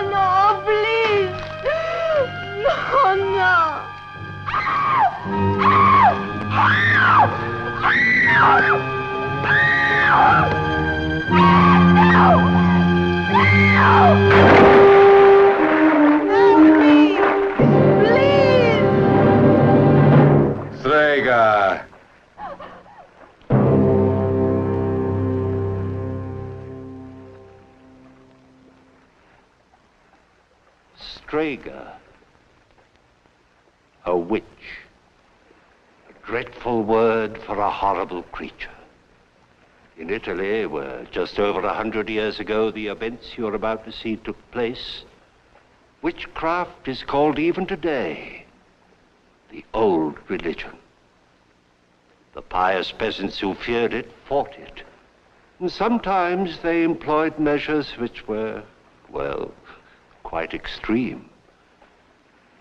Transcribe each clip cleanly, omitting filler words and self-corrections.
no, please. No, no. Strega. Strega. A witch. A dreadful word for a horrible creature. In Italy, where just over 100 years ago the events you're about to see took place, witchcraft is called even today the old religion. The pious peasants who feared it fought it. And sometimes they employed measures which were, well, quite extreme.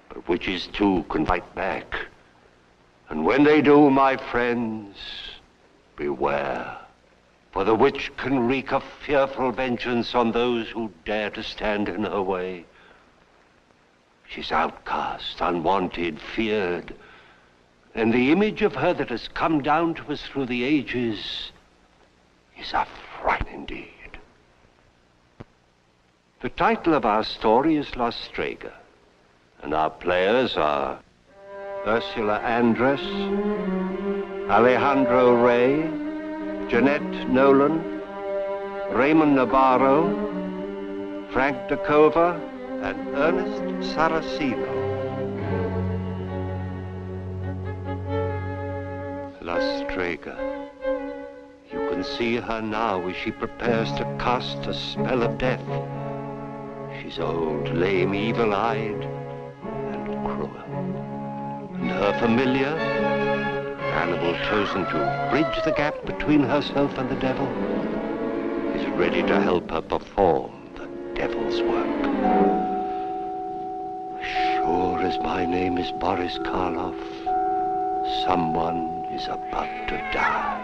But witches too can fight back. And when they do, my friends, beware. For the witch can wreak a fearful vengeance on those who dare to stand in her way. She's outcast, unwanted, feared. And the image of her that has come down to us through the ages is a fright indeed. The title of our story is La Strega, and our players are Ursula Andress, Alejandro Rey, Jeanette Nolan, Raymond Navarro, Frank Dakova, and Ernest Saraceno. La Strega. You can see her now as she prepares to cast a spell of death. She's old, lame, evil-eyed, and cruel. And her familiar, animal chosen to bridge the gap between herself and the devil, is ready to help her perform the devil's work. Sure as my name is Boris Karloff, someone is about to die.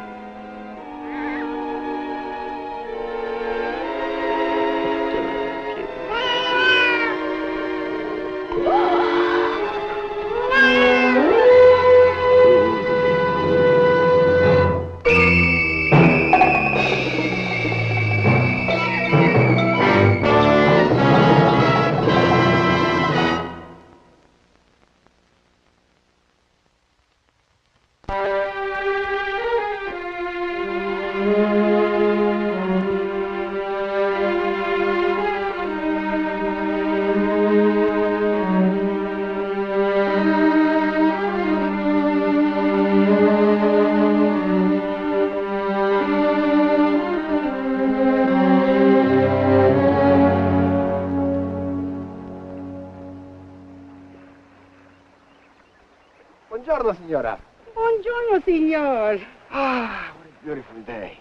Buongiorno, signora. Buongiorno, signor. Ah, what a beautiful day.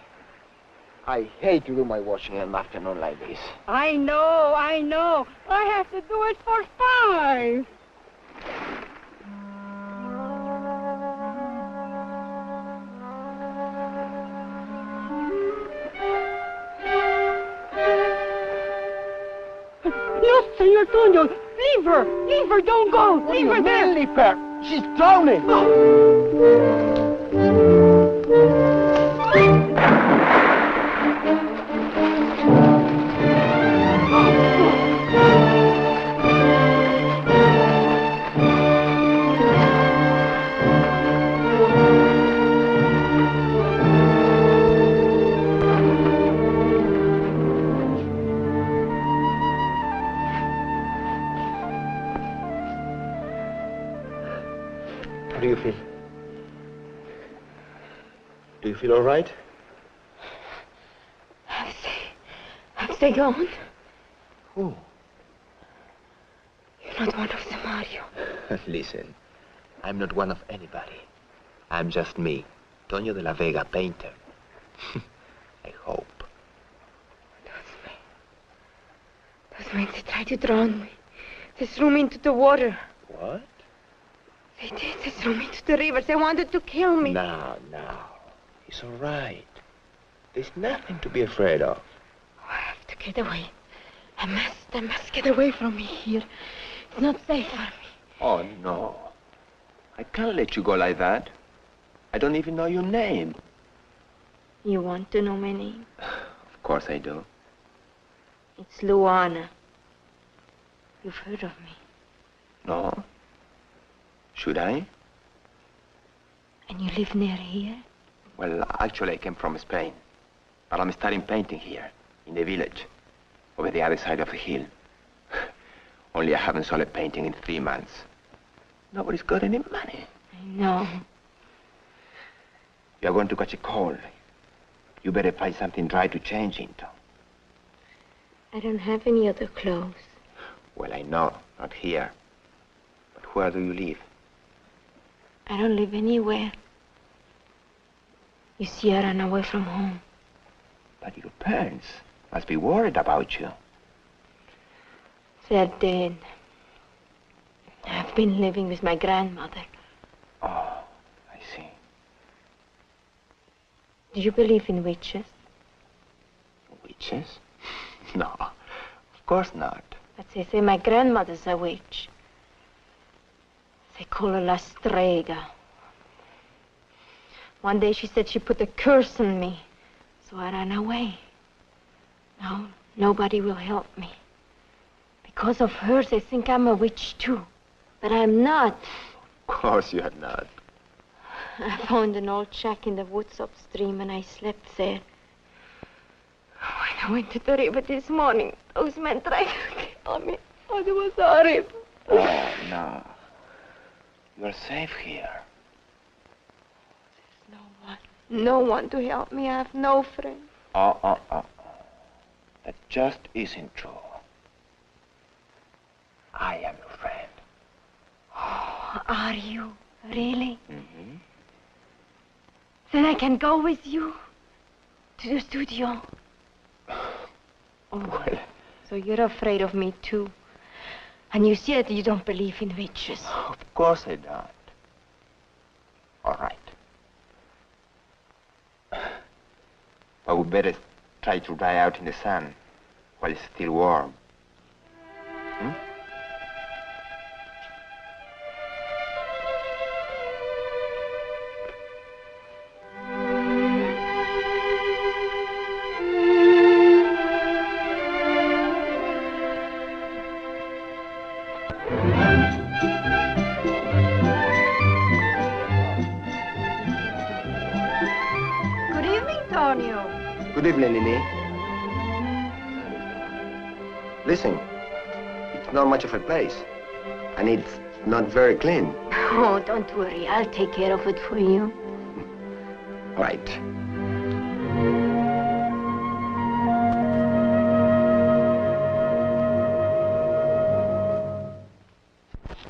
I hate to do my washing in an afternoon like this. I know. I have to do it for 5. No, Senor Tonio, leave her, don't go, leave her there. Leave her, she's drowning. How do you feel? Do you feel all right? Have they gone? Who? You're not one of them, are you? Listen, I'm not one of anybody. I'm just me, Toño de la Vega, painter. I hope. Those men, they tried to drown me. They threw me into the water. What? They did. They threw me into the river. They wanted to kill me. No. It's all right. There's nothing to be afraid of. Oh, I have to get away. I I must get away from here. It's not safe for me. Oh, no. I can't let you go like that. I don't even know your name. You want to know my name? Of course I do. It's Luana. You've heard of me. No? Should I? And you live near here? Well, actually I came from Spain. But I'm studying painting here, in the village, over the other side of the hill. Only I haven't sold a painting in 3 months. Nobody's got any money. I know. You're going to catch a cold. You better find something dry to change into. I don't have any other clothes. Well, I know, not here. But where do you live? I don't live anywhere. You see, I ran away from home. But your parents must be worried about you. They're dead. I've been living with my grandmother. Oh, I see. Do you believe in witches? Witches? No, of course not. But they say my grandmother's a witch. They call her La Strega. One day she said she put a curse on me, so I ran away. Now nobody will help me. Because of her, they think I'm a witch too. But I'm not. Of course you're not. I found an old shack in the woods upstream and I slept there. When I went to the river this morning, those men tried to kill me. Oh, it was horrible. Oh, no. You're safe here. There's no one to help me. I have no friend. That just isn't true. I am your friend. Oh, are you? Really? Mm-hmm. Then I can go with you to the studio. Oh, Well, so you're afraid of me too. And you said you don't believe in witches. of course I don't. All right. But we better try to dry out in the sun while it's still warm. Hmm? Good evening, Tonio. Good evening, Nini. Listen, it's not much of a place, and it's not very clean. Oh, don't worry. I'll take care of it for you. Right.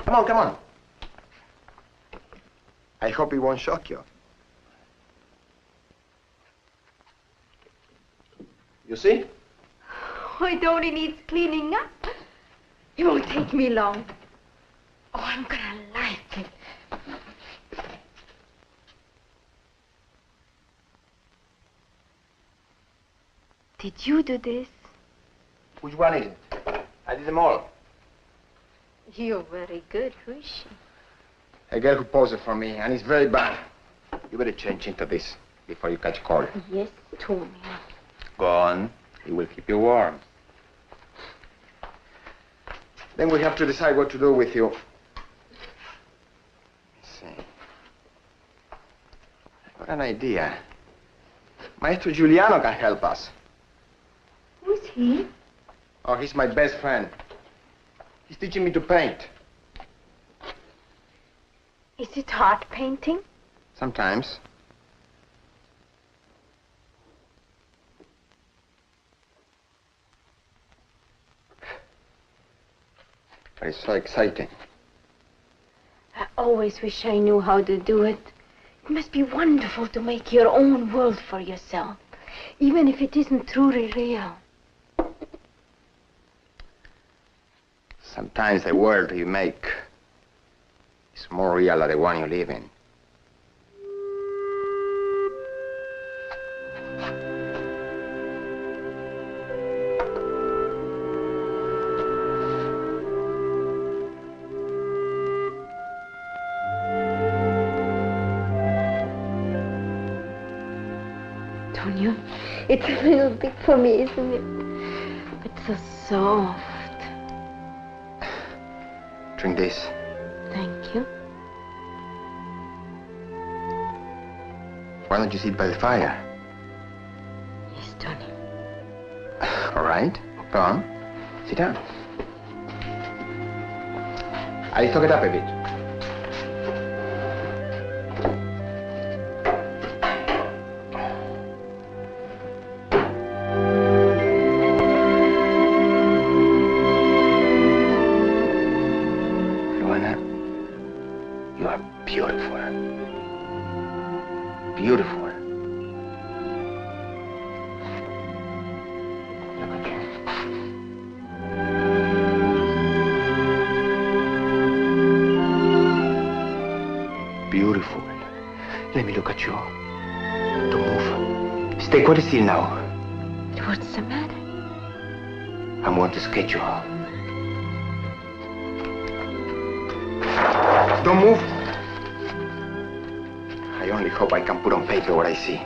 Come on, come on. I hope it won't shock you. You see? Oh, it only needs cleaning up. It won't take me long. Oh, I'm gonna like it. Did you do this? Which one is it? I did them all. You're very good. Who is she? A girl who posed for me, and it's very bad. You better change into this before you catch cold. Yes, Tonio. Go on. It will keep you warm. Then we have to decide what to do with you. Let's see. I got an idea. Maestro Giuliano can help us. Who's he? Oh, he's my best friend. He's teaching me to paint. Is it art painting? Sometimes. But it's so exciting. I always wish I knew how to do it. It must be wonderful to make your own world for yourself, even if it isn't truly real. Sometimes the world you make is more real than the one you live in. Antonio, it's a little big for me, isn't it? It's so soft. Drink this. Thank you. Why don't you sit by the fire? Yes, Tony. All right. Go on. Sit down. I'll stock it up a bit. Luana, you are beautiful. Beautiful. Look at you. Beautiful. Let me look at you. Don't move. Stay quite still now. What's the matter? I'm going to sketch you. Don't move. I only hope I can put on paper what I see.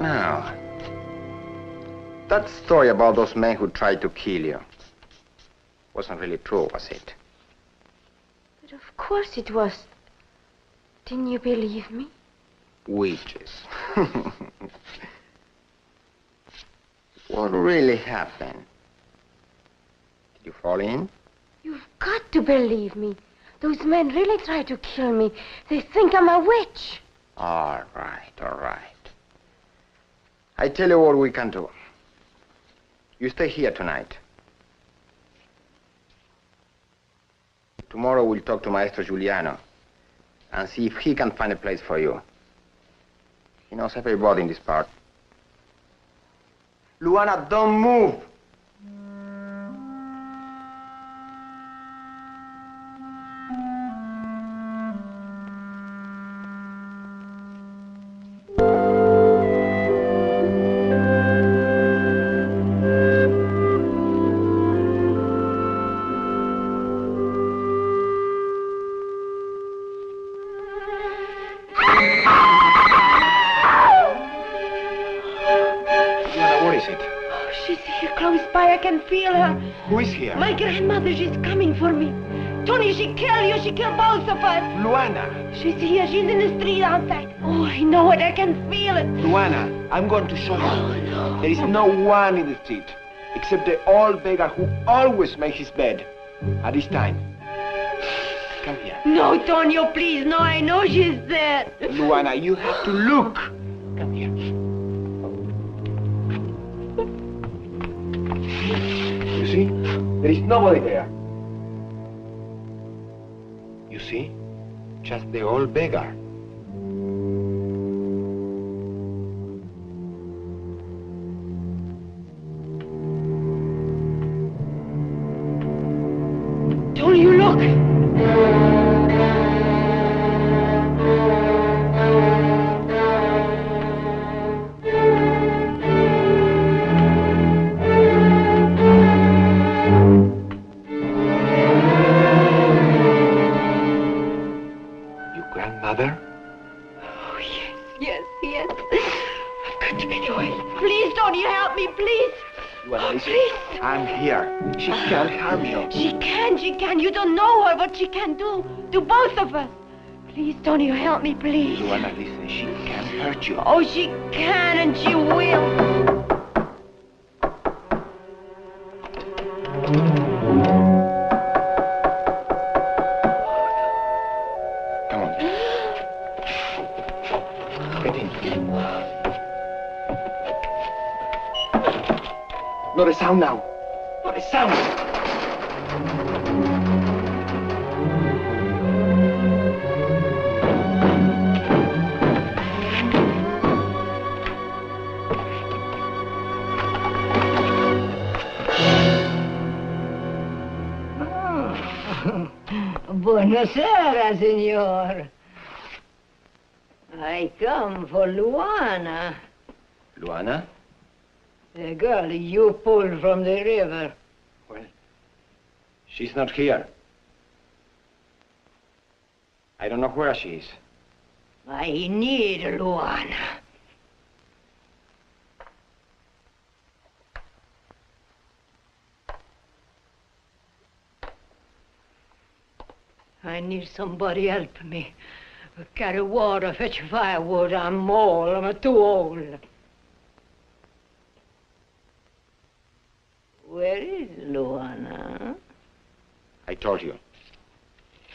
Now, that story about those men who tried to kill you wasn't really true, was it? But of course it was. Didn't you believe me? Witches. What really happened? Did you fall in? You've got to believe me. Those men really tried to kill me. They think I'm a witch. All right, all right. I tell you what we can do. You stay here tonight. Tomorrow we'll talk to Maestro Giuliano and see if he can find a place for you. He knows everybody in this part. Luana, don't move! I can feel her. Who is here? My grandmother, she's coming for me. Tony, she killed you. She killed both of us. Luana. She's here. She's in the street outside. Oh, I know it. I can feel it. Luana, I'm going to show you. Oh, no. There is no one in the street except the old beggar who always makes his bed at this time. Come here. No, Tonio, please. No, I know she's there. Luana, you have to look. Come here. You see? There is nobody there. You see? Just the old beggar. Don't you look? Grandmother? Oh, yes. I've got to get away. Please, Tony, help me, please. Well, please. I'm here. She can't harm you. She can. You don't know her, what she can do to both of us. Please, Tony, help me, please. Luana, listen, she can't hurt you. Oh, she can and she will. Not a sound now. Not a sound. Buonasera, signor. I come for Luana. Luana? The girl you pulled from the river. Well, She's not here. I don't know where she is. I need Luana. I need somebody help me. Carry water, fetch firewood. I'm old. I'm too old. Where is Luana? I told you.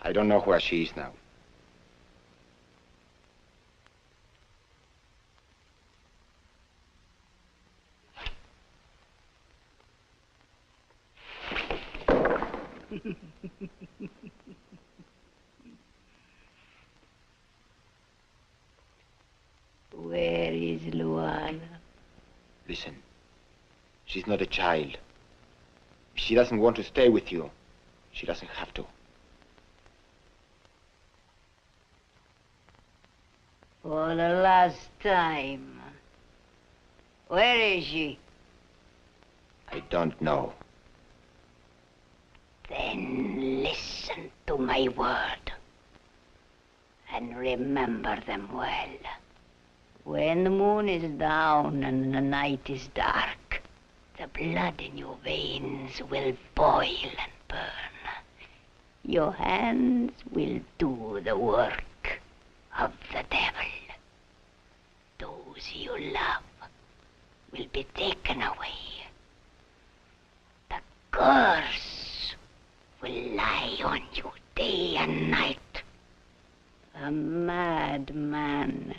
I don't know where she is now. Where is Luana? Listen, she's not a child. If she doesn't want to stay with you, she doesn't have to. For the last time. Where is she? I don't know. Then listen to my word. And remember them well. When the moon is down and the night is dark, the blood in your veins will boil and burn. Your hands will do the work of the devil. Those you love will be taken away. The curse will lie on you day and night. A madman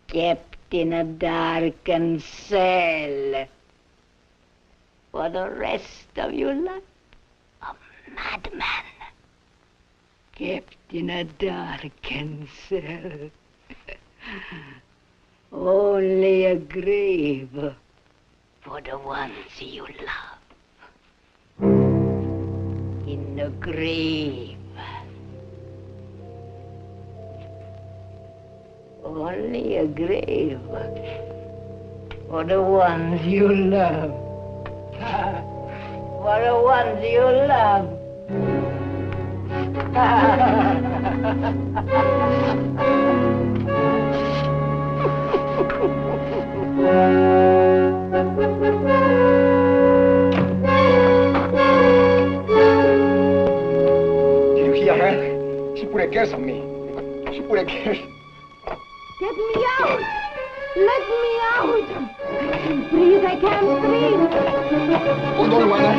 kept in a darkened cell for the rest of your life. A madman kept in a darkened cell. Only a grave for the ones you love. In the grave. Only a grave for the ones you love. For the ones you love. Did you hear her? She put a curse on me. She put a curse. Get me out! Let me out! I can't breathe, I can't breathe! Hold on, Juana.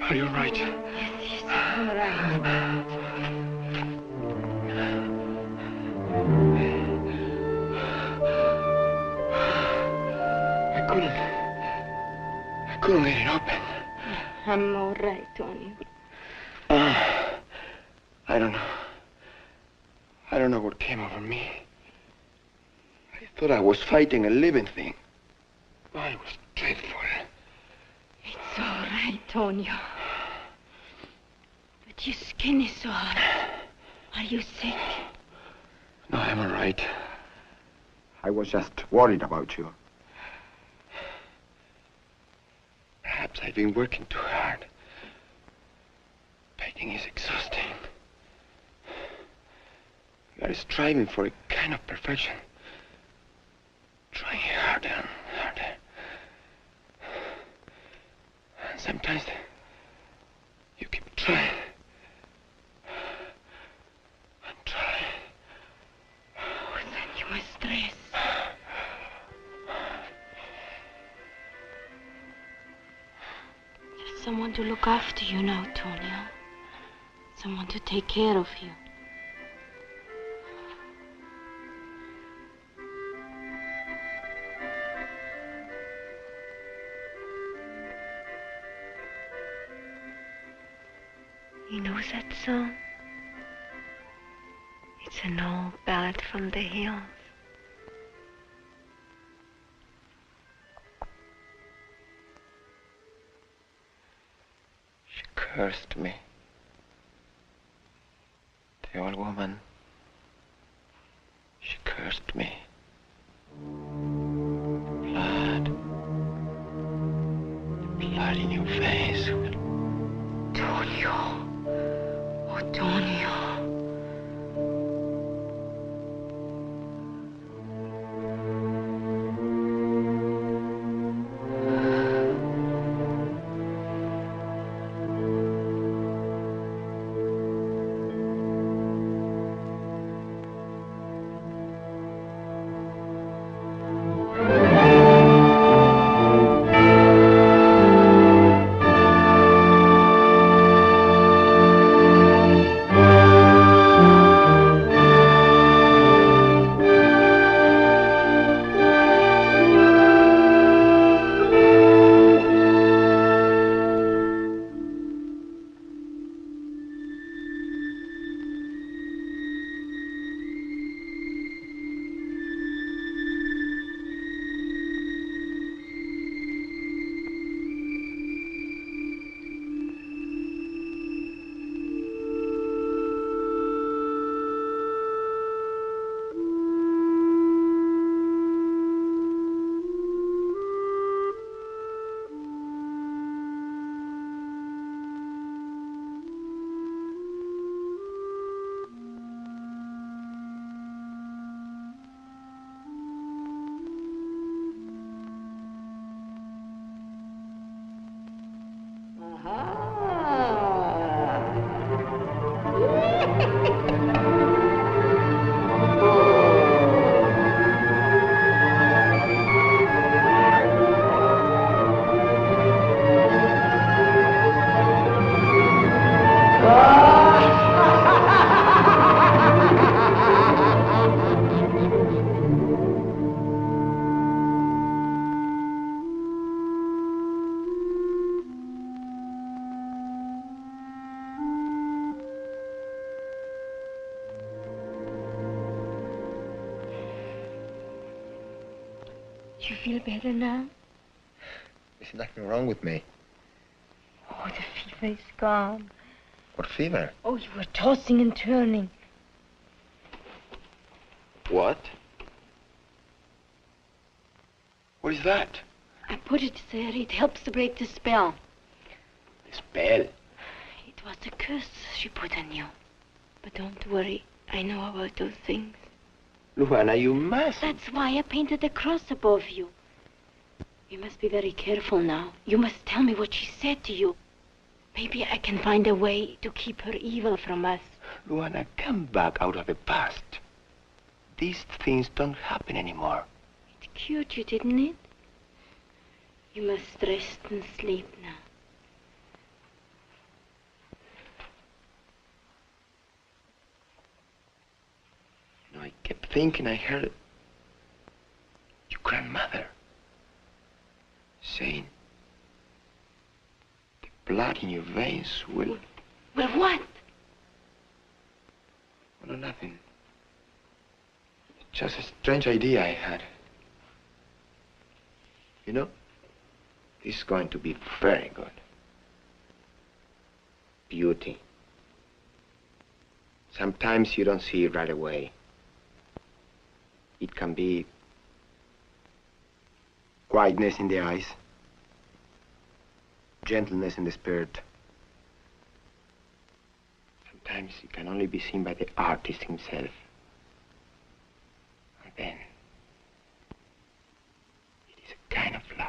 Are you all right? Yes, all right. I couldn't let it open. I'm all right, Tony. I don't know. I don't know what came over me. I thought I was fighting a living thing. Oh, it was dreadful. It's all right, Tonio. But your skin is so hot. Are you sick? No, I'm all right. I was just worried about you. Perhaps I've been working too hard. Painting is exhausting. We are striving for a kind of perfection. Trying harder and harder. And sometimes you keep trying. And trying. Oh, then you must rest. There's someone to look after you now, Tonio. Someone to take care of you. You know that song? It's an old ballad from the hills. She cursed me. The old woman. She cursed me. Blood. The blood in your face will... Tonio. Oh, Tonio. You feel better now? There's nothing wrong with me. Oh, the fever is gone. What fever? Oh, you were tossing and turning. What? What is that? I put it there. It helps to break the spell. The spell? It was a curse she put on you. But don't worry. I know about those things. Luana, you must. That's why I painted the cross above you. You must be very careful now. You must tell me what she said to you. Maybe I can find a way to keep her evil from us. Luana, come back out of the past. These things don't happen anymore. It cured you, didn't it? You must rest and sleep now. You know, I kept thinking I heard your grandmother saying the blood in your veins will... Well, what? Oh, no, nothing. Just a strange idea I had. You know, this is going to be very good. Beauty. Sometimes you don't see it right away. It can be quietness in the eyes, gentleness in the spirit. Sometimes it can only be seen by the artist himself. And then, it is a kind of love.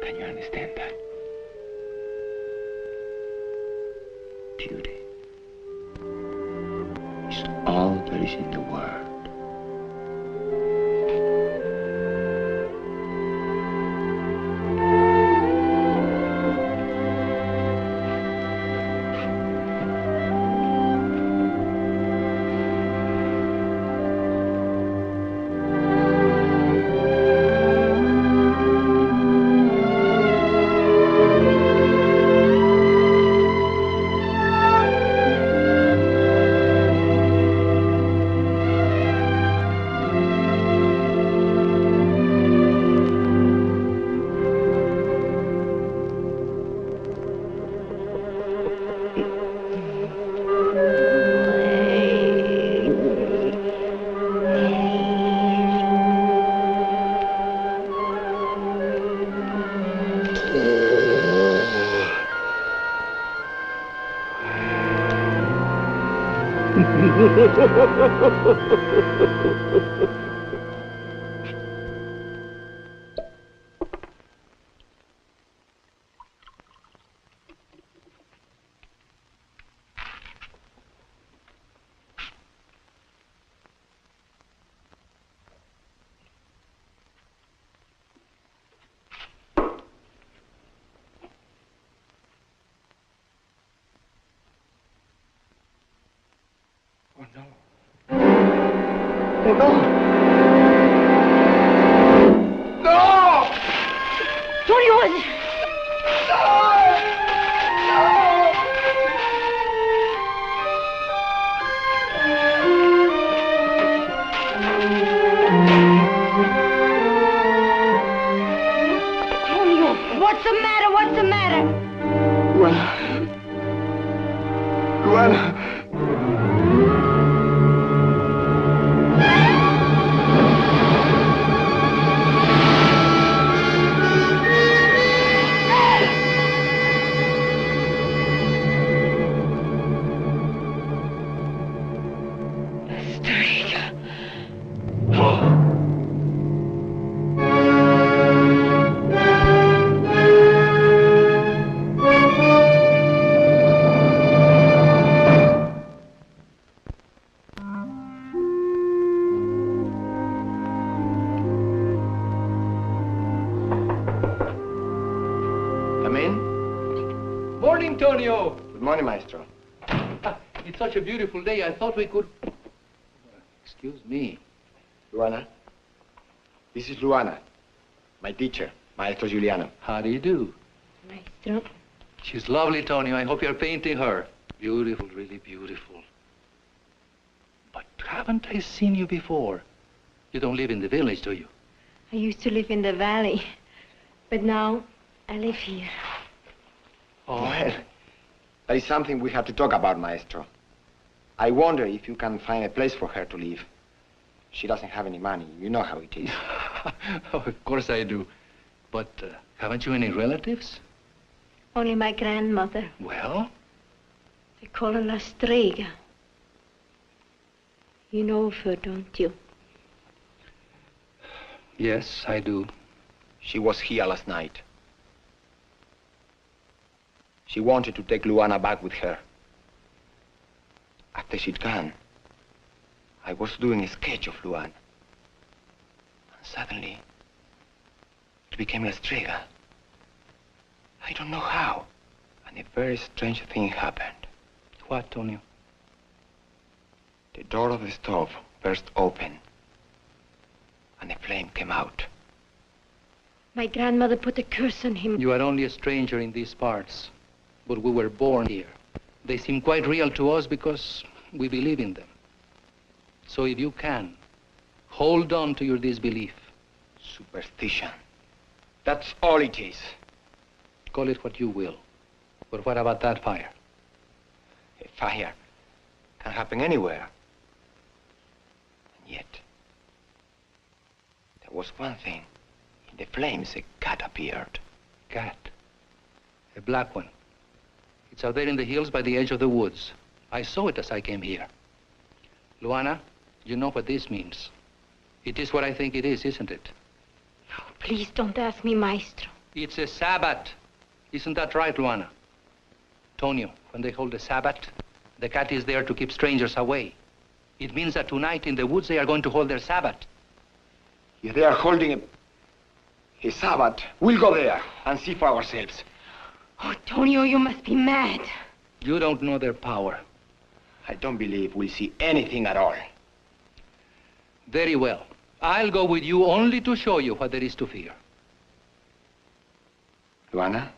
Can you understand that? Beauty is all there is in the world. Antonio! Good morning, Maestro. It's such a beautiful day, I thought we could... Excuse me. Luana, this is Luana, my teacher, Maestro Giuliano. How do you do? Maestro. She's lovely, Tonio. I hope you're painting her. Beautiful, really beautiful. But haven't I seen you before? You don't live in the village, do you? I used to live in the valley, but now I live here. Oh. Well, that is something we have to talk about, Maestro. I wonder if you can find a place for her to live. She doesn't have any money. You know how it is. Oh, of course I do. But haven't you any relatives? Only my grandmother. Well? They call her La Strega. You know of her, don't you? Yes, I do. She was here last night. She wanted to take Luana back with her. After she'd gone, I was doing a sketch of Luana. And suddenly, it became La Strega. I don't know how. And a very strange thing happened. What, Tonio? The door of the stove burst open, and a flame came out. My grandmother put a curse on him. You are only a stranger in these parts, but we were born here. They seem quite real to us because we believe in them. So if you can, hold on to your disbelief. Superstition. That's all it is. Call it what you will. But what about that fire? A fire can happen anywhere. And yet, there was one thing. In the flames, a cat appeared. Cat? A black one. It's out there in the hills by the edge of the woods. I saw it as I came here. Luana, you know what this means. It is what I think it is, isn't it? Oh, please don't ask me, Maestro. It's a Sabbath. Isn't that right, Luana? Tonio, when they hold a Sabbath, the cat is there to keep strangers away. It means that tonight in the woods they are going to hold their Sabbath. If they are holding a Sabbath, we'll go there and see for ourselves. Oh, Tonio, you must be mad. You don't know their power. I don't believe we'll see anything at all. Very well. I'll go with you only to show you what there is to fear. Luana?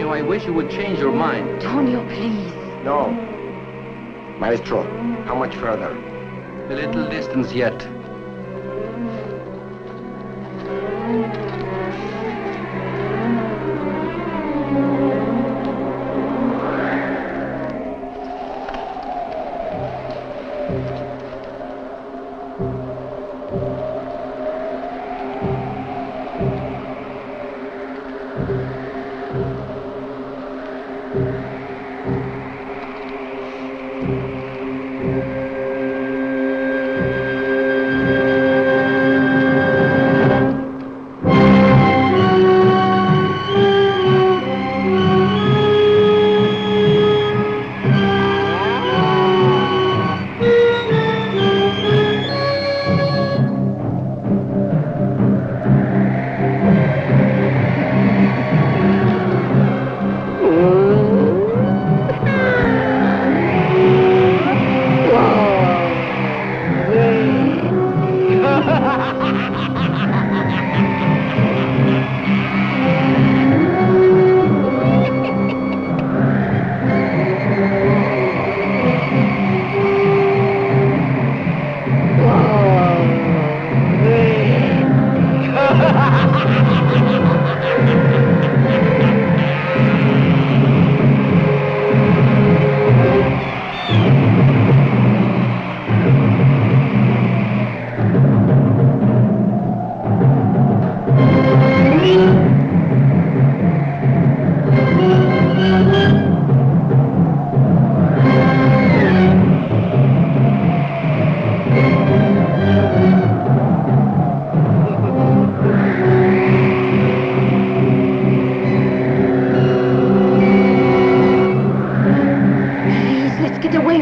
I wish you would change your mind. Tonio, please. No. Maestro, how much further? A little distance yet.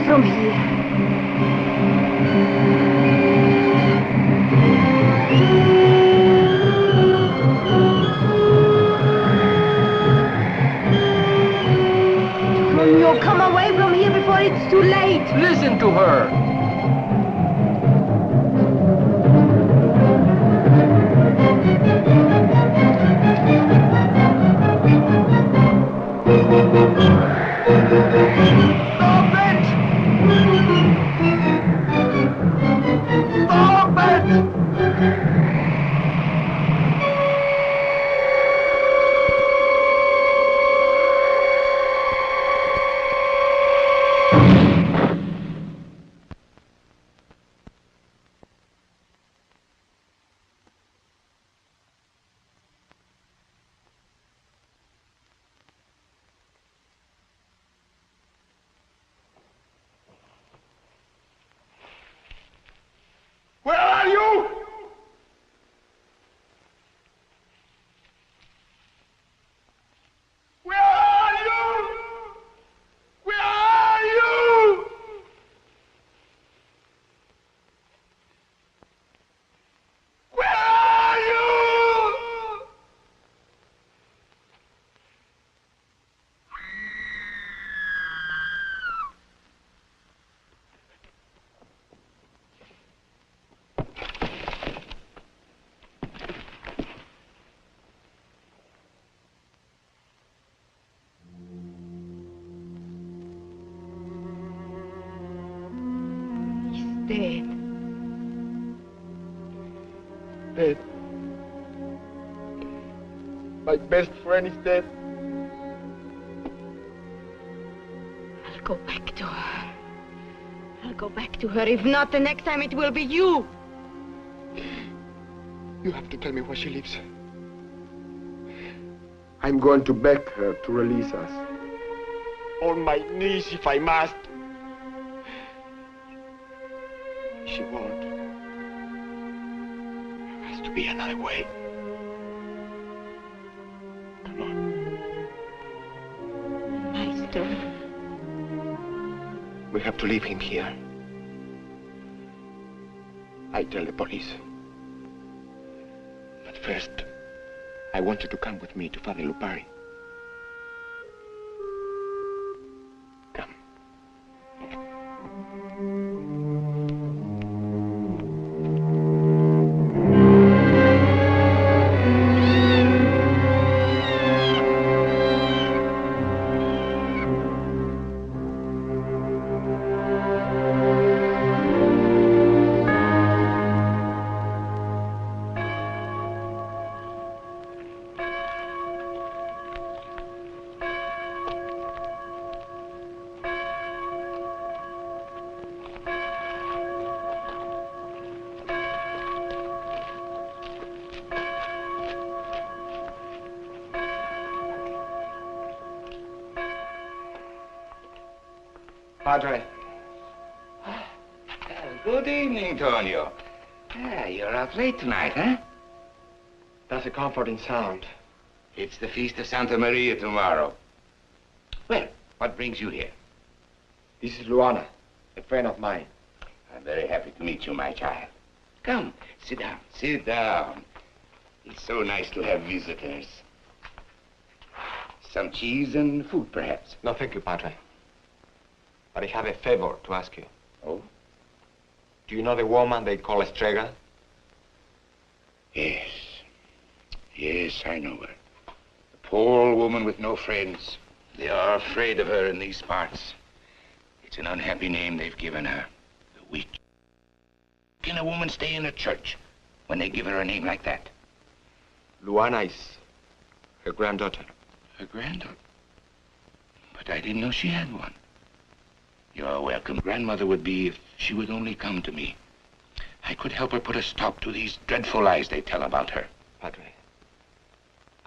From here. Romeo, come away from here before it's too late. Listen to her. Stop it! Stop it! Where are you? Where are you? Where are you? Where are you? Dead. Dead. My best friend is dead. I'll go back to her. I'll go back to her. If not, the next time it will be you. You have to tell me where she lives. I'm going to beg her to release us. On my knees if I must. She won't. There has to be another way. Come on. Maestro. We have to leave him here. I tell the police. But first, I want you to come with me to Father Lupari. Come. Padre. Good evening, Tonio. You're up late tonight, huh? That's a comforting sound. It's the Feast of Santa Maria tomorrow. Well, what brings you here? This is Luana, a friend of mine. I'm very happy to meet you, my child. Come, sit down, sit down. It's so nice to have visitors. Some cheese and food, perhaps? No, thank you, Padre. But I have a favor to ask you. Oh? Do you know the woman they call Estrega? Yes. Yes, I know her. A poor woman with no friends. They are afraid of her in these parts. It's an unhappy name they've given her. The witch. Can a woman stay in a church when they give her a name like that? Luana is her granddaughter. Her granddaughter? But I didn't know she had one. You're welcome. Grandmother would be if she would only come to me. I could help her put a stop to these dreadful lies they tell about her. Padre,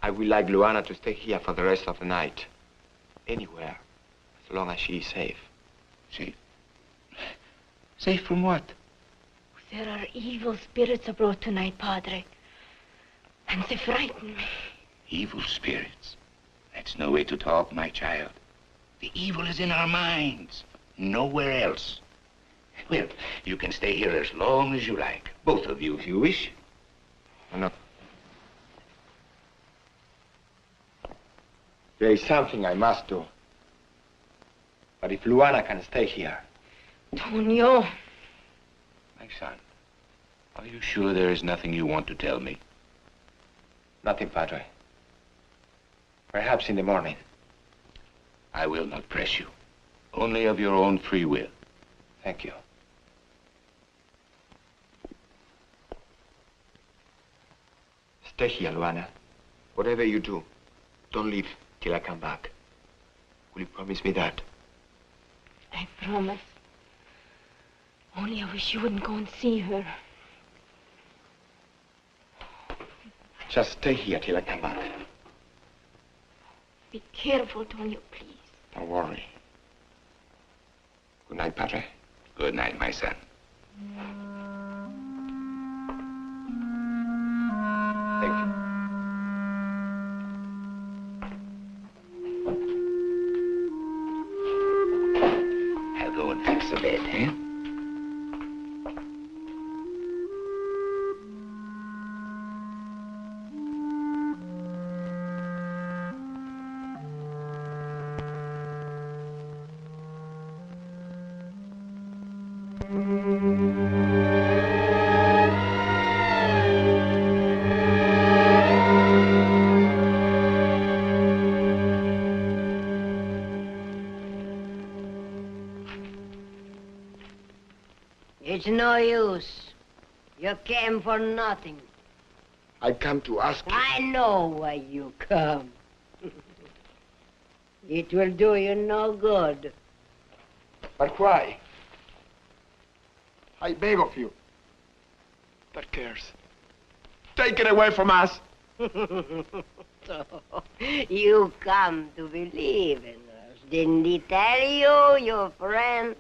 I would like Luana to stay here for the rest of the night. Anywhere, as long as she is safe. Safe? Safe from what? There are evil spirits abroad tonight, Padre. And they frighten me. Evil spirits? That's no way to talk, my child. The evil is in our minds, nowhere else. Well, you can stay here as long as you like. Both of you, if you wish. No. There is something I must do. But if Luana can stay here... Tonio. My son, are you sure there is nothing you want to tell me? Nothing, Padre. Perhaps in the morning. I will not press you. Only of your own free will. Thank you. Stay here, Luana. Whatever you do, don't leave till I come back. Will you promise me that? I promise. Only I wish you wouldn't go and see her. Just stay here till I come back. Be careful, Tonio, please. Don't worry. Good night, Padre. Good night, my son. Thank you. I'll go and fix the bed, eh? It's no use. You came for nothing. I come to ask you. I know why you come. It will do you no good. But why? I beg of you. That cares. Take it away from us. So, you come to believe in us. Didn't he tell you, your friend?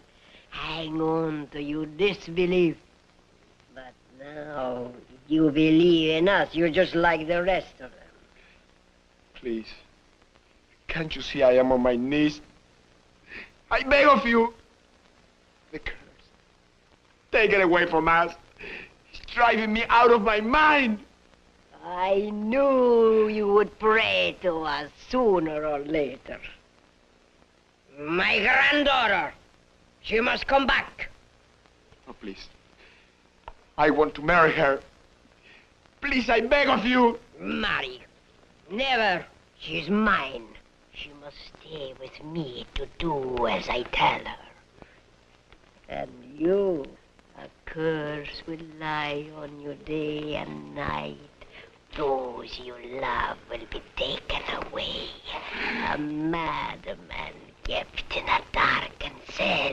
Hang on to your disbelief. But now you believe in us. You're just like the rest of them. Please. Can't you see I am on my knees? I beg of you. The curse. Take it away from us. It's driving me out of my mind. I knew you would pray to us sooner or later. My granddaughter. She must come back. Oh, please. I want to marry her. Please, I beg of you. Marry. Never. She's mine. She must stay with me to do as I tell her. And you, a curse will lie on you day and night. Those you love will be taken away. A madman kept in a darkened cell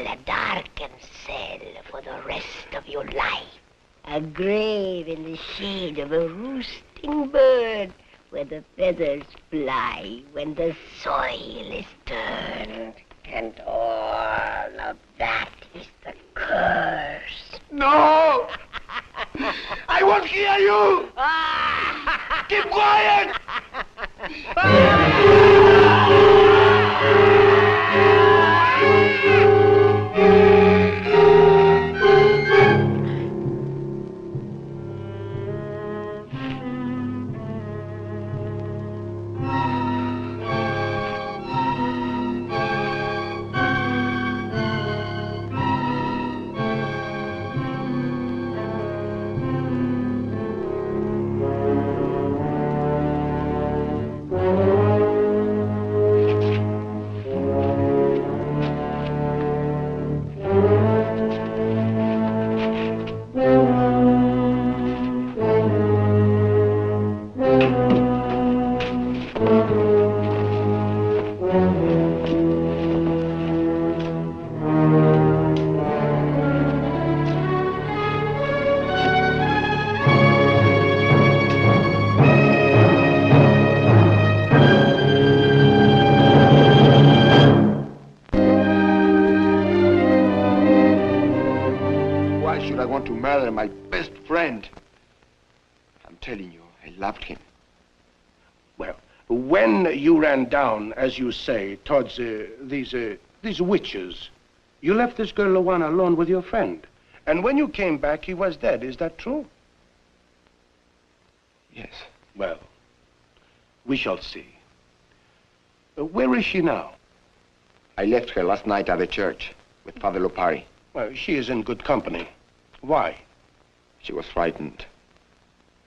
for the rest of your life. A grave in the shade of a roosting bird where the feathers fly when the soil is turned. And all of that is the curse. No! I won't hear you! Keep quiet! My best friend. I'm telling you, I loved him. Well, when you ran down, as you say, towards these witches, you left this girl Luana alone with your friend. And when you came back, he was dead. Is that true? Yes. Well, we shall see. Where is she now? I left her last night at the church with Father Lopari. Well, she is in good company. Why? She was frightened,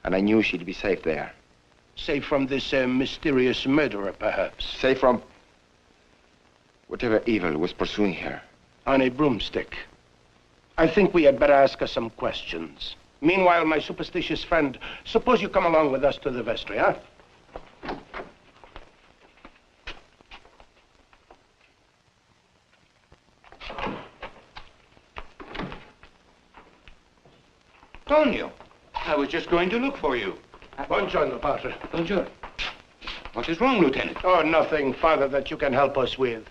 and I knew she'd be safe there. Safe from this mysterious murderer, perhaps? Safe from whatever evil was pursuing her. On a broomstick. I think we had better ask her some questions. Meanwhile, my superstitious friend, suppose you come along with us to the vestry, huh? Antonio, I was just going to look for you. Buongiorno, Padre. Buongiorno. What is wrong, Lieutenant? Oh, nothing, Father, that you can help us with.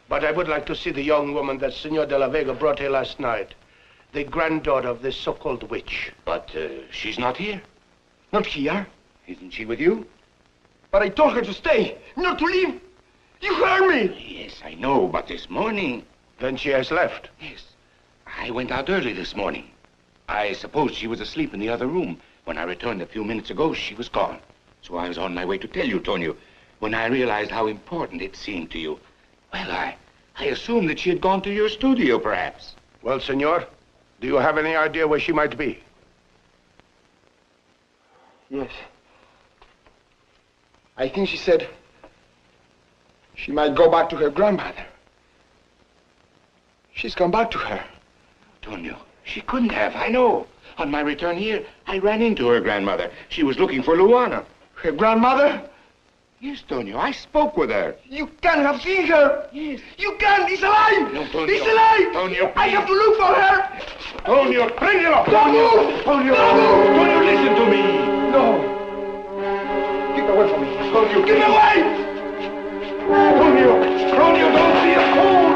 But I would like to see the young woman that Senor de la Vega brought here last night. The granddaughter of this so-called witch. But she's not here. Not here? Isn't she with you? But I told her to stay, not to leave. You heard me. Yes, I know, but this morning... Then she has left? Yes. I went out early this morning. I supposed she was asleep in the other room. When I returned a few minutes ago, she was gone. So I was on my way to tell you, Tonio, when I realized how important it seemed to you. Well, I assumed that she had gone to your studio, perhaps. Well, Senor, do you have any idea where she might be? Yes. I think she said she might go back to her grandmother. She's come back to her. Tonio, she couldn't have, I know. On my return here, I ran into her grandmother. She was looking for Luana. Her grandmother? Yes, Tonio, I spoke with her. You can't have seen her. Yes. You can't. It's alive. No, Tonio. It's alive. Tonio, I have to look for her. Tonio, bring it up. Don't move. Tonio, Don't move. Tonio, listen to me. No. Keep away from me. Tonio, get away. Tonio, don't be a fool.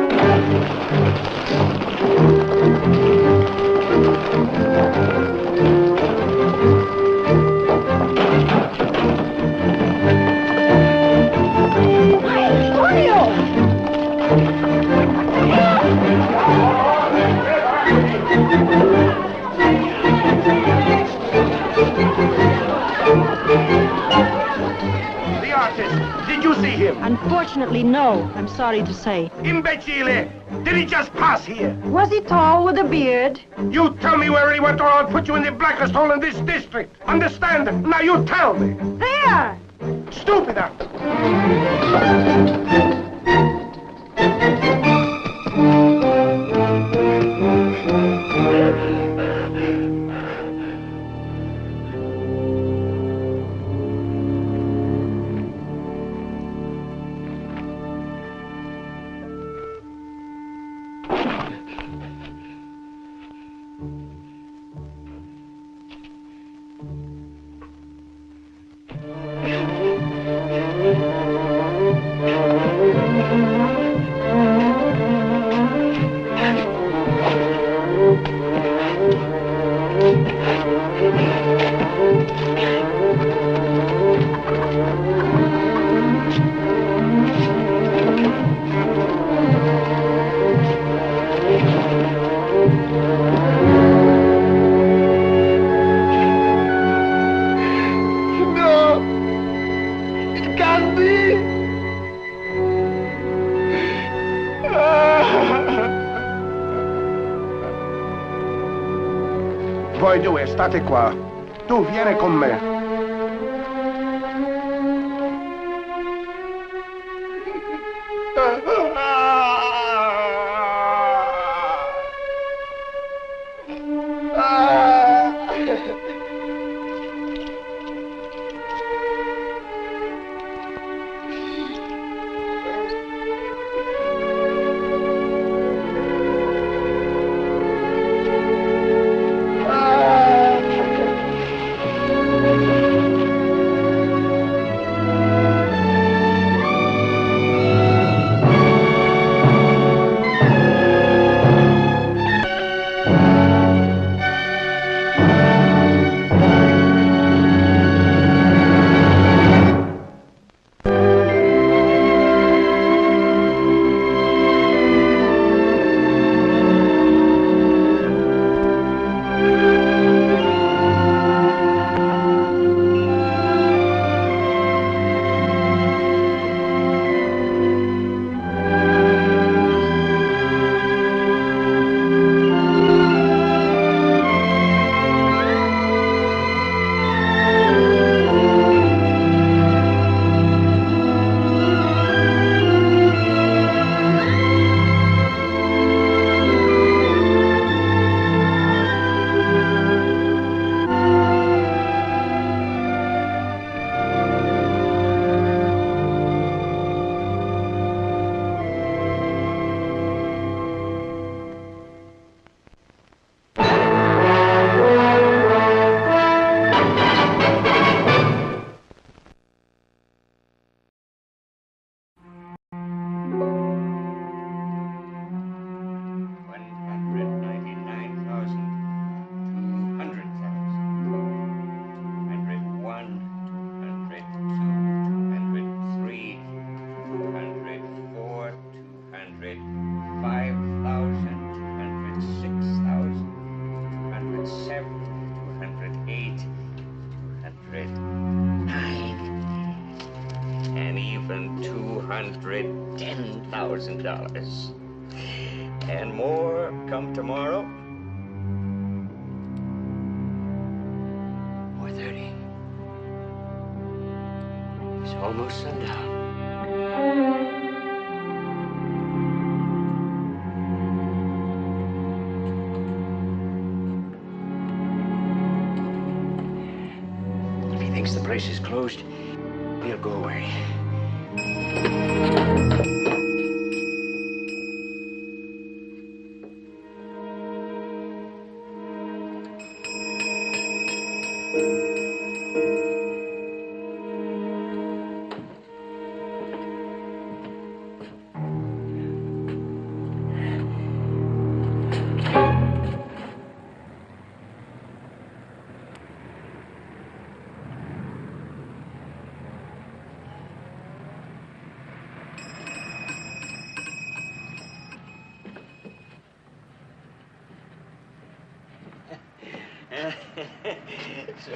The artist, did you see him? Unfortunately, no. I'm sorry to say. Imbecile! Did he just pass here? Was he tall with a beard? You tell me where he went or I'll put you in the blackest hole in this district. Understand? Now you tell me. There! Stupid actor. Voi due, state qua. Tu vieni con me. $210,000. And more come tomorrow. 4:30. It's almost sundown. If he thinks the place is closed, he'll go away.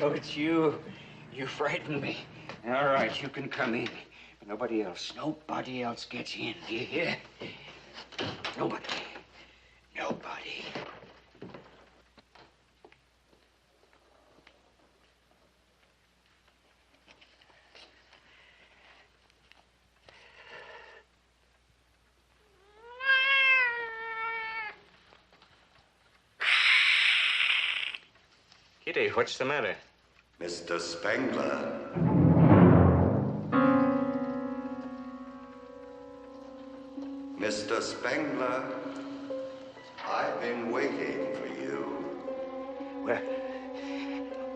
So it's you. You frightened me. All right, you can come in. But nobody else. Nobody else gets in. Do you hear? Nobody. Nobody. Kitty, what's the matter? Mr. Spengler. Mr. Spengler, I've been waiting for you.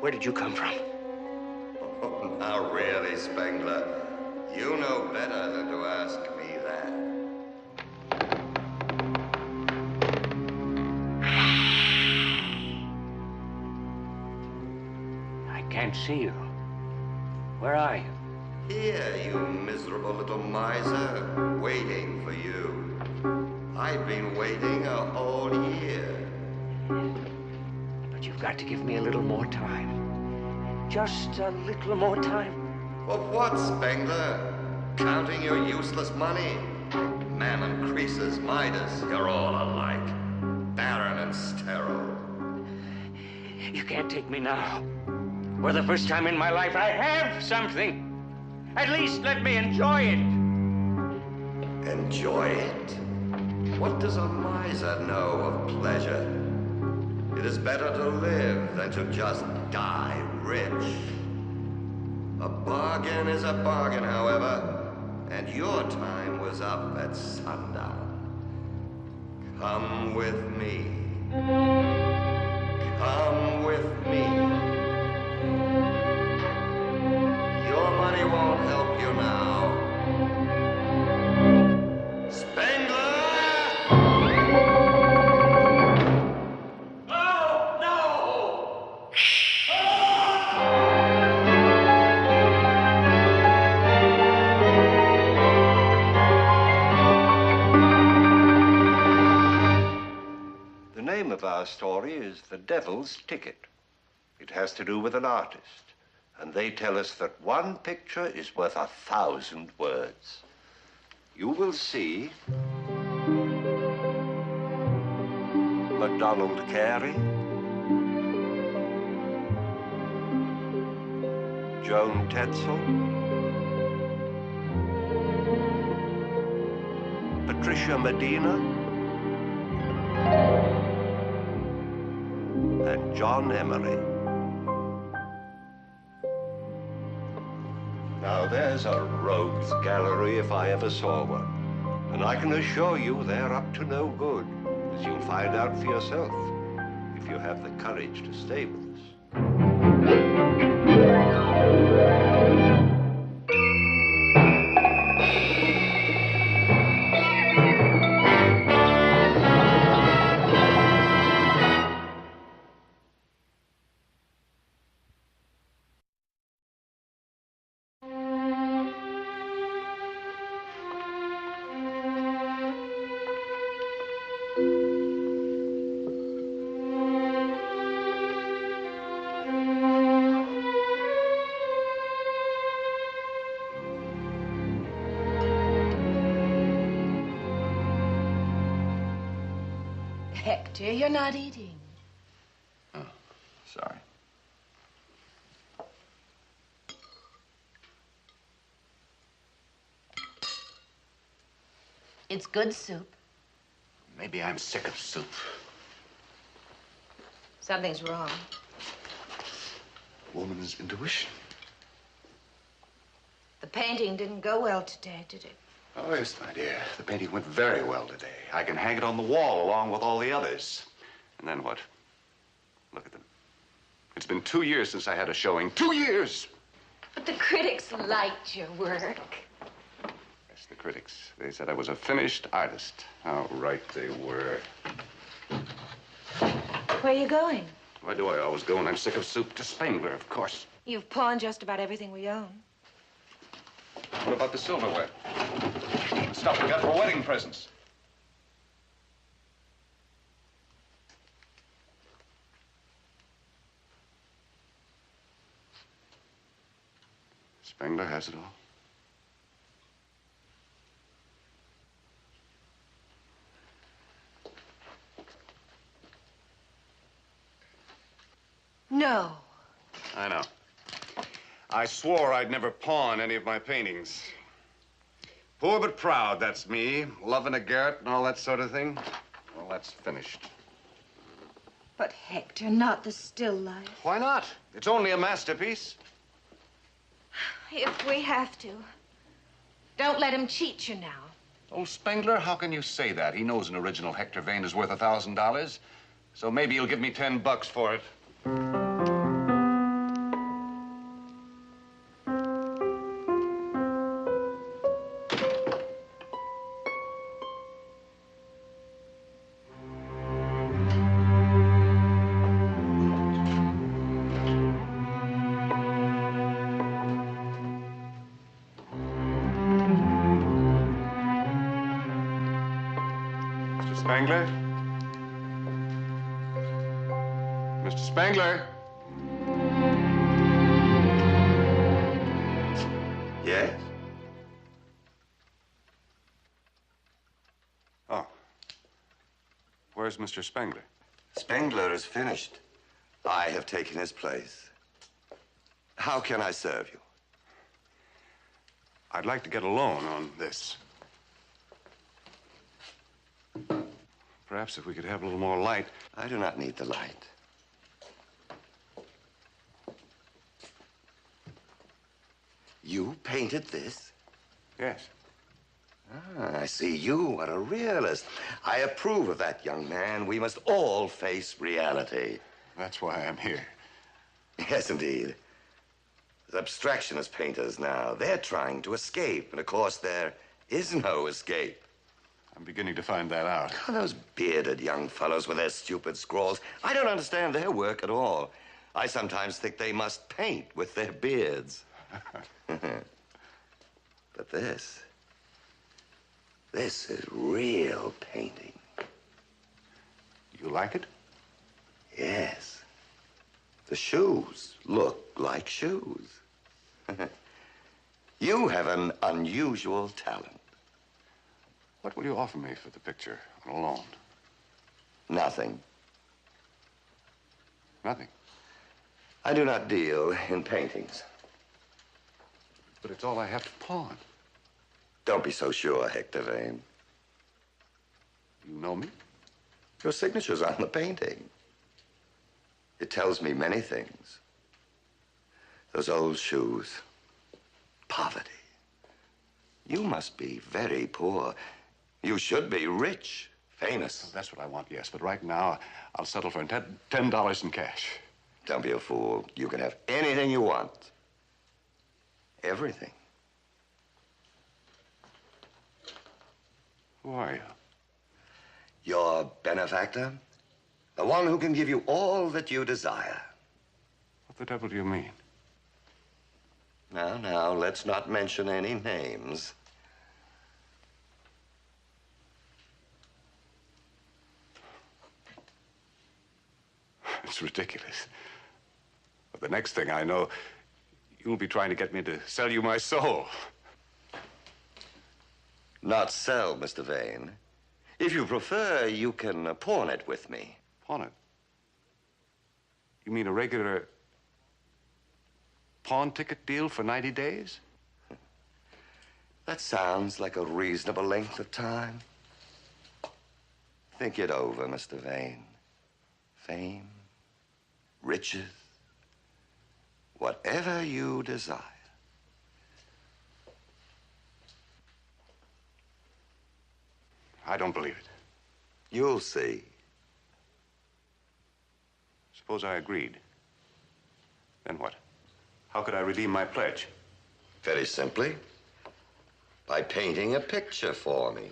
Where did you come from? Oh, now really, Spengler. You know better than to ask me that. I can't see you. Where are you? Here, you miserable little miser, waiting for you. I've been waiting a whole year. But you've got to give me a little more time. Just a little more time. For what, Spengler? Counting your useless money? Mammon, Croesus, Midas, you're all alike. Barren and sterile. You can't take me now. For the first time in my life, I have something. At least let me enjoy it. Enjoy it? What does a miser know of pleasure? It is better to live than to just die rich. A bargain is a bargain, however, and your time was up at sundown. Come with me. Come with me. Your money won't help you now. Spengler! Oh, no! The name of our story is The Devil's Ticket. It has to do with an artist, and they tell us that one picture is worth 1,000 words. You will see MacDonald Carey, Joan Tetzel, Patricia Medina, and John Emery. Now there's a rogues gallery if I ever saw one. And I can assure you they're up to no good, as you'll find out for yourself if you have the courage to stay with us. Hector, you're not eating. Oh, sorry. It's good soup. Maybe I'm sick of soup. Something's wrong. Woman's intuition. The painting didn't go well today, did it? Oh, yes, my dear. The painting went very well today. I can hang it on the wall along with all the others. And then what? Look at them. It's been 2 years since I had a showing. 2 years! But the critics liked your work. Yes, the critics. They said I was a finished artist. How right they were. Where are you going? Why do I always go when I'm sick of soup? To Spengler, of course. You've pawned just about everything we own. What about the silverware? The stuff we got for wedding presents. Spengler has it all. No. I know. I swore I'd never pawn any of my paintings. Poor but proud, that's me. Loving a garret and all that sort of thing. Well, that's finished. But Hector, not the still life. Why not? It's only a masterpiece. If we have to. Don't let him cheat you now. Oh, Spengler, how can you say that? He knows an original Hector Vane is worth $1,000. So maybe he'll give me $10 for it. Spengler? Mr. Spengler? Yes? Oh. Where's Mr. Spengler? Spengler is finished. I have taken his place. How can I serve you? I'd like to get a loan on this. Perhaps if we could have a little more light. I do not need the light. You painted this? Yes. Ah, I see you are a realist. I approve of that, young man. We must all face reality. That's why I'm here. Yes, indeed. As abstractionist painters now, they're trying to escape. And of course, there is no escape. I'm beginning to find that out. Oh, those bearded young fellows with their stupid scrawls. I don't understand their work at all. I sometimes think they must paint with their beards. But this is real painting. You like it? Yes. The shoes look like shoes. You have an unusual talent. What will you offer me for the picture on a loan? Nothing. Nothing. I do not deal in paintings. But it's all I have to pawn. Don't be so sure, Hector Vane. You know me? Your signature's on the painting. It tells me many things. Those old shoes. Poverty. You must be very poor. You should be rich, famous. That's what I want, yes. But right now, I'll settle for $10 in cash. Don't be a fool. You can have anything you want. Everything. Who are you? Your benefactor. The one who can give you all that you desire. What the devil do you mean? Now, let's not mention any names. It's ridiculous. But the next thing I know, you'll be trying to get me to sell you my soul. Not sell, Mr. Vane. If you prefer, you can pawn it with me. Pawn it? You mean a regular pawn ticket deal for 90 days? That sounds like a reasonable length of time. Think it over, Mr. Vane. Fame, riches, whatever you desire. I don't believe it. You'll see. Suppose I agreed. Then what? How could I redeem my pledge? Very simply, by painting a picture for me.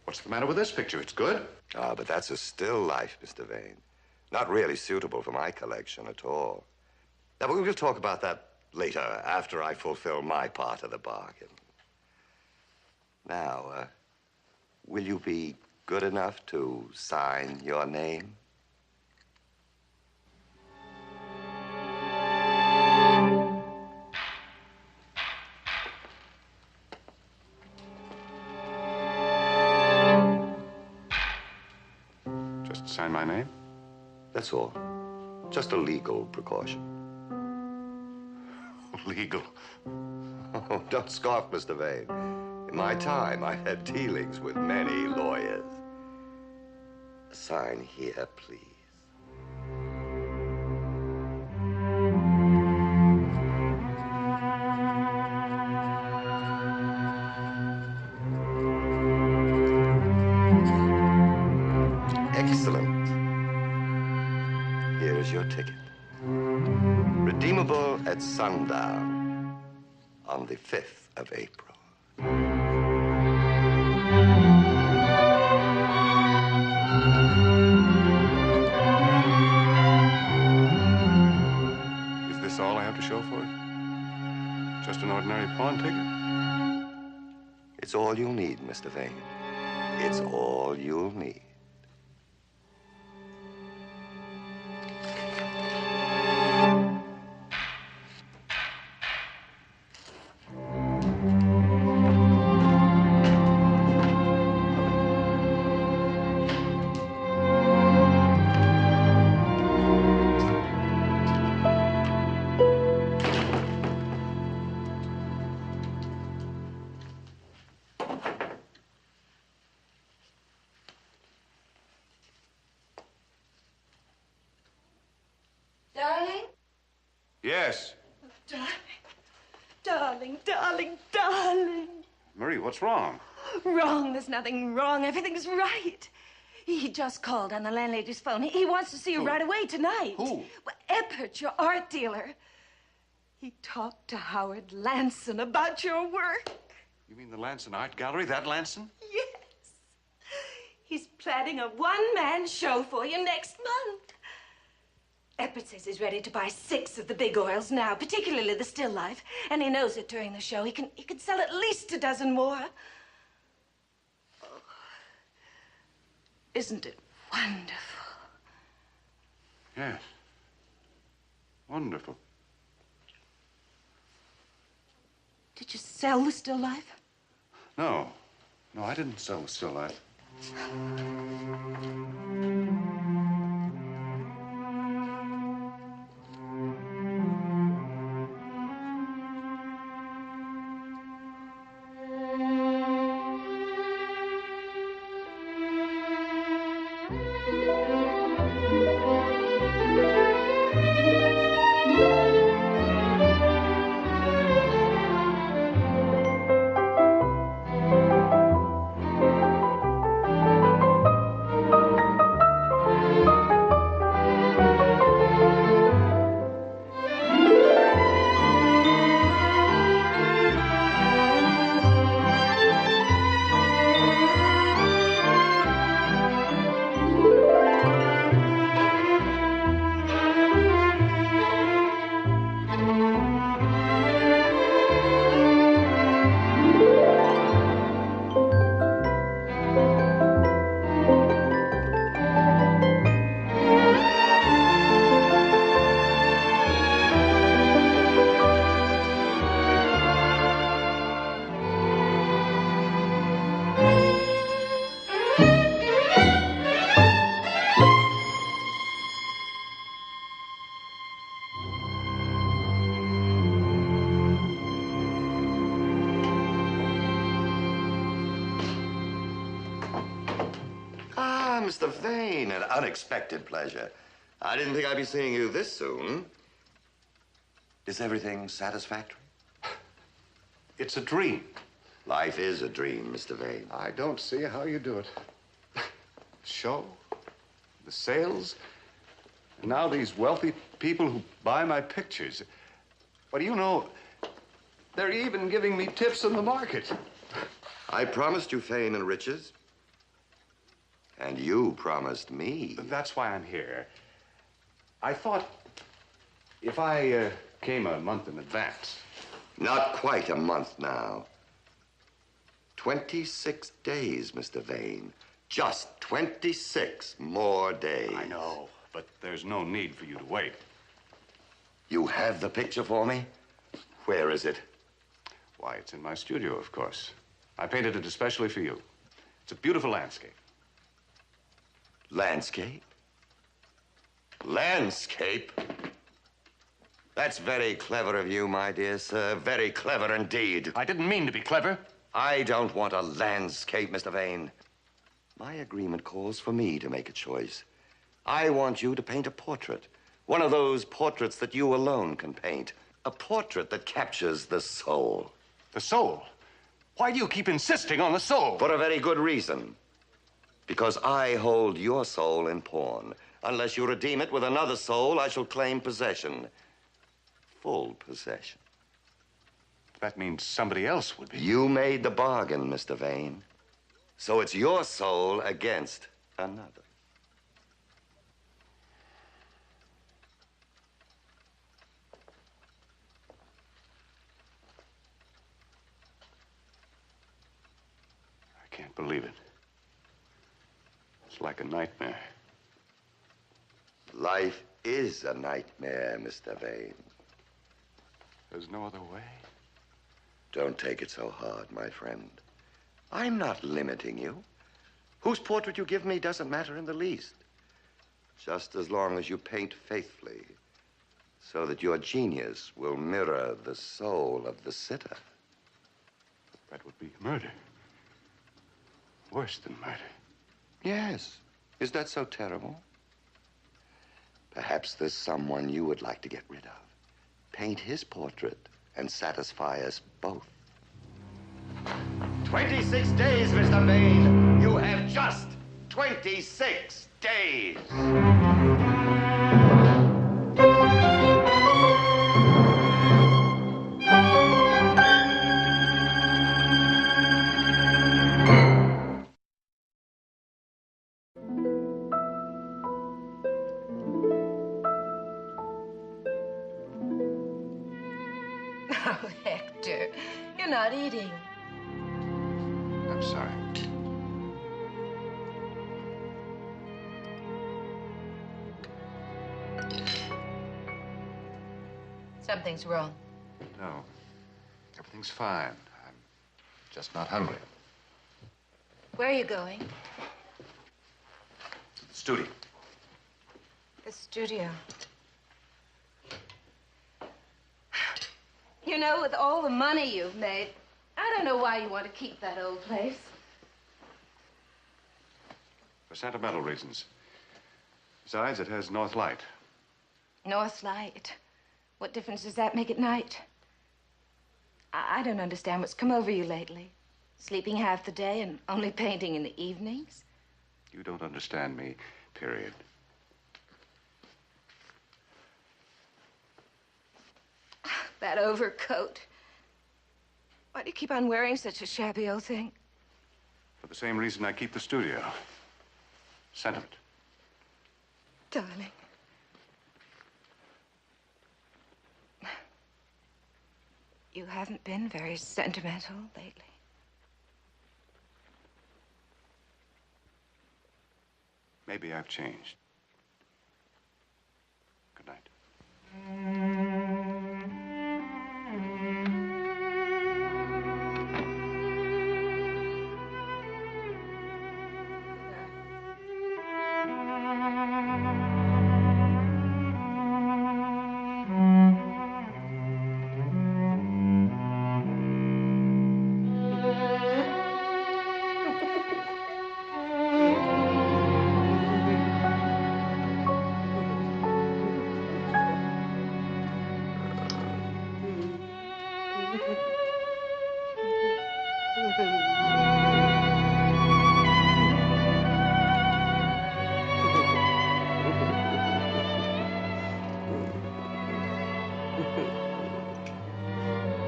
What's the matter with this picture? It's good. Ah, but that's a still life, Mr. Vane. Not really suitable for my collection at all. Now, we'll talk about that later, after I fulfill my part of the bargain. Now, will you be good enough to sign your name? Just sign my name? That's all. Just a legal precaution. Legal? Oh, don't scoff, Mr. Vane. In my time, I've had dealings with many lawyers. Sign here, please. Excellent. Here is your ticket. Redeemable at sundown on the 5th of April. Is this all I have to show for it? Just an ordinary pawn ticket? It's all you'll need, Mr. Vane. It's all you'll need. Yes. Darling, darling, darling, darling. Marie, what's wrong? Wrong, there's nothing wrong. Everything's right. He just called on the landlady's phone. He wants to see you right away tonight. Who? Well, Eppert, your art dealer. He talked to Howard Lanson about your work. You mean the Lanson Art Gallery? That Lanson? Yes. He's planning a one-man show for you next month. Eppert says he's ready to buy 6 of the big oils now, particularly the still life. And he knows that during the show he can sell at least a dozen more. Oh. Isn't it wonderful? Yes. Wonderful. Did you sell the still life? No. No, I didn't sell the still life. Mr. Vane, an unexpected pleasure. I didn't think I'd be seeing you this soon. Is everything satisfactory? It's a dream. Life is a dream, Mr. Vane. I don't see how you do it. Show, the sales, and now these wealthy people who buy my pictures. What do you know? They're even giving me tips in the market. I promised you fame and riches. And you promised me. That's why I'm here. I thought if I came a month in advance. Not quite a month now. 26 days, Mr. Vane. Just 26 more days. I know, but there's no need for you to wait. You have the picture for me? Where is it? Why, it's in my studio, of course. I painted it especially for you. It's a beautiful landscape. Landscape? Landscape? That's very clever of you, my dear sir. Very clever indeed. I didn't mean to be clever. I don't want a landscape, Mr. Vane. My agreement calls for me to make a choice. I want you to paint a portrait. One of those portraits that you alone can paint. A portrait that captures the soul. The soul? Why do you keep insisting on the soul? For a very good reason. Because I hold your soul in pawn. Unless you redeem it with another soul, I shall claim possession. Full possession. That means somebody else would be. You made the bargain, Mr. Vane. So it's your soul against another. I can't believe it. It's like a nightmare. Life is a nightmare, Mr. Vane. There's no other way? Don't take it so hard, my friend. I'm not limiting you. Whose portrait you give me doesn't matter in the least. Just as long as you paint faithfully, so that your genius will mirror the soul of the sitter. That would be murder. Worse than murder. Yes. Is that so terrible? Perhaps there's someone you would like to get rid of. paint his portrait and satisfy us both. 26 days, Mr. Bain. You have just 26 days. Oh, Hector, you're not eating. I'm sorry. Something's wrong. No. Everything's fine. I'm just not hungry. Where are you going? To the studio. The studio. You know, with all the money you've made, I don't know why you want to keep that old place. For sentimental reasons. Besides, it has north light. North Light. What difference does that make at night? I don't understand what's come over you lately. Sleeping half the day and only painting in the evenings? You don't understand me, period. That overcoat. Why do you keep on wearing such a shabby old thing? For the same reason I keep the studio. Sentiment. Darling. You haven't been very sentimental lately. Maybe I've changed. Good night.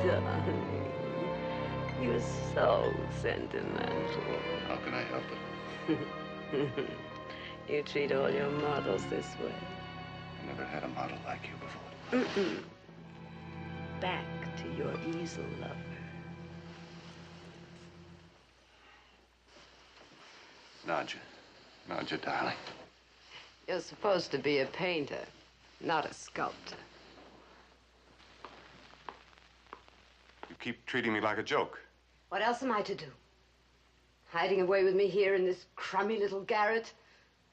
Darling, you're so sentimental. How can I help it? You treat all your models this way. I never had a model like you before. Back to your easel lover. Nadja. Nadja, darling. You're supposed to be a painter, not a sculptor. You keep treating me like a joke. What else am I to do? Hiding away with me here in this crummy little garret,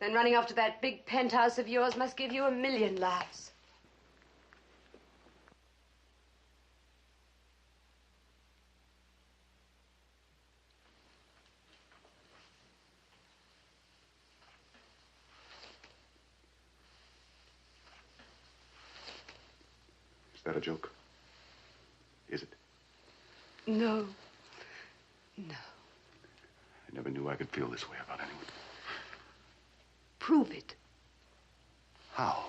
then running off to that big penthouse of yours must give you a million laughs. Is that a joke? Is it? No. No. I never knew I could feel this way about anyone. Prove it. How?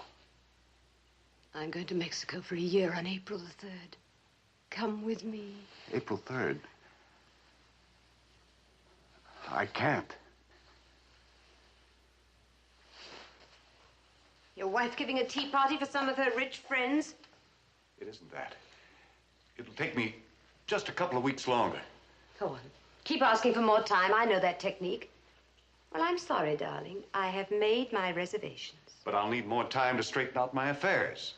I'm going to Mexico for a year on April the 3rd. Come with me. April 3rd? I can't. Your wife giving a tea party for some of her rich friends? It isn't that. It'll take me just a couple of weeks longer. Go on. Keep asking for more time. I know that technique. Well, I'm sorry, darling. I have made my reservations. But I'll need more time to straighten out my affairs.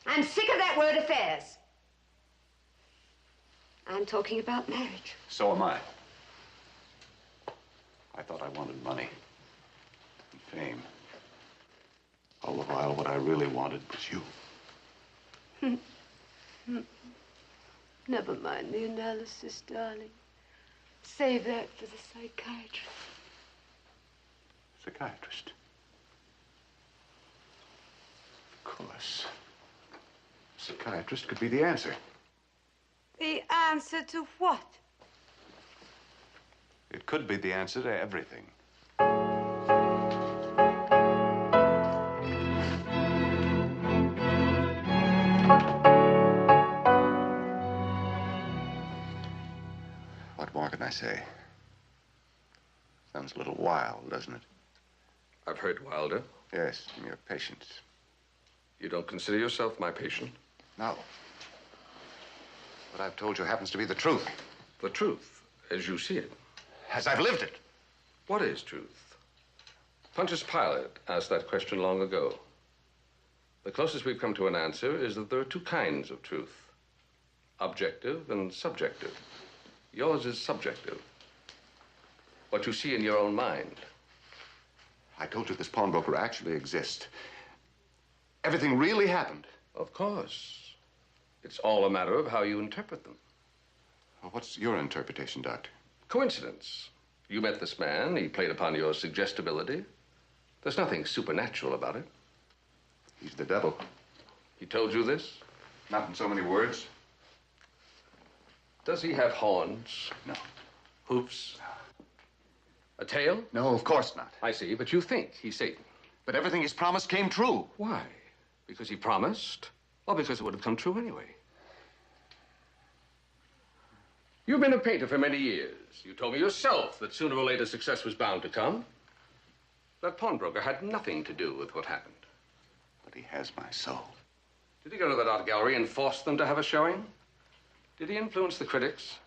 I'm sick of that word affairs. I'm talking about marriage. So am I. I thought I wanted money and fame. All the while, what I really wanted was you. Never mind the analysis, darling. Save that for the psychiatrist. Psychiatrist? Of course. Psychiatrist. psychiatrist could be the answer. The answer to what? It could be the answer to everything. What more can I say? Sounds a little wild, doesn't it? I've heard wilder. Yes, from your patients. You don't consider yourself my patient? No. What I've told you happens to be the truth. The truth, as you see it. As I've lived it. What is truth? Pontius Pilate asked that question long ago. The closest we've come to an answer is that there are two kinds of truth. Objective and subjective. Yours is subjective. What you see in your own mind. I told you this pawnbroker actually exists. Everything really happened. Of course. It's all a matter of how you interpret them. Well, what's your interpretation, Doctor? Coincidence. You met this man. He played upon your suggestibility. There's nothing supernatural about it. He's the devil. He told you this? Not in so many words. Does he have horns? No. Hoofs? A tail? No, of course not. I see, but you think he's Satan. But everything he's promised came true. Why? Because he promised? Or because it would have come true anyway? You've been a painter for many years. You told me yourself that sooner or later success was bound to come. That pawnbroker had nothing to do with what happened. But he has my soul. Did he go to that art gallery and force them to have a showing? Did he influence the critics?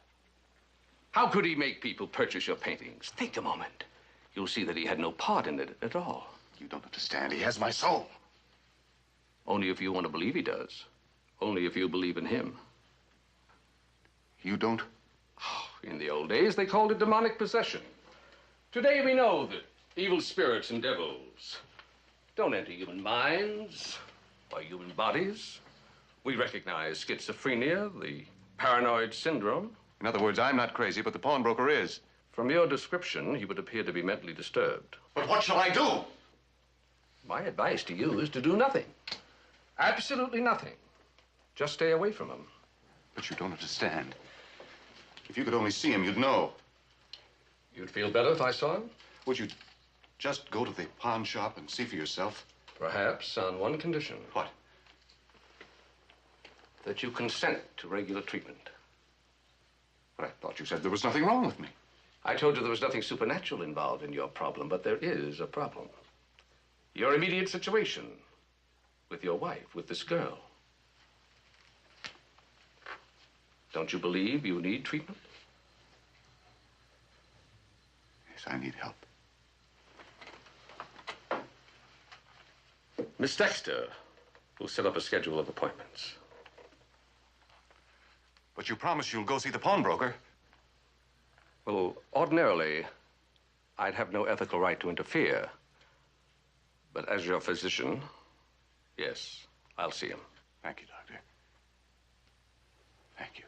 How could he make people purchase your paintings? Think a moment. You'll see that he had no part in it at all. You don't understand. He has my soul. Only if you want to believe he does. Only if you believe in him. You don't? In the old days, they called it demonic possession. Today, we know that evil spirits and devils don't enter human minds or human bodies. We recognize schizophrenia, the paranoid syndrome. In other words, I'm not crazy, but the pawnbroker is. From your description, he would appear to be mentally disturbed. But what shall I do? My advice to you is to do nothing. Absolutely nothing. Just stay away from him. But you don't understand. If you could only see him, you'd know. You'd feel better if I saw him? Would you just go to the pawn shop and see for yourself? Perhaps on one condition. What? That you consent to regular treatment. But I thought you said there was nothing wrong with me. I told you there was nothing supernatural involved in your problem, but there is a problem. Your immediate situation with your wife, with this girl. Don't you believe you need treatment? Yes, I need help. Miss Dexter will set up a schedule of appointments. But you promised you'll go see the pawnbroker. Well, ordinarily, I'd have no ethical right to interfere. But as your physician, yes, I'll see him. Thank you, Doctor. Thank you.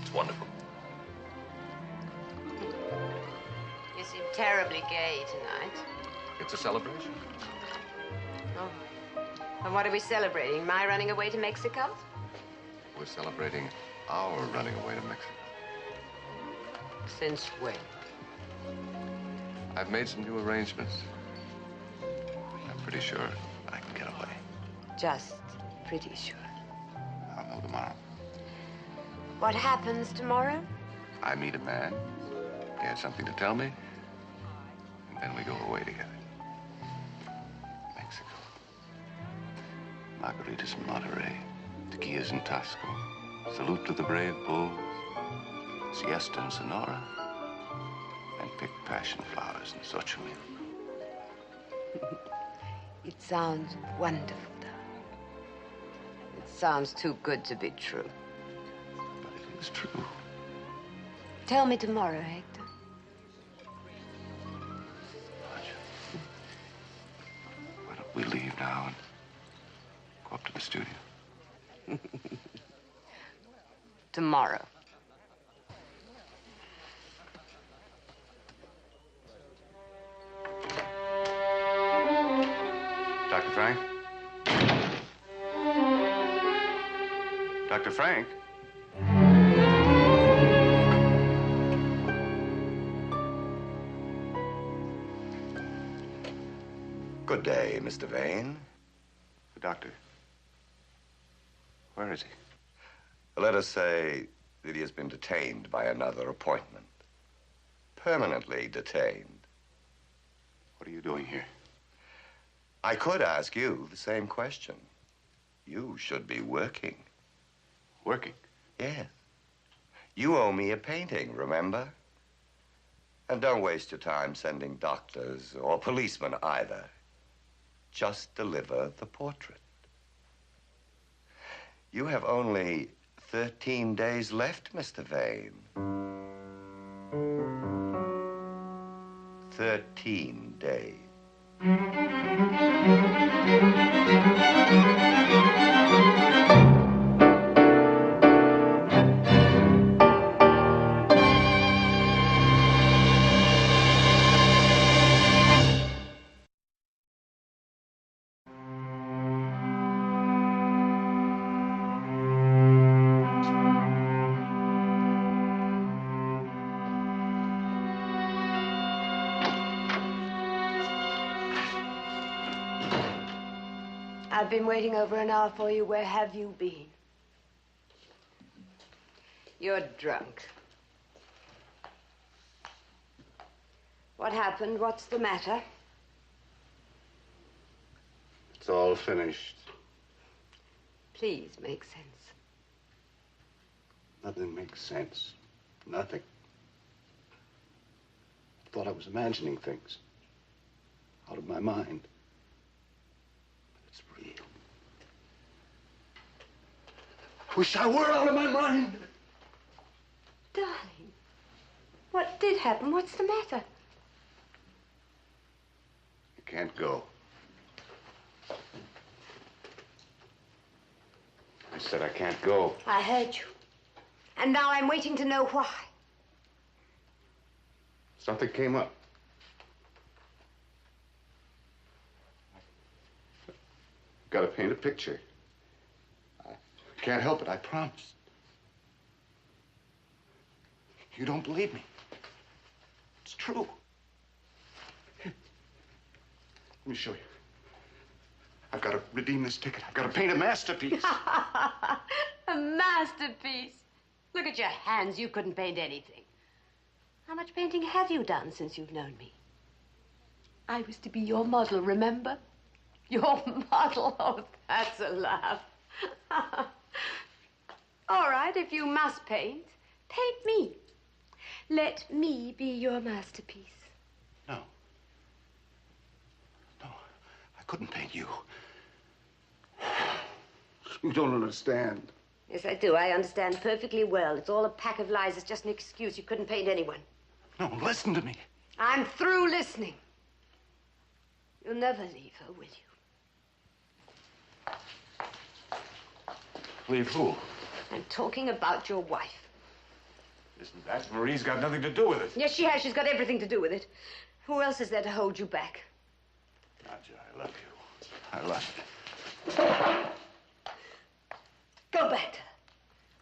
It's wonderful. You seem terribly gay tonight. It's a celebration. Oh. And what are we celebrating? My running away to Mexico? We're celebrating our running away to Mexico. Since when? I've made some new arrangements. I'm pretty sure I can get away. Just pretty sure. I'll know tomorrow. What happens tomorrow? I meet a man. He has something to tell me. And then we go away together. Mexico. Margaritas in Monterey. Tequilas in Tasco. Salute to the brave bulls. Siesta in Sonora. And pick passion flowers in Xochimilco. It sounds wonderful, darling. It sounds too good to be true. But it is true. Tell me tomorrow, Hector. Why don't we leave now and go up to the studio? Tomorrow. Dr. Frank? Good day, Mr. Vane. The doctor. Where is he? Let us say that he has been detained by another appointment. Permanently detained. What are you doing here? I could ask you the same question. You should be working. Working? Yes. You owe me a painting, remember? And don't waste your time sending doctors or policemen either. Just deliver the portrait. You have only 13 days left, Mr. Vane. 13 days. I've been waiting over an hour for you. Where have you been? You're drunk. What happened? What's the matter? It's all finished. Please make sense. Nothing makes sense. Nothing. Thought I was imagining things. Out of my mind. It's real. Wish I were out of my mind. Darling, what did happen? What's the matter? You can't go. I said I can't go. I heard you. And now I'm waiting to know why. Something came up. Gotta paint a picture. I can't help it, I promise. You don't believe me. It's true. Here. Let me show you. I've got to redeem this ticket. I've got to paint a masterpiece. A masterpiece. Look at your hands. You couldn't paint anything. How much painting have you done since you've known me? I was to be your model, remember? Your model? Oh, that's a laugh. All right, if you must paint, paint me. Let me be your masterpiece. No. No, I couldn't paint you. You don't understand. Yes, I do. I understand perfectly well. It's all a pack of lies. It's just an excuse. You couldn't paint anyone. No, listen to me. I'm through listening. You'll never leave her, will you? Leave who? I'm talking about your wife. Listen, that Marie's got nothing to do with it. Yes, she has. She's got everything to do with it. Who else is there to hold you back? Nadja, I love you. I love you. Go back to her.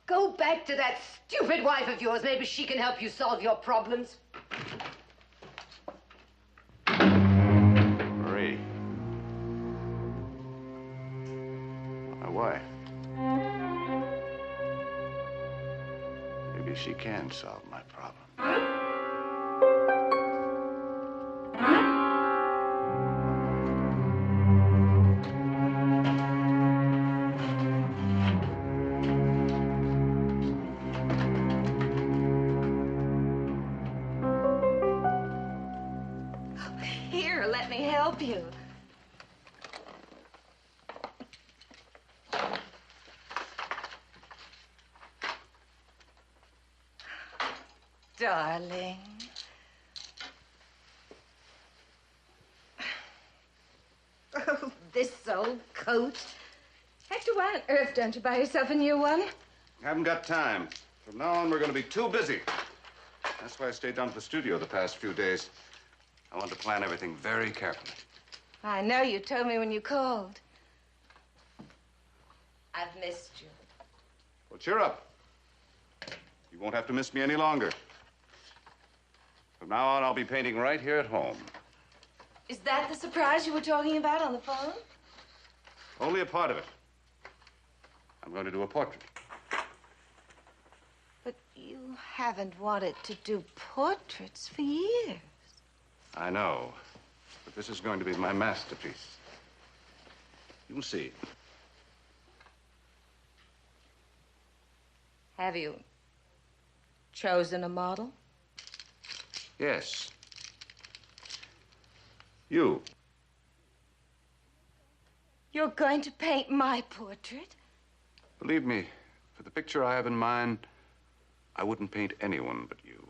Go back to that stupid wife of yours. Maybe she can help you solve your problems. Marie. My wife. Maybe she can solve my problem. Here, let me help you. Darling. Oh, this old coat. Hector, why on earth don't you buy yourself a new one? Haven't got time. From now on, we're going to be too busy. That's why I stayed down at the studio the past few days. I want to plan everything very carefully. I know you told me when you called. I've missed you. Well, cheer up. You won't have to miss me any longer. From now on, I'll be painting right here at home. Is that the surprise you were talking about on the phone? Only a part of it. I'm going to do a portrait. But you haven't wanted to do portraits for years. I know, but this is going to be my masterpiece. You'll see. Have you chosen a model? Yes. You. You're going to paint my portrait? Believe me, for the picture I have in mind, I wouldn't paint anyone but you.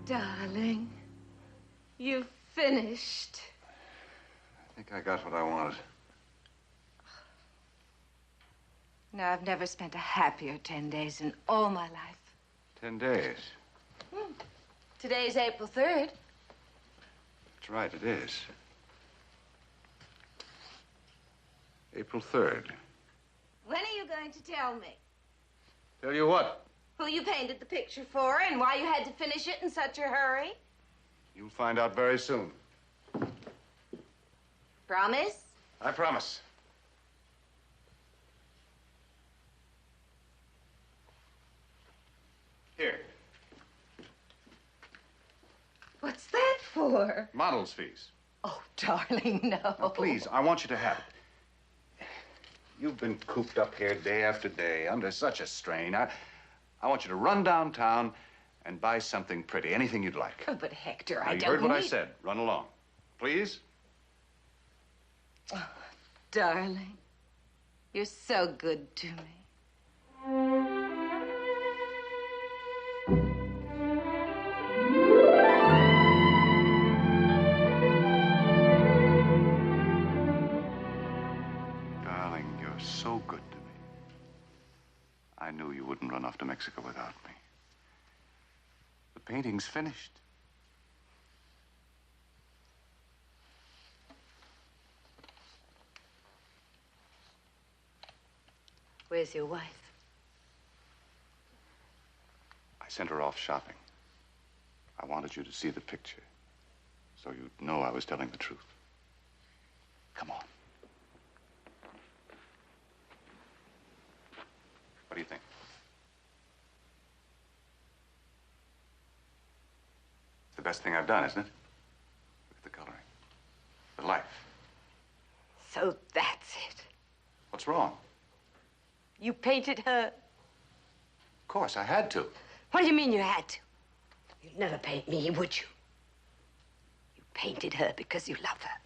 Darling, you've finished. I think I got what I wanted. No, I've never spent a happier 10 days in all my life. 10 days. Today's April 3rd. That's right, it is. April 3rd. When are you going to tell me? Tell you what? Who you painted the picture for and why you had to finish it in such a hurry? You'll find out very soon. Promise? I promise. Here. What's that for? Model's fees. Oh, darling, no. Now, please, I want you to have it. You've been cooped up here day after day under such a strain. I want you to run downtown and buy something pretty, anything you'd like. Oh, but Hector, Now, I you don't heard what I need- said. Run along. Please? Oh, darling, you're so good to me. Darling, you're so good to me. I knew you wouldn't run off to Mexico without me. The painting's finished. Where's your wife? I sent her off shopping. I wanted you to see the picture, so you'd know I was telling the truth. Come on. What do you think? It's the best thing I've done, isn't it? Look at the coloring. The life. So that's it. What's wrong? You painted her. Of course, I had to. What do you mean you had to? You'd never paint me, would you? You painted her because you love her.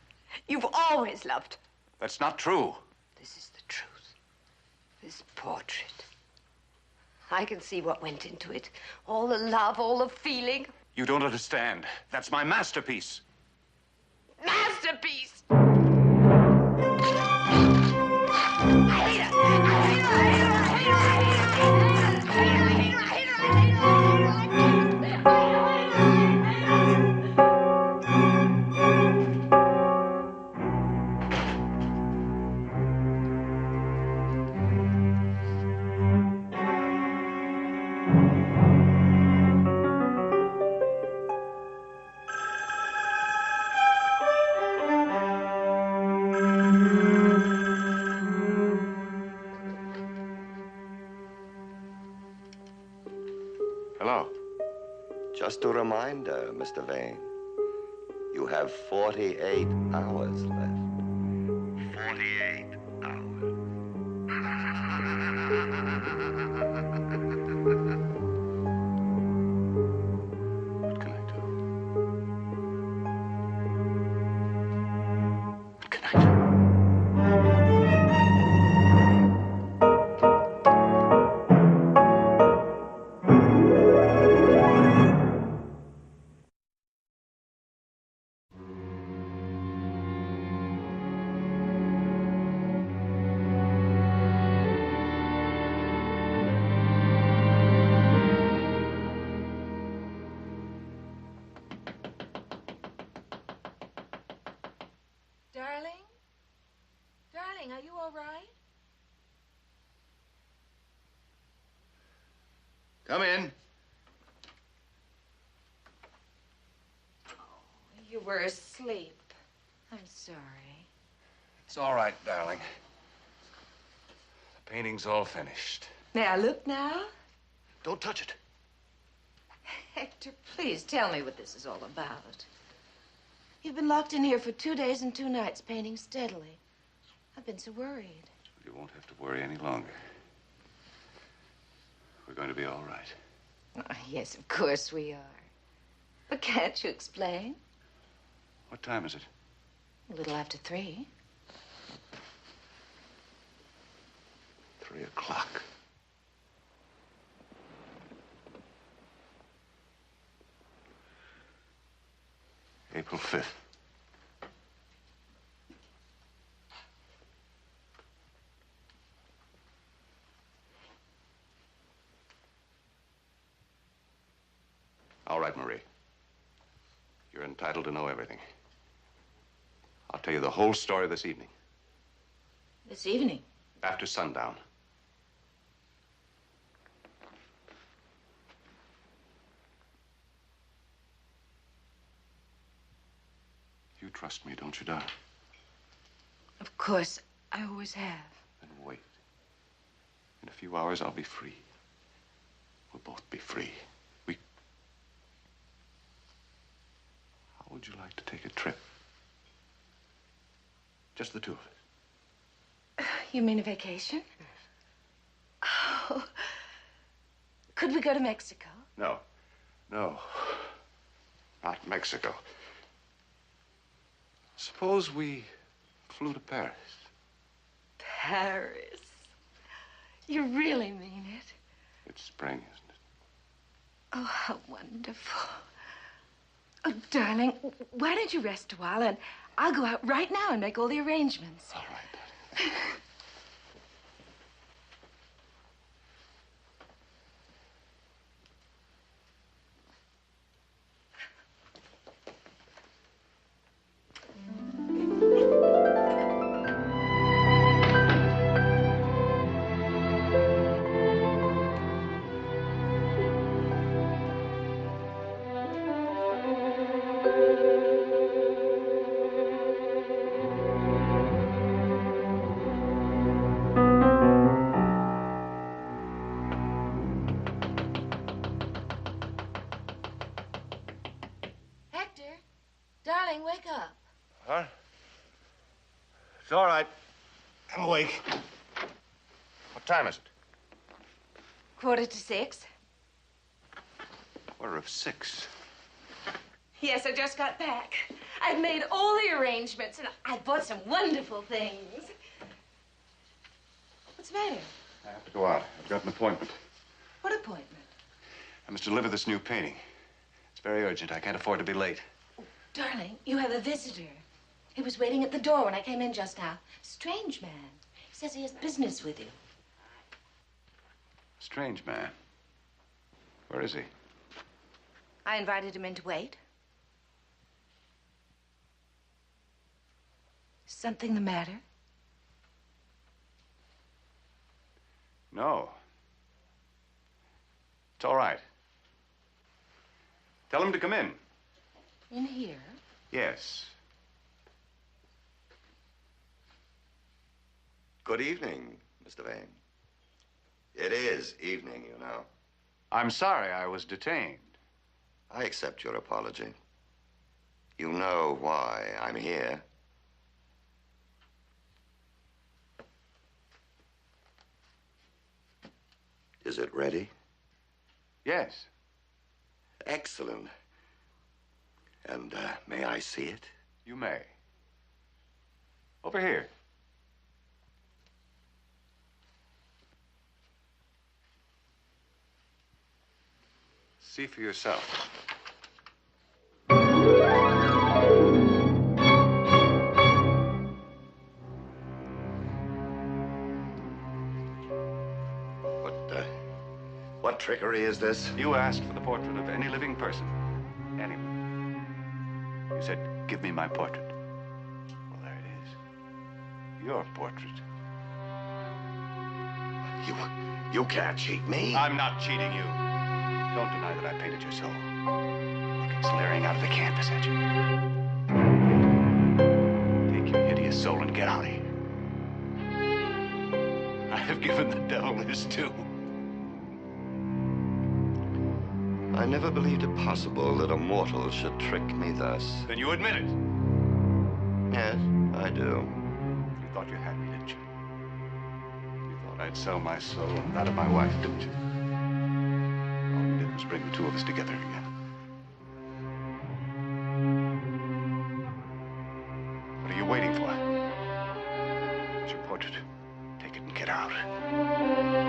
You've always loved her. That's not true. This is the truth. This portrait. I can see what went into it. All the love, all the feeling. You don't understand. That's my masterpiece. Masterpiece! Hello. Just a reminder, Mr. Vane. You have 48 hours left. 48 hours. What can I do? What can I do? Darling? Darling, are you all right? Come in. You were asleep. I'm sorry. It's all right, darling. The painting's all finished. May I look now? Don't touch it. Hector, please tell me what this is all about. You've been locked in here for 2 days and 2 nights painting steadily. I've been so worried. You won't have to worry any longer. We're going to be all right. Oh, yes, of course we are. But can't you explain? What time is it? A little after 3. 3 o'clock. April 5th. All right, Marie. You're entitled to know everything. I'll tell you the whole story this evening. This evening? After sundown. You trust me, don't you, darling? Of course, I always have. Then wait. In a few hours, I'll be free. We'll both be free. How would you like to take a trip? Just the two of us. You mean a vacation? Oh. Could we go to Mexico? No. No. Not Mexico. Suppose we flew to Paris. Paris? You really mean it? It's spring, isn't it? Oh, how wonderful. Oh, darling, why don't you rest a while and I'll go out right now and make all the arrangements. All right, darling. Darling, wake up. Huh? It's all right. I'm awake. What time is it? 5:45. 5:45. Yes, I just got back. I've made all the arrangements, and I bought some wonderful things. What's the matter? I have to go out. I've got an appointment. What appointment? I must deliver this new painting. It's very urgent. I can't afford to be late. Darling, you have a visitor. He was waiting at the door when I came in just now. Strange man. He says he has business with you. Strange man. Where is he? I invited him in to wait. Something the matter? No. It's all right. Tell him to come in. In here? Yes. Good evening, Mr. Vane. It is evening, you know. I'm sorry I was detained. I accept your apology. You know why I'm here. Is it ready? Yes. Excellent. And may I see it? You may. Over here. See for yourself. What trickery is this? You asked for the portrait of any living person. Anyone. You said, give me my portrait. Well, there it is. Your portrait. You can't cheat me. I'm not cheating you. Don't deny that I painted your soul. Look, it's leering out of the canvas at you. Take your hideous soul and get out of here. I have given the devil his due. I never believed it possible that a mortal should trick me thus. Then you admit it. Yes, I do. You thought you had me, didn't you? You thought I'd sell my soul and that of my wife, didn't you? All you did was bring the two of us together again. What are you waiting for? It's your portrait. Take it and get out.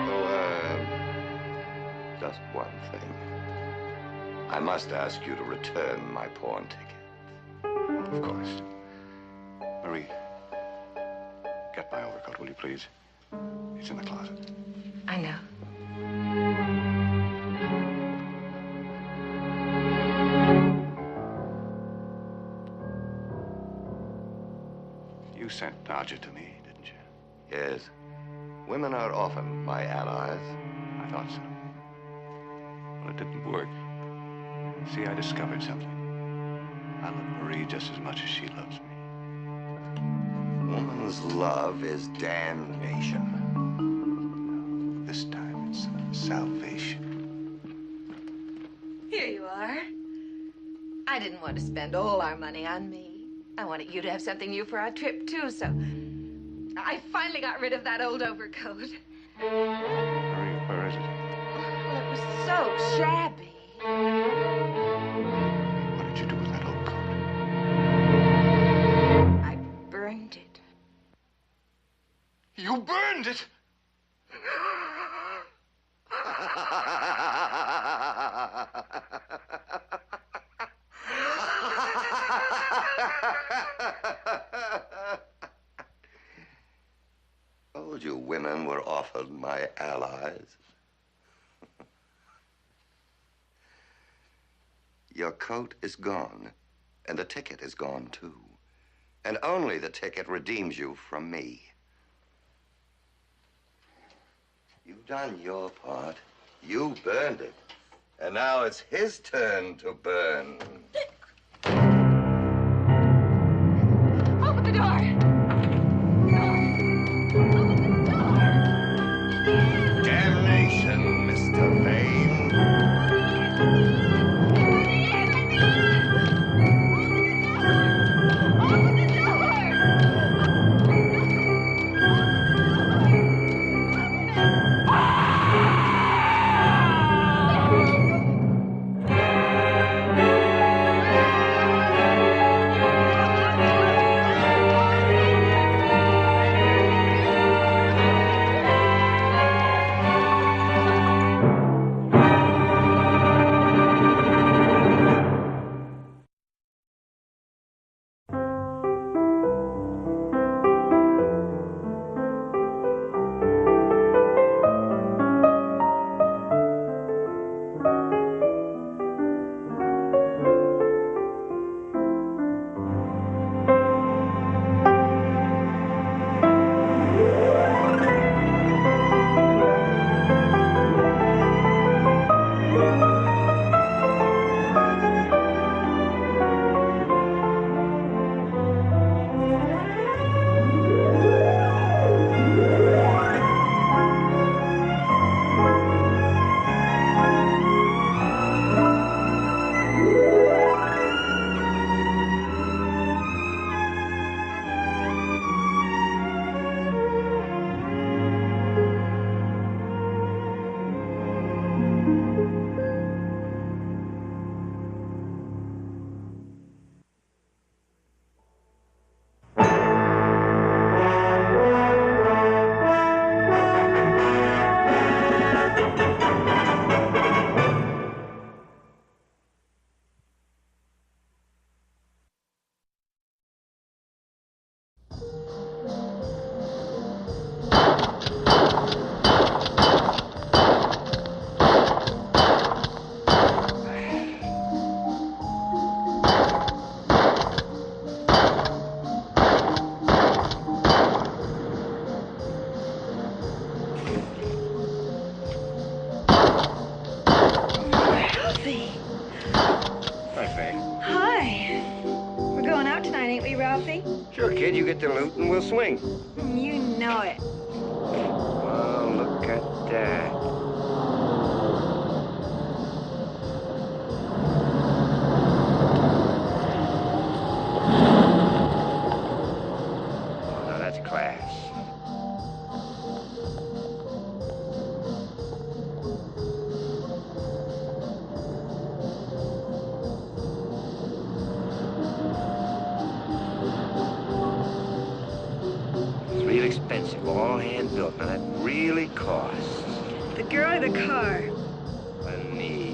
Oh, just one thing. I must ask you to return my pawn ticket. Of course. Marie, get my overcoat, will you please? It's in the closet. I know. You sent Nadja to me, didn't you? Yes. Women are often my allies. I thought so. Well, it didn't work. See, I discovered something. I love Marie just as much as she loves me. Woman's love is damnation. No, this time it's salvation. Here you are. I didn't want to spend all our money on me. I wanted you to have something new for our trip, too, so I finally got rid of that old overcoat. Marie, where is it? Well, it was so shabby. What did you do with that old coat? I burned it. You burned it? Told you women were often my allies. Your coat is gone, and the ticket is gone, too. And only the ticket redeems you from me. You've done your part. You burned it. And now it's his turn to burn. Open the door! Damnation, Mr. Vane. Say, we're going out tonight, ain't we, Ralphie? Sure, kid. You get the loot and we'll swing. You know it. Oh, look at that. Oh, now that's class. It's real expensive, all hand-built. Now that really costs. The girl or the car? Money.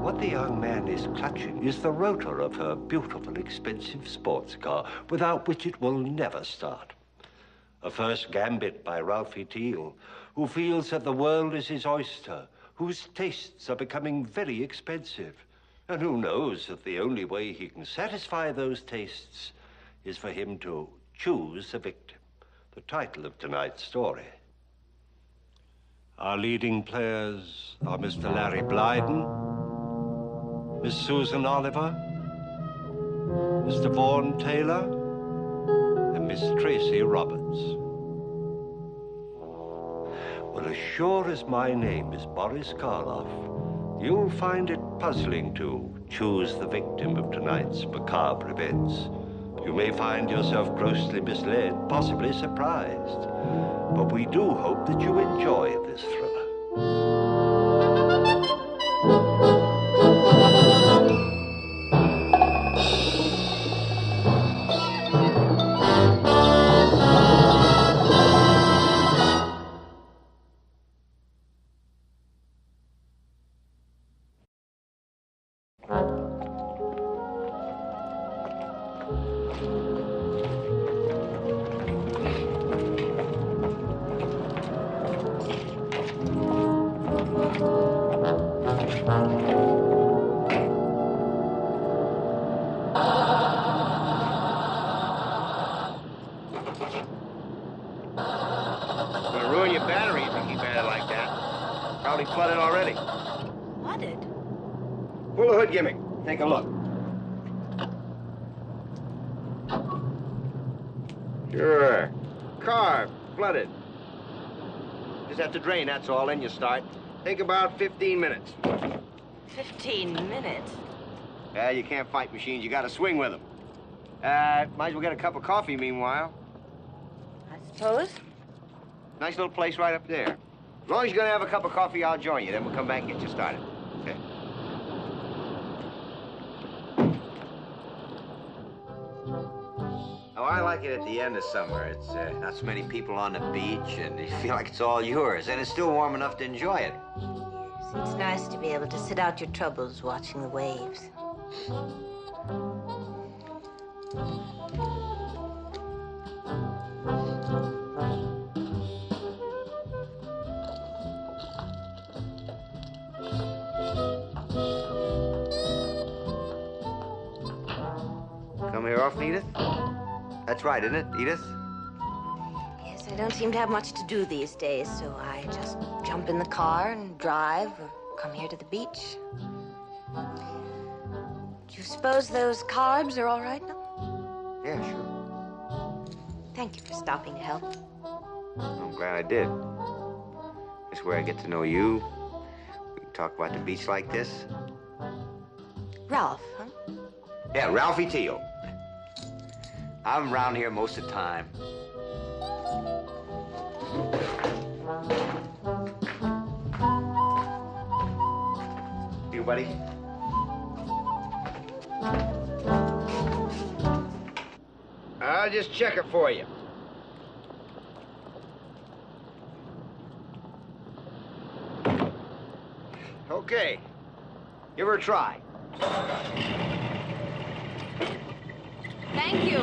What the young man is clutching is the rotor of her beautiful, expensive sports car, without which it will never start. A first gambit by Ralphie Teal, who feels that the world is his oyster, whose tastes are becoming very expensive, and who knows that the only way he can satisfy those tastes is for him to choose a victim. The title of tonight's story. Our leading players are Mr. Larry Blyden, Miss Susan Oliver, Mr. Vaughan Taylor, and Miss Tracy Roberts. Well, as sure as my name is Boris Karloff, you'll find it puzzling to choose the victim of tonight's macabre events. You may find yourself grossly misled, possibly surprised. But we do hope that you enjoy this thriller. Gonna ruin your battery if you keep at it like that. Probably flooded already. Flooded? Pull the hood gimmick. Take a look. Sure. Car, flooded. Just have to drain, that's all. Then you start. Take about 15 minutes. 15 minutes? Yeah, you can't fight machines. You gotta swing with them. Might as well get a cup of coffee meanwhile. I suppose. Nice little place right up there. As long as you're gonna have a cup of coffee, I'll join you. Then we'll come back and get you started. Okay. Oh, I like it at the end of summer. It's not so many people on the beach, and you feel like it's all yours. And it's still warm enough to enjoy it. Yes, it's nice to be able to sit out your troubles watching the waves. Come here often, Edith? That's right, isn't it, Edith? Yes, I don't seem to have much to do these days, so I just jump in the car and drive or come here to the beach. Do you suppose those carbs are all right now? Yeah, sure. Thank you for stopping to help. I'm glad I did. It's where I get to know you. We can talk about the beach like this. Ralph, huh? Yeah, Ralphie Teal. I'm around here most of the time. You, buddy? I'll just check it for you. Okay. Give her a try. Thank you.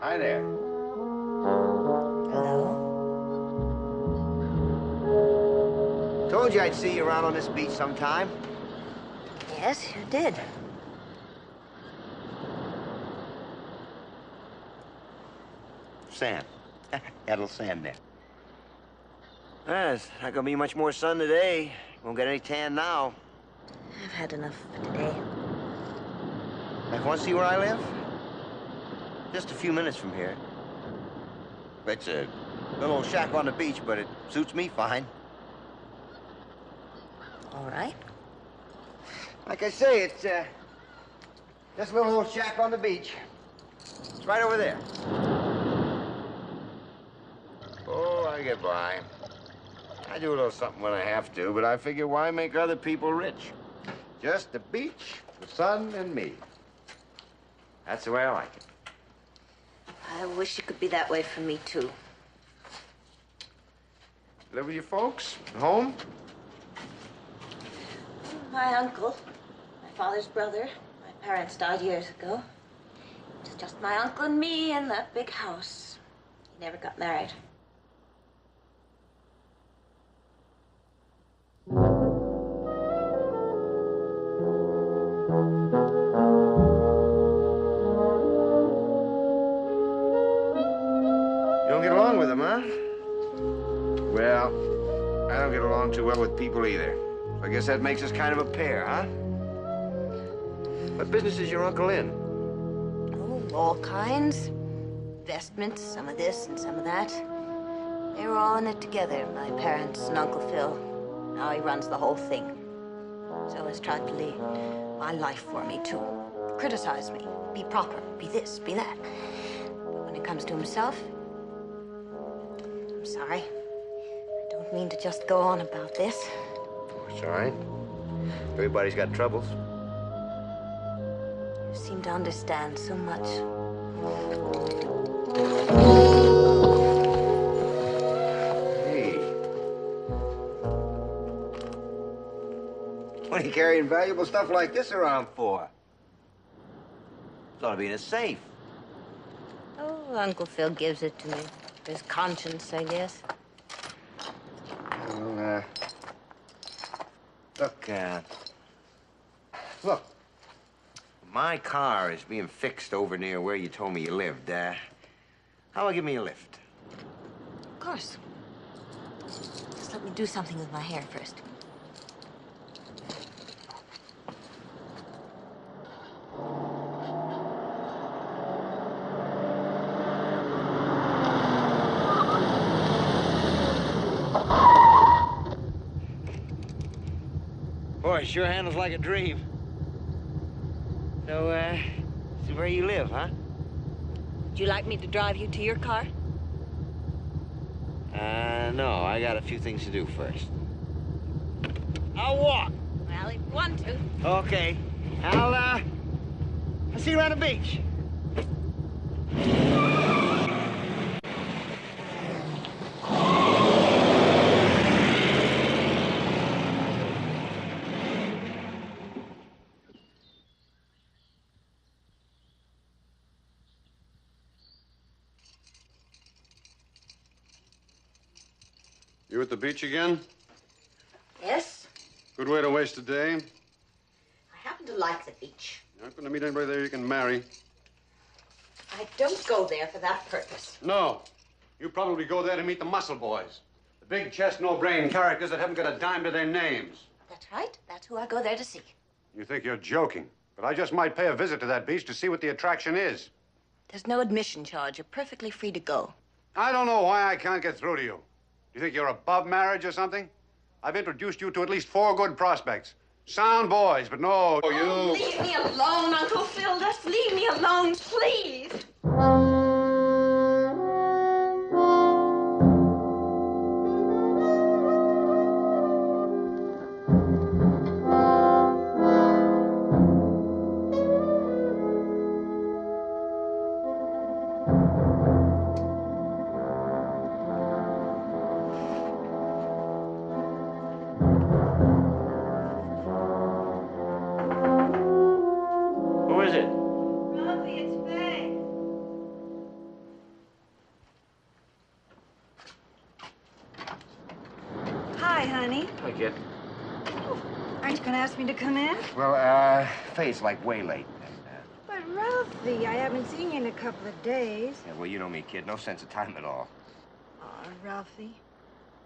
Hi there. Told you I'd see you around on this beach sometime. Yes, you did. Sand. That little sand there. There's not gonna be much more sun today. Won't get any tan now. I've had enough for today. Want to see where I live? Just a few minutes from here. It's a little old shack on the beach, but it suits me fine. All right. Like I say, it's just a little old shack on the beach. It's right over there. Oh, I get by. I do a little something when I have to, but I figure why make other people rich? Just the beach, the sun, and me. That's the way I like it. I wish it could be that way for me, too. Live with your folks? At home? My uncle, my father's brother. My parents died years ago. It's just my uncle and me in that big house. He never got married. You don't get along with him, huh? Well, I don't get along too well with people either. So I guess that makes us kind of a pair, huh? What business is your uncle in? Oh, all kinds. Investments, some of this and some of that. They were all in it together, my parents and Uncle Phil. Now he runs the whole thing. So has tried to lead my life for me, too. Criticize me, be proper, be this, be that. But when it comes to himself, I'm sorry. I don't mean to just go on about this. It's all right. Everybody's got troubles. You seem to understand so much. Hey. What are you carrying valuable stuff like this around for? It ought to be in a safe. Oh, Uncle Phil gives it to me. His conscience, I guess. Well, look. My car is being fixed over near where you told me you lived. How about give me a lift? Of course. Just let me do something with my hair first. Boy, it sure handles like a dream. So, this is where you live, huh? Would you like me to drive you to your car? No, I got a few things to do first. I'll walk. Well, if you want to. Okay. I'll see you around the beach. You at the beach again? Yes? Good way to waste a day. I happen to like the beach. You're not going to meet anybody there you can marry. I don't go there for that purpose. No. You probably go there to meet the muscle boys. The big chest, no brain characters that haven't got a dime to their names. That's right. That's who I go there to see. You think you're joking. But I just might pay a visit to that beach to see what the attraction is. There's no admission charge. You're perfectly free to go. I don't know why I can't get through to you. You think you're above marriage or something? I've introduced you to at least 4 good prospects. Sound boys, but no, you... Leave me alone, Uncle Phil. Just leave me alone, please. Who is it? Ralphie, it's Faye. Hi, honey. Hi, kid. Aren't you going to ask me to come in? Well, Faye's like way late. But, Ralphie, I haven't seen you in a couple of days. Yeah, well, you know me, kid. No sense of time at all. Aw, Ralphie.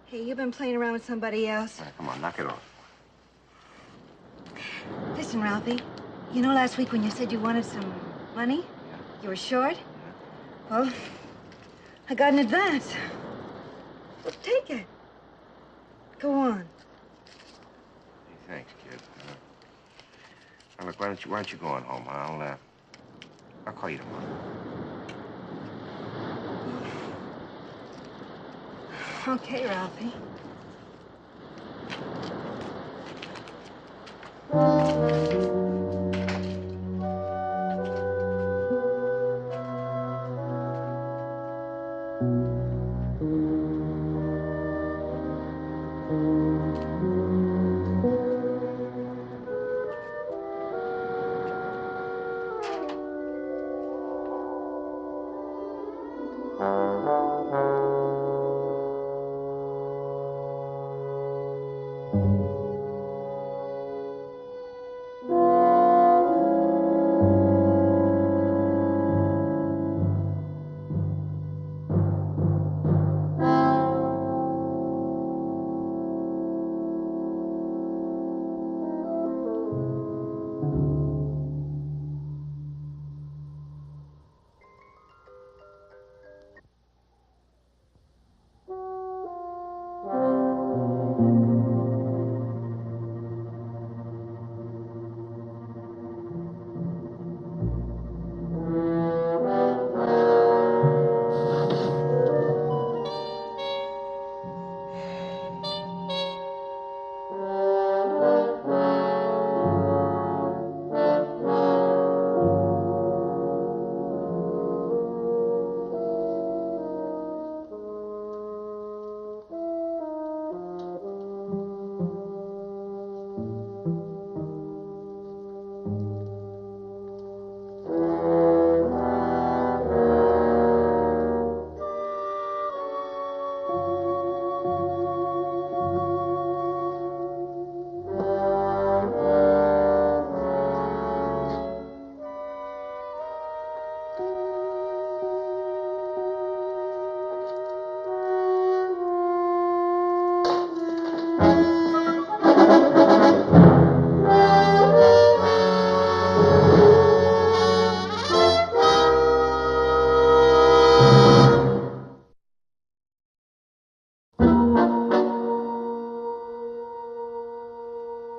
Hey, you've been playing around with somebody else. All right, come on, knock it off. Listen, Ralphie. You know last week when you said you wanted some money? Yeah. You were short? Well, I got an advance. Take it. Go on. Hey, thanks, kid. Now, look, why don't you go on home? I'll call you tomorrow. Okay, Ralphie.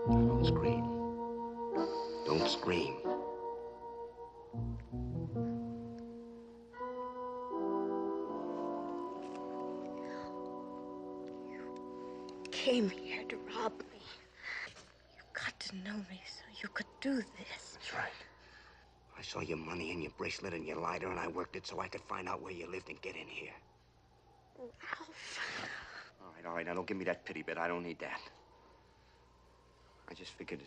Don't scream. Don't scream. Came here to rob me. You got to know me so you could do this. That's right. I saw your money and your bracelet and your lighter, and I worked it so I could find out where you lived and get in here. Ralph. All right, now don't give me that pity bit. I don't need that. I just figured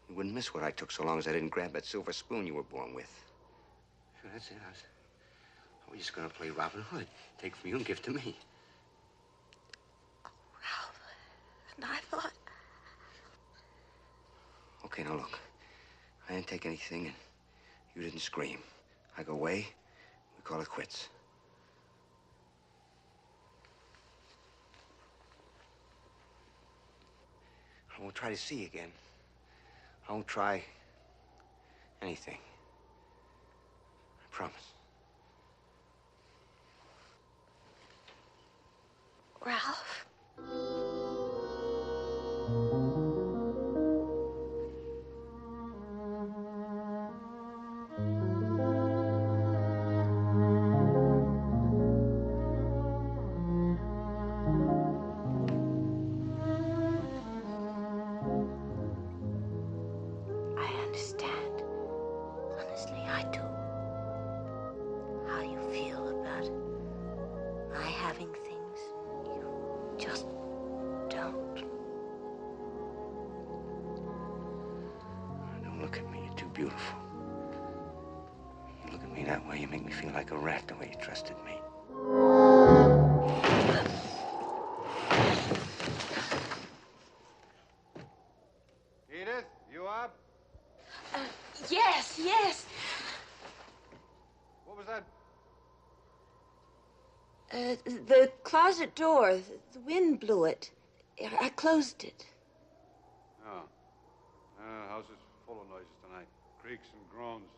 you wouldn't miss what I took so long as I didn't grab that silver spoon you were born with. So that's it. I was just gonna play Robin Hood. Take from you and give to me. Ralph. And I thought... Okay, now look. I didn't take anything, and you didn't scream. I go away, we call it quits. I won't try to see you again. I won't try anything. I promise. Ralph. understand. Honestly, I do. How you feel about my having things you just don't. Don't look at me. You're too beautiful. You look at me that way, you make me feel like a rat the way you trusted me. Edith, you up? Yes, yes. What was that? The closet door. The wind blew it. I closed it. Oh. House is full of noises tonight. Creaks and groans.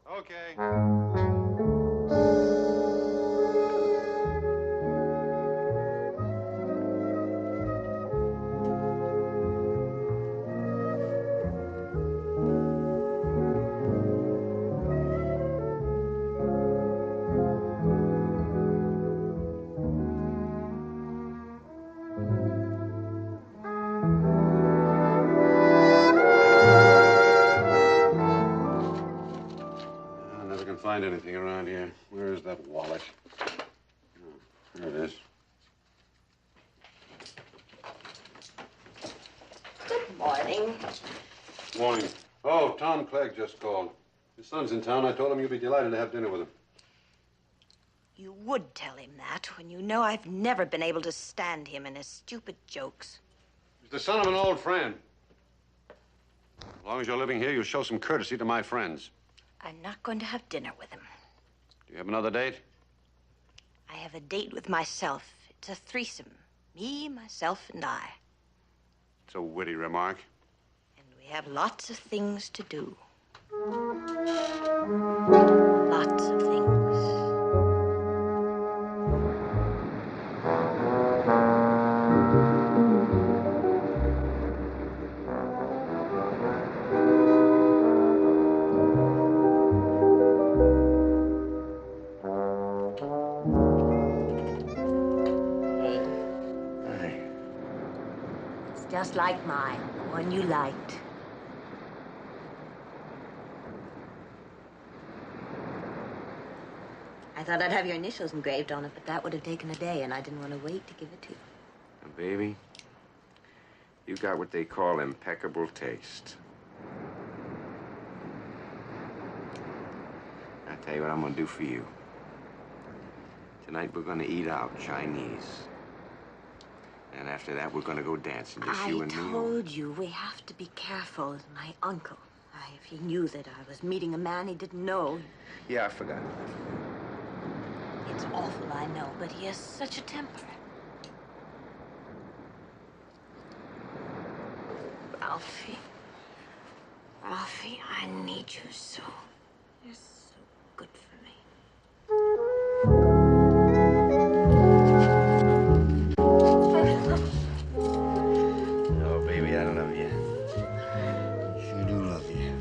Okay. I never can find anything around here. Where is that wallet? Oh, here it is. Good morning. Morning. Oh, Tom Clegg just called. His son's in town. I told him you'd be delighted to have dinner with him. You would tell him that when you know I've never been able to stand him and his stupid jokes. He's the son of an old friend. As long as you're living here, you'll show some courtesy to my friends. I'm not going to have dinner with him. Do you have another date? I have a date with myself. It's a threesome. Me, myself, and I. It's a witty remark. And we have lots of things to do. Lots of things. Just like mine, the one you liked. I thought I'd have your initials engraved on it, but that would have taken a day, and I didn't want to wait to give it to you. Now, baby, you got what they call impeccable taste. I'll tell you what I'm gonna do for you. Tonight we're gonna eat out Chinese. And after that, we're gonna go dancing, just you and me. I told you we have to be careful. My uncle, if he knew that I was meeting a man he didn't know. Yeah, I forgot. It's awful, I know, but he has such a temper. Ralphie. Ralphie, I need you so. You're so good for me. Oh, baby, I love you. Sure do love you.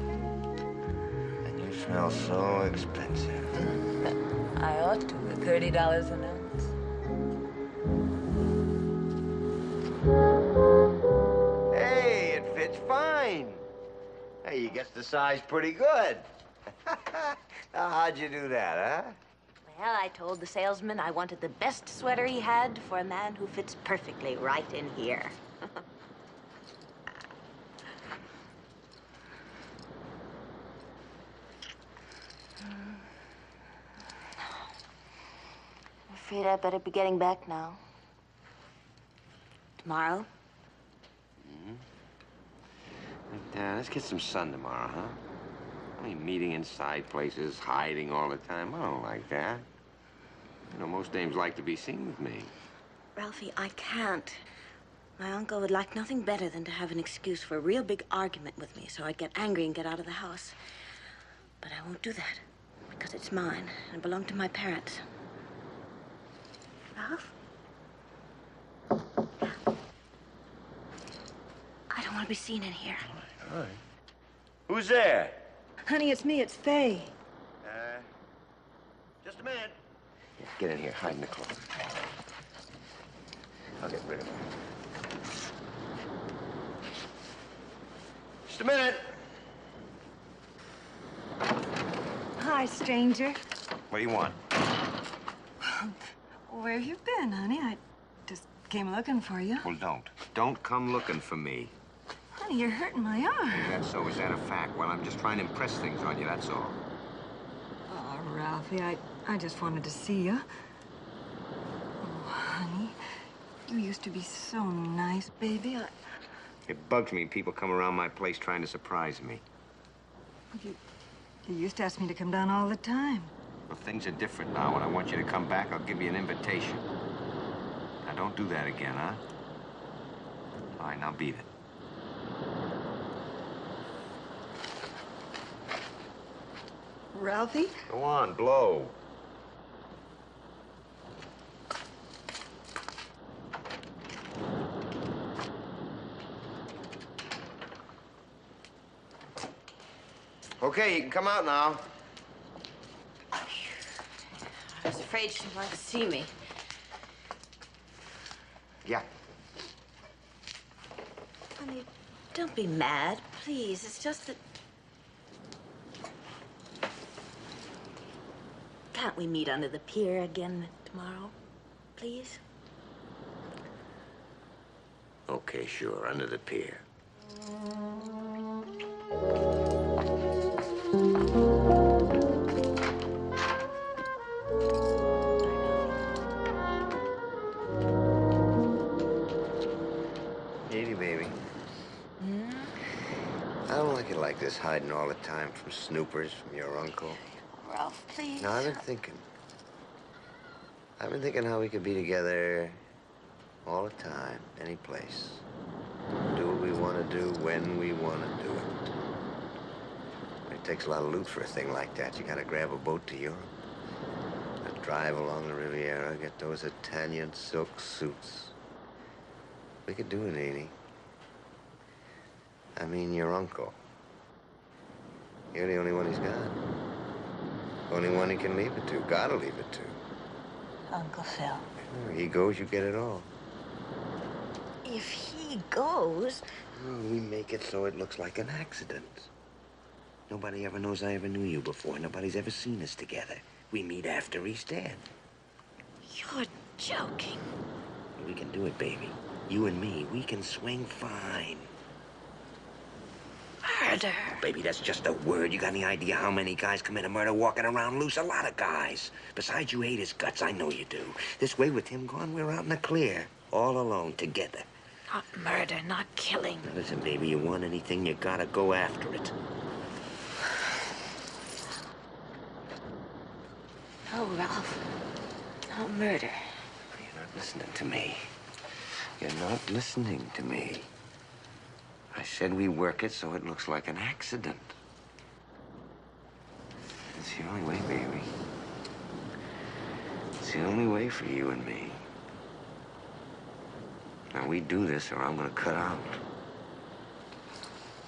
And you smell so expensive. I ought to with $30 an ounce. Hey, it fits fine. Hey, you guessed the size pretty good. Now, how'd you do that, huh? Well, I told the salesman I wanted the best sweater he had for a man who fits perfectly right in here. I'm afraid I better be getting back now. Tomorrow? Let's get some sun tomorrow, huh? I mean, meeting inside places, hiding all the time. I don't like that. You know, most dames like to be seen with me. Ralphie, I can't. My uncle would like nothing better than to have an excuse for a real big argument with me, so I'd get angry and get out of the house. But I won't do that, because it's mine and belonged to my parents. Ralph? I don't want to be seen in here. All right. Who's there? Honey, it's me. It's Faye. Just a minute. Yeah, get in here. Hide in the closet. I'll get rid of her. Just a minute. Hi, stranger. What do you want? Where have you been, honey? I just came looking for you. Well, don't. Don't come looking for me. Honey, you're hurting my arm. Is that so? Is that a fact? Well, I'm just trying to impress things on you, that's all. Oh, Ralphie, I just wanted to see you. Oh, honey, you used to be so nice, baby. It bugs me people come around my place trying to surprise me. You used to ask me to come down all the time. Well, things are different now. When I want you to come back, I'll give you an invitation. Now, don't do that again, huh? All right, now beat it. Ralphie? Go on, blow. Okay, you can come out now. I was afraid she might see me. Yeah. Honey, don't be mad, please. It's just that... Can't we meet under the pier again tomorrow, please? Okay, sure, under the pier. Edie, baby. I don't like it like this, hiding all the time from snoopers, from your uncle. Ralph, please. No, I've been thinking how we could be together all the time, any place. Do what we want to do, when we want to do it. It takes a lot of loot for a thing like that. You gotta grab a boat to Europe, drive along the Riviera, get those Italian silk suits. We could do it, Edie. I mean, your uncle. You're the only one he's got. Only one he can leave it to. Gotta leave it to. Uncle Phil. Sure, he goes, you get it all. If he goes... Well, we make it so it looks like an accident. Nobody ever knows I ever knew you before. Nobody's ever seen us together. We meet after he's dead. You're joking. We can do it, baby. You and me, we can swing fine. Murder. Baby, that's just a word. You got any idea how many guys commit a murder walking around loose? A lot of guys. Besides, you hate his guts. I know you do. This way, with him gone, we're out in the clear. All alone, together. Not murder, not killing. Now, listen, baby, you want anything, you gotta go after it. No, Ralph. Not murder. You're not listening to me. You're not listening to me. I said we work it so it looks like an accident. It's the only way, baby. It's the only way for you and me. Now, we do this or I'm gonna cut out.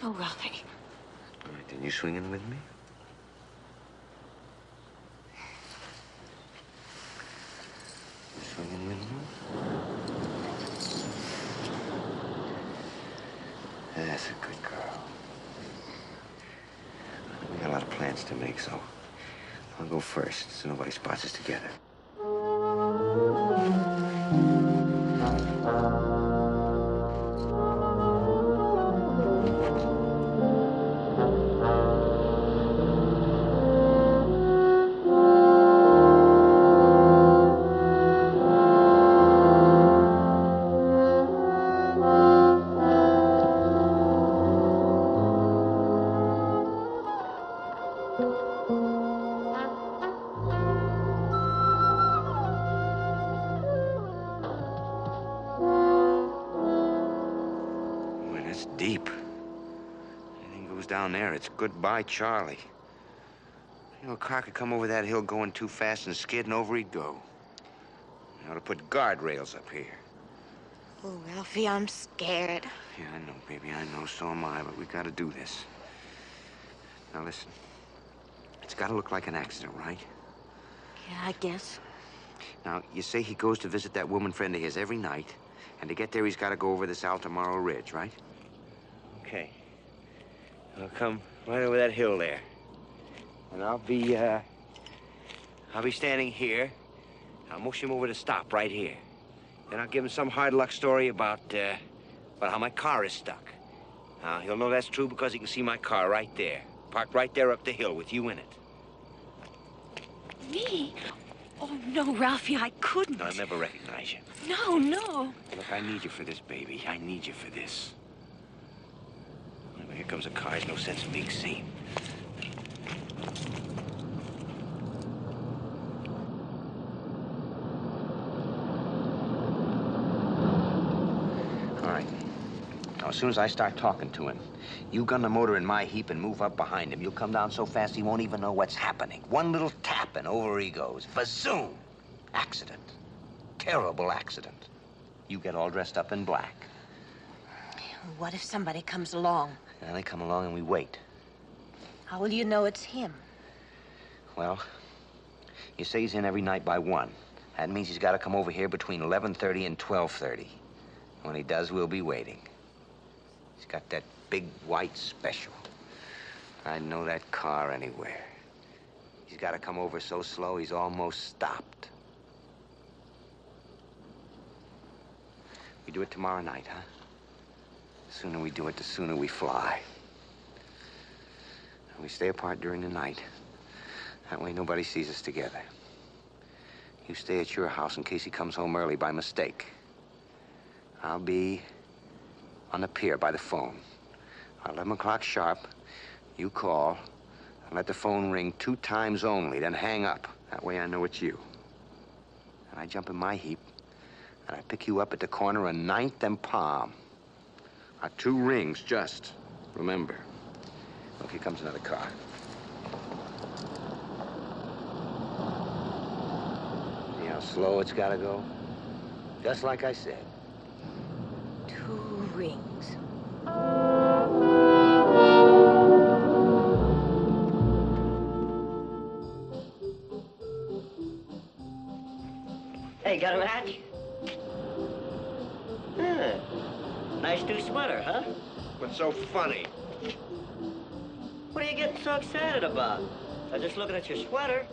No, Ralphie. All right, then you swinging with me? You swinging with me? That's a good girl. We got a lot of plans to make, so I'll go first so nobody spots us together. Down there, it's goodbye, Charlie. You know, a car could come over that hill going too fast and skid, and over he'd go. You ought to put guardrails up here. Oh, Ralphie, I'm scared. Yeah, I know, baby, I know, so am I, but we gotta do this. Now, listen. It's gotta look like an accident, right? Yeah, I guess. Now, you say he goes to visit that woman friend of his every night, and to get there, he's gotta go over this Altamaro Ridge, right? Okay. I'll come right over that hill there. And I'll be standing here. I'll motion him over to stop right here. Then I'll give him some hard luck story about how my car is stuck. He'll know that's true because he can see my car right there. Parked right there up the hill with you in it. Me? Oh, no, Ralphie, I couldn't. I'll never recognize you. No, no. Look, I need you for this, baby. I need you for this. Well, here comes a car. There's no sense in being seen. All right. Now, as soon as I start talking to him, you gun the motor in my heap and move up behind him. You'll come down so fast he won't even know what's happening. One little tap and over he goes. Bazoom! Accident. Terrible accident. You get all dressed up in black. What if somebody comes along? And they come along and we wait. How will you know it's him? Well, you say he's in every night by 1. That means he's got to come over here between 11:30 and 12:30. When he does, we'll be waiting. He's got that big white special. I'd know that car anywhere. He's got to come over so slow he's almost stopped. We do it tomorrow night, huh? The sooner we do it, the sooner we fly. And we stay apart during the night. That way nobody sees us together. You stay at your house in case he comes home early by mistake. I'll be on the pier by the phone. 11 o'clock sharp, you call, and let the phone ring 2 times only, then hang up. That way I know it's you. And I jump in my heap, and I pick you up at the corner of 9th and Palm. 2 rings, just. Remember. Look, here comes another car. See how slow it's gotta go? Just like I said. 2 rings. Hey, got a match? Yeah. Nice new sweater, huh? What's so funny? What are you getting so excited about? I'm just looking at your sweater.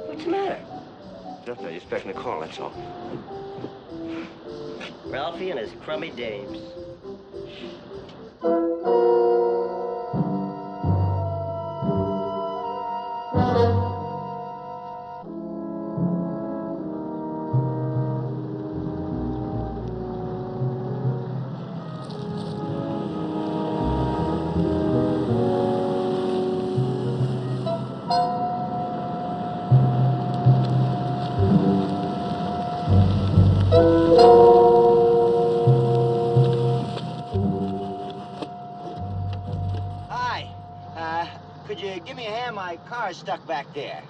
What's the matter? Nothing, I just expecting a call, that's all. Ralphie and his crummy dames. My car's stuck back there.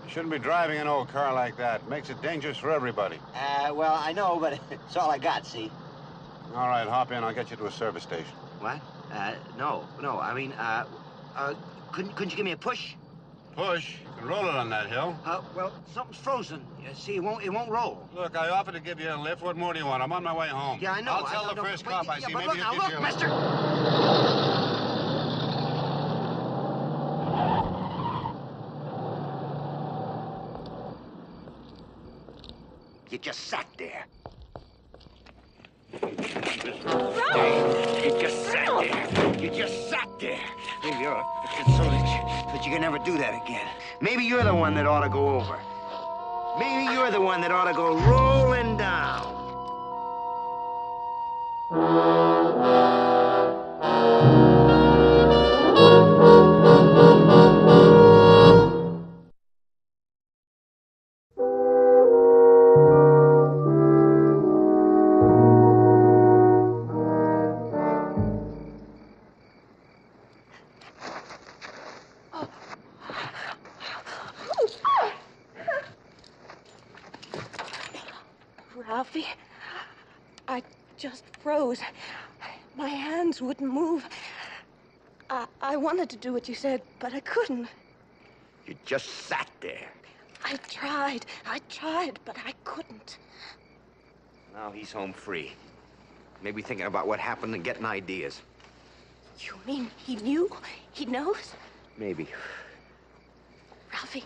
You shouldn't be driving an old car like that. It makes it dangerous for everybody. Well, I know, but it's all I got, see? All right, hop in. I'll get you to a service station. What? No. I mean, couldn't you give me a push? Push? You can roll it on that hill. Well, something's frozen. See, it won't roll. Look, I offered to give you a lift. What more do you want? I'm on my way home. Yeah, I know. I'll tell the first cop I see. But Maybe look, he'll give you a mister! You just sat there. You just sat there. You just sat there. Maybe you're but you can never do that again. Maybe you're the one that ought to go over. Maybe you're the one that ought to go rolling down. Ralphie, I just froze. My hands wouldn't move. I wanted to do what you said, but I couldn't. You just sat there. I tried, but I couldn't. Now he's home free. Maybe thinking about what happened and getting ideas. You mean he knew? He knows? Maybe. Ralphie,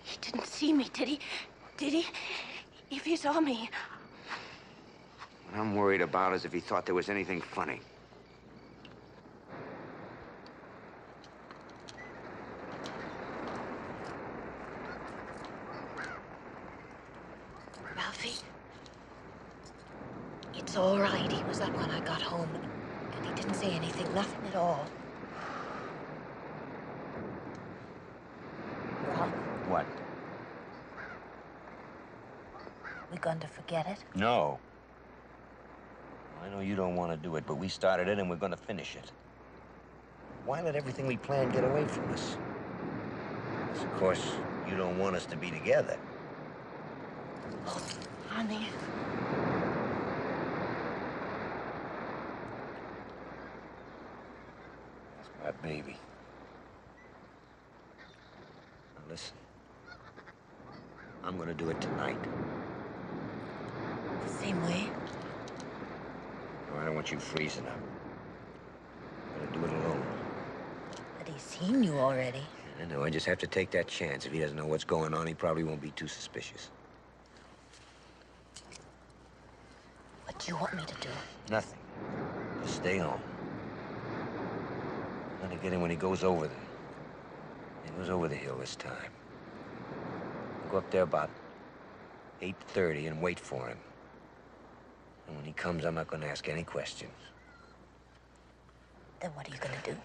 he didn't see me, did he? Did he? If he saw me... What I'm worried about is if he thought there was anything funny. Ralphie, it's all right. He was up when I got home, and he didn't say anything, nothing at all. Ralph, What? we going to forget it? No. I know you don't want to do it, but we started it and we're going to finish it. Why let everything we planned get away from us? Of course, you don't want us to be together. Oh, honey. That's my baby. Now listen. I'm going to do it tonight. The same way? No, I don't want you freezing up. I'm going to do it alone. But he's seen you already. I know, I just have to take that chance. If he doesn't know what's going on, he probably won't be too suspicious. What do you want me to do? Nothing. Just stay home. I'm gonna get him when he goes over the hill this time. I'll go up there about 8:30 and wait for him. And when he comes, I'm not gonna ask any questions. Then what are you gonna do?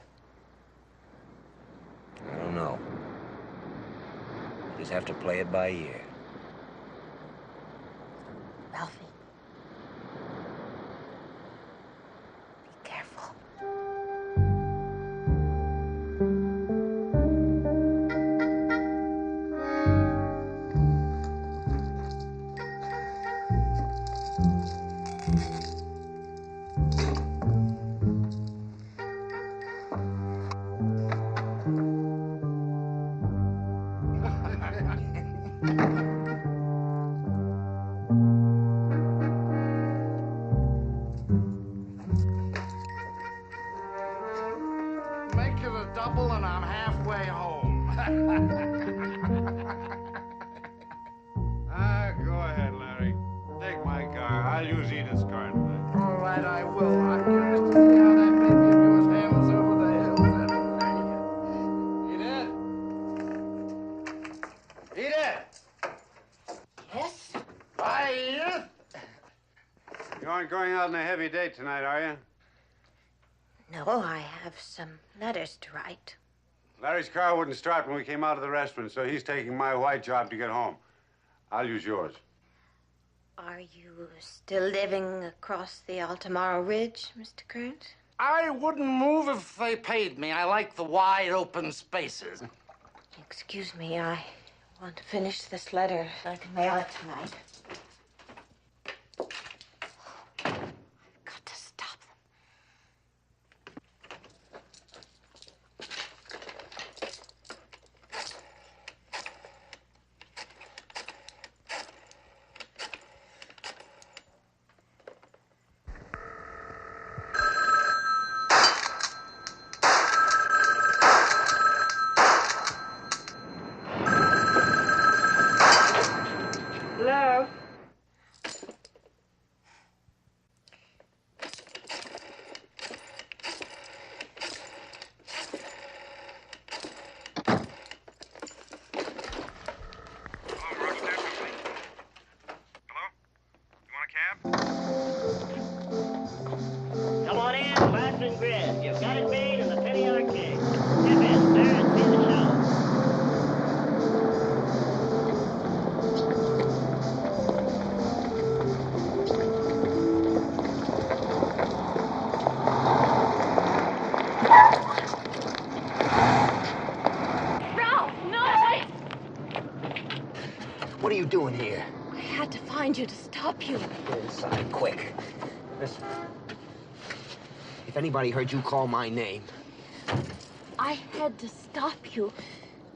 I don't know. You just have to play it by ear. Ralphie. Be careful. Make it a double and I'm halfway home. Go ahead, Larry. Take my car. I'll use Edith's car tonight. All right, I will. I'm curious to see how that baby of yours handles over the hills anyway. Edith! Yes? Hi, Edith. You aren't going out on a heavy date tonight, are you? No, I have some letters to write. Larry's car wouldn't start when we came out of the restaurant, so he's taking my white job to get home. I'll use yours. Are you still living across the Altamaro Ridge, Mr. Kearns? I wouldn't move if they paid me. I like the wide open spaces. Excuse me, I want to finish this letter so I can mail it tonight. I've got to stop them. Hello? Come on in, Glass and Grid. You've got it made in the Penny Arcade. Step in, sir, and see the show. Ralph, no! What are you doing here? I had to find you to stop you. Get inside, quick. Listen. If anybody heard you call my name, I had to stop you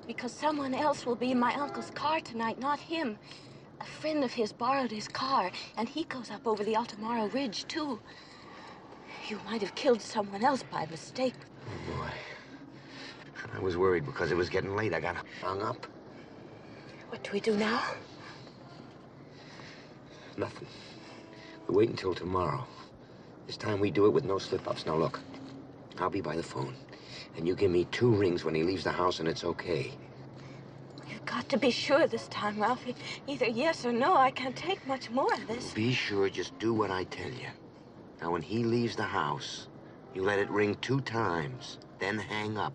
because someone else will be in my uncle's car tonight, not him. A friend of his borrowed his car, and he goes up over the Altamaro Ridge, too. You might have killed someone else by mistake. Oh, boy. I was worried because it was getting late. I got hung up. What do we do now? Nothing. We wait until tomorrow. This time we do it with no slip-ups. Now, look. I'll be by the phone. And you give me 2 rings when he leaves the house, and it's okay. You've got to be sure this time, Ralphie. Either yes or no. I can't take much more of this. Be sure, just do what I tell you. Now, when he leaves the house, you let it ring 2 times, then hang up.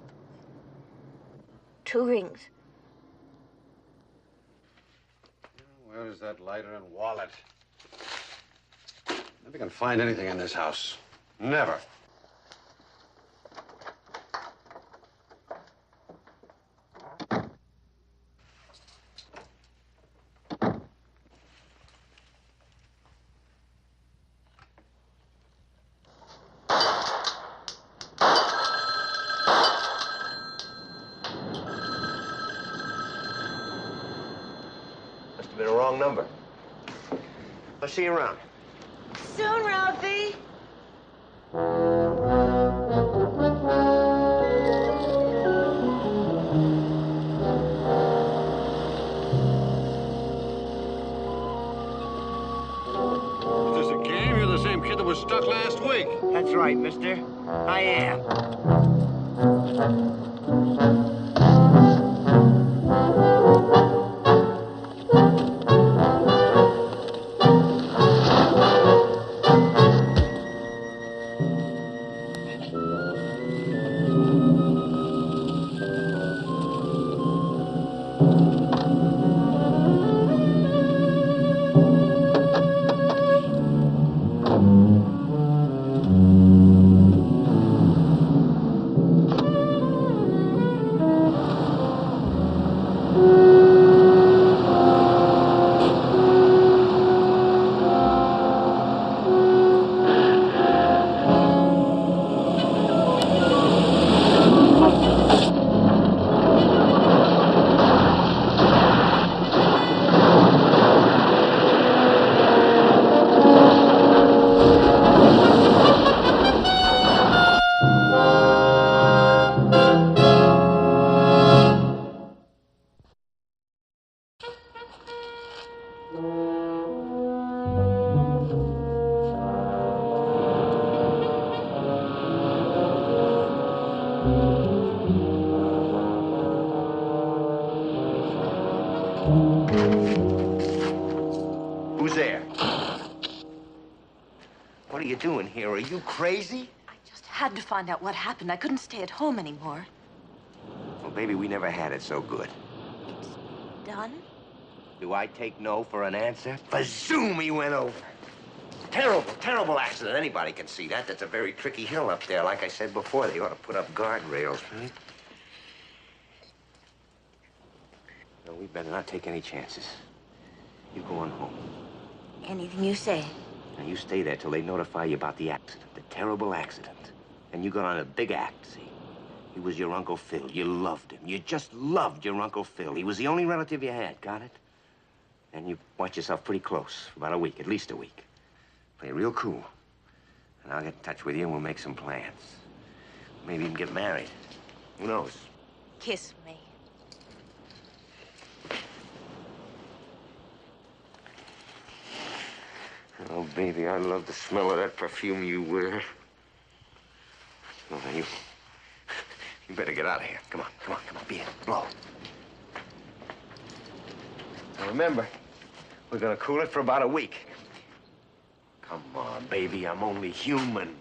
2 rings. Where's that lighter and wallet? Never can find anything in this house. Never. Must have been a wrong number. I'll see you around. Soon, Ralphie. Is this a game? You're the same kid that was stuck last week. That's right, mister. I am. Who's there? What are you doing here? Are you crazy? Just had to find out what happened. I couldn't stay at home anymore. Well, baby, we never had it so good. Done? Do I take no for an answer? Bazoom, he went over. Terrible, terrible accident. Anybody can see that. That's a very tricky hill up there. Like I said before, they ought to put up guardrails, right? No, we better not take any chances. You go on home. Anything you say. Now, you stay there till they notify you about the accident, the terrible accident. And you got on a big act, see? He was your Uncle Phil. You loved him. You just loved your Uncle Phil. He was the only relative you had, got it? And you watch yourself pretty close for about a week, at least a week. Play real cool. And I'll get in touch with you and we'll make some plans. Maybe even get married. Who knows? Kiss me. Oh, baby, I love the smell of that perfume you wear. Well, then you better get out of here. Come on, come on, come on. Be it. Blow. Now, remember, we're gonna cool it for about a week. Come on, baby, I'm only human.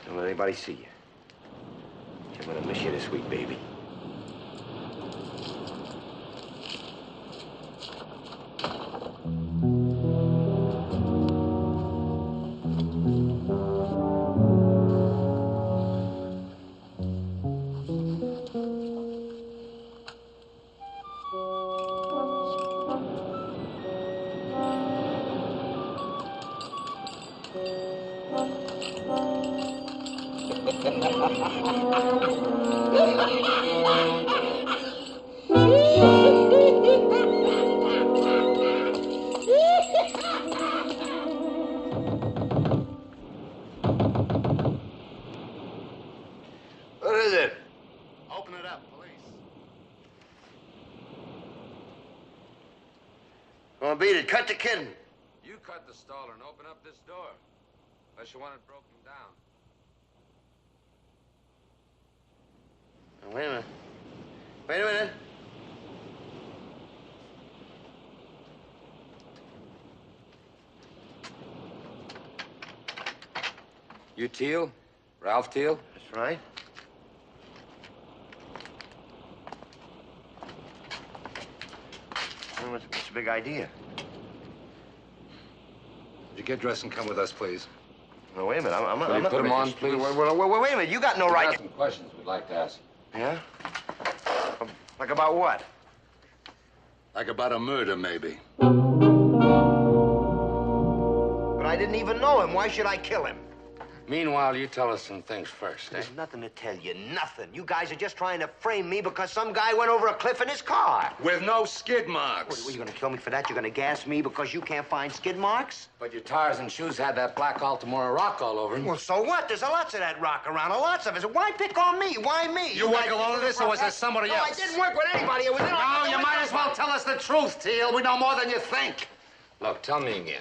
Don't let anybody see you. I'm gonna miss you this week, baby. What is it? Open it up, police. Gonna beat it. Cut the kitten. You cut the staller and open up this door. Unless you want it broken down. Now, wait a minute. Wait a minute. You Teal? Ralph Teal? That's right. Well, what's the big idea? You get dressed and come with us, please. No, wait a minute. I'm Will you not put 'em gonna on, just- please? Wait a minute. You got no We've right. got some questions we'd like to ask. Yeah? Like about what? Like about a murder, maybe. But I didn't even know him. Why should I kill him? Meanwhile, you tell us some things first, eh? There's nothing to tell you. Nothing. You guys are just trying to frame me because some guy went over a cliff in his car. With no skid marks. What, you gonna kill me for that? You're gonna gas me because you can't find skid marks? But your tires and shoes had that black Altamora rock all over them. Well, so what? There's lots of that rock around. Lots of it. Why pick on me? Why me? You work alone in this, or was there somebody else? No, I didn't work with anybody. It was in No, you might as well tell us the truth, Teal. We know more than you think. Look, tell me again.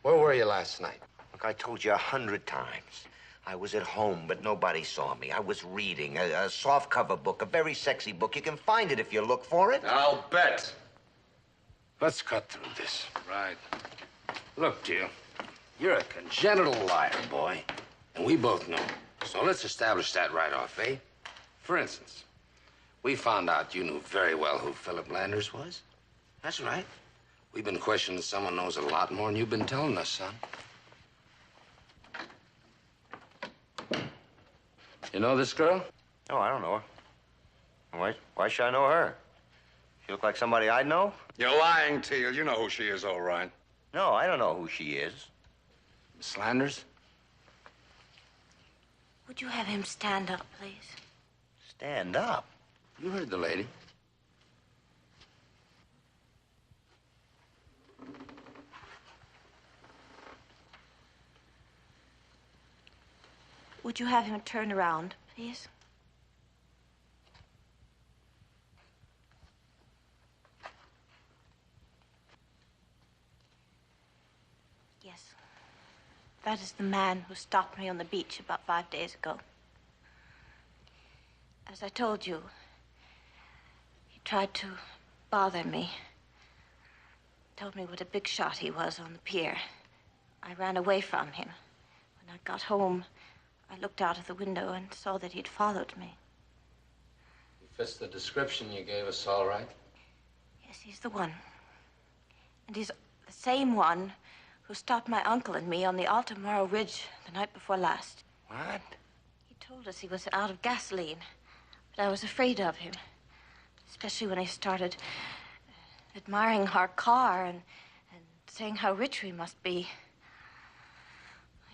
Where were you last night? Look, I told you 100 times. I was at home, but nobody saw me. I was reading a soft-cover book, a very sexy book. You can find it if you look for it. I'll bet. Let's cut through this. Right. Look, Teal, you're a congenital liar, boy. And we both know. So let's establish that right off, eh? For instance, we found out you knew very well who Philip Landers was. That's right. We've been questioning someone who knows a lot more than you've been telling us, son. You know this girl? No, I don't know her. Why should I know her? She look like somebody I know? You're lying, Teal. You know who she is, all right. No, I don't know who she is. Miss Landers? Would you have him stand up, please? Stand up? You heard the lady. Would you have him turn around, please? Yes. That is the man who stopped me on the beach about 5 days ago. As I told you, he tried to bother me. Told me what a big shot he was on the pier. I ran away from him. When I got home, I looked out of the window and saw that he'd followed me. He fits the description you gave us, all right? Yes, he's the one. And he's the same one who stopped my uncle and me on the Altamora Ridge the night before last. What? He told us he was out of gasoline, but I was afraid of him, especially when he started admiring our car and saying how rich we must be.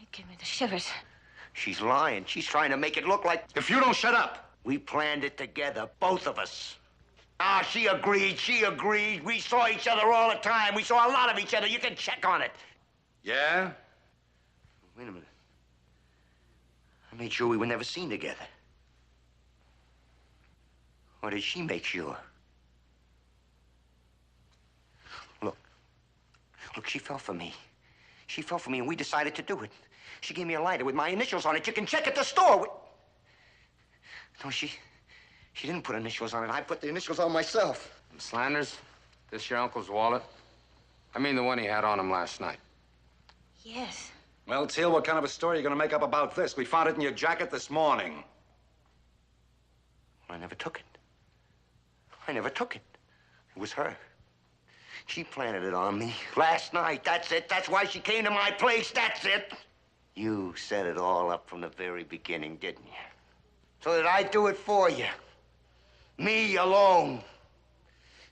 It gave me the shivers. She's lying. She's trying to make it look like... If you don't shut up. We planned it together, both of us. Ah, she agreed. She agreed. We saw each other all the time. We saw a lot of each other. You can check on it. Yeah? Wait a minute. I made sure we were never seen together. Or did she make sure? Look, she fell for me. She fell for me, and we decided to do it. She gave me a lighter with my initials on it. You can check at the store. No, she didn't put initials on it. I put the initials on myself. Miss Landers, this your uncle's wallet? I mean the one he had on him last night. Yes. Well, Teal, what kind of a story are you going to make up about this? We found it in your jacket this morning. I never took it. I never took it. It was her. She planted it on me last night. That's it. That's why she came to my place. That's it. You set it all up from the very beginning, didn't you? So that I'd do it for you. Me alone.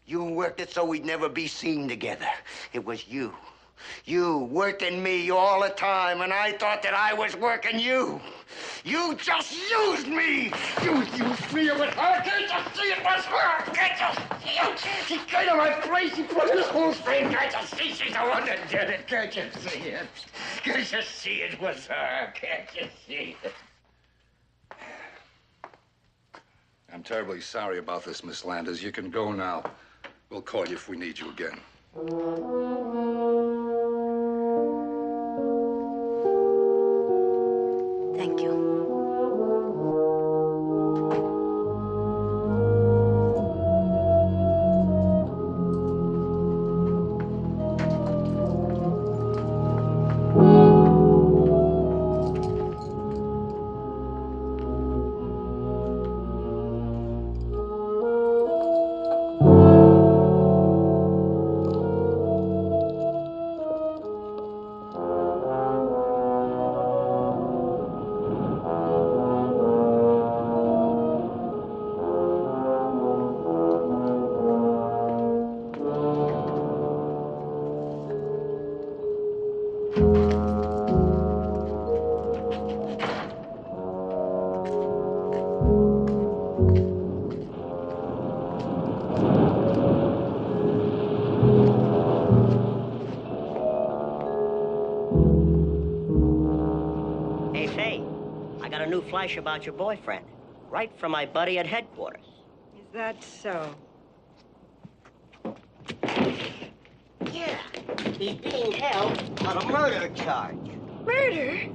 You worked it so we'd never be seen together. It was you. You working me all the time, and I thought that I was working you. You just used me. You used me with her. Can't you see it was her? Can't you see it? She came to my place. She put this whole thing. Can't you see she's the one that did it? Can't you see it? Can't you see it was her? Can't you see it? I'm terribly sorry about this, Miss Landers. You can go now. We'll call you if we need you again. Thank you. Hey, say, I got a new flash about your boyfriend. Right from my buddy at headquarters. Is that so? Yeah, he's being held on a murder charge. Murder?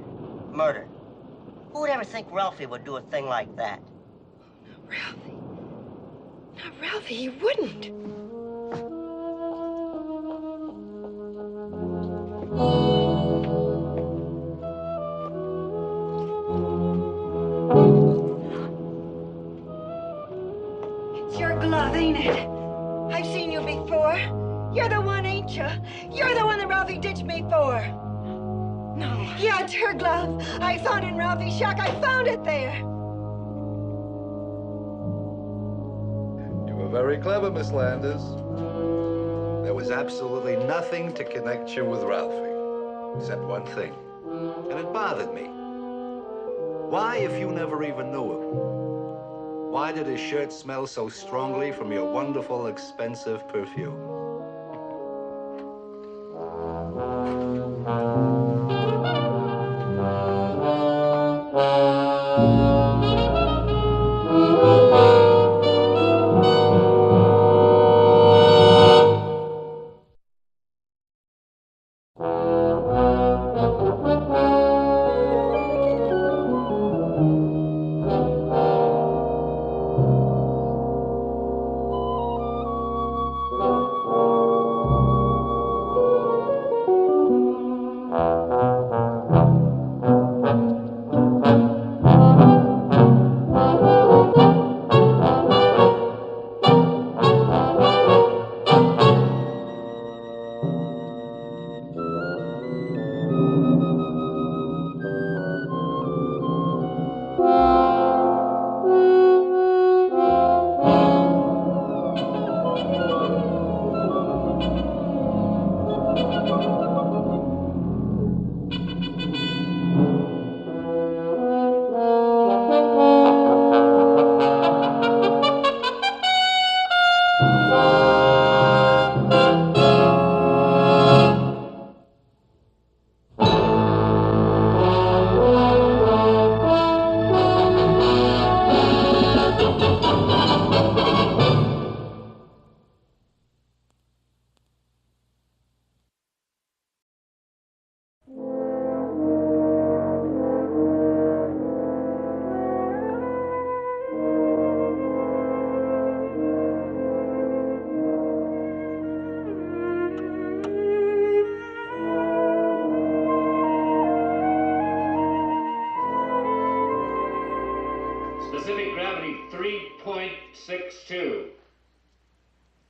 Murder. Who would ever think Ralphie would do a thing like that? Now, Ralphie, he wouldn't. It's your glove, ain't it? I've seen you before. You're the one, ain't you? You're the one that Ralphie ditched me for. No. Yeah, it's her glove. I found it in Ralphie's shack. I found it there. You were very clever, Miss Landers. There was absolutely nothing to connect you with Ralphie, except one thing. And it bothered me. Why, if you never even knew him? Why did his shirt smell so strongly from your wonderful, expensive perfume? Specific gravity 3.62.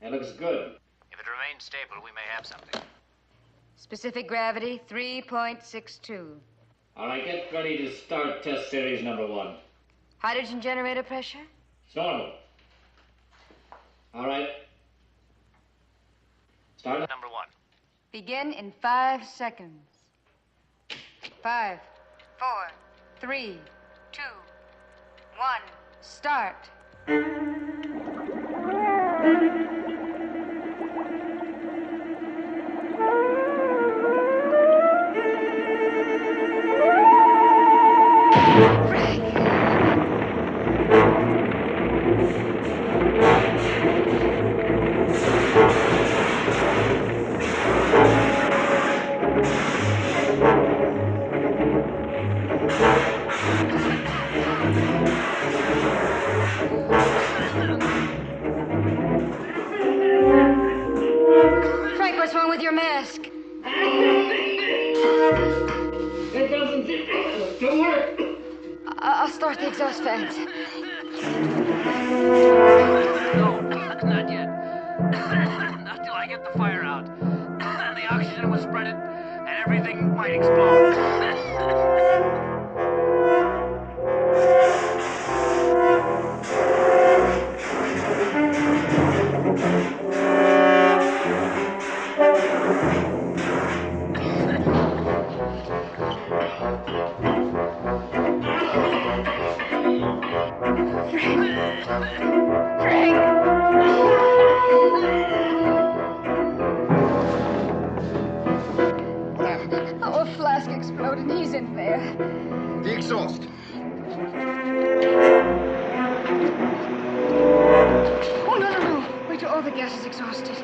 That looks good. If it remains stable, we may have something. Specific gravity 3.62. All right, get ready to start test series number 1. Hydrogen generator pressure? It's normal. All right. Start. Number 1. Begin in 5 seconds. 5, 4, 3, 2, 1, start. Frank, what's wrong with your mask? It doesn't seem to work. I'll start the exhaust fans. No, not yet. Not till I get the fire out. The oxygen will spread it, and everything might explode. Oh, a flask exploded. He's in there. The exhaust. Oh, no. Wait till all the gas is exhausted.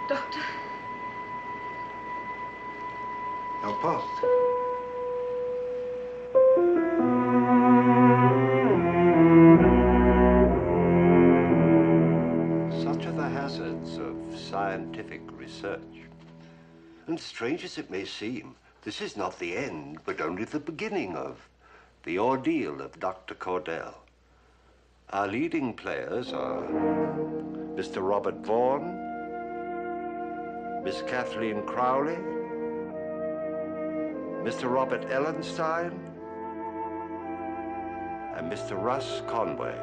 Doctor. No pulse. Such are the hazards of scientific research. And strange as it may seem, this is not the end, but only the beginning of the ordeal of Dr. Cordell. Our leading players are Mr. Robert Vaughan, Miss Kathleen Crowley, Mr. Robert Ellenstein, and Mr. Russ Conway.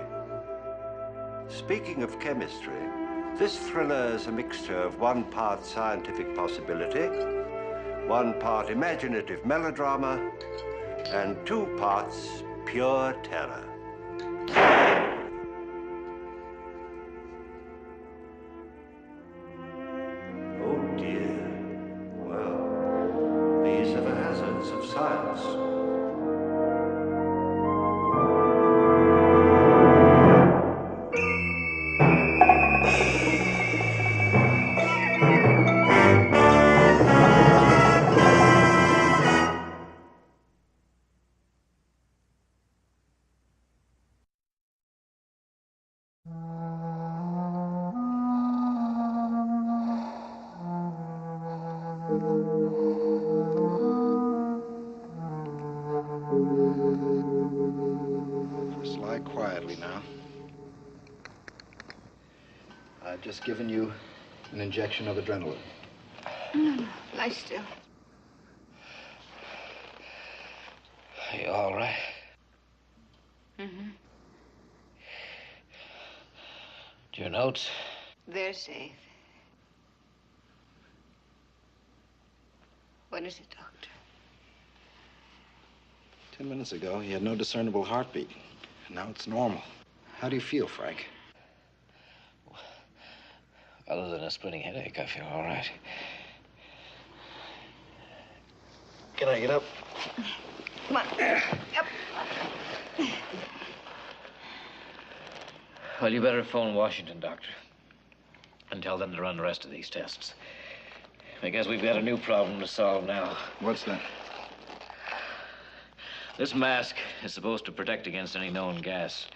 Speaking of chemistry, this thriller is a mixture of 1 part scientific possibility, 1 part imaginative melodrama, and 2 parts pure terror. Oh dear. Well, these are the hazards of science. Just lie quietly now. I've just given you an injection of adrenaline. No. Lie still. Are you all right? Mm-hmm. Your notes? They're safe. What is it, Doctor? 10 minutes ago, he had no discernible heartbeat. Now it's normal. How do you feel, Frank? Other than a splitting headache, I feel all right. Can I get up? Come on. Up. Well, you better phone Washington, Doctor, and tell them to run the rest of these tests. Because we've got a new problem to solve now. What's that? This mask is supposed to protect against any known gas.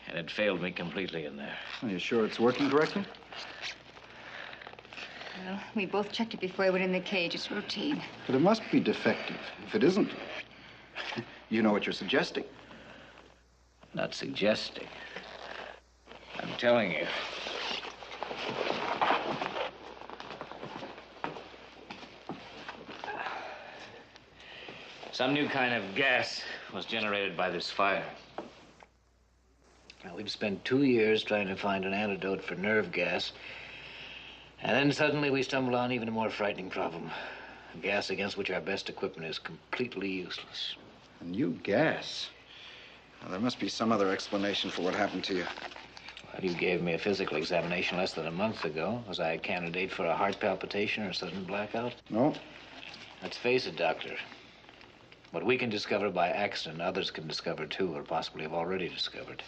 And it failed me completely in there. Are you sure it's working correctly? Well, we both checked it before I went in the cage. It's routine. But it must be defective. If it isn't, you know what you're suggesting. Not suggesting. I'm telling you. Some new kind of gas was generated by this fire. Now, we've spent 2 years trying to find an antidote for nerve gas. And then suddenly we stumble on even a more frightening problem. A gas against which our best equipment is completely useless. A new gas? Now, there must be some other explanation for what happened to you. Well, you gave me a physical examination less than a month ago. Was I a candidate for a heart palpitation or a sudden blackout? No. Let's face it, Doctor. What we can discover by accident, others can discover too, or possibly have already discovered.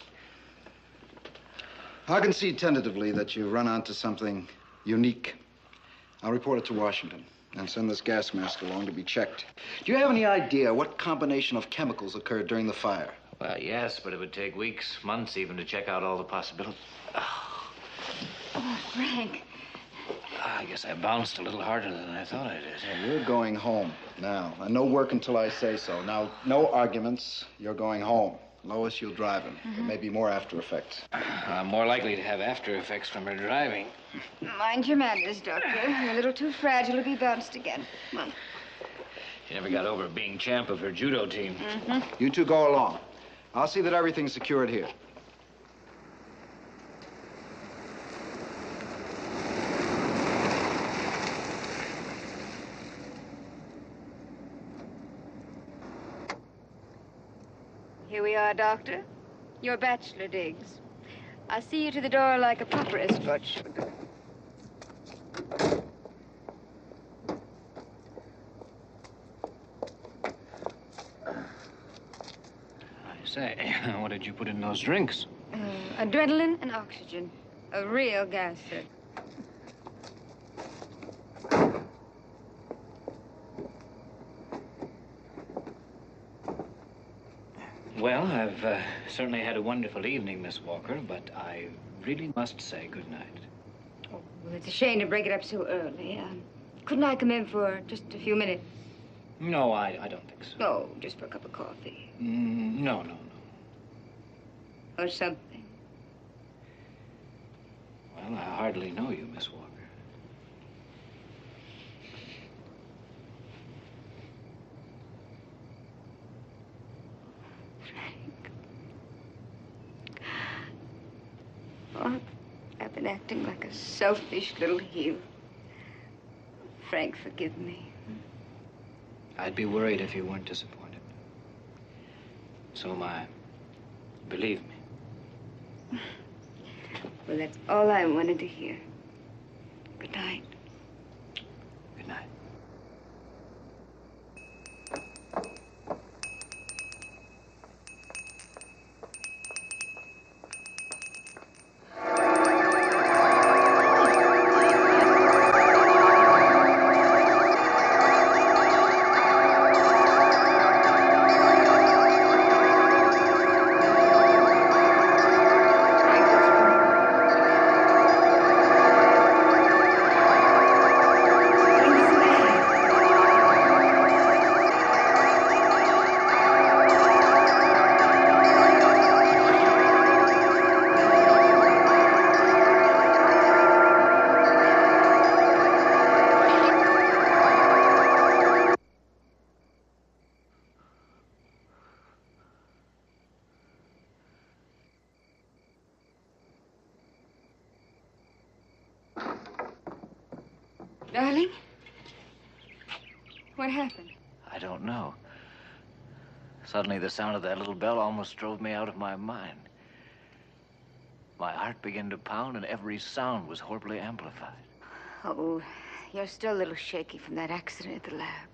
I can see tentatively that you've run onto something unique. I'll report it to Washington and send this gas mask along to be checked. Do you have any idea what combination of chemicals occurred during the fire? Well, yes, but it would take weeks, months even, to check out all the possibilities. Oh, Frank. I guess I bounced a little harder than I thought I did. Well, you're going home now. And no work until I say so. Now, no arguments. You're going home. Lois, you'll drive him. There may be more after effects. I'm more likely to have after effects from her driving. Mind your manners, Doctor. You're a little too fragile to be bounced again. Come on. She never got over being champ of her judo team. You two go along. I'll see that everything's secured here. Here we are, Doctor. Your bachelor digs. I'll see you to the door like a proper escort should. I say, what did you put in those drinks? Adrenaline and oxygen. A real gas set. Well, I've certainly had a wonderful evening, Miss Walker, but I really must say good night. Oh, well, it's a shame to break it up so early. Couldn't I come in for just a few minutes? No, I don't think so. Oh, just for a cup of coffee. No. Or something. Well, I hardly know you, Miss Walker. Oh, I've been acting like a selfish little heel. Frank, forgive me. I'd be worried if you weren't disappointed. So am I. Believe me. Well, that's all I wanted to hear. Good night. Good night. Darling? What happened? I don't know. Suddenly, the sound of that little bell almost drove me out of my mind. My heart began to pound, and every sound was horribly amplified. Oh, you're still a little shaky from that accident at the lab.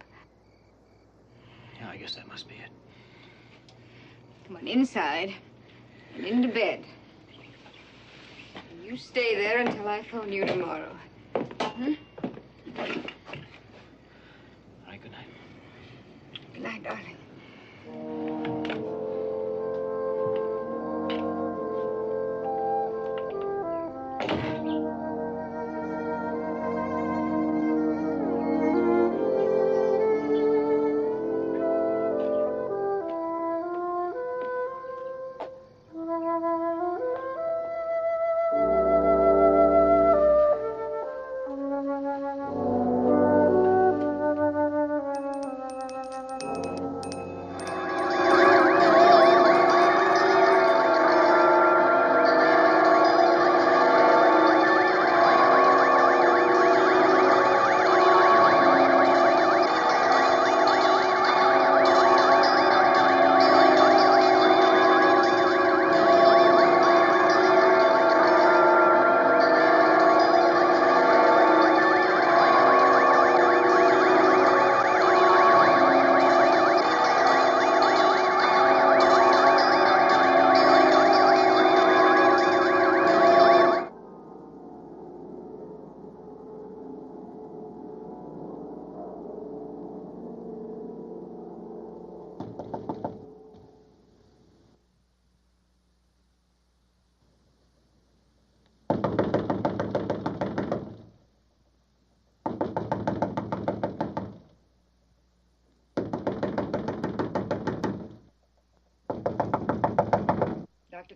Yeah, I guess that must be it. Come on, inside and into bed. You stay there until I phone you tomorrow. Hmm? All right, good night. Good night, darling.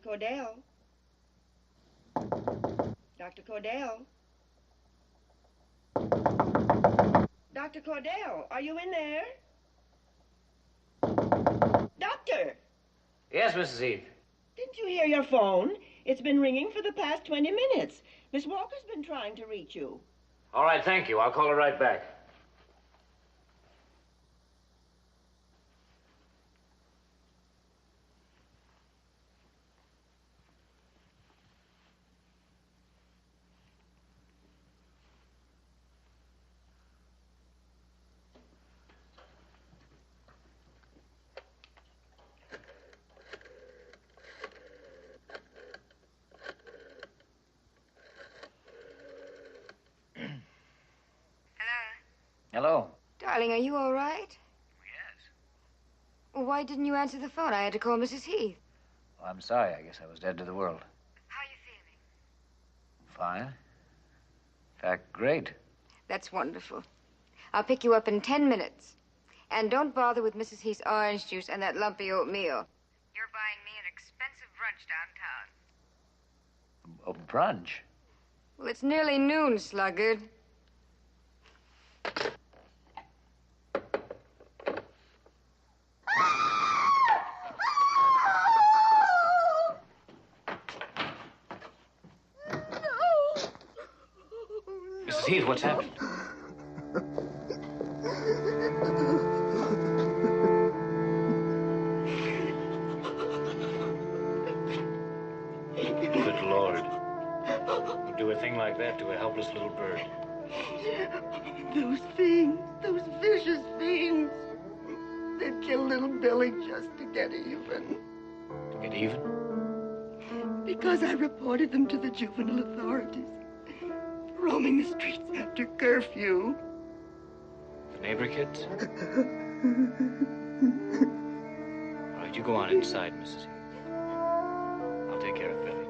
Cordell? Dr. Cordell? Dr. Cordell, are you in there? Doctor! Yes, Mrs. Heath. Didn't you hear your phone? It's been ringing for the past 20 minutes. Miss Walker's been trying to reach you. All right, thank you. I'll call her right back. Hello? Darling, are you all right? Yes. Well, why didn't you answer the phone? I had to call Mrs. Heath. Well, I'm sorry. I guess I was dead to the world. How are you feeling? Fine. In fact, great. That's wonderful. I'll pick you up in 10 minutes. And don't bother with Mrs. Heath's orange juice and that lumpy oatmeal. You're buying me an expensive brunch downtown. A brunch? Well, it's nearly noon, sluggard. Mrs. Heath, what's happened? Good Lord. You do a thing like that to a helpless little bird. Those fiends, those vicious fiends. They killed little Billy just to get even. To get even? Because I reported them to the juvenile authorities. Roaming the streets after curfew. The neighbor kids? All right, you go on inside, Mrs. Heath. I'll take care of Billy.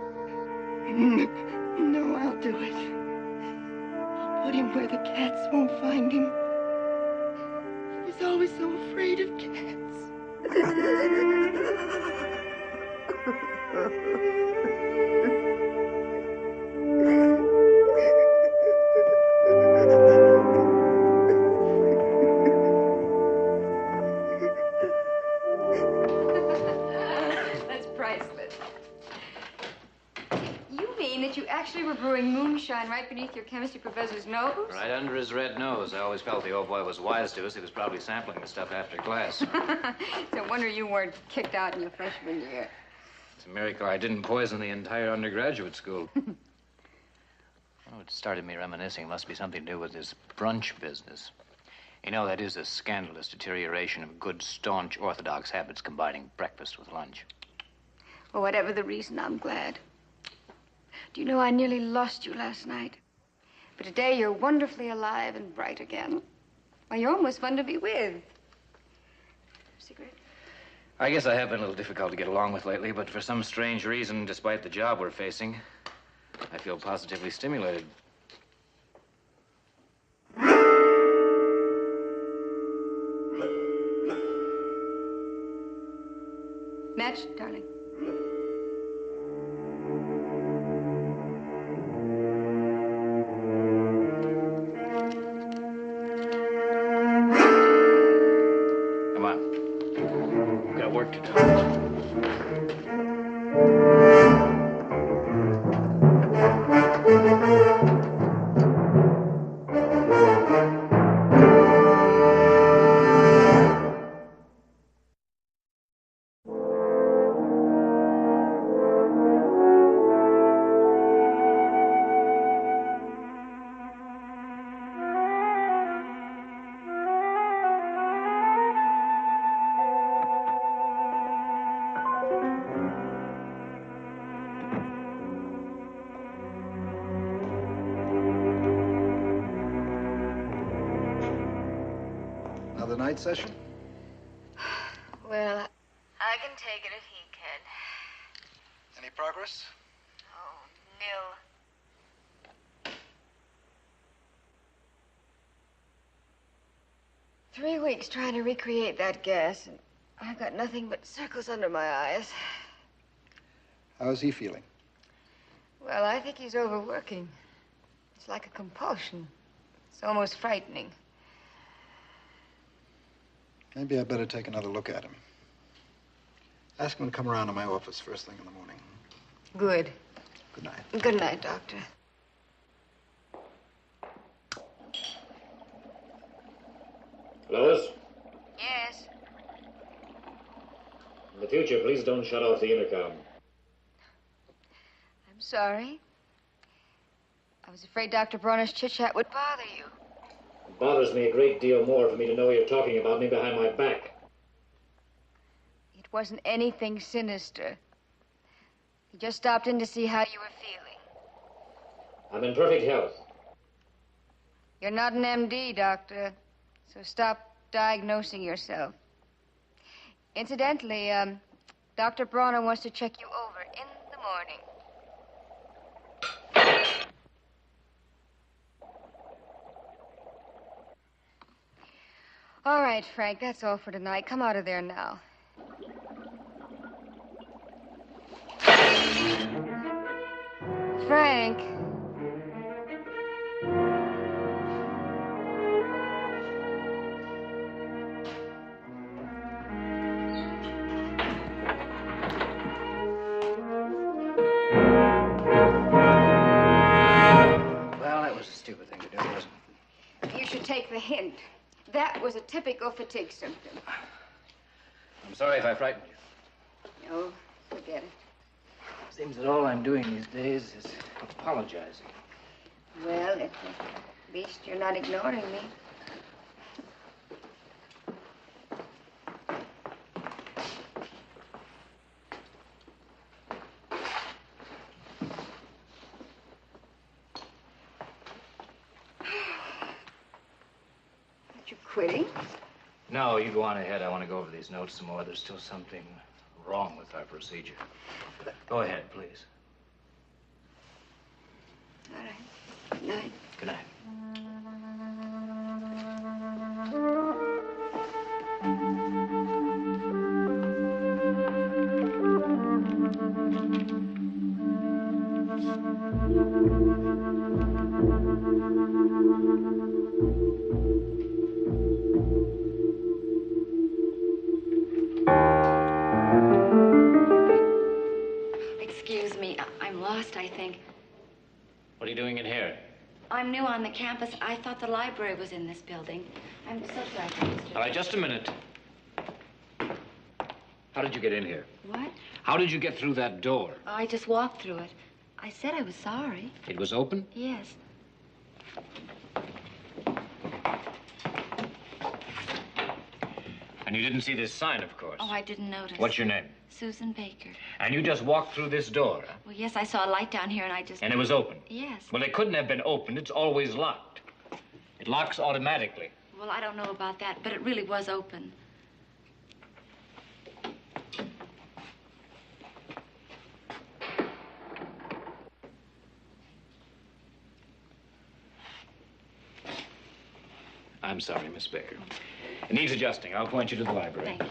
No, I'll do it. I'll put him where the cats won't find him. He was always so afraid of cats. That's priceless. You mean that you actually were brewing moonshine right beneath your chemistry professor's nose? Right under his red nose. I always felt the old boy was wise to us. He was probably sampling the stuff after class. It's a wonder you weren't kicked out in your freshman year. It's a miracle I didn't poison the entire undergraduate school. Oh, it started me reminiscing. It must be something to do with this brunch business. You know, that is a scandalous deterioration of good, staunch, orthodox habits combining breakfast with lunch. Well, whatever the reason, I'm glad. Do you know, I nearly lost you last night. But today you're wonderfully alive and bright again. Why, you're almost fun to be with. Cigarette? I guess I have been a little difficult to get along with lately, but for some strange reason, despite the job we're facing, I feel positively stimulated. Match, darling. Come on. We've got work to do. Another night session? Well, I can take it if he can. Any progress? Oh, nil. 3 weeks trying to recreate that gas, and I've got nothing but circles under my eyes. How's he feeling? Well, I think he's overworking. It's like a compulsion. It's almost frightening. Maybe I better take another look at him. Ask him to come around to my office first thing in the morning. Good. Good night. Good night, Doctor. Lois, Yes? in the future, please don't shut off the intercom. I'm sorry. I was afraid Dr. Bronner's chit-chat would bother you. It bothers me a great deal more for me to know you're talking about me behind my back. It wasn't anything sinister. He just stopped in to see how you were feeling. I'm in perfect health. You're not an MD, Doctor, so stop diagnosing yourself. Incidentally, Dr. Bronner wants to check you over in the morning. All right, Frank, that's all for tonight. Come out of there now. Frank. Well, that was a stupid thing to do, wasn't it? You should take the hint. That was a typical fatigue symptom. I'm sorry if I frightened you. No, forget it. Seems that all I'm doing these days is apologizing. Well, at least you're not ignoring me. Aren't you quitting? No, you go on ahead. I want to go over these notes some more. There's still something wrong with our procedure. Go ahead, please. All right. Good night. Good night. Excuse me, I'm lost, I think. What are you doing in here? I'm new on the campus. I thought the library was in this building. I'm so sorry, Mr. All right, just a minute. How did you get in here? What? How did you get through that door? I just walked through it. I said I was sorry. It was open? Yes. And you didn't see this sign, of course. Oh, I didn't notice. What's your name? Susan Baker. And you just walked through this door, huh? Well, yes, I saw a light down here and I just... And it was open? Yes. Well, it couldn't have been opened. It's always locked. It locks automatically. Well, I don't know about that, but it really was open. I'm sorry, Miss Baker. It needs adjusting. I'll point you to the library. Thank you.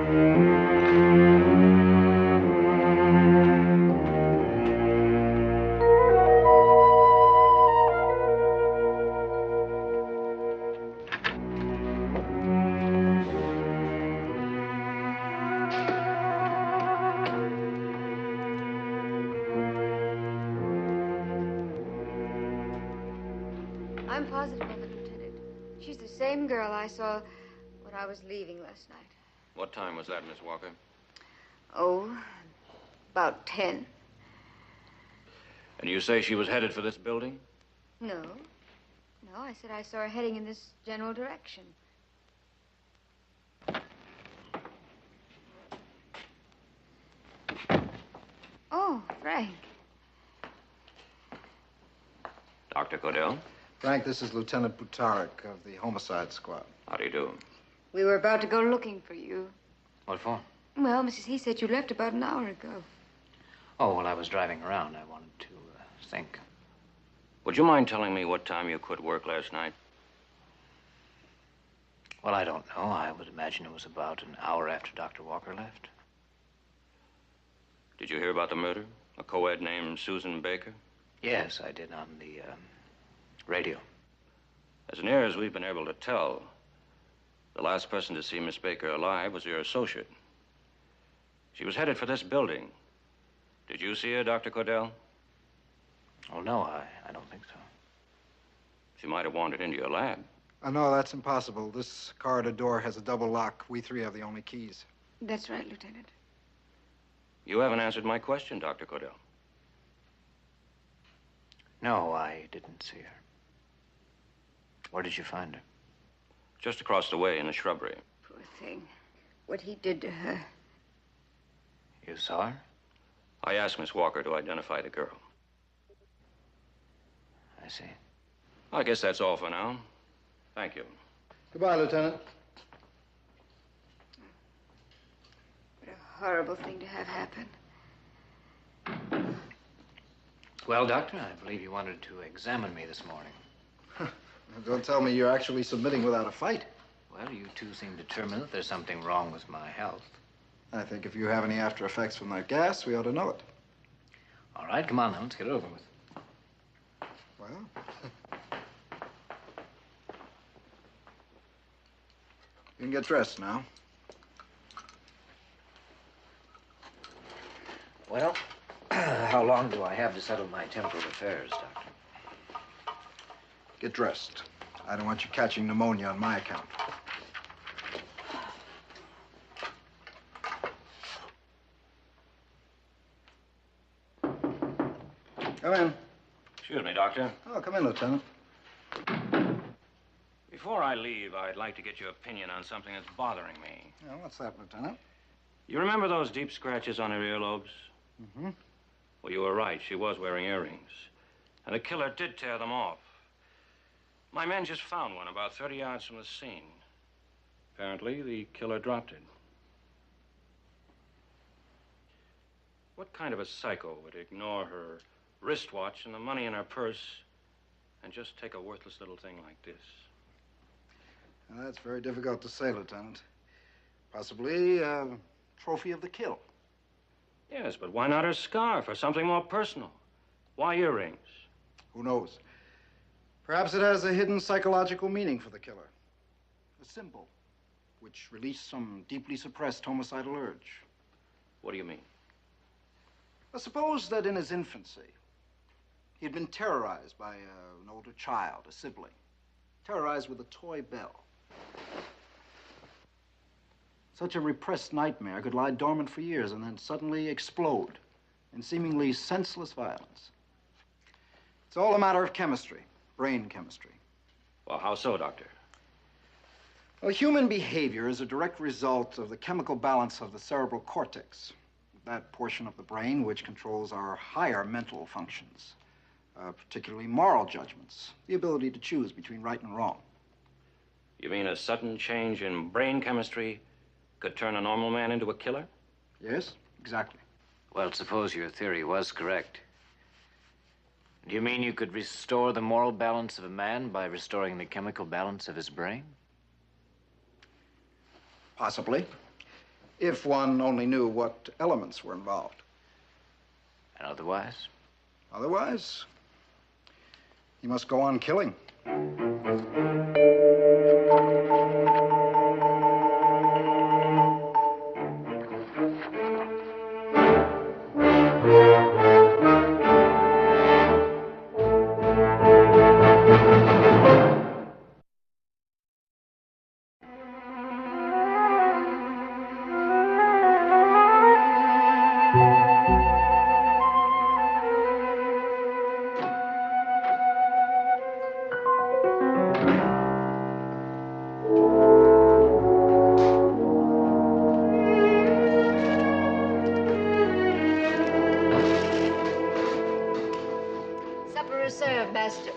I'm positive of it, Lieutenant. She's the same girl I saw when I was leaving last night. What time was that, Miss Walker? Oh, about 10. And you say she was headed for this building? No. No, I said I saw her heading in this general direction. Oh, Frank. Dr. Cordell? Frank, this is Lieutenant Butarik of the Homicide Squad. How do you do? We were about to go looking for you. What for? Well, Mrs. He said you left about an hour ago. Oh, well, I was driving around. I wanted to think. Would you mind telling me what time you quit work last night? Well, I don't know. I would imagine it was about an hour after Dr. Walker left. Did you hear about the murder? A co-ed named Susan Baker? Yes, I did on the radio. As near as we've been able to tell, the last person to see Miss Baker alive was your associate. She was headed for this building. Did you see her, Dr. Cordell? Oh, no, I don't think so. She might have wandered into your lab. No, that's impossible. This corridor door has a double lock. We three have the only keys. That's right, Lieutenant. You haven't answered my question, Dr. Cordell. No, I didn't see her. Where did you find her? Just across the way in the shrubbery. Poor thing. What he did to her. You saw her? I asked Miss Walker to identify the girl. I see. I guess that's all for now. Thank you. Goodbye, Lieutenant. What a horrible thing to have happen. Well, Doctor, I believe you wanted to examine me this morning. Don't tell me you're actually submitting without a fight. Well, you two seem determined that there's something wrong with my health. I think if you have any after effects from that gas, we ought to know it. All right, come on now, let's get it over with. Well, you can get dressed now. Well, how long do I have to settle my temporal affairs, Doctor? Get dressed. I don't want you catching pneumonia on my account. Come in. Excuse me, Doctor. Oh, come in, Lieutenant. Before I leave, I'd like to get your opinion on something that's bothering me. Yeah, what's that, Lieutenant? You remember those deep scratches on her earlobes? Mm-hmm. Well, you were right. She was wearing earrings. And the killer did tear them off. My men just found one about 30 yards from the scene. Apparently, the killer dropped it. What kind of a psycho would ignore her wristwatch and the money in her purse and just take a worthless little thing like this? Well, that's very difficult to say, Lieutenant. Possibly a trophy of the kill. Yes, but why not her scarf or something more personal? Why earrings? Who knows? Perhaps it has a hidden psychological meaning for the killer. A symbol which released some deeply suppressed homicidal urge. What do you mean? Well, suppose that in his infancy, he had been terrorized by an older child, a sibling. Terrorized with a toy bell. Such a repressed nightmare could lie dormant for years and then suddenly explode in seemingly senseless violence. It's all a matter of chemistry, brain chemistry. Well, how so, Doctor? Well, human behavior is a direct result of the chemical balance of the cerebral cortex, that portion of the brain which controls our higher mental functions, particularly moral judgments, the ability to choose between right and wrong. You mean a sudden change in brain chemistry could turn a normal man into a killer? Yes, exactly. Well, suppose your theory was correct. Do you mean you could restore the moral balance of a man by restoring the chemical balance of his brain? Possibly. If one only knew what elements were involved. And otherwise? Otherwise, you must go on killing. Supper is served, Master.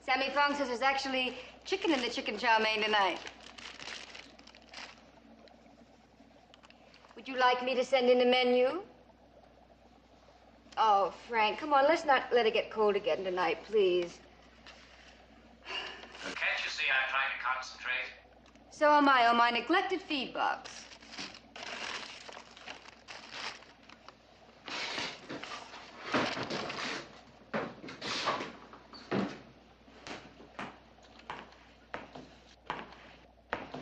Sammy Fong says there's actually chicken in the chicken chow mein tonight. Would you like me to send in the menu? Oh, Frank, come on, let's not let it get cold again tonight, please. Can't you see I'm trying to concentrate? So am I on my neglected feed box.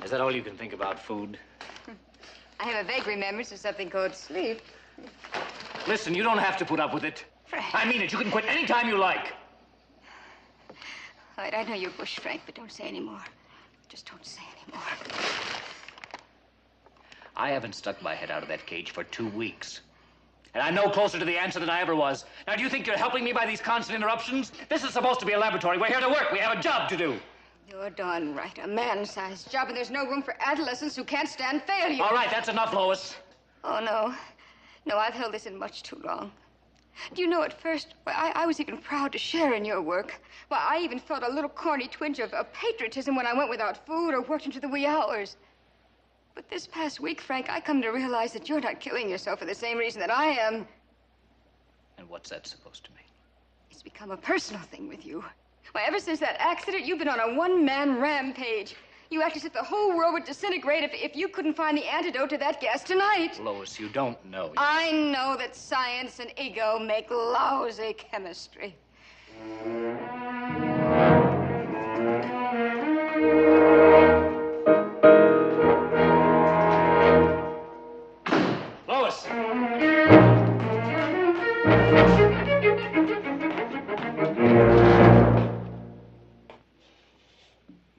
Is that all you can think about, food? I have a vague remembrance of something called sleep. Listen, you don't have to put up with it. Frank. I mean it. You can quit any time you like. All right, I know you're bush, Frank, but don't say any more. Just don't say any more. I haven't stuck my head out of that cage for 2 weeks. And I'm no closer to the answer than I ever was. Now, do you think you're helping me by these constant interruptions? This is supposed to be a laboratory. We're here to work. We have a job to do. You're darn right. A man-sized job, and there's no room for adolescents who can't stand failure. All right, that's enough, Lois. Oh, no. No, I've held this in much too long. Do you know, at first, I was even proud to share in your work. Why, I even felt a little corny twinge of patriotism when I went without food or worked into the wee hours. But this past week, Frank, I come to realize that you're not killing yourself for the same reason that I am. And what's that supposed to mean? It's become a personal thing with you. Why, ever since that accident, you've been on a one-man rampage. You act as if the whole world would disintegrate if you couldn't find the antidote to that gas tonight. Lois, you don't know. I know that science and ego make lousy chemistry. Lois!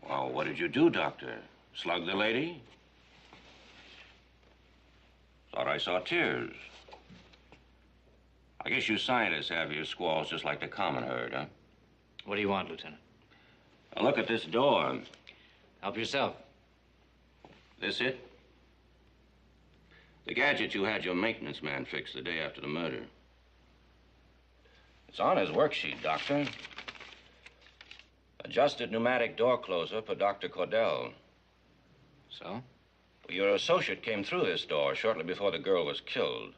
Well, what did you do, Doctor? Slug the lady? Thought I saw tears. I guess you scientists have your squalls just like the common herd, huh? What do you want, Lieutenant? Now look at this door. Help yourself. This it? The gadget you had your maintenance man fix the day after the murder. It's on his worksheet, Doctor. Adjusted pneumatic door closer for Dr. Cordell. So? Well, your associate came through this door shortly before the girl was killed.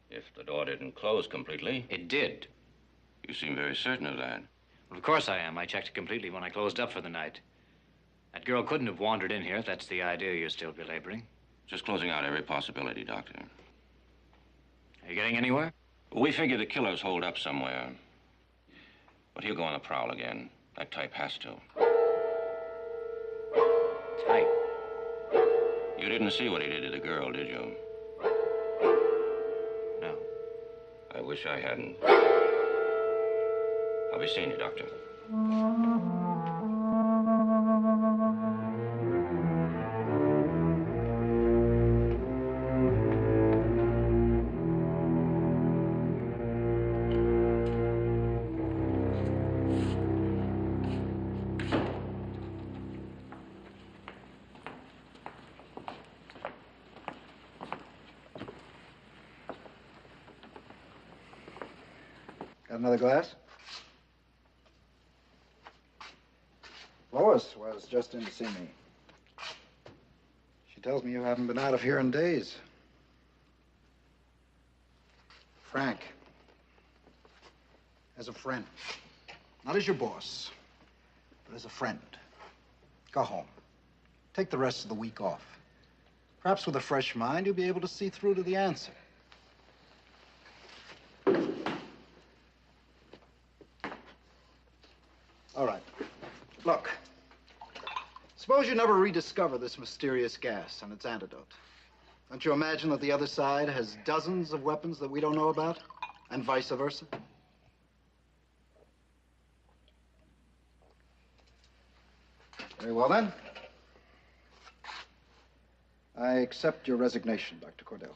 If the door didn't close completely. It did. You seem very certain of that. Well, of course I am. I checked it completely when I closed up for the night. That girl couldn't have wandered in here if that's the idea you're still belaboring. Just closing out every possibility, Doctor. Are you getting anywhere? We figure the killer's holed up somewhere. But he'll go on the prowl again. That type has to. Type? You didn't see what he did to the girl, did you? No. I wish I hadn't. I'll be seeing you, Doctor. Got another glass? Lois was just in to see me. She tells me you haven't been out of here in days. Frank, as a friend, not as your boss, but as a friend, go home. Take the rest of the week off. Perhaps with a fresh mind, you'll be able to see through to the answer. All right. Look. Suppose you never rediscover this mysterious gas and its antidote. Don't you imagine that the other side has dozens of weapons that we don't know about? And vice versa? Very well, then. I accept your resignation, Dr. Cordell.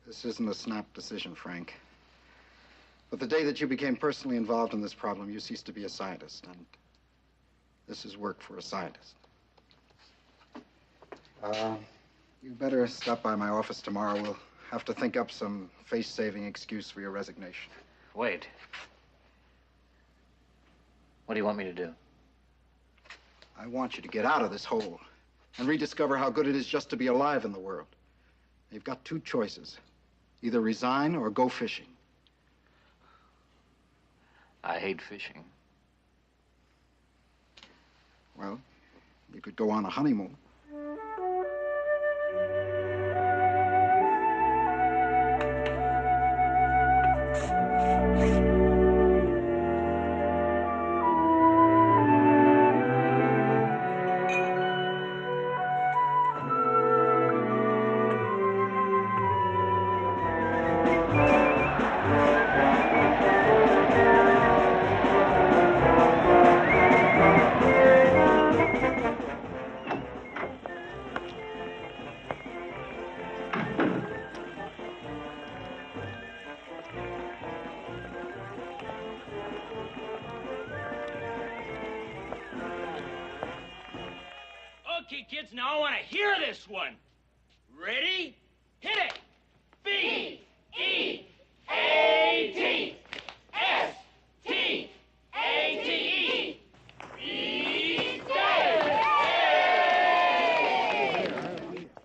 This isn't a snap decision, Frank. But the day that you became personally involved in this problem, you ceased to be a scientist, and this is work for a scientist. You better stop by my office tomorrow. We'll have to think up some face-saving excuse for your resignation. Wait. What do you want me to do? I want you to get out of this hole and rediscover how good it is just to be alive in the world. You've got two choices. Either resign or go fishing. I hate fishing. Well, you could go on a honeymoon. Okay, kids, now I want to hear this one. Ready? Hit it! B-E-A-T S-T-A-T-E.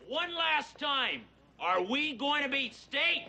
One last time. Are we going to beat state?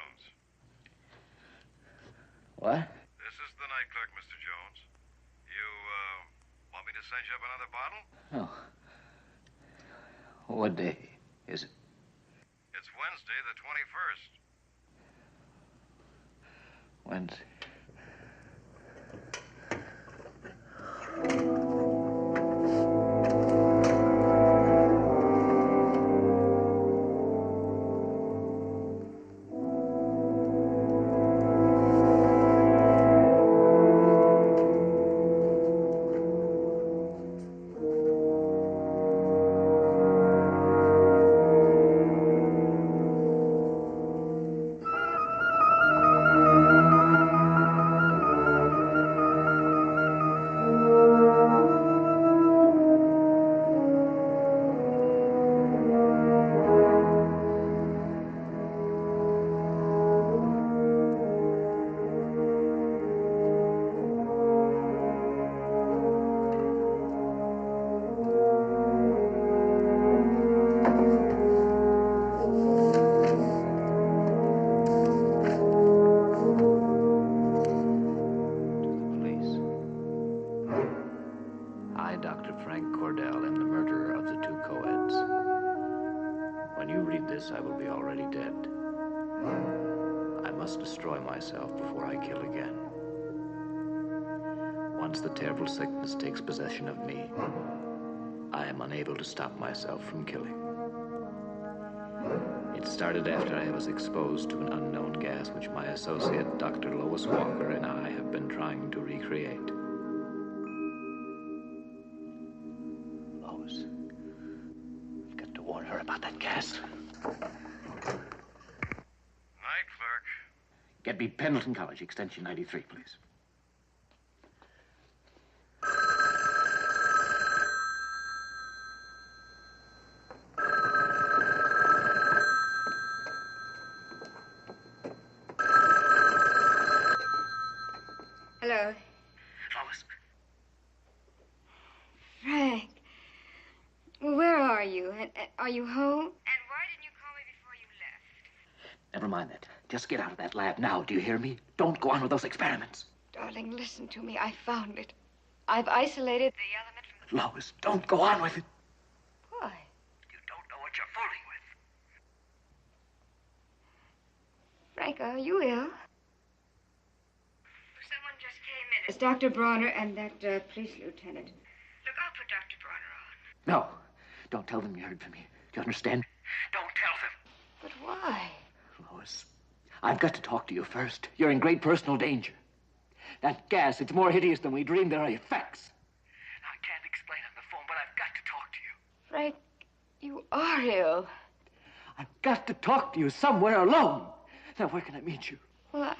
Jones. What? This is the night clerk, Mr. Jones. You, want me to send you up another bottle? Oh. What day is it? It's Wednesday, the 21st. Wednesday. I, Dr. Frank Cordell, am the murderer of the two co-eds. When you read this, I will be already dead. I must destroy myself before I kill again. Once the terrible sickness takes possession of me, I am unable to stop myself from killing. It started after I was exposed to an unknown gas which my associate, Dr. Lois Walker, and I have been trying to recreate. Lois, I've got to warn her about that gas. Night clerk. Get me Pendleton College, extension 93, please. Hello. Lois. Frank. Well, where are you? And are you home? And why didn't you call me before you left? Never mind that. Just get out of that lab now, do you hear me? Don't go on with those experiments. Darling, listen to me. I found it. I've isolated the element from... Lois, don't go on with it. Why? You don't know what you're fooling with. Frank, are you ill? Someone just came in. It's Dr. Bronner and that police lieutenant. Look, I'll put Dr. Bronner on. No, don't tell them you heard from me. Do you understand? Don't tell them. But why? Lois, I've got to talk to you first. You're in great personal danger. That gas, it's more hideous than we dreamed. There are effects. I can't explain on the phone, but I've got to talk to you. Frank, you are ill. I've got to talk to you somewhere alone. Now, where can I meet you? Well,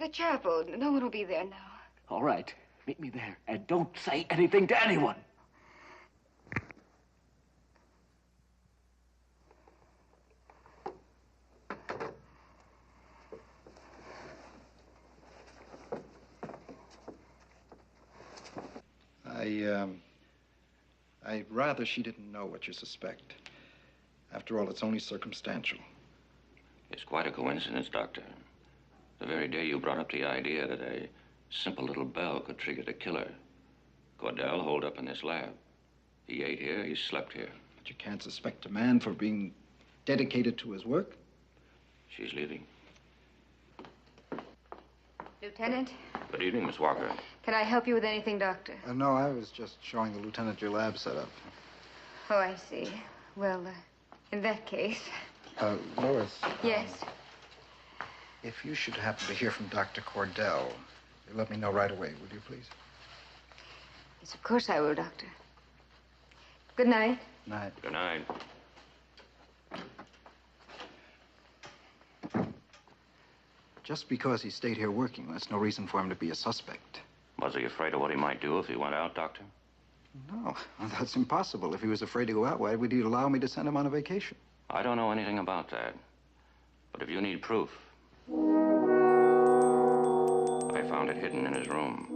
the chapel. No one will be there now. All right. Meet me there. And don't say anything to anyone. I'd rather she didn't know what you suspect. After all, it's only circumstantial. It's quite a coincidence, Doctor. The very day you brought up the idea that a simple little bell could trigger the killer, Cordell holed up in this lab. He ate here, he slept here. But you can't suspect a man for being dedicated to his work. She's leaving. Lieutenant, Good evening, Miss Walker. can I help you with anything, Doctor? No, I was just showing the lieutenant your lab setup. Oh, I see. Well, in that case... Lois. Yes? If you should happen to hear from Dr. Cordell, let me know right away, would you please? Yes, of course I will, Doctor. Good night. Night. Good night. Just because he stayed here working, that's no reason for him to be a suspect. Was he afraid of what he might do if he went out, Doctor? No, that's impossible. If he was afraid to go out, why would he allow me to send him on a vacation? I don't know anything about that. But if you need proof, I found it hidden in his room.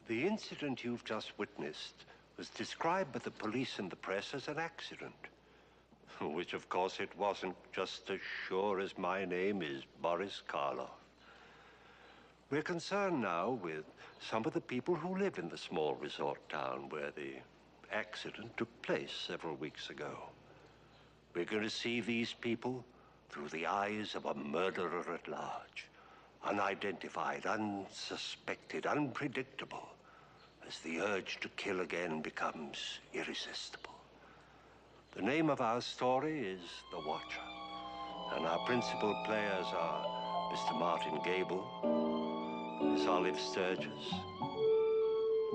The incident you've just witnessed was described by the police and the press as an accident. Which, of course, it wasn't, just as sure as my name is Boris Karloff. We're concerned now with some of the people who live in the small resort town where the accident took place several weeks ago. We're going to see these people through the eyes of a murderer at large. Unidentified, unsuspected, unpredictable, as the urge to kill again becomes irresistible. The name of our story is The Watcher, and our principal players are Mr. Martin Gable, Miss Olive Sturgis,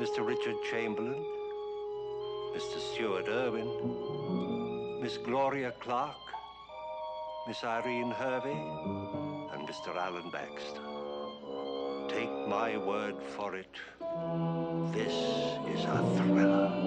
Mr. Richard Chamberlain, Mr. Stuart Irwin, Miss Gloria Clark, Miss Irene Hervey, and Mr. Alan Baxter. Take my word for it, this is a thriller.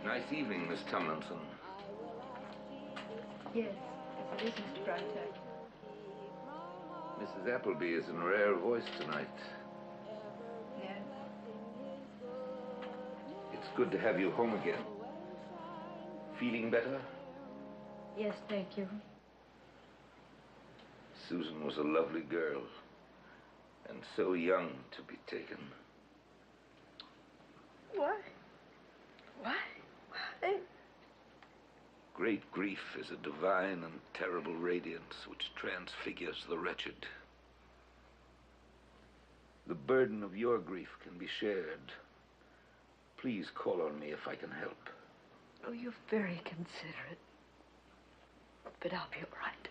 Nice evening, Miss Tomlinson. Yes, it is, Mr. Bronte. Mrs. Appleby is in rare voice tonight. Yes. It's good to have you home again. Feeling better? Yes, thank you. Susan was a lovely girl, and so young to be taken. What? Why? Why? Great grief is a divine and terrible radiance which transfigures the wretched. The burden of your grief can be shared. Please call on me if I can help. Oh, you're very considerate. But I'll be all right.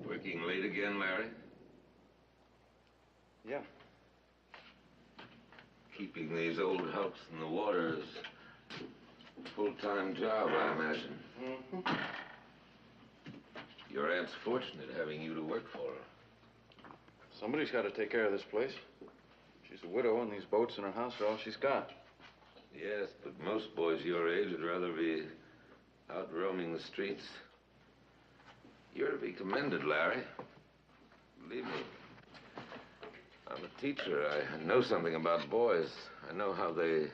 Working late again, Larry? Yeah. Keeping these old hulks in the water is a full-time job, I imagine. Mm-hmm. Your aunt's fortunate having you to work for her. Somebody's got to take care of this place. She's a widow, and these boats in her house are all she's got. Yes, but most boys your age would rather be out roaming the streets. You're to be commended, Larry. Believe me. I'm a teacher. I know something about boys. I know how they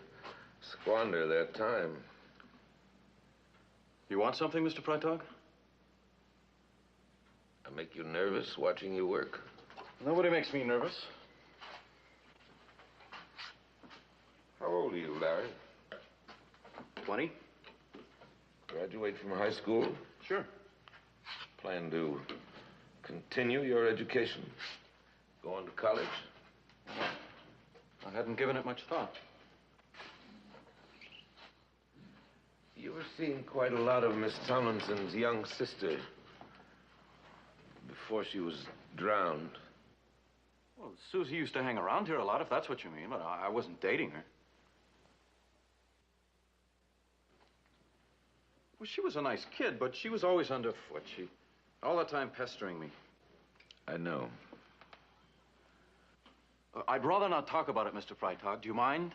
squander their time. You want something, Mr. Freitag? I make you nervous watching you work? Nobody makes me nervous. How old are you, Larry? 20. Graduate from high school? Sure. Plan to continue your education? Go on to college? I hadn't given it much thought. You were seeing quite a lot of Miss Tomlinson's young sister before she was drowned. Well, Susie used to hang around here a lot, if that's what you mean, but I wasn't dating her. Well, she was a nice kid, but she was always underfoot. She all the time pestering me. I know. I'd rather not talk about it, Mr. Freitag. Do you mind?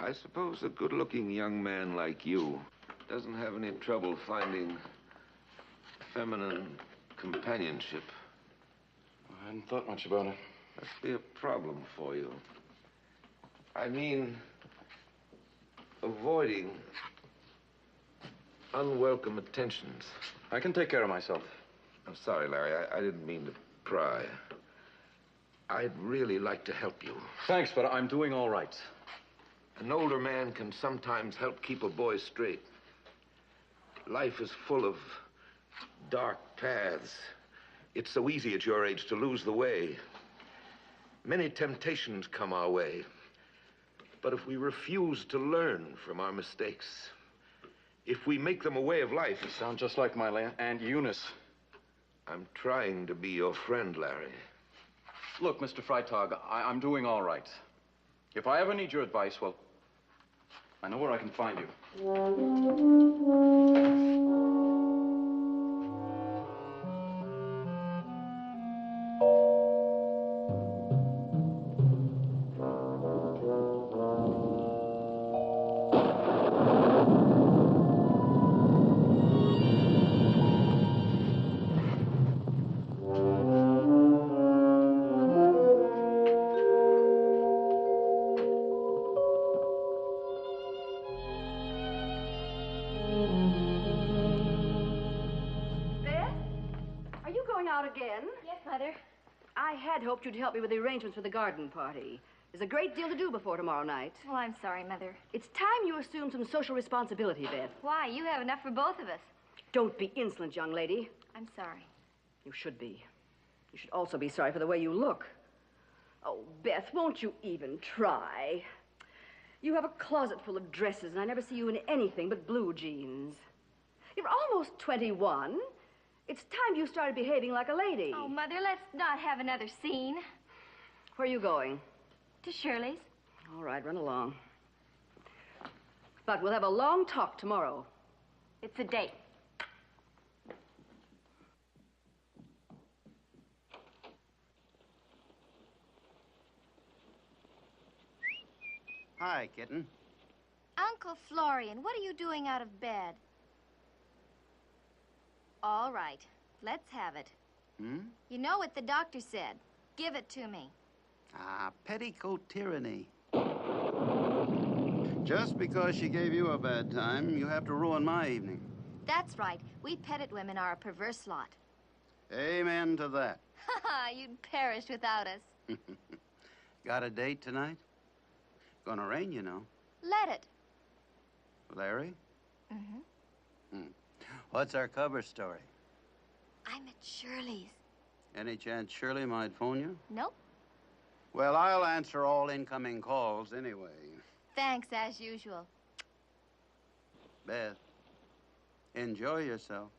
I suppose a good-looking young man like you doesn't have any trouble finding feminine companionship. I hadn't thought much about it. Must be a problem for you. I mean, avoiding unwelcome attentions. I can take care of myself. I'm sorry, Larry. I didn't mean to pry. I'd really like to help you. Thanks, but I'm doing all right. An older man can sometimes help keep a boy straight. Life is full of dark paths. It's so easy at your age to lose the way. Many temptations come our way. But if we refuse to learn from our mistakes, if we make them a way of life... You sound just like my Aunt Eunice. I'm trying to be your friend, Larry. Look, Mr. Freitag, I'm doing all right. If I ever need your advice, well, I know where I can find you. I had hoped you'd help me with the arrangements for the garden party. There's a great deal to do before tomorrow night. Well, I'm sorry, Mother. It's time you assumed some social responsibility, Beth. Why? You have enough for both of us. Don't be insolent, young lady. I'm sorry. You should be. You should also be sorry for the way you look. Oh, Beth, won't you even try? You have a closet full of dresses, and I never see you in anything but blue jeans. You're almost 21. It's time you started behaving like a lady. Oh, Mother, let's not have another scene. Where are you going? To Shirley's. All right, run along. But we'll have a long talk tomorrow. It's a date. Hi, kitten. Uncle Florian, what are you doing out of bed? All right, let's have it. Hmm? You know what the doctor said. Give it to me. Ah, petticoat tyranny. Just because she gave you a bad time, you have to ruin my evening. That's right. We petted women are a perverse lot. Amen to that. Ha you'd perish without us. Got a date tonight? Gonna rain, you know. Let it. Larry? Mm-hmm. What's our cover story? I'm at Shirley's. Any chance Shirley might phone you? Nope. Well, I'll answer all incoming calls anyway. Thanks, as usual. Beth, enjoy yourself.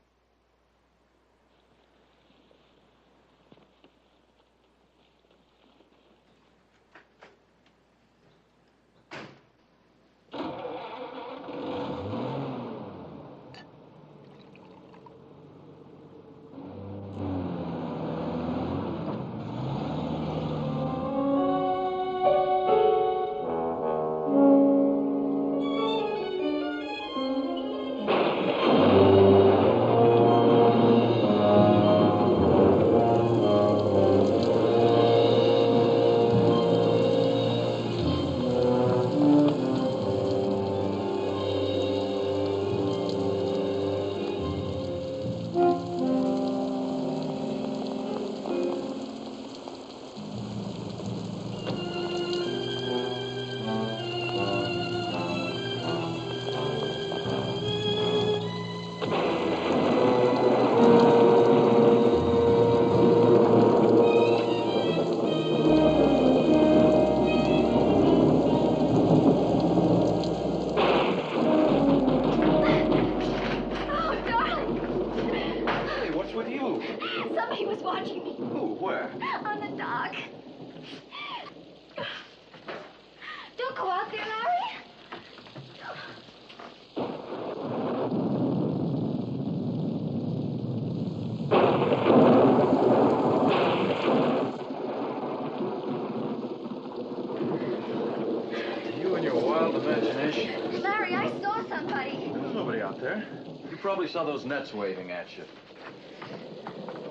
Somebody was watching me. Who? Where? On the dock. Don't go out there, Larry. You and your wild imagination. Larry, I saw somebody. There's nobody out there. You probably saw those nets waving at you.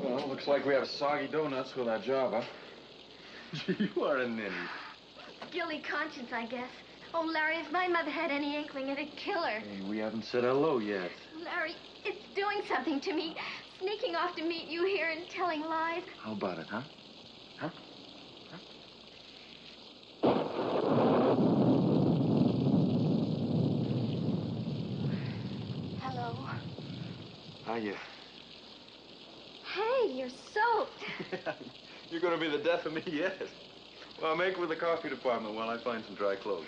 Well, looks like we have soggy donuts with our job, huh? Gee, you are a ninny. Guilty conscience, I guess. Oh, Larry, if my mother had any inkling, it'd kill her. Hey, we haven't said hello yet. Larry, it's doing something to me. Sneaking off to meet you here and telling lies. How about it, huh? Huh? Hello. Hiya. Hey, you're soaked. You're gonna be the death of me yet. Well, make with the coffee department while I find some dry clothes.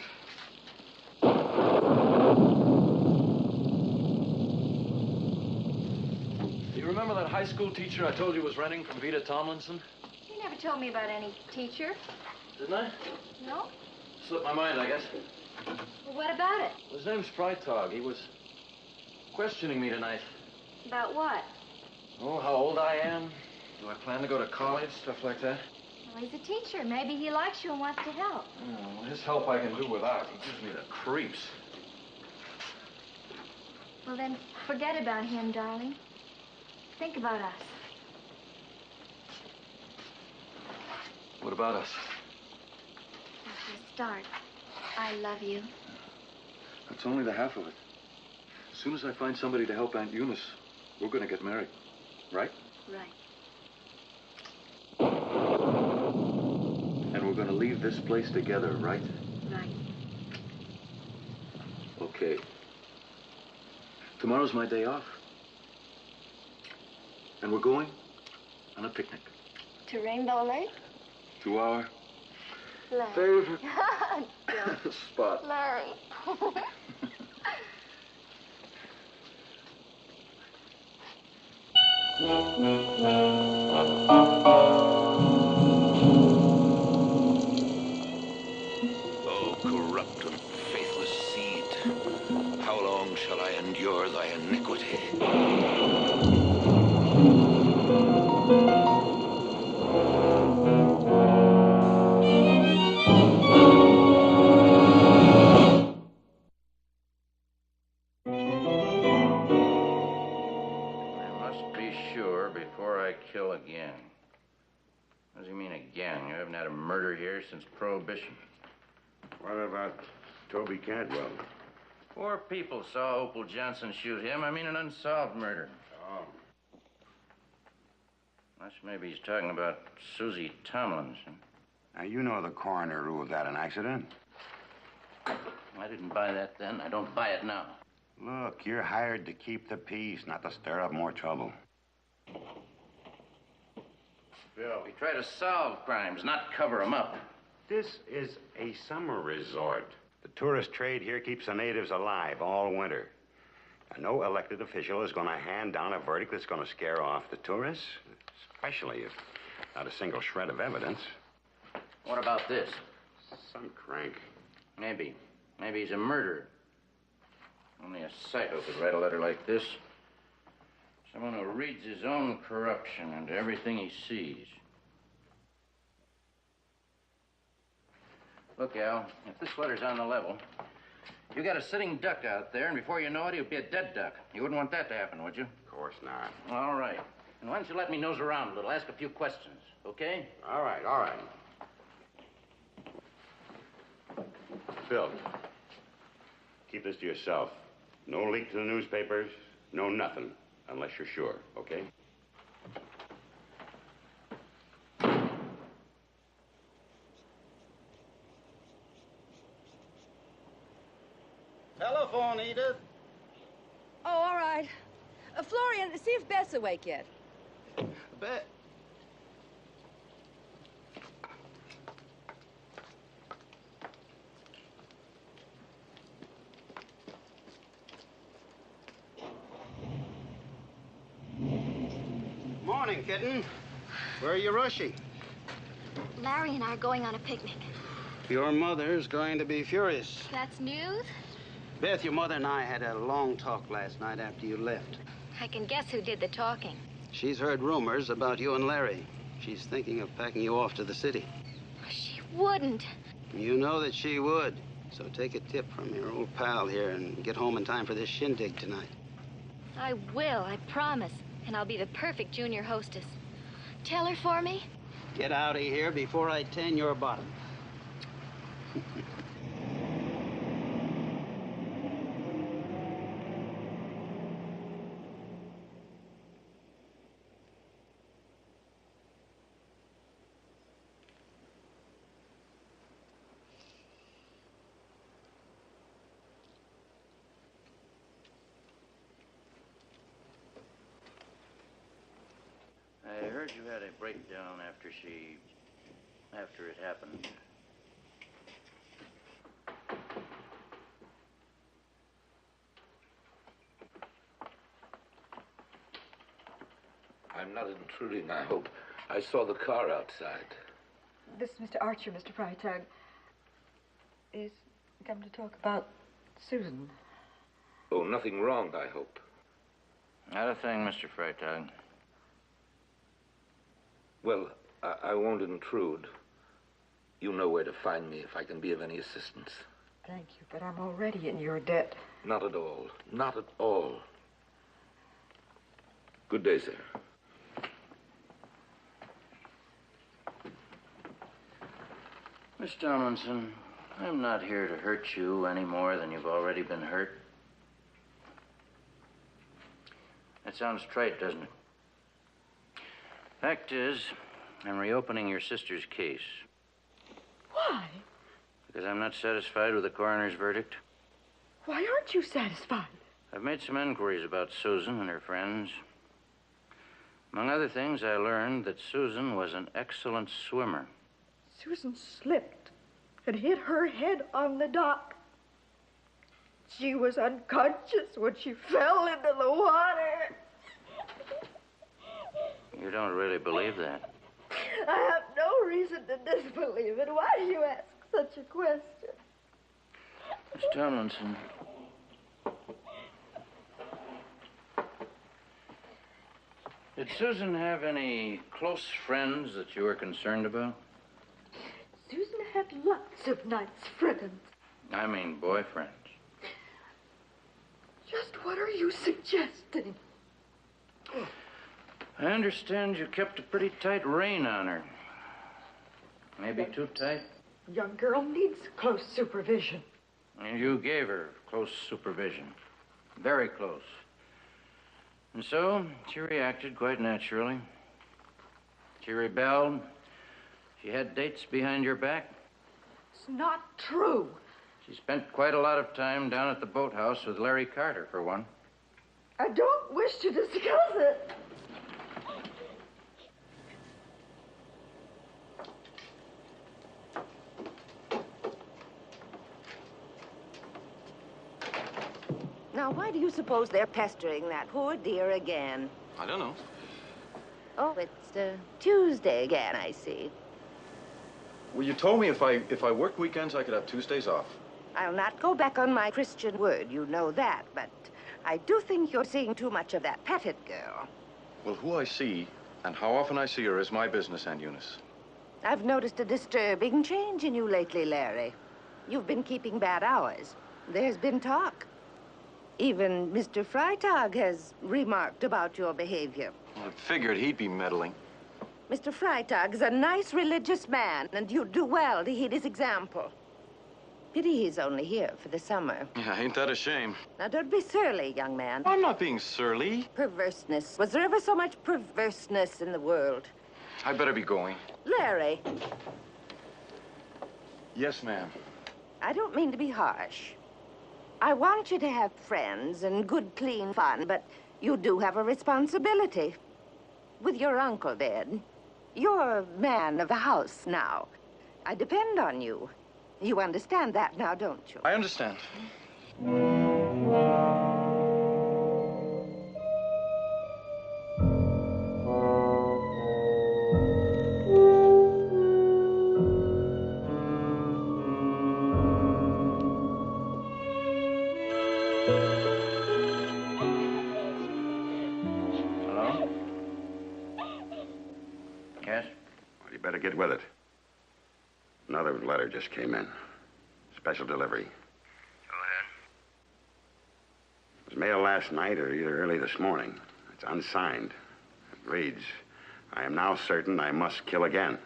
You remember that high school teacher I told you was renting from Vita Tomlinson? You never told me about any teacher. Didn't I? No? Slipped my mind, I guess. Well, what about it? His name's Freitag. He was questioning me tonight. About what? Oh, how old I am. Do I plan to go to college? Stuff like that. Well, he's a teacher. Maybe he likes you and wants to help. Oh, his help I can do without. He gives me the creeps. Well, then, forget about him, darling. Think about us. What about us? For a start, I love you. That's only the half of it. As soon as I find somebody to help Aunt Eunice, we're going to get married. Right? Right. And we're going to leave this place together, right? Right. Okay. Tomorrow's my day off. And we're going on a picnic. To Rainbow Lake? To our Larry. favorite Don't. spot. Larry. Oh, corrupt and faithless seed, how long shall I endure thy iniquity? I must be sure before I kill again. What does he mean again? You haven't had a murder here since Prohibition. What about Toby Cantwell? 4 people saw Opal Johnson shoot him. I mean an unsolved murder. Oh. Unless maybe he's talking about Susie Tomlinson. Now, you know the coroner ruled that an accident. I didn't buy that then. I don't buy it now. Look, you're hired to keep the peace, not to stir up more trouble. Bill, we try to solve crimes, not cover them up. This is a summer resort. The tourist trade here keeps the natives alive all winter. And no elected official is going to hand down a verdict that's going to scare off the tourists, especially if not a single shred of evidence. What about this? Some crank. Maybe. Maybe he's a murderer. Only a psycho could write a letter like this. Someone who reads his own corruption into everything he sees. Look, Al, if this letter's on the level, you got a sitting duck out there, and before you know it, he'll be a dead duck. You wouldn't want that to happen, would you? Of course not. All right. And why don't you let me nose around a little, ask a few questions, okay? All right, all right. Phil, keep this to yourself. No leak to the newspapers, no nothing, unless you're sure, okay? Telephone, Edith. Oh, all right. Florian, see if Beth's awake yet. Beth. Morning, kitten. Where are you rushing? Larry and I are going on a picnic. Your mother's going to be furious. That's news? Beth, your mother and I had a long talk last night after you left. I can guess who did the talking. She's heard rumors about you and Larry. She's thinking of packing you off to the city. She wouldn't. You know that she would. So take a tip from your old pal here and get home in time for this shindig tonight. I will, I promise. And I'll be the perfect junior hostess. Tell her for me. Get out of here before I tan your bottom. heard you had a breakdown after it happened. I'm not intruding, I hope. I saw the car outside. This is Mr. Archer, Mr. Freitag. He's come to talk about Susan. Oh, nothing wrong, I hope. Not a thing, Mr. Freitag. Well, I won't intrude. You know where to find me if I can be of any assistance. Thank you, but I'm already in your debt. Not at all. Not at all. Good day, sir. Miss Tomlinson, I'm not here to hurt you any more than you've already been hurt. That sounds trite, doesn't it? Fact is, I'm reopening your sister's case. Why? Because I'm not satisfied with the coroner's verdict. Why aren't you satisfied? I've made some inquiries about Susan and her friends. Among other things, I learned that Susan was an excellent swimmer. Susan slipped and hit her head on the dock. She was unconscious when she fell into the water. You don't really believe that. I have no reason to disbelieve it. Why do you ask such a question? Miss Tomlinson. Did Susan have any close friends that you were concerned about? Susan had lots of nice friends. I mean boyfriends. Just what are you suggesting? I understand you kept a pretty tight rein on her. Maybe too tight? Young girl needs close supervision. And you gave her close supervision. Very close. And so, she reacted quite naturally. She rebelled. She had dates behind your back. It's not true. She spent quite a lot of time down at the boathouse with Larry Carter, for one. I don't wish to discuss it. Now, why do you suppose they're pestering that poor dear again? I don't know. Oh, it's Tuesday again, I see. Well, you told me if I worked weekends, I could have Tuesdays off. I'll not go back on my Christian word, you know that, but I do think you're seeing too much of that Pettit girl. Well, who I see and how often I see her is my business, Aunt Eunice. I've noticed a disturbing change in you lately, Larry. You've been keeping bad hours. There's been talk. Even Mr. Freitag has remarked about your behavior. Well, I figured he'd be meddling. Mr. Freitag is a nice religious man, and you'd do well to heed his example. Pity he's only here for the summer. Yeah, ain't that a shame? Now, don't be surly, young man. I'm not being surly. Perverseness. Was there ever so much perverseness in the world? I better be going. Larry, Yes, ma'am. I don't mean to be harsh. I want you to have friends and good, clean fun, but you do have a responsibility. With your uncle dead, you're man of the house now. I depend on you. You understand that now, don't you? I understand. Hello? Yes? Well, you better get with it. Another letter just came in. Special delivery. Go ahead. It was mailed last night or either early this morning. It's unsigned. It reads, I am now certain I must kill again.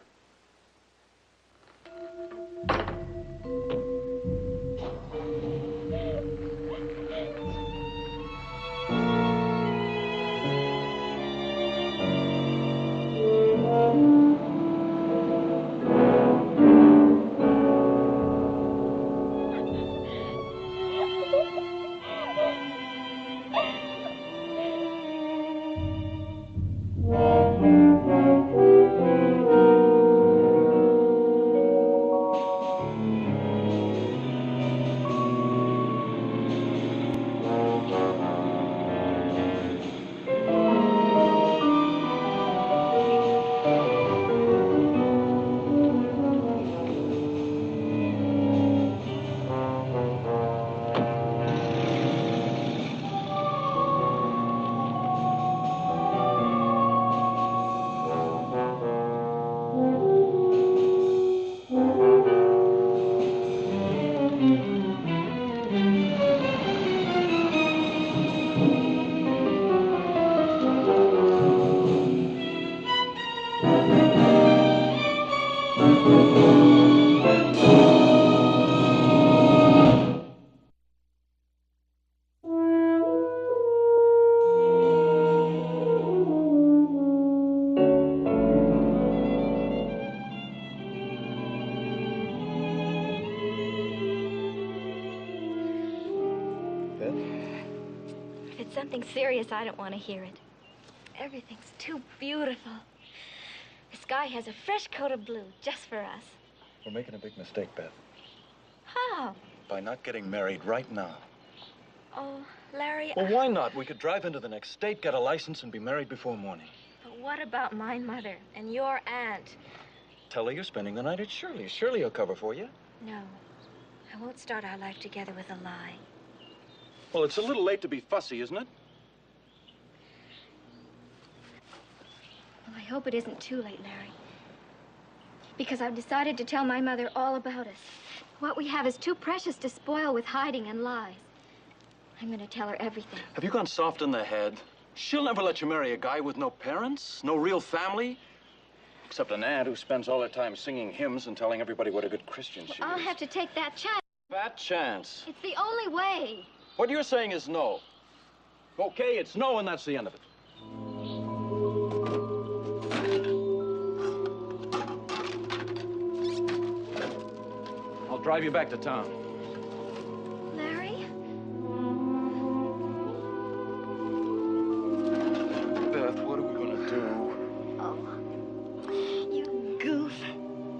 something serious, I don't want to hear it. Everything's too beautiful. The sky has a fresh coat of blue just for us. We're making a big mistake, Beth. How? By not getting married right now. Oh, Larry. Well, why not? We could drive into the next state, get a license, and be married before morning. But what about my mother and your aunt? Tell her you're spending the night at Shirley's. Shirley will cover for you. No. I won't start our life together with a lie. Well, it's a little late to be fussy, isn't it? Well, I hope it isn't too late, Larry. Because I've decided to tell my mother all about us. What we have is too precious to spoil with hiding and lies. I'm going to tell her everything. Have you gone soft in the head? She'll never let you marry a guy with no parents, no real family. Except an aunt who spends all her time singing hymns and telling everybody what a good Christian she I'll is. have to take that chance. That chance. It's the only way. What you're saying is no. Okay, it's no, and that's the end of it. I'll drive you back to town. Larry? Beth, what are we gonna do? Oh, you goof.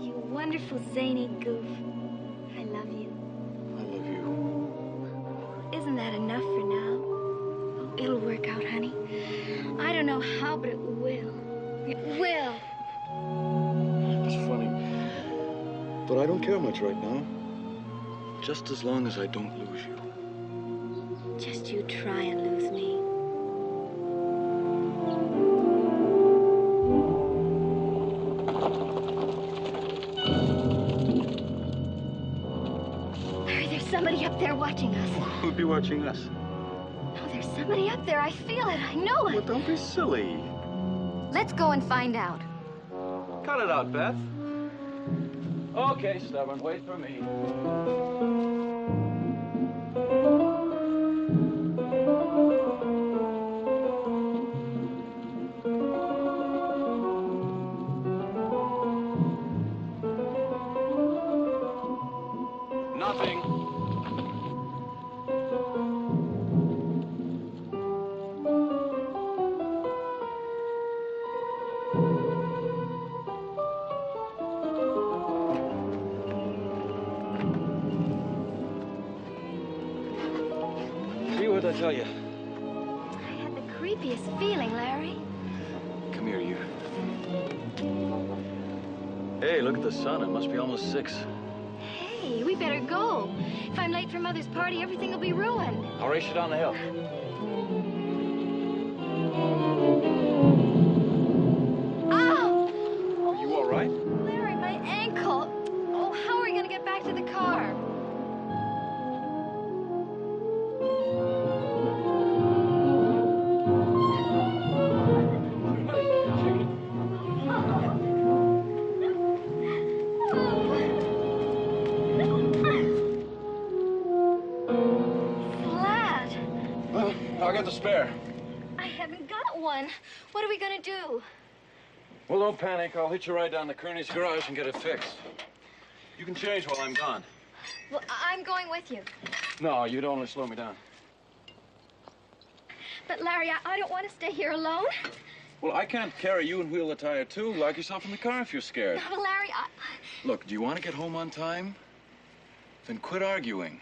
You wonderful, zany goof. I love you. I love you. Isn't that enough for now? Oh, it'll work out, honey. I don't know how, but it will. It will. It's funny, but I don't care much right now. Just as long as I don't lose you. Just you try and lose me. Larry, there's somebody up there watching us. Who'd be watching us? No, there's somebody up there. I feel it. I know it. Well, don't be silly. Let's go and find out. Cut it out, Beth. Okay, stubborn. Wait for me. Nothing. See what I tell you. I had the creepiest feeling, Larry. Come here, you. Hey, look at the sun. It must be almost 6. Hey, we better go. If I'm late for Mother's party, everything will be ruined. I'll race you down the hill. Ow! Are you all right? Larry, my ankle. Oh, how are we going to get back to the car? Flat. Well, I'll get the spare. I haven't got one. What are we going to do? Well, don't panic. I'll hitch a ride down to Kearney's garage and get it fixed. You can change while I'm gone. Well, I'm going with you. No, you'd only slow me down. But, Larry, I don't want to stay here alone. Well, I can't carry you and wheel the tire, too. Lock yourself in the car if you're scared. No, Larry, Look, do you want to get home on time? Then quit arguing.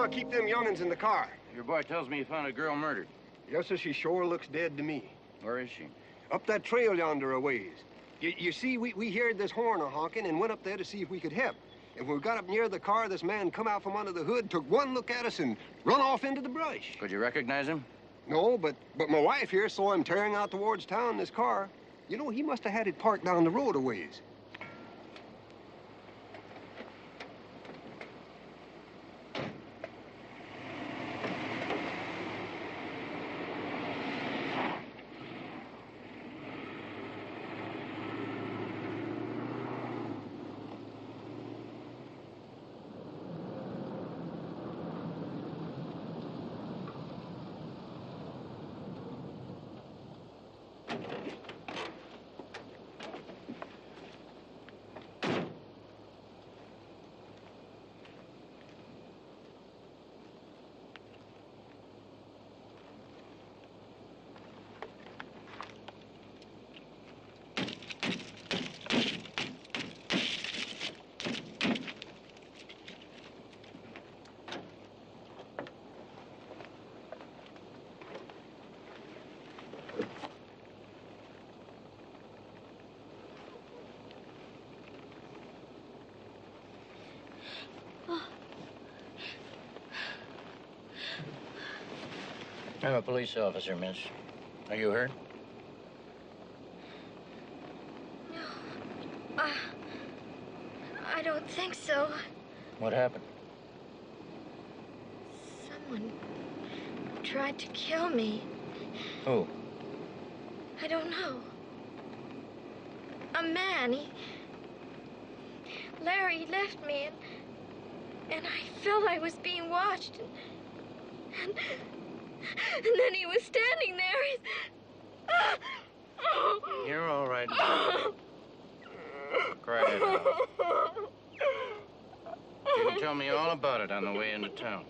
I'll keep them young'uns in the car. Your boy tells me he found a girl murdered. Yes, sir, she sure looks dead to me. Where is she? Up that trail yonder a ways. You see, we heard this horn a-honking and went up there to see if we could help. And when we got up near the car, this man come out from under the hood, took one look at us, and run off into the brush. Could you recognize him? No, but my wife here saw him tearing out towards town in his car. You know, he must have had it parked down the road a ways. I'm a police officer, miss. Are you hurt? No. I don't think so. What happened? Someone tried to kill me. Who? I don't know. A man. Larry left me, and I felt I was being watched, and then he was standing there. You're all right. Cry it out. You can tell me all about it on the way into town.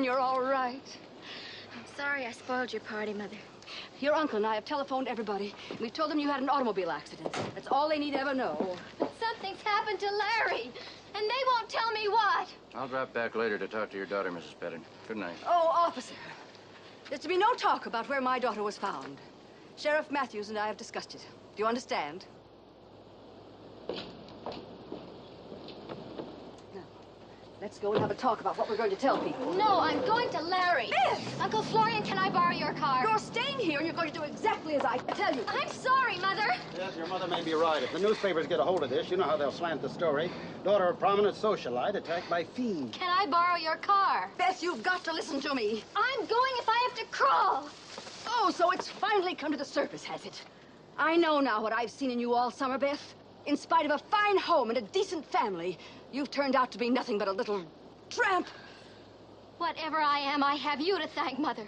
You're all right. I'm sorry I spoiled your party, Mother. Your uncle and I have telephoned everybody. We've told them you had an automobile accident. That's all they need to ever know. But something's happened to Larry, and they won't tell me what. I'll drop back later to talk to your daughter, Mrs. Pettit. Good night. Oh, officer. There's to be no talk about where my daughter was found. Sheriff Matthews and I have discussed it. Do you understand? Let's go and have a talk about what we're going to tell people. No, I'm going to Larry. Miss! Uncle Florian, can I borrow your car? You're staying here, and you're going to do exactly as I tell you. I'm sorry, Mother. Yes, your mother may be right. If the newspapers get a hold of this, you know how they'll slant the story. Daughter of prominent socialite attacked by fiend. Can I borrow your car? Beth, you've got to listen to me. I'm going if I have to crawl. Oh, so it's finally come to the surface, has it? I know now what I've seen in you all summer, Beth. In spite of a fine home and a decent family, you've turned out to be nothing but a little tramp. Whatever I am, I have you to thank, Mother,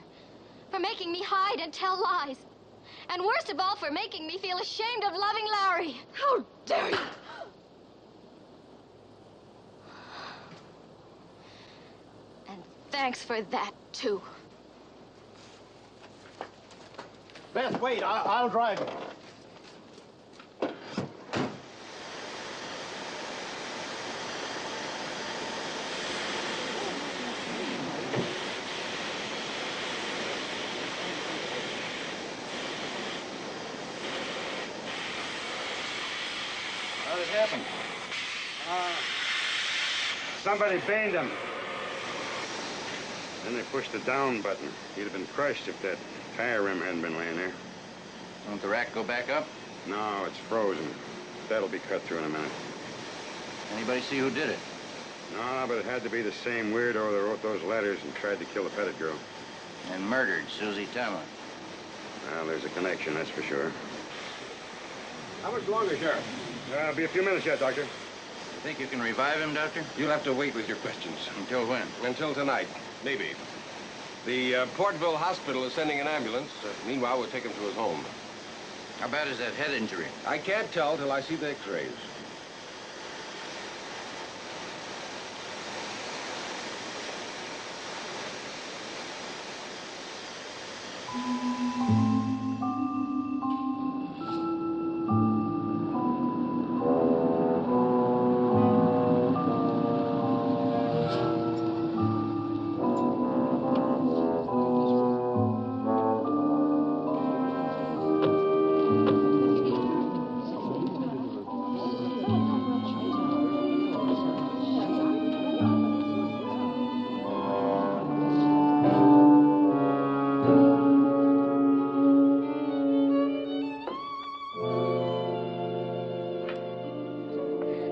for making me hide and tell lies. And worst of all, for making me feel ashamed of loving Larry. How dare you! And thanks for that, too. Beth, wait. I'll drive you. How did it happen? Somebody baned him. Then they pushed the down button. He'd have been crushed if that tire rim hadn't been laying there. Won't the rack go back up? No, it's frozen. That'll be cut through in a minute. Anybody see who did it? No, but it had to be the same weirdo that wrote those letters and tried to kill the Pettit girl. And murdered Susie Tamlin. Well, there's a connection, that's for sure. How much longer, Sheriff? Be a few minutes yet, Doctor. You think you can revive him, Doctor? You'll have to wait with your questions. Until when? Until tonight, maybe. The Portville Hospital is sending an ambulance. Meanwhile, we'll take him to his home. How bad is that head injury? I can't tell till I see the x-rays.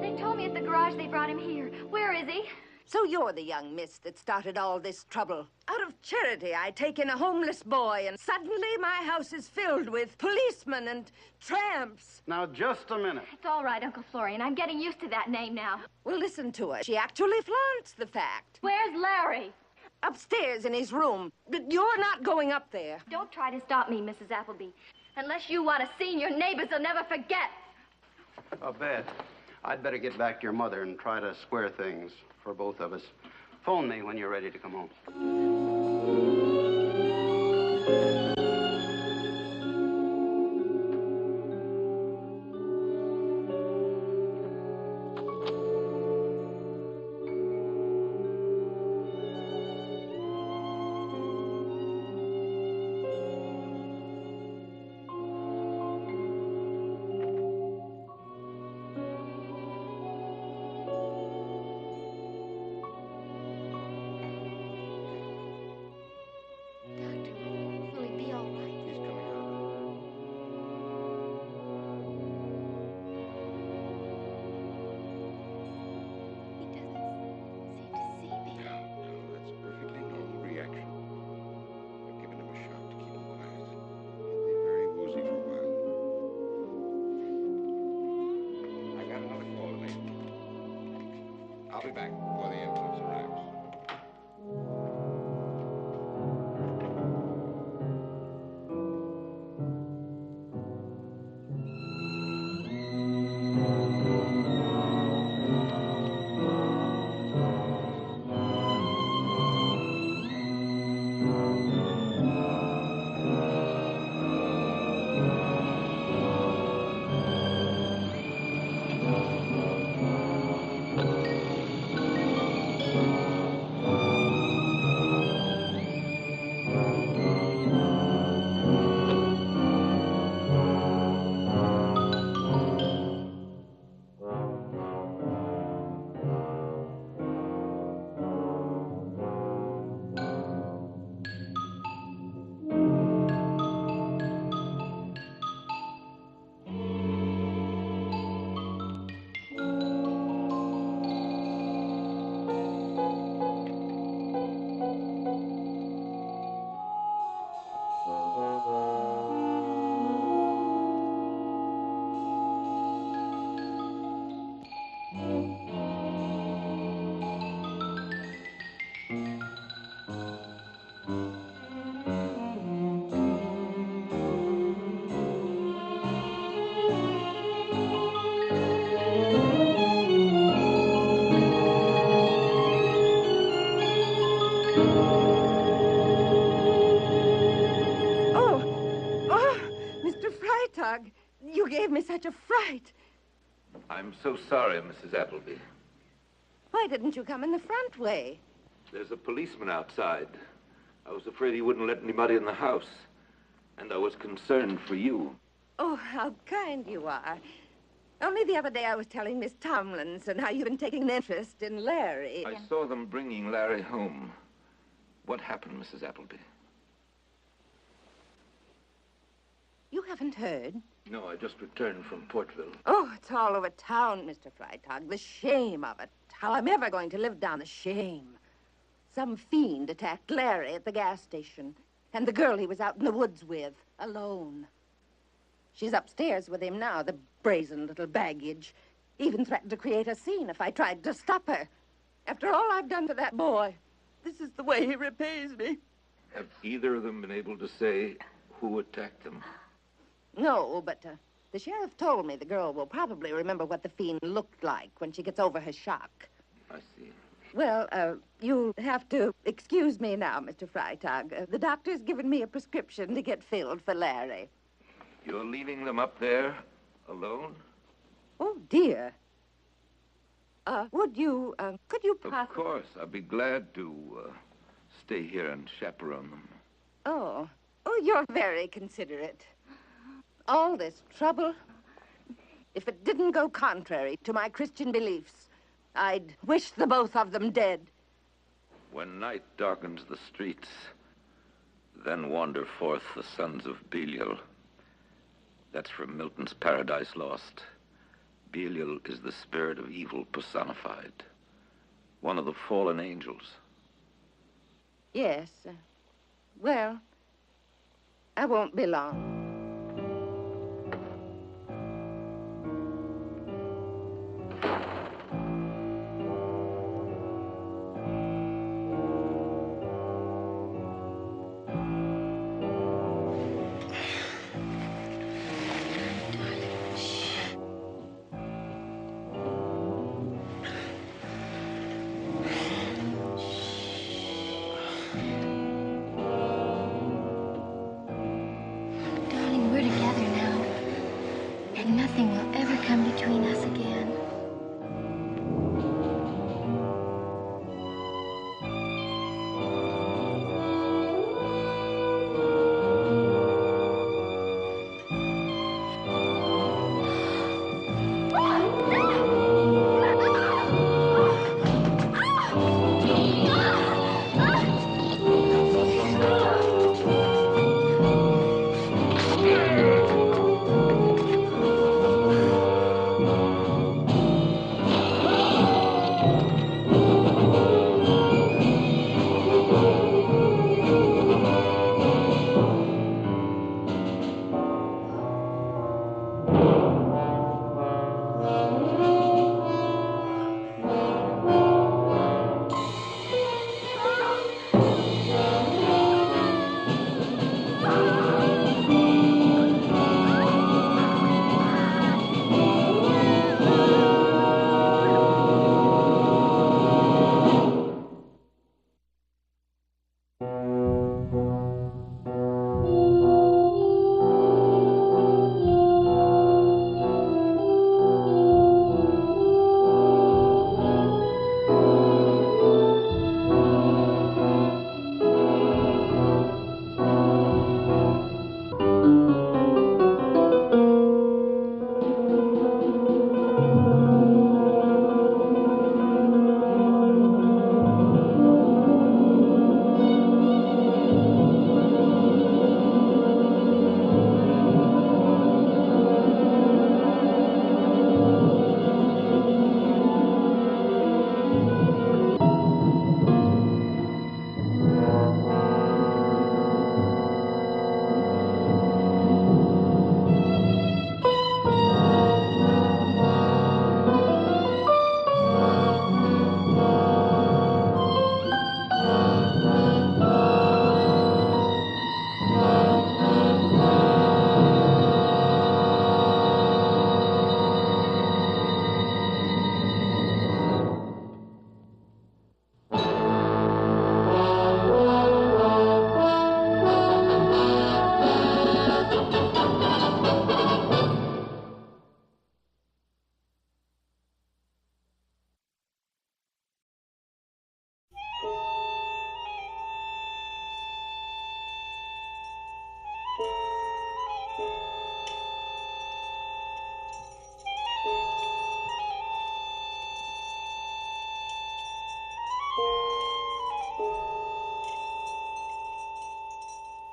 They told me at the garage they brought him here. Where is he? So you're the young miss that started all this trouble. Out of charity, I take in a homeless boy, and suddenly my house is filled with policemen and tramps. Now, just a minute. It's all right, Uncle Florian. I'm getting used to that name now. Well, listen to her. She actually flaunts the fact. Where's Larry? Upstairs in his room. But you're not going up there. Don't try to stop me, Mrs. Appleby. Unless you want a scene your neighbors will never forget. Oh, Beth, I'd better get back to your mother and try to square things for both of us. Phone me when you're ready to come home. Will he be all right? He's coming out. He doesn't seem to see me. No, that's a perfectly normal reaction. I've given him a shot to keep him quiet. He'll be very woozy for a while. I got another call to make. I'll be back before the ambulance arrives. You gave me such a fright. I'm so sorry, Mrs. Appleby. Why didn't you come in the front way? There's a policeman outside. I was afraid he wouldn't let anybody in the house. And I was concerned for you. Oh, how kind you are. Only the other day I was telling Miss Tomlinson how you've been taking an interest in Larry. I saw them bringing Larry home. What happened, Mrs. Appleby? You haven't heard? No, I just returned from Portville. Oh, it's all over town, Mr. Freitag. The shame of it. How I'm ever going to live down the shame. Some fiend attacked Larry at the gas station. And the girl he was out in the woods with, alone. She's upstairs with him now, the brazen little baggage. Even threatened to create a scene if I tried to stop her. After all I've done for that boy, this is the way he repays me. Have either of them been able to say who attacked them? No, but the sheriff told me the girl will probably remember what the fiend looked like when she gets over her shock. I see. Well, you'll have to excuse me now, Mr. Freitag. The doctor's given me a prescription to get filled for Larry. You're leaving them up there alone? Oh, dear. Could you Of course. I'd be glad to stay here and chaperone them. Oh, you're very considerate. All this trouble, if it didn't go contrary to my Christian beliefs, I'd wish the both of them dead. When night darkens the streets, then wander forth the sons of Belial. That's from Milton's Paradise Lost. Belial is the spirit of evil personified. One of the fallen angels. Yes. Well, I won't be long. Nothing will ever come between us again.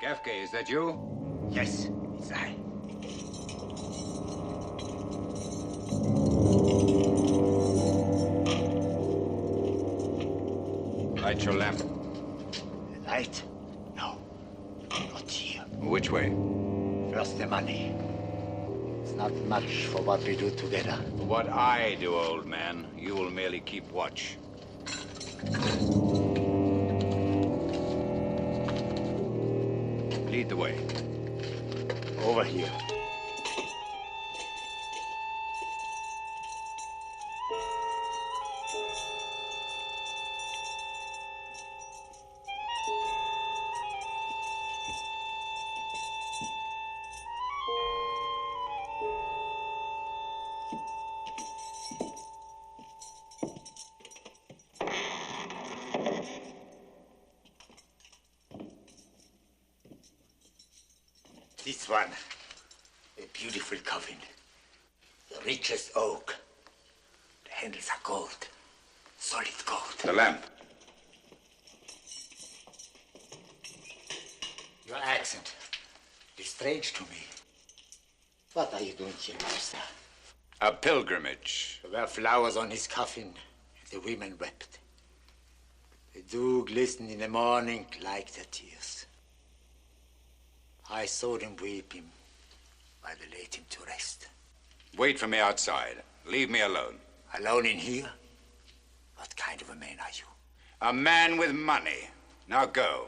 Gafke, is that you? Yes, it's I. Light your lamp. Light? No. Which way? First the money. It's not much for what we do together. For what I do, old man, you will merely keep watch. Lead the way. Over here. This one, a beautiful coffin. The richest oak. The handles are gold. Solid gold. The lamp. Your accent is strange to me. What are you doing here, master? A pilgrimage. There were flowers on his coffin. The women wept. The dew glistened in the morning like their tears. I saw them weeping while they laid him to rest. Wait for me outside. Leave me alone. Alone in here? What kind of a man are you? A man with money. Now go.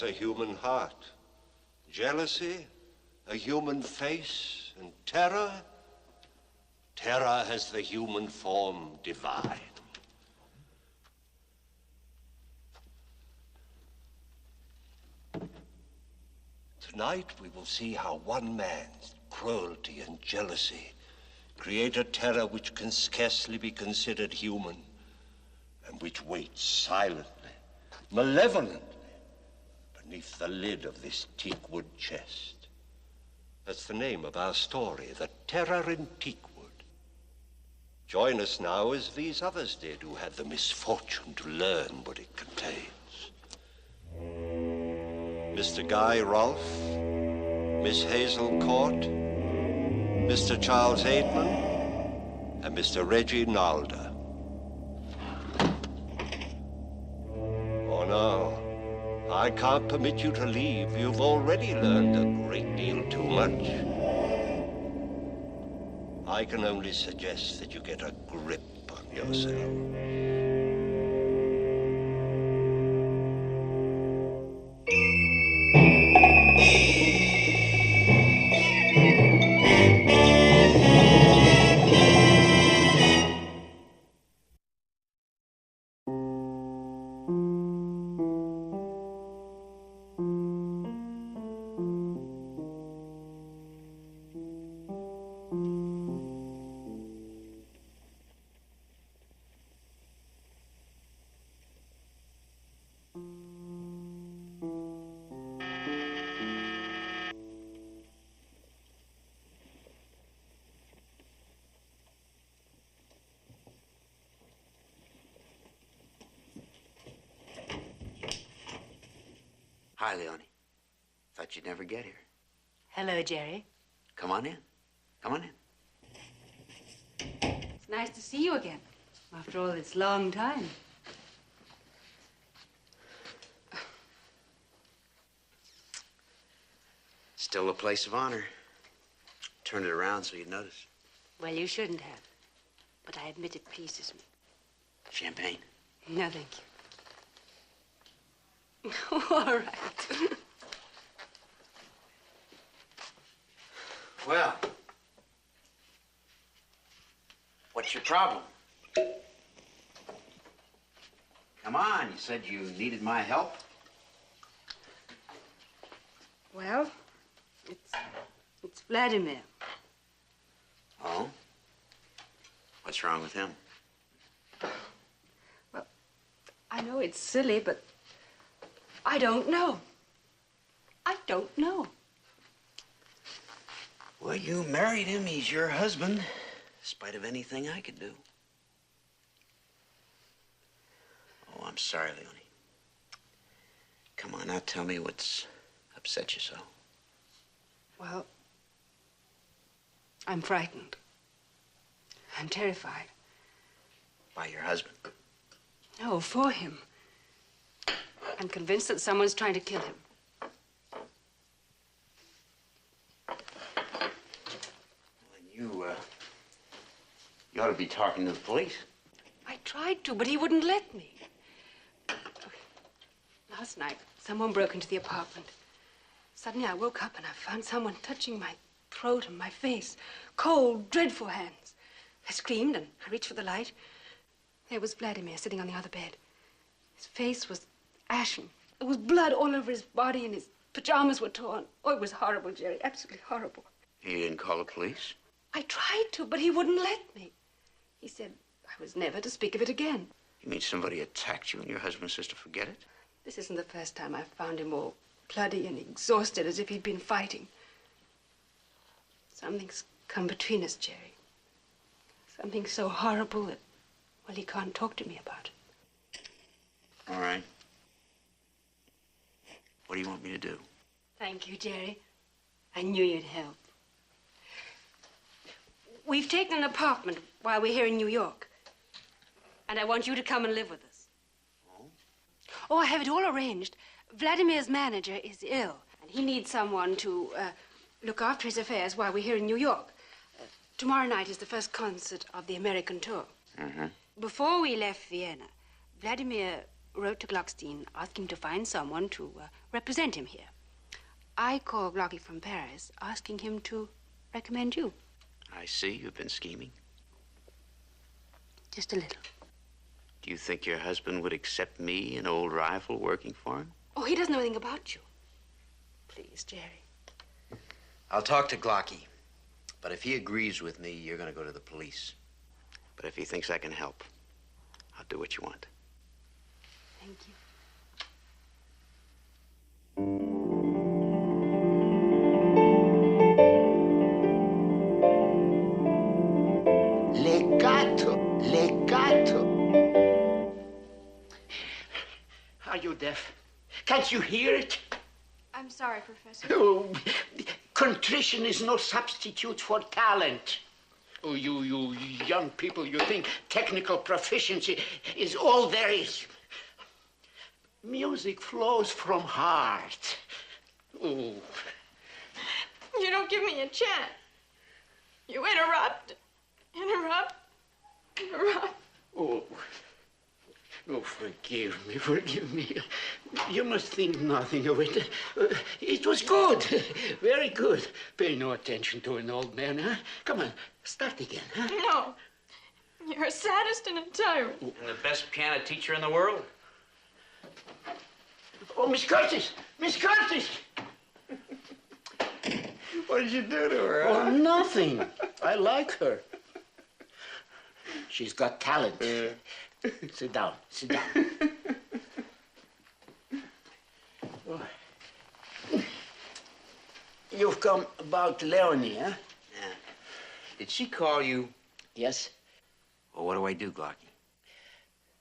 A human heart, jealousy, a human face, and terror has the human form divine. Tonight we will see how one man's cruelty and jealousy create a terror which can scarcely be considered human, and which waits silently, malevolently, beneath the lid of this teakwood chest. That's the name of our story, The Terror in Teakwood. Join us now as these others did who had the misfortune to learn what it contains. Mr. Guy Rolfe, Miss Hazel Court, Mr. Charles Aidman, and Mr. Reggie Nalder. Oh, no. I can't permit you to leave. You've already learned a great deal too much. I can only suggest that you get a grip on yourself. Hi, Leonie. Thought you'd never get here. Hello, Jerry. Come on in. Come on in. It's nice to see you again. After all this long time. Still a place of honor. Turn it around so you'd notice. Well, you shouldn't have. But I admit it pleases me. Champagne? No, thank you. All right. Well, what's your problem? Come on, you said you needed my help. Well, it's Vladimir. Oh? What's wrong with him? Well, I know it's silly, but I don't know. I don't know. Well, you married him. He's your husband, in spite of anything I could do. Oh, I'm sorry, Leonie. Come on, now tell me what's upset you so. Well, I'm frightened. I'm terrified. By your husband? No, for him. I'm convinced that someone's trying to kill him. You ought to be talking to the police. I tried to, but he wouldn't let me. Last night, someone broke into the apartment. Suddenly, I woke up and I found someone touching my throat and my face. Cold, dreadful hands. I screamed and I reached for the light. There was Vladimir sitting on the other bed. His face was ashen. There was blood all over his body and his pajamas were torn. Oh, it was horrible, Jerry. Absolutely horrible. You didn't call the police? I tried to, but he wouldn't let me. He said I was never to speak of it again. You mean somebody attacked you and your husband says to forget it? This isn't the first time I've found him all bloody and exhausted, as if he'd been fighting. Something's come between us, Jerry. Something so horrible that, well, he can't talk to me about it. All right. What do you want me to do? Thank you, Jerry. I knew you'd help. We've taken an apartment while we're here in New York. And I want you to come and live with us. Oh, I have it all arranged. Vladimir's manager is ill, and he needs someone to look after his affairs while we're here in New York. Tomorrow night is the first concert of the American tour. Mm-hmm. Before we left Vienna, Vladimir wrote to Glockstein, asking him to find someone to represent him here. I called Glocky from Paris, asking him to recommend you. I see. You've been scheming. Just a little. Do you think your husband would accept me, an old rival, working for him? Oh, he doesn't know anything about you. Please, Jerry. I'll talk to Glocky. But if he agrees with me, you're going to go to the police. But if he thinks I can help, I'll do what you want. Thank you. Legato. Are you deaf? Can't you hear it? I'm sorry, Professor. Oh, contrition is no substitute for talent. Oh, you young people, you think technical proficiency is all there is. Music flows from heart. Oh. You don't give me a chance. You interrupt. Oh. Oh, forgive me. You must think nothing of it. It was good. Very good. Pay no attention to an old man, huh? Come on, start again, huh? No. You're a sadist and a tyrant. And the best piano teacher in the world? Oh, Miss Curtis! Miss Curtis! What did you do to her, Oh, nothing. I like her. She's got talent. Sit down. Oh. You've come about Leonie, huh? Yeah. Did she call you? Yes. Well, what do I do, Glocky?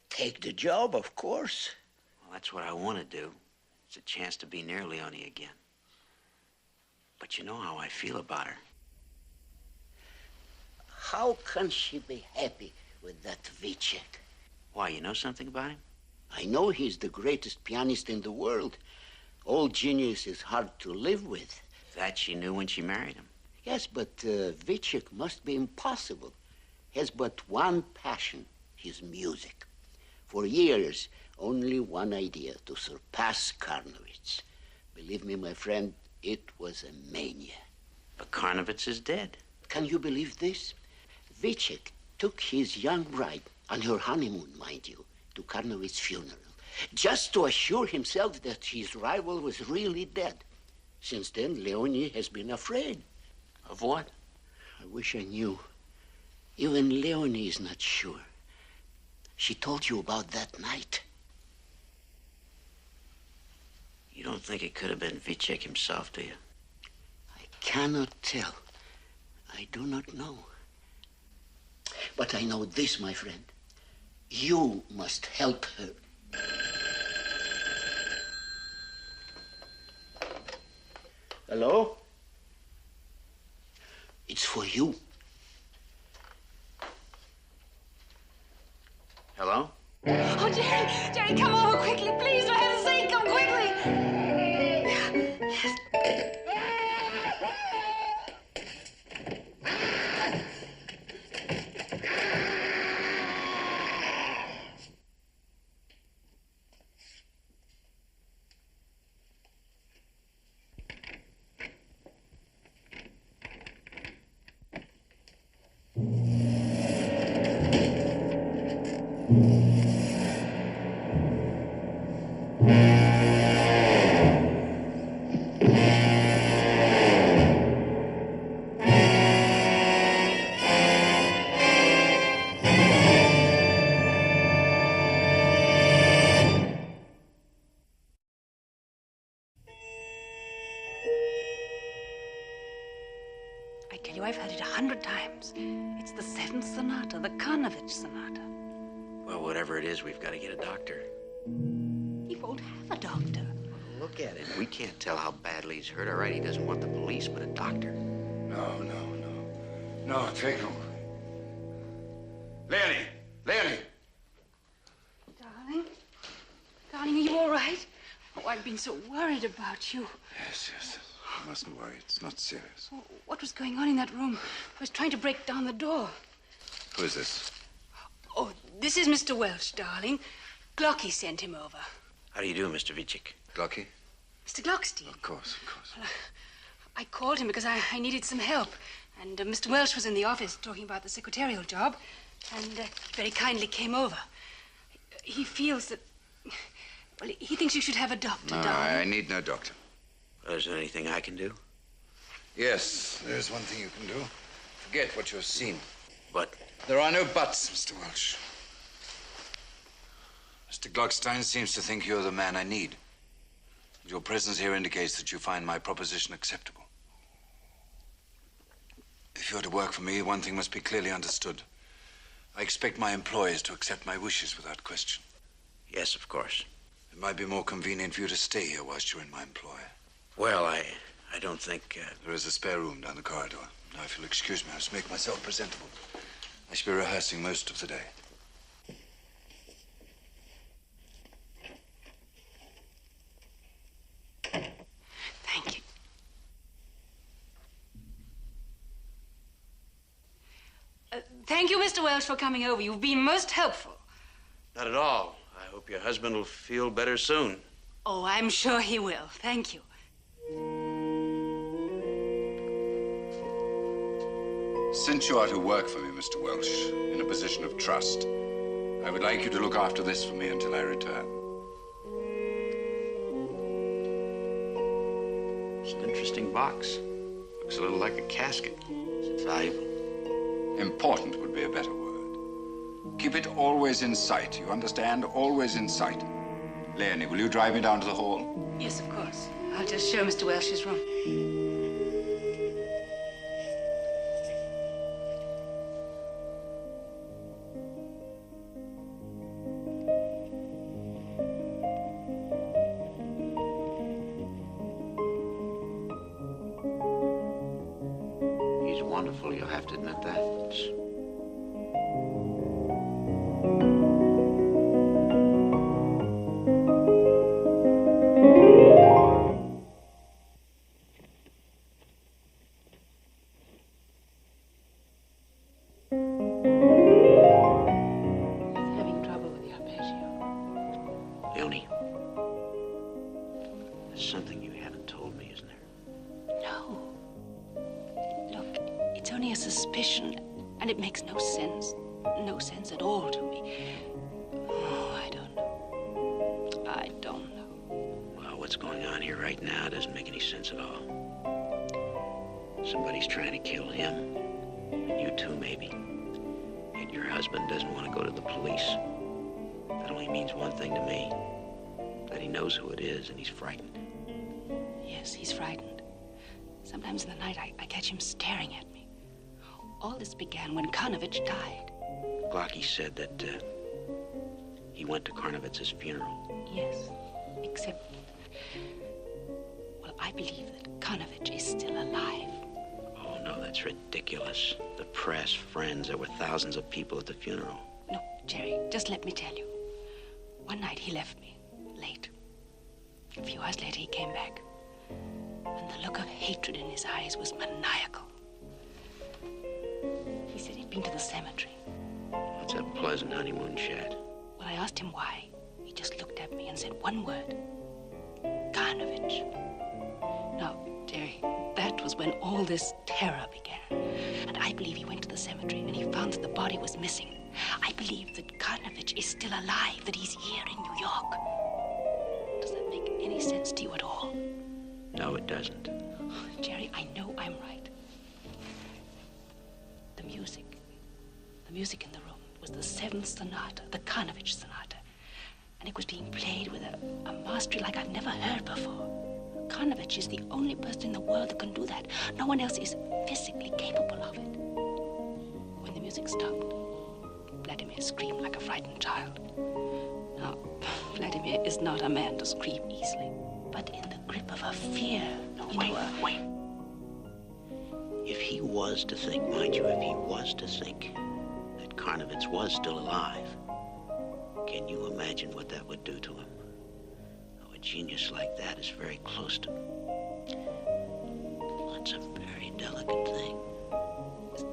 Take the job, of course. Well, that's what I want to do. It's a chance to be near Leonie again. But you know how I feel about her. How can she be happy with that Vicek? Why, you know something about him? I know he's the greatest pianist in the world. All genius is hard to live with. That she knew when she married him. Yes, but Vicek must be impossible. He has but one passion, his music. For years, only one idea, to surpass Karnovitz. Believe me, my friend, it was a mania. But Karnovitz is dead. Can you believe this? Vicek took his young bride, on her honeymoon, mind you, to Karnovitz's funeral, just to assure himself that his rival was really dead. Since then, Leonie has been afraid. Of what? I wish I knew. Even Leonie is not sure. She told you about that night. You don't think it could have been Vicek himself, do you? I cannot tell. I do not know. But I know this, my friend. You must help her. Hello? It's for you. Hello? Oh, Jerry! Jerry, come over quickly, please, for heaven's sake, come quickly! Yes. I tell you, I've heard it 100 times. It's the 7th sonata, the Karlovich sonata. Well, whatever it is, we've got to get a doctor. He won't have a doctor. Look at him. We can't tell how badly he's hurt. All right, he doesn't want the police, but a doctor. No. No, take him. Leonie! Leonie! Darling? Darling, are you all right? Oh, I've been so worried about you. Yes. You mustn't worry. It's not serious. Oh, what was going on in that room? I was trying to break down the door. Who is this? Oh, this is Mr. Welch, darling. Glocky sent him over. How do you do, Mr. Vicek? Glocky? Mr. Glockstein. Of course. Well, I called him because I needed some help. And Mr. Welch was in the office talking about the secretarial job. And very kindly came over. He feels that... Well, he thinks you should have a doctor, No, darling. I need no doctor. Well, is there anything I can do? Yes, there's one thing you can do. Forget what you've seen. But? There are no buts, Mr. Welch. Mr. Glockstein seems to think you're the man I need. Your presence here indicates that you find my proposition acceptable. If you're to work for me, one thing must be clearly understood. I expect my employers to accept my wishes without question. Yes, of course. It might be more convenient for you to stay here whilst you're in my employ. Well, I don't think... There is a spare room down the corridor. Now, if you'll excuse me, I must make myself presentable. I shall be rehearsing most of the day. Thank you. Thank you, Mr. Welch, for coming over. You've been most helpful. Not at all. I hope your husband will feel better soon. Oh, I'm sure he will. Thank you. Since you are to work for me, Mr. Welch, in a position of trust, I would like you to look after this for me until I return. It's an interesting box. Looks a little like a casket. It's valuable. Important would be a better word. Keep it always in sight, you understand? Always in sight. Leonie, will you drive me down to the hall? Yes, of course. I'll just show Mr. Welch's room. He's wonderful, you'll have to admit that. Having trouble with the arpeggio. Leonie, there's something you haven't told me, isn't there? No. Look, it's only a suspicion, and it makes no sense. No sense at all to me. Oh, I don't know. I don't know. Well, what's going on here right now doesn't make any sense at all. Somebody's trying to kill him, and you too, maybe. Yet your husband doesn't want to go to the police. That only means one thing to me, that he knows who it is, and he's frightened. Yes, he's frightened. Sometimes in the night, I catch him staring at me. All this began when Karlovich died. Glocky said that he went to Karlovich's funeral. Yes, except... Well, I believe that Karlovich is still alive. Oh, no, that's ridiculous. The press, friends, there were thousands of people at the funeral. No, Jerry, just let me tell you. One night he left me, late. A few hours later he came back. And the look of hatred in his eyes was maniacal. He said he'd been to the cemetery. It's a pleasant honeymoon chat. When I asked him why, he just looked at me and said one word. Karlovich. Now, Jerry, that was when all this terror began. And I believe he went to the cemetery and he found that the body was missing. I believe that Karlovich is still alive, that he's here in New York. Does that make any sense to you at all? No, it doesn't. Jerry, I know I'm right. The music in the room was the 7th sonata, the Karlovich sonata. And it was being played with a mastery like I've never heard before. Karlovich is the only person in the world that can do that. No one else is physically capable of it. When the music stopped, Vladimir screamed like a frightened child. Now, Vladimir is not a man to scream easily, but in the grip of a fear. No, wait. If he was to think, mind you, if he was to think that Karlovich was still alive, can you imagine what that would do to him? Oh, a genius like that is very close to him. That's a very delicate thing.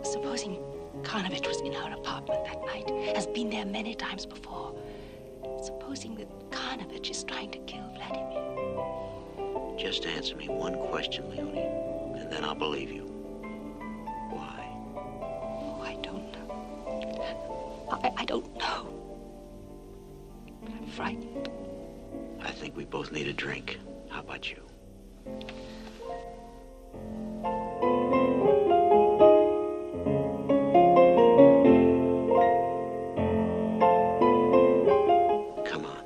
Supposing Karlovich was in our apartment that night, has been there many times before. Supposing that Karlovich is trying to kill Vladimir. Just answer me one question, Leonie, and then I'll believe you. Why? Oh, I don't know. I don't know. I'm frightened. I think we both need a drink. How about you? Come on.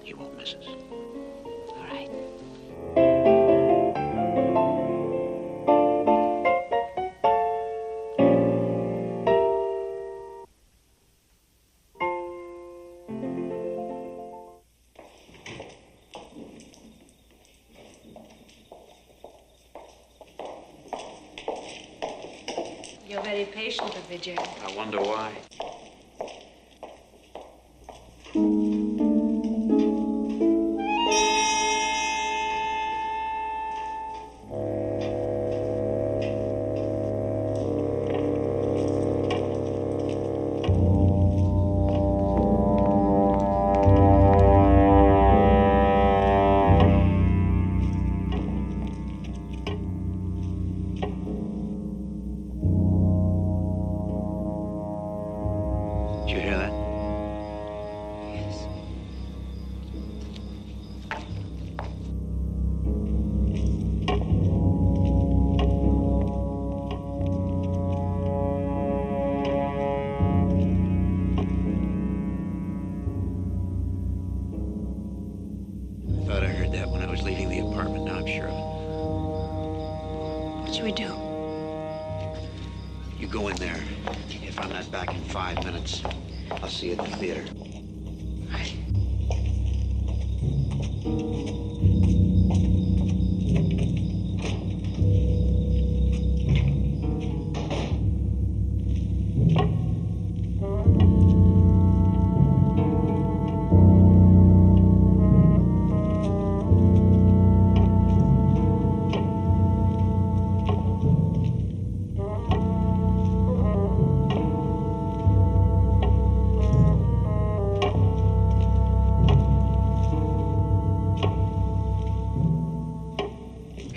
He won't miss us. All right. You're very patient with me, Jerry. I wonder why. Did you hear that? Yes. I thought I heard that when I was leaving the apartment. Now I'm sure of it. What should we do? You go in there. If I'm not back in 5 minutes, I'll see you at the theater. Hey,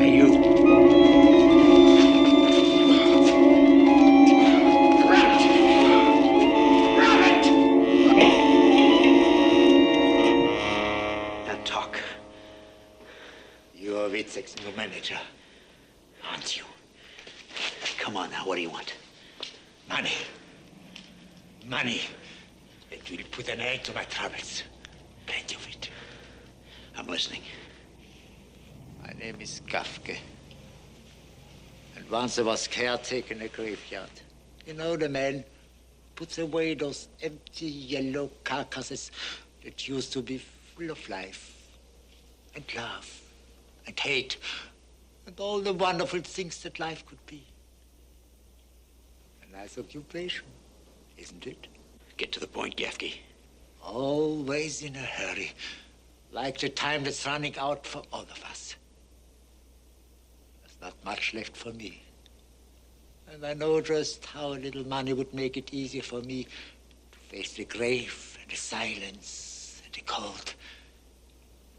you. Now talk. You're Witzek's new manager, aren't you? Come on now, what do you want? Money. Money. It will put an end to my troubles. Plenty of it. I'm listening. I My name is Kafka. And once I was caretaker in a graveyard. You know, the man puts away those empty yellow carcasses that used to be full of life and love and hate and all the wonderful things that life could be. A nice occupation, isn't it? Get to the point, Gafke. Always in a hurry, like the time that's running out for all of us. There's not much left for me. And I know just how a little money would make it easier for me to face the grave and the silence and the cold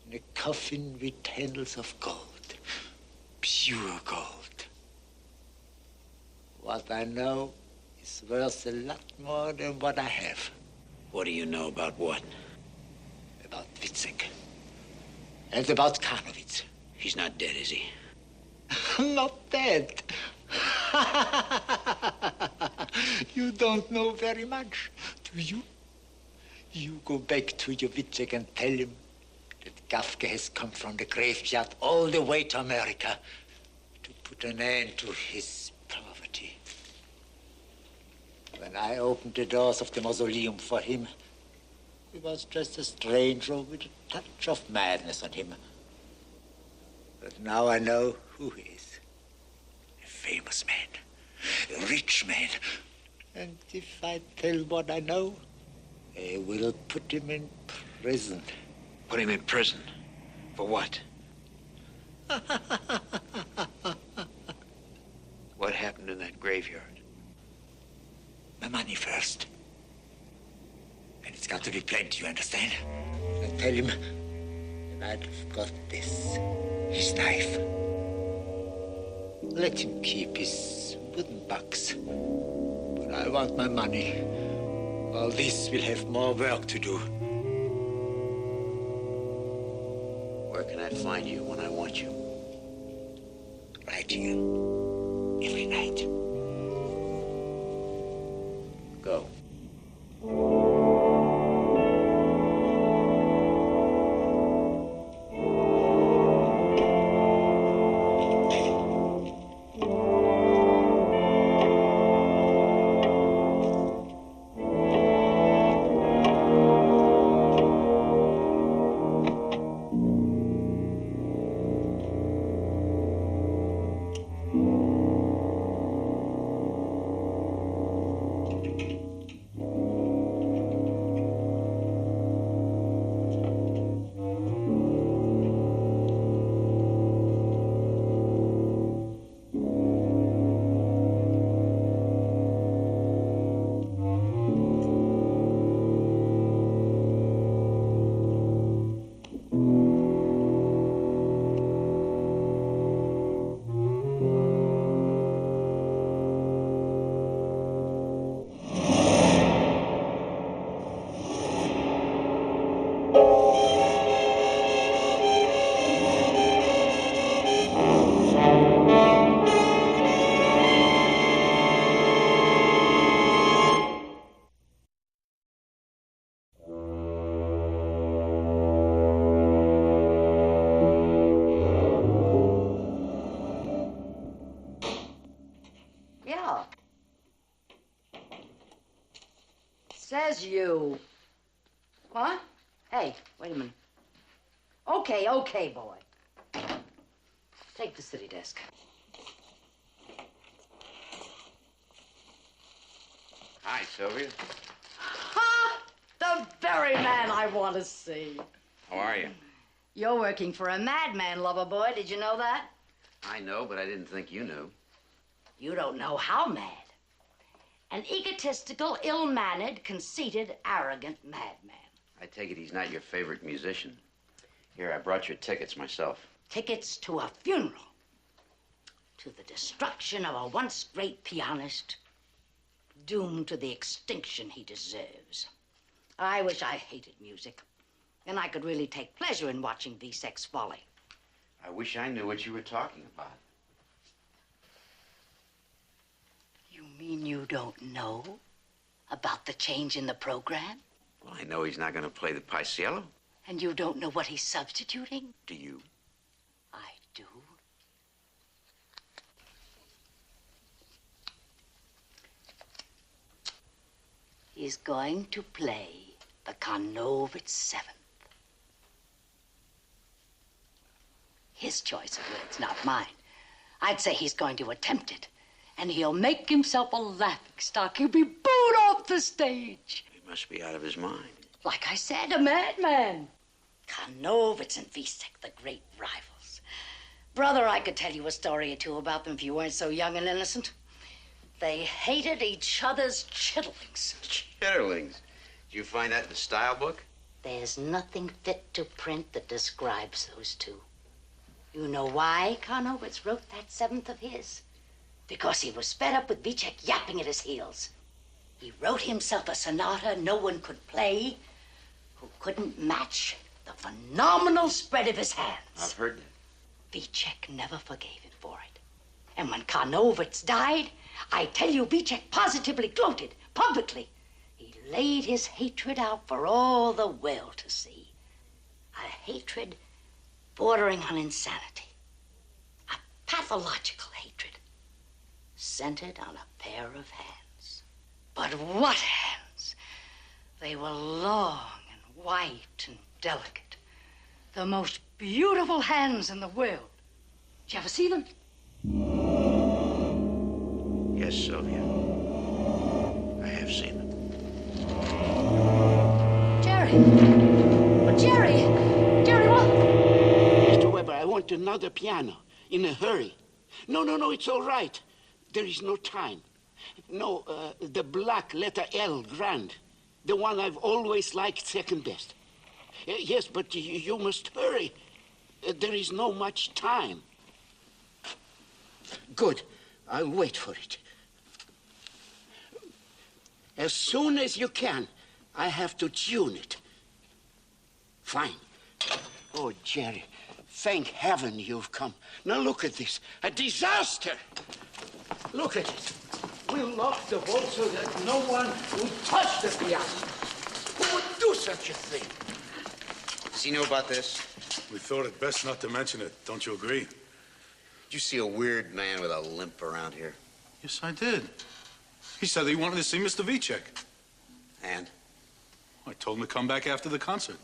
in a coffin with handles of gold, pure gold. What I know is worth a lot more than what I have. What do you know about what? About Witzek. And about Karlovitz. He's not dead, is he? Not dead. You don't know very much, do you? You go back to your Witzek and tell him that Kafka has come from the graveyard all the way to America to put an end to his poverty. When I opened the doors of the mausoleum for him, he was just a stranger with a touch of madness on him. But now I know who he is. A famous man, a rich man. And if I tell what I know, I will put him in prison. Put him in prison? For what? What happened in that graveyard? My money first. And it's got to be plenty, you understand? I tell him that I've got this, his knife. Let him keep his wooden box. But I want my money. All this will have more work to do. Where can I find you when I want you? Right here. Every night. Go. Says you. What? Hey, wait a minute. Okay, boy. Take the city desk. Hi, Sylvia. Ha! The very man I want to see. How are you? You're working for a madman, lover boy. Did you know that? I know, but I didn't think you knew. You don't know how mad. An egotistical, ill-mannered, conceited, arrogant madman. I take it he's not your favorite musician. Here, I brought your tickets myself. Tickets to a funeral. To the destruction of a once great pianist, doomed to the extinction he deserves. I wish I hated music. And I could really take pleasure in watching V-Sex folly. I wish I knew what you were talking about. You mean you don't know about the change in the program? Well, I know he's not going to play the Paisiello. And you don't know what he's substituting? Do you? I do. is going to play the Karlovitz Seventh. His choice of words, not mine. I'd say he's going to attempt it, and he'll make himself a laughingstock. He'll be booed off the stage. He must be out of his mind. Like I said, a madman. Karlovitz and Vicek, the great rivals. Brother, I could tell you a story or two about them if you weren't so young and innocent. They hated each other's chitterlings. Chitterlings? Did you find that in the style book? There's nothing fit to print that describes those two. You know why Karlovitz wrote that seventh of his? Because he was fed up with Vicek yapping at his heels. He wrote himself a sonata no one could play, who couldn't match the phenomenal spread of his hands. I've heard that. Vicek never forgave him for it. And when Karlovitz died, I tell you, Vicek positively gloated, publicly. He laid his hatred out for all the world to see. A hatred bordering on insanity. A pathological hatred, centered on a pair of hands. But what hands! They were long and white and delicate. The most beautiful hands in the world. Did you ever see them? Yes, Sylvia. I have seen them. Jerry! Oh, Jerry! Jerry, what? Mr. Weber, I want another piano. In a hurry. No, it's all right. There is no time. No, the black letter L, grand. The one I've always liked second best. Yes, but you must hurry. There is no much time. Good. I'll wait for it. As soon as you can, I have to tune it. Fine. Oh, Jerry, thank heaven you've come. Now look at this. A disaster. Look at it. We'll lock the vault so that no one will touch the piano. Who would do such a thing? Does he know about this? We thought it best not to mention it. Don't you agree? Did you see a weird man with a limp around here? Yes, I did. He said he wanted to see Mr. Vicek. And? I told him to come back after the concert.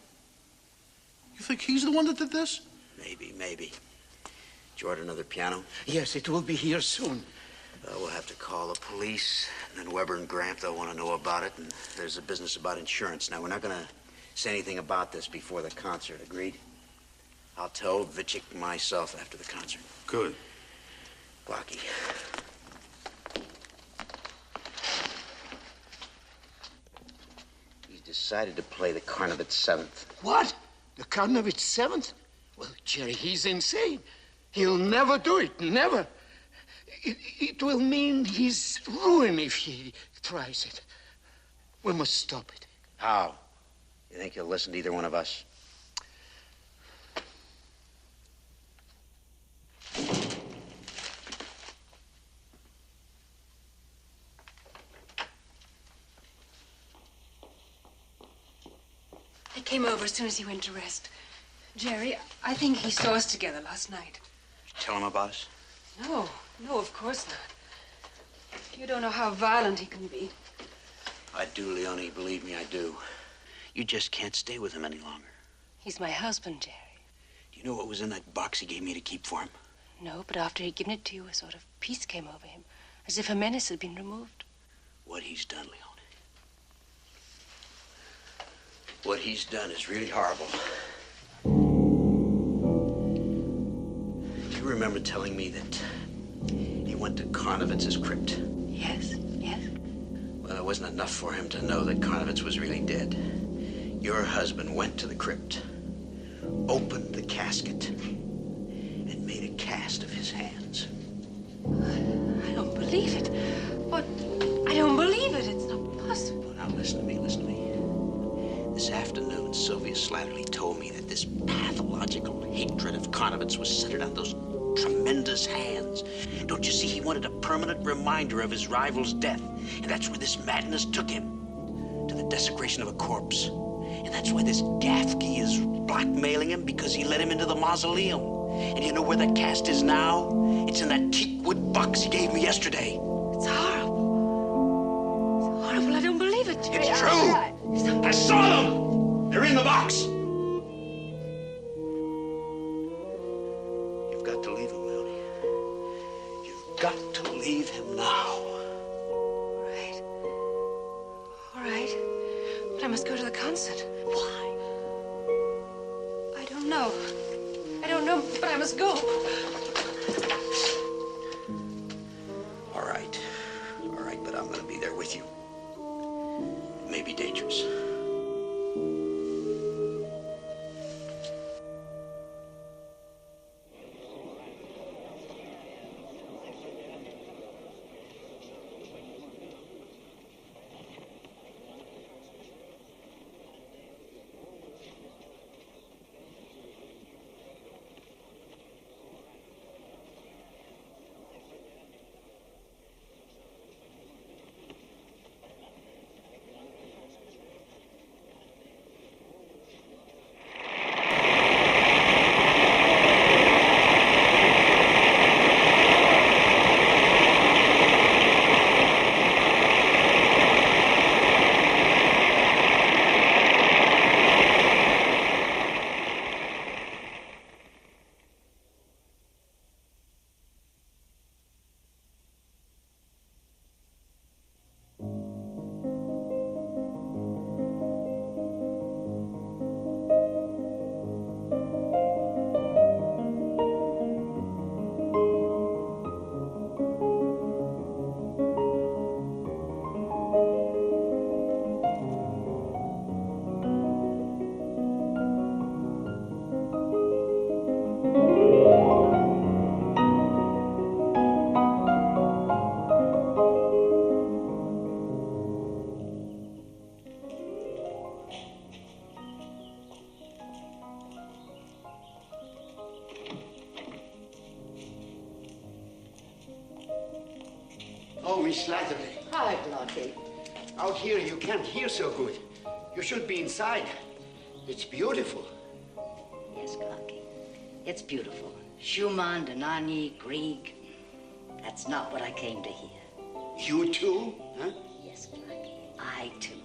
You think he's the one that did this? Maybe. Did you order another piano? Yes, it will be here soon. We'll have to call the police, and then Weber and Gramp, they'll want to know about it, and there's a business about insurance. Now, we're not going to say anything about this before the concert, agreed? I'll tell Vicek myself after the concert. Good. Blocky. He's decided to play the Karlovitz Seventh. What? The Karlovitz Seventh? Well, Jerry, he's insane. He'll never do it, never. It will mean his ruin if he tries it. We must stop it. How? You think he'll listen to either one of us? I came over as soon as he went to rest. Jerry, I think he saw us together last night. Tell him about us? No, of course not. You don't know how violent he can be. I do, Leonie. Believe me, I do. You just can't stay with him any longer. He's my husband, Jerry. Do you know what was in that box he gave me to keep for him? No, but after he'd given it to you, a sort of peace came over him, as if a menace had been removed. What he's done, Leonie. What he's done is really horrible. Do you remember telling me that he went to Karlovitz's crypt? Yes. Well, it wasn't enough for him to know that Karlovitz was really dead. Your husband went to the crypt, opened the casket, and made a cast of his hands. I don't believe it. But I don't believe it. It's not possible. Now, listen to me. This afternoon, Sylvia Slattery told me that this pathological hatred of Karlovitz was centered on those tremendous hands. Don't you see, he wanted a permanent reminder of his rival's death. And that's where this madness took him. To the desecration of a corpse. And that's why this Gafke is blackmailing him, because he let him into the mausoleum. And you know where that cast is now? It's in that teakwood box he gave me yesterday. It's horrible. It's horrible. I don't believe it. It's true. I saw them. They're in the box. You've got to leave him, Leonie. You've got to leave him now. All right. But I must go to the concert. Why? I don't know. I don't know, but I must go. All right, but I'm going to be there with you. It may be dangerous. Oh, Miss Slattery. Hi, Blotty. Out here, you can't hear so good. You should be inside. It's beautiful. Yes, Clarky. It's beautiful. Schumann, Donani, Grieg. That's not what I came to hear. You too, huh? Yes, Clarky. I too.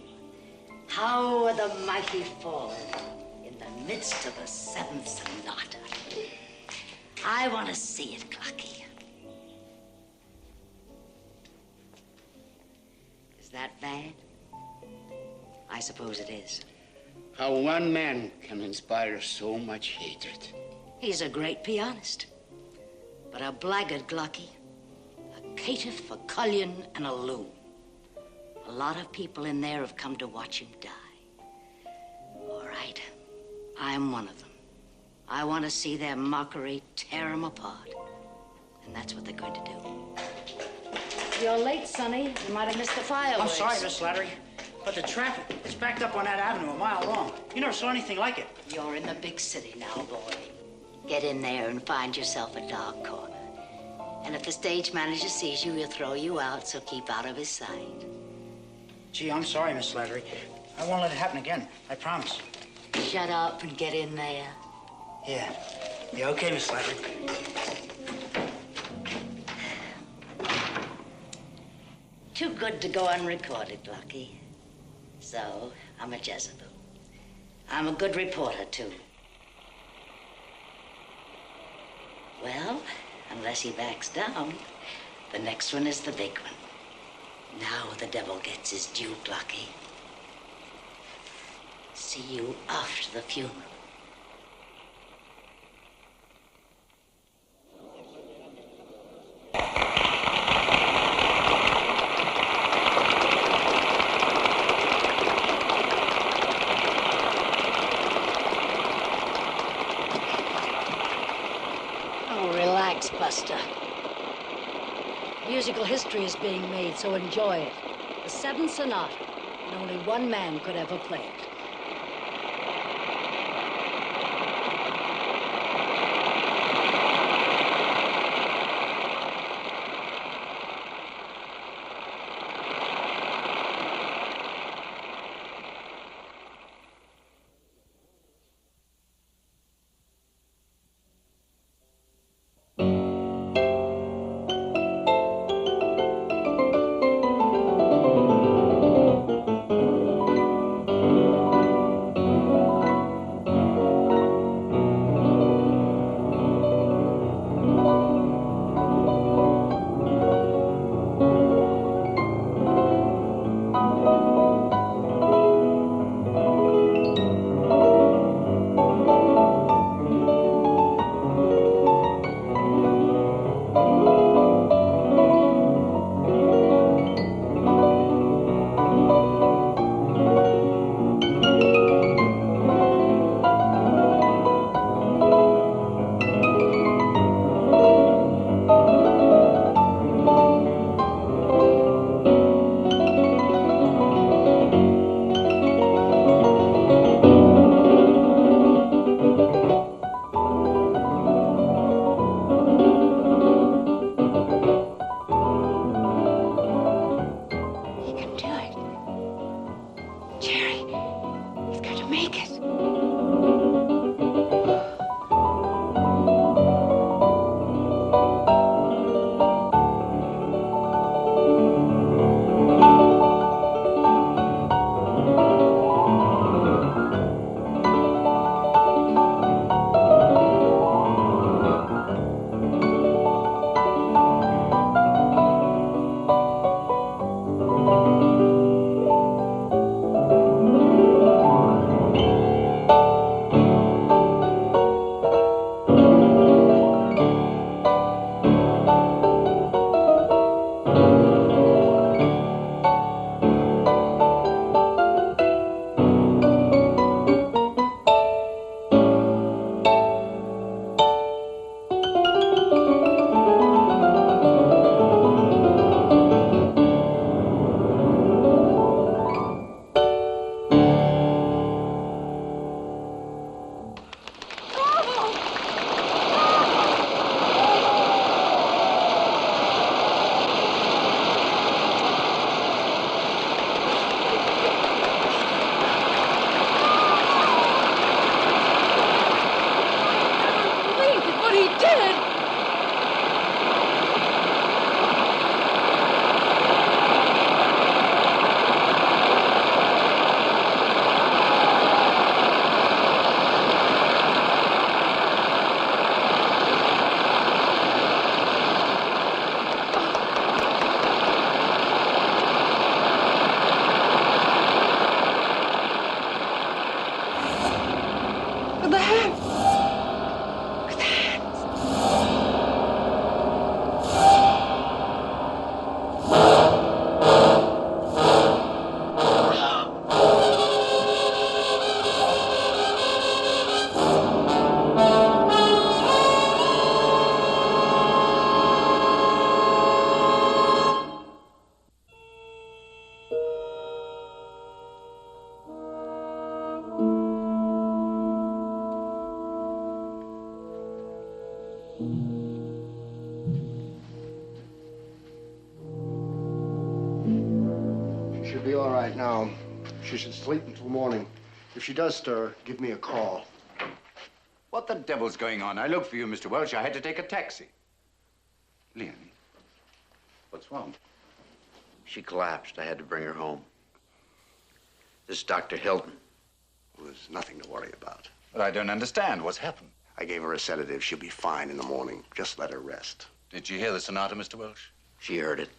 How are the mighty fallen in the midst of the seventh sonata? I want to see it, Clarky. Is that bad? I suppose it is. How one man can inspire so much hatred. He's a great pianist. But a blackguard, Glucky. A caitiff, a cullion, and a loon. A lot of people in there have come to watch him die. All right. I'm one of them. I want to see their mockery tear him apart. And that's what they're going to do. You're late, Sonny. You might have missed the fireworks. I'm sorry, Miss Slattery, but the traffic, it's backed up on that avenue a mile long. You never saw anything like it. You're in the big city now, boy. Get in there and find yourself a dark corner. And if the stage manager sees you, he'll throw you out, so keep out of his sight. Gee, I'm sorry, Miss Slattery. I won't let it happen again. I promise. Shut up and get in there. Yeah. Yeah, okay, Miss Slattery. Too good to go unrecorded, Lucky. So, I'm a Jezebel. I'm a good reporter, too. Well, unless he backs down, the next one is the big one. Now the devil gets his due, Lucky. See you after the funeral. Buster. Musical history is being made, so enjoy it. The Seventh Sonata, and only one man could ever play it. make it. She should be all right now. She should sleep until morning. If she does stir, give me a call. What the devil's going on? I looked for you, Mr. Welch. I had to take a taxi. Leonie, what's wrong? She collapsed. I had to bring her home. This is Dr. Hilton. There's nothing to worry about. But I don't understand. What's happened? I gave her a sedative. She'll be fine in the morning. Just let her rest. Did you hear the sonata, Mr. Welch? She heard it.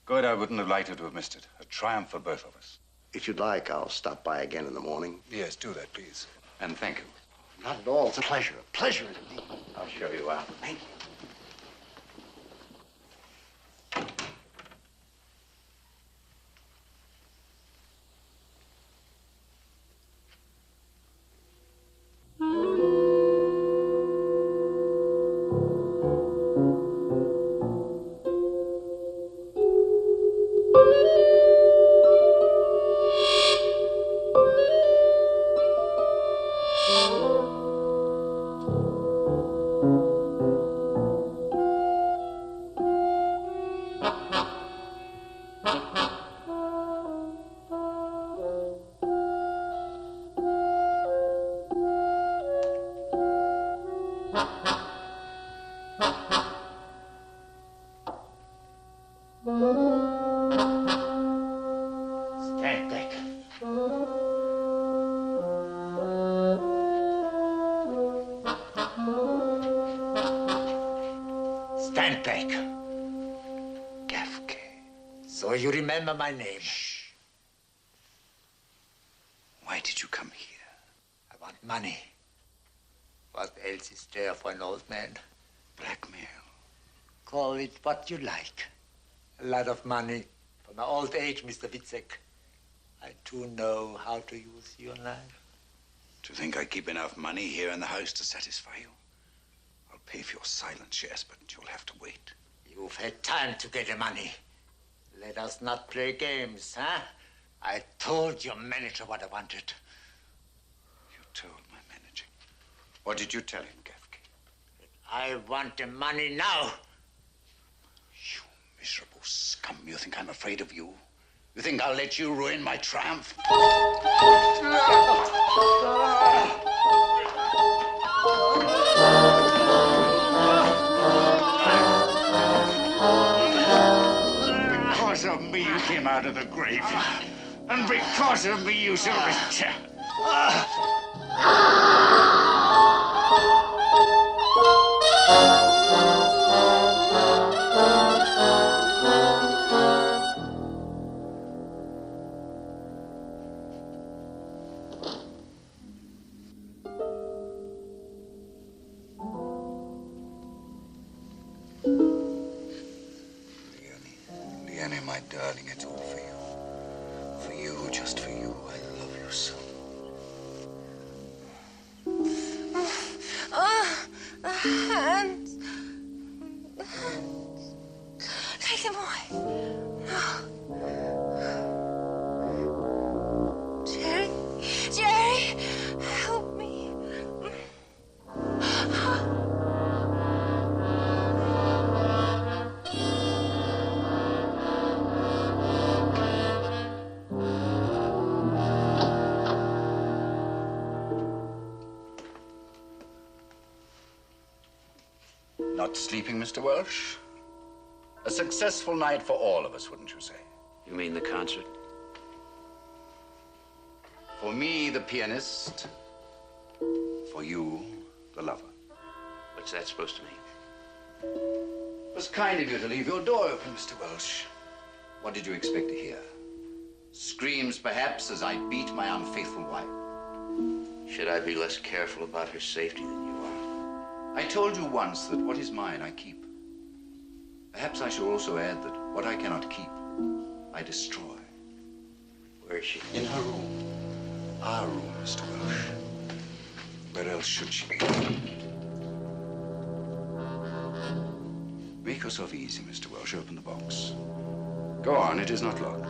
Good. I wouldn't have liked her to have missed it. A triumph for both of us. If you'd like, I'll stop by again in the morning. Yes, do that, please. And thank you. Not at all. It's a pleasure. A pleasure indeed. I'll show you out. Thank you. Stand back. Stand back. Gafke. So you remember my name? Shh. Why did you come here? I want money. What else is there for an old man? Blackmail. Call it what you like. A lot of money for my old age, Mr. Witzek. I too know how to use your knife. Do you think I keep enough money here in the house to satisfy you? I'll pay for your silence, yes, but you'll have to wait. You've had time to get the money. Let us not play games, huh? I told your manager what I wanted. You told my manager. What did you tell him, Gafke? I want the money now. You miserable scum. You think I'm afraid of you? You think I'll let you ruin my triumph? Because of me, you came out of the grave. And because of me, you shall return. Leonie, my darling, it's all for you. For you, just for you. I love you so. The hands. The hands. Take them away. No. Jerry. Jerry, help me. Not sleeping, Mr. Welsh? A successful night for all of us, wouldn't you say? You mean the concert? For me, the pianist. For you, the lover. What's that supposed to mean? It was kind of you to leave your door open, Mr. Welsh. What did you expect to hear? Screams, perhaps, as I beat my unfaithful wife? Should I be less careful about her safety than you are? I told you once that what is mine, I keep. Perhaps I shall also add that what I cannot keep, I destroy. Where is she? In her room. Our room, Mr. Welsh. Where else should she be? Make yourself easy, Mr. Welsh. Open the box. Go on, it is not locked.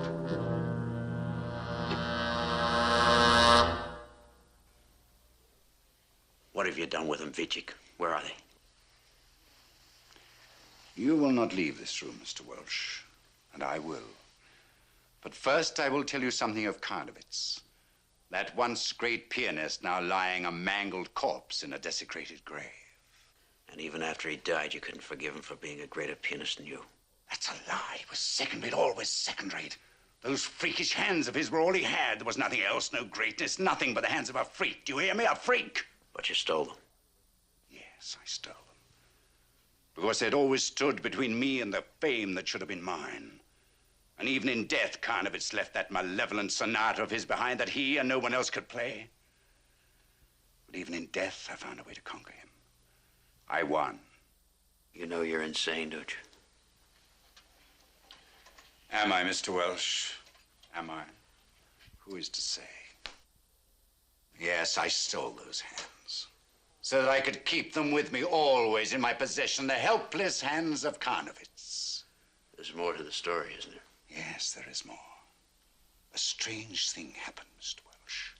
What have you done with them, Vicek? Where are they? You will not leave this room, Mr. Welsh, and I will. But first, I will tell you something of Karlovitz. That once great pianist now lying a mangled corpse in a desecrated grave. And even after he died, you couldn't forgive him for being a greater pianist than you. That's a lie. He was second-rate, always second-rate. Those freakish hands of his were all he had. There was nothing else, no greatness, nothing but the hands of a freak. Do you hear me? A freak. But you stole them. Yes, I stole them. Because they'd always stood between me and the fame that should have been mine. And even in death, Karlovitz left that malevolent sonata of his behind that he and no one else could play. But even in death, I found a way to conquer him. I won. You know you're insane, don't you? Am I, Mr. Welsh? Am I? Who is to say? Yes, I stole those hands. So that I could keep them with me always in my possession, the helpless hands of Karlovitz. There's more to the story, isn't there? Yes, there is more. A strange thing happened, Mr. Welsh.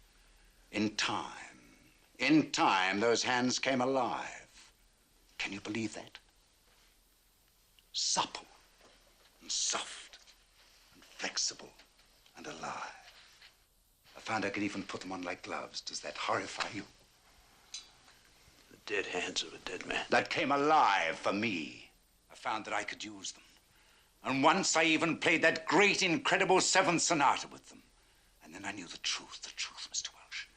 In time, those hands came alive. Can you believe that? Supple and soft and flexible and alive. I found I could even put them on like gloves. Does that horrify you? The dead hands of a dead man. That came alive for me. I found that I could use them. And once I even played that great, incredible seventh sonata with them. And then I knew the truth, Mr. Welsh.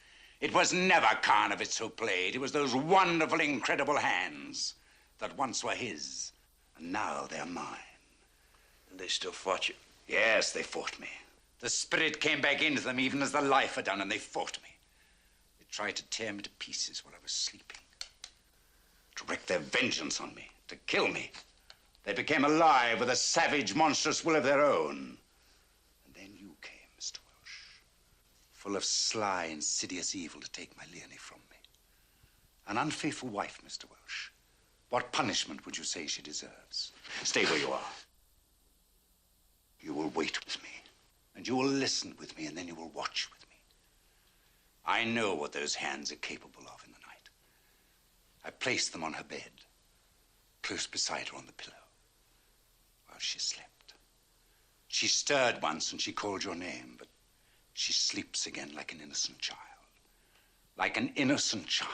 It was never Karlovitz who played. It was those wonderful, incredible hands that once were his, and now they're mine. And they still fought you? Yes, they fought me. The spirit came back into them even as the life had done, and they fought me. They tried to tear me to pieces while I was sleeping, to wreak their vengeance on me, to kill me. They became alive with a savage, monstrous will of their own. And then you came, Mr. Welsh, full of sly, insidious evil to take my Leonie from me. An unfaithful wife, Mr. Welsh. What punishment would you say she deserves? Stay where you are. You will wait with me, and you will listen with me, and then you will watch with me. I know what those hands are capable of in the night. I placed them on her bed, close beside her on the pillow, while she slept. She stirred once and she called your name, but she sleeps again like an innocent child. Like an innocent child.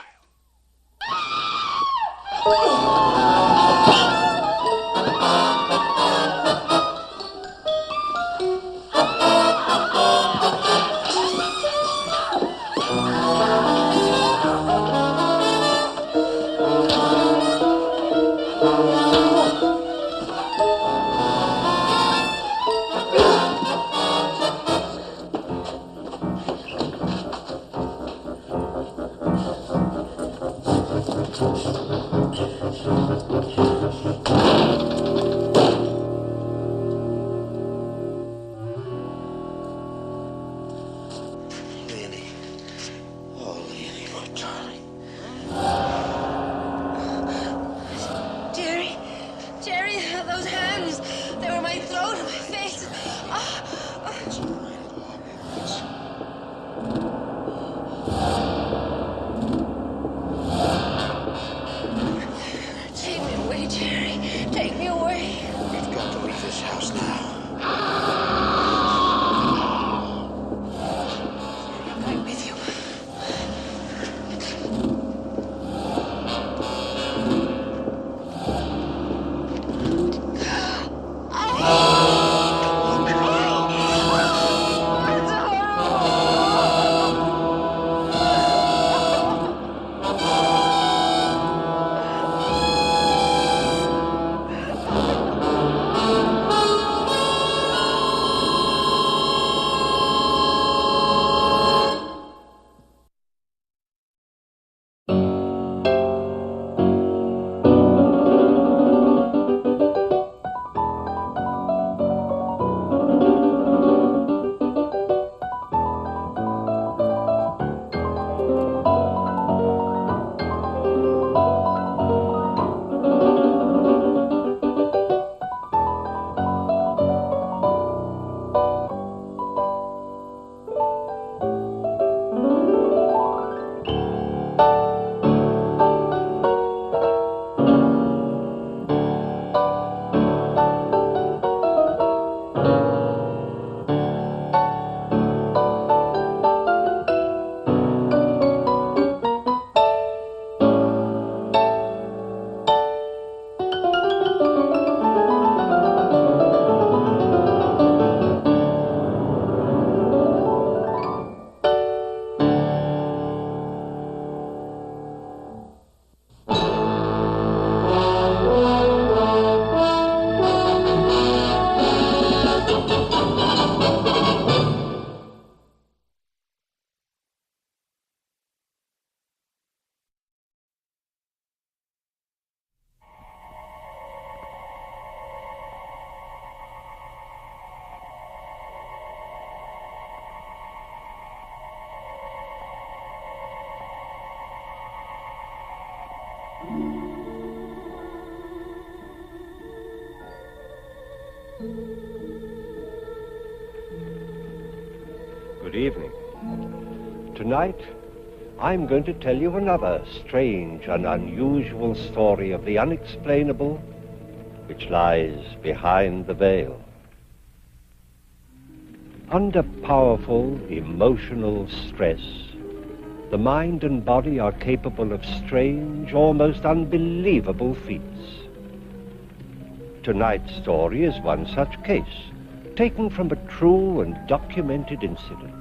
Good evening. Tonight, I'm going to tell you another strange and unusual story of the unexplainable which lies behind the veil. Under powerful emotional stress, the mind and body are capable of strange, almost unbelievable feats. Tonight's story is one such case, taken from a true and documented incident.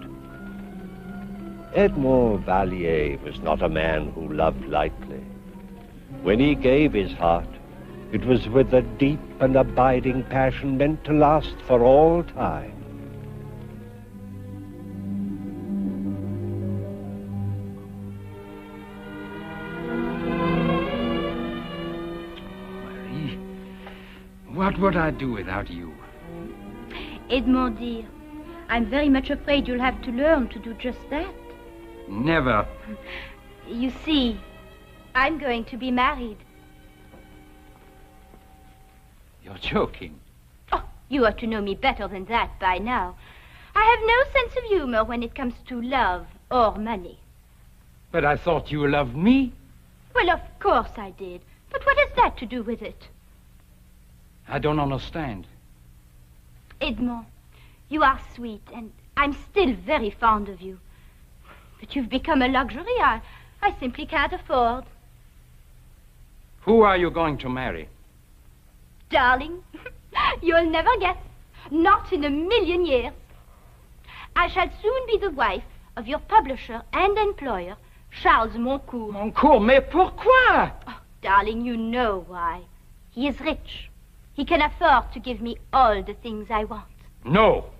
Edmond Vallier was not a man who loved lightly. When he gave his heart, it was with a deep and abiding passion meant to last for all time. Marie, what would I do without you? Edmond, dear, I'm very much afraid you'll have to learn to do just that. Never. You see, I'm going to be married. You're joking. Oh, you ought to know me better than that by now. I have no sense of humor when it comes to love or money. But I thought you loved me. Well, of course I did. But what has that to do with it? I don't understand. Edmond, you are sweet, and I'm still very fond of you. But you've become a luxury I simply can't afford. Who are you going to marry? Darling, you'll never guess. Not in a million years. I shall soon be the wife of your publisher and employer, Charles Moncourt. Moncourt, mais pourquoi? Oh, darling, you know why. He is rich. He can afford to give me all the things I want. No.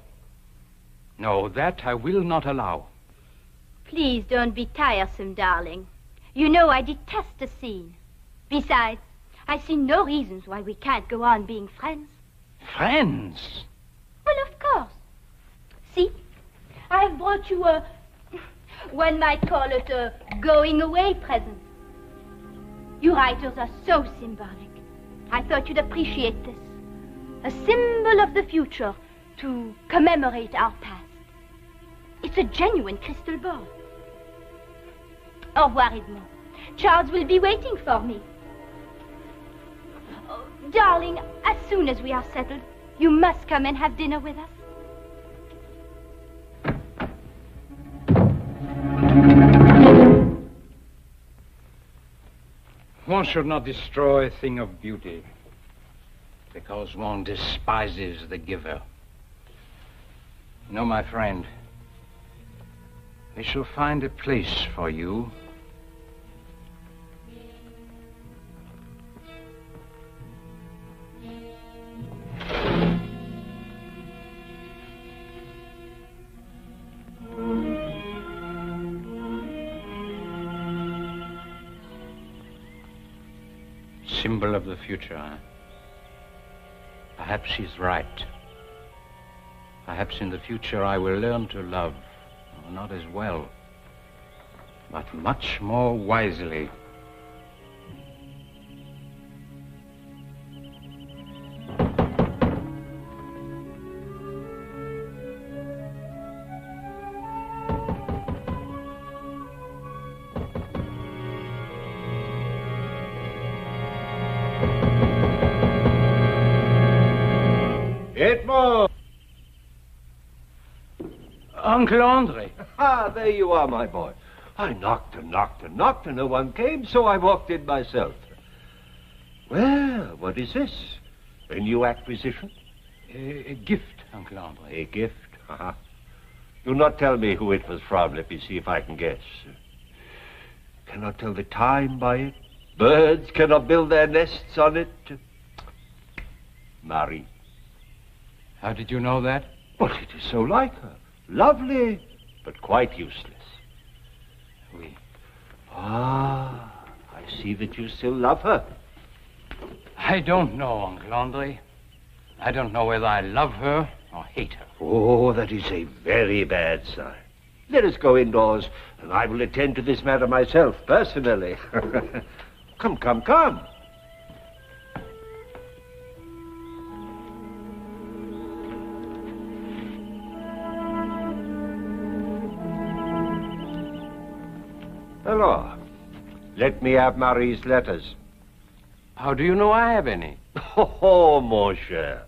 No, that I will not allow. Please don't be tiresome, darling. You know I detest a scene. Besides, I see no reasons why we can't go on being friends. Friends? Well, of course. See, I have brought you one might call it a going-away present. You writers are so symbolic. I thought you'd appreciate this. A symbol of the future to commemorate our past. It's a genuine crystal ball. Au revoir, Edmond. Charles will be waiting for me. Oh, darling, as soon as we are settled, you must come and have dinner with us. One should not destroy a thing of beauty because one despises the giver. No, my friend, we shall find a place for you. Symbol of the future, huh? Perhaps she's right. Perhaps in the future I will learn to love, not as well, but much more wisely. Edmond! Uncle Andre. Ah, there you are, my boy. I knocked and knocked and knocked, and no one came, so I walked in myself. Well, what is this? A new acquisition? A gift, Uncle Andre. A gift? Uh-huh. Do not tell me who it was from. Let me see if I can guess. Cannot tell the time by it. Birds cannot build their nests on it. Marie. How did you know that? But it is so like her. Lovely, but quite useless. Oui. Ah, I see that you still love her. I don't know, Uncle Andre. I don't know whether I love her or hate her. Oh, that is a very bad sign. Let us go indoors, and I will attend to this matter myself, personally. Come, come, come. Hello. Let me have Marie's letters. How do you know I have any? Oh, mon cher.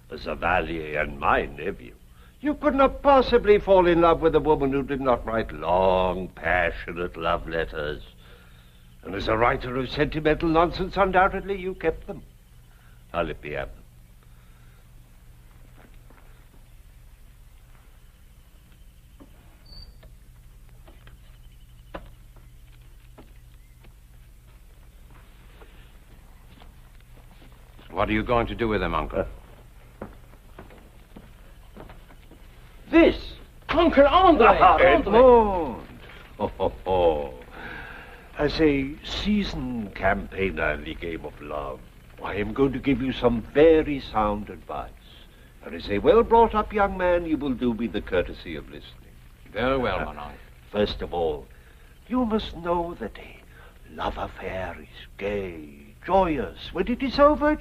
As a Valier and my nephew, you could not possibly fall in love with a woman who did not write long, passionate love letters. And as a writer of sentimental nonsense, undoubtedly you kept them. Now let me have them. What are you going to do with them, Uncle? This! Uncle Andre! Edmond! Oh. As a seasoned campaigner in the game of love, I am going to give you some very sound advice. And as a well-brought-up young man, you will do me the courtesy of listening. Very well, mon oncle. First of all, you must know that a love affair is gay, joyous. When it is over,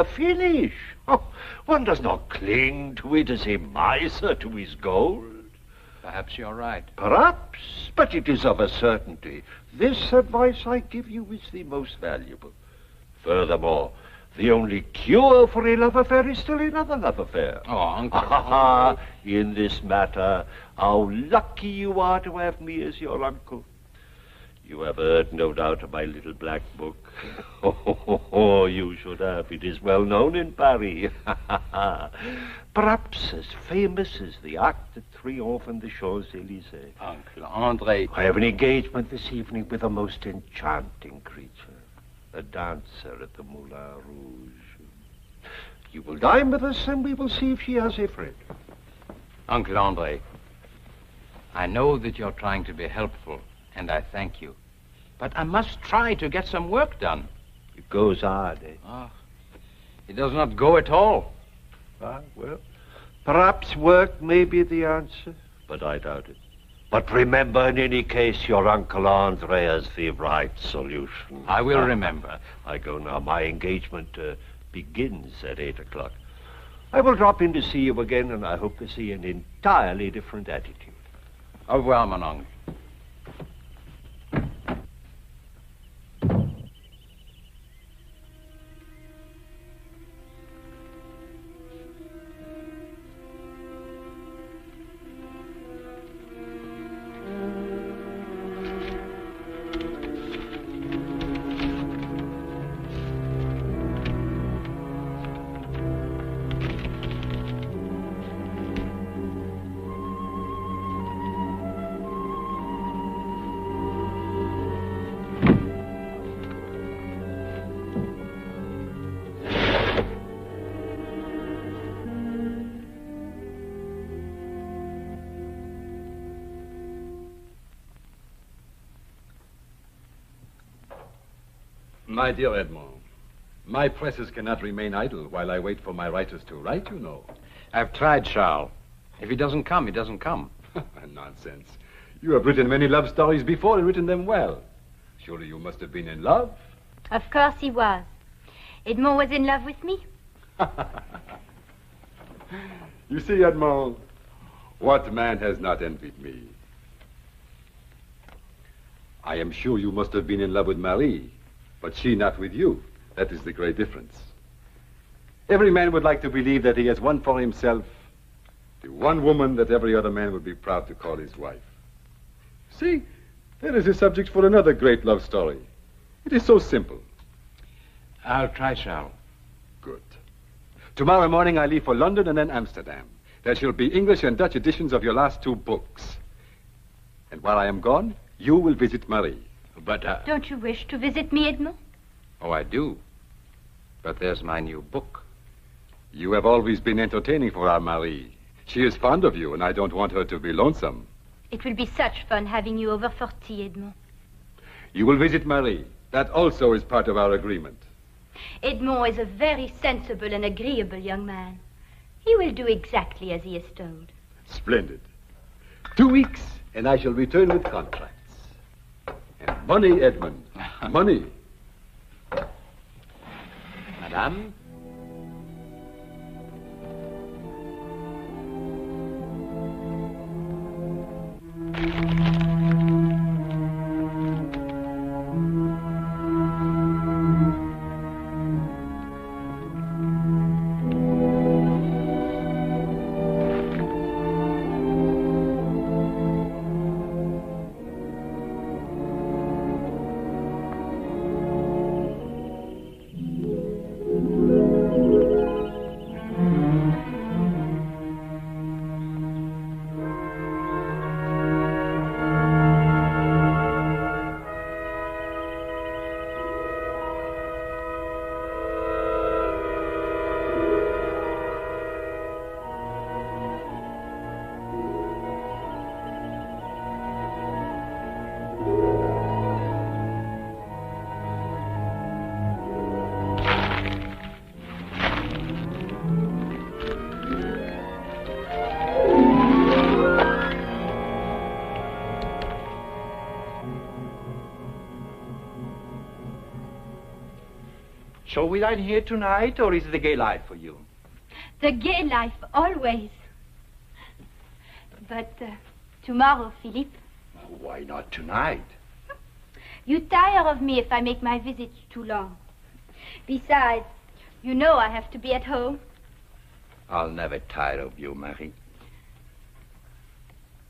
finish. Oh, one does not cling to it as a miser to his gold. Perhaps you're right. Perhaps, but it is of a certainty. This advice I give you is the most valuable. Furthermore, The only cure for a love affair is still another love affair. Oh, Uncle. In this matter, how lucky you are to have me as your uncle. You have heard, no doubt, of my little black book. Oh, you should have. It is well known in Paris. Perhaps as famous as the Arc de Triomphe and the Champs-Élysées. Uncle Andre. I have an engagement this evening with a most enchanting creature, a dancer at the Moulin Rouge. You will dine with us, and we will see if she has a friend. Uncle Andre, I know that you're trying to be helpful, and I thank you. But I must try to get some work done. It goes hard, eh? Oh, it does not go at all. Well, perhaps work may be the answer, but I doubt it. But remember, in any case, your Uncle Andre has the right solution. I will remember. I go now. My engagement begins at 8 o'clock. I will drop in to see you again, and I hope to see an entirely different attitude. Au revoir, mon oncle. My dear Edmond, my presses cannot remain idle while I wait for my writers to write, you know. I've tried, Charles. If he doesn't come, he doesn't come. Nonsense. You have written many love stories before and written them well. Surely you must have been in love. Of course he was. Edmond was in love with me. You see, Edmond, what man has not envied me? I am sure you must have been in love with Marie, but she not with you. That is the great difference. Every man would like to believe that he has won for himself the one woman that every other man would be proud to call his wife. See, there is a subject for another great love story. It is so simple. I'll try, Charles. Good. Tomorrow morning I leave for London and then Amsterdam. There shall be English and Dutch editions of your last 2 books. And while I am gone, you will visit Marie. But, Don't you wish to visit me, Edmond? Oh, I do. But there's my new book. You have always been entertaining for our Marie. She is fond of you, and I don't want her to be lonesome. It will be such fun having you over for tea, Edmond. You will visit Marie. That also is part of our agreement. Edmond is a very sensible and agreeable young man. He will do exactly as he is told. Splendid. 2 weeks, and I shall return with contracts. And money, Edmund. Money. Madame? Shall we dine here tonight, or is it the gay life for you? The gay life, always. But tomorrow, Philippe. Why not tonight? You tire of me if I make my visits too long. Besides, You know I have to be at home. I'll never tire of you, Marie.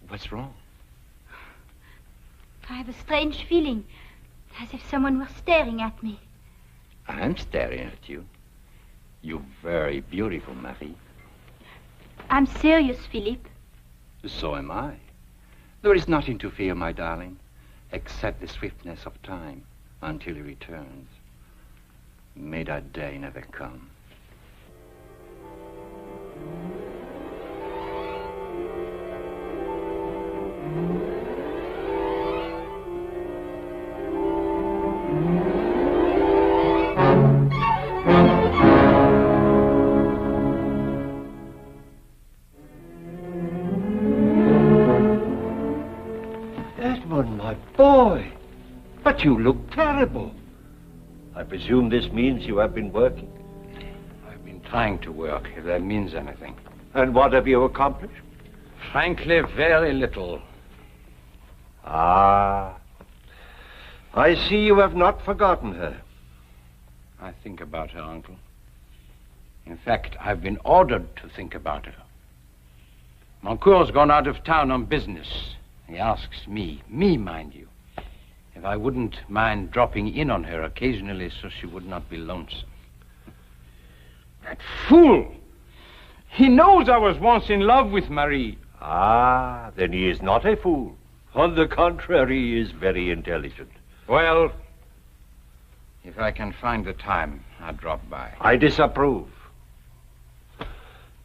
What's wrong? I have a strange feeling, as if someone were staring at me. I'm staring at you. You're very beautiful, Marie. I'm serious, Philippe. So am I. There is nothing to fear, my darling, except the swiftness of time until he returns. May that day never come. Edmund, my boy, but you look terrible. I presume this means you have been working? I've been trying to work, if that means anything. And what have you accomplished? Frankly, very little. Ah, I see you have not forgotten her. I think about her, Uncle. In fact, I've been ordered to think about her. Moncourt's gone out of town on business. He asks me, mind you, if I wouldn't mind dropping in on her occasionally so she would not be lonesome. That fool! He knows I was once in love with Marie. Ah, then he is not a fool. On the contrary, he is very intelligent. Well, if I can find the time, I'll drop by. I disapprove.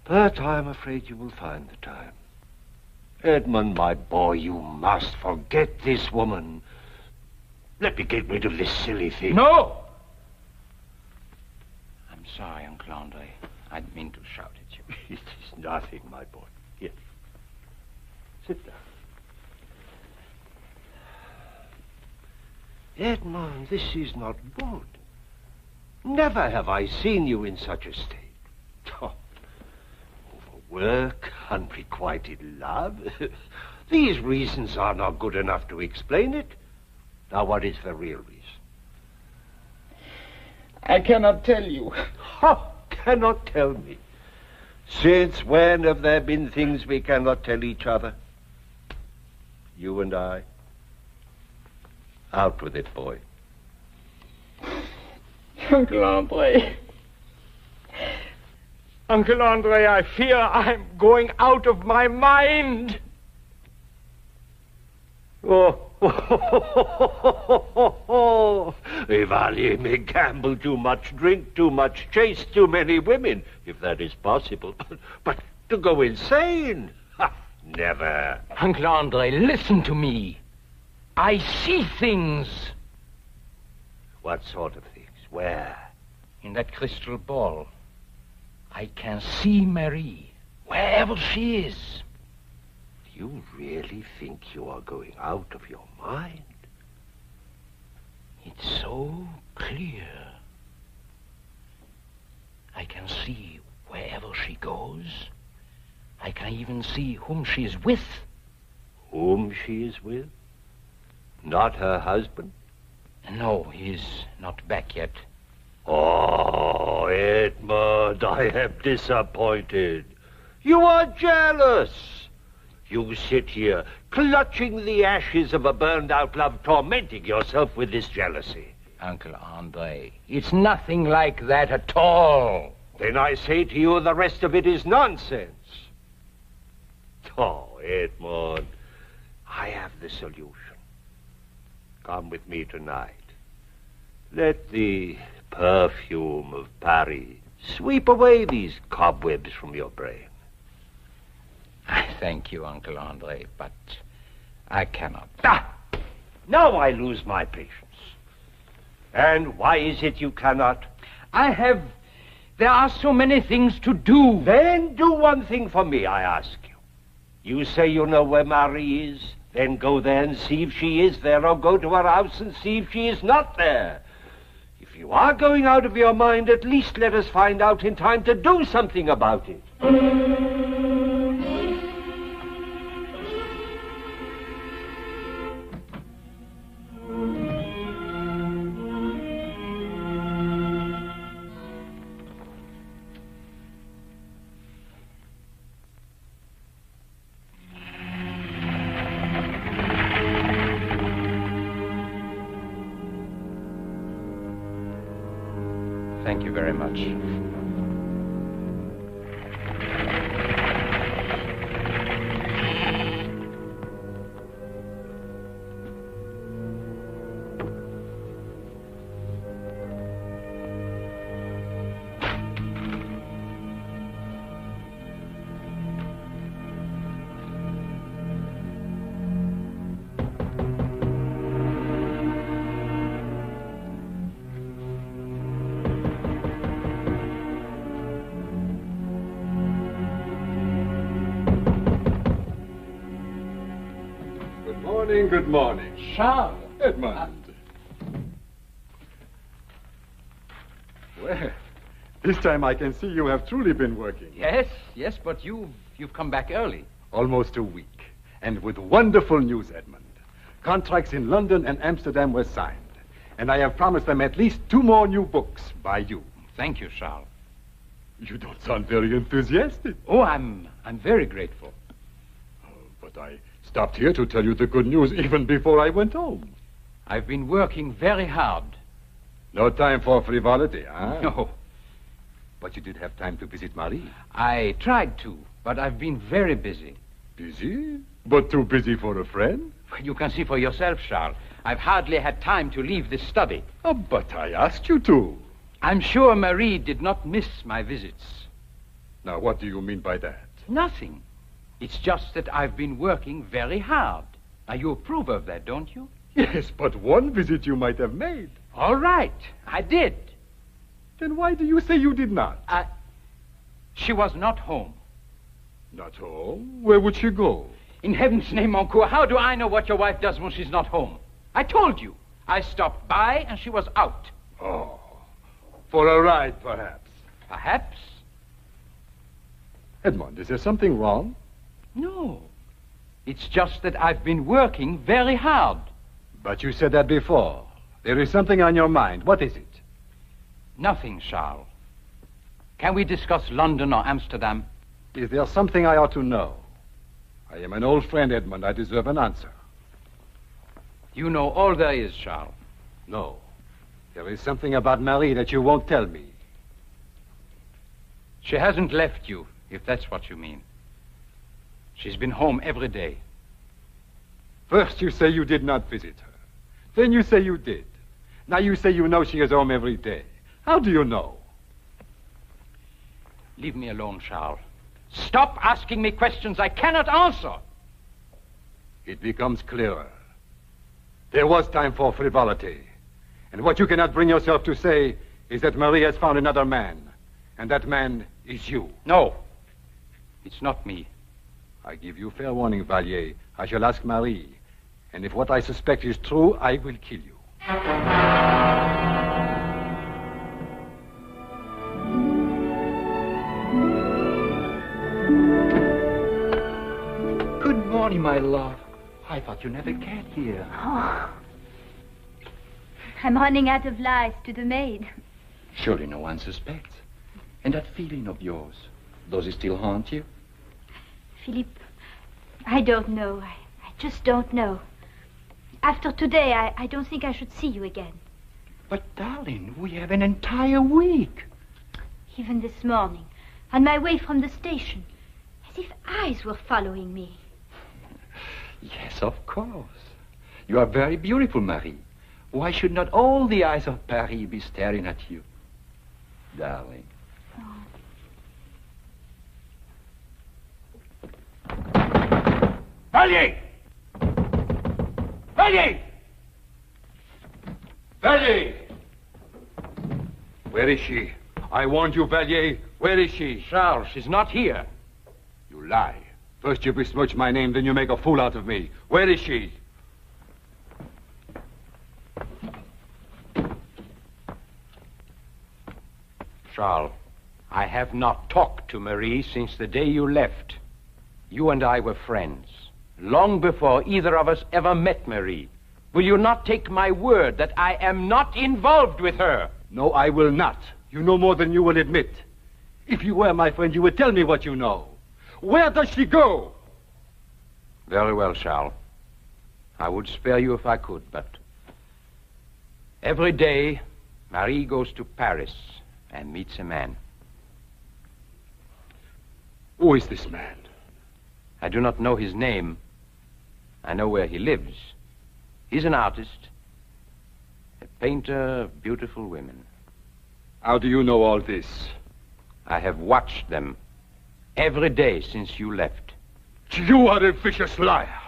But I'm afraid you will find the time. Edmund, my boy, you must forget this woman. Let me get rid of this silly thing. No! I'm sorry, Uncle Andre. I didn't mean to shout at you. It is nothing, my boy. Yes. Sit down. Edmund, this is not good. Never have I seen you in such a state. Oh, overwork, unrequited love. These reasons are not good enough to explain it. Now, what is the real reason? I cannot tell you. Ha! Cannot tell me. Since when have there been things we cannot tell each other? You and I. Out with it, boy. Uncle Andre. Uncle Andre, I fear I'm going out of my mind. Oh, Evalier may gamble too much, drink too much, chase too many women, if that is possible. But to go insane? Ha, never. Uncle Andre, listen to me. I see things. What sort of things? Where? In that crystal ball. I can see Marie, wherever she is. Do you really think you are going out of your mind? It's so clear. I can see wherever she goes. I can even see whom she is with. Whom she is with? Not her husband? No, he's not back yet. Oh, Edmund, I am disappointed. You are jealous. You sit here, clutching the ashes of a burned-out love, tormenting yourself with this jealousy. Uncle Andre, it's nothing like that at all. Then I say to you, the rest of it is nonsense. Oh, Edmund, I have the solution. Come with me tonight. Let the perfume of Paris sweep away these cobwebs from your brain. I thank you, Uncle Andre, but I cannot. Ah! Now I lose my patience. And why is it you cannot? There are so many things to do. Then do one thing for me, I ask you. You say you know where Marie is, then go there and see if she is there, or go to her house and see if she is not there. If you are going out of your mind, at least let us find out in time to do something about it. Thank you very much. Good morning. Charles. Edmund. Well, this time I can see you have truly been working. Yes, but you've come back early. Almost a week. And with wonderful news, Edmund. Contracts in London and Amsterdam were signed. And I have promised them at least 2 more new books by you. Thank you, Charles. You don't sound very enthusiastic. Oh, I'm very grateful. But I stopped here to tell you the good news even before I went home. I've been working very hard. No time for frivolity, huh? No. But you did have time to visit Marie. I tried to, but I've been very busy. Busy? But too busy for a friend? You can see for yourself, Charles. I've hardly had time to leave this study. Oh, but I asked you to. I'm sure Marie did not miss my visits. Now, what do you mean by that? Nothing. It's just that I've been working very hard. Now, you approve of that, don't you? Yes, but one visit you might have made. All right, I did. Then why do you say you did not? She was not home. Not home? Where would she go? In heaven's name, Moncourt, how do I know what your wife does when she's not home? I told you. I stopped by and she was out. Oh, for a ride, perhaps. Perhaps? Edmond, is there something wrong? No. It's just that I've been working very hard. But you said that before. There is something on your mind. What is it? Nothing, Charles. Can we discuss London or Amsterdam? Is there something I ought to know? I am an old friend, Edmond. I deserve an answer. You know all there is, Charles. No. There is something about Marie that you won't tell me. She hasn't left you, if that's what you mean. She's been home every day. First you say you did not visit her. Then you say you did. Now you say you know she is home every day. How do you know? Leave me alone, Charles. Stop asking me questions I cannot answer. It becomes clearer. There was time for frivolity. And what you cannot bring yourself to say is that Marie has found another man. And that man is you. No. It's not me. I give you fair warning, Vallier. I shall ask Marie. And if what I suspect is true, I will kill you. Good morning, my love. I thought you never cared here. Oh. I'm running out of lies to the maid. Surely no one suspects. And that feeling of yours, does it still haunt you? Philippe, I don't know. I just don't know. After today, I don't think I should see you again. But, darling, we have an entire week. Even this morning, on my way from the station, as if eyes were following me. Yes, of course. You are very beautiful, Marie. Why should not all the eyes of Paris be staring at you? Darling. Vallier! Vallier! Vallier! Where is she? I warned you, Vallier. Where is she? Charles, she's not here. You lie. First you besmirch my name, then you make a fool out of me. Where is she? Charles, I have not talked to Marie since the day you left. You and I were friends, long before either of us ever met Marie. Will you not take my word that I am not involved with her? No, I will not. You know more than you will admit. If you were my friend, you would tell me what you know. Where does she go? Very well, Charles. I would spare you if I could, but every day Marie goes to Paris and meets a man. Who is this man? I do not know his name. I know where he lives. He's an artist, a painter of beautiful women. How do you know all this? I have watched them every day since you left. You are a vicious liar.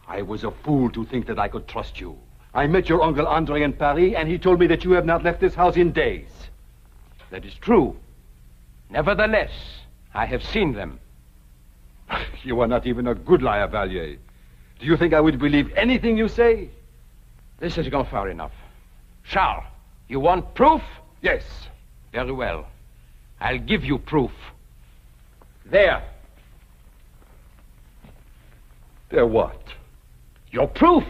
I was a fool to think that I could trust you. I met your Uncle Andre in Paris, and he told me that you have not left this house in days. That is true. Nevertheless, I have seen them. You are not even a good liar, Valier. Do you think I would believe anything you say? This has gone far enough. Charles, you want proof? Yes. Very well. I'll give you proof. There. There what? Your proof.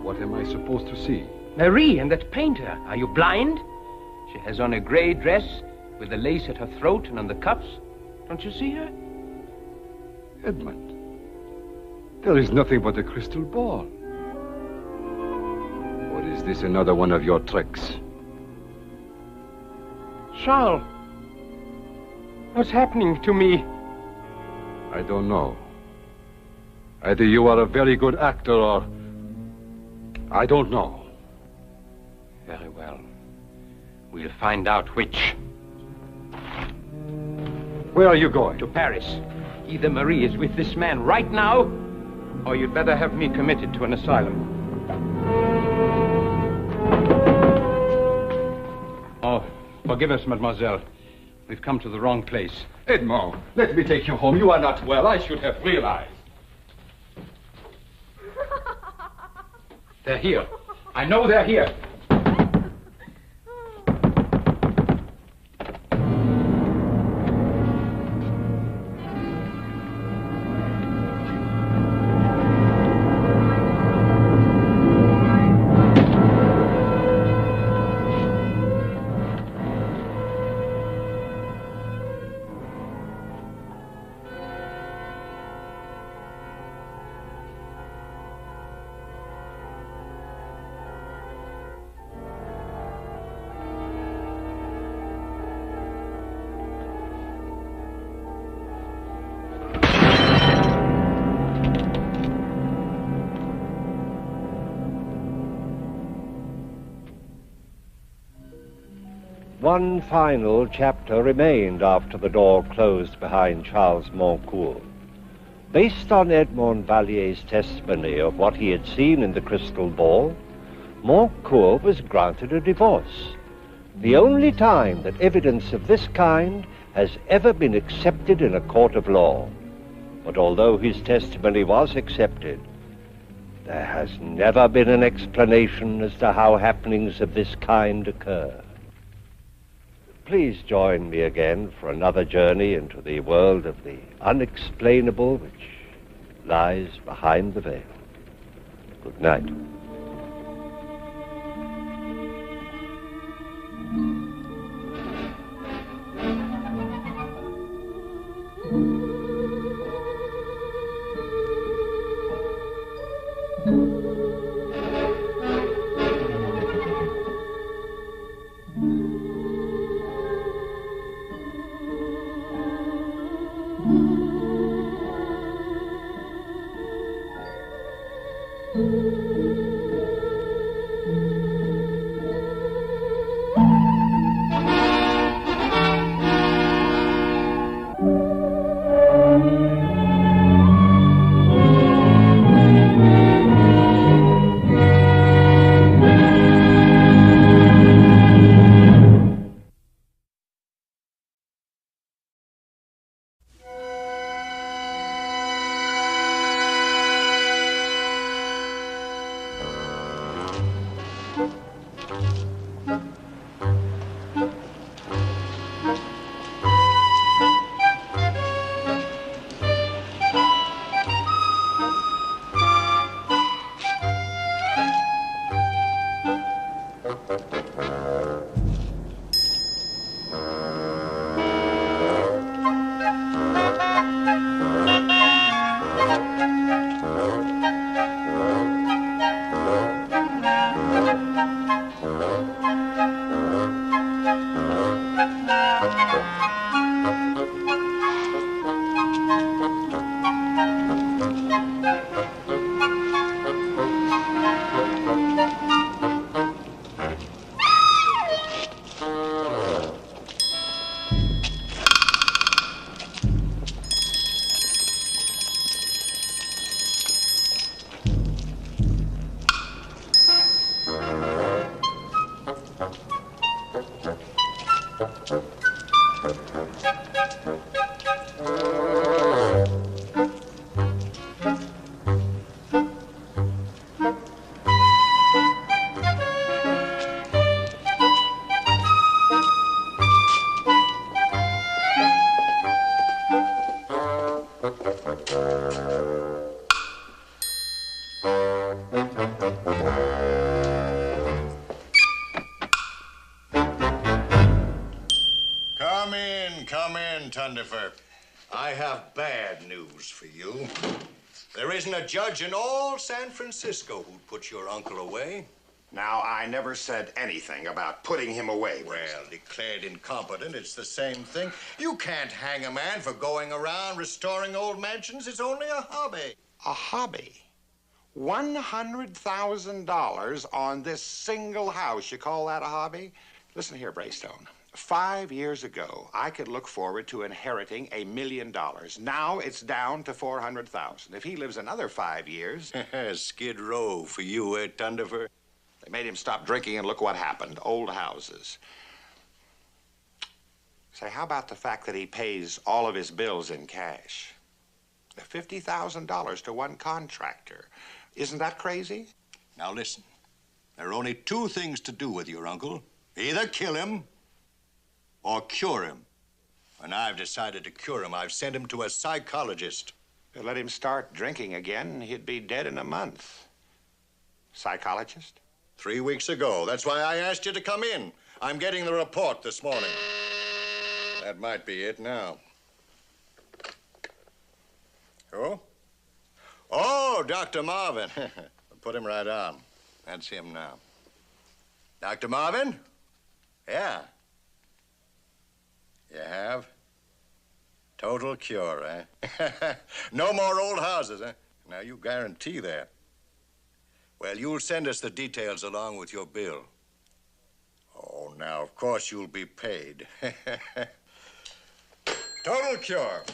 What am I supposed to see? Marie and that painter. Are you blind? She has on a gray dress with the lace at her throat and on the cuffs. Don't you see her? Edmund, there is nothing but a crystal ball. Or is this another one of your tricks? Charles, what's happening to me? I don't know. Either you are a very good actor or... I don't know. Very well. We'll find out which. Where are you going? To Paris. Either Marie is with this man right now, or you'd better have me committed to an asylum. Oh, forgive us, mademoiselle. We've come to the wrong place. Edmond, let me take you home. You are not well. I should have realized. They're here. I know they're here. One final chapter remained after the door closed behind Charles Moncourt. Based on Edmond Vallier's testimony of what he had seen in the crystal ball, Moncourt was granted a divorce, the only time that evidence of this kind has ever been accepted in a court of law. But although his testimony was accepted, there has never been an explanation as to how happenings of this kind occur. Please join me again for another journey into the world of the unexplainable which lies behind the veil. Good night. Thank you. Come in, Tundifer. I have bad news for you. There isn't a judge in all San Francisco who'd put your uncle away. Now, I never said anything about putting him away. Well, declared incompetent, it's the same thing. You can't hang a man for going around restoring old mansions. It's only a hobby. A hobby? $100,000 on this single house. You call that a hobby? Listen here, Braystone. 5 years ago, I could look forward to inheriting $1 million. Now it's down to $400,000. If he lives another 5 years... Skid Row for you, Tundifer? They made him stop drinking, and look what happened. Old houses. Say, how about the fact that he pays all of his bills in cash? $50,000 to one contractor. Isn't that crazy? Now listen, there are only two things to do with your uncle. Either kill him or cure him. And I've decided to cure him. I've sent him to a psychologist. Let him start drinking again, he'd be dead in a month. Psychologist? 3 weeks ago. That's why I asked you to come in. I'm getting the report this morning. That might be it now. Who? Oh, Dr. Marvin. Put him right on. That's him now. Dr. Marvin? Yeah. You have? Total cure, eh? No more old houses, eh? Now, you guarantee that. Well, you'll send us the details along with your bill. Oh, now, of course, you'll be paid. Total cure.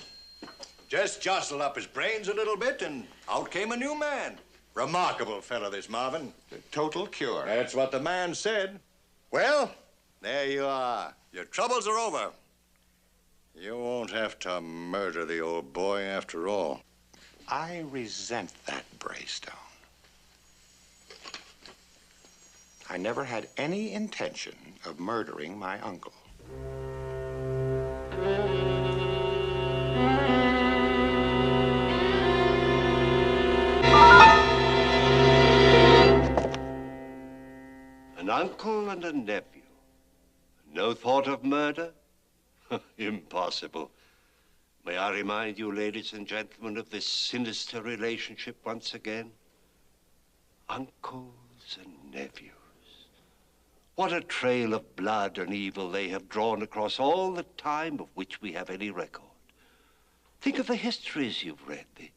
Just jostled up his brains a little bit, and out came a new man. Remarkable fellow, this Marvin. Total cure. That's what the man said. Well, there you are. Your troubles are over. You won't have to murder the old boy after all. I resent that, Braystone. I never had any intention of murdering my uncle. An uncle and a nephew. No thought of murder? Impossible. May I remind you, ladies and gentlemen, of this sinister relationship once again? Uncles and nephews. What a trail of blood and evil they have drawn across all the time of which we have any record. Think of the histories you've read, the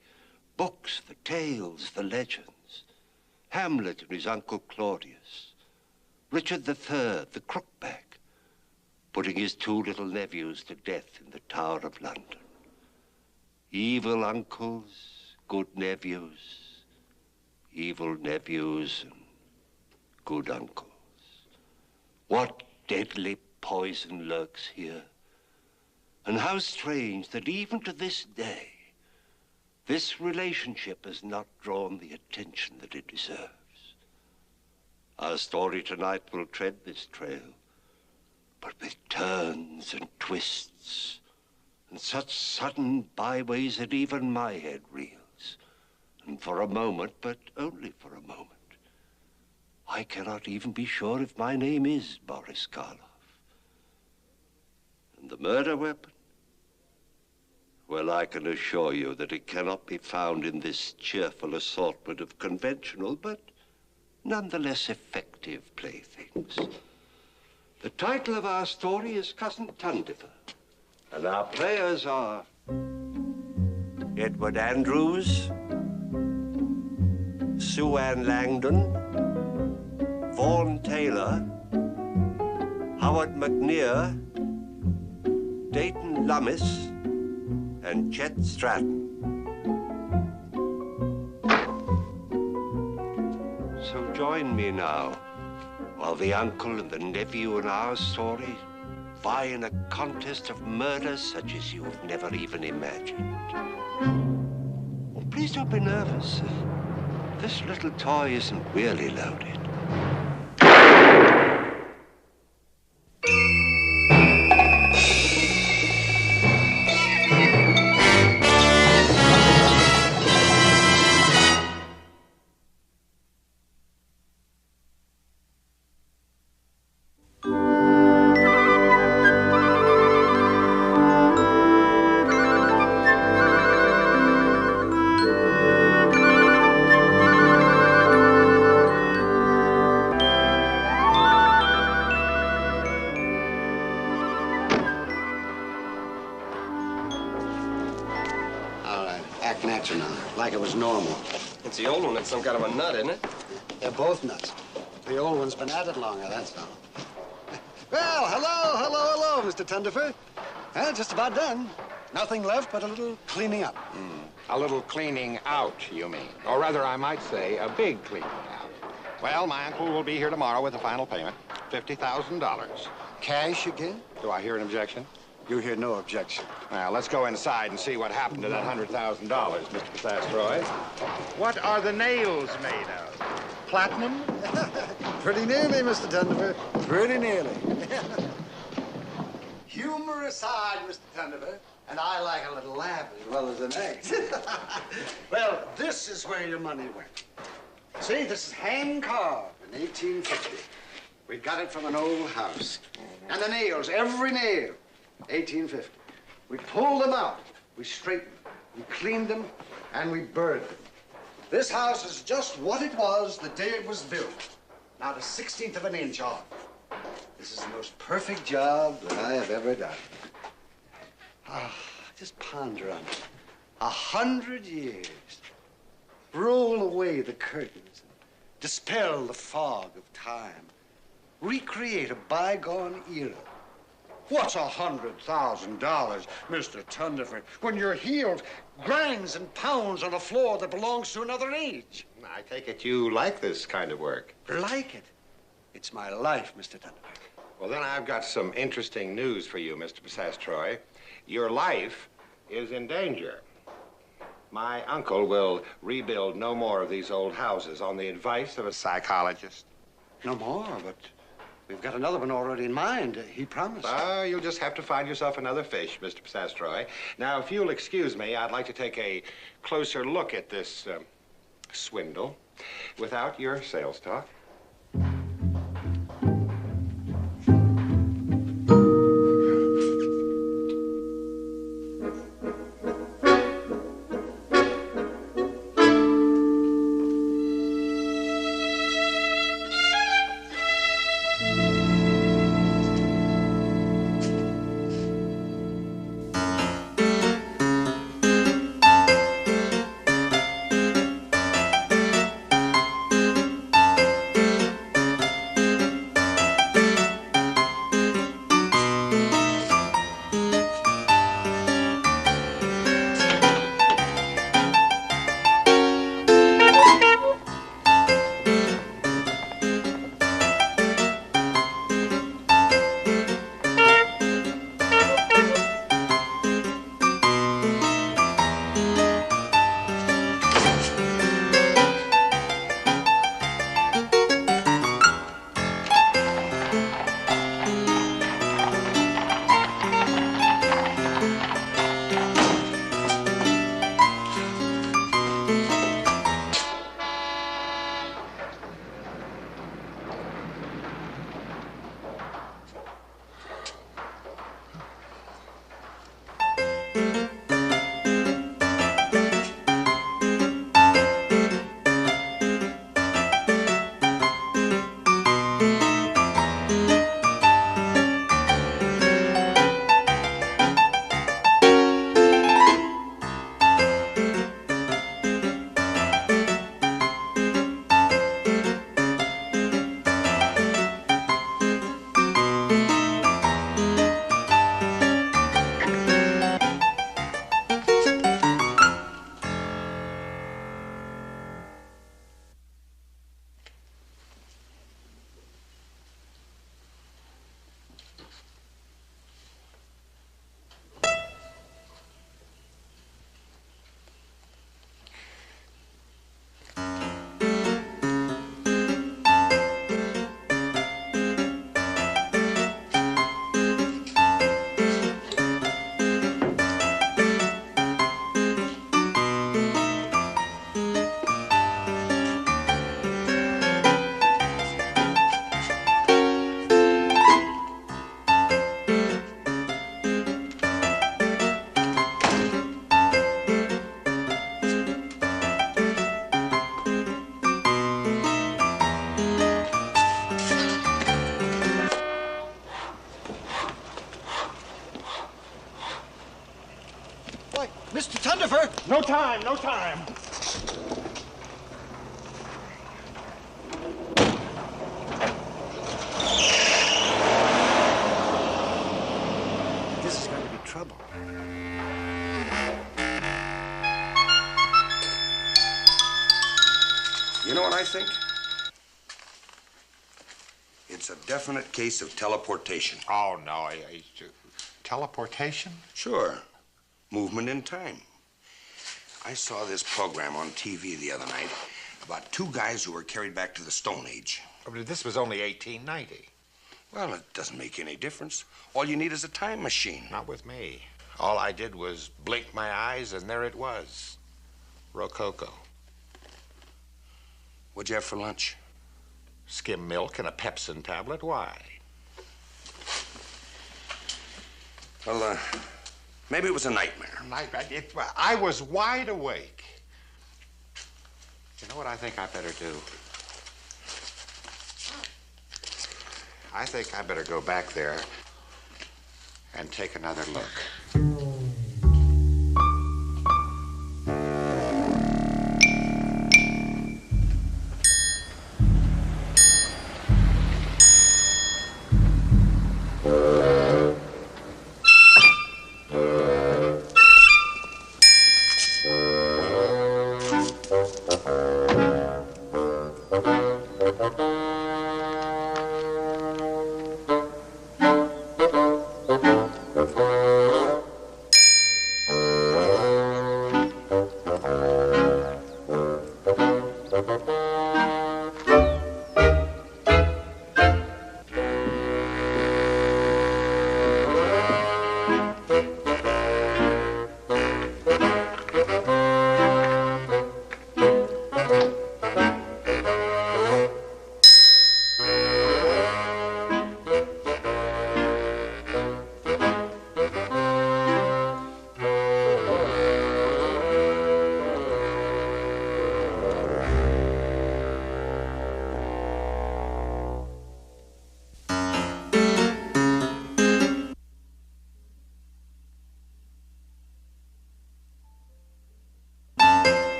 books, the tales, the legends. Hamlet and his uncle Claudius. Richard III, the crookback, putting his two little nephews to death in the Tower of London. Evil uncles, good nephews, evil nephews, and good uncles. What deadly poison lurks here. And how strange that even to this day, this relationship has not drawn the attention that it deserves. Our story tonight will tread this trail, but with turns and twists, and such sudden byways that even my head reels. And for a moment, but only for a moment, I cannot even be sure if my name is Boris Karloff. And the murder weapon? Well, I can assure you that it cannot be found in this cheerful assortment of conventional, but nonetheless effective playthings. The title of our story is Cousin Tundifer, and our players are Edward Andrews, Sue Ann Langdon, Vaughan Taylor, Howard McNear, Dayton Lummis, and Chet Stratton. So join me now, while the uncle and the nephew in our story vie in a contest of murder such as you have never even imagined. Oh, please don't be nervous. This little toy isn't really loaded. natural now, like it was normal. It's the old one that's some kind of a nut, isn't it? They're both nuts. The old one's been at it longer, that's all. Well, hello, Mr. Tenderford. Just about done. Nothing left but a little cleaning up. A little cleaning out, you mean? Or rather, I might say, a big cleaning out. Well, my uncle will be here tomorrow with the final payment, $50,000. Cash again? Do I hear an objection? You hear no objection. Well, let's go inside and see what happened to that $100,000, Mr. Sastroy. What are the nails made of? Platinum? Pretty nearly, Mr. Tenderford. Pretty nearly. Humor aside, Mr. Tenderford, and I like a little laugh as well as an act. Well, this is where your money went. See, this is hand-carved in 1850. We got it from an old house. And the nails, every nail, 1850. We pulled them out, we straightened them, we cleaned them, and we buried them. This house is just what it was the day it was built. Not a 16th of an inch off. This is the most perfect job that I have ever done. Just ponder on it. 100 years. Roll away the curtains. Dispel the fog of time. Recreate a bygone era. What's $100,000, Mr. Tenderford, when your heel grinds and pounds on a floor that belongs to another age? I take it you like this kind of work. Like it? It's my life, Mr. Tenderford. Well, then I've got some interesting news for you, Mr. Sastroy. Your life is in danger. My uncle will rebuild no more of these old houses on the advice of a psychologist. No more, but we've got another one already in mind. He promised. You'll just have to find yourself another fish, Mr. Sastroy. Now, if you'll excuse me, I'd like to take a closer look at this swindle without your sales talk. Why, Mr. Tundifer! No time, no time. This is going to be trouble. You know what I think? It's a definite case of teleportation. Oh, no. Teleportation? Sure. Movement in time. I saw this program on TV the other night about two guys who were carried back to the Stone Age. Oh, but this was only 1890. Well, it doesn't make any difference. All you need is a time machine. Not with me. All I did was blink my eyes, and there it was. Rococo. What'd you have for lunch? Skim milk and a Pepsin tablet. Why? Well, maybe it was a nightmare. I was wide awake. You know what I think I better do? I think I better go back there and take another look.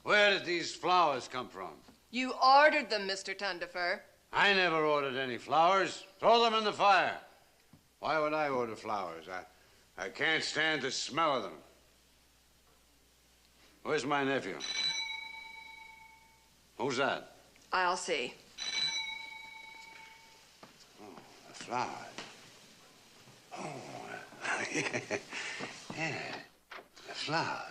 Where did these flowers come from? You ordered them, Mr. Tundifer. I never ordered any flowers. Throw them in the fire. Why would I order flowers? I can't stand the smell of them. Where's my nephew? Who's that? I'll see. Oh, the flowers. Oh, yeah, the flowers.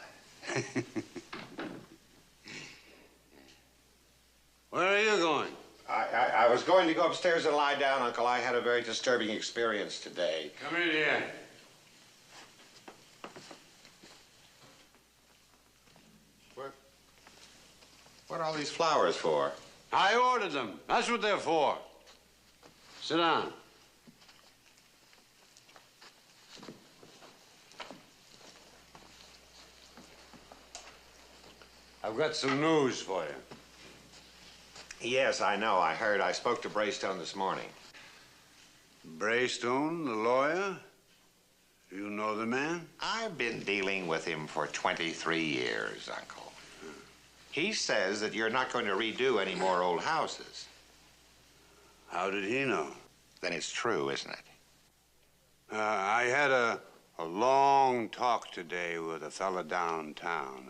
Where are you going? I was going to go upstairs and lie down, Uncle. I had a very disturbing experience today. Come in here. What are all these flowers for? I ordered them. That's what they're for. Sit down. I've got some news for you. Yes, I know. I heard. I spoke to Braystone this morning. Braystone, the lawyer? You know the man? I've been dealing with him for 23 years, Uncle. He says that you're not going to redo any more old houses. How did he know? Then it's true, isn't it? I had a long talk today with a fella downtown.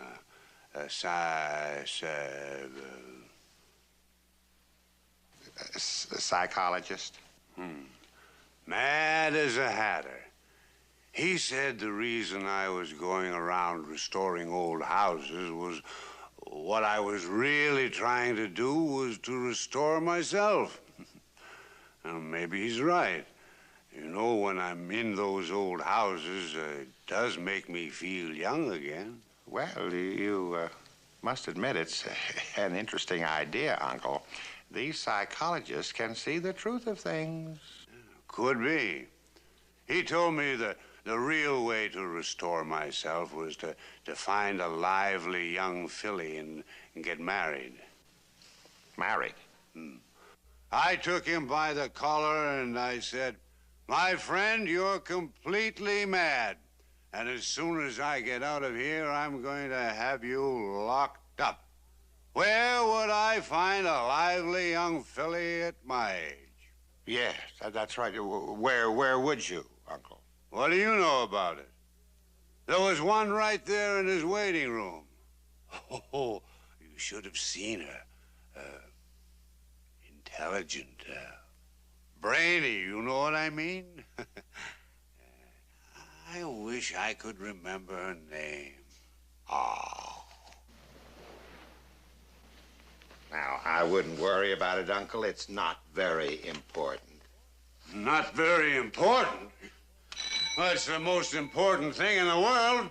psychologist? Mad as a hatter. He said the reason I was going around restoring old houses was what I was really trying to do was to restore myself. Well, maybe he's right. You know, when I'm in those old houses, it does make me feel young again. Well, you must admit it's an interesting idea, Uncle. These psychologists can see the truth of things. Could be. He told me that the real way to restore myself was to find a lively young filly and get married. Married? I took him by the collar and I said, "My friend, you're completely mad. And as soon as I get out of here, I'm going to have you locked up. Where would I find a lively young filly at my age?" Yes, that's right. Where would you, Uncle? What do you know about it? There was one right there in his waiting room. Oh, you should have seen her. Intelligent, brainy, you know what I mean? I wish I could remember her name. Oh. Now, I wouldn't worry about it, Uncle. It's not very important. Not very important? Well, it's the most important thing in the world.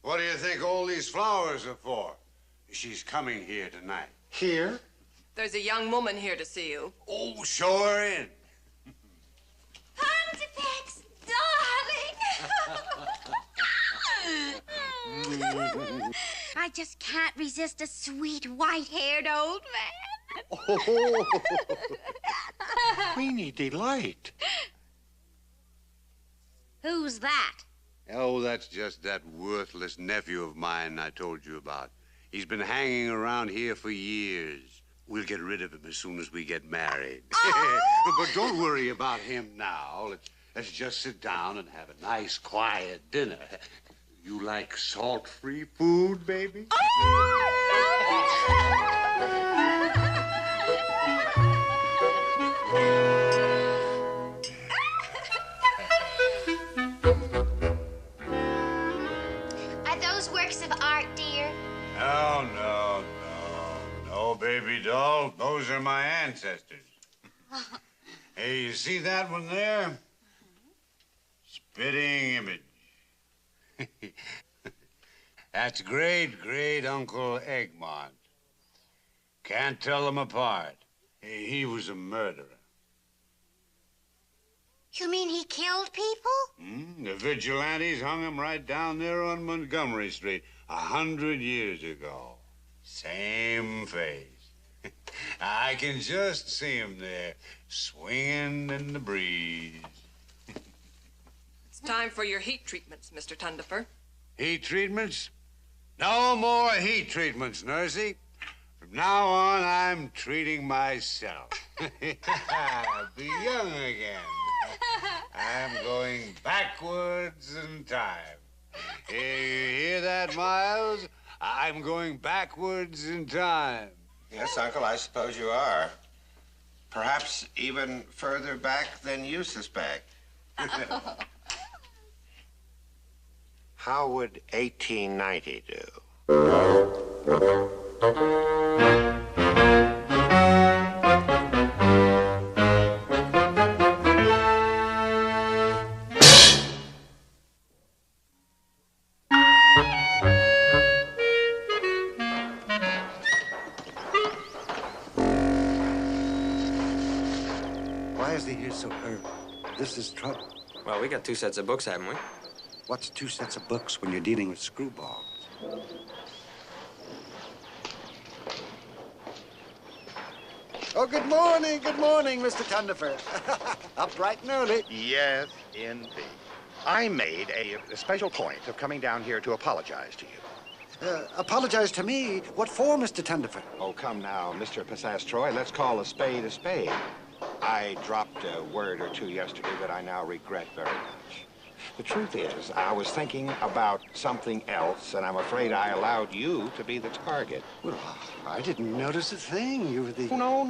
What do you think all these flowers are for? She's coming here tonight. Here? There's a young woman here to see you. Oh, show her in. Pontifex, darling. I just can't resist a sweet, white-haired old man. Oh, Queenie Delight. Who's that? Oh, that's just that worthless nephew of mine I told you about. He's been hanging around here for years. We'll get rid of him as soon as we get married. Oh! But don't worry about him now. Let's just sit down and have a nice, quiet dinner. You like salt-free food, baby? Are those works of art, dear? No, baby doll. Those are my ancestors. Hey, you see that one there? Spitting image. That's great-great-uncle Egmont. Can't tell them apart. He was a murderer. You mean he killed people? The vigilantes hung him right down there on Montgomery Street 100 years ago. Same face. I can just see him there, swinging in the breeze. It's time for your heat treatments, Mr. Tundifer. Heat treatments? No more heat treatments, Nursey. From now on, I'm treating myself. Be young again. I'm going backwards in time. You hear that, Miles? I'm going backwards in time. Yes, Uncle, I suppose you are. Perhaps even further back than you suspect. How would 1890 do? Why is he here so early? This is trouble. Well, we got 2 sets of books, haven't we? What's 2 sets of books when you're dealing with screwballs? Oh, good morning, Mr. Tundifer. Up bright and early. Yes, indeed. I made a special point of coming down here to apologize to you. Apologize to me? What for, Mr. Tundifer? Oh, come now, Mr. Passastroy. Let's call a spade a spade. I dropped a word or two yesterday that I now regret very much. The truth is, I was thinking about something else, and I'm afraid I allowed you to be the target. Well, I didn't notice a thing. You were the... No,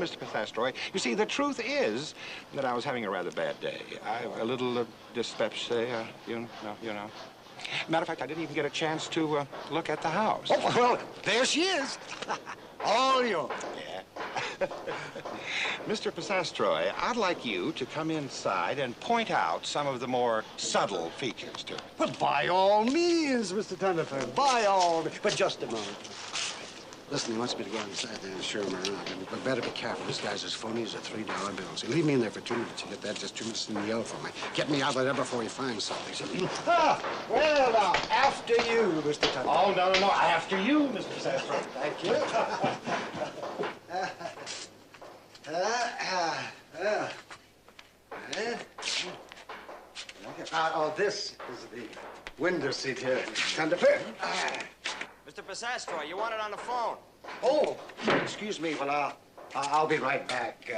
Mr. Pithastroy. You see, the truth is that I was having a rather bad day. A little dyspepsia, you know. Matter of fact, I didn't even get a chance to look at the house. Oh, well, there she is. All yours. Yeah. Mr. Pithastroy, I'd like you to come inside and point out some of the more subtle features to it. Well, by all means, Mr. Thunderford, by all means. But just a moment. Listen, he wants me to go inside there and show him around. But better be careful. This guy's as phony as a $3 bill. So leave me in there for 2 minutes. You get that? Just 2 minutes and yell for me. Get me out of there before he finds something. Well, now, after you, Mr. Thunderford. Oh, no. After you, Mr. Pithastroy. Thank you. This is the window seat here. Thunderford. Mr. Pithastroy, you want it on the phone. Oh, excuse me. Well, I'll be right back.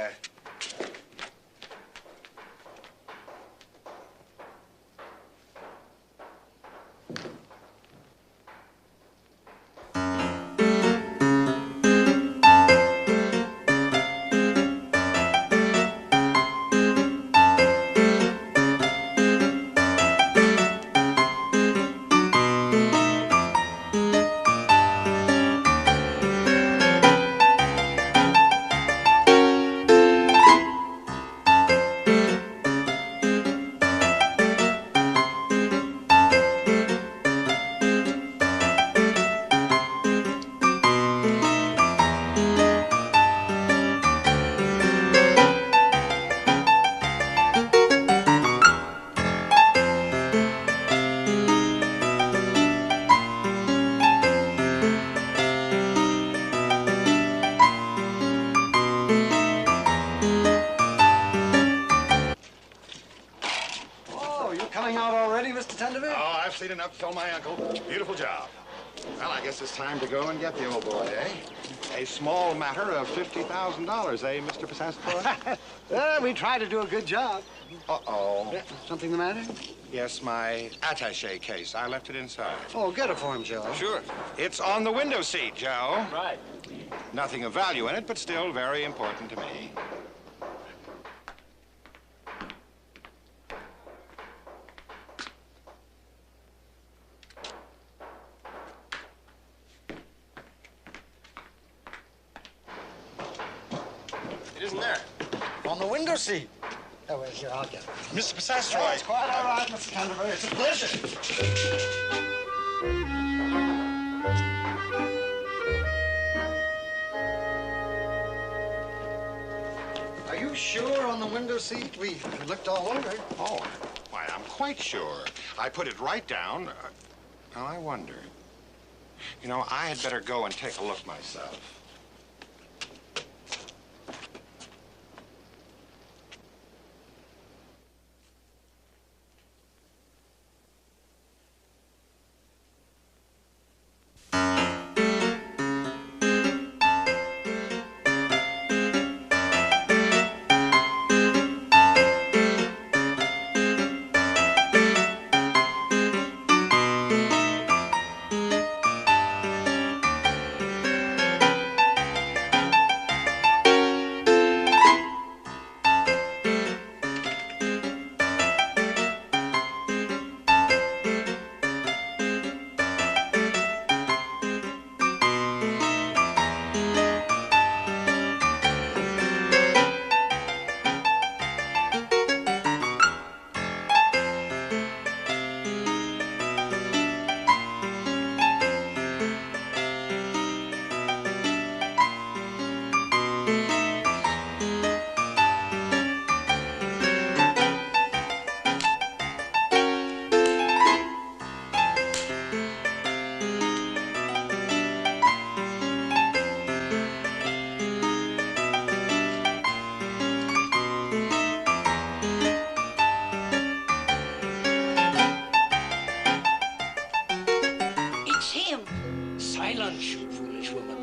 Seen enough to tell my uncle. Beautiful job. Well, I guess it's time to go and get the old boy, eh? A small matter of $50,000, eh, Mr. Pithastroy? We tried to do a good job. Uh-oh. Something the matter? Yes, my attaché case. I left it inside. Oh, get it for him, Joe. Sure. It's on the window seat, Joe. Right. Nothing of value in it, but still very important to me. It isn't there. On the window seat. Oh, well, here, I'll get it. Mr. Pithastroy. Oh, it's quite all right, Mr. Thunderford. It's a pleasure. Are you sure on the window seat? We looked all over. Oh, why, I'm quite sure. I put it right down. Now, I wonder. You know, I had better go and take a look myself. Silence, you foolish woman.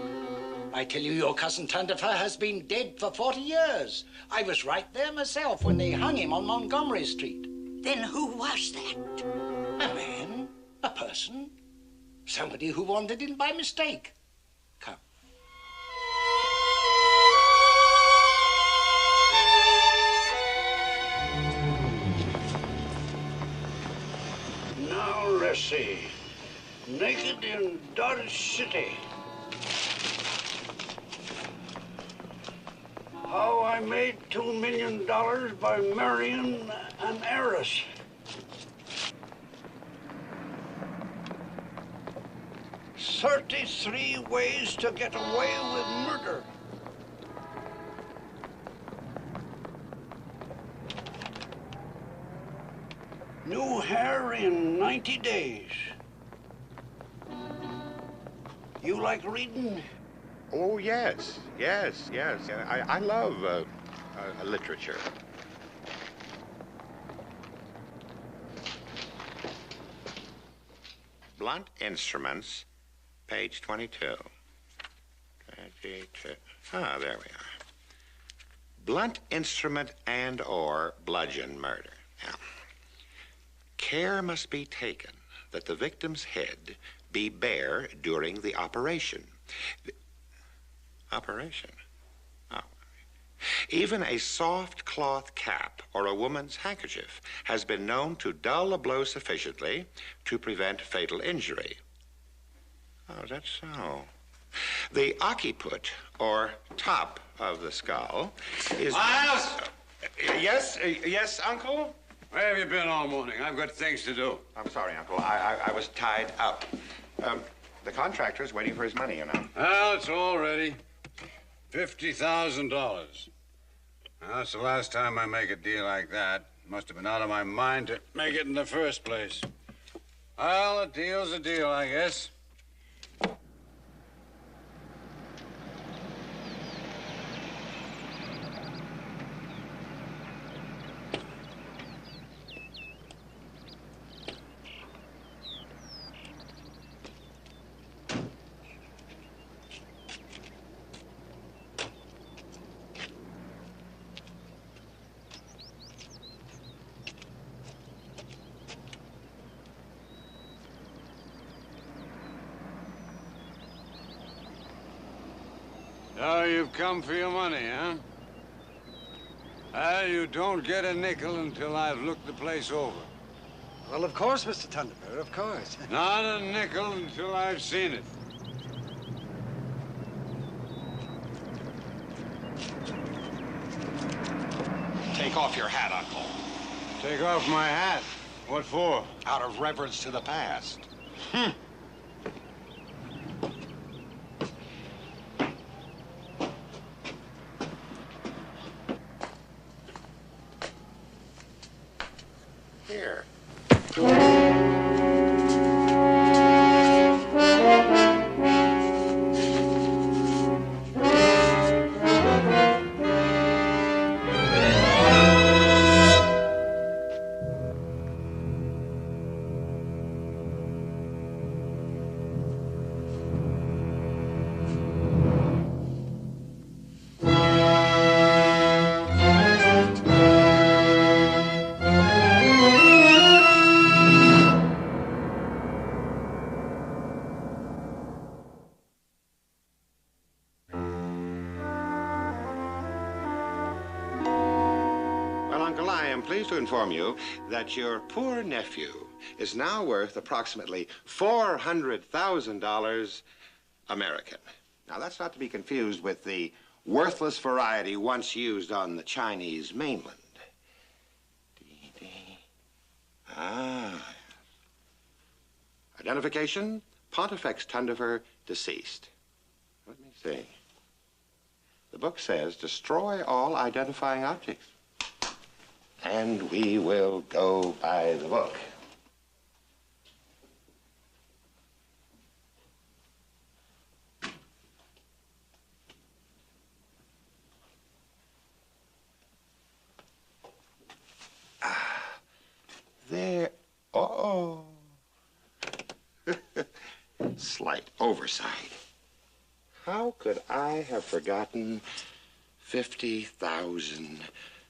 I tell you, your cousin Thunderfur has been dead for 40 years. I was right there myself when they hung him on Montgomery Street. Then who was that? A man, a person, somebody who wandered in by mistake. Come. Now, let's see. Naked in Dodge City. How I made $2 million by marrying an heiress. "33 ways to get away with murder." New hair in 90 days. You like reading? Oh, yes. I love literature. Blunt Instruments, page 22. 22. Ah, there we are. Blunt instrument and/or bludgeon murder. Now, care must be taken that the victim's head be bare during the operation. Operation? Oh. Even a soft cloth cap or a woman's handkerchief has been known to dull a blow sufficiently to prevent fatal injury. Oh, that's so. The occiput, or top of the skull, is... Miles! Yes, Uncle? Where have you been all morning? I've got things to do. I'm sorry, Uncle. I was tied up. The contractor's waiting for his money, you know. Well, it's all ready. $50,000. Now, that's the last time I make a deal like that. Must have been out of my mind to make it in the first place. Well, a deal's a deal, I guess. So you've come for your money, huh? Well, you don't get a nickel until I've looked the place over. Well, of course, Mr. Thunderbird, of course. Not a nickel until I've seen it. Take off your hat, Uncle. Take off my hat? What for? Out of reverence to the past. Here. Pleased to inform you that your poor nephew is now worth approximately $400,000 American. Now, that's not to be confused with the worthless variety once used on the Chinese mainland. Ah. Identification, Pontifex Tundifer, deceased. Let me see. The book says, destroy all identifying objects. And we will go by the book. There. Oh. Slight oversight. How could I have forgotten 50,000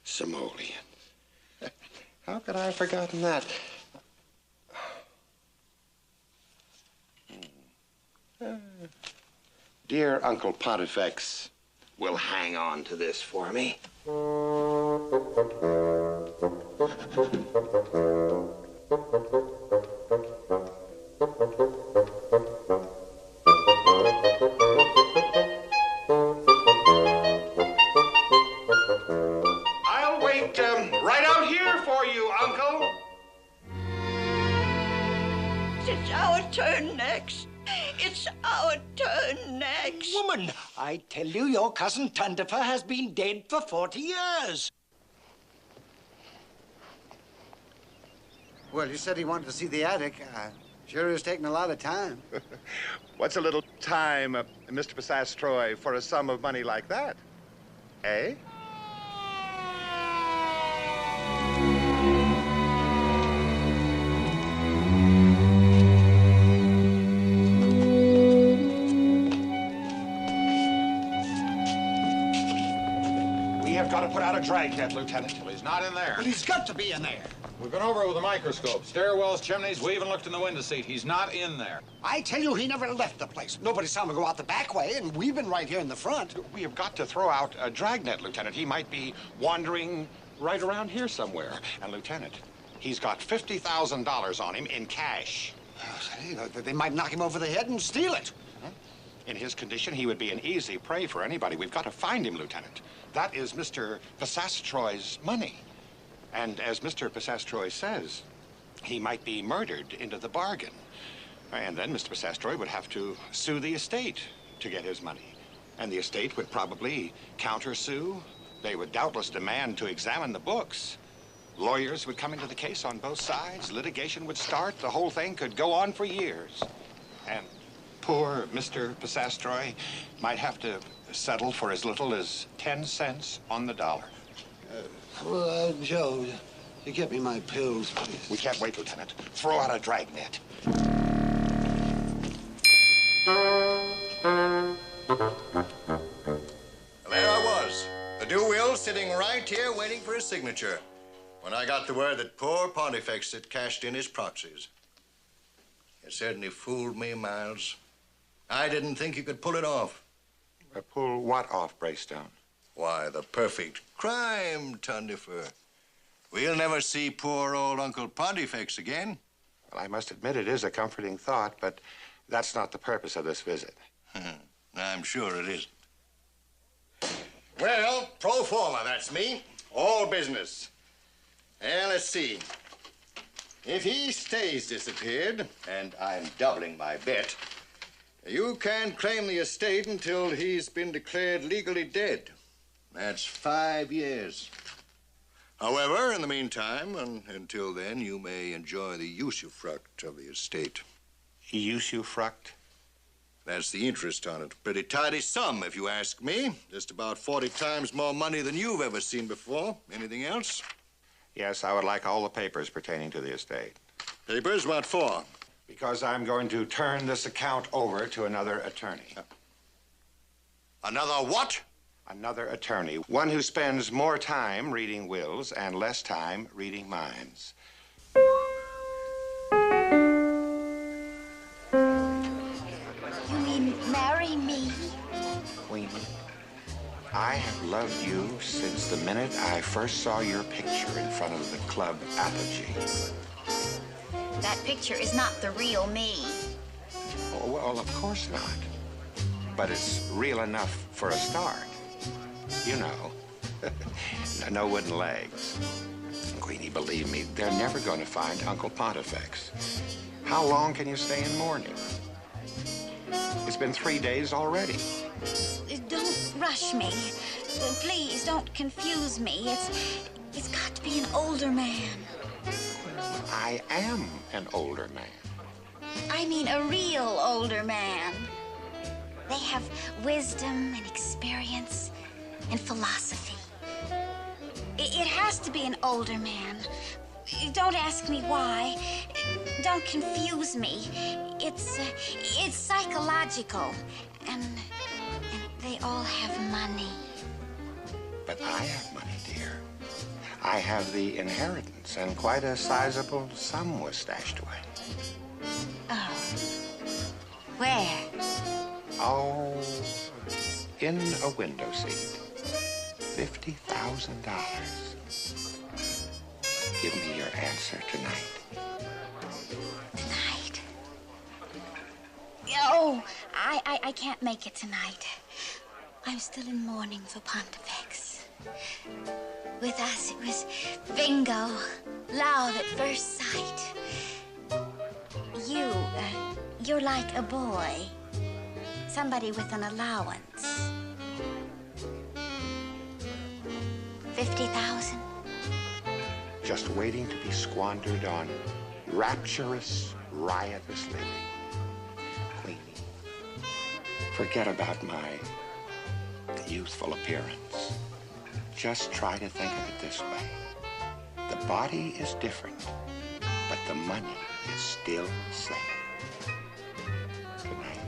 simoleons? How could I have forgotten that? Dear Uncle Pontifex will hang on to this for me. I'll wait right out here for you, Uncle. It's our turn next. It's our turn next. Woman, I tell you, your cousin Tundifer has been dead for 40 years. Well, you said he wanted to see the attic. Sure is taking a lot of time. What's a little time, Mr. Passastroy, for a sum of money like that? Eh? We have got to put out a dragnet, Lieutenant. Well, he's not in there. Well, he's got to be in there. We've been over it with a microscope. Stairwells, chimneys, we even looked in the window seat. He's not in there. I tell you, he never left the place. Nobody saw him go out the back way, and we've been right here in the front. We have got to throw out a dragnet, Lieutenant. He might be wandering right around here somewhere. And, Lieutenant, he's got $50,000 on him in cash. They might knock him over the head and steal it. In his condition, he would be an easy prey for anybody. We've got to find him, Lieutenant. That is Mr. Passastroy's money. And as Mr. Passastroy says, he might be murdered into the bargain. And then Mr. Passastroy would have to sue the estate to get his money. And the estate would probably countersue. They would doubtless demand to examine the books. Lawyers would come into the case on both sides. Litigation would start. The whole thing could go on for years. And poor Mr. Passastroy might have to settle for as little as 10 cents on the dollar. Joe, you get me my pills, please. We can't wait, Lieutenant. Throw out a dragnet. There I was, the new will sitting right here waiting for his signature, when I got the word that poor Pontifex had cashed in his proxies. It certainly fooled me, Miles. I didn't think you could pull it off. Pull what off, Braystone? Why, the perfect crime, Tundifer. We'll never see poor old Uncle Pontifex again. Well, I must admit it is a comforting thought, but that's not the purpose of this visit. I'm sure it isn't. Well, pro forma, that's me. All business. And let's see. If he stays disappeared, and I'm doubling my bet, you can't claim the estate until he's been declared legally dead. That's 5 years. However, in the meantime, and until then, you may enjoy the usufruct of the estate. Usufruct? That's the interest on it. Pretty tidy sum, if you ask me. Just about 40 times more money than you've ever seen before. Anything else? Yes, I would like all the papers pertaining to the estate. Papers? What for? Because I'm going to turn this account over to another attorney. Another what? Another attorney. One who spends more time reading wills and less time reading minds. You mean marry me? Queenie, I have loved you since the minute I first saw your picture in front of the club apogee. That picture is not the real me. Oh, well, of course not. But it's real enough for a start. You know, no wooden legs. Queenie, believe me, they're never going to find Uncle Pontifex. How long can you stay in mourning? It's been 3 days already. Don't rush me. Please, don't confuse me. It's got to be an older man. I am an older man. I mean a real older man. They have wisdom and experience and philosophy. It has to be an older man. Don't ask me why. Don't confuse me. It's psychological. And they all have money. But I have money, dear. I have the inheritance, and quite a sizable sum was stashed away. Oh. Where? Oh, in a window seat. $50,000. Give me your answer tonight. Tonight? Oh, I can't make it tonight. I'm still in mourning for Pontifex. With us, it was bingo, love at first sight. You're like a boy. Somebody with an allowance. 50,000? Just waiting to be squandered on rapturous, riotous living. Queenie, forget about my youthful appearance. Just try to think of it this way. The body is different, but the money is still the same. Good night.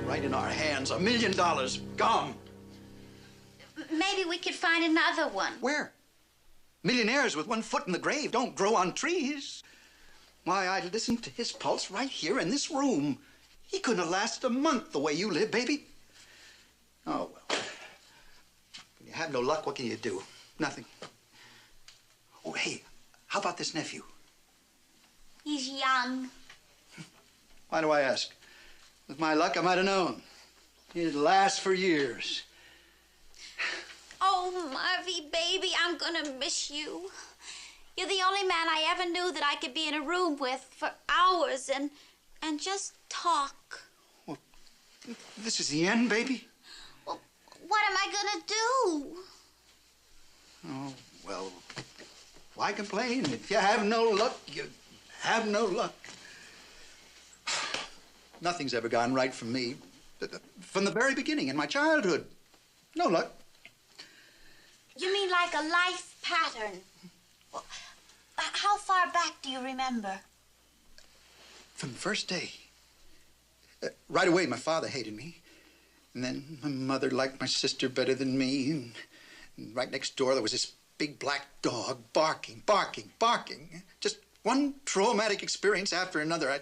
Right in our hands, $1 million gone. Maybe we could find another one. Where? Millionaires with one foot in the grave don't grow on trees. Why, I listened to his pulse right here in this room. He couldn't have lasted a month the way you live, baby. Oh, well. When you have no luck, what can you do? Nothing. Oh, hey, how about this nephew? He's young. Why do I ask? With my luck, I might have known. He'd last for years. Oh, Marvy, baby, I'm gonna miss you. You're the only man I ever knew that I could be in a room with for hours and just talk. Well, this is the end, baby? Well, what am I gonna do? Oh, well, why complain? If you have no luck, you have no luck. Nothing's ever gone right for me. From the very beginning, in my childhood. No luck. You mean like a life pattern? Well, how far back do you remember? From the first day. Right away, my father hated me. And then my mother liked my sister better than me. And right next door, there was this big black dog barking, barking, barking. Just one traumatic experience after another. I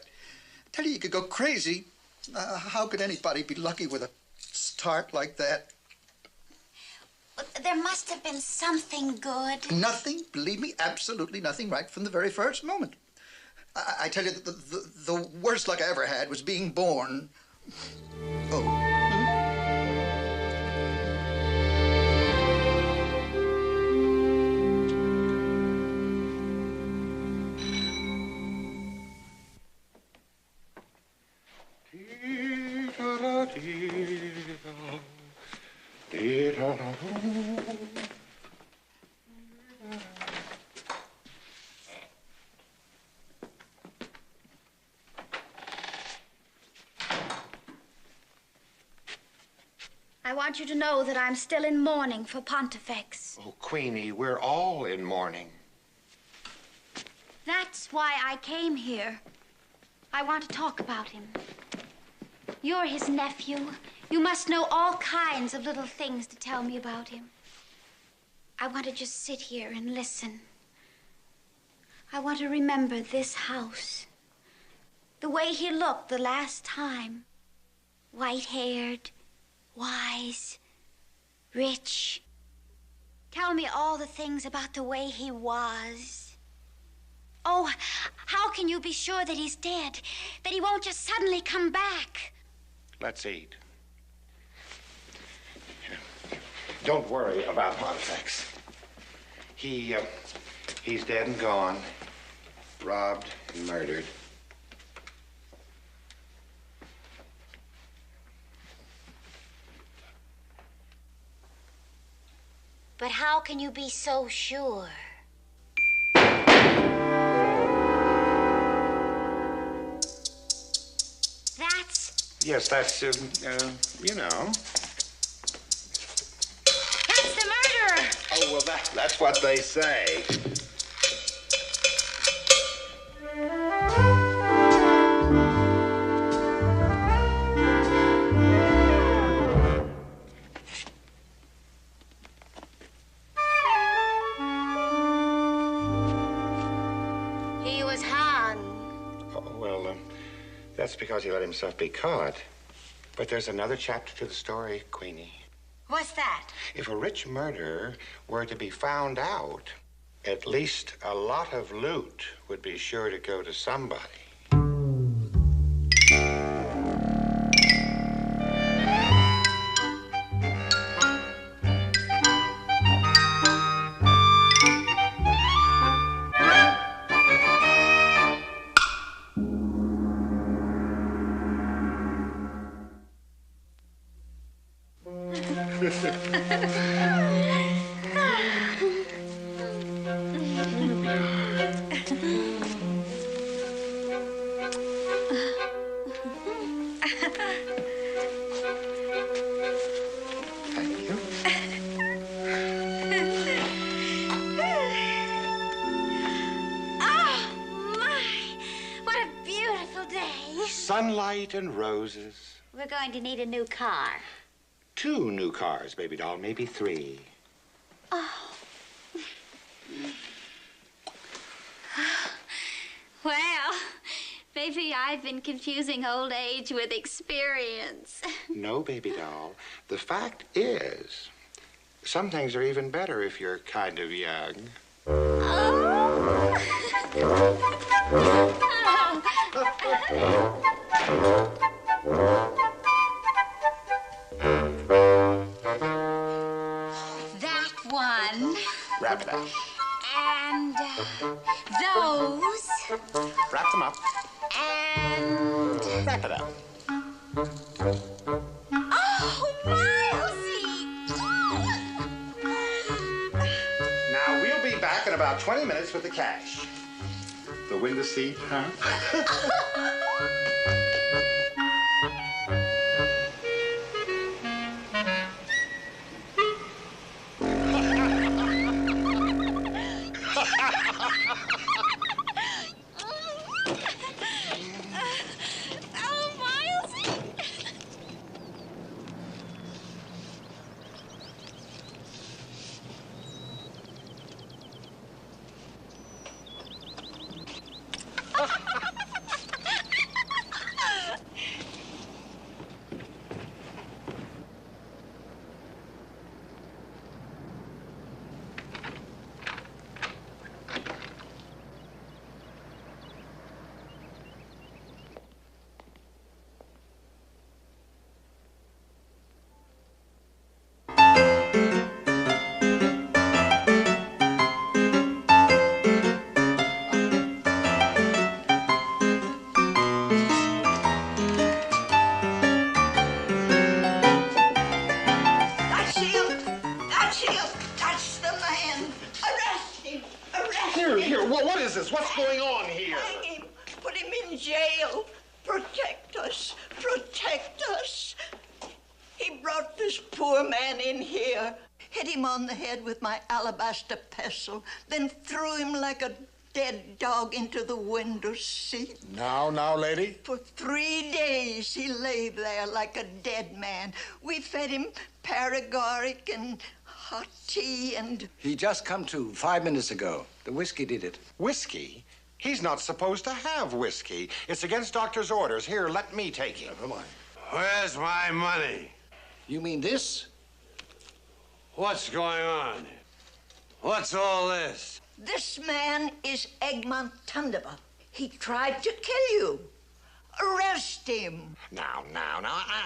tell you, you could go crazy. How could anybody be lucky with a start like that? There must have been something good. Nothing, believe me, absolutely nothing right from the very first moment. I tell you, the worst luck I ever had was being born. Oh. I want you to know that I'm still in mourning for Pontifex. Oh, Queenie, we're all in mourning. That's why I came here. I want to talk about him. You're his nephew. You must know all kinds of little things to tell me about him. I want to just sit here and listen. I want to remember this house. The way he looked the last time. White-haired, wise, rich. Tell me all the things about the way he was. Oh, how can you be sure that he's dead? That he won't just suddenly come back? Let's eat. Don't worry about Pontifex. He's dead and gone. Robbed and murdered. But how can you be so sure? Yes, that's, you know. That's the murderer! Oh, That's what they say. He was hung. Oh, well, that's because he let himself be caught. But there's another chapter to the story, Queenie. What's that? If a rich murderer were to be found out, at least a lot of loot would be sure to go to somebody. Sunlight and roses. We're going to need a new car. 2 new cars, baby doll, maybe 3. Oh. Well, maybe I've been confusing old age with experience. No, baby doll. The fact is, some things are even better if you're kind of young. Oh. That one. Wrap it up. And those. Wrap them up. And. Wrap it up. Oh, Milesy! Now, we'll be back in about 20 minutes with the cash. The window seat, huh? Oh, Milesy! That's him. That's him. That's the man. Arrest him. Arrest him. Here, what is this? What's going on here? Hang him. Put him in jail. Protect us. Protect us. He brought this poor man in here, hit him on the head with my alabaster pestle, then threw him like a dead dog into the window seat. Now, lady. For 3 days he lay there like a dead man. We fed him paregoric and hot tea and... He just come to 5 minutes ago. The whiskey did it. Whiskey? He's not supposed to have whiskey. It's against doctor's orders. Here, let me take him. Never mind. Where's my money? You mean this? What's going on? What's all this? This man is Egmont Thunderbolt. He tried to kill you. Arrest him. Now,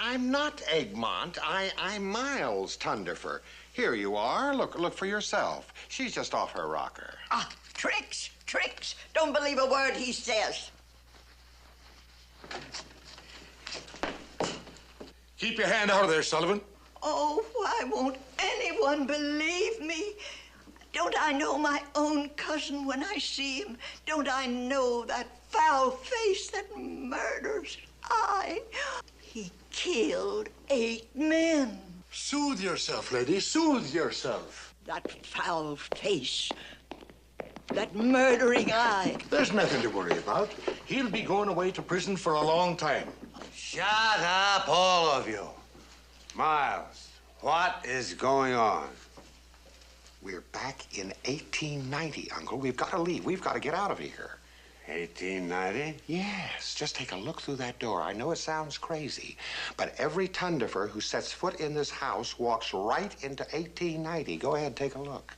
I'm not Egmont. I'm Miles Thunderfer. Here you are. Look for yourself. She's just off her rocker. Ah, tricks. Don't believe a word he says. Keep your hand out of there, Sullivan. Oh, why won't anyone believe me? Don't I know my own cousin when I see him? Don't I know that foul face that murders? He killed 8 men. Soothe yourself, lady. Soothe yourself. That foul face. That murdering eye. There's nothing to worry about. He'll be going away to prison for a long time. Shut up, all of you. Miles, what is going on? We're back in 1890, Uncle. We've got to leave. We've got to get out of here. 1890? Yes, just take a look through that door. I know it sounds crazy, but every Tundifer who sets foot in this house walks right into 1890. Go ahead, take a look.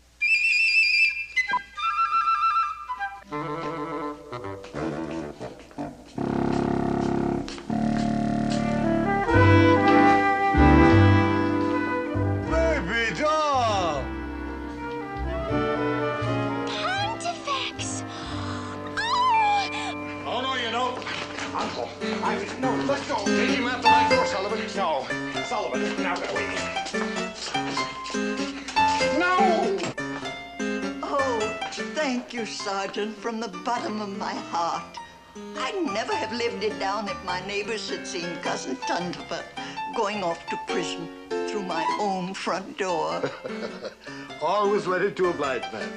Baby doll! Pontifex! Oh, no, you don't. Uncle, no, let's go. Take him out the back door, Sullivan. No, Sullivan, now that we... No! Oh, thank you, Sergeant, from the bottom of my heart. I'd never have lived it down if my neighbors had seen Cousin Tundifer going off to prison through my own front door. Always ready to oblige, man.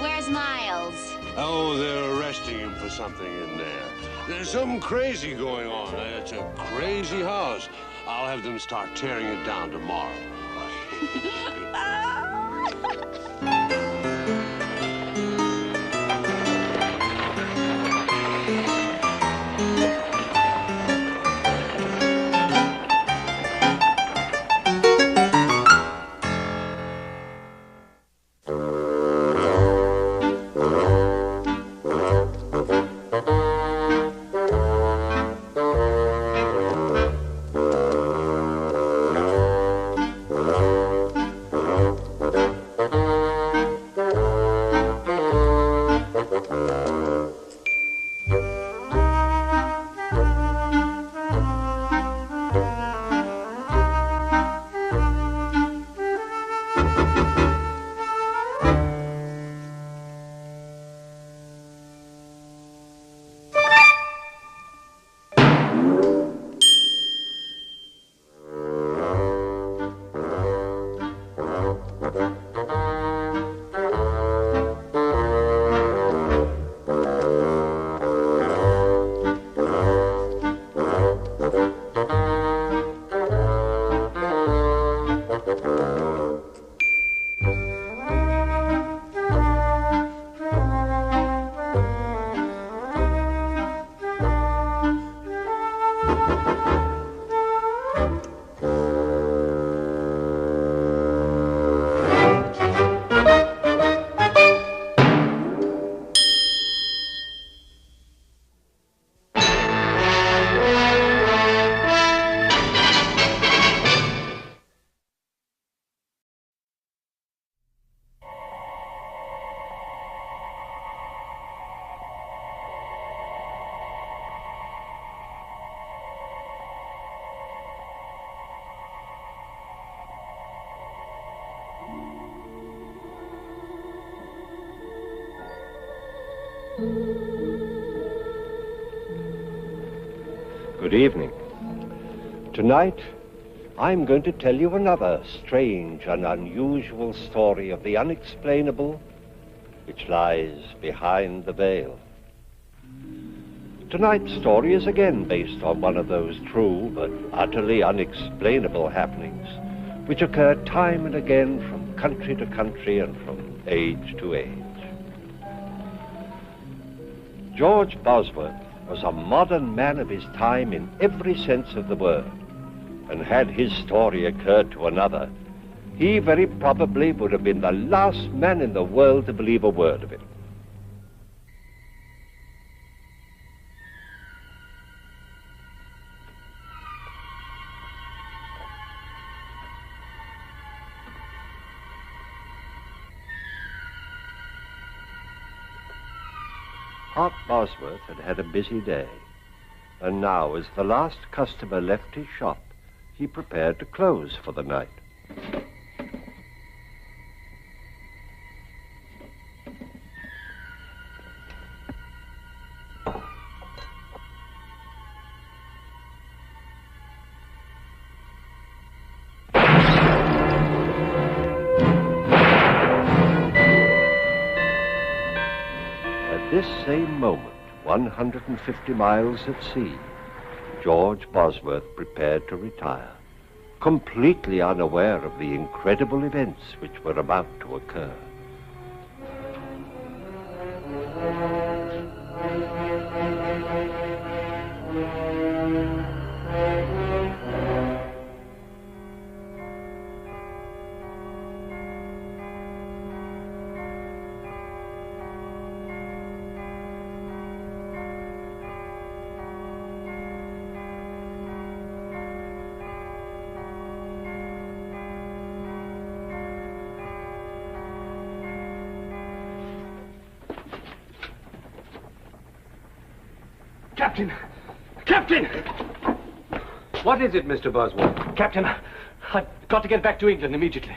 Where's Miles? Oh, they're arresting him for something in there. There's something crazy going on. It's a crazy house. I'll have them start tearing it down tomorrow. Good evening. Tonight, I'm going to tell you another strange and unusual story of the unexplainable which lies behind the veil. Tonight's story is again based on one of those true but utterly unexplainable happenings which occur time and again from country to country and from age to age. George Bosworth was a modern man of his time in every sense of the word, and had his story occurred to another, he very probably would have been the last man in the world to believe a word of it. Hart Bosworth had had a busy day, and now, as the last customer left his shop, he prepared to close for the night. At this same moment, 150 miles at sea, George Bosworth prepared to retire, completely unaware of the incredible events which were about to occur. Captain! Captain! What is it, Mr. Bosworth? Captain, I've got to get back to England immediately.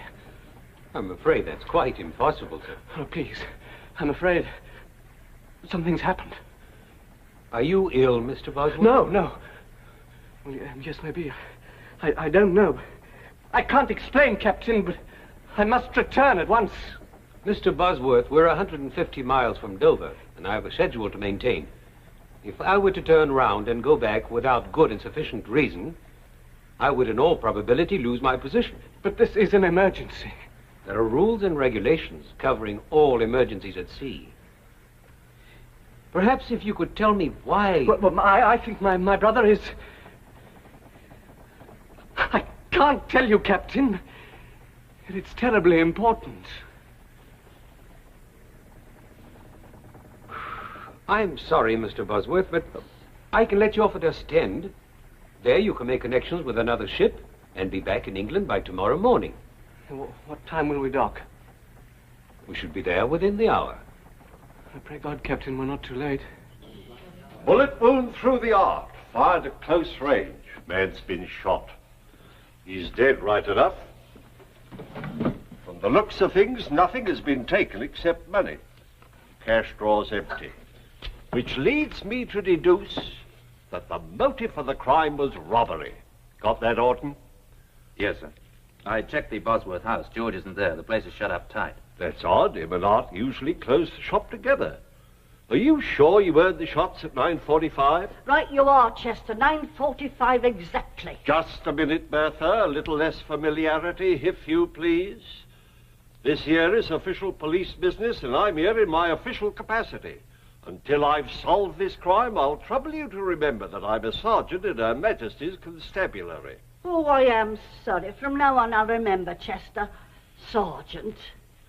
I'm afraid that's quite impossible, sir. Oh, please. I'm afraid something's happened. Are you ill, Mr. Bosworth? No. Well, yes, maybe. I don't know. I can't explain, Captain, but I must return at once. Mr. Bosworth, we're 150 miles from Dover, and I have a schedule to maintain. If I were to turn round and go back without good and sufficient reason, I would in all probability lose my position. But this is an emergency. There are rules and regulations covering all emergencies at sea. Perhaps if you could tell me why... Well, I think my brother is... I can't tell you, Captain. It's terribly important. I'm sorry, Mr. Bosworth, but I can let you off at Ostend. There you can make connections with another ship and be back in England by tomorrow morning. What time will we dock? We should be there within the hour. I pray God, Captain, we're not too late. Bullet wound through the arc, fired at close range. Man's been shot. He's dead right enough. From the looks of things, nothing has been taken except money. Cash drawers empty. Which leads me to deduce that the motive for the crime was robbery. Got that, Orton? Yes, sir. I checked the Bosworth house. George isn't there. The place is shut up tight. That's odd. Him and Art usually close the shop together. Are you sure you heard the shots at 9:45? Right you are, Chester. 9:45 exactly. Just a minute, Bertha. A little less familiarity, if you please. This here is official police business, and I'm here in my official capacity. Until I've solved this crime, I'll trouble you to remember that I'm a sergeant in Her Majesty's Constabulary. Oh, I am sorry. From now on, I'll remember, Chester. Sergeant.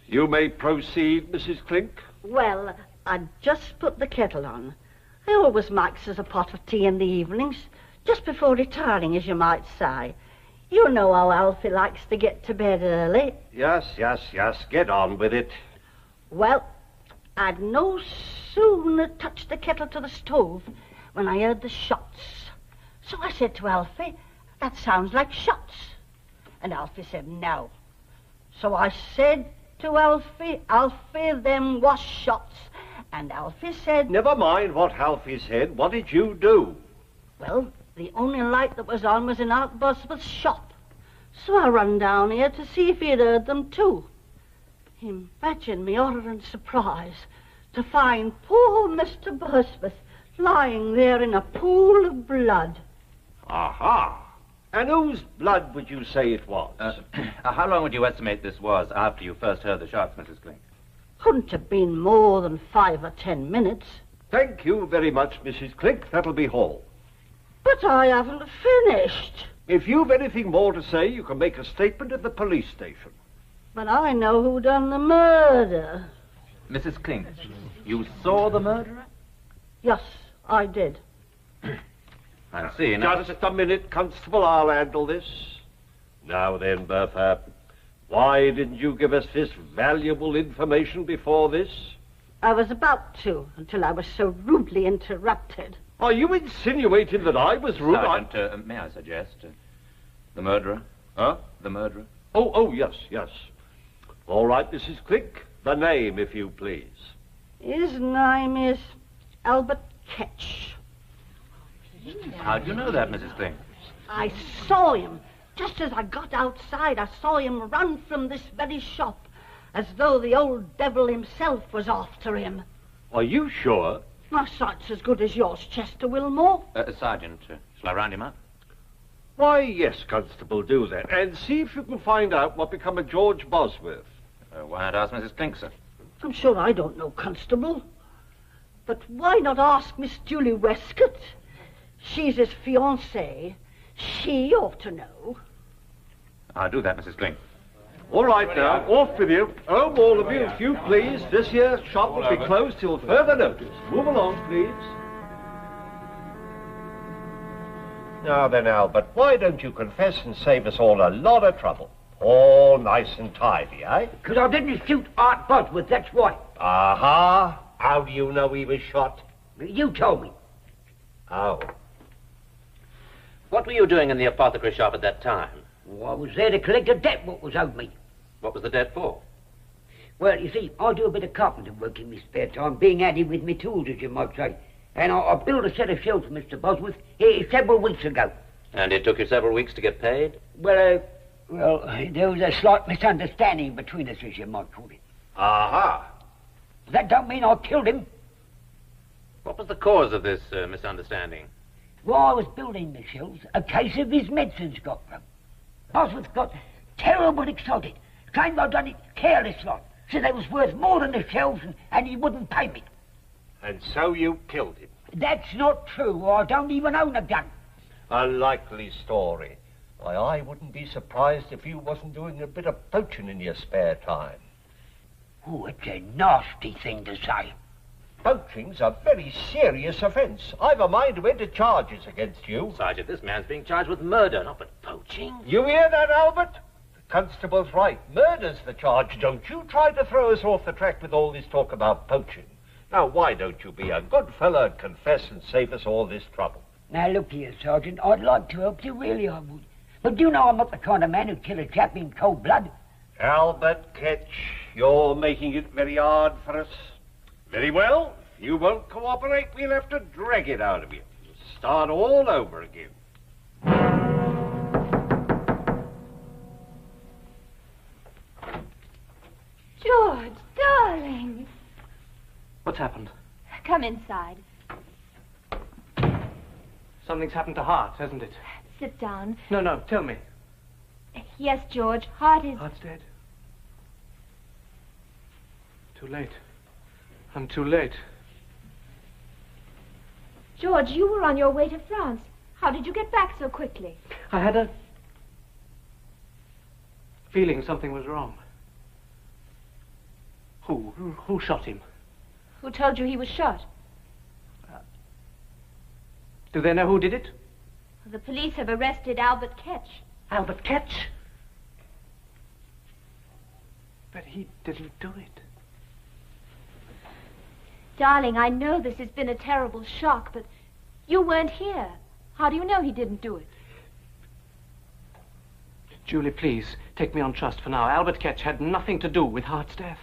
You may proceed, Mrs. Clink. Well, I'd just put the kettle on. I always makes us a pot of tea in the evenings, just before retiring, as you might say. You know how Alfie likes to get to bed early. Yes. Get on with it. Well, I'd no sooner touched the kettle to the stove when I heard the shots. So I said to Alfie, that sounds like shots. And Alfie said no. So I said to Alfie, them was shots. And Alfie said... Never mind what Alfie said. What did you do? Well, the only light that was on was in Art Bosworth's shop. So I run down here to see if he'd heard them too. Imagine me horror and surprise to find poor Mr. Bosworth lying there in a pool of blood. Aha! And whose blood would you say it was? How long would you estimate this was after you first heard the shots, Mrs. Clink? Couldn't have been more than 5 or 10 minutes. Thank you very much, Mrs. Clink. That'll be all. But I haven't finished. If you've anything more to say, you can make a statement at the police station. But I know who done the murder. Mrs. Clink, you saw the murderer? Yes, I did. I see. Now, just a minute, Constable. I'll handle this. Now then, Bertha, why didn't you give us this valuable information before this? I was about to, until I was so rudely interrupted. Are you insinuating that I was rude? Sergeant, may I suggest? The murderer? Huh? The murderer? Oh, yes, yes. All right, Mrs. Click. The name, if you please. His name is Albert Ketch. How do you know that, Mrs. Kling? I saw him. Just as I got outside, I saw him run from this very shop, as though the old devil himself was after him. Are you sure? My sight's as good as yours, Chester Wilmore. Sergeant, shall I round him up? Why, yes, Constable, do that. And see if you can find out what become of George Bosworth. Why not ask Mrs. Clink, sir? I'm sure I don't know, Constable. But why not ask Miss Julie Westcott? She's his fiancée. She ought to know. I'll do that, Mrs. Clink. All right now, off with you. Home, all of you, if you please. This here shop will be closed till further notice. Move along, please. Now then, Albert, why don't you confess and save us all a lot of trouble? All nice and tidy, eh? Because I didn't shoot Art Bosworth, that's why. Aha! How do you know he was shot? You told me. Oh. What were you doing in the apothecary shop at that time? Well, I was there to collect a debt what was owed me. What was the debt for? Well, you see, I do a bit of carpenter work in my spare time, being handy with my tools, as you might say. And I built a set of shelves for Mr. Bosworth several weeks ago. And it took you several weeks to get paid? Well, there was a slight misunderstanding between us, as you might call it. Aha! That don't mean I killed him. What was the cause of this misunderstanding? While I was building the shelves, a case of his medicines got broke. Bosworth got terrible excited. Claimed I'd done it careless like. Said they was worth more than the shelves and he wouldn't pay me. And so you killed him? That's not true. I don't even own a gun. A likely story. Why, I wouldn't be surprised if you wasn't doing a bit of poaching in your spare time. Oh, it's a nasty thing to say. Poaching's a very serious offence. I've a mind to enter charges against you. Sergeant, this man's being charged with murder, not with poaching. You hear that, Albert? The constable's right. Murder's the charge. Don't you try to throw us off the track with all this talk about poaching. Now, why don't you be a good fellow and confess and save us all this trouble? Now, look here, Sergeant. I'd like to help you, really I would. But you know I'm not the kind of man who'd kill a chap in cold blood. Albert Ketch, you're making it very hard for us. Very well. If you won't cooperate, we'll have to drag it out of you. Start all over again. George, darling. What's happened? Come inside. Something's happened to Hart, hasn't it? Sit down. No, tell me. Yes, George. Hart's dead. Too late. I'm too late. George, you were on your way to France. How did you get back so quickly? I had a feeling something was wrong. Who shot him? Who told you he was shot? Do they know who did it? The police have arrested Albert Ketch. Albert Ketch? But he didn't do it. Darling, I know this has been a terrible shock, but you weren't here. How do you know he didn't do it? Julie, please, take me on trust for now. Albert Ketch had nothing to do with Hart's death.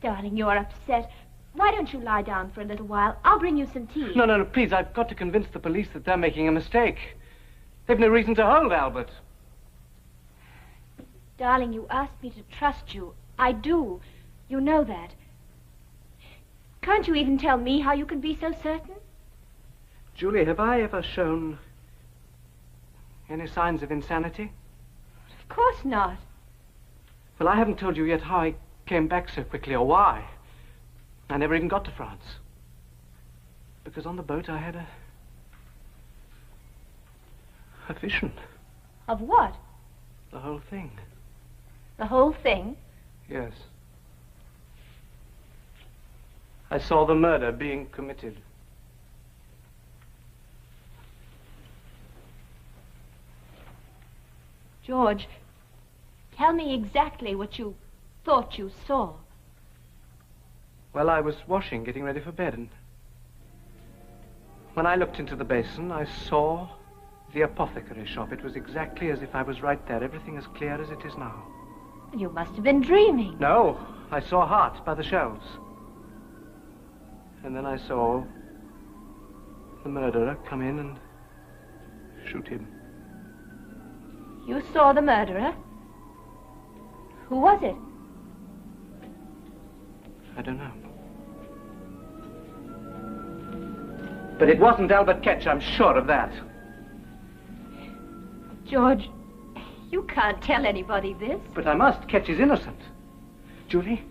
Darling, you're upset. Why don't you lie down for a little while? I'll bring you some tea. No, please, I've got to convince the police that they're making a mistake. They've no reason to hold Albert. Darling, you asked me to trust you. I do. You know that. Can't you even tell me how you can be so certain? Julie, have I ever shown any signs of insanity? Of course not. Well, I haven't told you yet how I came back so quickly or why. I never even got to France. Because on the boat I had a vision. Of what? The whole thing. The whole thing? Yes. I saw the murder being committed. George, tell me exactly what you thought you saw. Well, I was washing, getting ready for bed, and when I looked into the basin, I saw The apothecary shop. It was exactly as if I was right there. Everything as clear as it is now. You must have been dreaming. No, I saw Hart by the shelves. And then I saw the murderer come in and shoot him. You saw the murderer? Who was it? I don't know. But it wasn't Albert Ketch, I'm sure of that. George, you can't tell anybody this. But I must. Ketch is innocent. Julie,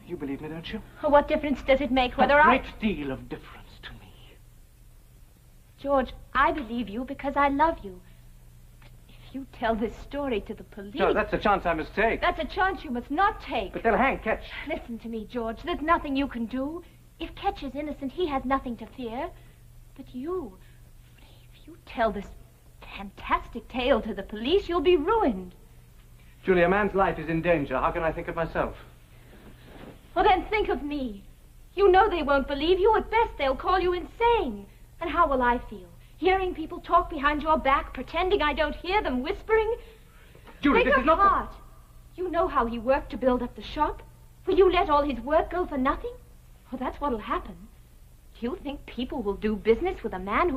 you believe me, don't you? What difference does it make whether A great deal of difference to me. George, I believe you because I love you. But if you tell this story to the police... No, that's a chance I must take. That's a chance you must not take. But they'll hang Ketch. Listen to me, George. There's nothing you can do. If Ketch is innocent, he has nothing to fear. But you... If you tell this fantastic tale to the police, you'll be ruined. Julie, a man's life is in danger. How can I think of myself? Well, then think of me. You know they won't believe you. At best, they'll call you insane. And how will I feel? Hearing people talk behind your back, pretending I don't hear them, whispering? Julie, Think this of is not Hart. You know how he worked to build up the shop. Will you let all his work go for nothing? Well, that's what'll happen. Do you think people will do business with a man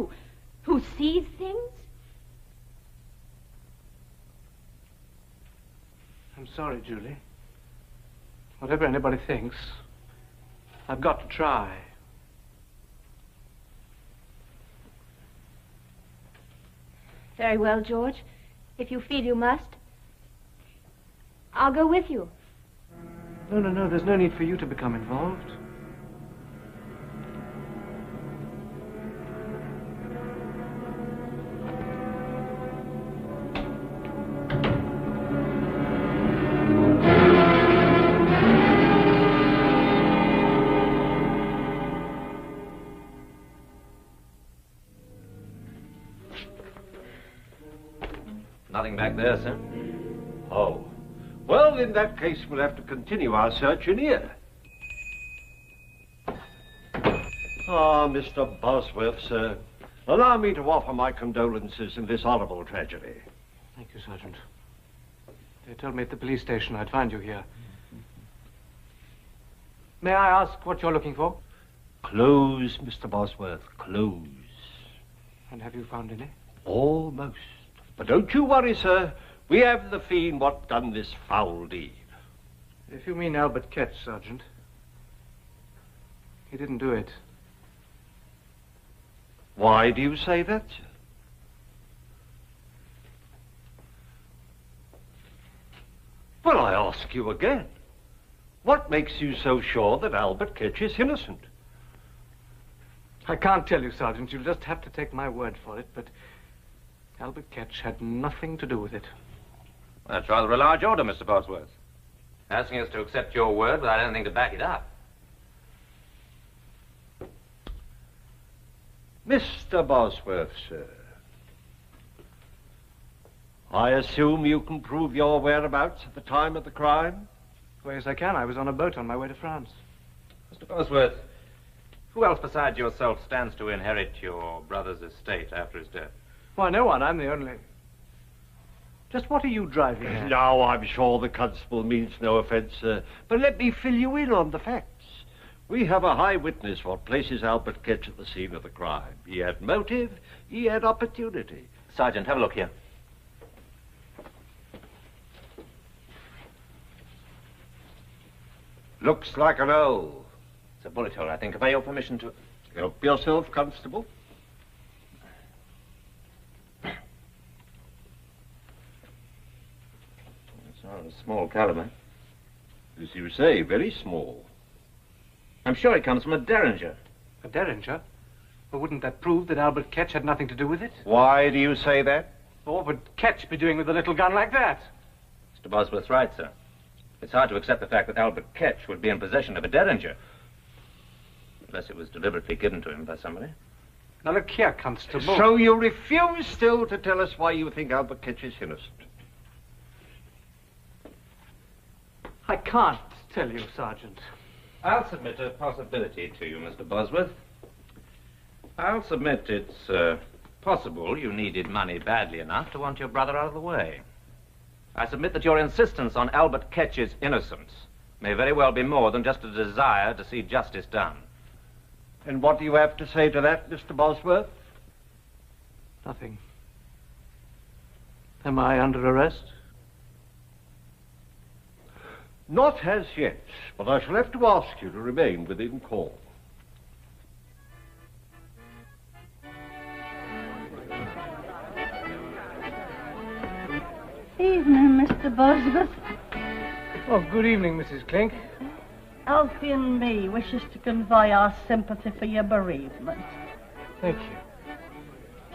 who sees things? I'm sorry, Julie. Whatever anybody thinks, I've got to try. Very well, George. If you feel you must, I'll go with you. No, there's no need for you to become involved. Nothing back there, sir. Oh. Well, in that case, we'll have to continue our search in here. Ah, Mr. Bosworth, sir. Allow me to offer my condolences in this horrible tragedy. Thank you, Sergeant. They told me at the police station I'd find you here. May I ask what you're looking for? Clues, Mr. Bosworth, clues. And have you found any? Almost. But don't you worry, sir. We have the fiend what done this foul deed. If you mean Albert Ketch, Sergeant, he didn't do it. Why do you say that, sir? Well, I ask you again. What makes you so sure that Albert Ketch is innocent? I can't tell you, Sergeant. You'll just have to take my word for it, but Albert Ketch had nothing to do with it. That's rather a large order, Mr. Bosworth. Asking us to accept your word without anything to back it up. Mr. Bosworth, sir. I assume you can prove your whereabouts at the time of the crime? Well, yes, I can. I was on a boat on my way to France. Mr. Bosworth, who else besides yourself stands to inherit your brother's estate after his death? Why, no one. I'm the only... Just what are you driving at? Now, I'm sure the constable means no offense, sir, but let me fill you in on the facts. We have a high witness what places Albert Ketch at the scene of the crime. He had motive, he had opportunity. Sergeant, have a look here. Looks like an O. It's a bullet hole, I think. Have I your permission to... Help yourself, Constable. It's not a small caliber. As you say, very small. I'm sure it comes from a derringer. A derringer? Well, wouldn't that prove that Albert Ketch had nothing to do with it? Why do you say that? What would Ketch be doing with a little gun like that? Mr. Bosworth's right, sir. It's hard to accept the fact that Albert Ketch would be in possession of a derringer. Unless it was deliberately given to him by somebody. Now look here, Constable. So you refuse still to tell us why you think Albert Ketch is innocent? I can't tell you, Sergeant. I'll submit a possibility to you, Mr. Bosworth. I'll submit it's Possible you needed money badly enough to want your brother out of the way. I submit that your insistence on Albert Ketch's innocence may very well be more than just a desire to see justice done. And what do you have to say to that, Mr. Bosworth? Nothing. Am I under arrest? Not as yet, but I shall have to ask you to remain within call. Evening, Mr. Bosworth. Oh, good evening, Mrs. Clink. Alfie and me wishes to convey our sympathy for your bereavement. Thank you.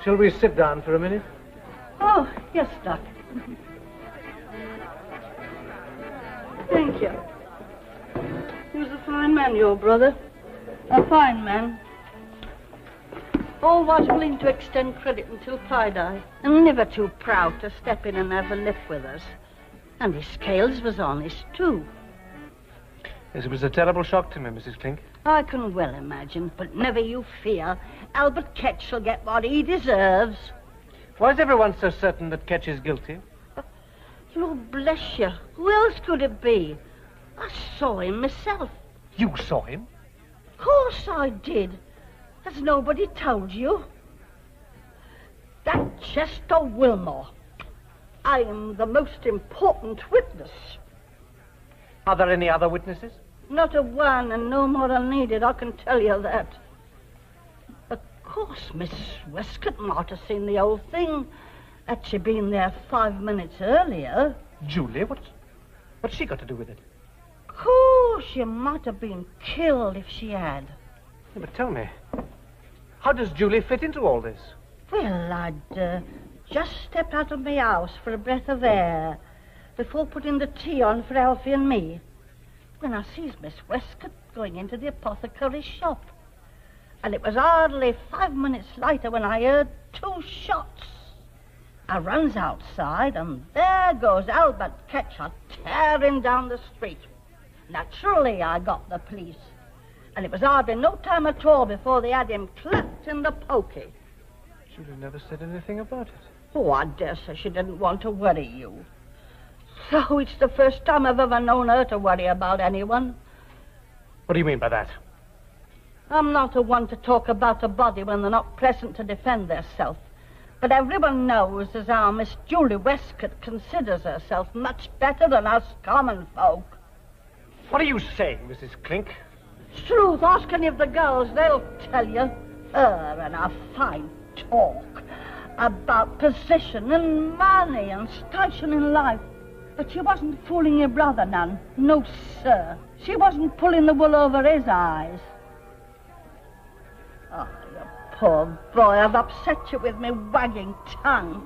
Shall we sit down for a minute? Oh, yes, Doc. Thank you. He was a fine man, your brother. A fine man. Always willing to extend credit until tie-dye, and never too proud to step in and have a lift with us. And his scales was honest, too. Yes, it was a terrible shock to me, Mrs. Clink. I can well imagine, but never you fear. Albert Ketch shall get what he deserves. Why is everyone so certain that Ketch is guilty? Lord bless you. Who else could it be? I saw him myself. You saw him? Of course I did. Has nobody told you? That Chester Wilmore. I am the most important witness. Are there any other witnesses? Not a one, and no more are needed, I can tell you that. Of course, Miss Westcott might have seen the whole thing. Had she been there 5 minutes earlier. Julie? What's she got to do with it? Of course, she might have been killed if she had. Yeah, but tell me, how does Julie fit into all this? Well, I'd just stepped out of my house for a breath of air before putting the tea on for Alfie and me, when I sees Miss Westcott going into the apothecary's shop. And it was hardly 5 minutes later when I heard 2 shots. I runs outside, and there goes Albert Ketch tearing down the street. Naturally, I got the police. And it was hardly no time at all before they had him clapped in the pokey. Julie never said anything about it. Oh, I dare say she didn't want to worry you. So it's the first time I've ever known her to worry about anyone. What do you mean by that? I'm not the one to talk about a body when they're not present to defend theirself. But everyone knows as how Miss Julie Westcott considers herself much better than us common folk. What are you saying, Mrs. Clink? It's truth. Ask any of the girls. They'll tell you. Her and her fine talk about position and money and station in life. But she wasn't fooling your brother none. No, sir. She wasn't pulling the wool over his eyes. Oh, you poor boy, I've upset you with me wagging tongue.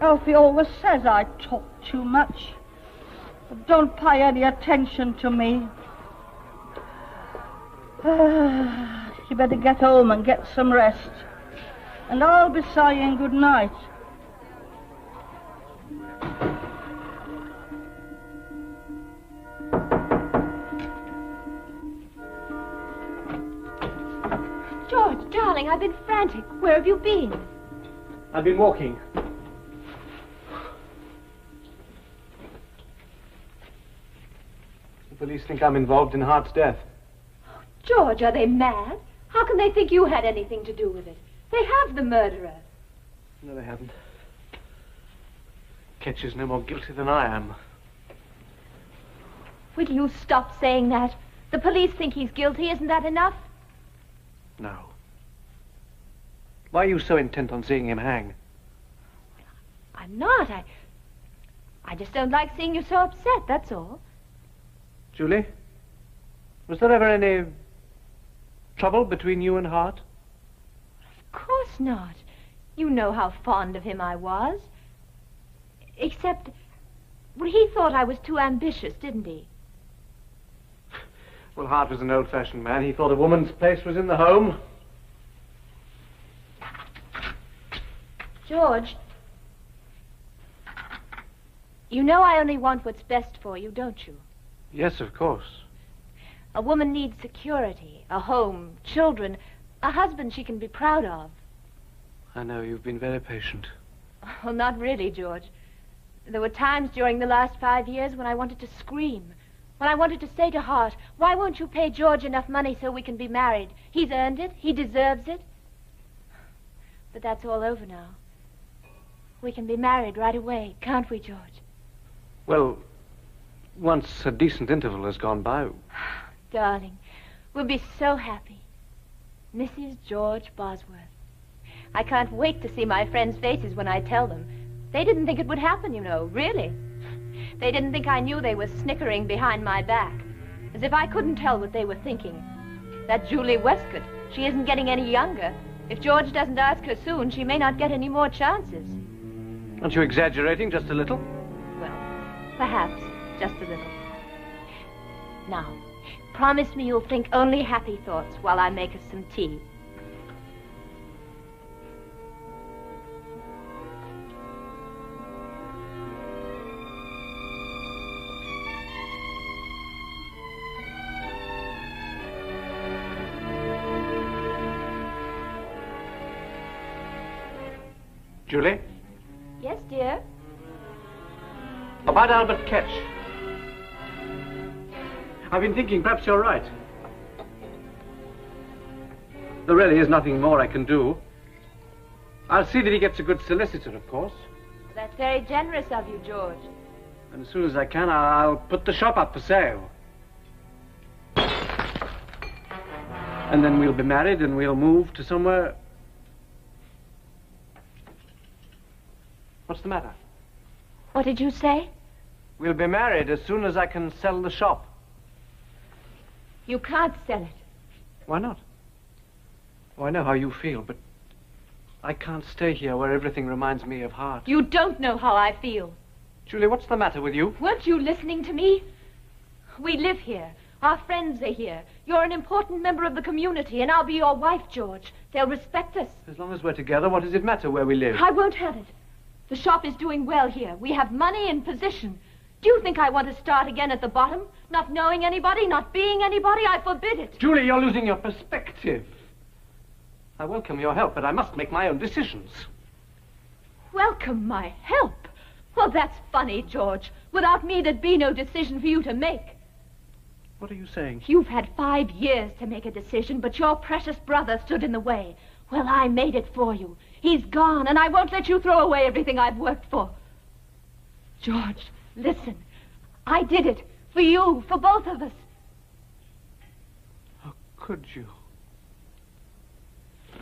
Alfie always says I talk too much. But don't pay any attention to me. You better get home and get some rest. And I'll be saying good night. George, darling, I've been frantic. Where have you been? I've been walking. The police think I'm involved in Hart's death. George, are they mad? How can they think you had anything to do with it? They have the murderer. No, they haven't. Ketch is no more guilty than I am. Will you stop saying that? The police think he's guilty. Isn't that enough? No. Why are you so intent on seeing him hang? I'm not. I just don't like seeing you so upset, that's all. Julie, was there ever any trouble between you and Hart? Of course not. You know how fond of him I was. Except, well, he thought I was too ambitious, didn't he? Well, Hart was an old-fashioned man. He thought a woman's place was in the home. George, you know I only want what's best for you, don't you? Yes, of course. A woman needs security, a home, children, a husband she can be proud of. I know, you've been very patient. Well, not really, George. There were times during the last 5 years when I wanted to scream. When I wanted to say to Hart, why won't you pay George enough money so we can be married? He's earned it. He deserves it. But that's all over now. We can be married right away, can't we, George? Well, once a decent interval has gone by. Darling, we'll be so happy. Mrs. George Bosworth. I can't wait to see my friends' faces when I tell them. They didn't think it would happen, you know, really. They didn't think I knew they were snickering behind my back, as if I couldn't tell what they were thinking. That Julie Westcott, she isn't getting any younger. If George doesn't ask her soon, she may not get any more chances. Aren't you exaggerating just a little? Well, perhaps, just a little. Now, promise me you'll think only happy thoughts while I make us some tea. Julie? Yes, dear? About Albert Ketch. I've been thinking perhaps you're right. There really is nothing more I can do. I'll see that he gets a good solicitor, of course. That's very generous of you, George. And as soon as I can, I'll put the shop up for sale. And then we'll be married and we'll move to somewhere... What's the matter? What did you say? We'll be married as soon as I can sell the shop. You can't sell it. Why not? Oh, I know how you feel, but I can't stay here where everything reminds me of Hart. You don't know how I feel. Julie, what's the matter with you? Weren't you listening to me? We live here. Our friends are here. You're an important member of the community, and I'll be your wife, George. They'll respect us. As long as we're together, what does it matter where we live? I won't have it. The shop is doing well here. We have money and position. Do you think I want to start again at the bottom? Not knowing anybody, not being anybody? I forbid it. Julie, you're losing your perspective. I welcome your help, but I must make my own decisions. Welcome my help? Well, that's funny, George. Without me, there'd be no decision for you to make. What are you saying? You've had 5 years to make a decision, but your precious brother stood in the way. Well, I made it for you. He's gone, and I won't let you throw away everything I've worked for. George, listen. I did it. For you, for both of us. How could you?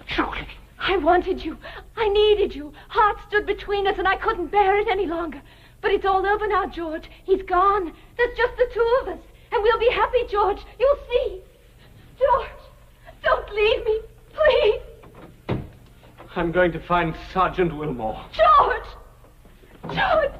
Julie. I wanted you. I needed you. Hart stood between us, and I couldn't bear it any longer. But it's all over now, George. He's gone. There's just the two of us. And we'll be happy, George. You'll see. George, don't leave me. Please. I'm going to find Sergeant Wilmore. George! George!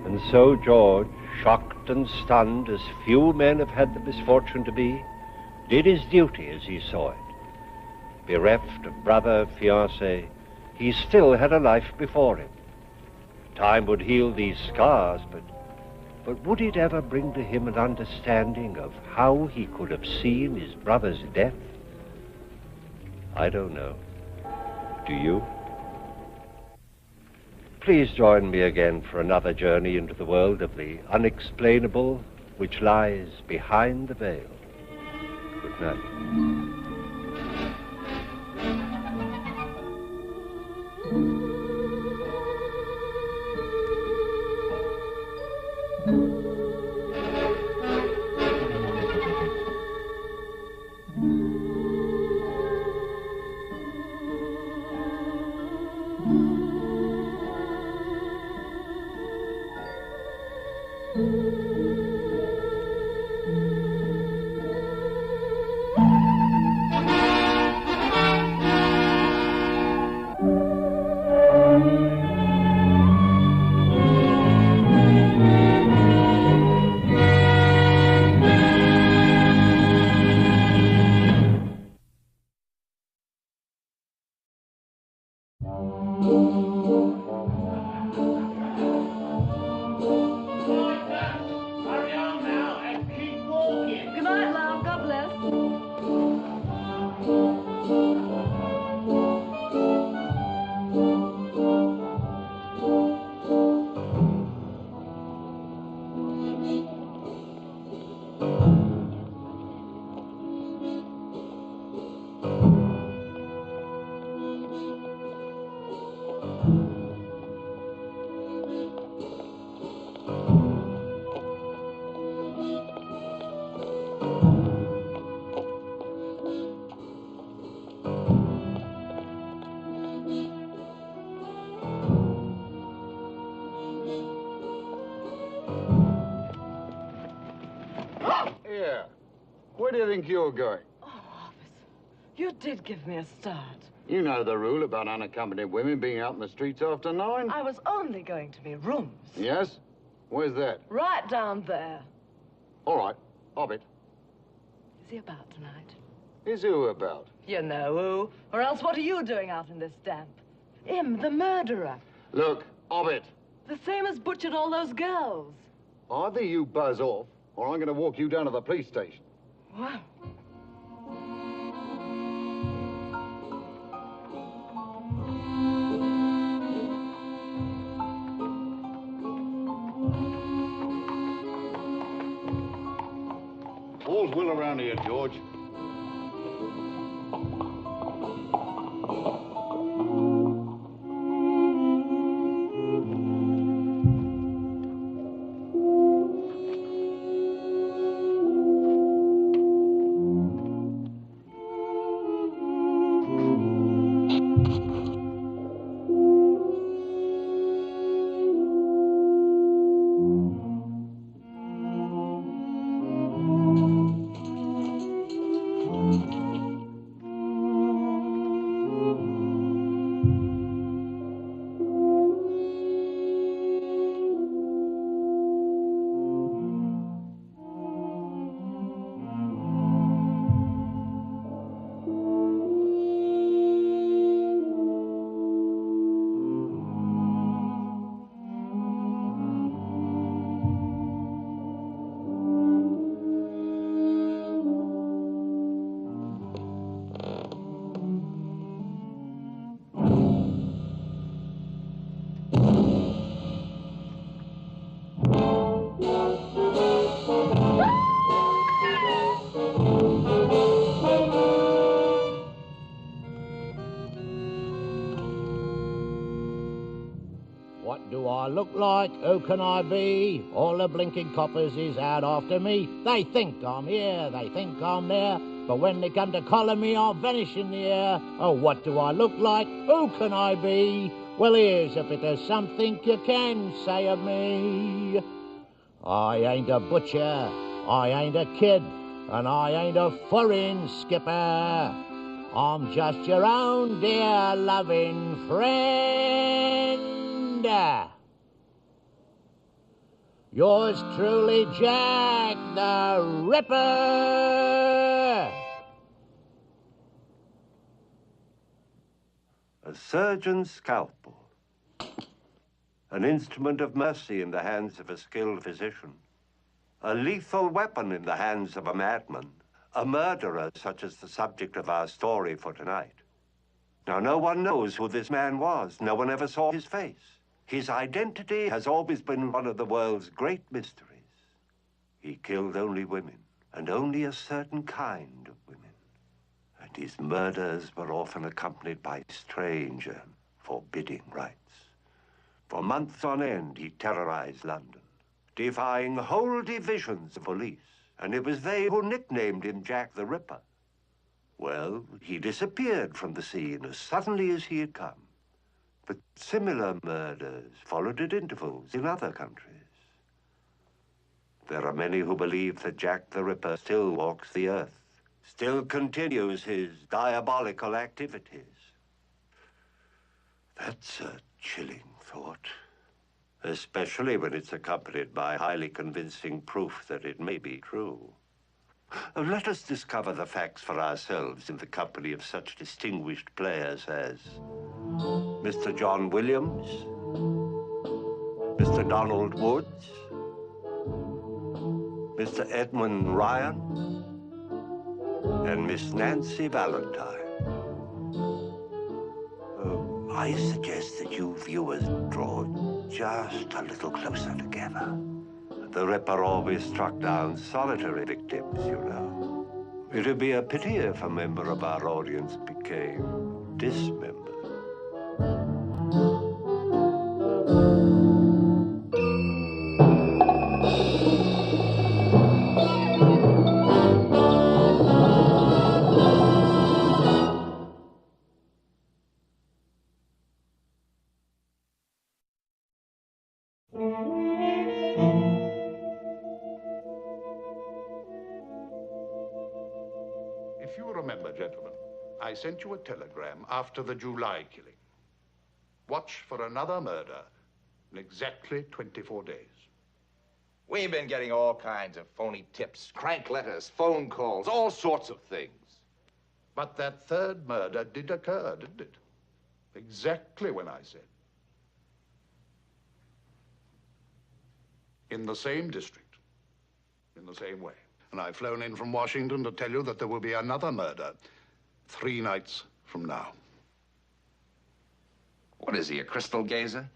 And so George, shocked and stunned as few men have had the misfortune to be, did his duty as he saw it. Bereft of brother, fiancé, he still had a life before him. Time would heal these scars, but would it ever bring to him an understanding of how he could have seen his brother's death? I don't know. Do you? Please join me again for another journey into the world of the unexplainable which lies behind the veil. Good night. Hurry on now and keep walking. Good night, love. God bless. Yeah. Where do you think you're going? You did give me a start. You know the rule about unaccompanied women being out in the streets after 9. I was only going to my rooms. Yes? Where's that? Right down there. All right. Hobbit. Is he about tonight? Is who about? You know who. Or else what are you doing out in this damp? Him, the murderer. Look, Hobbit. The same as butchered all those girls. Either you buzz off, or I'm going to walk you down to the police station. Wow. All's well around here, George. What do I look like? Who can I be? All the blinking coppers is out after me. They think I'm here, they think I'm there. But when they come to collar me, I'll vanish in the air. Oh, what do I look like? Who can I be? Well, here's a bit of something you can say of me. I ain't a butcher, I ain't a kid, and I ain't a foreign skipper. I'm just your own dear loving friend. Yours truly, Jack the Ripper. A surgeon's scalpel. An instrument of mercy in the hands of a skilled physician. A lethal weapon in the hands of a madman. A murderer such as the subject of our story for tonight. Now, no one knows who this man was. No one ever saw his face. His identity has always been one of the world's great mysteries. He killed only women, and only a certain kind of women. And his murders were often accompanied by strange and forbidding rites. For months on end, he terrorized London, defying whole divisions of police. And it was they who nicknamed him Jack the Ripper. Well, he disappeared from the scene as suddenly as he had come. But similar murders followed at intervals in other countries. There are many who believe that Jack the Ripper still walks the earth, still continues his diabolical activities. That's a chilling thought, especially when it's accompanied by highly convincing proof that it may be true. Let us discover the facts for ourselves in the company of such distinguished players as Mr. John Williams, Mr. Donald Woods, Mr. Edmund Ryan, and Miss Nancy Valentine. I suggest that you viewers draw just a little closer together. The Ripper always struck down solitary victims, you know. It would be a pity if a member of our audience became dismembered. If you remember, gentlemen, I sent you a telegram after the July killing. Watch for another murder in exactly 24 days. We've been getting all kinds of phony tips, crank letters, phone calls, all sorts of things. But that third murder did occur, didn't it? Exactly when I said. In the same district, in the same way. And I've flown in from Washington to tell you that there will be another murder 3 nights from now. What is he, a crystal gazer?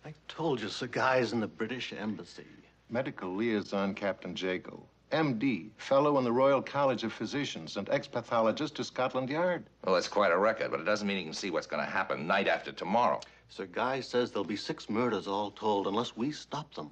I told you, Sir Guy's in the British Embassy. Medical liaison Captain Jago, MD, fellow in the Royal College of Physicians, and ex-pathologist to Scotland Yard. Well, that's quite a record, but it doesn't mean he can see what's going to happen night after tomorrow. Sir Guy says there'll be 6 murders all told unless we stop them.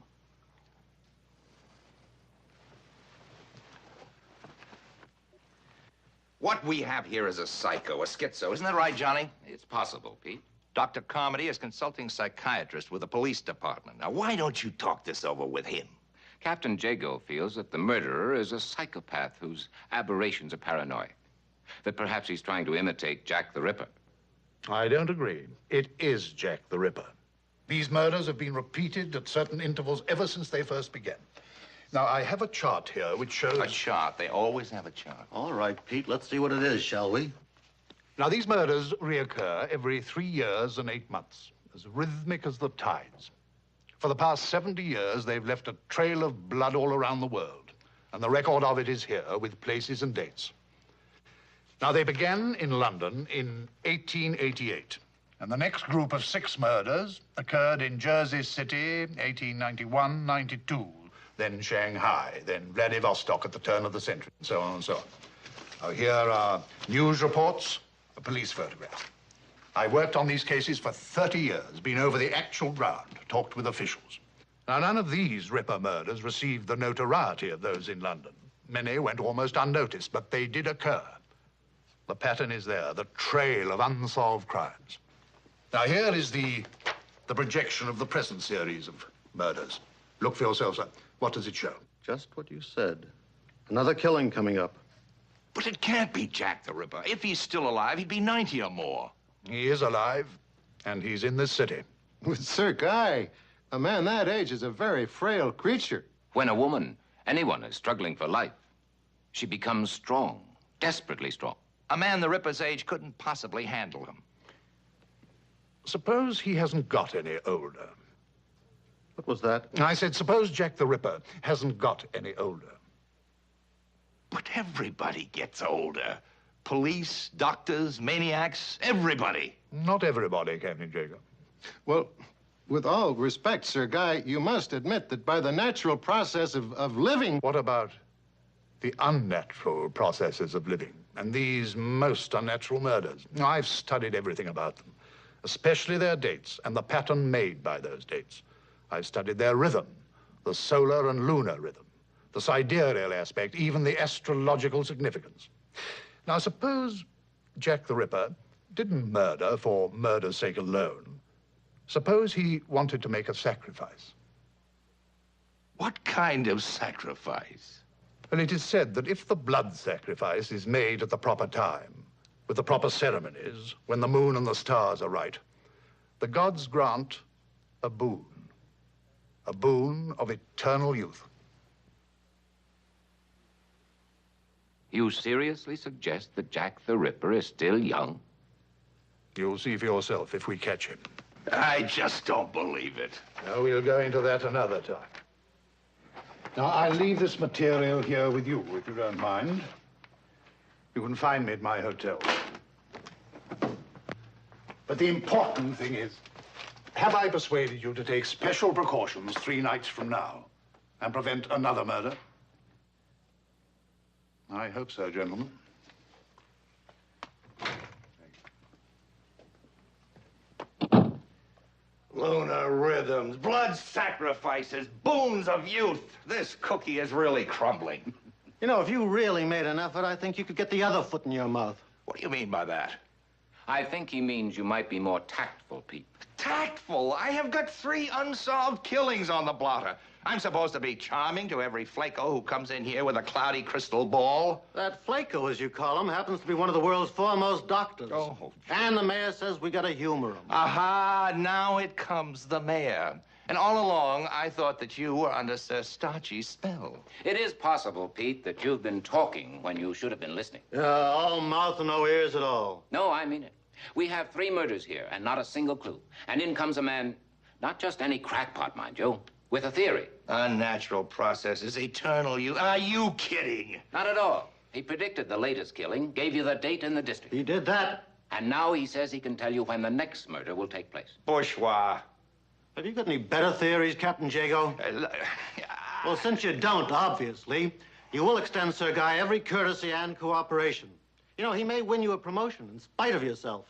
What we have here is a psycho, a schizo. Isn't that right, Johnny? It's possible, Pete. Dr. Carmody is consulting psychiatrist with the police department. Now, why don't you talk this over with him? Captain Jago feels that the murderer is a psychopath whose aberrations are paranoid. That perhaps he's trying to imitate Jack the Ripper. I don't agree. It is Jack the Ripper. These murders have been repeated at certain intervals ever since they first began. Now, I have a chart here which shows... A chart. They always have a chart. All right, Pete, let's see what it is, shall we? Now, these murders reoccur every 3 years and 8 months, as rhythmic as the tides. For the past 70 years, they've left a trail of blood all around the world, and the record of it is here with places and dates. Now, they began in London in 1888, and the next group of 6 murders occurred in Jersey City, 1891, 92, then Shanghai, then Vladivostok at the turn of the century, and so on and so on. Now, here are news reports, a police photograph. I worked on these cases for 30 years, been over the actual ground, talked with officials. Now, none of these Ripper murders received the notoriety of those in London. Many went almost unnoticed, but they did occur. The pattern is there, the trail of unsolved crimes. Now, here is the projection of the present series of murders. Look for yourself, sir. What does it show? Just what you said. Another killing coming up. But it can't be Jack the Ripper. If he's still alive, he'd be 90 or more. He is alive, and he's in this city. Sir Guy, a man that age is a very frail creature. When a woman, anyone, is struggling for life, she becomes strong, desperately strong. A man the Ripper's age couldn't possibly handle him. Suppose he hasn't got any older. What was that? I said, suppose Jack the Ripper hasn't got any older. But everybody gets older. Police, doctors, maniacs, everybody. Not everybody, Captain Jacob. Well, with all respect, Sir Guy, you must admit that by the natural process of living... What about the unnatural processes of living and these most unnatural murders? I've studied everything about them, especially their dates and the pattern made by those dates. I've studied their rhythm, the solar and lunar rhythm, the sidereal aspect, even the astrological significance. Now, suppose Jack the Ripper didn't murder for murder's sake alone. Suppose he wanted to make a sacrifice. What kind of sacrifice? Well, it is said that if the blood sacrifice is made at the proper time, with the proper ceremonies, when the moon and the stars are right, the gods grant a boon of eternal youth. You seriously suggest that Jack the Ripper is still young? You'll see for yourself if we catch him. I just don't believe it. No, we'll go into that another time. Now, I'll leave this material here with you, if you don't mind. You can find me at my hotel. But the important thing is, have I persuaded you to take special precautions 3 nights from now and prevent another murder? I hope so, gentlemen. Lunar rhythms, blood sacrifices, boons of youth. This cookie is really crumbling. You know, if you really made an effort, I think you could get the other foot in your mouth. What do you mean by that? I think he means you might be more tactful, Pete. Tactful? I have got 3 unsolved killings on the blotter. I'm supposed to be charming to every flaco who comes in here with a cloudy crystal ball. That flaco, as you call him, happens to be one of the world's foremost doctors. Oh. And the mayor says we gotta humor him. Aha, now it comes the mayor. And all along, I thought that you were under Sir Starchy's spell. It is possible, Pete, that you've been talking when you should have been listening. All mouth and no ears at all. No, I mean it. We have 3 murders here and not a single clue. And in comes a man, not just any crackpot, mind you, with a theory. Unnatural process is eternal. Are you kidding? Not at all. He predicted the latest killing, gave you the date and the district. He did that. And now he says he can tell you when the next murder will take place. Bourgeois. Have you got any better theories, Captain Jago? Well, since you don't, obviously, you will extend Sir Guy every courtesy and cooperation. You know, he may win you a promotion in spite of yourself.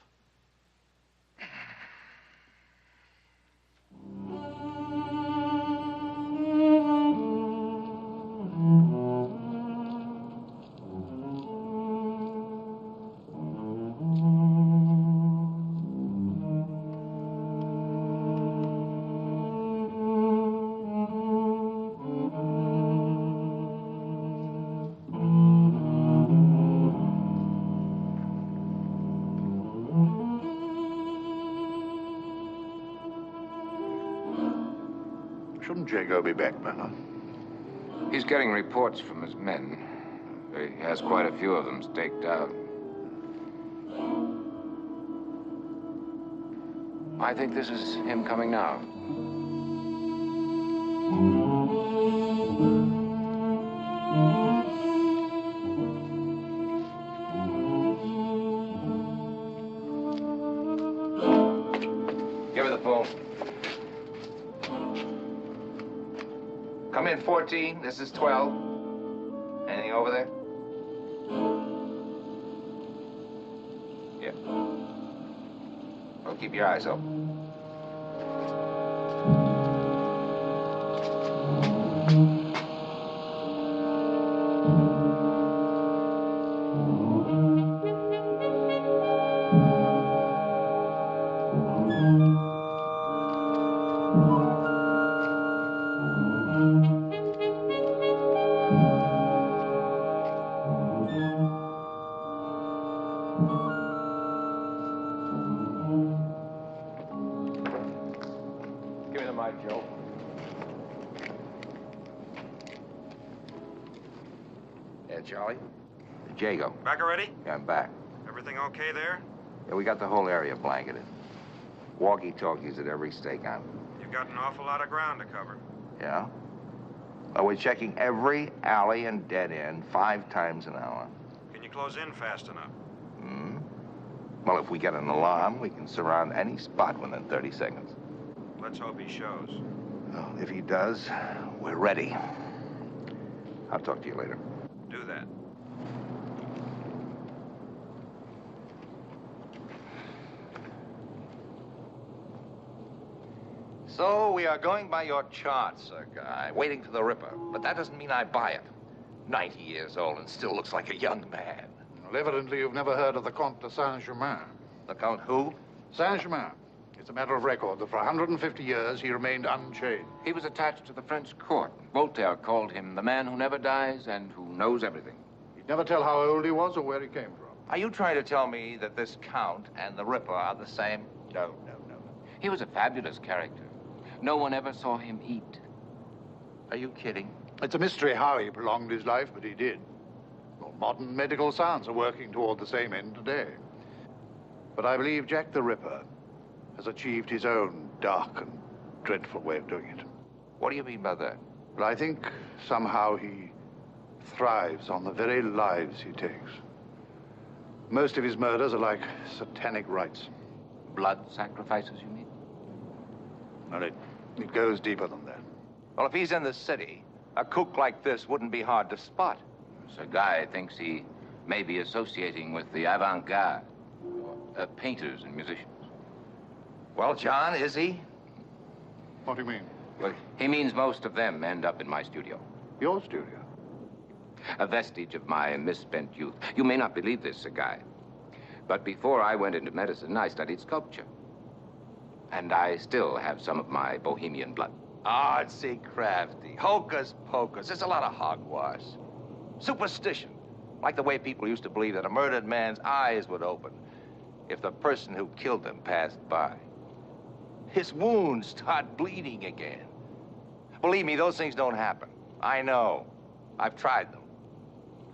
Shouldn't Jago be back by now? He's getting reports from his men. He has quite a few of them staked out. I think this is him coming now. Give her the phone. Come in, 14. This is 12. Anything over there? Yeah. Well, keep your eyes open. Give me the mic, Joe. Yeah, Charlie? Jago. Back already? Yeah, I'm back. Everything okay there? Yeah, we got the whole area blanketed. Walkie-talkies at every stake on. You've got an awful lot of ground to cover. Yeah? Well, we're checking every alley and dead end 5 times an hour. Can you close in fast enough? Hmm? Well, if we get an alarm, we can surround any spot within 30 seconds. Let's hope he shows. Well, if he does, we're ready. I'll talk to you later. Do that. So we are going by your charts, Sir Guy, waiting for the Ripper. But that doesn't mean I buy it. 90 years old and still looks like a young man. Well, evidently you've never heard of the Comte de Saint-Germain. The Count who? Saint-Germain. It's a matter of record that for 150 years he remained unchanged. He was attached to the French court. Voltaire called him the man who never dies and who knows everything. He'd never tell how old he was or where he came from. Are you trying to tell me that this Count and the Ripper are the same? No. He was a fabulous character. No one ever saw him eat. Are you kidding? It's a mystery how he prolonged his life, but he did. Well, modern medical science are working toward the same end today. But I believe Jack the Ripper has achieved his own dark and dreadful way of doing it. What do you mean by that? But I think somehow he thrives on the very lives he takes. Most of his murders are like satanic rites. Blood sacrifices, you mean? And it goes deeper than that. Well, if he's in the city, a kook like this wouldn't be hard to spot. So Guy thinks he may be associating with the avant-garde, painters and musicians. Well, John, is he? What do you mean? Well, he means most of them end up in my studio. Your studio? A vestige of my misspent youth. You may not believe this, Sir Guy, but before I went into medicine, I studied sculpture. And I still have some of my bohemian blood. Ah, see, crafty. Hocus pocus. There's a lot of hogwash. Superstition. Like the way people used to believe that a murdered man's eyes would open if the person who killed him passed by. His wounds start bleeding again. Believe me, those things don't happen. I know. I've tried them.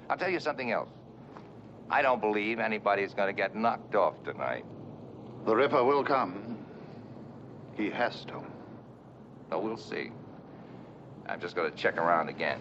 I'll tell you something else. I don't believe anybody's going to get knocked off tonight. The Ripper will come. He has to. Oh, we'll see. I'm just going to check around again.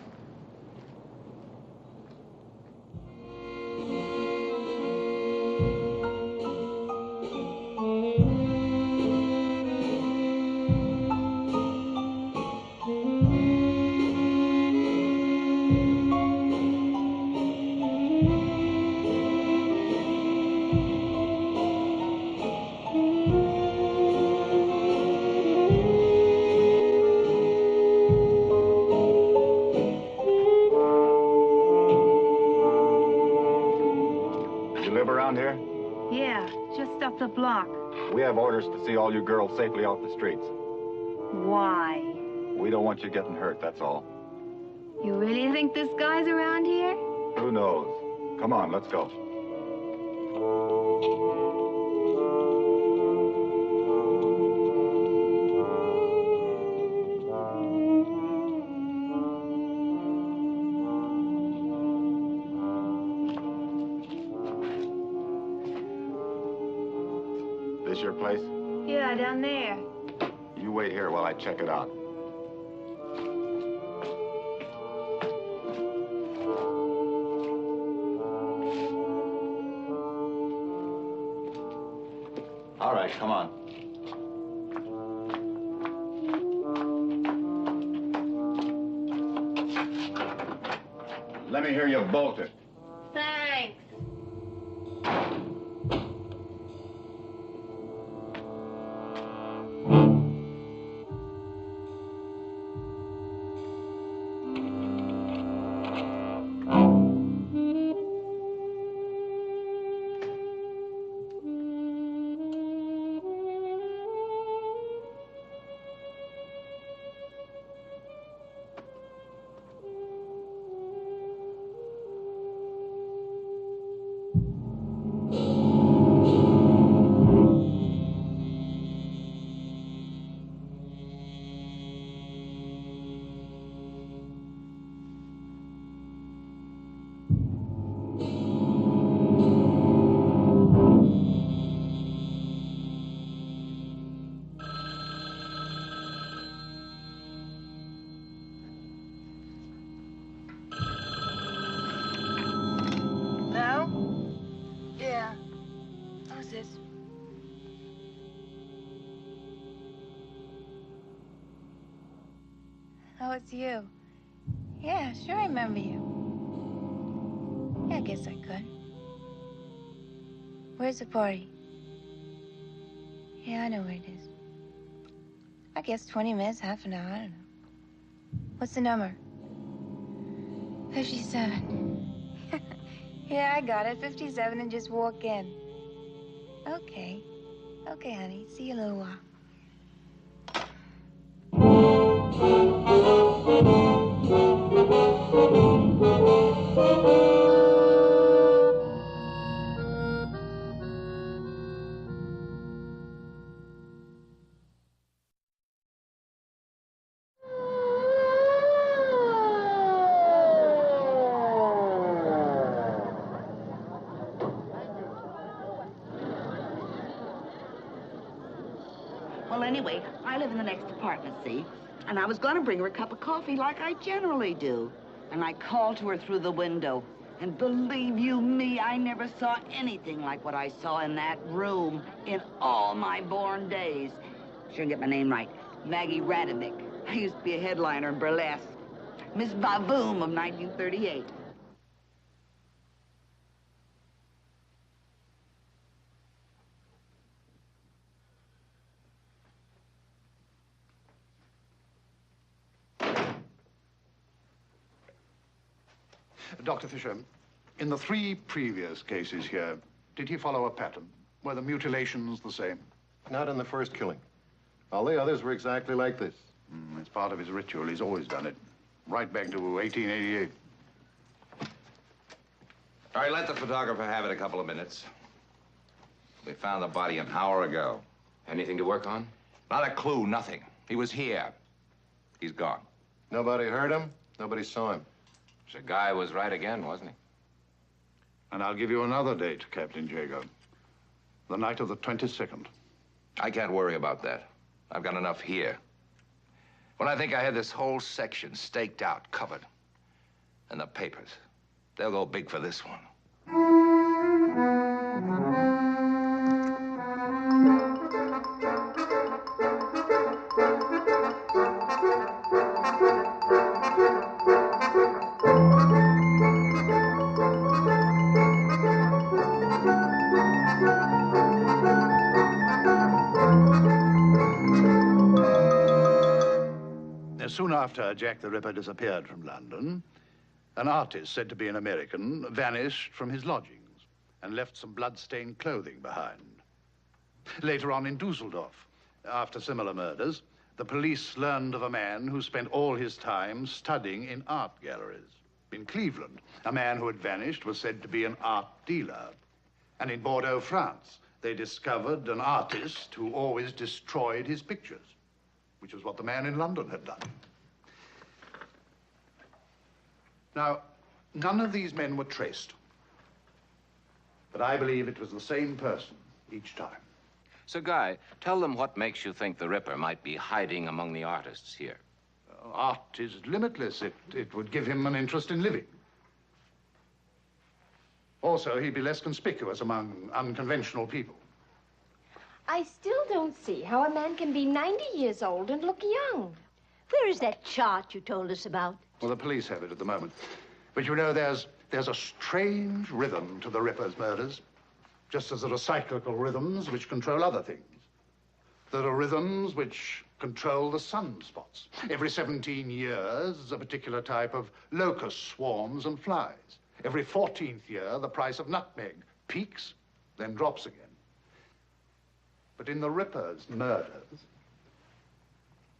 Yeah, just up the block. We have orders to see all you girls safely off the streets. Why? We don't want you getting hurt, that's all. You really think this guy's around here? Who knows? Come on, let's go. This your place? Yeah, down there. You wait here while I check it out. All right, come on. Let me hear you bolt it. Thanks. Oh, it's you. Yeah, sure I remember you. Yeah, I guess I could. Where's the party? Yeah, I know where it is. I guess 20 minutes, half an hour, I don't know. What's the number? 57. Yeah, I got it. 57 and just walk in. Okay. Okay, honey. See you in a little while. Well, anyway, I live in the next apartment, see? And I was going to bring her a cup of coffee like I generally do. And I called to her through the window. And believe you me, I never saw anything like what I saw in that room in all my born days. Sure get my name right. Maggie Radovic. I used to be a headliner in burlesque. Miss Vavoom of 1938. Dr. Fisher, in the 3 previous cases here, did he follow a pattern? Were the mutilations the same? Not in the first killing. All the others were exactly like this. It's part of his ritual. He's always done it. Right back to 1888. All right, let the photographer have it a couple of minutes. We found the body an hour ago. Anything to work on? Not a clue, nothing. He was here. He's gone. Nobody heard him. Nobody saw him. The guy was right again, wasn't he? And I'll give you another date, Captain Jago. The night of the 22nd. I can't worry about that. I've got enough here. When I think I had this whole section staked out, covered, and the papers, they'll go big for this one. Soon after Jack the Ripper disappeared from London, an artist said to be an American vanished from his lodgings and left some blood-stained clothing behind. Later on in Dusseldorf, after similar murders, the police learned of a man who spent all his time studying in art galleries. In Cleveland, a man who had vanished was said to be an art dealer. And in Bordeaux, France, they discovered an artist who always destroyed his pictures, which was what the man in London had done. Now, none of these men were traced, but I believe it was the same person each time. So, Guy, tell them what makes you think the Ripper might be hiding among the artists here. Art is limitless. It would give him an interest in living. Also, he'd be less conspicuous among unconventional people. I still don't see how a man can be 90 years old and look young. Where is that chart you told us about? Well, the police have it at the moment. But you know, there's a strange rhythm to the Ripper's murders, just as there are cyclical rhythms which control other things. There are rhythms which control the sunspots. Every 17 years, a particular type of locust swarms and flies. Every 14th year, the price of nutmeg peaks, then drops again. But in the Ripper's murders,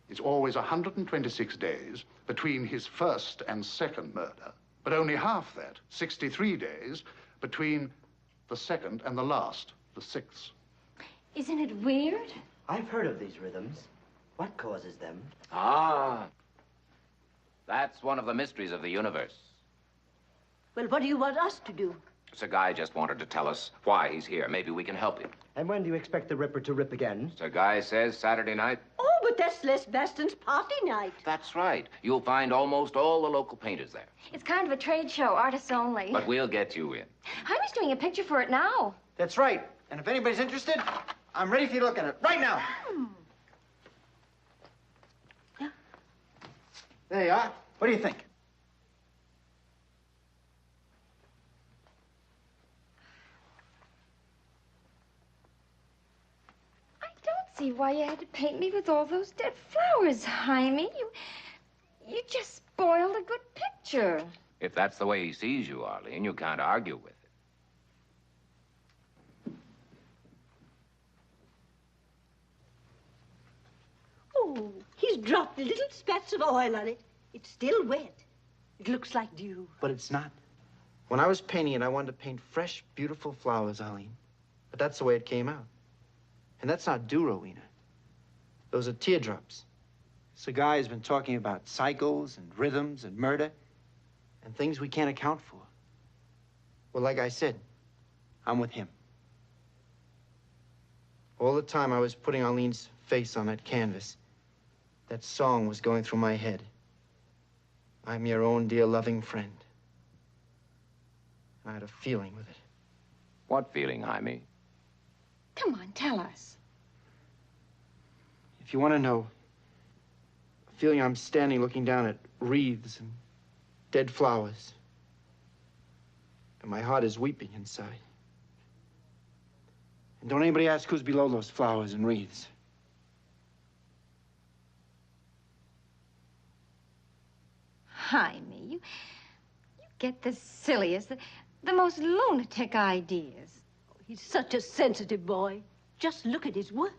it's always 126 days between his first and second murder, but only half that, 63 days, between the second and the last, the 6th. Isn't it weird? I've heard of these rhythms. What causes them? Ah, that's one of the mysteries of the universe. Well, what do you want us to do? Sir Guy just wanted to tell us why he's here. Maybe we can help him. And when do you expect the Ripper to rip again? Sir Guy says Saturday night. Oh, but that's Les Baston's party night. That's right. You'll find almost all the local painters there. It's kind of a trade show, artists only. But we'll get you in. Heidi's doing a picture for it now. That's right. And if anybody's interested, I'm ready for you to look at it right now. There you are. What do you think? See why you had to paint me with all those dead flowers, Jaime. You just spoiled a good picture. If that's the way he sees you, Arlene, you can't argue with it. Oh, he's dropped little spats of oil on it. It's still wet. It looks like dew. But it's not. When I was painting it, I wanted to paint fresh, beautiful flowers, Arlene. But that's the way it came out. And that's not dew, Rowena. Those are teardrops. This guy has been talking about cycles and rhythms and murder and things we can't account for. Well, like I said, I'm with him. All the time I was putting Arlene's face on that canvas, that song was going through my head. I'm your own dear loving friend. I had a feeling with it. What feeling, Jaime? Come on, tell us. If you want to know, a feeling I'm standing looking down at wreaths and dead flowers. And my heart is weeping inside. And don't anybody ask who's below those flowers and wreaths. Jaime, you get the silliest, the most lunatic ideas. He's such a sensitive boy. Just look at his work.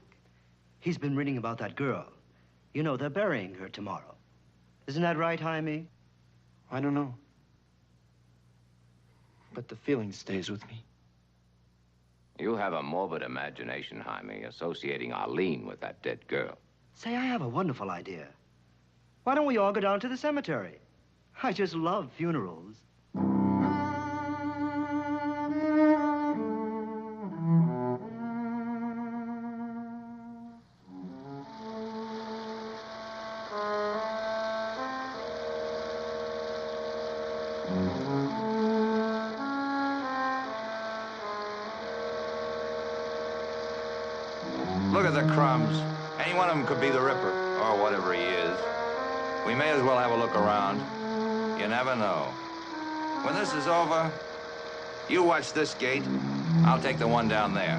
He's been reading about that girl. You know, they're burying her tomorrow. Isn't that right, Jaime? I don't know. But the feeling stays with me. You have a morbid imagination, Jaime, associating Arlene with that dead girl. Say, I have a wonderful idea. Why don't we all go down to the cemetery? I just love funerals. Look at the crumbs. Any one of them could be the Ripper, or whatever he is. We may as well have a look around. You never know. When this is over, you watch this gate. I'll take the one down there.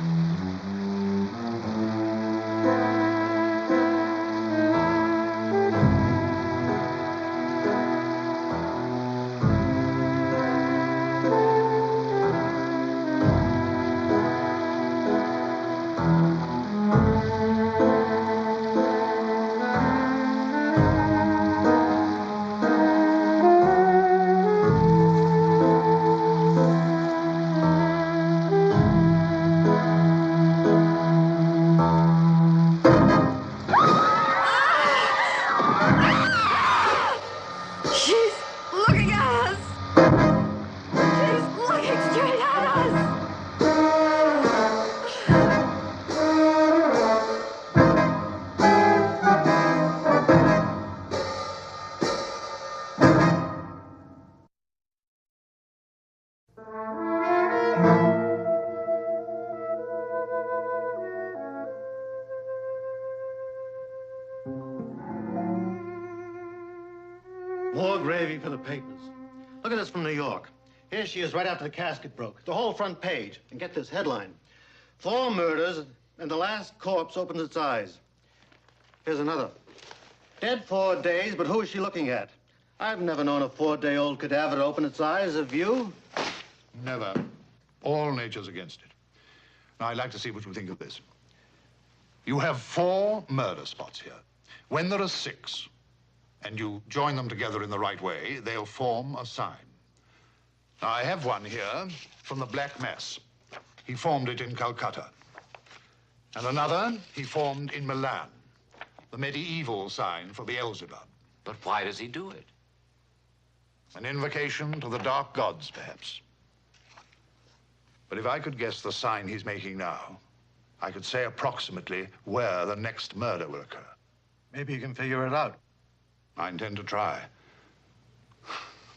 More gravy for the papers. Look at this from New York. Here she is right after the casket broke. The whole front page. And get this headline. 4 murders, and the last corpse opens its eyes. Here's another. Dead 4 days, but who is she looking at? I've never known a 4-day-old cadaver to open its eyes. Have you? Never. All nature's against it. Now, I'd like to see what you think of this. You have 4 murder spots here. When there are 6, and you join them together in the right way, they'll form a sign. Now, I have one here from the Black Mass. He formed it in Calcutta. And another he formed in Milan, the medieval sign for Beelzebub. But why does he do it? An invocation to the dark gods, perhaps. But if I could guess the sign he's making now, I could say approximately where the next murder will occur. Maybe you can figure it out. I intend to try.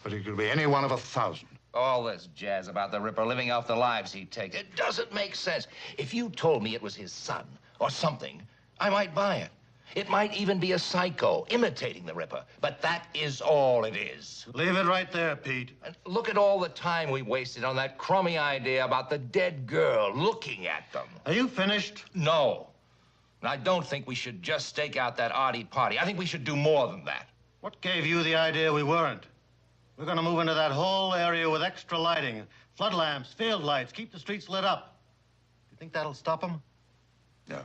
But it could be any one of 1,000. All this jazz about the Ripper living off the lives he takes, it doesn't make sense. If you told me it was his son or something, I might buy it. It might even be a psycho imitating the Ripper, but that is all it is. Leave it right there, Pete. And look at all the time we wasted on that crummy idea about the dead girl looking at them. Are you finished? No. And I don't think we should just stake out that arty party. I think we should do more than that. What gave you the idea we weren't? We're going to move into that whole area with extra lighting. Flood lamps, field lights, keep the streets lit up. You think that'll stop them? No.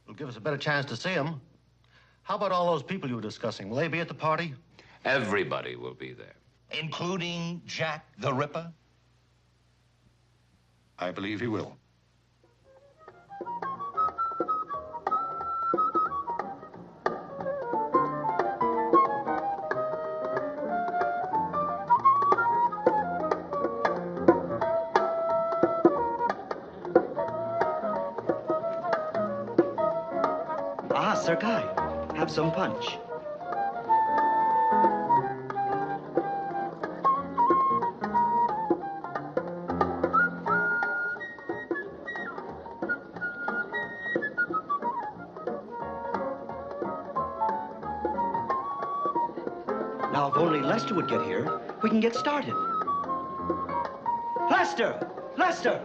It'll give us a better chance to see them. How about all those people you were discussing? Will they be at the party? Everybody will be there. Including Jack the Ripper? I believe he will. Ah, Sir Guy, have some punch. Now, if only Lester would get here, we can get started. Lester! Lester!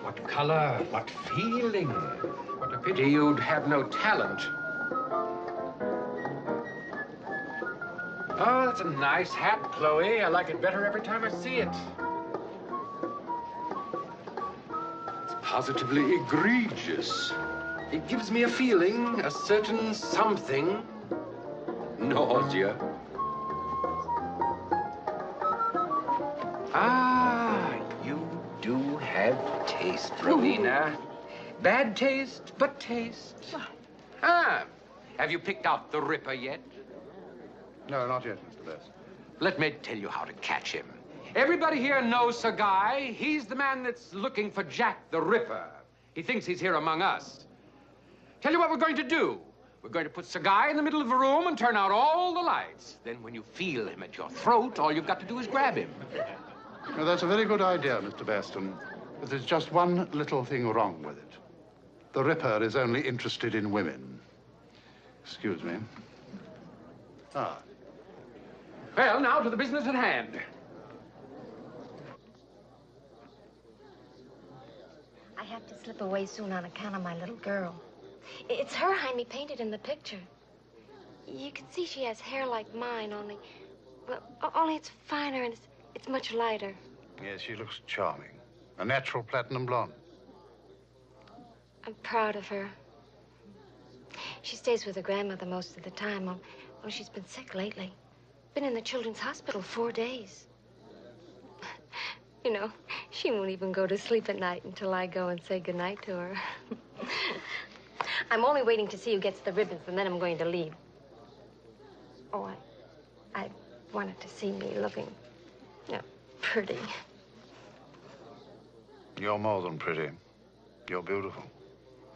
What color, what feeling. What a pity you'd have no talent. Oh, that's a nice hat, Chloe. I like it better every time I see it. It's positively egregious. It gives me a feeling, a certain something. Nausea. Ah, you do have taste, Rowena. Bad taste, but taste. Ah, have you picked out the Ripper yet? No, not yet, Mr. Best. Let me tell you how to catch him. Everybody here knows Sir Guy. He's the man that's looking for Jack the Ripper. He thinks he's here among us. Tell you what we're going to do. We're going to put Sir Guy in the middle of the room and turn out all the lights. Then when you feel him at your throat, all you've got to do is grab him. Well, that's a very good idea, Mr. Baston. But there's just one little thing wrong with it. The Ripper is only interested in women. Excuse me. Ah. Well, now to the business at hand. I have to slip away soon on account of my little girl. It's her Jaime painted in the picture. You can see she has hair like mine, only it's finer and it's much lighter. Yes, she looks charming. A natural platinum blonde. I'm proud of her. She stays with her grandmother most of the time. Well, she's been sick lately. Been in the children's hospital 4 days. You know, she won't even go to sleep at night until I go and say goodnight to her. I'm only waiting to see who gets the ribbons, and then I'm going to leave. Oh, I wanted to see me looking, pretty. You're more than pretty. You're beautiful.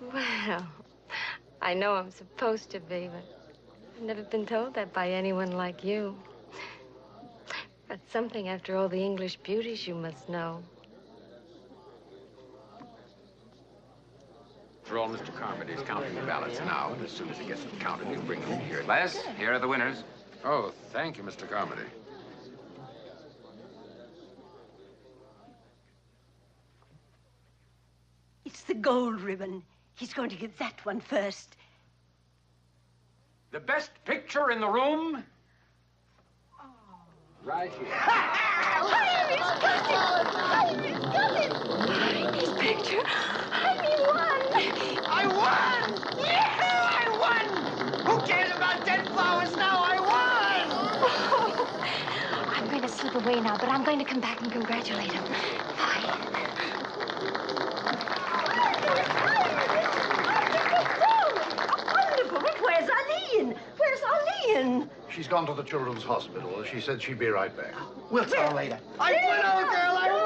Well, I know I'm supposed to be, but I've never been told that by anyone like you. That's something after all the English beauties you must know. After all, Mr. Carmody's counting the ballots now, and as soon as he gets them counted, he'll bring them in here. Les, here are the winners. Oh, thank you, Mr. Carmody. It's the gold ribbon. He's going to get that one first. The best picture in the room? Right here. Jaime's got it! Jaime's got it! His picture. Jaime won! I won! Yeah, I won! Who cares about dead flowers now? I won! Oh, I'm going to slip away now, but I'm going to come back and congratulate him. Bye. Wonderful! But where's Arlene? Where's Arlene? She's gone to the children's hospital. She said she'd be right back. We'll tell her later. I won, old girl! I won!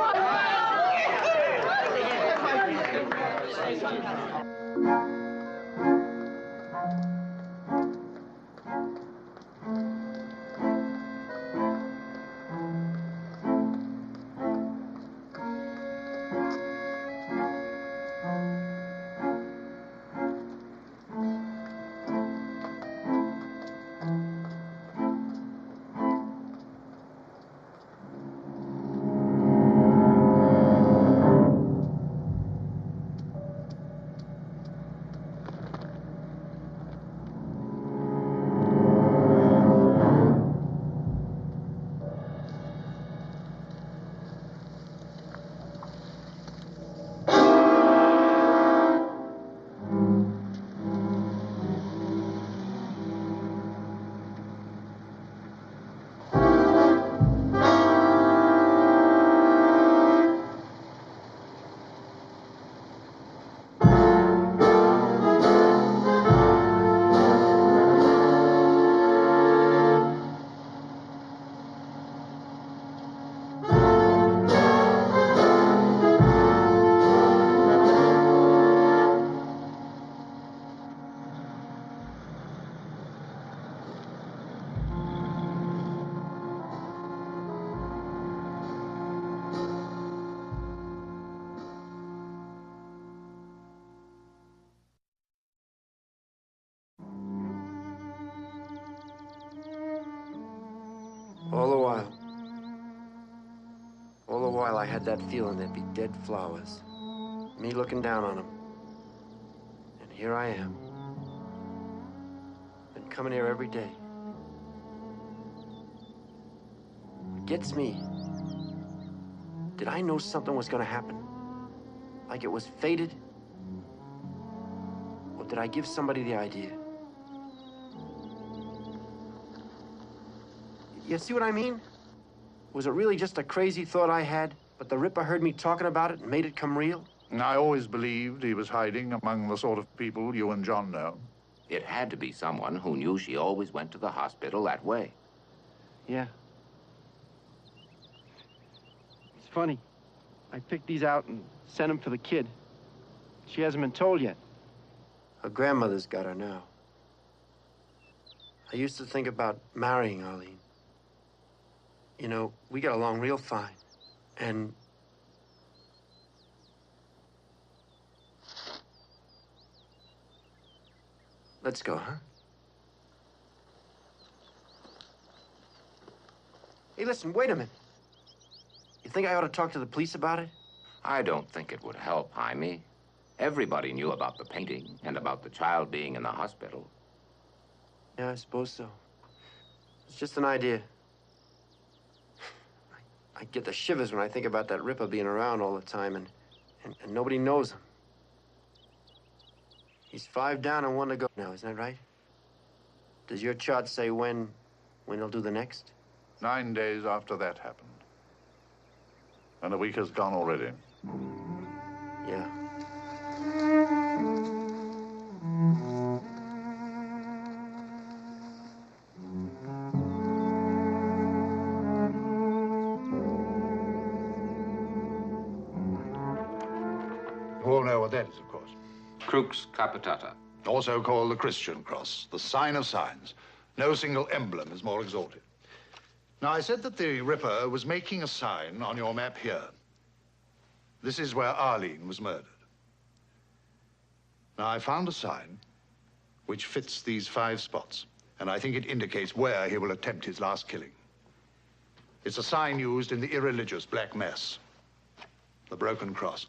while, I had that feeling there'd be dead flowers. Me looking down on them. And here I am. Been coming here every day. What gets me, did I know something was gonna happen? Like it was fated? Or did I give somebody the idea? You see what I mean? Was it really just a crazy thought I had, but the Ripper heard me talking about it and made it come real? I always believed he was hiding among the sort of people you and John know. It had to be someone who knew she always went to the hospital that way. Yeah. It's funny. I picked these out and sent them for the kid. She hasn't been told yet. Her grandmother's got her now. I used to think about marrying Arlene. You know, we got along real fine. And let's go, huh? Hey, listen, wait a minute. You think I ought to talk to the police about it? I don't think it would help, Jaime. Everybody knew about the painting and about the child being in the hospital. Yeah, I suppose so. It's just an idea. I get the shivers when I think about that Ripper being around all the time and nobody knows him. He's 5 down and 1 to go now, isn't that right? Does your chart say when he'll do the next? 9 days after that happened. And a week has gone already. Yeah. You all know what that is, of course. Crux capitata. Also called the Christian cross, the sign of signs. No single emblem is more exalted. Now, I said that the Ripper was making a sign on your map here. This is where Arlene was murdered. Now, I found a sign which fits these 5 spots, and I think it indicates where he will attempt his last killing. It's a sign used in the irreligious Black Mass, the broken cross.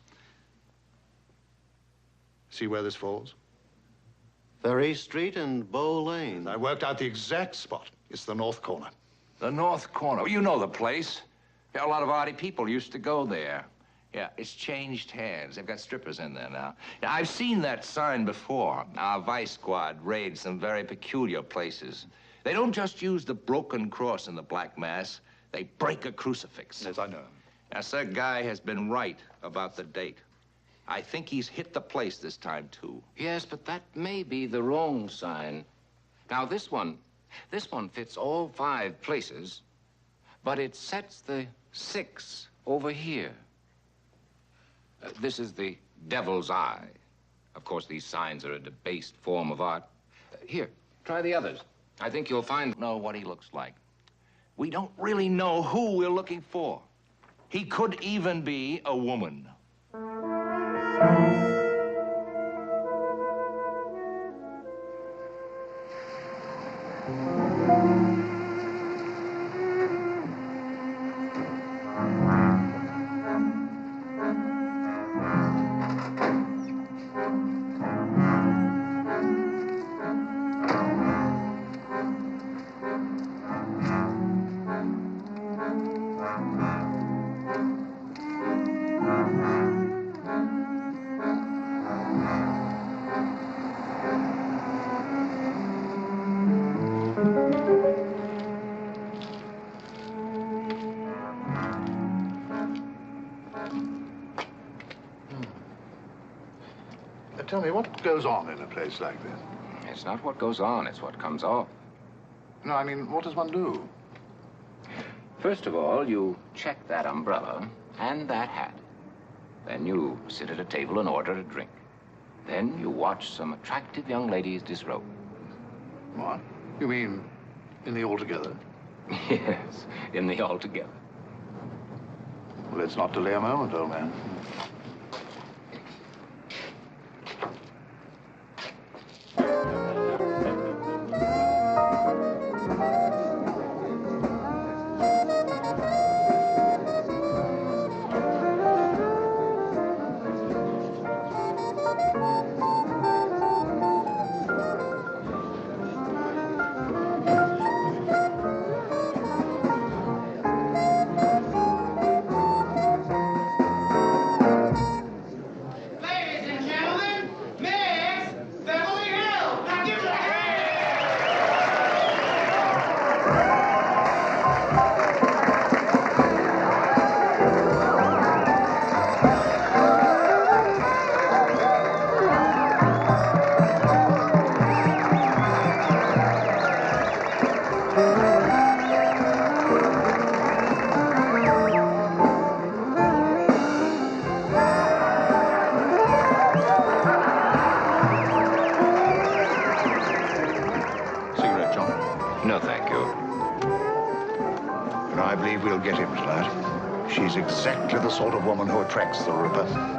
See where this falls? Ferry Street and Bow Lane. I worked out the exact spot. It's the north corner. The north corner. You know the place. Yeah, a lot of arty people used to go there. Yeah, it's changed hands. They've got strippers in there now. Yeah, I've seen that sign before. Our vice squad raids some very peculiar places. They don't just use the broken cross in the Black Mass. They break a crucifix. Yes, I know. Now, Sir Guy has been right about the date. I think he's hit the place this time, too. Yes, but that may be the wrong sign. Now, this one fits all 5 places, but it sets the 6 over here. This is the devil's eye. Of course, these signs are a debased form of art. Here, try the others. I think you'll know what he looks like. We don't really know who we're looking for. He could even be a woman. Tell me, what goes on in a place like this? It's not what goes on, it's what comes off. No, I mean, what does one do? First of all, you check that umbrella and that hat. Then you sit at a table and order a drink. Then you watch some attractive young ladies disrobe. What? You mean in the altogether? Yes, in the altogether. Well, let's not delay a moment, old man. lad. She's exactly the sort of woman who attracts the Ripper.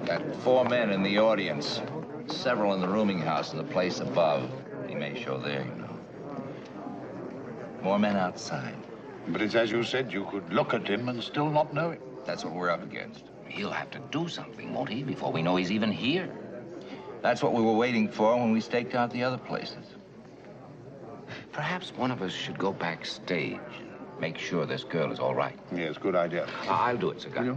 Got 4 men in the audience, several in the rooming house and the place above. He may show there, you know. More men outside. But it's as you said, you could look at him and still not know him. That's what we're up against. He'll have to do something, won't he, before we know he's even here? That's what we were waiting for when we staked out the other places. Perhaps one of us should go backstage and make sure this girl is all right. Yes, good idea. I'll do it, Sir Guy.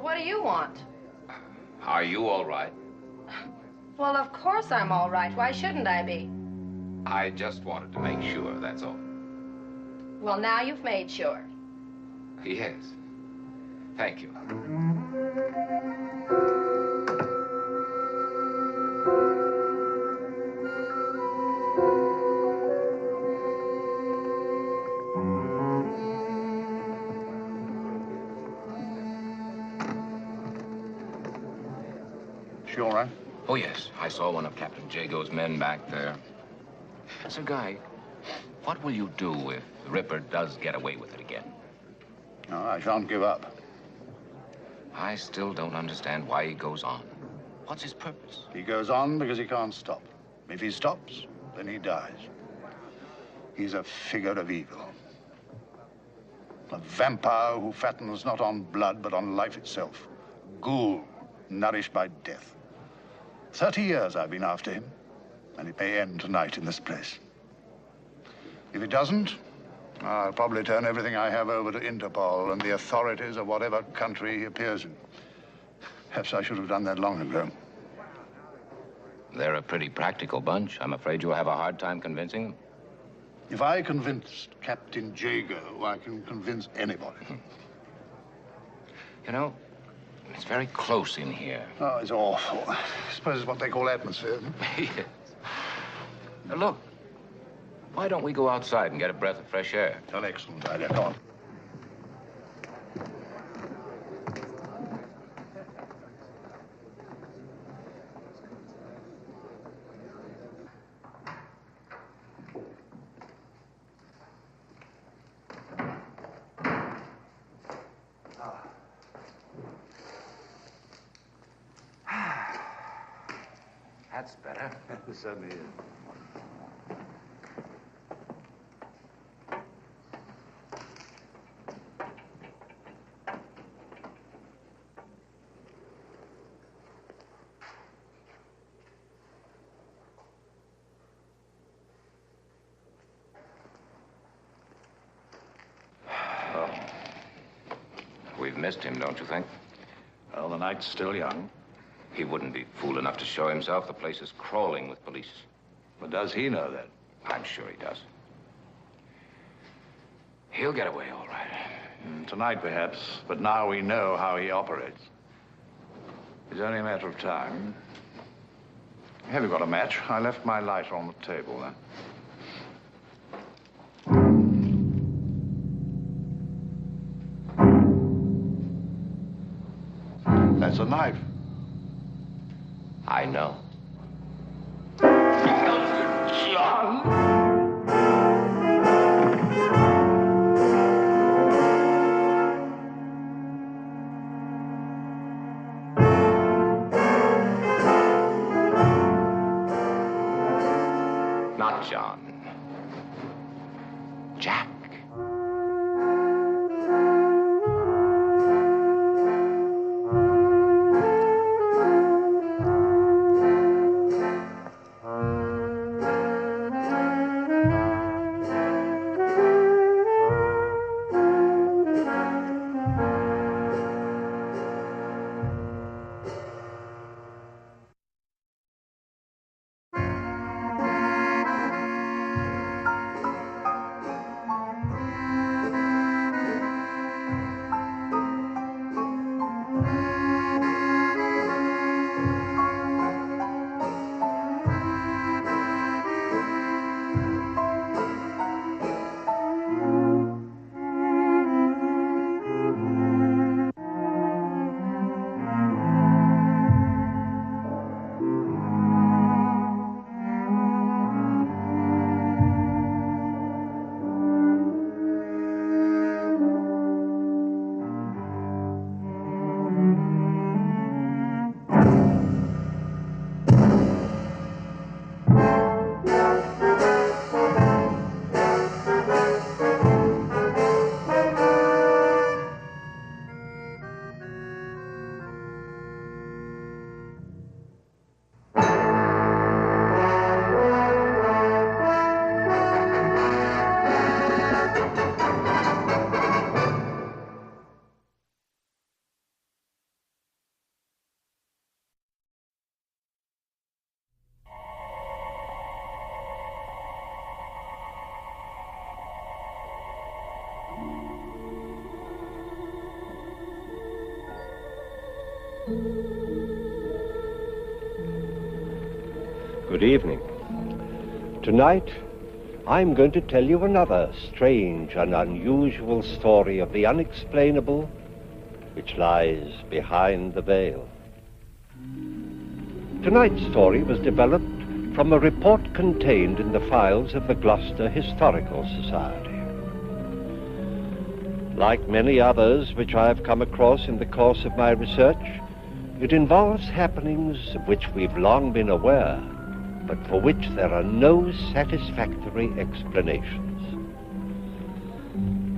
What do you want? Are you all right? Well, of course I'm all right. Why shouldn't I be? I just wanted to make sure, that's all. Well, now you've made sure. Yes. Thank you. She all right? Oh, yes. I saw one of Captain Jago's men back there. Sir Guy, what will you do if the Ripper does get away with it again? No, I shan't give up. I still don't understand why he goes on. What's his purpose? He goes on because he can't stop. If he stops, then he dies. He's a figure of evil. A vampire who fattens not on blood, but on life itself. Ghoul, nourished by death. 30 years I've been after him, and it may end tonight in this place. If it doesn't, I'll probably turn everything I have over to Interpol and the authorities of whatever country he appears in. Perhaps I should have done that long ago. They're a pretty practical bunch. I'm afraid you'll have a hard time convincing them. If I convinced Captain Jago, I can convince anybody. You know, it's very close in here. Oh, it's awful. I suppose it's what they call atmosphere. Yes. Now, look, why don't we go outside and get a breath of fresh air? An excellent idea. Come on. That's better. It certainly is. We've missed him, don't you think? Well, the night's still young. He wouldn't be fool enough to show himself. The place is crawling with police. But does he know that? I'm sure he does. He'll get away all right. Tonight, perhaps, but now we know how he operates. It's only a matter of time. Have you got a match? I left my lighter on the table there. That's a knife. I know. John! Not John. Jack. Good evening. Tonight, I'm going to tell you another strange and unusual story of the unexplainable which lies behind the veil. Tonight's story was developed from a report contained in the files of the Gloucester Historical Society. Like many others which I have come across in the course of my research, it involves happenings of which we've long been aware, but for which there are no satisfactory explanations.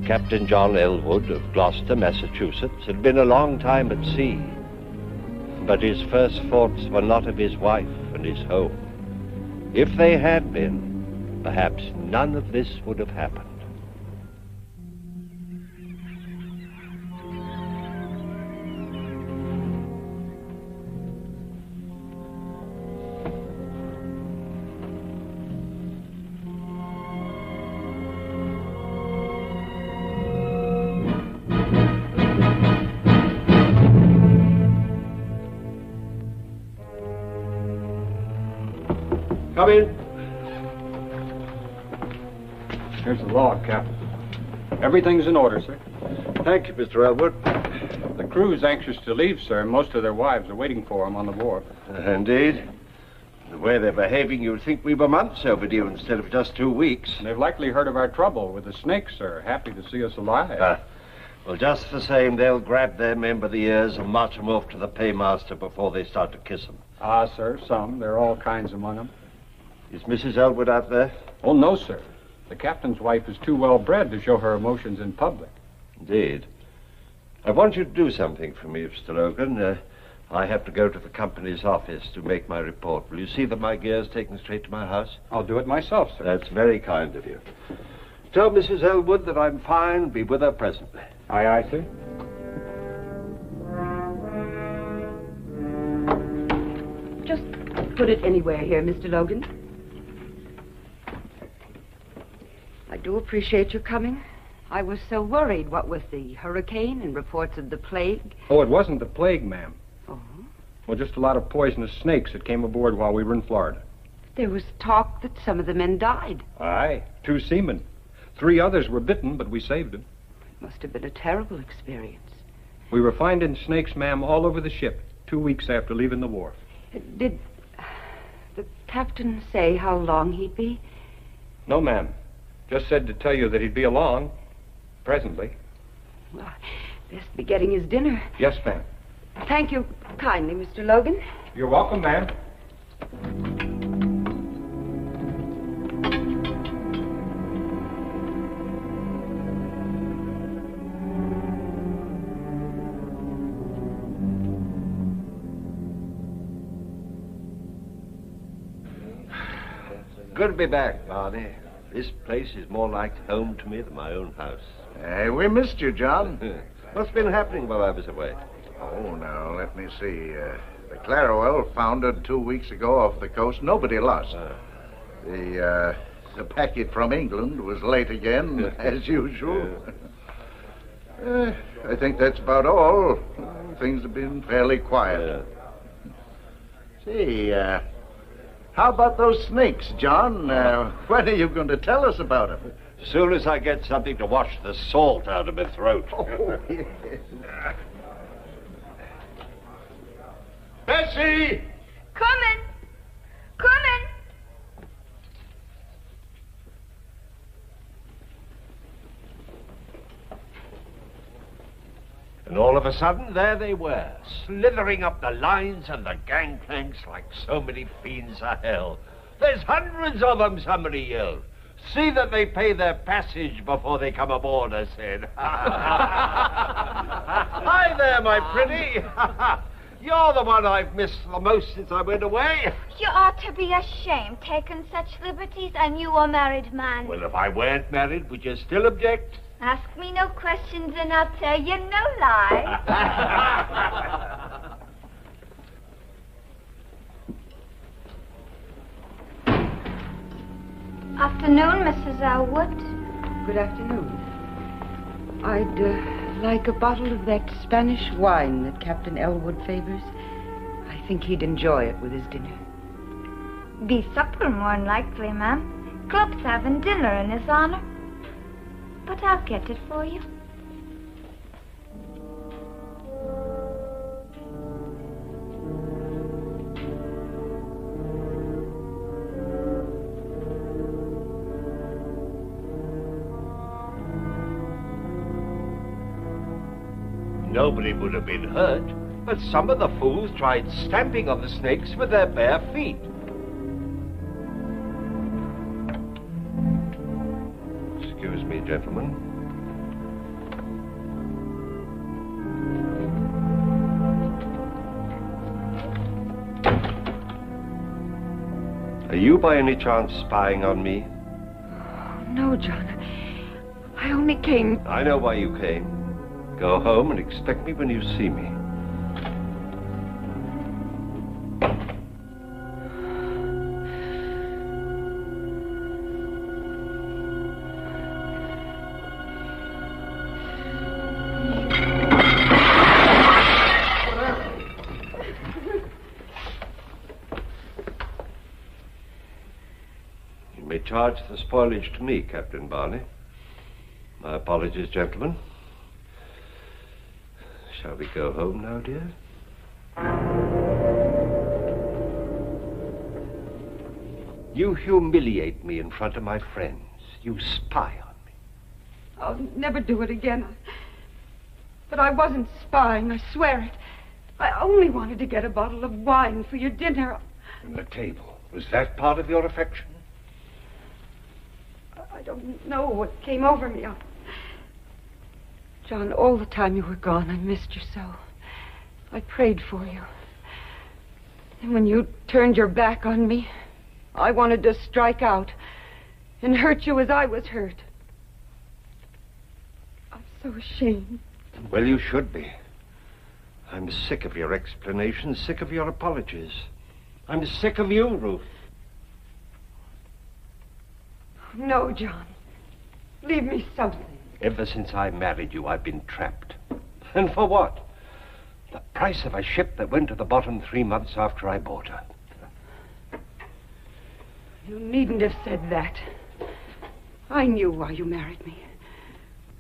Captain John Elwood of Gloucester, Massachusetts, had been a long time at sea, but his first thoughts were not of his wife and his home. If they had been, perhaps none of this would have happened. Come in. Here's the log, Captain. Everything's in order, sir. Thank you, Mr. Elwood. The crew's anxious to leave, sir. Most of their wives are waiting for them on the wharf. Indeed. The way they're behaving, you'd think we were months overdue instead of just 2 weeks. They've likely heard of our trouble with the snakes, sir. Happy to see us alive. Well, just the same, they'll grab their men by the ears and march them off to the paymaster before they start to kiss them. Ah, sir, some. There are all kinds among them. Is Mrs. Elwood out there? Oh, no, sir. The captain's wife is too well bred to show her emotions in public. Indeed. I want you to do something for me, Mr. Logan. I have to go to the company's office to make my report. Will you see that my gear's taken straight to my house? I'll do it myself, sir. That's very kind of you. Tell Mrs. Elwood that I'm fine. Be with her presently. Aye, aye, sir. Just put it anywhere here, Mr. Logan. I do appreciate your coming. I was so worried, what with the hurricane and reports of the plague. Oh, it wasn't the plague, ma'am. Oh? Well, just a lot of poisonous snakes that came aboard while we were in Florida. There was talk that some of the men died. Aye, 2 seamen. 3 others were bitten, but we saved them. It must have been a terrible experience. We were finding snakes, ma'am, all over the ship 2 weeks after leaving the wharf. Did the captain say how long he'd be? No, ma'am. Just said to tell you that he'd be along presently. Well, best be getting his dinner. Yes, ma'am. Thank you kindly, Mr. Logan. You're welcome, ma'am. Good to be back, Barney. This place is more like home to me than my own house. Hey, we missed you, John. What's been happening while I was away? Oh, now, let me see. The Clarawell foundered 2 weeks ago off the coast. Nobody lost. The packet from England was late again, as usual. I think that's about all. Things have been fairly quiet. See, how about those snakes, John? When are you going to tell us about them? As soon as I get something to wash the salt out of my throat. Oh, yes. Bessie! Coming! Coming! And all of a sudden, there they were, slithering up the lines and the gangplanks like so many fiends of hell. There's hundreds of them, somebody yelled. See that they pay their passage before they come aboard, I said. Hi there, my pretty. You're the one I've missed the most since I went away. You ought to be ashamed, taking such liberties, and you a married man. Well, if I weren't married, would you still object? Ask me no questions, and I'll tell you no lie. Afternoon, Mrs. Elwood. Good afternoon. I'd like a bottle of that Spanish wine that Captain Elwood favors. I think he'd enjoy it with his dinner. Be supper, more'n likely, ma'am. Club's having dinner in his honor. But I'll get it for you. Nobody would have been hurt, but some of the fools tried stamping on the snakes with their bare feet. Excuse me, gentlemen. Are you by any chance spying on me? No, John. I only came... I know why you came. Go home and expect me when you see me. You may charge the spoilage to me, Captain Barney. My apologies, gentlemen. Shall we go home now, dear? You humiliate me in front of my friends. You spy on me. I'll never do it again. But I wasn't spying, I swear it. I only wanted to get a bottle of wine for your dinner. And the table, was that part of your affection? I don't know what came over me. John, all the time you were gone, I missed you so. I prayed for you. And when you turned your back on me, I wanted to strike out and hurt you as I was hurt. I'm so ashamed. Well, you should be. I'm sick of your explanations, sick of your apologies. I'm sick of you, Ruth. No, John. Leave me something. Ever since I married you, I've been trapped. And for what? The price of a ship that went to the bottom 3 months after I bought her. You needn't have said that. I knew why you married me.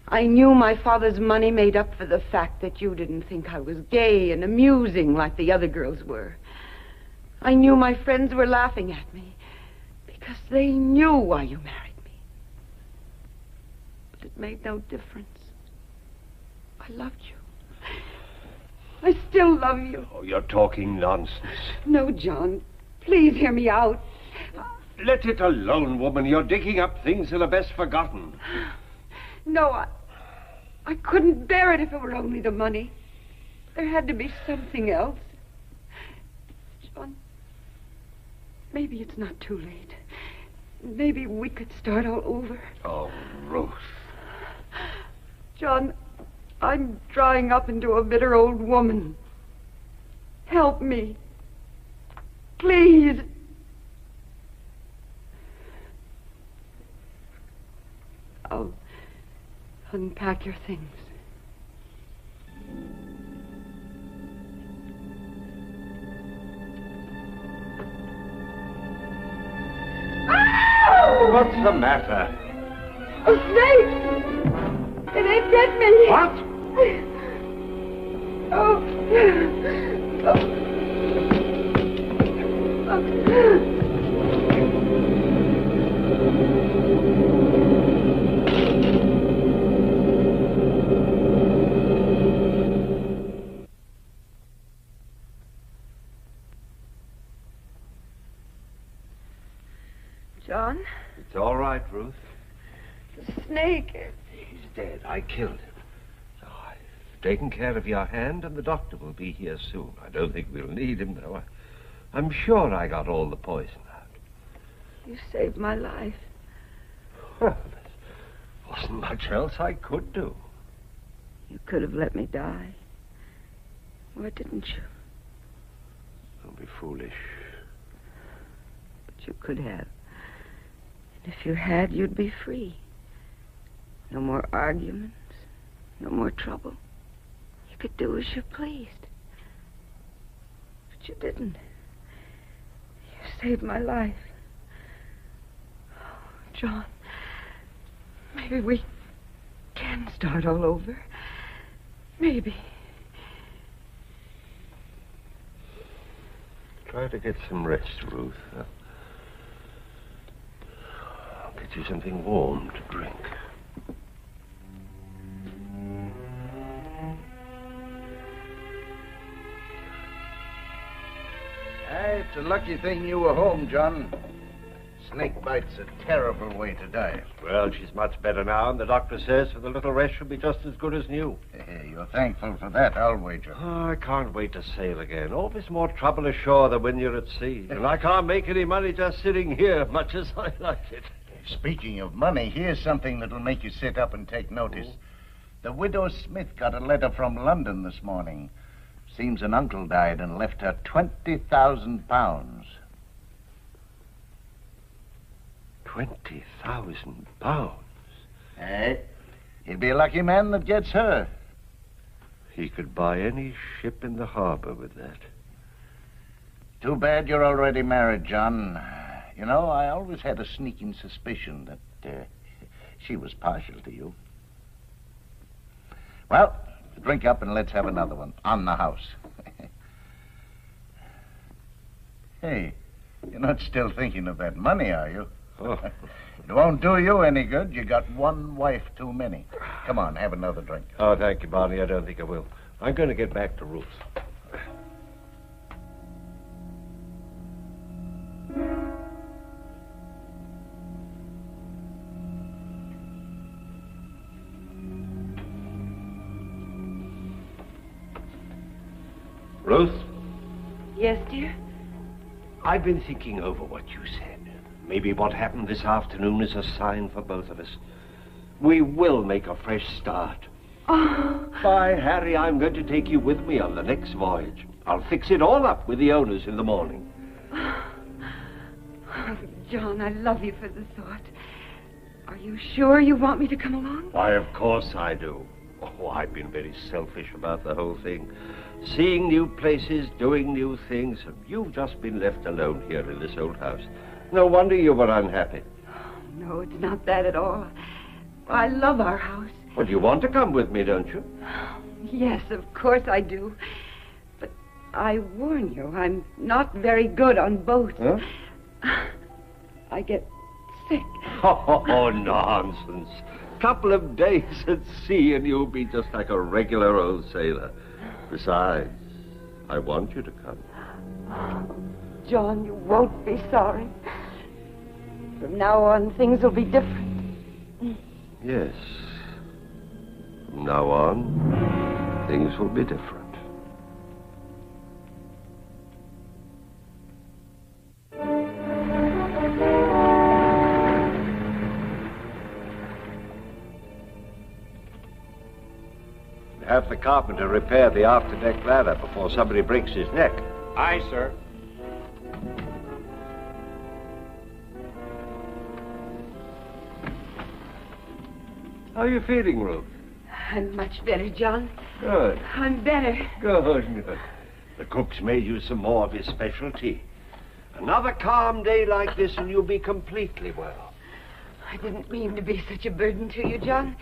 I knew my father's money made up for the fact that you didn't think I was gay and amusing like the other girls were. I knew my friends were laughing at me because they knew why you married me. But it made no difference. I loved you. I still love you. Oh, you're talking nonsense. No, John. Please hear me out. Let it alone, woman. You're digging up things that are best forgotten. No, I couldn't bear it if it were only the money. There had to be something else. John, maybe it's not too late. Maybe we could start all over. Oh, Ruth. John, I'm drying up into a bitter old woman. Help me. Please. I'll unpack your things. What's the matter? A snake! It ain't get me! What? John? It's all right, Ruth. The snake. He's dead. I killed him. Taken care of your hand, and the doctor will be here soon. I don't think we'll need him, though. I'm sure I got all the poison out. You saved my life. Well, there wasn't much else I could do. You could have let me die. Why didn't you? Don't be foolish. But you could have. And if you had, you'd be free. No more arguments. No more trouble. You could do as you pleased. But you didn't. You saved my life. Oh, John, maybe we can start all over. Maybe. Try to get some rest, Ruth. I'll get you something warm to drink. It's a lucky thing you were home, John. Snake bite's a terrible way to die. Well, she's much better now, and the doctor says for the little rest she'll be just as good as new. You're thankful for that, I'll wager. Oh, I can't wait to sail again. Always more trouble ashore than when you're at sea. And I can't make any money just sitting here, much as I like it. Speaking of money, here's something that'll make you sit up and take notice. The widow Smith got a letter from London this morning. Seems an uncle died and left her £20,000. £20,000? Hey, he'd be a lucky man that gets her. He could buy any ship in the harbor with that. Too bad you're already married, John. You know, I always had a sneaking suspicion that she was partial to you. Well, drink up and let's have another one on the house. Hey, you're not still thinking of that money, are you? Oh. It won't do you any good. You got one wife too many. Come on, have another drink. Oh, thank you, Barney. I don't think I will. I'm going to get back to Ruth. Ruth? Yes, dear? I've been thinking over what you said. Maybe what happened this afternoon is a sign for both of us. We will make a fresh start. Oh. By Harry, I'm going to take you with me on the next voyage. I'll fix it all up with the owners in the morning. Oh, John, I love you for the thought. Are you sure you want me to come along? Why, of course I do. Oh, I've been very selfish about the whole thing. Seeing new places, doing new things, and you've just been left alone here in this old house. No wonder you were unhappy. No, it's not that at all. I love our house. Well, you want to come with me, don't you? Yes, of course I do. But I warn you, I'm not very good on boats. Huh? I get sick. Oh, nonsense. Couple of days at sea and you'll be just like a regular old sailor. Besides, I want you to come. John, you won't be sorry. From now on, things will be different. Yes. From now on, things will be different. Have the carpenter repair the after-deck ladder before somebody breaks his neck. Aye, sir. How are you feeling, Ruth? I'm much better, John. Good. I'm better. Good. The cook's made you some more of his specialty. Another calm day like this and you'll be completely well. I didn't mean to be such a burden to you, John.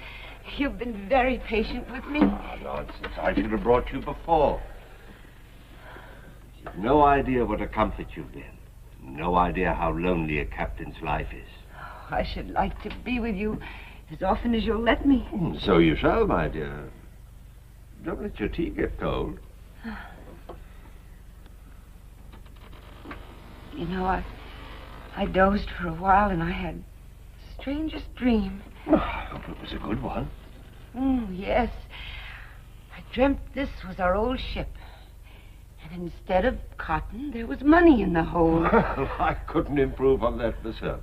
You've been very patient with me. Oh, nonsense. I should have brought you before. You've no idea what a comfort you've been. No idea how lonely a captain's life is. Oh, I should like to be with you as often as you'll let me. So you shall, my dear. Don't let your tea get cold. You know, I dozed for a while and I had the strangest dream. Oh, I hope it was a good one. Yes. I dreamt this was our old ship. And instead of cotton, there was money in the hold. Well, I couldn't improve on that myself.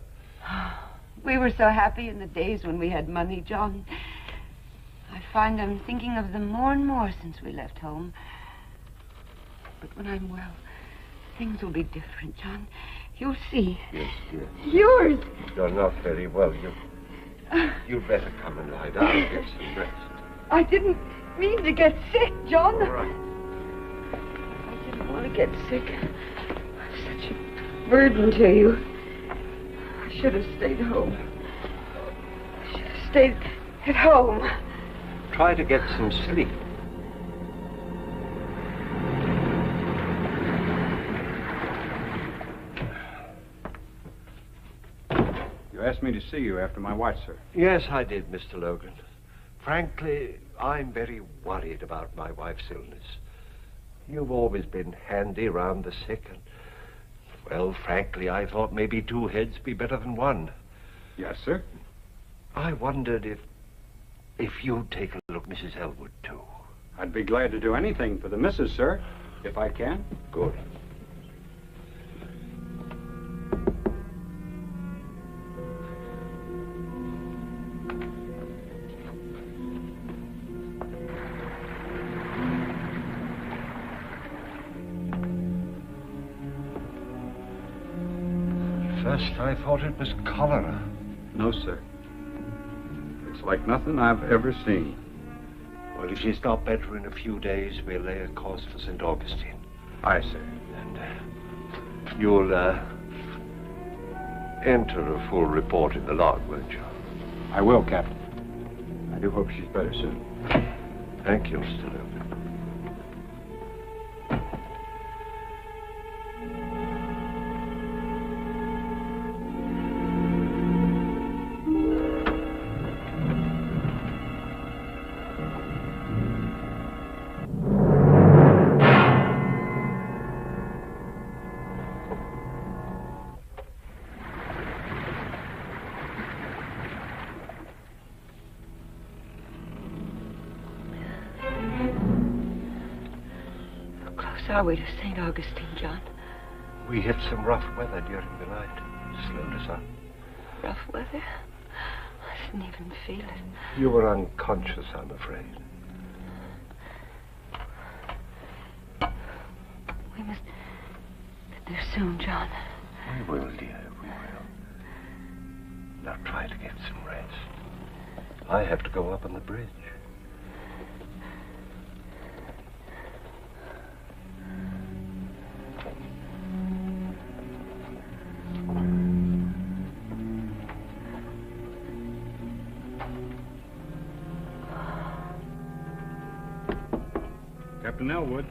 We were so happy in the days when we had money, John. I find I'm thinking of them more and more since we left home. But when I'm well, things will be different, John. You'll see. Yes, dear. Yours. You're not very well. You'd better come and lie down and get some rest. I didn't mean to get sick, John. All right. I didn't want to get sick. I'm such a burden to you. I should have stayed home. I should have stayed at home. Try to get some sleep. You asked me to see you after my watch, sir. Yes, I did, Mr. Logan. Frankly, I'm very worried about my wife's illness. You've always been handy around the sick, and, well, frankly, I thought maybe two heads be better than one. Yes, sir. I wondered if you'd take a look at Mrs. Elwood, too. I'd be glad to do anything for the missus, sir, if I can. Good. First, I thought it was cholera. No, sir. It's like nothing I've ever seen. Well, if she's not better in a few days, we'll lay a course for St. Augustine. Aye, sir. And you'll enter a full report in the log, won't you? I will, Captain. I do hope she's better soon. Thank you, Mr. Logan. are we to St. Augustine, John? We hit some rough weather during the night. Slowed us up. Rough weather? I didn't even feel it. You were unconscious, I'm afraid. We must get there soon, John. We will, dear, we will. Now try to get some rest. I have to go up on the bridge. Captain Elwood.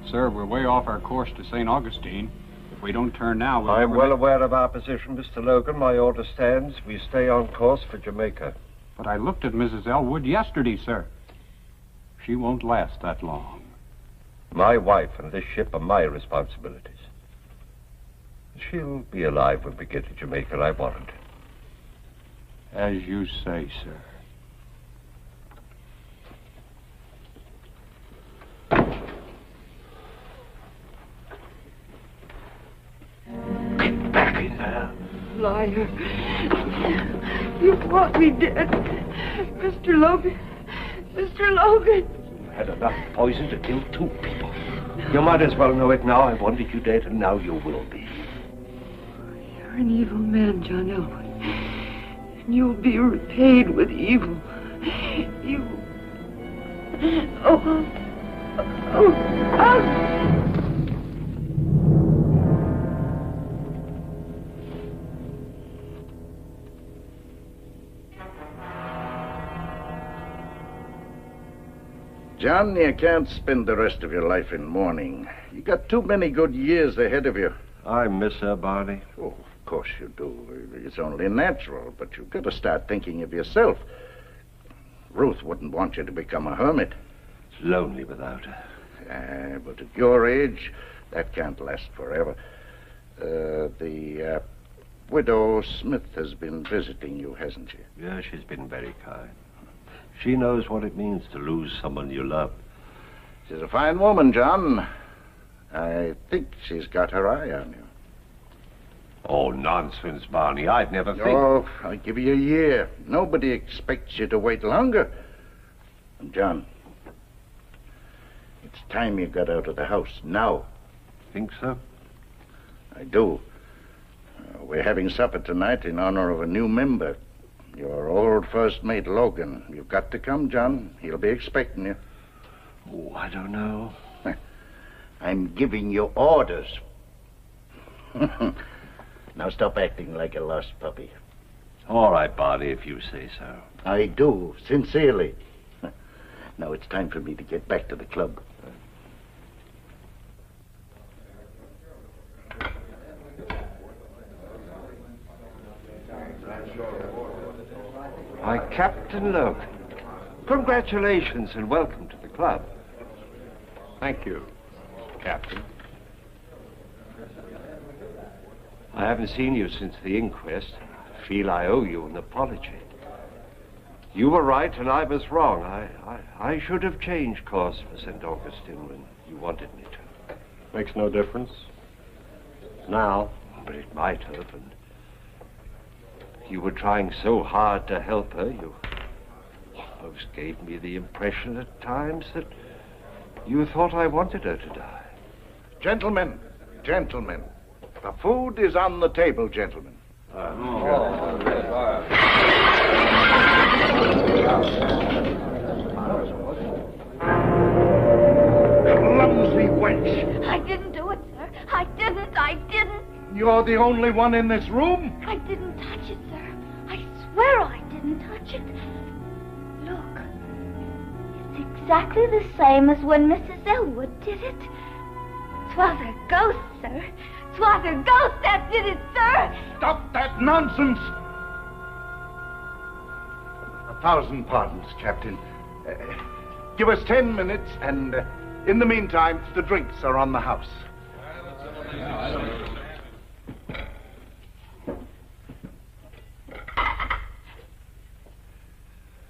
Sir, we're way off our course to St. Augustine. If we don't turn now, we'll I'm never well make- aware of our position, Mr. Logan. My order stands. We stay on course for Jamaica. But I looked at Mrs. Elwood yesterday, sir. She won't last that long. My wife and this ship are my responsibilities. She'll be alive when we get to Jamaica, I warrant. As you say, sir. Get back in there. Liar. You want me dead. Mr. Logan. Mr. Logan. You had enough poison to kill 2 people. You might as well know it now. I wanted you dead, and now you will be. You're an evil man, John Elwood. And you'll be repaid with evil. You... John, you can't spend the rest of your life in mourning. You got too many good years ahead of you. I miss her, Barney. Oh, of course you do. It's only natural, but you've got to start thinking of yourself. Ruth wouldn't want you to become a hermit. It's lonely without her. But at your age, that can't last forever. The widow Smith has been visiting you, hasn't she? Yeah, she's been very kind. She knows what it means to lose someone you love. She's a fine woman, John. I think she's got her eye on you. Oh, nonsense, Barney. I'd never think... Oh, I'll give you a year. Nobody expects you to wait longer. And John, it's time you got out of the house. Now. Think so? I do. We're having supper tonight in honor of a new member. Your old first mate, Logan. You've got to come, John. He'll be expecting you. Oh, I don't know. I'm giving you orders. Now stop acting like a lost puppy. All right, Barney, if you say so. I do, sincerely. Now it's time for me to get back to the club. Why, Captain Logan, congratulations and welcome to the club. Thank you, Captain. I haven't seen you since the inquest. I feel I owe you an apology. You were right and I was wrong. I should have changed course for St. Augustine when you wanted me to. Makes no difference. Now. But it might have, and you were trying so hard to help her, you almost gave me the impression at times that you thought I wanted her to die. Gentlemen, gentlemen. The food is on the table, gentlemen. Clumsy wench. I didn't do it, sir. I didn't. You're the only one in this room? I didn't touch it, sir. I swear I didn't touch it. Look. It's exactly the same as when Mrs. Elwood did it. 'Twas a ghost, sir. 'Twas a ghost that did it, sir. Stop that nonsense. 1,000 pardons, Captain. Give us 10 minutes, and in the meantime, the drinks are on the house.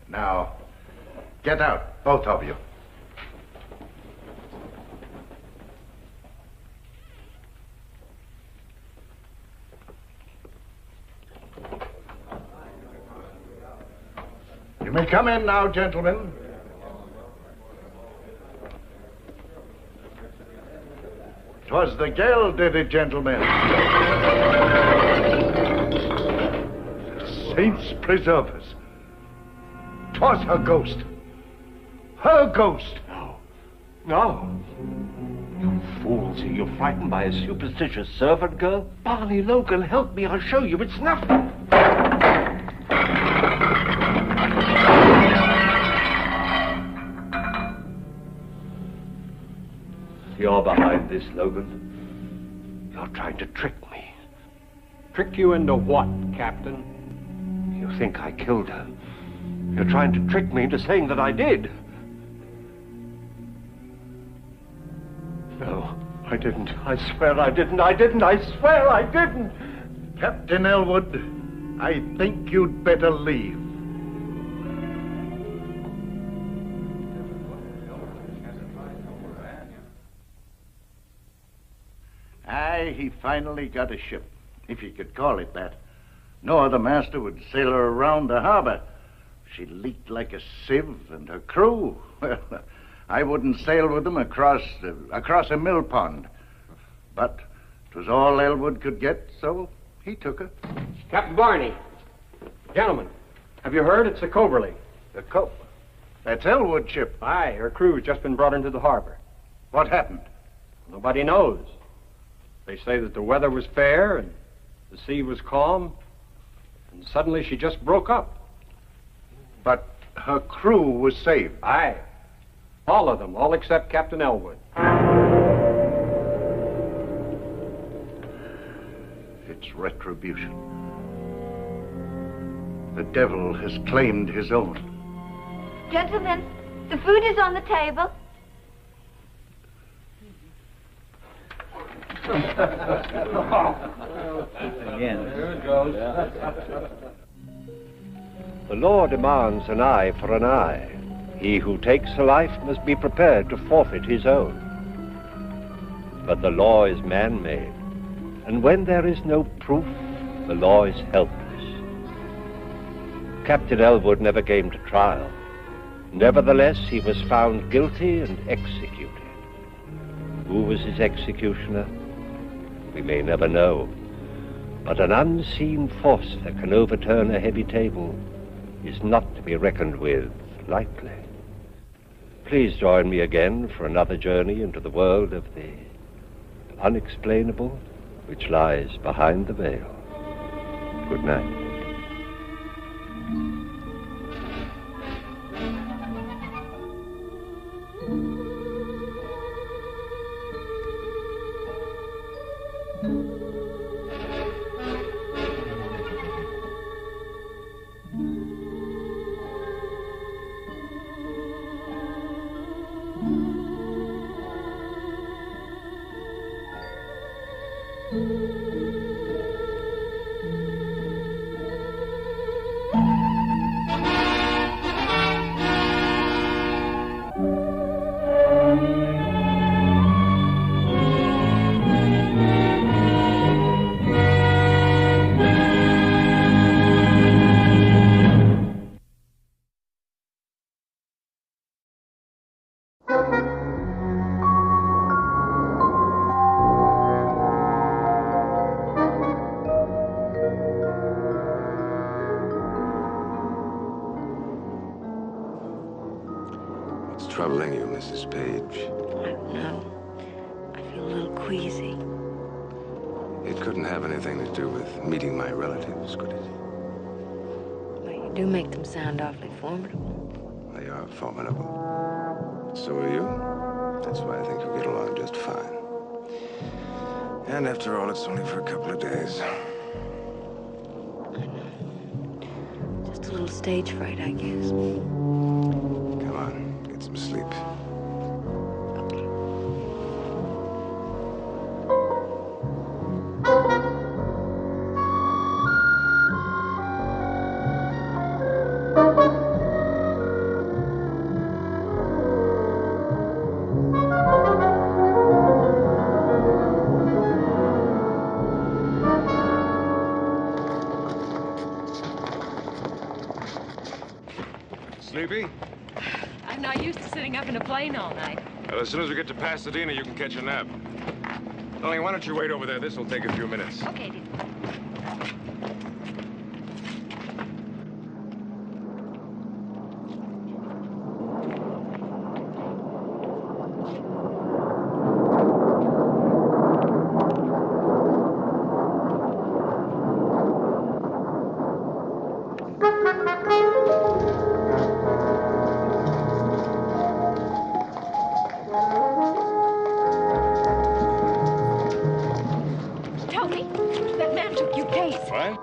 Now, get out, both of you. You may come in now, gentlemen. Twas the girl did it, gentlemen. Saints preserve us. 'Twas her ghost. Her ghost. No. You fools, are you frightened by a superstitious servant girl? Barney Logan, help me, I'll show you it's nothing. You're behind this, Logan. You're trying to trick me. Trick you into what, Captain? You think I killed her. You're trying to trick me into saying that I did. No, I didn't. I swear I didn't. I didn't. I swear I didn't. Captain Elwood, I think you'd better leave. Aye, he finally got a ship, if you could call it that. No other master would sail her around the harbor. She leaked like a sieve, and her crew, well, I wouldn't sail with them across a mill pond. But 'twas all Elwood could get, so he took her. Captain Barney. Gentlemen, have you heard? It's the Coverley. The That's Elwood's ship. Aye, her crew's just been brought into the harbor. What happened? Nobody knows. They say that the weather was fair and the sea was calm, and suddenly she just broke up. But her crew was saved. Aye. All of them, all except Captain Elwood. It's retribution. The devil has claimed his own. Gentlemen, the food is on the table. Again. There it goes. The law demands an eye for an eye. He who takes a life must be prepared to forfeit his own. But the law is man-made, and when there is no proof, the law is helpless. Captain Elwood never came to trial. Nevertheless, he was found guilty and executed. Who was his executioner? We may never know. But an unseen force that can overturn a heavy table is not to be reckoned with lightly. Please join me again for another journey into the world of the unexplainable which lies behind the veil. Good night. Troubling you, Mrs. Page? No. I feel a little queasy. It couldn't have anything to do with meeting my relatives, could it? Well, you do make them sound awfully formidable. They are formidable. So are you. That's why I think you'll get along just fine. And after all, it's only for a couple of days. Just a little stage fright, I guess. Come on. Get some sleep. Sleepy? I'm not used to sitting up in a plane all night. Well, as soon as we get to Pasadena, you can catch a nap. Darling, why don't you wait over there? This will take a few minutes. Okay, dear. Tell me, that man took your case. What?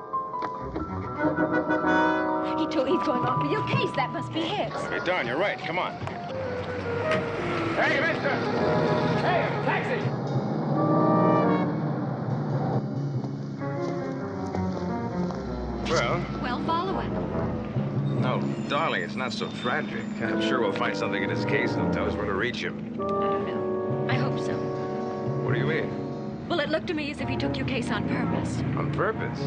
He's going off with your case. That must be his. Hey, Don, you're right. Come on. Hey, mister! Hey, taxi! Well? Well, follow him. No, darling, it's not so tragic. I'm sure we'll find something in his case that'll tell us where to reach him. I don't know. I hope so. What do you mean? Well, it looked to me as if he took your case on purpose. On purpose?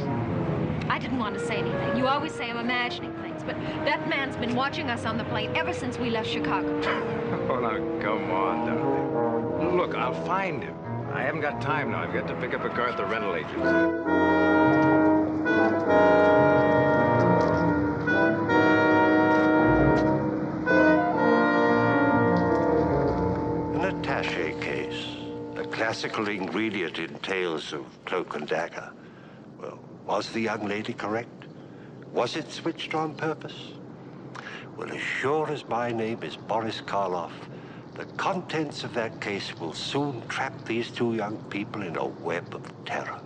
I didn't want to say anything. You always say I'm imagining things, but that man's been watching us on the plane ever since we left Chicago. Oh, now, come on, darling. Look, I'll find him. I haven't got time now. I've got to pick up a car at the rental agency. An attaché case, the classical ingredient in tales of cloak and dagger. Well, was the young lady correct? Was it switched on purpose? Well, as sure as my name is Boris Karloff, the contents of that case will soon trap these two young people in a web of terror.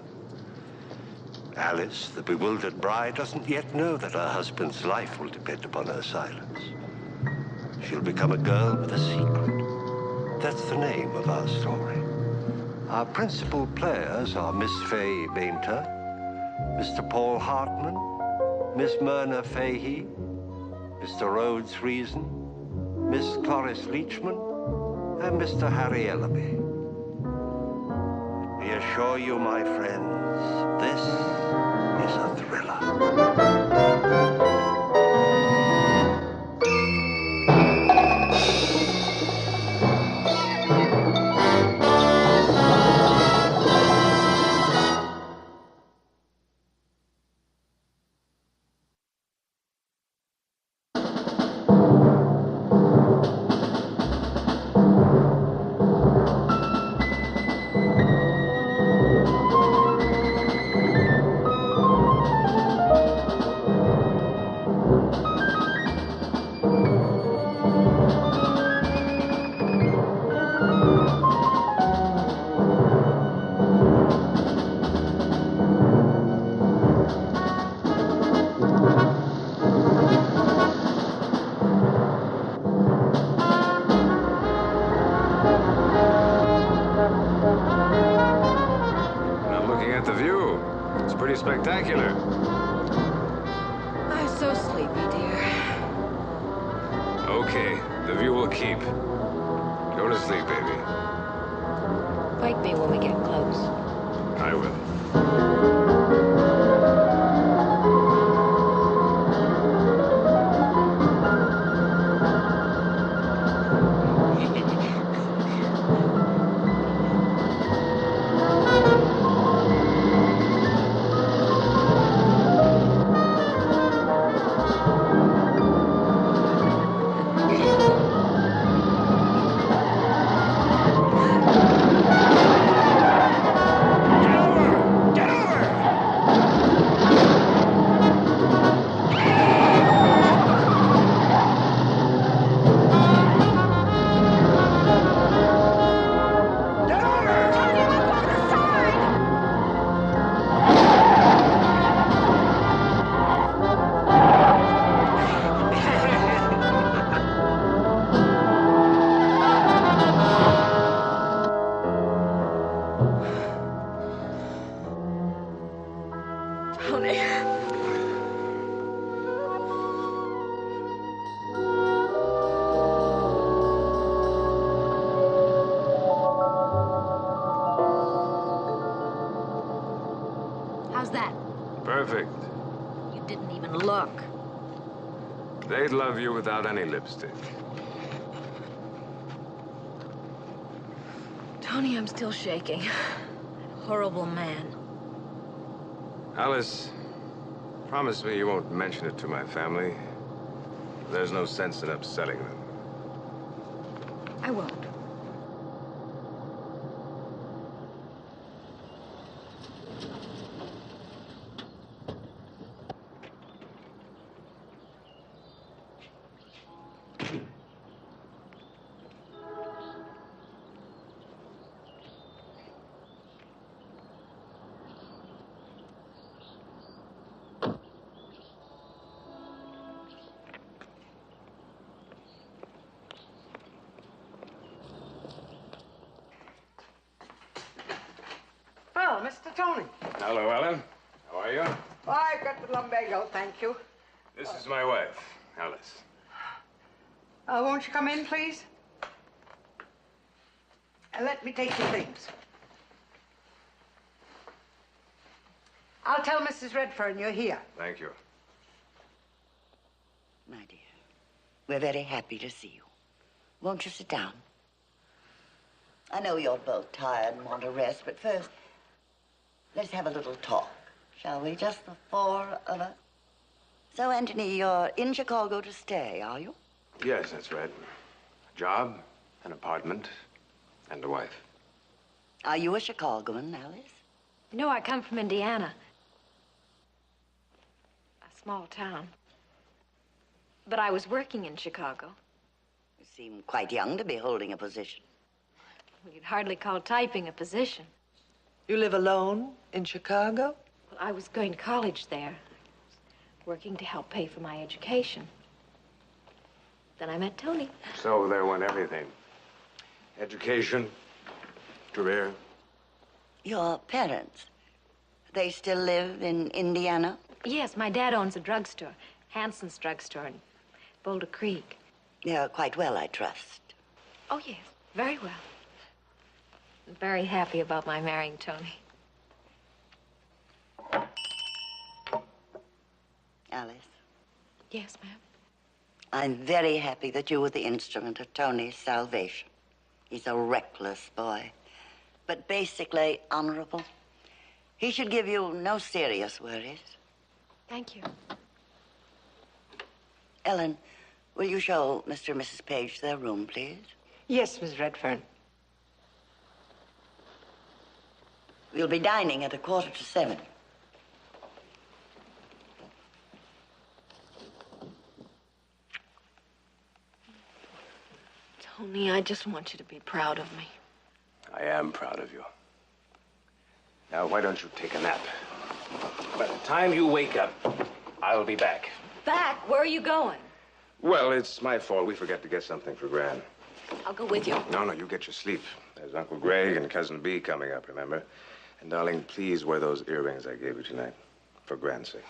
Alice, the bewildered bride, doesn't yet know that her husband's life will depend upon her silence. She'll become a girl with a secret. That's the name of our story. Our principal players are Miss Fay Bainter, Mr. Paul Hartman, Miss Myrna Fahey, Mr. Rhodes Reason, Miss Cloris Leachman, and Mr. Harry Ellaby. We assure you, my friends, this is a thriller. Spectacular. I'm so sleepy, dear. Okay, the view will keep. Go to sleep, baby. Wake me when we get close. I will. How's that? Perfect. You didn't even look. They'd love you without any lipstick. Tony, I'm still shaking. Horrible man. Alice, promise me you won't mention it to my family. There's no sense in upsetting them. I won't. Well, Mr. Tony. Hello, Ellen. How are you? Oh, I've got the lumbago, thank you. This is my wife, Alice. Won't you come in, please? And let me take your things. I'll tell Mrs. Redfern you're here. Thank you. My dear, we're very happy to see you. Won't you sit down? I know you're both tired and want a rest, but first, let's have a little talk, shall we? Just the four of us. So, Anthony, you're in Chicago to stay, are you? Yes, that's right. A job, an apartment, and a wife. Are you a Chicagoan, Alice? No, I come from Indiana. A small town. But I was working in Chicago. You seem quite young to be holding a position. You'd hardly call typing a position. You live alone in Chicago? Well, I was going to college there. I was working to help pay for my education. Then I met Tony. So there went everything. Education, career. Your parents, they still live in Indiana? Yes, my dad owns a drugstore, Hanson's Drugstore in Boulder Creek. They're quite well, I trust. Oh, yes, very well. I'm very happy about my marrying Tony. Alice? Yes, ma'am. I'm very happy that you were the instrument of Tony's salvation. He's a reckless boy, but basically honorable. He should give you no serious worries. Thank you. Ellen, will you show Mr. and Mrs. Page their room, please? Yes, Miss Redfern. We'll be dining at 6:45. Tony, I just want you to be proud of me. I am proud of you. Now, why don't you take a nap? By the time you wake up, I'll be back. Back? Where are you going? Well, it's my fault. We forgot to get something for Gran. I'll go with you. No, you get your sleep. There's Uncle Greg and Cousin Bee coming up, remember? And, darling, please wear those earrings I gave you tonight, for Gran's sake.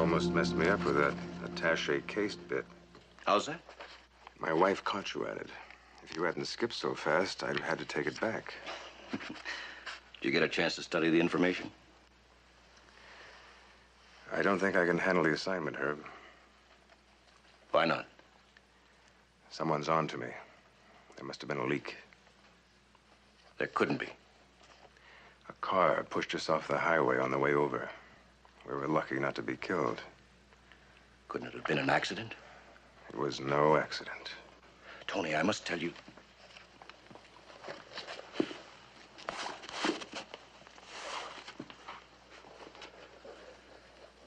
almost messed me up with that attaché case bit. How's that? My wife caught you at it. If you hadn't skipped so fast, I'd have had to take it back. Did you get a chance to study the information? I don't think I can handle the assignment, Herb. Why not? Someone's on to me. There must have been a leak. There couldn't be. A car pushed us off the highway on the way over. We were lucky not to be killed. Couldn't it have been an accident? It was no accident. Tony, I must tell you.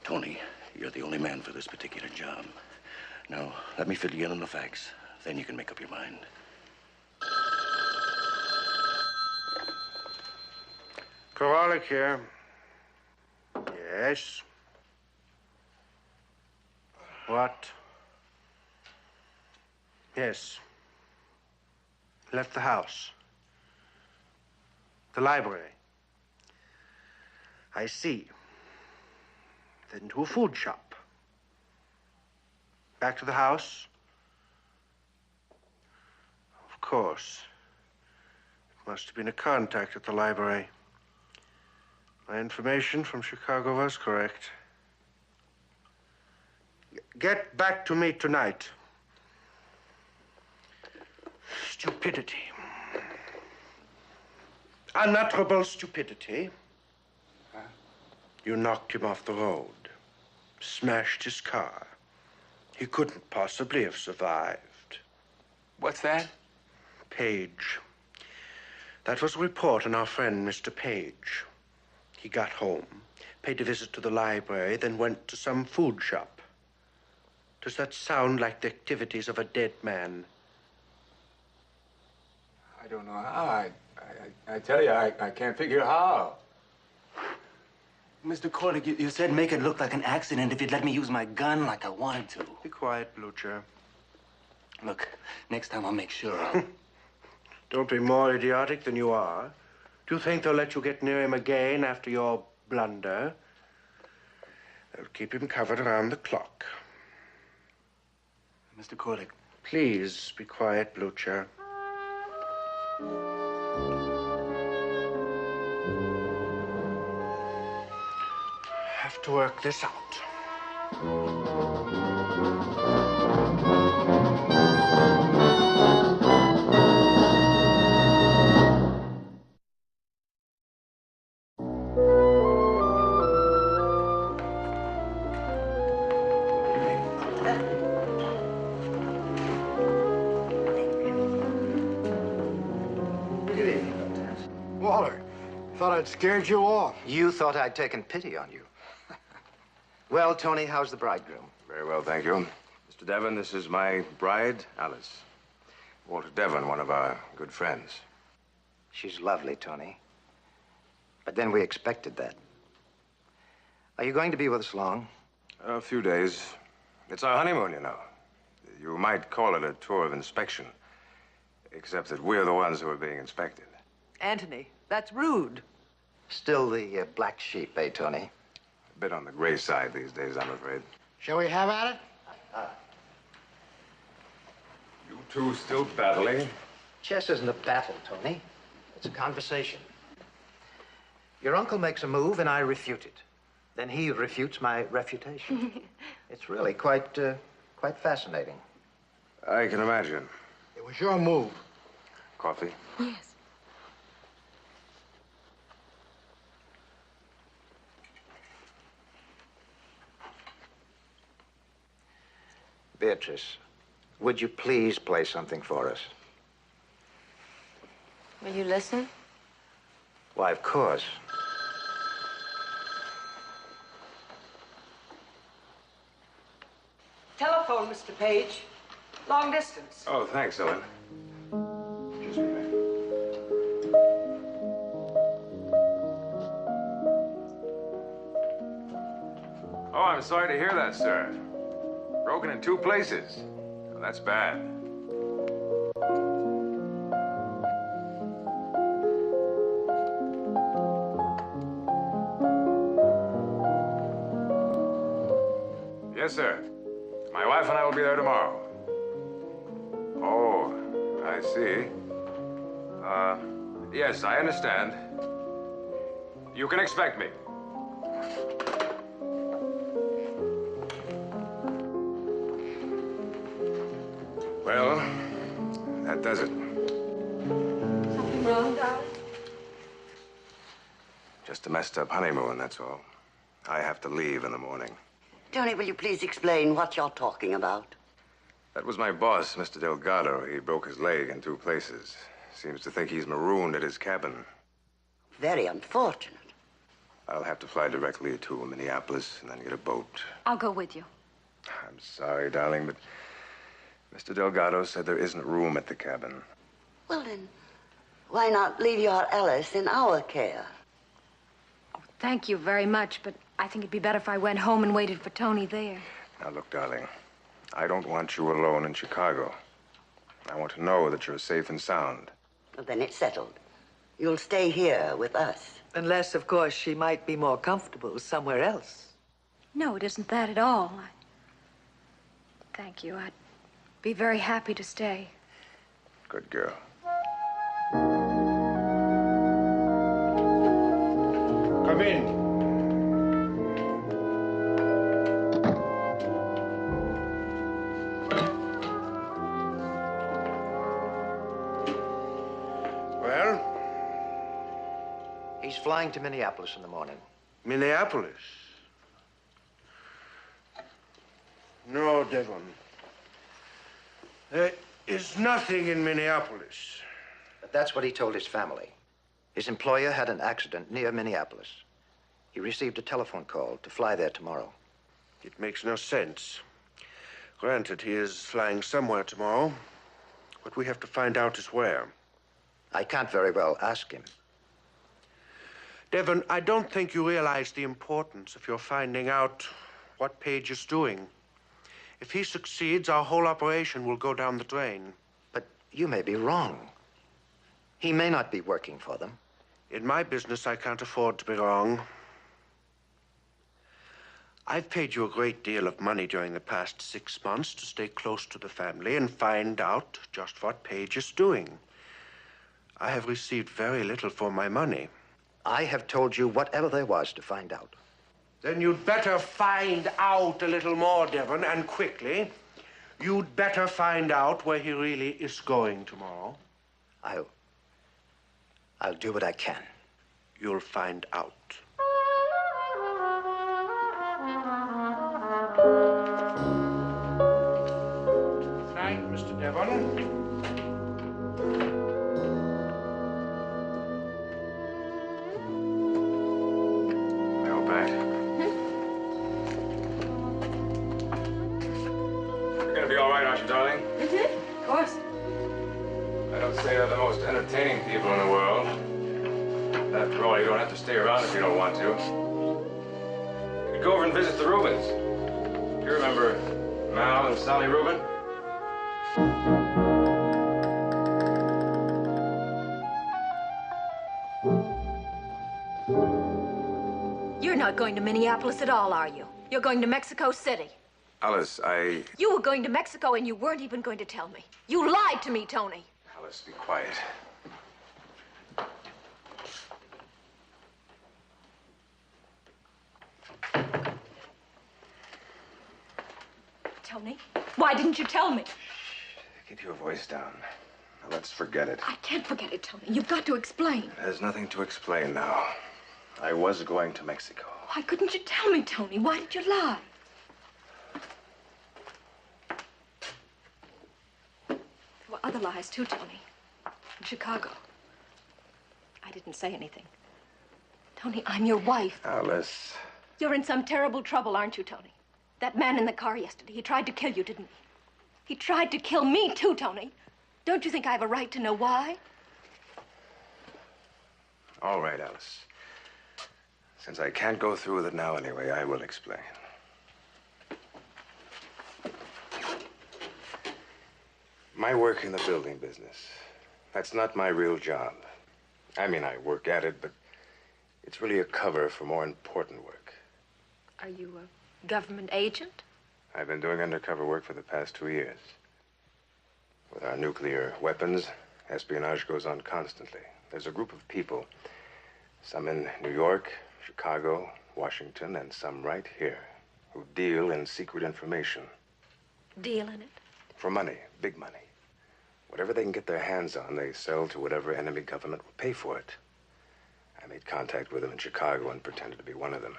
Tony, you're the only man for this particular job. Now, let me fill you in on the facts. Then you can make up your mind. Kowalik here. Yes. What? Yes. Left the house. The library. I see. Then to a food shop. Back to the house. Of course. It must have been a contact at the library. My information from Chicago was correct. Get back to me tonight. Stupidity. Unutterable stupidity. You knocked him off the road. Smashed his car. He couldn't possibly have survived. What's that? Page. That was a report on our friend, Mr. Page. He got home, paid a visit to the library, then went to some food shop. Does that sound like the activities of a dead man? I don't know how. I tell you, I can't figure how. Mr. Corlick, you said make it look like an accident if you'd let me use my gun like I wanted to. Be quiet, Blucher. Look, next time I'll make sure. Don't be more idiotic than you are. Do you think they'll let you get near him again after your blunder? They'll keep him covered around the clock. Mr. Corlick. Please be quiet, Blucher. Have to work this out. Waller, thought I'd scared you off. You thought I'd taken pity on you. Well, Tony, how's the bridegroom? Very well, thank you. Mr. Devon, this is my bride, Alice. Walter Devon, one of our good friends. She's lovely, Tony. But then we expected that. Are you going to be with us long? A few days. It's our honeymoon, you know. You might call it a tour of inspection, except that we're the ones who are being inspected. Anthony, that's rude. Still the black sheep, eh, Tony? A bit on the gray side these days, I'm afraid. Shall we have at it? You two still battling? Chess isn't a battle, Tony. It's a conversation. Your uncle makes a move and I refute it. Then he refutes my refutation. It's really quite fascinating. I can imagine. It was your move. Coffee? Yes. Beatrice, would you please play something for us? Will you listen? Why, of course. Telephone, Mr. Page. Long distance. Oh, thanks, Ellen. Just a minute. Oh, I'm sorry to hear that, sir. Broken in 2 places. Well, that's bad. Yes, sir. My wife and I will be there tomorrow. Oh, I see. Yes, I understand. You can expect me. Well, that does it. Something wrong, darling? Just a messed up honeymoon, that's all. I have to leave in the morning. Tony, will you please explain what you're talking about? That was my boss, Mr. Delgado. He broke his leg in 2 places. Seems to think he's marooned at his cabin. Very unfortunate. I'll have to fly directly to Minneapolis and then get a boat. I'll go with you. I'm sorry, darling, but Mr. Delgado said there isn't room at the cabin. Well, then, why not leave your Alice in our care? Thank you very much, but I think it'd be better if I went home and waited for Tony there. Now, look, darling, I don't want you alone in Chicago. I want to know that you're safe and sound. Well, then it's settled. You'll stay here with us. Unless, of course, she might be more comfortable somewhere else. No, it isn't that at all. Thank you. I'd be very happy to stay. Good girl. Come in. Well? He's flying to Minneapolis in the morning. Minneapolis? No, Devon. There is nothing in Minneapolis. But that's what he told his family. His employer had an accident near Minneapolis. He received a telephone call to fly there tomorrow. It makes no sense. Granted, he is flying somewhere tomorrow. What we have to find out is where. I can't very well ask him. Devon, I don't think you realize the importance of your finding out what Page is doing. If he succeeds, our whole operation will go down the drain. But you may be wrong. He may not be working for them. In my business, I can't afford to be wrong. I've paid you a great deal of money during the past 6 months to stay close to the family and find out just what Page is doing. I have received very little for my money. I have told you whatever there was to find out. Then you'd better find out a little more, Devon, and quickly. You'd better find out where he really is going tomorrow. I'll do what I can. You'll find out. Thank you, Mr. Devon. Darling? Mm-hmm. Of course. I don't say they're the most entertaining people in the world. After all, you don't have to stay around if you don't want to. You could go over and visit the Rubens. You remember Mal and Sally Rubin? You're not going to Minneapolis at all, are you? You're going to Mexico City. Alice, You were going to Mexico and you weren't even going to tell me. You lied to me, Tony. Alice, be quiet. Tony, why didn't you tell me? Keep your voice down. Now, let's forget it. I can't forget it, Tony. You've got to explain. There's nothing to explain now. I was going to Mexico. Why couldn't you tell me, Tony? Why did you lie? There were other lies, too, Tony. In Chicago. I didn't say anything. Tony, I'm your wife. Alice. You're in some terrible trouble, aren't you, Tony? That man in the car yesterday, he tried to kill you, didn't he? He tried to kill me, too, Tony. Don't you think I have a right to know why? All right, Alice. Since I can't go through with it now anyway, I will explain. My work in the building business, that's not my real job. I mean, I work at it, but it's really a cover for more important work. Are you a government agent? I've been doing undercover work for the past 2 years. With our nuclear weapons, espionage goes on constantly. There's a group of people, some in New York, Chicago, Washington, and some right here, who deal in secret information. Deal in it? For money, big money. Whatever they can get their hands on, they sell to whatever enemy government will pay for it. I made contact with them in Chicago and pretended to be one of them.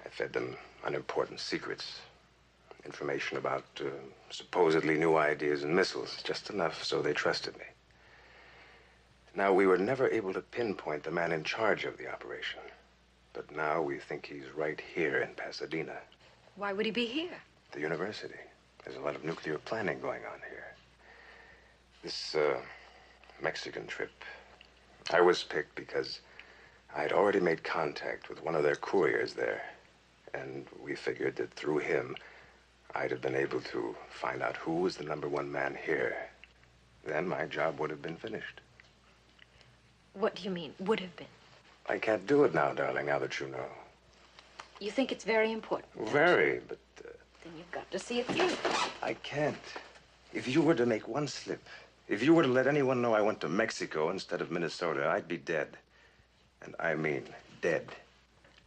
I fed them unimportant secrets. Information about supposedly new ideas and missiles. Just enough so they trusted me. Now, we were never able to pinpoint the man in charge of the operation. But now we think he's right here in Pasadena. Why would he be here? The university. There's a lot of nuclear planning going on here. This Mexican trip, I was picked because I'd already made contact with one of their couriers there. And we figured that through him, I'd have been able to find out who was the #1 man here. Then my job would have been finished. What do you mean, would have been? I can't do it now, darling, now that you know. You think it's very important? Very, but Then you've got to see it through. I can't. If you were to make one slip, if you were to let anyone know I went to Mexico instead of Minnesota, I'd be dead. And I mean dead.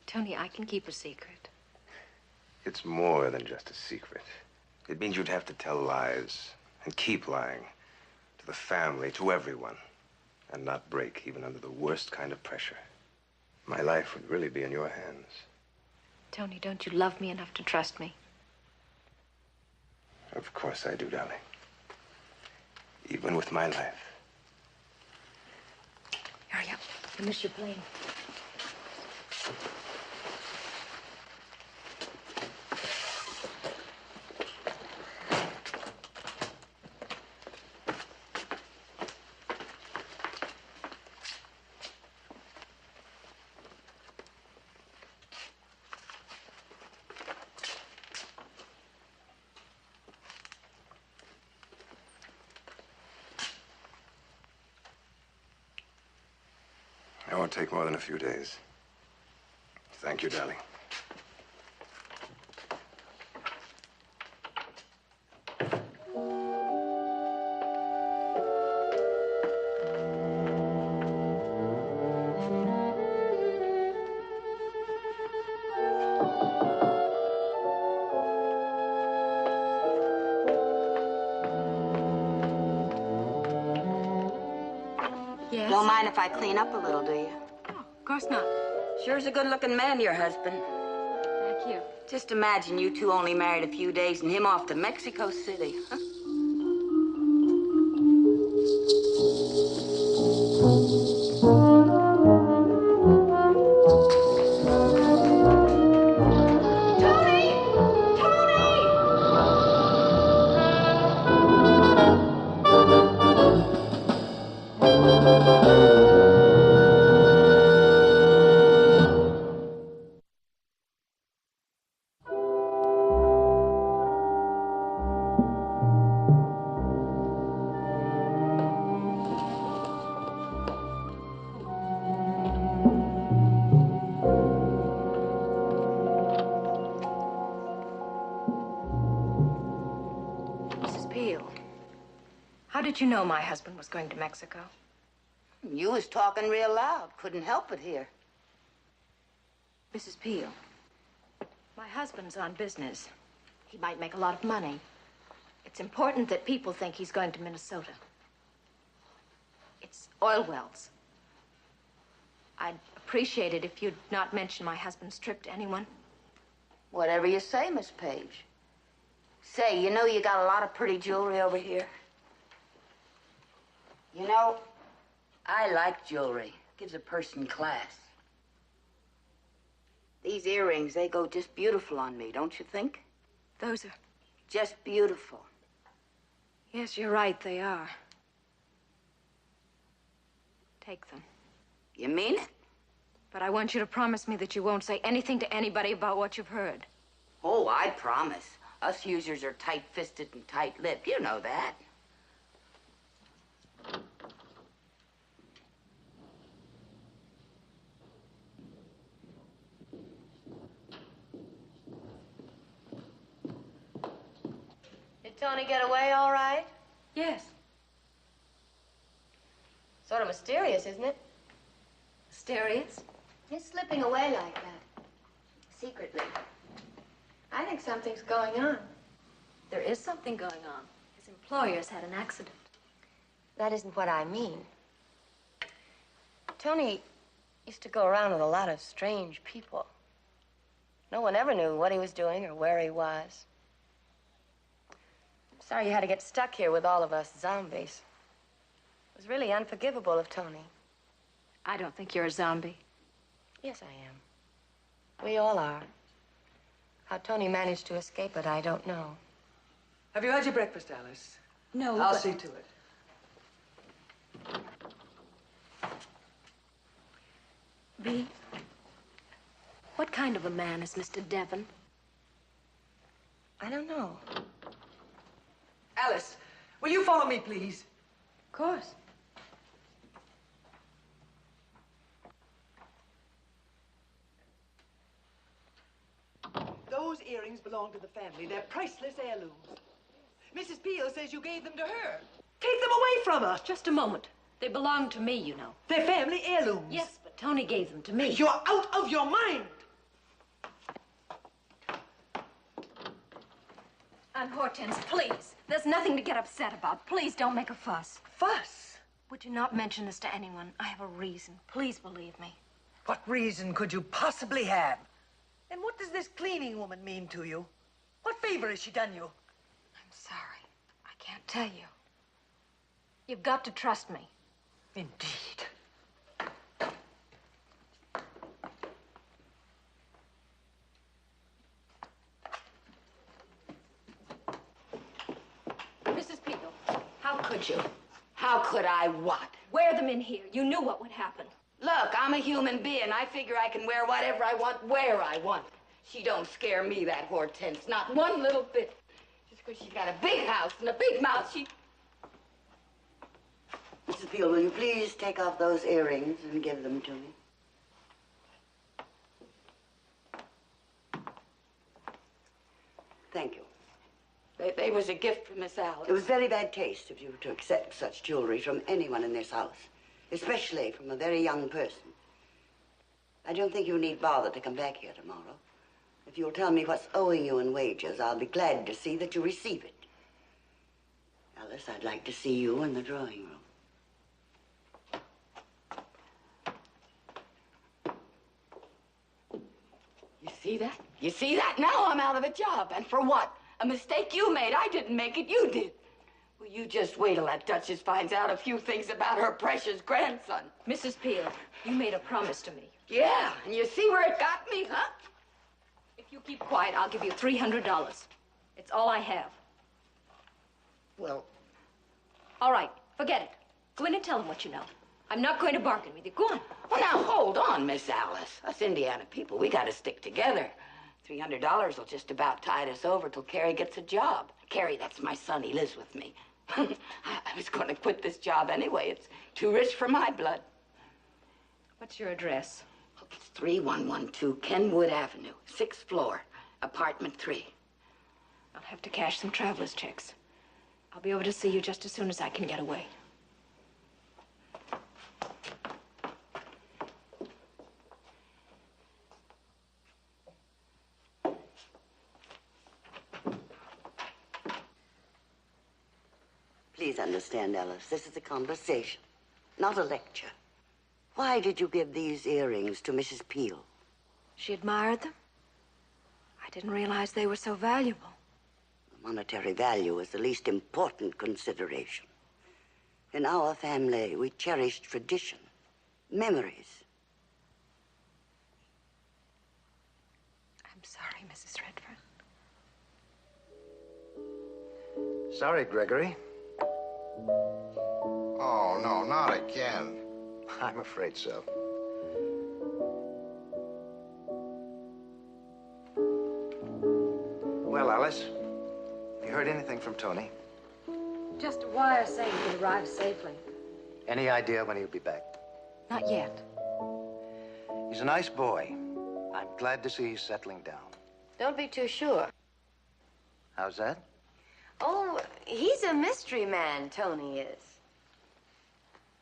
Tony, I can keep a secret. It's more than just a secret. It means you'd have to tell lies and keep lying to the family, to everyone, and not break even under the worst kind of pressure. My life would really be in your hands. Tony, don't you love me enough to trust me? Of course I do, darling. Even with my life. Hurry up. I miss your plane. It won't take more than a few days. Thank you, darling. Yes? Don't mind if I clean up a little, do you? Of course not. Sure's a good-looking man, your husband. Thank you. Just imagine you two only married a few days and him off to Mexico City. Mrs. Peel, how did you know my husband was going to Mexico? You was talking real loud. Couldn't help it here. Mrs. Peel, my husband's on business. He might make a lot of money. It's important that people think he's going to Minnesota. It's oil wells. I'd appreciate it if you'd not mention my husband's trip to anyone. Whatever you say, Miss Page. Say, you know you got a lot of pretty jewelry over here? You know, I like jewelry. Gives a person class. These earrings, they go just beautiful on me, don't you think? Those are... Just beautiful. Yes, you're right, they are. Take them. You mean it? But I want you to promise me that you won't say anything to anybody about what you've heard. Oh, I promise. Us users are tight-fisted and tight-lipped. You know that. Tony get away all right? Yes. Sort of mysterious, isn't it? Mysterious? Just slipping away like that. Secretly. I think something's going on. There is something going on. His employer's had an accident. That isn't what I mean. Tony used to go around with a lot of strange people. No one ever knew what he was doing or where he was. I'm sorry you had to get stuck here with all of us zombies. It was really unforgivable of Tony. I don't think you're a zombie. Yes, I am. We all are. How Tony managed to escape it, I don't know. Have you had your breakfast, Alice? No, I'll but... see to it. Bea, what kind of a man is Mr. Devon? I don't know. Alice, will you follow me, please? Of course. Those earrings belong to the family. They're priceless heirlooms. Mrs. Peel says you gave them to her. Take them away from her. Just a moment. They belong to me, you know. They're family heirlooms. Yes, but Tony gave them to me. You're out of your mind. And Hortense, please. There's nothing to get upset about. Please don't make a fuss. Fuss? Would you not mention this to anyone? I have a reason. Please believe me. What reason could you possibly have? And what does this cleaning woman mean to you? What favor has she done you? I'm sorry. I can't tell you. You've got to trust me. Indeed. Mrs. Peel, how could you? How could I what? Wear them in here. You knew what would happen. Look, I'm a human being. I figure I can wear whatever I want, where I want. She don't scare me, that Hortense, not one little bit. Just because she's got a big house and a big mouth, she... Mrs. Peel, will you please take off those earrings and give them to me? Thank you. They was a gift from Miss Alice. It was very bad taste of you to accept such jewelry from anyone in this house, especially from a very young person. I don't think you need bother to come back here tomorrow. If you'll tell me what's owing you in wages, I'll be glad to see that you receive it. Alice, I'd like to see you in the drawing room. You see that? You see that? Now I'm out of a job. And for what? A mistake you made. I didn't make it. You did. Well, you just wait till that Duchess finds out a few things about her precious grandson. Mrs. Peel, you made a promise to me. Yeah, and you see where it got me, huh? If you keep quiet, I'll give you $300. It's all I have. Well... All right, forget it. Go in and tell them what you know. I'm not going to bargain with you. Go on. Well, now, hold on, Miss Alice. Us Indiana people, we gotta stick together. $300 will just about tide us over till Carrie gets a job. Carrie, that's my son. He lives with me. I was going to quit this job anyway. It's too rich for my blood. What's your address? It's 3112 Kenwood Avenue, 6th floor, apartment 3. I'll have to cash some traveler's checks. I'll be over to see you just as soon as I can get away. Please understand, Alice, this is a conversation, not a lecture. Why did you give these earrings to Mrs. Peel? She admired them. I didn't realize they were so valuable. The monetary value is the least important consideration. In our family, we cherish tradition, memories. I'm sorry, Mrs. Redfern. Sorry, Gregory. Oh, no, not again. I'm afraid so. Well, Alice, have you heard anything from Tony? Just a wire saying he'd arrived safely. Any idea when he'll be back? Not yet. He's a nice boy. I'm glad to see he's settling down. Don't be too sure. How's that? Oh, he's a mystery man, Tony is.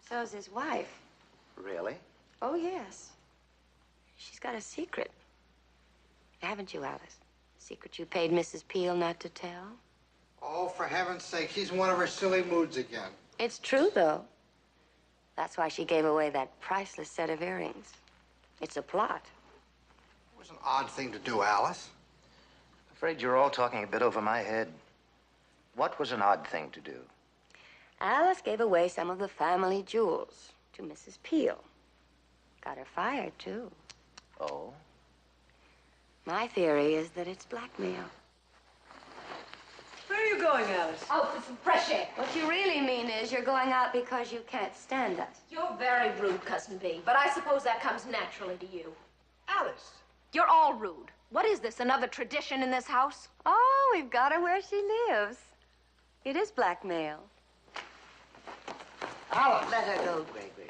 So's his wife. Really? Oh, yes. She's got a secret. Haven't you, Alice? Secret you paid Mrs. Peel not to tell? Oh, for heaven's sake, she's in one of her silly moods again. It's true, though. That's why she gave away that priceless set of earrings. It's a plot. It was an odd thing to do, Alice. Afraid you're all talking a bit over my head. What was an odd thing to do? Alice gave away some of the family jewels to Mrs. Peel. Got her fired, too. Oh? My theory is that it's blackmail. Where are you going, Alice? Out for some fresh air. What you really mean is you're going out because you can't stand us. You're very rude, Cousin Bee, but I suppose that comes naturally to you. Alice! You're all rude. What is this, another tradition in this house? Oh, we've got her where she lives. It is blackmail. Alice! Let her go, Gregory.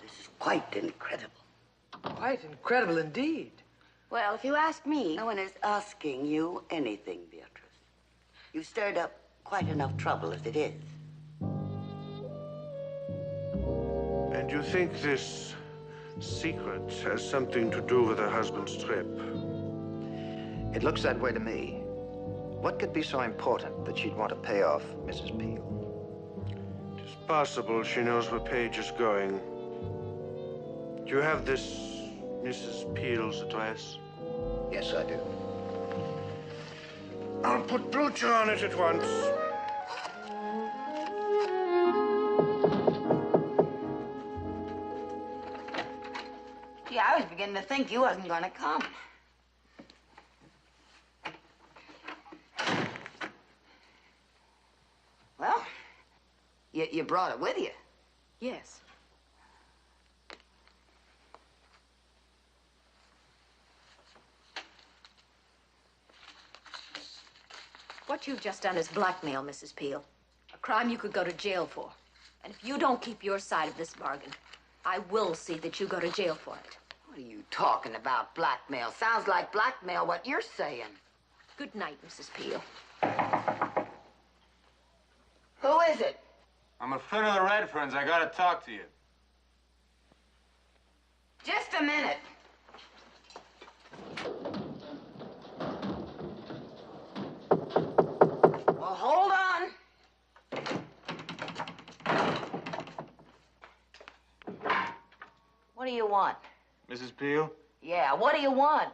This is quite incredible. Quite incredible indeed. Well, if you ask me... No one is asking you anything, Beatrice. You stirred up quite enough trouble as it is. And you think this secret has something to do with her husband's trip? It looks that way to me. What could be so important that she'd want to pay off Mrs. Peel? It's possible she knows where Page is going. Do you have this Mrs. Peel's address? Yes, I do. I'll put Blucher on it at once. Gee, I was beginning to think you wasn't going to come. Well, you brought it with you. Yes. What you've just done is blackmail, Mrs. Peel. A crime you could go to jail for. And if you don't keep your side of this bargain, I will see that you go to jail for it. What are you talking about, blackmail? Sounds like blackmail, what you're saying. Good night, Mrs. Peel. Who is it? I'm a friend of the Redferns. I gotta talk to you. Just a minute. Well, hold on. What do you want? Mrs. Peel, Yeah, what do you want?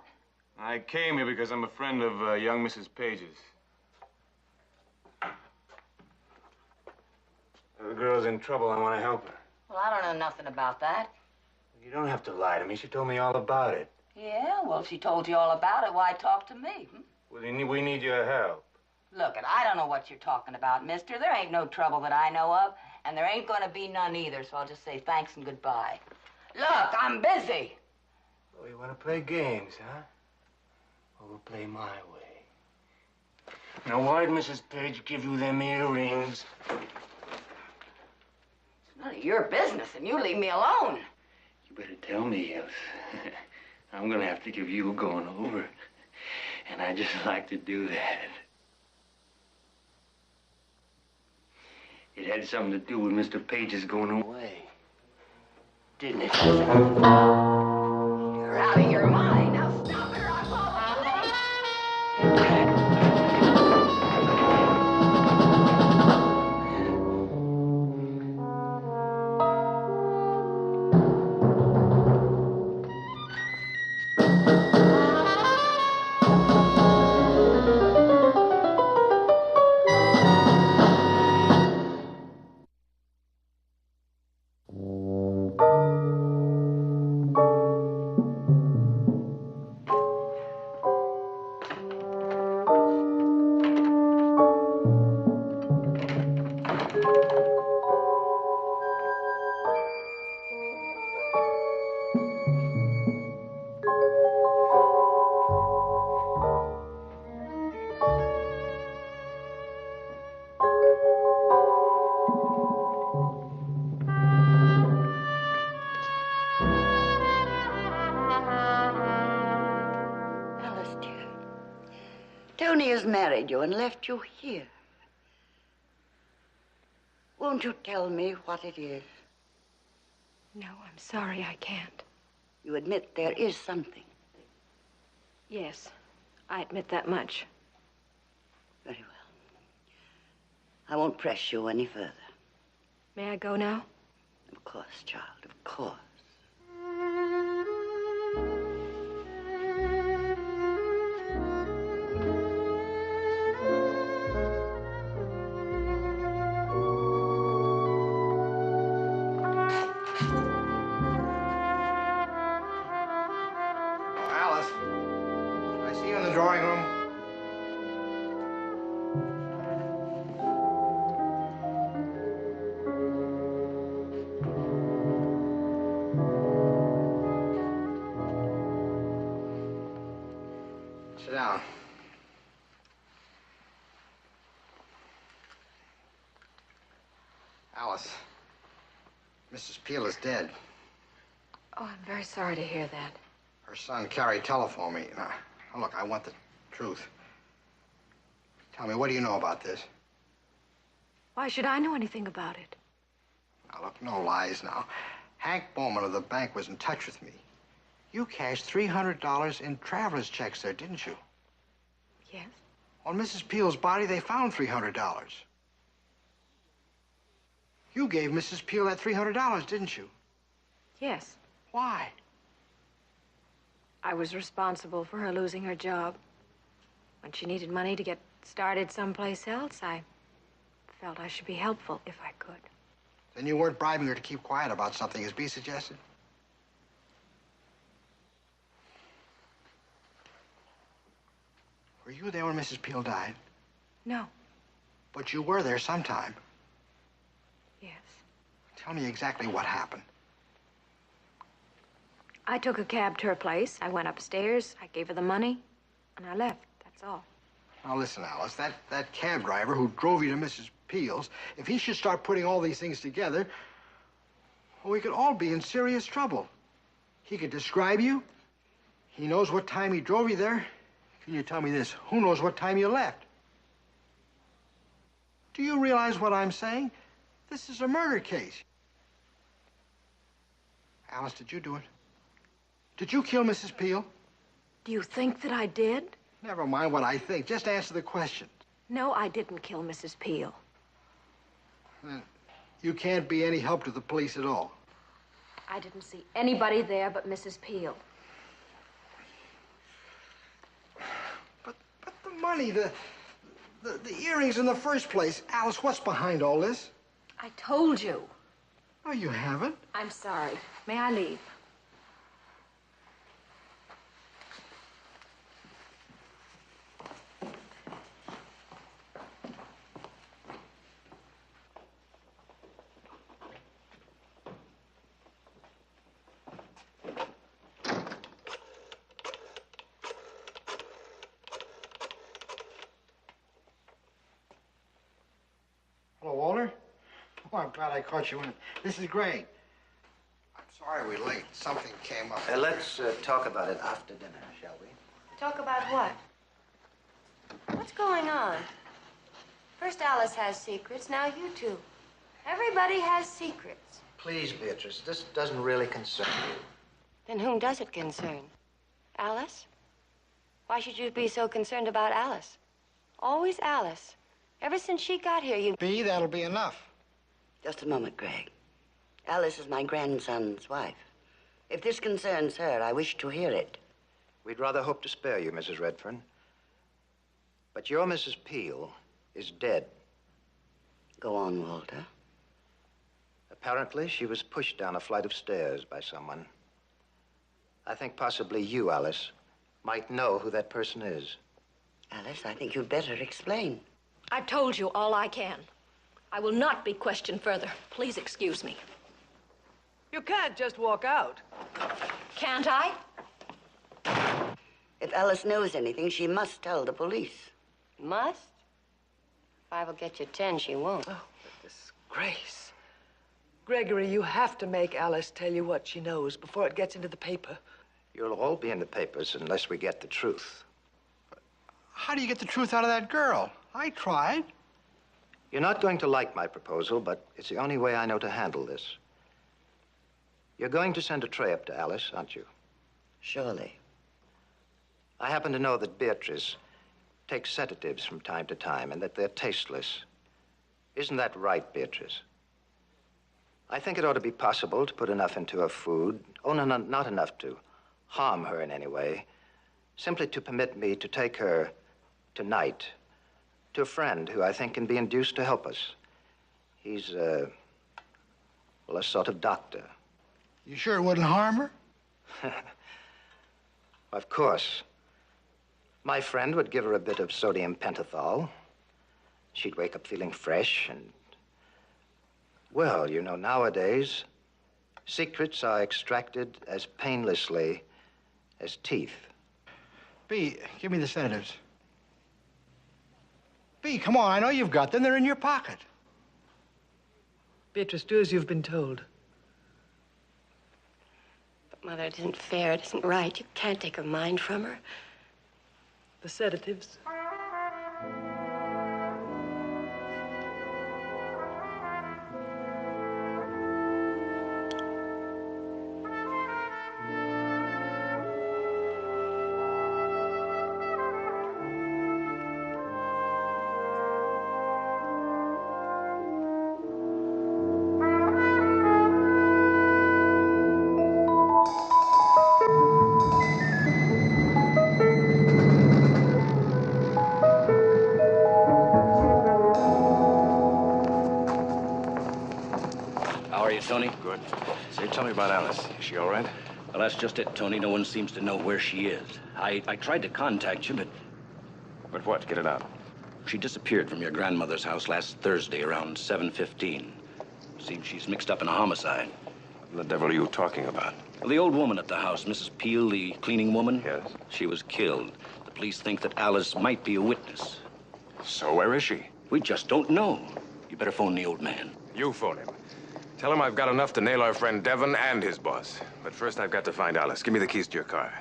I came here because I'm a friend of young Mrs. Page's. The girl's in trouble. I want to help her. Well, I don't know nothing about that. You don't have to lie to me. She told me all about it. Yeah, well, if she told you all about it, why talk to me? Well, we need your help. Look, I don't know what you're talking about, mister. There ain't no trouble that I know of, and there ain't gonna be none either, so I'll just say thanks and goodbye. Look, I'm busy. Oh, you want to play games, huh? Well, we'll play my way. Now, why'd Mrs. Page give you them earrings? It's none of your business, and you leave me alone. You better tell me, else I'm gonna have to give you a going over. And I just like to do that. It had something to do with Mr. Page's going away. Didn't it? You're out of your mind. Now stop her. Tony has married you and left you here. Won't you tell me what it is? No, I'm sorry, I can't. You admit there is something. Yes, I admit that much. Very well. I won't press you any further. May I go now? Of course, child, of course. Alice, can I see you in the drawing room? Sit down. Alice, Mrs. Peel is dead. Oh, I'm very sorry to hear that. Her son, Carrie, telephoned me. Now, look, I want the truth. Tell me, what do you know about this? Why should I know anything about it? Now, look, no lies now. Hank Bowman of the bank was in touch with me. You cashed $300 in traveler's checks there, didn't you? Yes. On Mrs. Peel's body, they found $300. You gave Mrs. Peel that $300, didn't you? Yes. Why? I was responsible for her losing her job. When she needed money to get started someplace else, I felt I should be helpful if I could. Then you weren't bribing her to keep quiet about something, as Bea suggested? Were you there when Mrs. Peel died? No. But you were there sometime. Yes. Tell me exactly what happened. I took a cab to her place. I went upstairs, I gave her the money, and I left. That's all. Now, listen, Alice, that cab driver who drove you to Mrs. Peel's, if he should start putting all these things together, well, we could all be in serious trouble. He could describe you. He knows what time he drove you there. Can you tell me this? Who knows what time you left? Do you realize what I'm saying? This is a murder case. Alice, did you do it? Did you kill Mrs. Peel? Do you think that I did? Never mind what I think. Just answer the question. No, I didn't kill Mrs. Peel. Then you can't be any help to the police at all. I didn't see anybody there but Mrs. Peel. But the money, the earrings in the first place. Alice, what's behind all this? I told you. Oh, you haven't? I'm sorry. May I leave? Hello, Walter. Oh, I'm glad I caught you in. This is great. I'm sorry we're late. Something came up. Let's talk about it after dinner, shall we? Talk about what? What's going on? First Alice has secrets, now you two. Everybody has secrets. Please, Beatrice, this doesn't really concern you. Then whom does it concern? Alice? Why should you be so concerned about Alice? Always Alice. Ever since she got here, you... Bea, that'll be enough. Just a moment, Greg. Alice is my grandson's wife. If this concerns her, I wish to hear it. We'd rather hope to spare you, Mrs. Redfern. But your Mrs. Peel is dead. Go on, Walter. Apparently, she was pushed down a flight of stairs by someone. I think possibly you, Alice, might know who that person is. Alice, I think you'd better explain. I've told you all I can. I will not be questioned further. Please excuse me. You can't just walk out. Can't I? If Alice knows anything, she must tell the police. Must? If I will get you 10, she won't. Oh, disgrace. Gregory, you have to make Alice tell you what she knows before it gets into the paper. You'll all be in the papers unless we get the truth. How do you get the truth out of that girl? I tried. You're not going to like my proposal, but it's the only way I know to handle this. You're going to send a tray up to Alice, aren't you? Surely. I happen to know that Beatrice takes sedatives from time to time and that they're tasteless. Isn't that right, Beatrice? I think it ought to be possible to put enough into her food, oh, no, not enough to harm her in any way, simply to permit me to take her tonight to a friend who I think can be induced to help us. He's, well, a sort of doctor. You sure it wouldn't harm her? Of course. My friend would give her a bit of sodium pentothal. She'd wake up feeling fresh and, well, you know, nowadays, secrets are extracted as painlessly as teeth. B, give me the sedatives. B, come on, I know you've got them. They're in your pocket. Beatrice, do as you've been told. But, Mother, it isn't fair. It isn't right. You can't take her mind from her. The sedatives. Tony? Good. Say, tell me about Alice. Is she all right? Well, that's just it, Tony. No one seems to know where she is. I tried to contact you, but... But what? Get it out. She disappeared from your grandmother's house last Thursday around 7:15. Seems she's mixed up in a homicide. What the devil are you talking about? Well, the old woman at the house, Mrs. Peel, the cleaning woman. Yes. She was killed. The police think that Alice might be a witness. So where is she? We just don't know. You better phone the old man. You phone him. Tell him I've got enough to nail our friend Devon and his boss. But first, I've got to find Alice. Give me the keys to your car.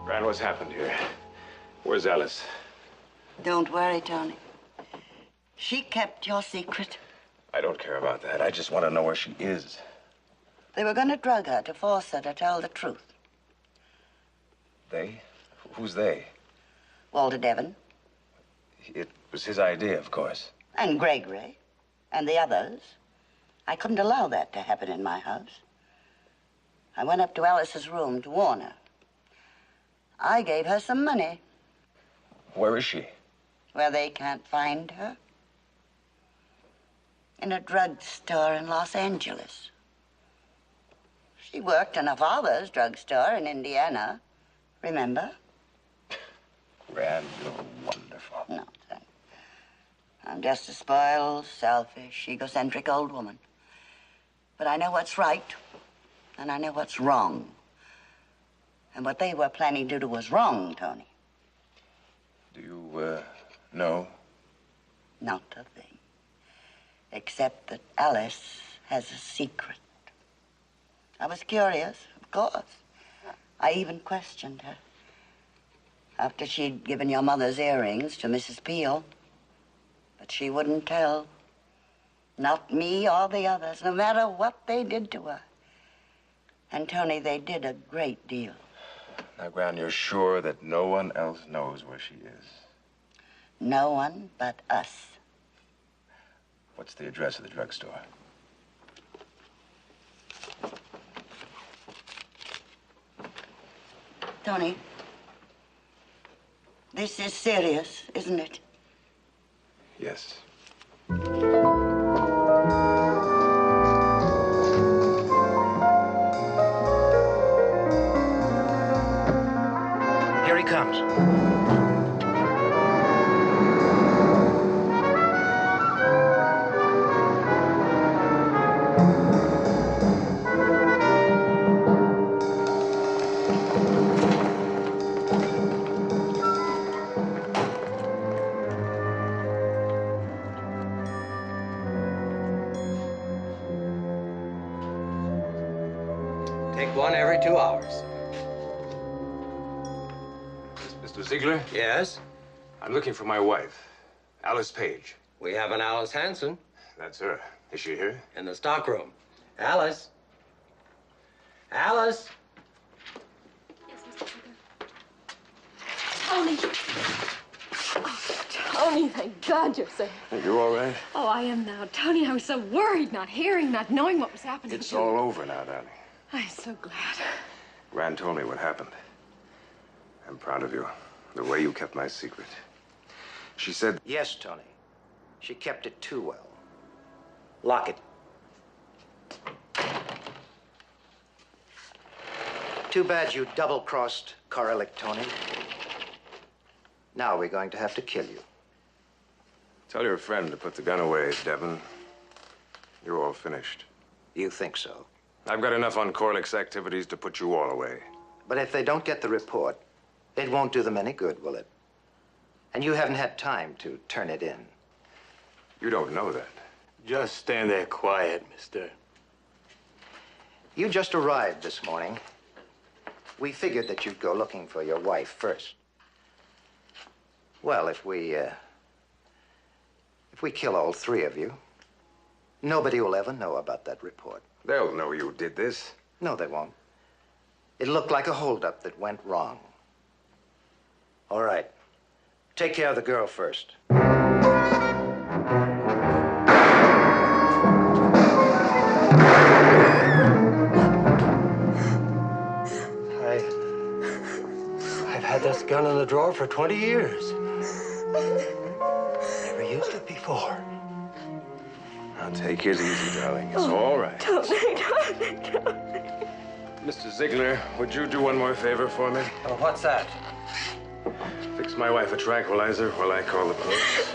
Gran, what's happened here? Where's Alice? Don't worry, Tony. She kept your secret. I don't care about that. I just want to know where she is. They were going to drug her to force her to tell the truth. They? Who's they? Walter Devon. It was his idea, of course. And Gregory. And the others. I couldn't allow that to happen in my house. I went up to Alice's room to warn her. I gave her some money. Where is she? Where they can't find her. In a drugstore in Los Angeles. She worked in her father's drugstore in Indiana. Remember? Gran, you're wonderful. No, son. I'm just a spoiled, selfish, egocentric old woman. But I know what's right, and I know what's wrong. And what they were planning to do was wrong, Tony. Do you, know? Not a thing. Except that Alice has a secret. I was curious, of course. I even questioned her. After she'd given your mother's earrings to Mrs. Peel. But she wouldn't tell. Not me or the others, no matter what they did to her. And, Tony, they did a great deal. Now, Gran, you're sure that no one else knows where she is? No one but us. What's the address of the drugstore? Tony, this is serious, isn't it? Yes. Here he comes. every 2 hours. Mr. Ziegler? Yes? I'm looking for my wife, Alice Page. We have an Alice Hanson. That's her. Is she here? In the stockroom. Alice? Alice? Tony. Oh, Tony, thank God you're safe. You all right? Oh, I am now. Tony, I was so worried, not hearing, not knowing what was happening. It's all over now, darling. I'm so glad. Gran told me what happened. I'm proud of you. The way you kept my secret. She said... Yes, Tony. She kept it too well. Lock it. Too bad you double-crossed Karloff, Tony. Now we're going to have to kill you. Tell your friend to put the gun away, Devon. You're all finished. You think so? I've got enough on Corlick's activities to put you all away. But if they don't get the report, it won't do them any good, will it? And you haven't had time to turn it in. You don't know that. Just stand there quiet, mister. You just arrived this morning. We figured that you'd go looking for your wife first. Well, if we kill all three of you, nobody will ever know about that report. They'll know you did this. No, they won't. It looked like a holdup that went wrong. All right. Take care of the girl first. I've had this gun in the drawer for 20 years. Never used it before. Now take it easy, darling. It's all right. Tony. Mr. Ziegler, would you do one more favor for me? Oh, what's that? Fix my wife a tranquilizer while I call the police.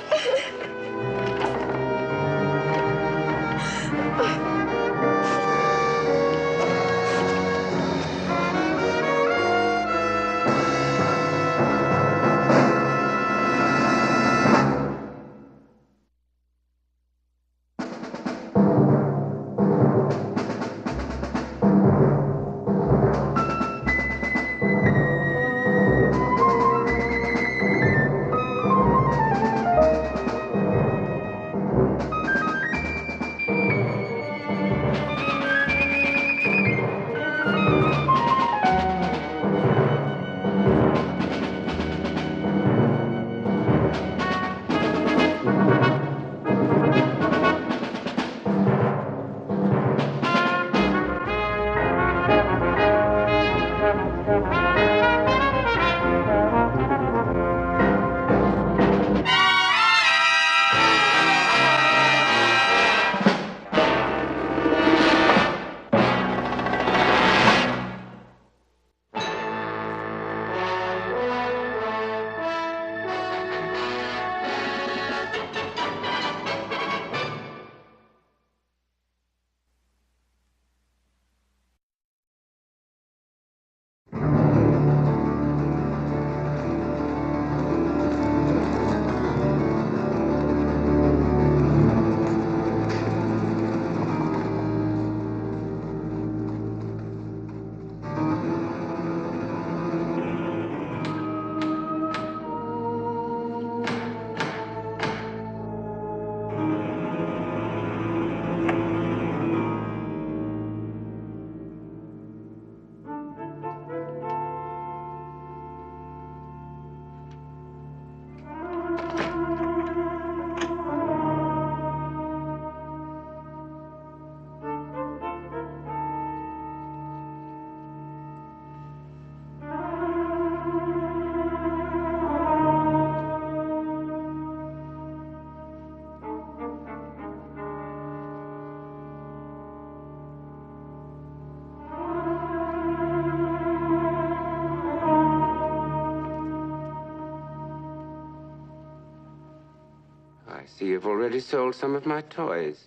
I see you've already sold some of my toys.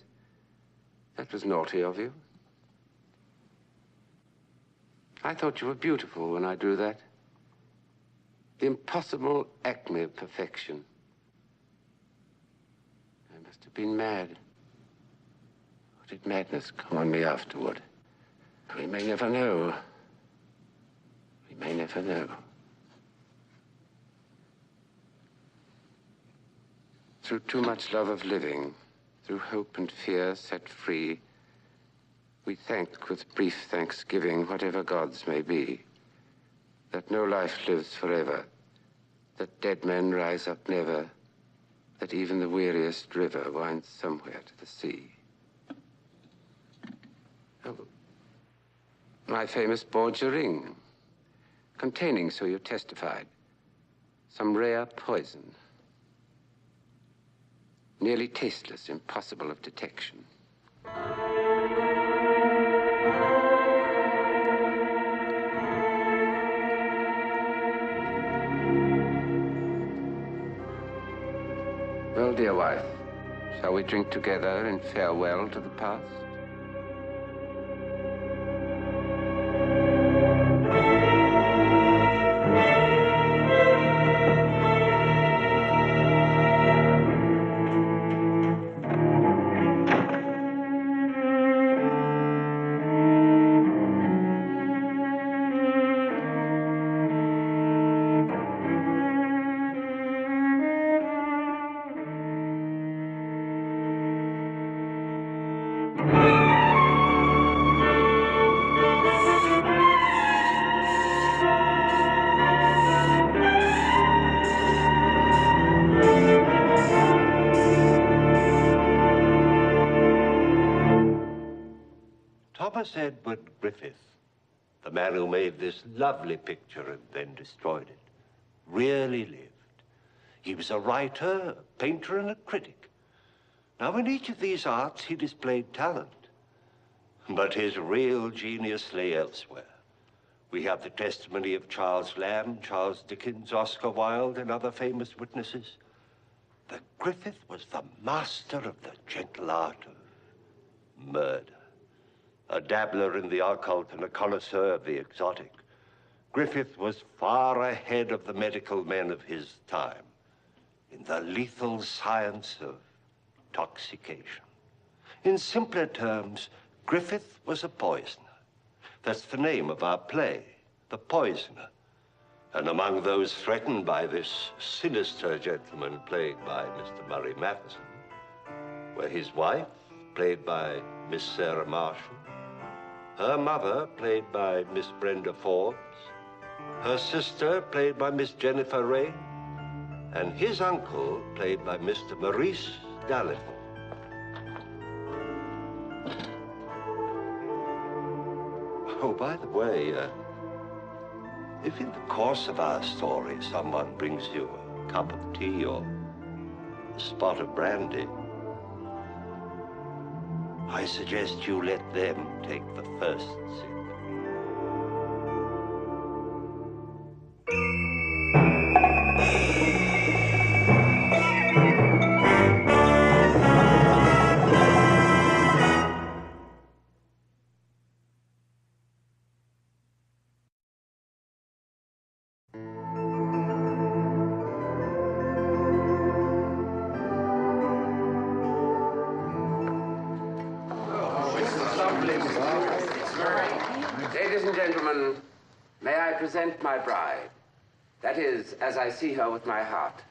That was naughty of you. I thought you were beautiful when I drew that. The impossible acme of perfection. I must have been mad. Or did madness come on me afterward? We may never know. may never know. Through too much love of living, through hope and fear set free, we thank with brief thanksgiving whatever gods may be, that no life lives forever, that dead men rise up never, that even the weariest river winds somewhere to the sea. Oh, my famous Borgia ring, containing, so you testified, some rare poison. Nearly tasteless, impossible of detection. Well, dear wife, shall we drink together in farewell to the past? Thomas Edward Griffith, the man who made this lovely picture and then destroyed it, really lived. He was a writer, a painter, and a critic. Now, in each of these arts, he displayed talent. But his real genius lay elsewhere. We have the testimony of Charles Lamb, Charles Dickens, Oscar Wilde, and other famous witnesses. But Griffith was the master of the gentle art of murder. A dabbler in the occult and a connoisseur of the exotic, Griffith was far ahead of the medical men of his time in the lethal science of intoxication. In simpler terms, Griffith was a poisoner. That's the name of our play, The Poisoner. And among those threatened by this sinister gentleman played by Mr. Murray Matheson were his wife, played by Miss Sarah Marshall, her mother, played by Miss Brenda Forbes, her sister, played by Miss Jennifer Rain, and his uncle, played by Mr. Maurice Dalrymple. Oh, by the way, if in the course of our story someone brings you a cup of tea or a spot of brandy, I suggest you let them take the first sip. Ladies and gentlemen, may I present my bride? That is, as I see her with my heart.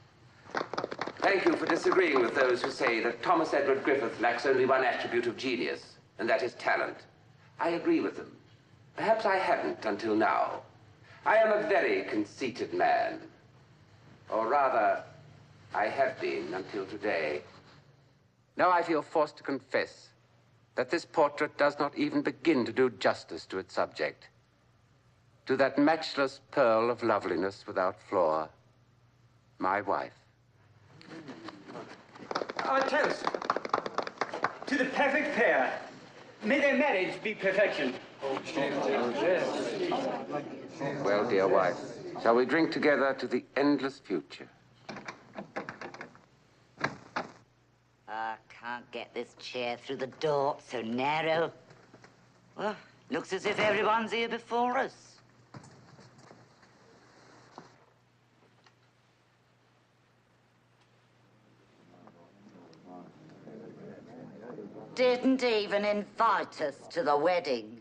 Thank you for disagreeing with those who say that Thomas Edward Griffith lacks only one attribute of genius, and that is talent. I agree with them. Perhaps I hadn't until now. I am a very conceited man. Or rather, I have been until today. Now I feel forced to confess that this portrait does not even begin to do justice to its subject, to that matchless pearl of loveliness without flaw, my wife. Our toast to the perfect pair. May their marriage be perfection. Well, dear wife, shall we drink together to the endless future? I can't get this chair through the door, it's so narrow. Well, looks as if everyone's here before us. Didn't even invite us to the wedding.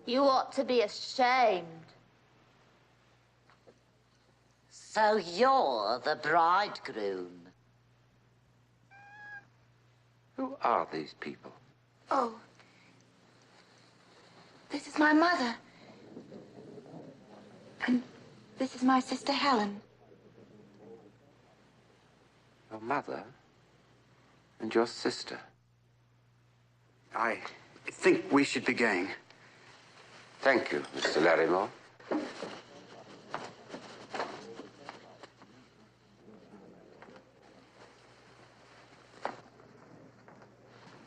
You ought to be ashamed. So you're the bridegroom. Who are these people? Oh. This is my mother. And this is my sister Helen. Your mother and your sister. I think we should be going. Thank you, Mr. Larrymore.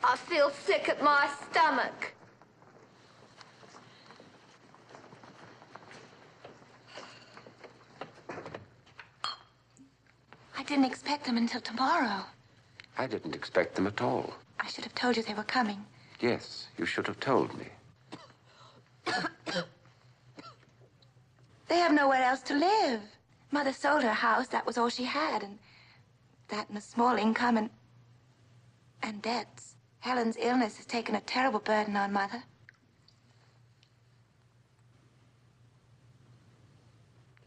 I feel sick at my stomach. I didn't expect them until tomorrow. I didn't expect them at all. I should have told you they were coming. Yes, you should have told me. They have nowhere else to live. Mother sold her house. That was all she had. And that and a small income and debts. Helen's illness has taken a terrible burden on Mother.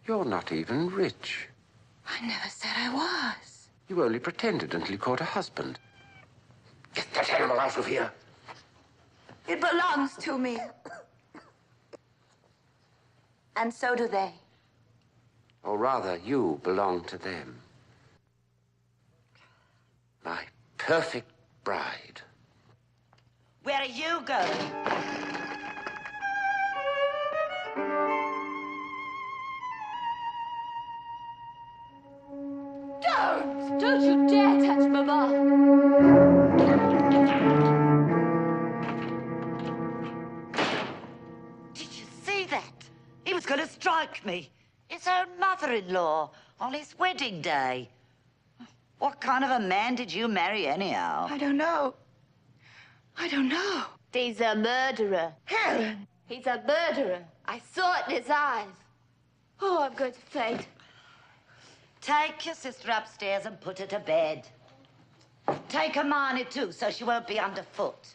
You're not even rich. I never said I was. You only pretended until you caught a husband. Get that animal out of here. It belongs to me. And so do they. Or rather, you belong to them. My perfect bride. Where are you going? Don't you dare touch Mama! Did you see that? He was going to strike me. His own mother-in-law on his wedding day. What kind of a man did you marry anyhow? I don't know. I don't know. He's a murderer. Helen! He's a murderer. I saw it in his eyes. Oh, I'm going to faint. Take your sister upstairs and put her to bed. Take Hermione, too, so she won't be underfoot.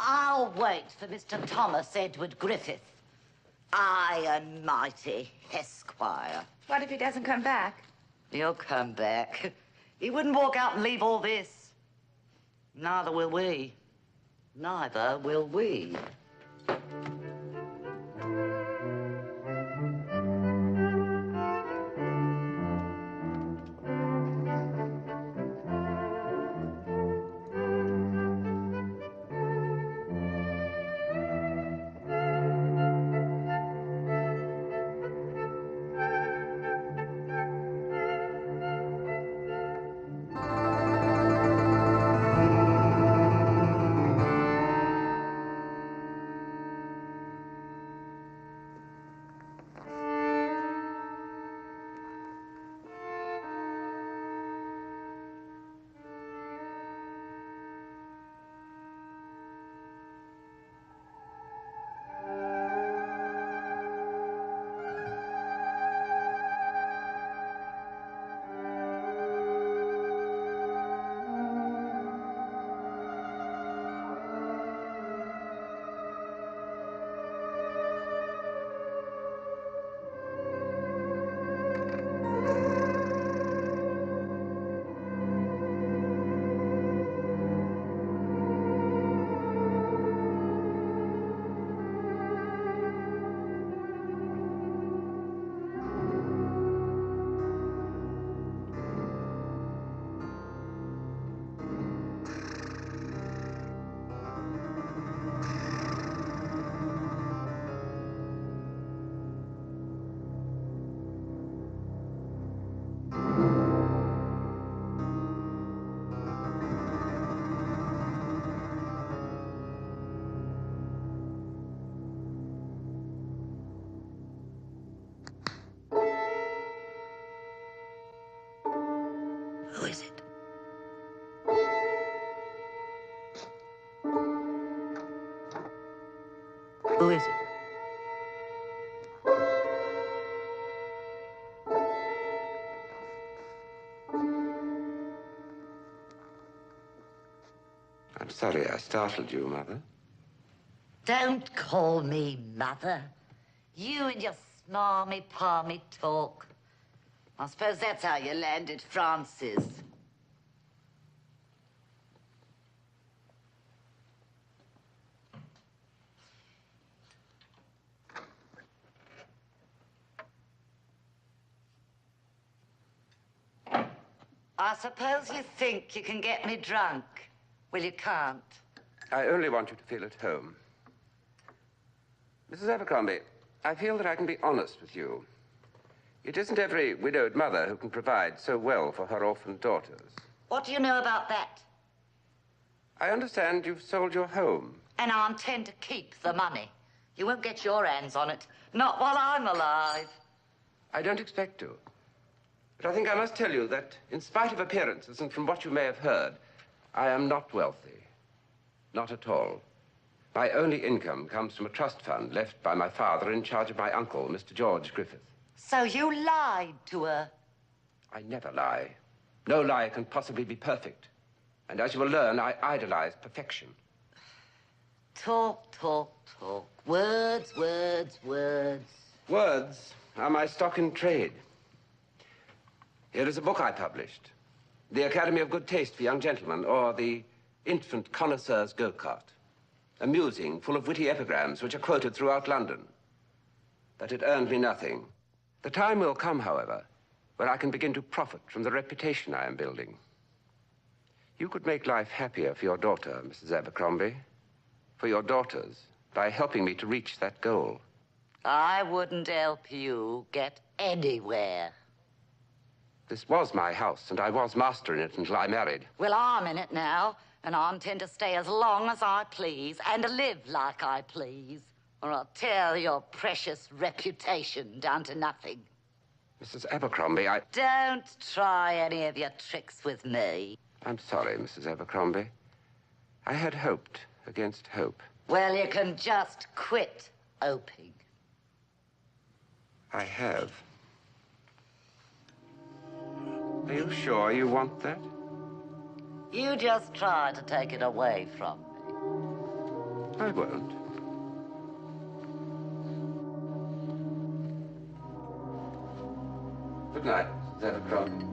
I'll wait for Mr. Thomas Edward Griffith. High and mighty Esquire. What if he doesn't come back? He'll come back. He wouldn't walk out and leave all this. Neither will we. Neither will we. Who is it? Who is it? I'm sorry I startled you, Mother. Don't call me Mother. You and your Smarmy-palmy talk. I suppose that's how you landed Francis. I suppose you think you can get me drunk. Well, you can't. I only want you to feel at home. Mrs. Abercrombie, I feel that I can be honest with you. It isn't every widowed mother who can provide so well for her orphan daughters. What do you know about that? I understand you've sold your home. And I intend to keep the money. You won't get your hands on it. Not while I'm alive. I don't expect to. But I think I must tell you that, in spite of appearances and from what you may have heard, I am not wealthy. Not at all. My only income comes from a trust fund left by my father in charge of my uncle, Mr. George Griffith. So you lied to her? I never lie. No lie can possibly be perfect. And as you will learn, I idolize perfection. Talk, talk, talk. Words, words, words. Words are my stock in trade. Here is a book I published. The Academy of Good Taste for Young Gentlemen, or the Infant Connoisseur's Go-Kart. Amusing, full of witty epigrams which are quoted throughout London. But it earned me nothing. The time will come, however, when I can begin to profit from the reputation I am building. You could make life happier for your daughter, Mrs. Abercrombie. For your daughters, by helping me to reach that goal. I wouldn't help you get anywhere. This was my house, and I was master in it until I married. Well, I'm in it now, and I intend to stay as long as I please and live like I please, or I'll tear your precious reputation down to nothing. Mrs. Abercrombie, Don't try any of your tricks with me. I'm sorry, Mrs. Abercrombie. I had hoped against hope. Well, you can just quit hoping. I have. Are you sure you want that? You just try to take it away from me. I won't. Good night, Mrs. Abercrombie.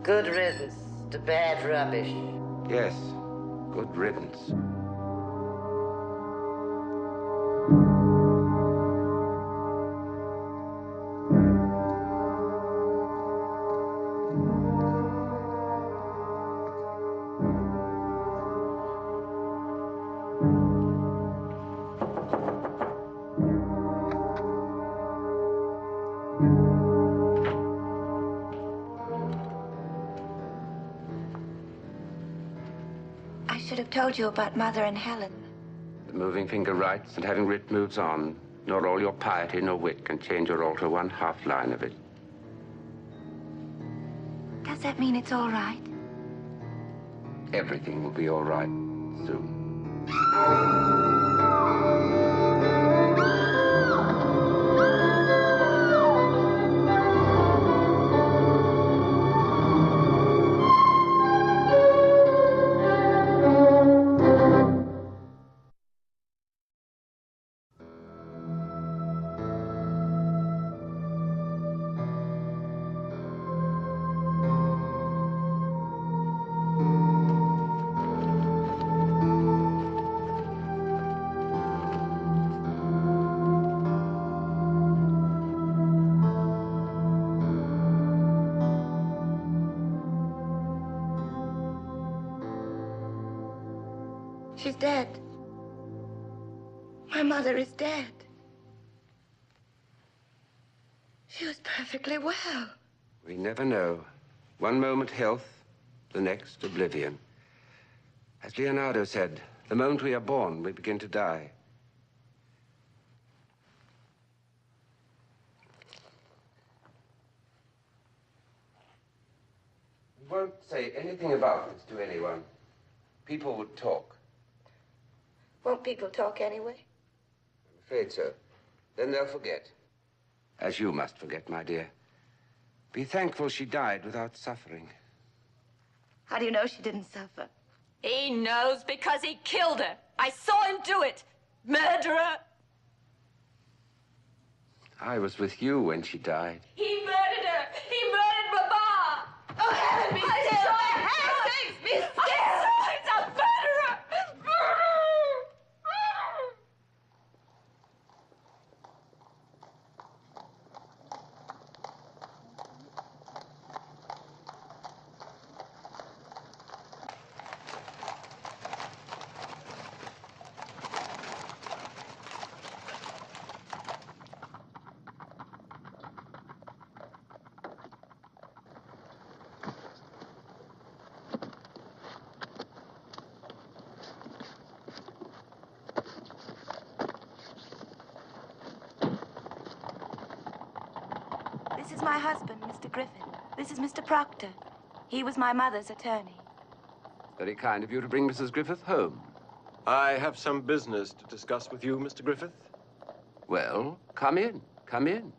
Good riddance to bad rubbish. Yes, good riddance. I should have told you about Mother and Helen. The moving finger writes, and having writ moves on. Nor all your piety nor wit can change or alter one half line of it. Does that mean it's all right? Everything will be all right soon. She's dead. My mother is dead. She was perfectly well. We never know. One moment health, the next oblivion. As Leonardo said, the moment we are born, we begin to die. We won't say anything about this to anyone. People would talk. Won't people talk anyway? I'm afraid so. Then they'll forget. As you must forget, my dear. Be thankful she died without suffering. How do you know she didn't suffer? He knows because he killed her. I saw him do it. Murderer. I was with you when she died. He murdered her. He murdered Baba. Oh, Helen, be still. Heaven's sakes, be still. It's a murderer. This is my husband, Mr. Griffith. This is Mr. Proctor. He was my mother's attorney. Very kind of you to bring Mrs. Griffith home. I have some business to discuss with you, Mr. Griffith. Well, come in. Come in.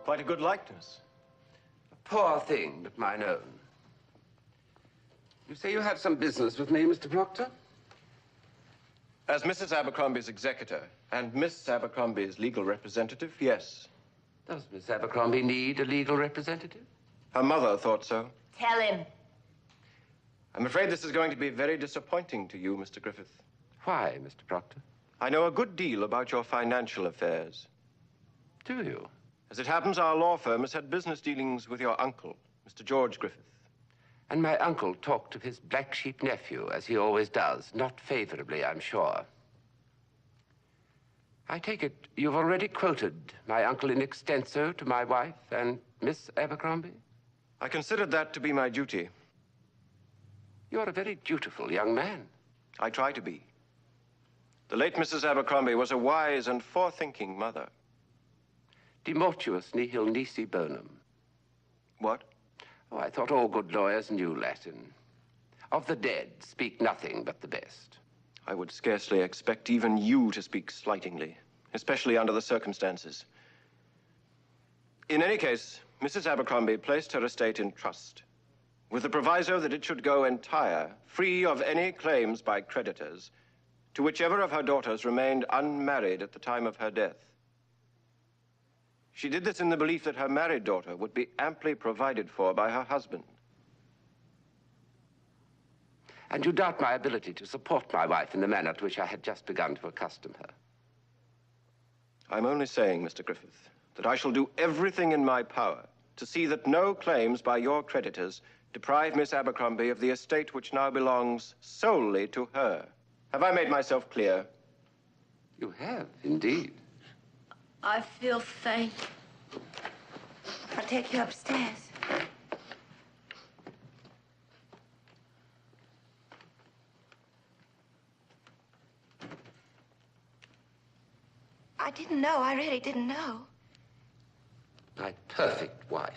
Quite a good likeness. A poor thing, but mine own. You say you have some business with me, Mr. Proctor? As Mrs. Abercrombie's executor and Miss Abercrombie's legal representative, yes. Does Miss Abercrombie need a legal representative? Her mother thought so. Tell him. I'm afraid this is going to be very disappointing to you, Mr. Griffith. Why, Mr. Proctor? I know a good deal about your financial affairs. Do you? As it happens, our law firm has had business dealings with your uncle, Mr. George Griffith. And my uncle talked of his black sheep nephew, as he always does. Not favorably, I'm sure. I take it you've already quoted my uncle in extenso to my wife and Miss Abercrombie? I considered that to be my duty. You're a very dutiful young man. I try to be. The late Mrs. Abercrombie was a wise and forethinking mother. Demortuus nihil nisi bonum. What? Oh, I thought all good lawyers knew Latin. Of the dead, speak nothing but the best. I would scarcely expect even you to speak slightingly, especially under the circumstances. In any case, Mrs. Abercrombie placed her estate in trust, with the proviso that it should go entire, free of any claims by creditors, to whichever of her daughters remained unmarried at the time of her death. She did this in the belief that her married daughter would be amply provided for by her husband. And you doubt my ability to support my wife in the manner to which I had just begun to accustom her. I'm only saying, Mr. Griffith, that I shall do everything in my power to see that no claims by your creditors deprive Miss Abercrombie of the estate which now belongs solely to her. Have I made myself clear? You have, indeed. I feel faint. I'll take you upstairs. I didn't know. I really didn't know. My perfect wife.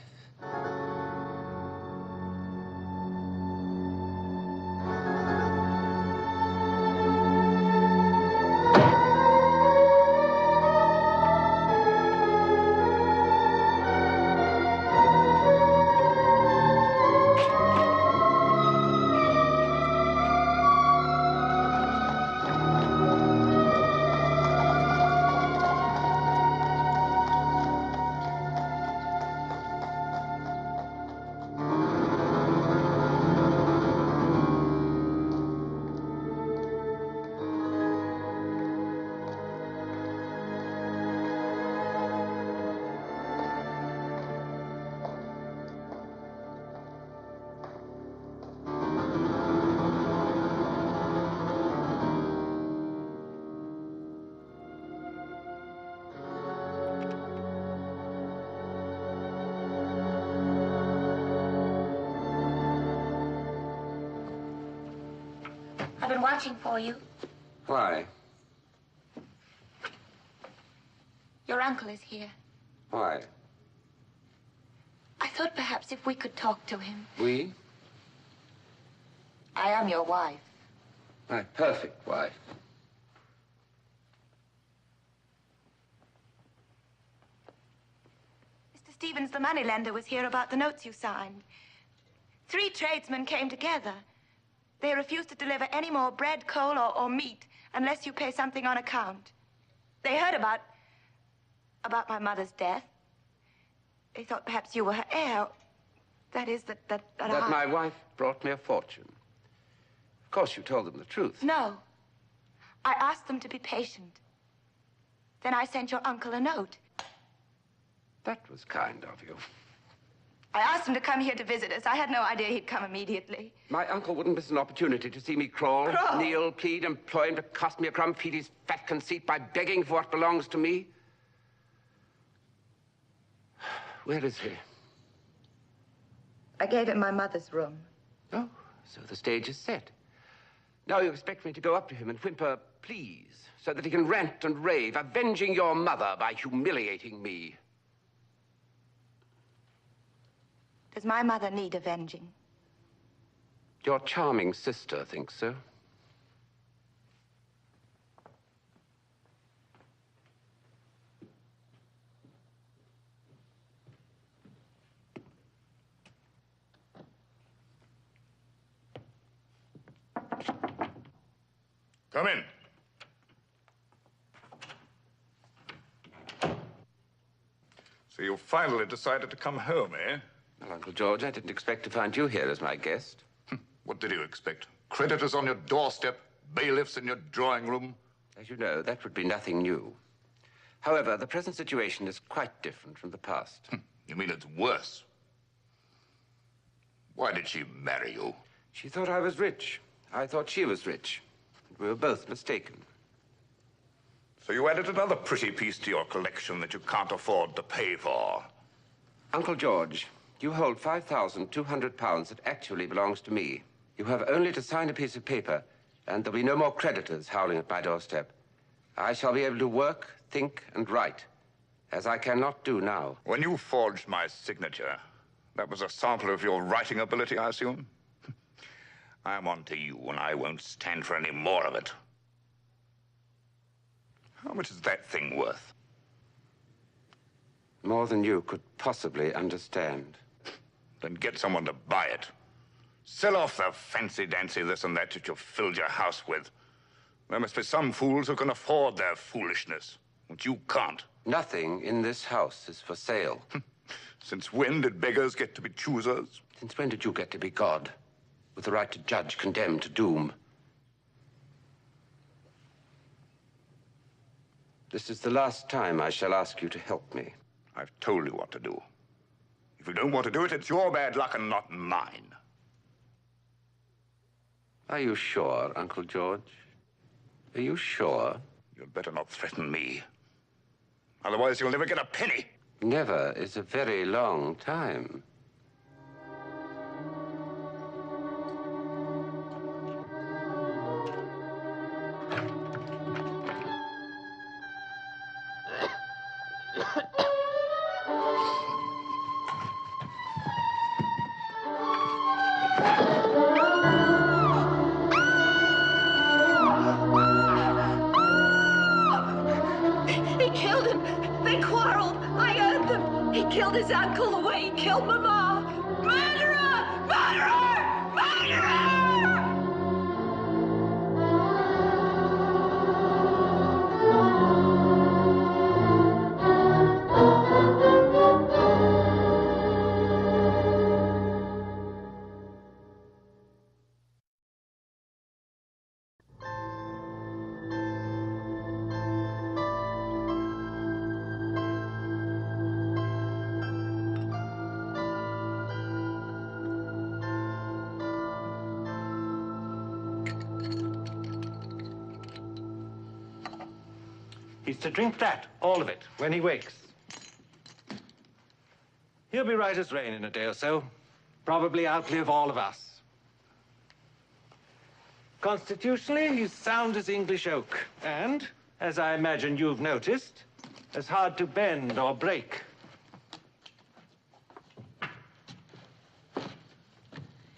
I've been watching for you. Why? Your uncle is here. Why? I thought perhaps if we could talk to him. We? I am your wife. My perfect wife. Mr. Stevens, the moneylender, was here about the notes you signed. 3 tradesmen came together. They refused to deliver any more bread, coal, or meat unless you pay something on account. They heard about my mother's death. They thought perhaps you were her heir. That is, that my wife brought me a fortune. Of course, you told them the truth. No. I asked them to be patient. Then I sent your uncle a note. That was kind of you. I asked him to come here to visit us. I had no idea he'd come immediately. My uncle wouldn't miss an opportunity to see me crawl, kneel, plead, implore him to cost me a crumb, feed his fat conceit by begging for what belongs to me. Where is he? I gave him my mother's room. Oh, so the stage is set. Now you expect me to go up to him and whimper, please, so that he can rant and rave, avenging your mother by humiliating me. Does my mother need avenging? Your charming sister thinks so. Come in. So you finally decided to come home, eh? Well, Uncle George, I didn't expect to find you here as my guest. What did you expect? Creditors on your doorstep, bailiffs in your drawing room? As you know, that would be nothing new. However, the present situation is quite different from the past. You mean it's worse? Why did she marry you? She thought I was rich. I thought she was rich. We were both mistaken. So you added another pretty piece to your collection that you can't afford to pay for. Uncle George, you hold £5,200 that actually belongs to me. You have only to sign a piece of paper, and there'll be no more creditors howling at my doorstep. I shall be able to work, think, and write, as I cannot do now. When you forged my signature, that was a sample of your writing ability, I assume? I'm on to you, and I won't stand for any more of it. How much is that thing worth? More than you could possibly understand. Then get someone to buy it. Sell off the fancy-dancy this and that you've filled your house with. There must be some fools who can afford their foolishness, but you can't. Nothing in this house is for sale. Since when did beggars get to be choosers? Since when did you get to be God, with the right to judge, condemn, to doom? This is the last time I shall ask you to help me. I've told you what to do. If you don't want to do it, it's your bad luck and not mine. Are you sure, Uncle George? Are you sure? You'd better not threaten me. Otherwise, you'll never get a penny. Never is a very long time. He killed him. They quarreled. I earned them. He killed his uncle the way he killed Mama. Murderer! Murderer! Murderer! He's to drink that, all of it, when he wakes. He'll be right as rain in a day or so. Probably outlive all of us. Constitutionally, he's sound as English oak. And, as I imagine you've noticed, as hard to bend or break.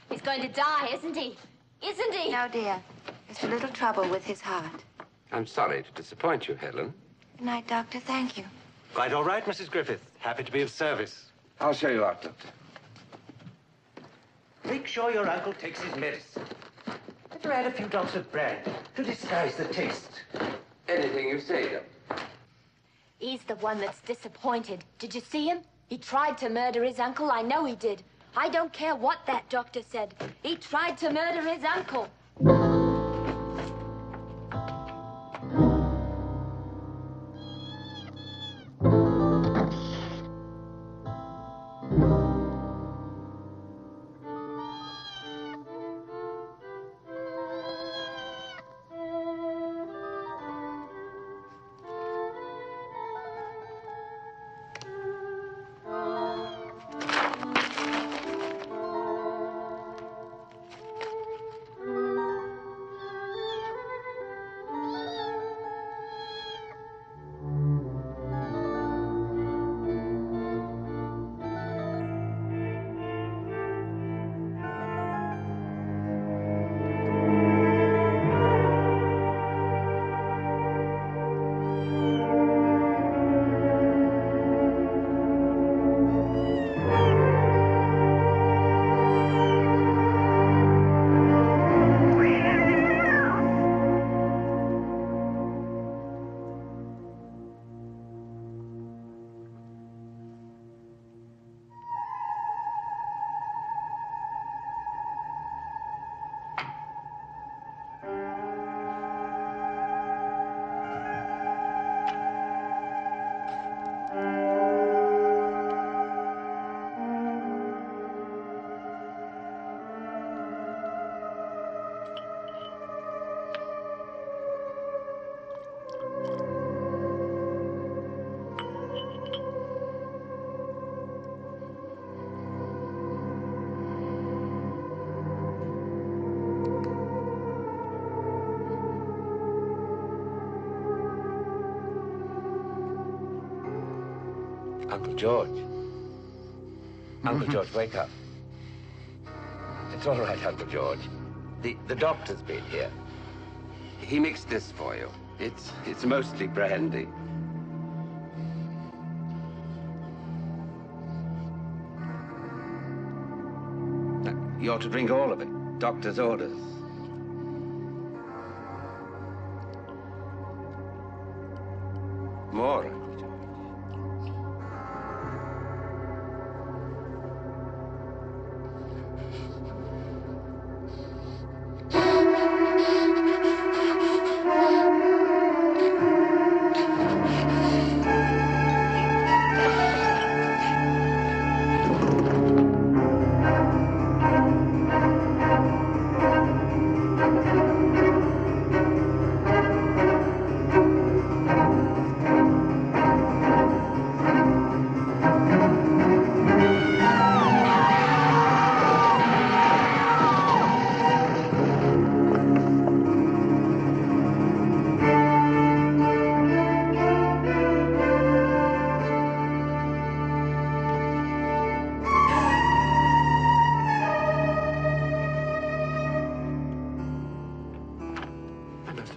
He's going to die, isn't he? Isn't he? No, dear. There's a little trouble with his heart. I'm sorry to disappoint you, Helen. Good night, Doctor. Thank you. Quite all right, Mrs. Griffith. Happy to be of service. I'll show you out, Doctor. Make sure your uncle takes his medicine. Better add a few drops of brandy to disguise the taste. Anything you say, Doctor. He's the one that's disappointed. Did you see him? He tried to murder his uncle. I know he did. I don't care what that doctor said. He tried to murder his uncle. Uncle George. Uncle George, wake up. It's all right, Uncle George. The doctor's been here. He mixed this for you. It's mostly brandy. You ought to drink all of it. Doctor's orders. More, Uncle George.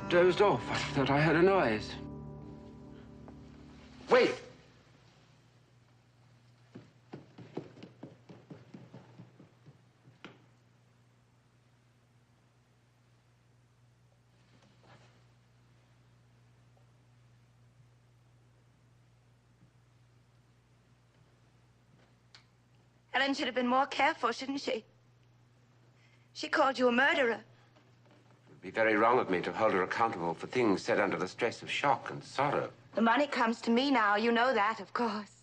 Dozed off. I thought I heard a noise. Wait! Helen should have been more careful, shouldn't she? She called you a murderer. It would be very wrong of me to hold her accountable for things said under the stress of shock and sorrow. The money comes to me now. You know that, of course.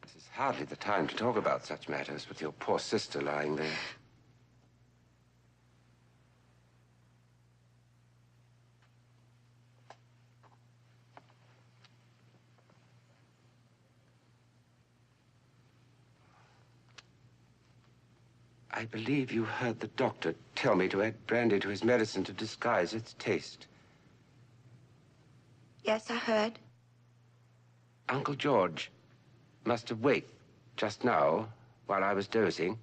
This is hardly the time to talk about such matters with your poor sister lying there. I believe you heard the doctor tell me to add brandy to his medicine to disguise its taste. Yes, I heard. Uncle George must have waked just now while I was dozing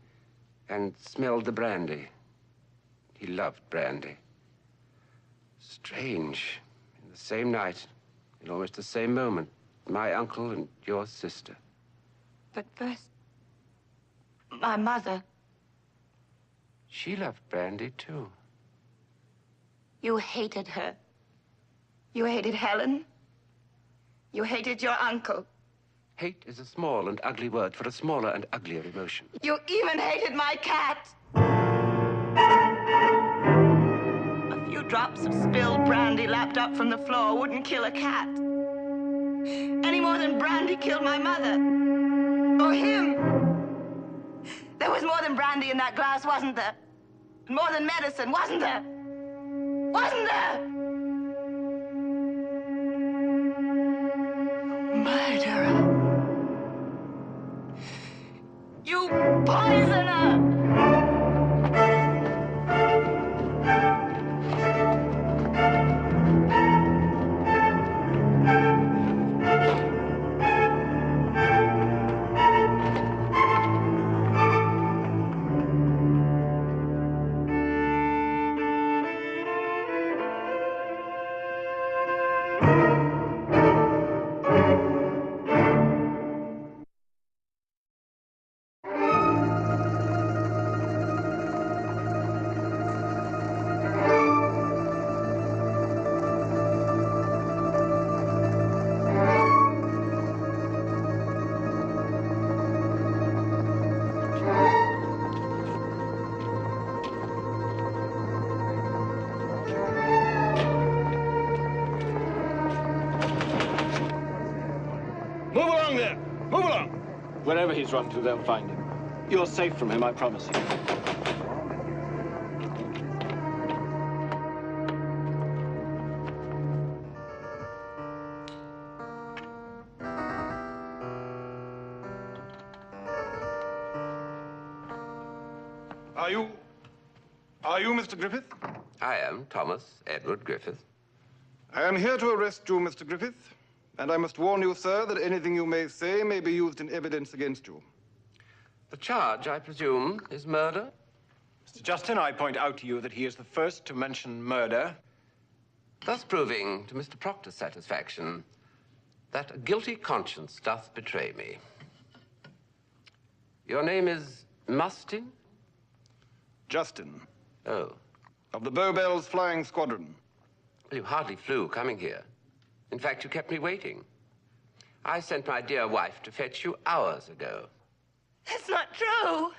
and smelled the brandy. He loved brandy. Strange. In the same night, in almost the same moment, my uncle and your sister. But first, my mother. She loved brandy, too. You hated her. You hated Helen. You hated your uncle. Hate is a small and ugly word for a smaller and uglier emotion. You even hated my cat. A few drops of spilled brandy lapped up from the floor wouldn't kill a cat. Any more than brandy killed my mother. Or him. There was more than brandy in that glass, wasn't there? More than medicine, wasn't there? Wasn't there? Murderer. You poisoner! Wherever he's run to, they'll find him. You're safe from him, I promise you. Are you Mr. Griffith? I am Thomas Edward Griffith. I am here to arrest you, Mr. Griffith. And I must warn you, sir, that anything you may say may be used in evidence against you. The charge, I presume, is murder? Mr. Justin, I point out to you that he is the first to mention murder. Thus proving, to Mr. Proctor's satisfaction, that a guilty conscience doth betray me. Your name is Mustin? Justin. Oh. Of the Bowbells Flying Squadron. Well, you hardly flew coming here. In fact, you kept me waiting. I sent my dear wife to fetch you hours ago. That's not true.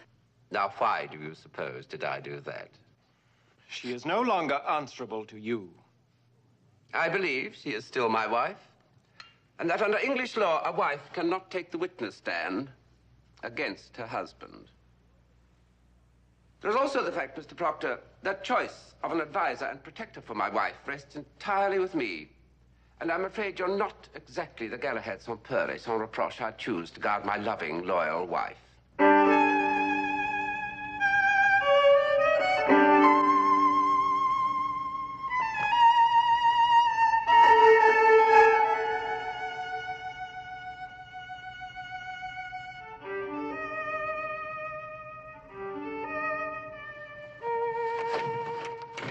Now, why do you suppose did I do that? She is no longer answerable to you. I believe she is still my wife, and that under English law, a wife cannot take the witness stand against her husband. There is also the fact, Mr. Proctor, that choice of an advisor and protector for my wife rests entirely with me. And I'm afraid you're not exactly the Galahad sans peur et sans reproche I choose to guard my loving, loyal wife.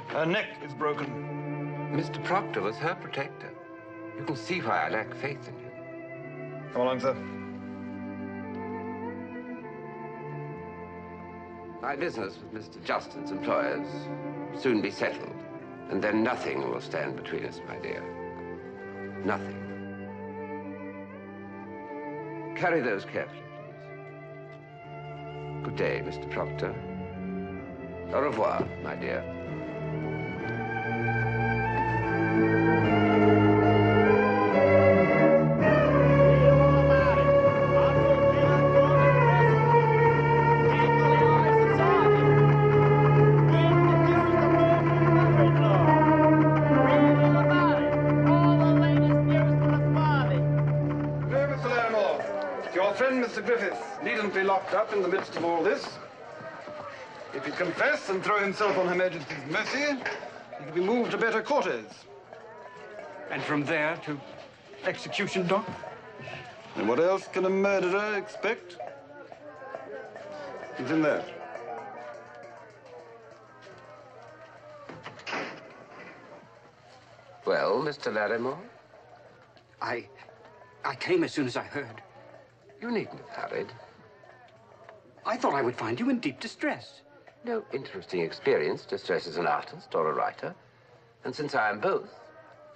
Her neck is broken. Mr. Proctor was her protector. You can see why I lack faith in him. Come along, sir. My business with Mr. Justin's employers will soon be settled, and then nothing will stand between us, my dear. Nothing. Carry those carefully, please. Good day, Mr. Proctor. Au revoir, my dear. Mr. Griffith needn't be locked up in the midst of all this. If he'd confess and throw himself on Her Majesty's mercy, he could be moved to better quarters. And from there to execution, Doc? And what else can a murderer expect? He's in there. Well, Mr. Larimore? I came as soon as I heard. You needn't have hurried. I thought I would find you in deep distress. No interesting experience distresses an artist or a writer. And since I am both,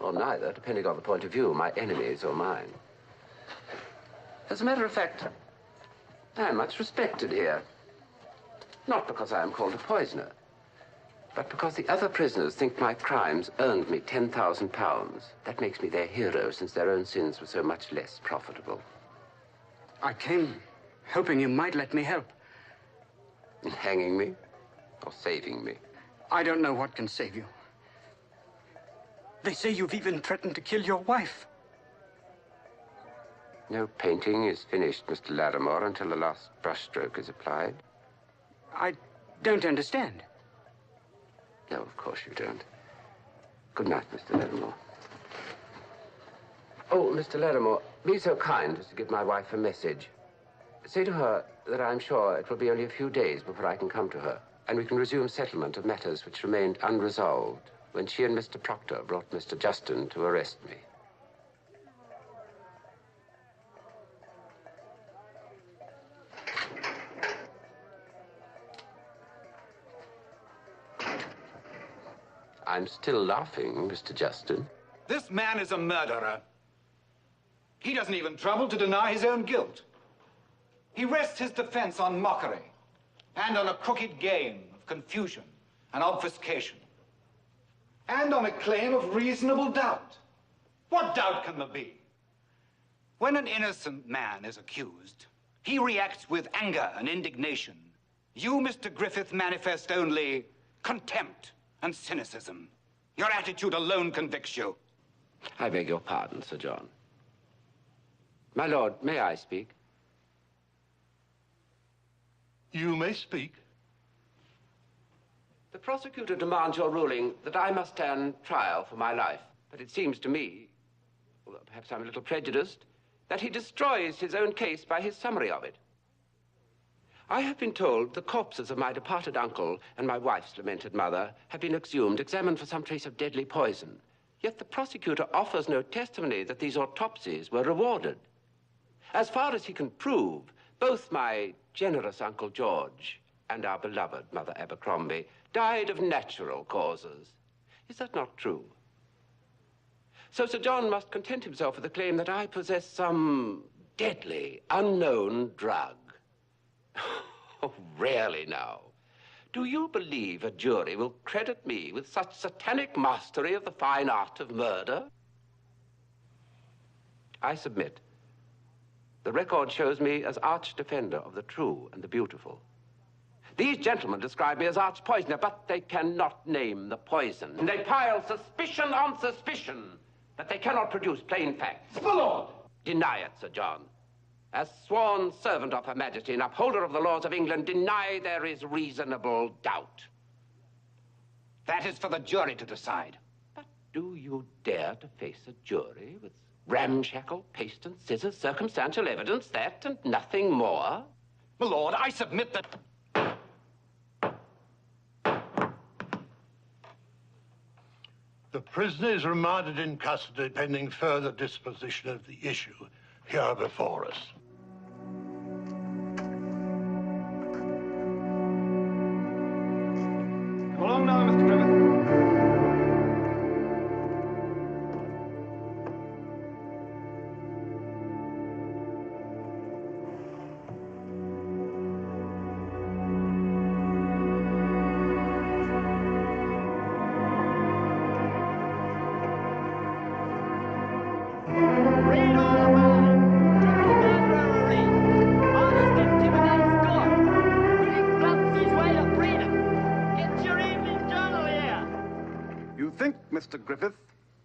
or neither, depending on the point of view, my enemies or mine. As a matter of fact, I am much respected here. Not because I am called a poisoner, but because the other prisoners think my crimes earned me £10,000. That makes me their hero, since their own sins were so much less profitable. I came hoping you might let me help. In hanging me or saving me? I don't know what can save you. They say you've even threatened to kill your wife. No painting is finished, Mr. Larimore, until the last brushstroke is applied. I don't understand. No, of course you don't. Good night, Mr. Larimore. Oh, Mr. Larimore, be so kind as to give my wife a message. Say to her that I'm sure it will be only a few days before I can come to her, and we can resume settlement of matters which remained unresolved when she and Mr. Proctor brought Mr. Justin to arrest me. I'm still laughing, Mr. Justin. This man is a murderer. He doesn't even trouble to deny his own guilt. He rests his defense on mockery and on a crooked game of confusion and obfuscation and on a claim of reasonable doubt. What doubt can there be? When an innocent man is accused, he reacts with anger and indignation. You, Mr. Griffith, manifest only contempt and cynicism. Your attitude alone convicts you. I beg your pardon, Sir John. My lord, may I speak? You may speak. The prosecutor demands your ruling that I must stand trial for my life. But it seems to me, well, perhaps I'm a little prejudiced, that he destroys his own case by his summary of it. I have been told the corpses of my departed uncle and my wife's lamented mother have been exhumed, examined for some trace of deadly poison. Yet the prosecutor offers no testimony that these autopsies were rewarded. As far as he can prove, both my generous Uncle George and our beloved Mother Abercrombie died of natural causes. Is that not true? So Sir John must content himself with the claim that I possess some deadly, unknown drug. Oh, really now? Do you believe a jury will credit me with such satanic mastery of the fine art of murder? I submit. The record shows me as arch-defender of the true and the beautiful. These gentlemen describe me as arch-poisoner, but they cannot name the poison. And they pile suspicion on suspicion, but they cannot produce plain facts. My lord! Deny it, Sir John. As sworn servant of Her Majesty and upholder of the laws of England, deny there is reasonable doubt. That is for the jury to decide. But do you dare to face a jury with ramshackle, paste and scissors, circumstantial evidence, that and nothing more? My lord, I submit that... The prisoner is remanded in custody pending further disposition of the issue here before us. Come along now, Mr. Griffith. Mr. Griffith,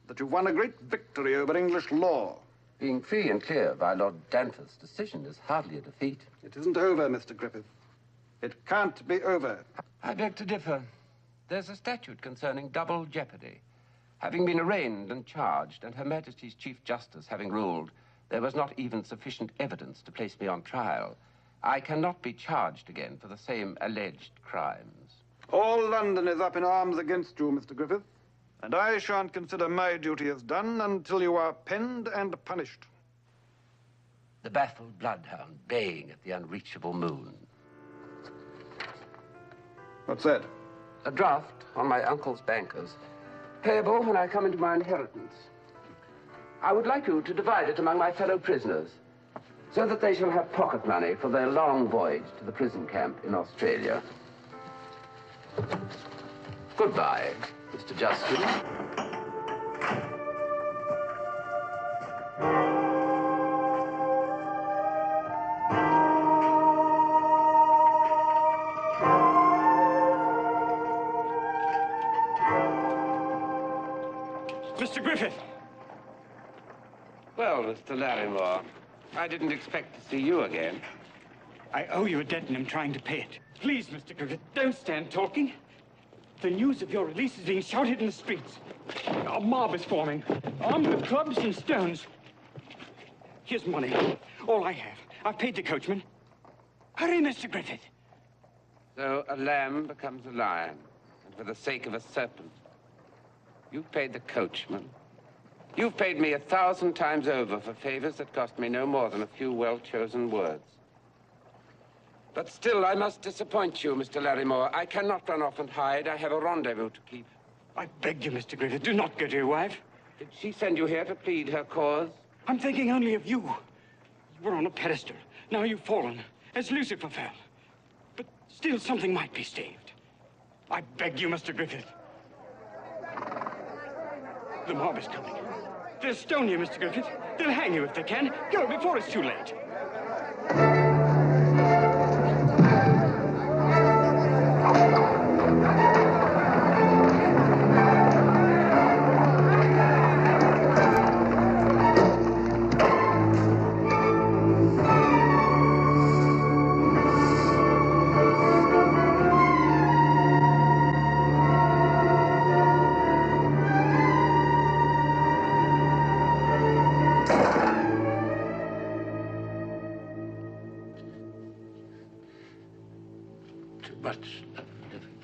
that you've won a great victory over English law. Being free and clear by Lord Danforth's decision is hardly a defeat. It isn't over, Mr. Griffith. It can't be over. I beg to differ. There's a statute concerning double jeopardy. Having been arraigned and charged, and Her Majesty's Chief Justice having ruled there was not even sufficient evidence to place me on trial, I cannot be charged again for the same alleged crimes. All London is up in arms against you, Mr. Griffith, and I shan't consider my duty as done until you are penned and punished. The baffled bloodhound baying at the unreachable moon. What's that? A draft on my uncle's bankers, payable when I come into my inheritance. I would like you to divide it among my fellow prisoners, so that they shall have pocket money for their long voyage to the prison camp in Australia. Goodbye, Mr. Justin. Mr. Griffith! Well, Mr. Larrymore, I didn't expect to see you again. I owe you a debt and I'm trying to pay it. Please, Mr. Griffith, don't stand talking. The news of your release is being shouted in the streets. A mob is forming, armed with clubs and stones. Here's money, all I have. I've paid the coachman. Hurry, Mr. Griffith. So a lamb becomes a lion, and for the sake of a serpent. You've paid the coachman. You've paid me 1,000 times over for favors that cost me no more than a few well-chosen words. But still, I must disappoint you, Mr. Larrymore. I cannot run off and hide. I have a rendezvous to keep. I beg you, Mr. Griffith, do not go to your wife. Did she send you here to plead her cause? I'm thinking only of you. You were on a pedestal. Now you've fallen, as Lucifer fell. But still, something might be saved. I beg you, Mr. Griffith. The mob is coming. They'll stone you, Mr. Griffith. They'll hang you if they can. Go before it's too late. Much of living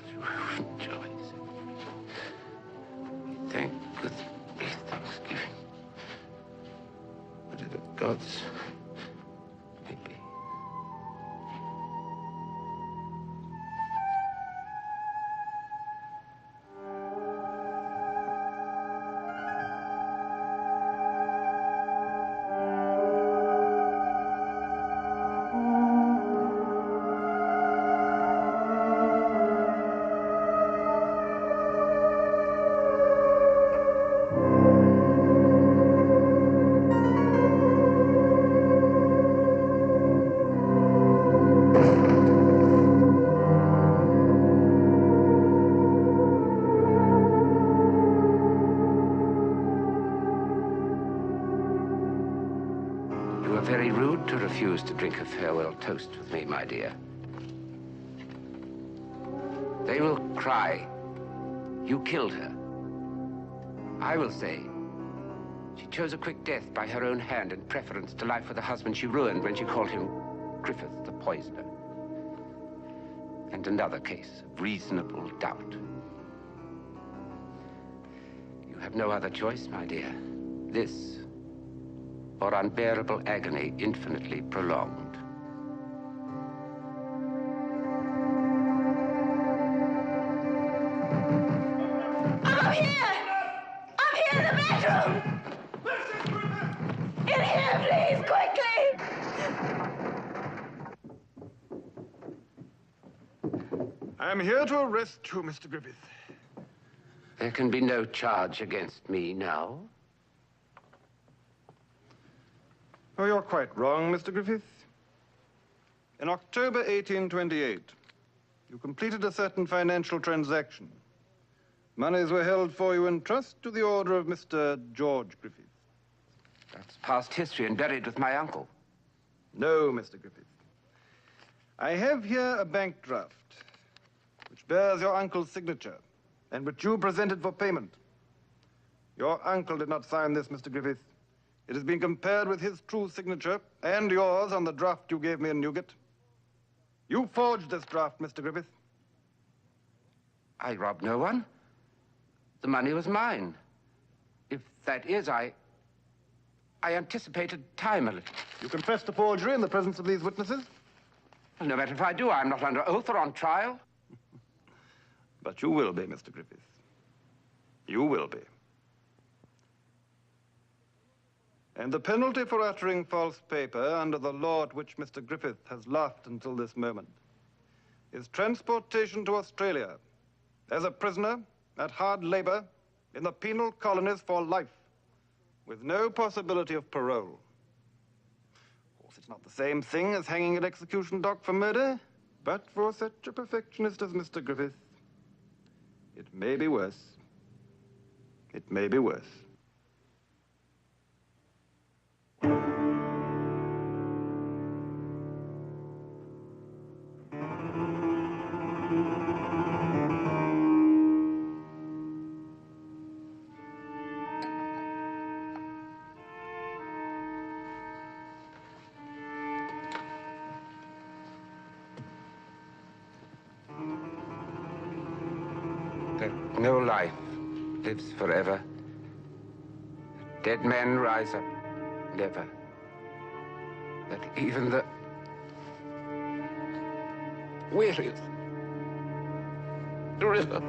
through joys. Thank with me thanksgiving. Whatever God's may be. Very rude to refuse to drink a farewell toast with me, my dear. They will cry, you killed her. I will say, she chose a quick death by her own hand in preference to life with a husband she ruined when she called him Griffith the poisoner. And another case of reasonable doubt. You have no other choice, my dear. This or unbearable agony infinitely prolonged. I'm here! I'm here in the bedroom! In here, please, quickly! I am here to arrest you, Mr. Griffith. There can be no charge against me now. Oh, you're quite wrong, Mr. Griffith. In October 1828, you completed a certain financial transaction. Monies were held for you in trust to the order of Mr. George Griffith. That's past history and buried with my uncle. No, Mr. Griffith. I have here a bank draft, which bears your uncle's signature, and which you presented for payment. Your uncle did not sign this, Mr. Griffith. It has been compared with his true signature and yours on the draft you gave me in Newgate. You forged this draft, Mr. Griffith. I robbed no one. The money was mine. If that is, I anticipated time a little. You confess to forgery in the presence of these witnesses? Well, no matter if I do, I'm not under oath or on trial. But you will be, Mr. Griffith. You will be. And the penalty for uttering false paper under the law at which Mr. Griffith has laughed until this moment is transportation to Australia as a prisoner at hard labor in the penal colonies for life, with no possibility of parole. Of course, it's not the same thing as hanging at execution dock for murder, but for such a perfectionist as Mr. Griffith, it may be worse. It may be worse. That no life lives forever. Dead men rise up never. That even the weariest river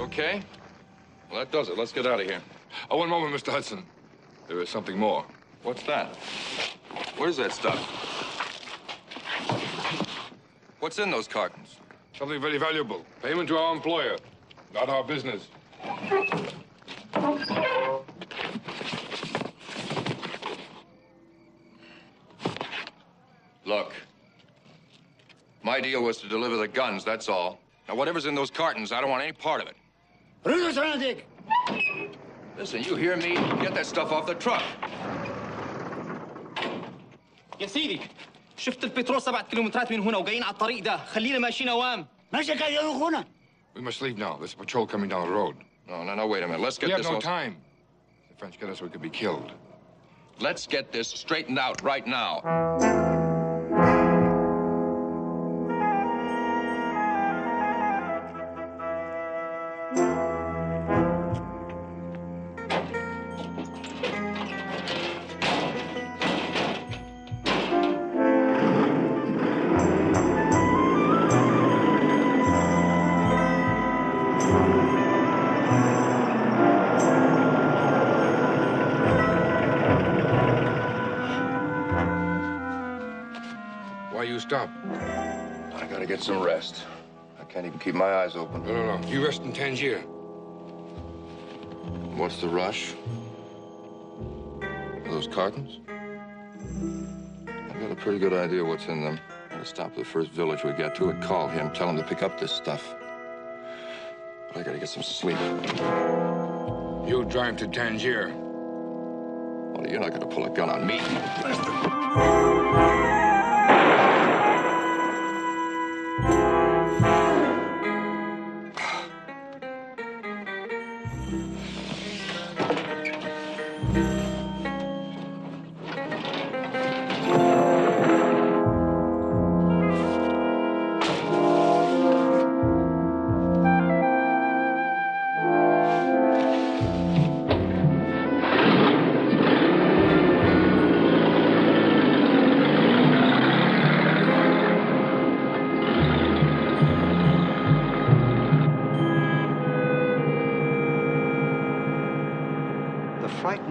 Okay? Well, that does it. Let's get out of here. Oh, one moment, Mr. Hudson. There is something more. What's that? Where's that stuff? What's in those cartons? Something very valuable. Payment to our employer. Not our business. Look. My deal was to deliver the guns, that's all. Now, whatever's in those cartons, I don't want any part of it. Listen, you hear me? Get that stuff off the truck. يا سيدي شفت البترول 7 كيلومترات من هنا وجايين على الطريق ده خلينا ماشيين اوام ماشي يا اخونا. We must leave now. There's a patrol coming down the road. No, wait a minute. Let's get this... We have no time. If the French get us, we could be killed. Let's get this straightened out right now. stop. I gotta get some rest. I can't even keep my eyes open. No. You rest in Tangier. What's the rush? Those cartons? I've got a pretty good idea what's in them. I'm gonna stop at the first village we get to and call him, tell him to pick up this stuff. But I gotta get some sleep. You drive to Tangier. Well, you're not gonna pull a gun on me.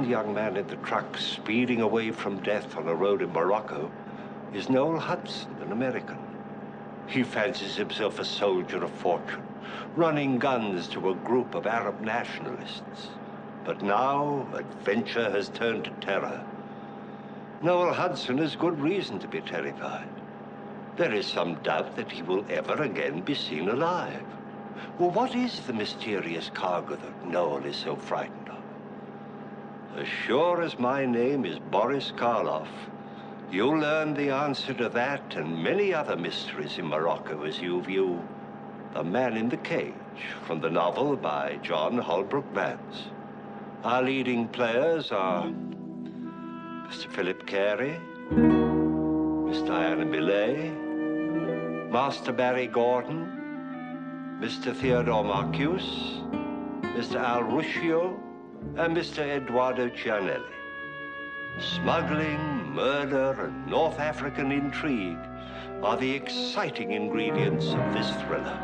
Young man in the truck speeding away from death on a road in Morocco is Noel Hudson, an American. He fancies himself a soldier of fortune, running guns to a group of Arab nationalists. But now, adventure has turned to terror. Noel Hudson has good reason to be terrified. There is some doubt that he will ever again be seen alive. Well, what is the mysterious cargo that Noel is so frightened of? As sure as my name is Boris Karloff, you'll learn the answer to that and many other mysteries in Morocco as you view The Man in the Cage from the novel by John Holbrook Vance. Our leading players are Mr. Philip Carey, Miss Diana Millay, Master Barry Gordon, Mr. Theodore Marcuse, Mr. Al Ruscio, and Mr. Eduardo Cianelli. Smuggling, murder, and North African intrigue are the exciting ingredients of this thriller.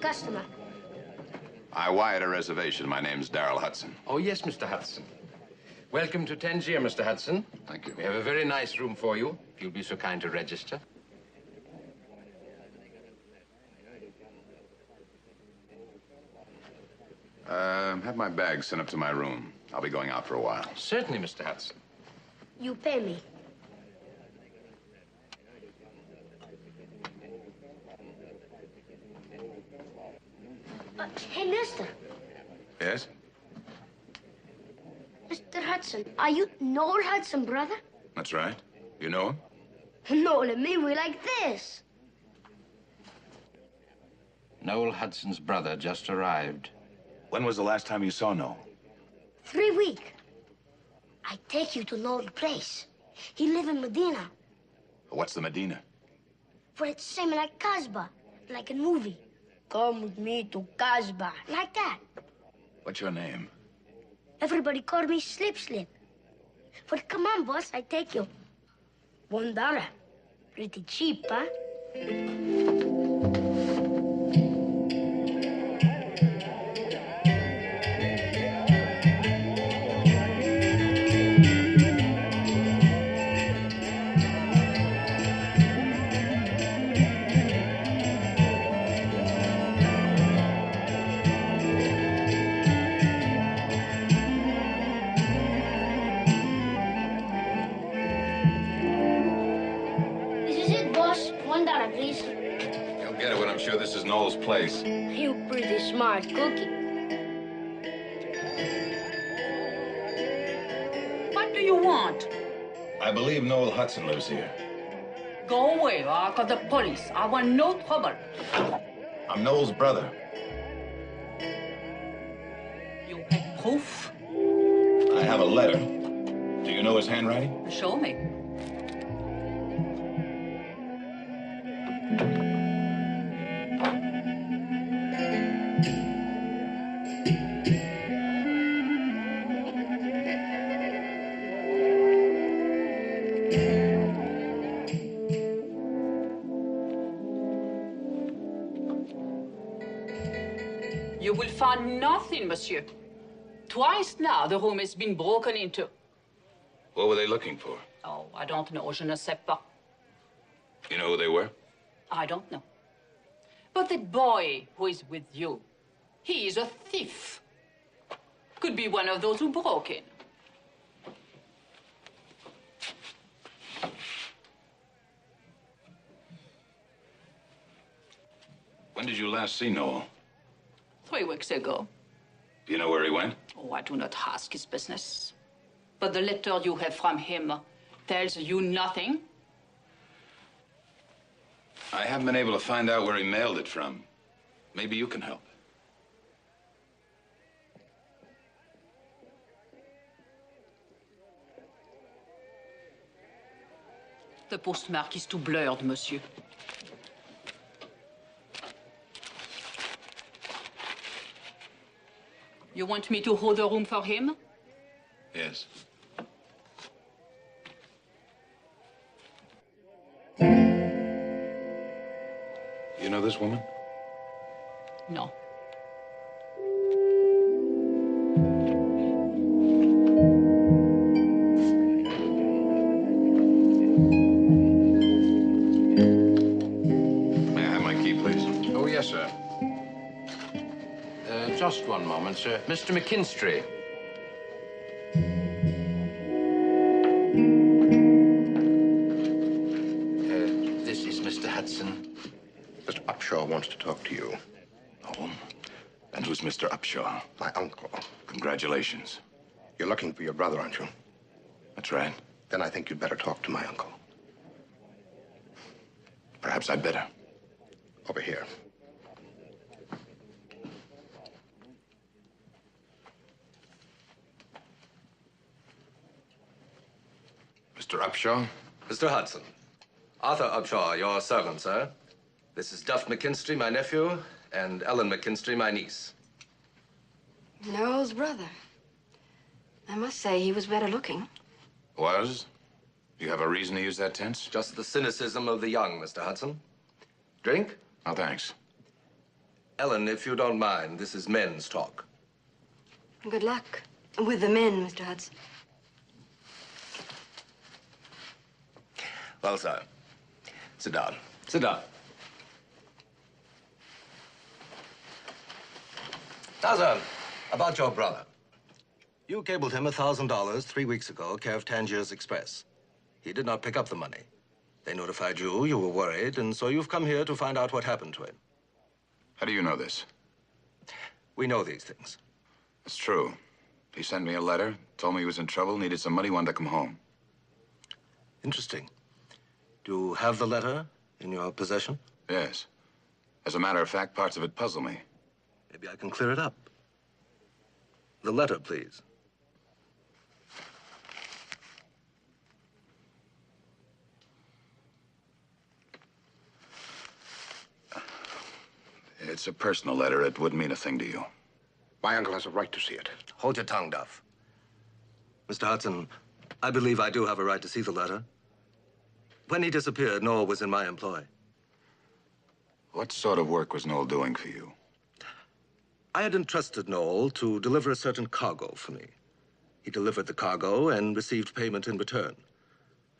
Customer. I wired a reservation. My name's Darrell Hudson. Oh, yes, Mr. Hudson. Welcome to Tangier, Mr. Hudson. Thank you. We have a very nice room for you, if you'll be so kind to register. Have my bag sent up to my room. I'll be going out for a while. Certainly, Mr. Hudson. You pay me. Hey, mister. Yes? Mr. Hudson, are you Noel Hudson, brother? That's right. You know him? Noel and me, we like this. Noel Hudson's brother just arrived. When was the last time you saw Noel? 3 weeks. I take you to Noel's place. He live in Medina. What's the Medina? For it's same like Casbah, like a movie. Come with me to Casbah, like that. What's your name? Everybody call me Slip Slip. But come on, boss, I take you. $1. Pretty cheap, huh? Noel's place. You pretty smart cookie. What do you want? I believe Noel Hudson lives here. Go away or I'll call the police. I want no trouble. I'm Noel's brother. You have proof? I have a letter. Do you know his handwriting? Show me. You will find nothing, monsieur. Twice now the room has been broken into. What were they looking for? Oh, I don't know. Je ne sais pas. You know who they were? I don't know. But that boy who is with you, he is a thief. Could be one of those who broke in. When did you last see Noel? 3 weeks ago. Do you know where he went? Oh, I do not ask his business. But the letter you have from him tells you nothing. I haven't been able to find out where he mailed it from. Maybe you can help. The postmark is too blurred, monsieur. You want me to hold the room for him? Yes. You know this woman? No. May I have my key, please? Oh, yes, sir. Just one moment, sir. Mr. McKinstry. This is Mr. Hudson. Mr. Upshaw wants to talk to you. Oh, and who's Mr. Upshaw? My uncle. Congratulations. You're looking for your brother, aren't you? That's right. Then I think you'd better talk to my uncle. Perhaps I'd better. Over here. Mr. Upshaw? Mr. Hudson. Arthur Upshaw, your servant, sir. This is Duff McKinstry, my nephew, and Ellen McKinstry, my niece. Noel's brother. I must say he was better looking. Was? Do you have a reason to use that tense? Just the cynicism of the young, Mr. Hudson. Drink? Oh, thanks. Ellen, if you don't mind, this is men's talk. Good luck with the men, Mr. Hudson. Well, sir, sit down. Sit down. Now, sir, about your brother. You cabled him $1,000 3 weeks ago, care of Tangiers Express. He did not pick up the money. They notified you, you were worried, and so you've come here to find out what happened to him. How do you know this? We know these things. It's true. He sent me a letter, told me he was in trouble, needed some money, wanted to come home. Interesting. Do you have the letter in your possession? Yes. As a matter of fact, parts of it puzzle me. Maybe I can clear it up. The letter, please. It's a personal letter. It wouldn't mean a thing to you. My uncle has a right to see it. Hold your tongue, Duff. Mr. Hudson, I believe I do have a right to see the letter. When he disappeared, Noel was in my employ. What sort of work was Noel doing for you? I had entrusted Noel to deliver a certain cargo for me. He delivered the cargo and received payment in return.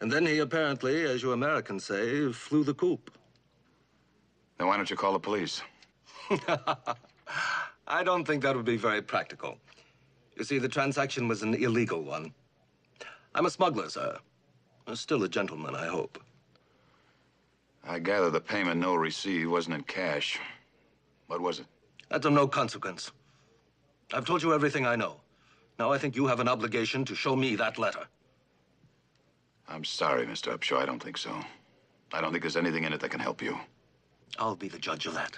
And then he apparently, as you Americans say, flew the coop. Then why don't you call the police? I don't think that would be very practical. You see, the transaction was an illegal one. I'm a smuggler, sir. Still a gentleman, I hope. I gather the payment Noel received wasn't in cash. What was it? That's of no consequence. I've told you everything I know. Now I think you have an obligation to show me that letter. I'm sorry, Mr. Upshaw. I don't think so. I don't think there's anything in it that can help you. I'll be the judge of that.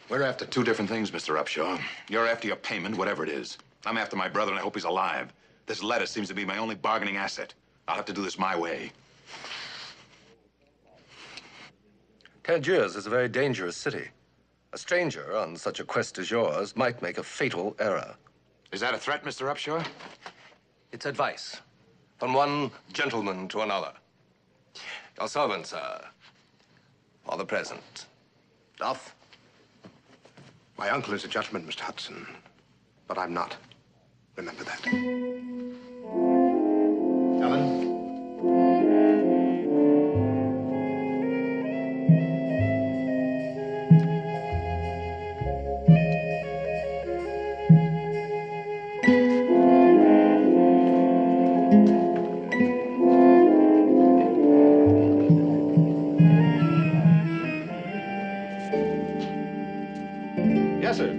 We're after two different things, Mr. Upshaw. You're after your payment, whatever it is. I'm after my brother, and I hope he's alive. This letter seems to be my only bargaining asset. I'll have to do this my way. Tangiers is a very dangerous city. A stranger on such a quest as yours might make a fatal error. Is that a threat, Mr. Upshaw? It's advice from one gentleman to another. Your servant, sir, for the present. Off. My uncle is a gentleman, Mr. Hudson, but I'm not. Remember that. Helen? Yes, sir.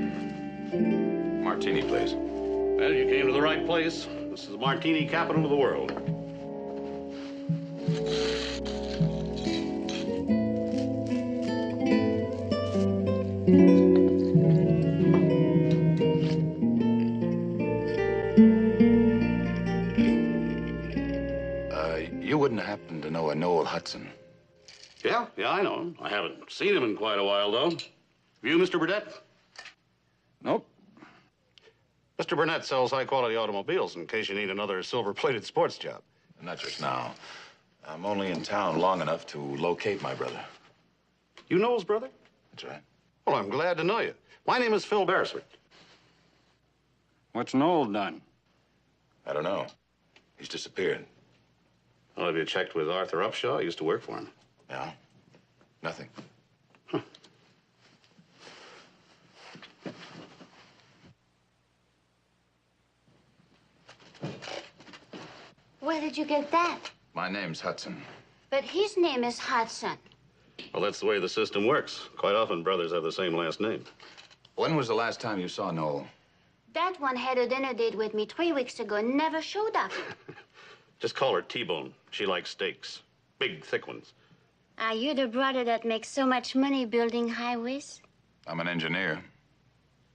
Martini, please. Well, you came to the right place. This is the martini capital of the world. You wouldn't happen to know a Noel Hudson? Yeah, I know him. I haven't seen him in quite a while, though. You, Mr. Burdett? Nope. Mr. Burnett sells high-quality automobiles in case you need another silver-plated sports job. Not just now. I'm only in town long enough to locate my brother. You know his brother? That's right. Well, I'm glad to know you. My name is Phil Beresford. What's Noel done? I don't know. He's disappeared. Well, have you checked with Arthur Upshaw? I used to work for him. Yeah? Nothing. Where did you get that? My name's Hudson. But his name is Hudson. Well, that's the way the system works. Quite often, brothers have the same last name. When was the last time you saw Noel? That one had a dinner date with me 3 weeks ago and never showed up. Just call her T-Bone. She likes steaks. Big, thick ones. Are you the brother that makes so much money building highways? I'm an engineer.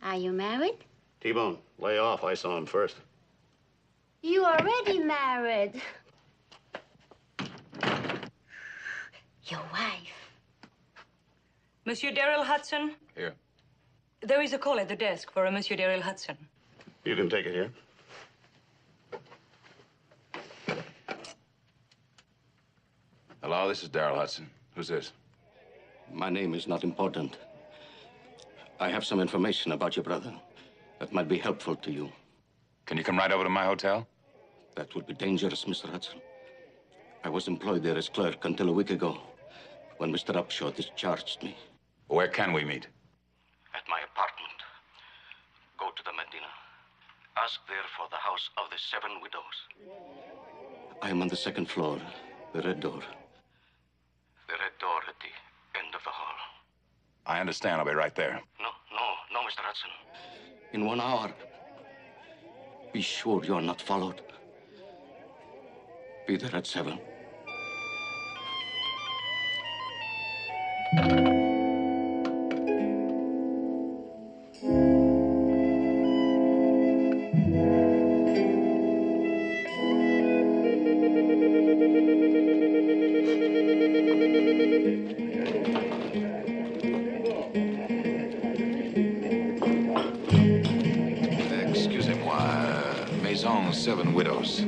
Are you married? T-Bone, lay off. I saw him first. You already married. Your wife. Monsieur Daryl Hudson? Here. There is a call at the desk for a Monsieur Daryl Hudson. You can take it here. Hello, this is Daryl Hudson. Who's this? My name is not important. I have some information about your brother that might be helpful to you. Can you come right over to my hotel? That would be dangerous, Mr. Hudson. I was employed there as clerk until a week ago, when Mr. Upshaw discharged me. Where can we meet? At my apartment. Go to the Medina. Ask there for the House of the Seven Widows. I am on the second floor, the red door. The red door at the end of the hall. I understand. I'll be right there. No, Mr. Hudson. In 1 hour. Be sure you're not followed. Be there at 7. Excusez-moi. Maison Seven Widows.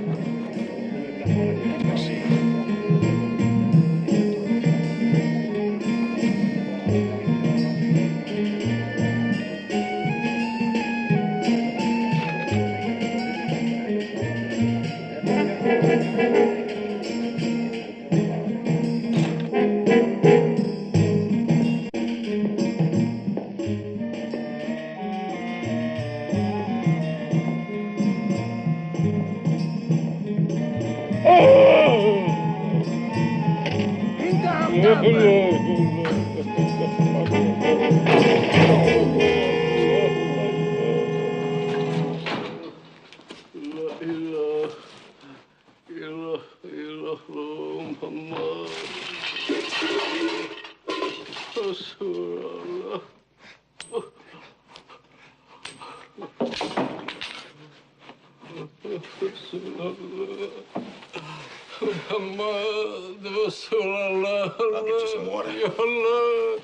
محمد رسول الله. I'll get you some water. يا الله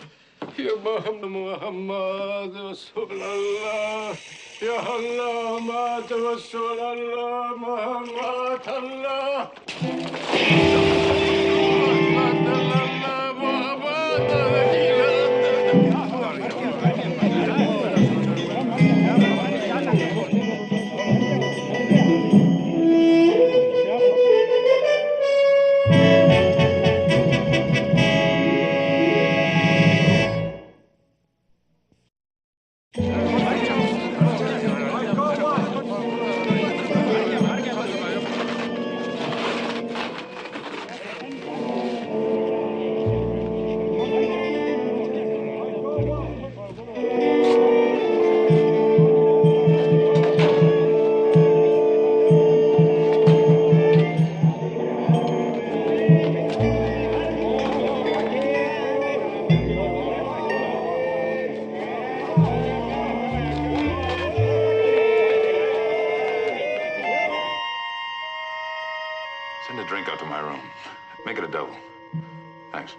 يا محمد رسول الله. يا الله محمد رسول الله محمد الله. Send a drink out to my room. Make it a double. Thanks.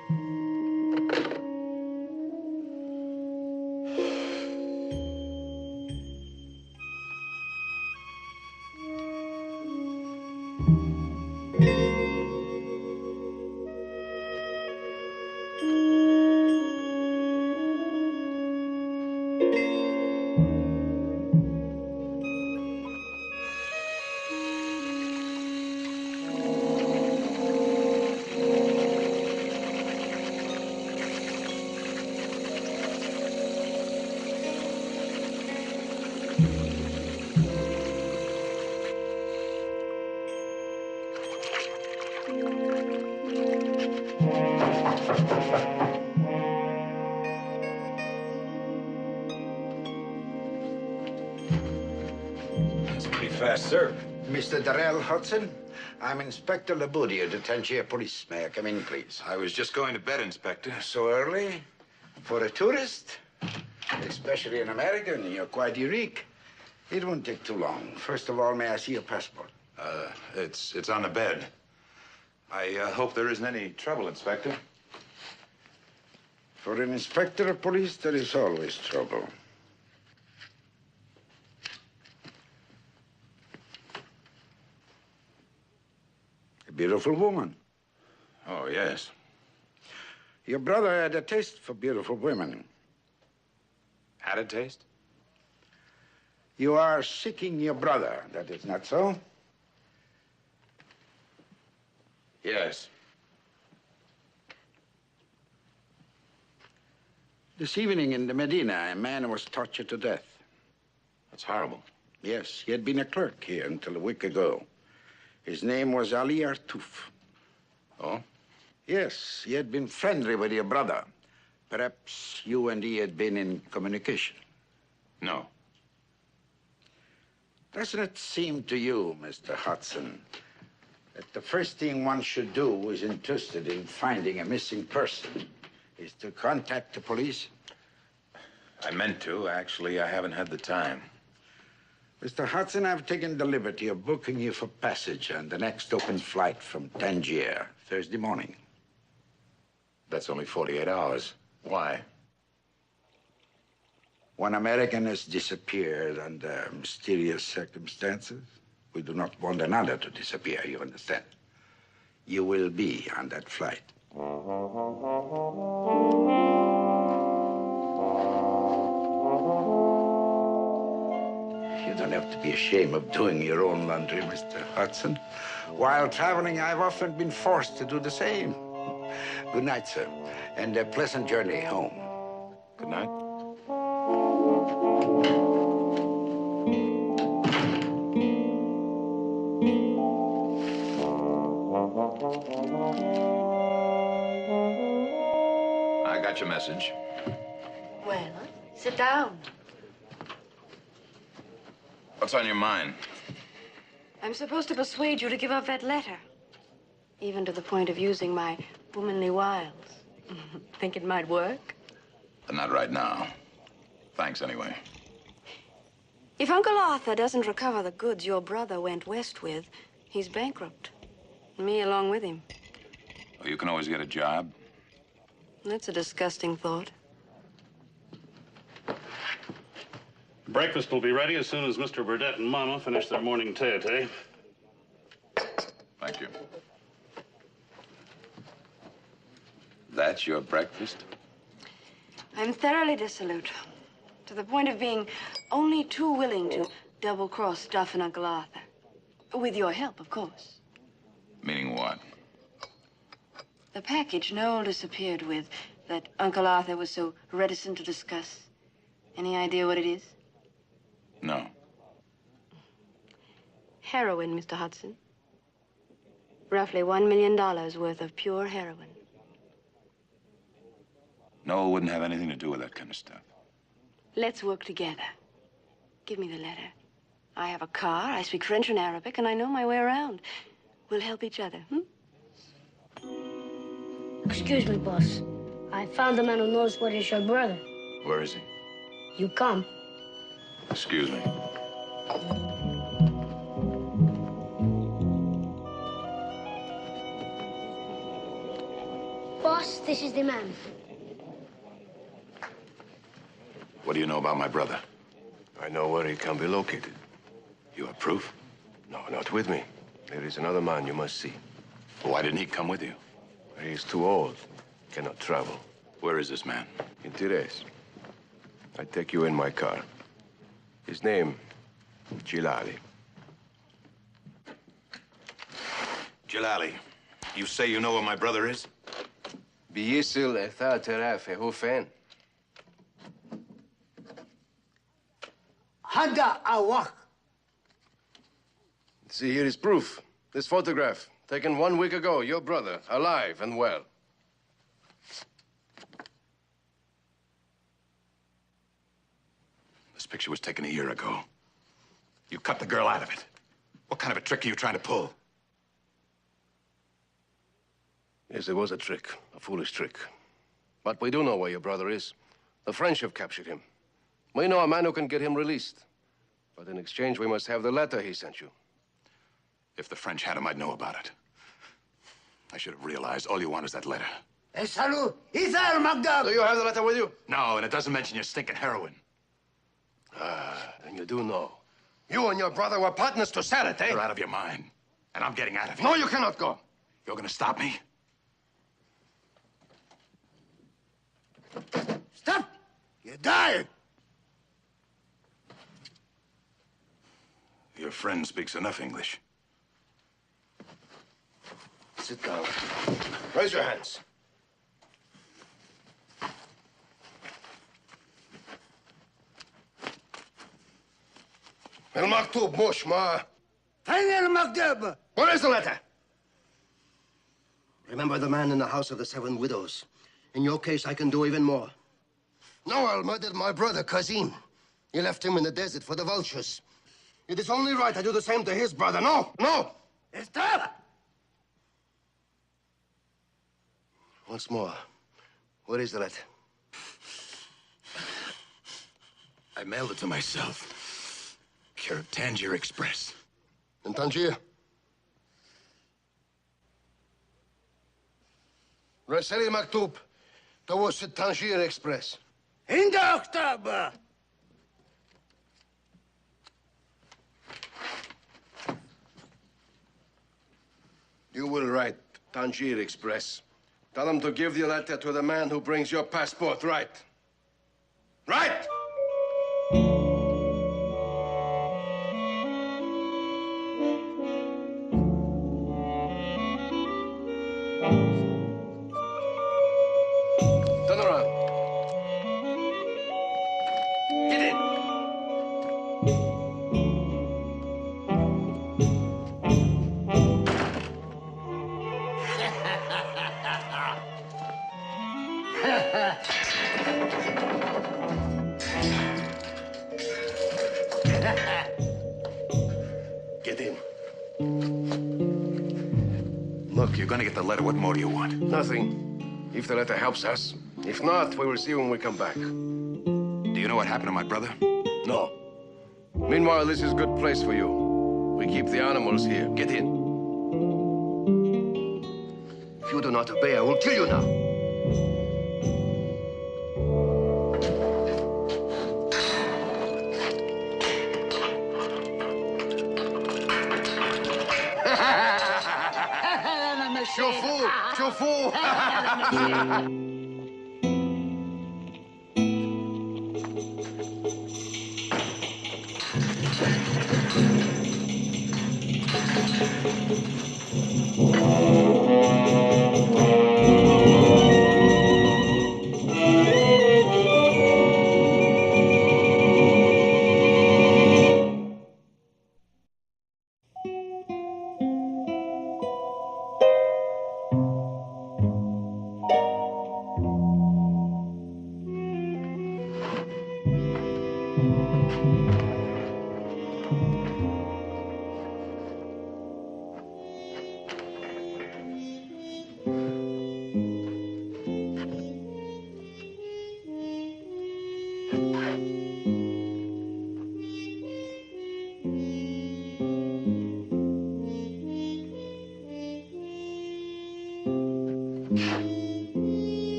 Fast, sir. Mr. Darrell Hudson, I'm Inspector Laboudia, the Tangier Police. May I come in, please? I was just going to bed, Inspector. So early? For a tourist? Especially an American, you're quite unique. It won't take too long. First of all, may I see your passport? It's on the bed. I hope there isn't any trouble, Inspector. For an inspector of police, there is always trouble. A beautiful woman. Oh, yes. Your brother had a taste for beautiful women. Had a taste? You are seeking your brother, that is not so? Yes. This evening in the Medina, a man was tortured to death. That's horrible. Yes, he had been a clerk here until a week ago. His name was Ali Artouf. Oh? Yes, he had been friendly with your brother. Perhaps you and he had been in communication. No. Doesn't it seem to you, Mr. Hudson, that the first thing one should do who is interested in finding a missing person is to contact the police? I meant to. Actually, I haven't had the time. Mr. Hudson, I've taken the liberty of booking you for passage on the next open flight from Tangier, Thursday morning. That's only 48 hours. Why? One American has disappeared under mysterious circumstances. We do not want another to disappear, you understand? You will be on that flight. You don't have to be ashamed of doing your own laundry, Mr. Hudson. While traveling, I've often been forced to do the same. Good night, sir, and a pleasant journey home. Good night. I got your message. Well, sit down. What's on your mind? I'm supposed to persuade you to give up that letter. Even to the point of using my womanly wiles. Think it might work? But not right now. Thanks, anyway. If Uncle Arthur doesn't recover the goods your brother went west with, He's bankrupt. Me along with him. Oh, you can always get a job. That's a disgusting thought. Breakfast will be ready as soon as Mr. Burdett and Mama finish their morning tete. Thank you. That's your breakfast? I'm thoroughly dissolute, to the point of being only too willing to double-cross Duff and Uncle Arthur. With your help, of course. Meaning what? The package Noel disappeared with that Uncle Arthur was so reticent to discuss. Any idea what it is? No. Heroin, Mr. Hudson. Roughly $1 million worth of pure heroin. Noel wouldn't have anything to do with that kind of stuff. Let's work together. Give me the letter. I have a car, I speak French and Arabic, and I know my way around. We'll help each other, Excuse me, boss. I found a man who knows what is your brother. Where is he? You come. Excuse me. Boss, this is the man. What do you know about my brother? I know where he can be located. You have proof? No, not with me. There is another man you must see. Why didn't he come with you? He is too old. Cannot travel. Where is this man? In Tires. I take you in my car. His name, Gilali. Gilali, you say you know where my brother is? Biyisil etha teraf ehufen. Hada awak. See, here is proof. This photograph, taken 1 week ago. Your brother, alive and well. This picture was taken a year ago. You cut the girl out of it. What kind of a trick are you trying to pull? Yes, it was a trick. A foolish trick. But we do know where your brother is. The French have captured him. We know a man who can get him released. But in exchange, we must have the letter he sent you. If the French had him, I'd know about it. I should have realized all you want is that letter. Do you have the letter with you? No, and it doesn't mention your stinking heroin. Ah, then you do know. You and your brother were partners to sell it, eh? You're out of your mind. And I'm getting out of here. No, you cannot go. You're gonna stop me? Stop! You're dying! Your friend speaks enough English. Sit down. Raise your hands. المكتوب مش ما. فين المكتوب؟ Where is the letter? Remember the man in the House of the Seven Widows. In your case, I can do even more. Noel murdered my brother, Kazim. He left him in the desert for the vultures. It is only right I do the same to his brother. No, no! Stop! Once more, where is the letter? I mailed it to myself. Care of Tangier Express. In Tangier? رسالة مكتوب توصل تانجير إكسبرس. عند أكتوبر. You will write Tangier Express. Tell them to give the letter to the man who brings your passport, right? Right! Turn around. Get in. Get in. Look, you're gonna get the letter. What more do you want? Nothing. If the letter helps us. If not, we will see when we come back. Do you know what happened to my brother? No. Meanwhile, this is a good place for you. We keep the animals here. Get in. do not obey, I will kill you now. شوفوه شوفوه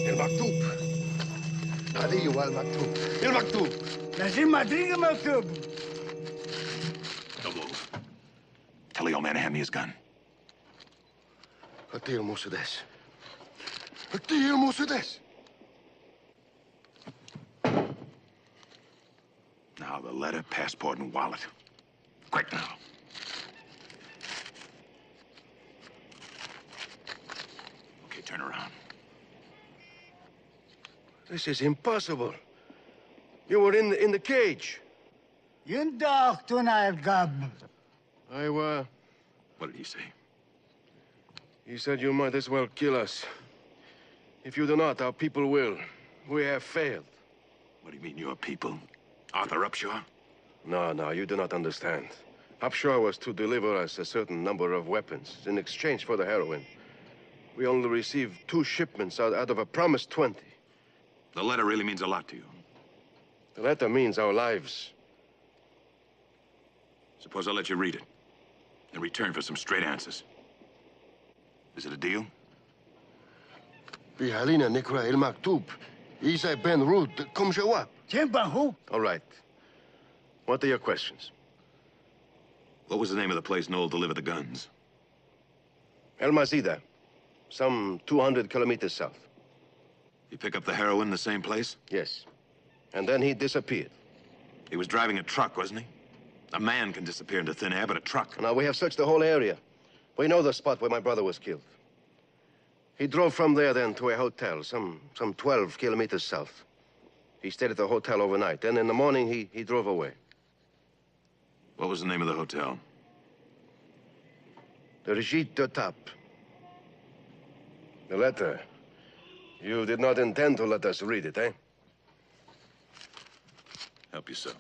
المكتوب هذه هو المكتوب المكتوب لازم أدريك مكتوب. Don't move. Tell the old man to hand me his gun. هديه المسدس هديه المسدس. Now the letter, passport, and wallet. Quick now. Okay, turn around. This is impossible. You were in the cage. Yindach tonight, Gab. What did he say? He said you might as well kill us. If you do not, our people will. We have failed. What do you mean, your people? Arthur Upshaw? No, you do not understand. Upshaw was to deliver us a certain number of weapons in exchange for the heroin. We only received 2 shipments out of a promised 20. The letter really means a lot to you. The letter means our lives. Suppose I let you read it in return for some straight answers. Is it a deal? Bihalina Nikra El Maktub. Isa Ben Rud. Kom jawab. All right. What are your questions? What was the name of the place Noel delivered the guns? El Mazida. Some 200 kilometers south. You pick up the heroin in the same place? Yes. And then he disappeared. He was driving a truck, wasn't he? A man can disappear into thin air, but a truck... Now, we have searched the whole area. We know the spot where my brother was killed. He drove from there then to a hotel, some 12 kilometers south. He stayed at the hotel overnight. Then in the morning, he drove away. What was the name of the hotel? The Regit de Tap. The letter. You did not intend to let us read it, eh? Help yourself.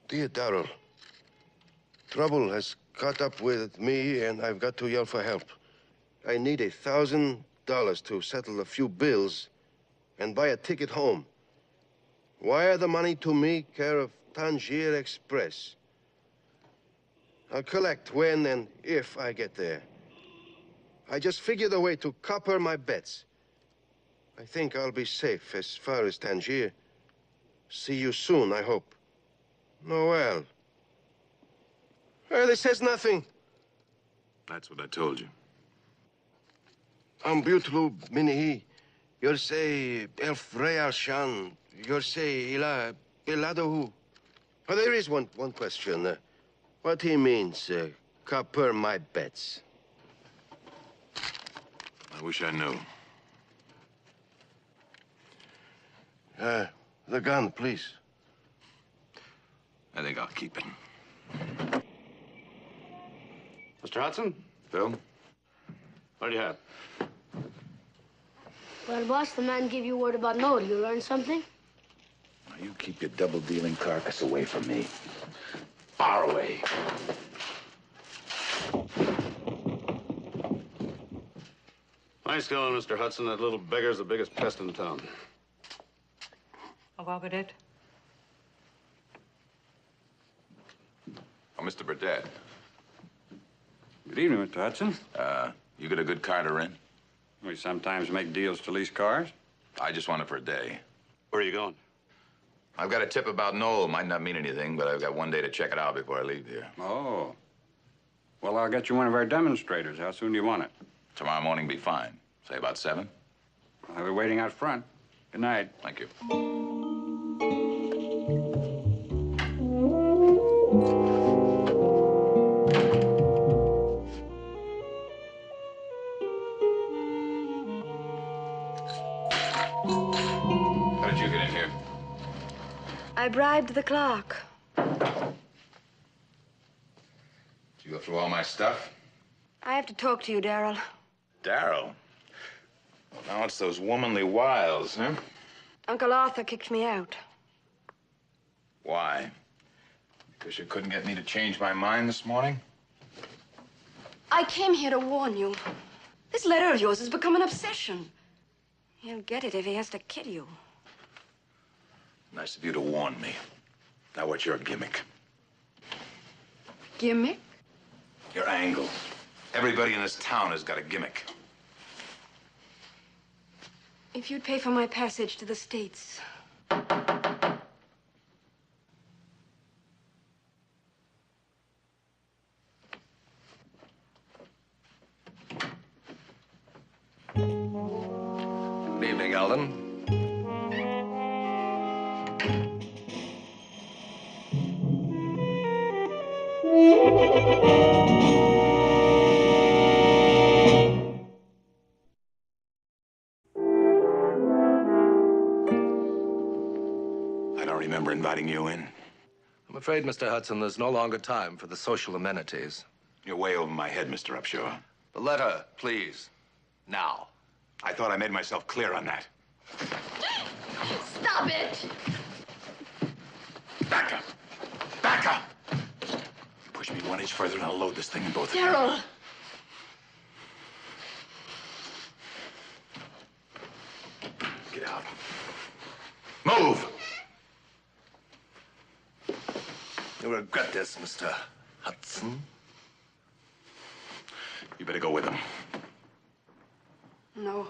Dear Darrell, trouble has caught up with me, and I've got to yell for help. I need $1,000 to settle a few bills and buy a ticket home. Wire the money to me, care of Tangier Express. I'll collect when and if I get there. I just figured a way to copper my bets. I think I'll be safe as far as Tangier. See you soon, I hope. Noel. This says nothing. That's what I told you. Ambutlu minihi. Yorsei elf real shan. Yorsei ila beladohu. Oh, there is one question. What he means, copper my bets. I wish I knew. The gun, please. I think I'll keep it. Mr. Hudson? Phil? What do you have? Well, boss, the man gave you word about Noel. You learned something? Now, you keep your double-dealing carcass away from me. Far away. Nice going, Mr. Hudson. That little beggar's the biggest pest in town. Au revoir, Burdett. Oh, Mr. Burdett. Good evening, Mr. Hudson. You got a good car to rent? We sometimes make deals to lease cars. I just want it for a day. Where are you going? I've got a tip about Noel. Might not mean anything, but I've got one day to check it out before I leave here. Oh. Well, I'll get you one of our demonstrators. How soon do you want it? Tomorrow morning be fine. Say about 7. I'll be waiting out front. Good night. Thank you. How did you get in here? I bribed the clerk. Did you go through all my stuff? I have to talk to you, Darrell. Darrell? Well, now it's those womanly wiles, huh? Uncle Arthur kicked me out. Why? Because you couldn't get me to change my mind this morning? I came here to warn you. This letter of yours has become an obsession. He'll get it if he has to kill you. Nice of you to warn me. Now what's your gimmick? Gimmick? Your angle. Everybody in this town has got a gimmick. If you'd pay for my passage to the States. Good evening, Alden. remember inviting you in. I'm afraid, Mr. Hudson, there's no longer time for the social amenities. You're way over my head, Mr. Upshaw. The letter, please. Now. I thought I made myself clear on that. Stop it! Back up! Back up! Push me 1 inch further and I'll load this thing in both of you. Daryl! Get out. Move! You'll regret this, Mr. Hudson. You better go with him. No.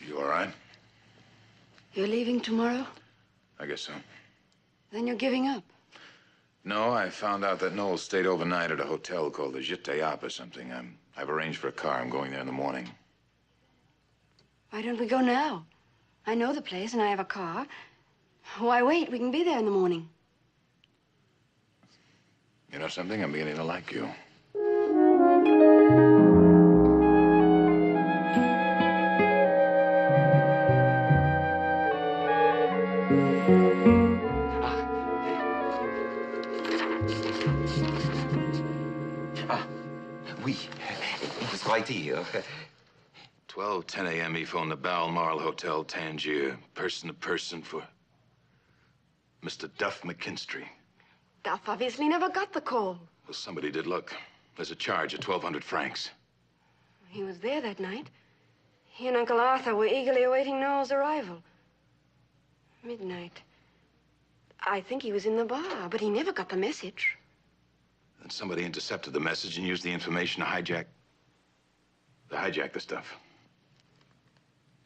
You all right? You're leaving tomorrow? I guess so. Then you're giving up. No, I found out that Noel stayed overnight at a hotel called the Giteyap or something. I've arranged for a car. I'm going there in the morning. Why don't we go now? I know the place and I have a car. Why wait? We can be there in the morning. You know something? I'm beginning to like you. Oui, it was right here. 12:10 a.m. he phoned the Balmoral Hotel, Tangier. Person to person for Mr. Duff McKinstry. Duff obviously never got the call. Well, somebody did look. There's a charge of 1,200 francs. He was there that night. He and Uncle Arthur were eagerly awaiting Noel's arrival. Midnight. I think he was in the bar, but he never got the message. And somebody intercepted the message and used the information to hijack the stuff.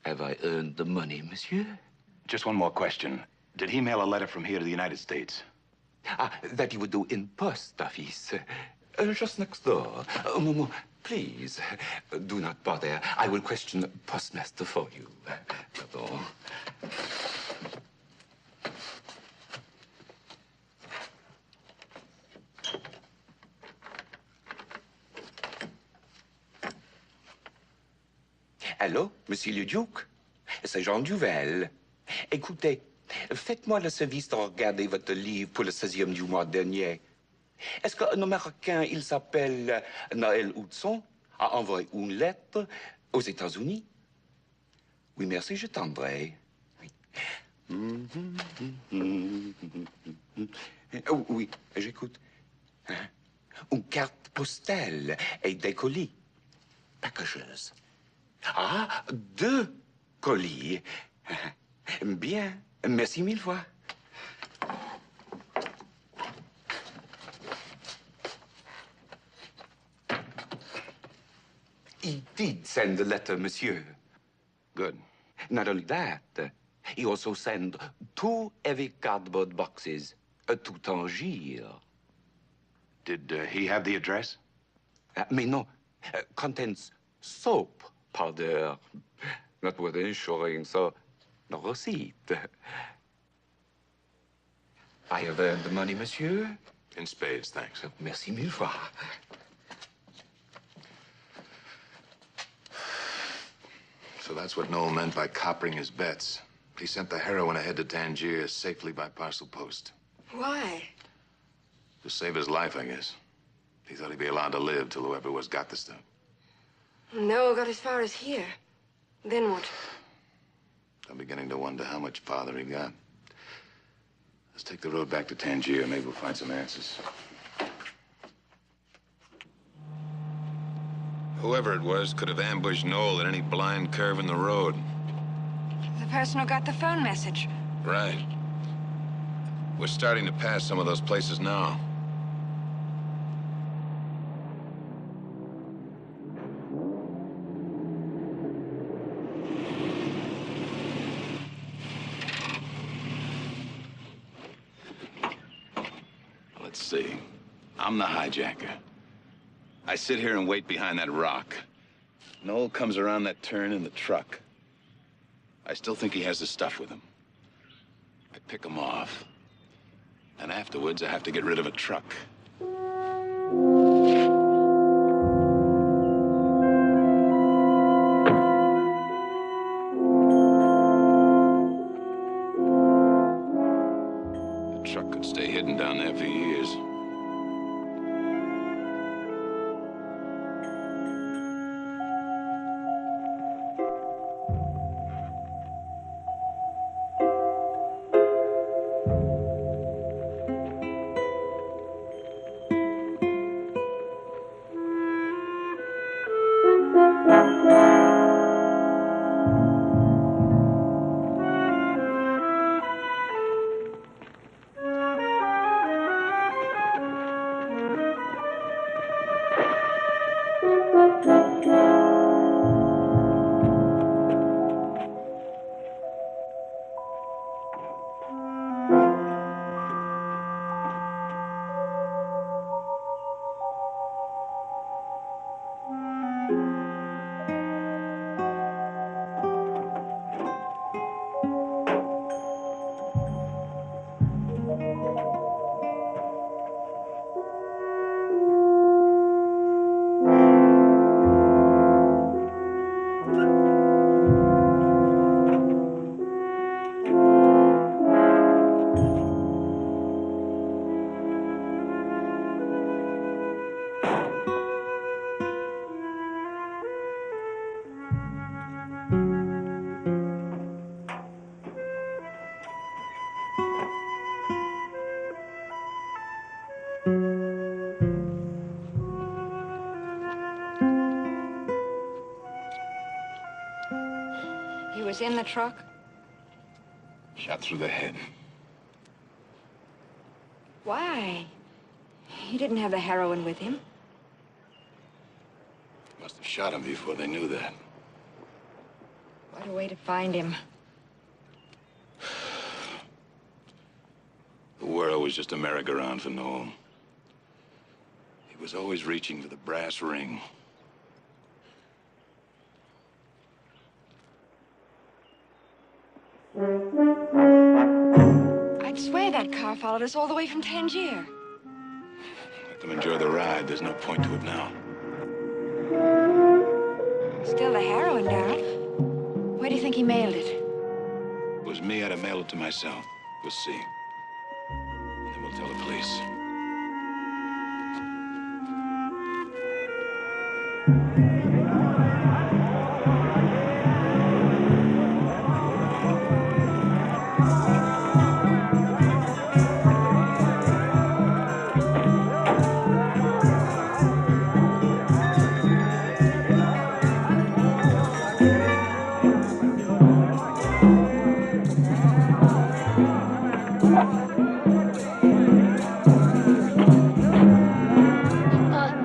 Have I earned the money, monsieur? Just one more question. Did he mail a letter from here to the United States? That he would do in post office. Just next door. Momo, please, do not bother. I will question the postmaster for you. Pardon. Allô, Monsieur le Duc? C'est Jean Duvel. Écoutez, faites-moi le service de regarder votre livre pour le 16e du mois dernier. Est-ce qu'un Américain, il s'appelle Noël Hudson, a envoyé une lettre aux États-Unis? Oui, merci, je tendrai. Oui, oui, j'écoute. Une carte postale et des colis. Packages. Ah, 2 colis. Bien, merci 1000 fois. He did send the letter, monsieur. Good. Not only that, he also sent 2 heavy cardboard boxes to Tangier. Did he have the address? Mais non, contains soap powder, not worth insuring, so no receipt. I have earned the money, monsieur. In spades, thanks. Merci 1000 fois. So that's what Noel meant by coppering his bets. He sent the heroin ahead to Tangier safely by parcel post. Why? To save his life, I guess. He thought he'd be allowed to live till whoever was got the stuff. Noel got as far as here. Then what? I'm beginning to wonder how much farther he got. Let's take the road back to Tangier. Maybe we'll find some answers. Whoever it was could have ambushed Noel at any blind curve in the road. The person who got the phone message. Right. We're starting to pass some of those places now. Let's see. I'm the hijacker. I sit here and wait behind that rock. Noel comes around that turn in the truck. I still think he has the stuff with him. I pick him off. And afterwards, I have to get rid of a truck. truck could stay hidden down there for years. He was in the truck? Shot through the head. Why? He didn't have the heroin with him. Must have shot him before they knew that. What a way to find him. The world was just a merry-go-round for Noel. He was always reaching for the brass ring. I'd swear that car followed us all the way from Tangier. Let them enjoy the ride. There's no point to it now. Still the heroin, Darrell. Where do you think he mailed it? If it was me, I'd have mailed it to myself. We'll see. And then we'll tell the police.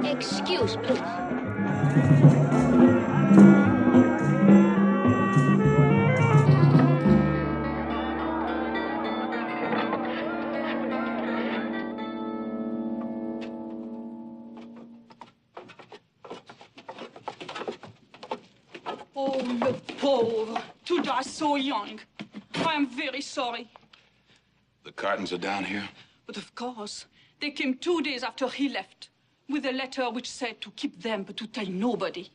Excuse, please. Oh, le pauvre. To die so young. I am very sorry. The cartons are down here? But of course, they came 2 days after he left, with a letter which said to keep them but to tell nobody.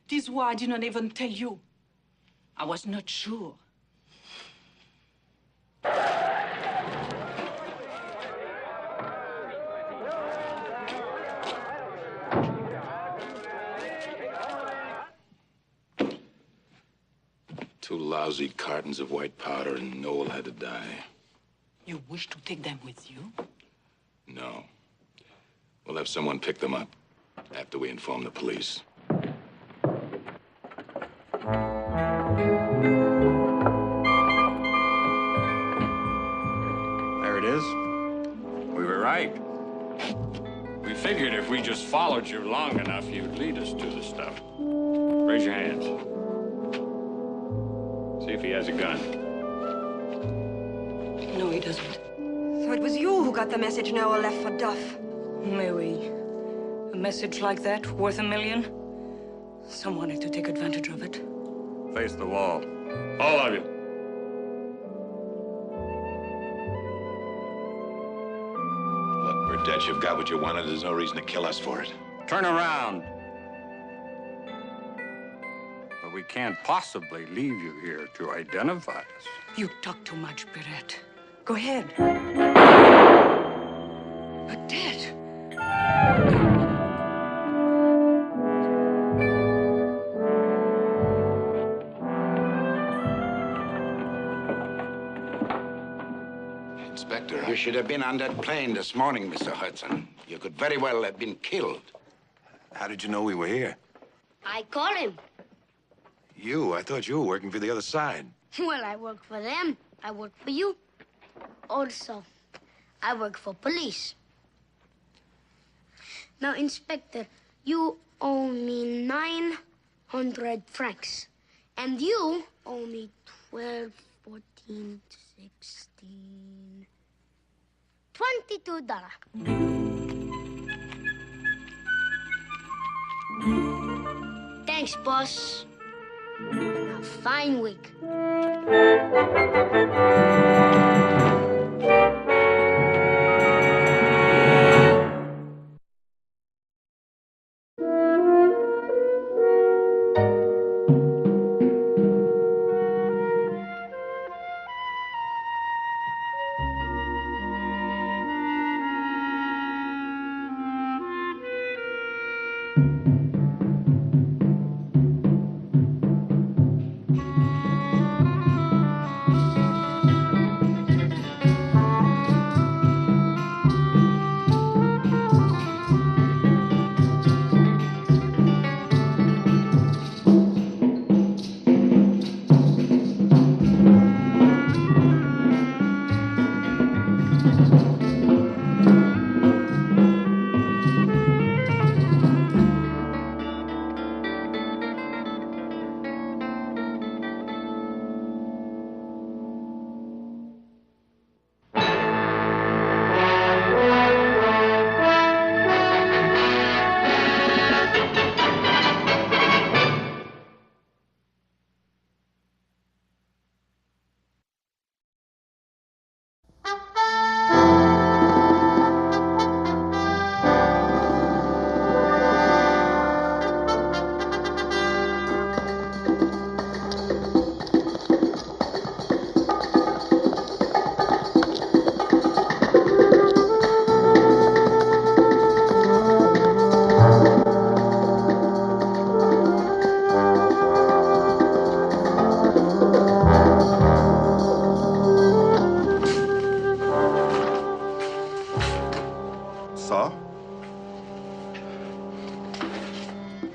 This is why I did not even tell you. I was not sure. Two lousy cartons of white powder, and Noel had to die. You wish to take them with you? No. We'll have someone pick them up after we inform the police. There it is. We were right. We figured if we just followed you long enough, you'd lead us to the stuff. Raise your hands. See if he has a gun. No, he doesn't. So it was you who got the message Noah left for Duff. Mais oui. A message like that, worth $1 million? Someone had to take advantage of it. Face the wall. All of you. Look, Burdett, you've got what you wanted. There's no reason to kill us for it. Turn around. But we can't possibly leave you here to identify us. You talk too much, Perret. Go ahead. But Dad. Inspector, you should have been on that plane this morning, Mr. Hudson. You could very well have been killed. How did you know we were here? I call him. You? I thought you were working for the other side. Well, I work for them. I work for you. Also, I work for police. Now, Inspector, you owe me 900 francs. And you owe me 12, 14, 16, $22. Thanks, boss. And a fine week.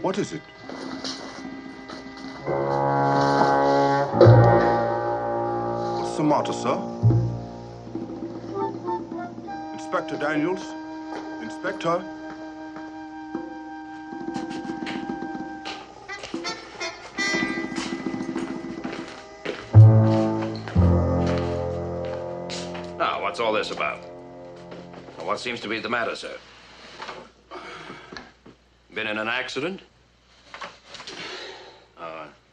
What is it? What's the matter, sir? Inspector Daniels? Inspector? Now, what's all this about? What seems to be the matter, sir? Been in an accident?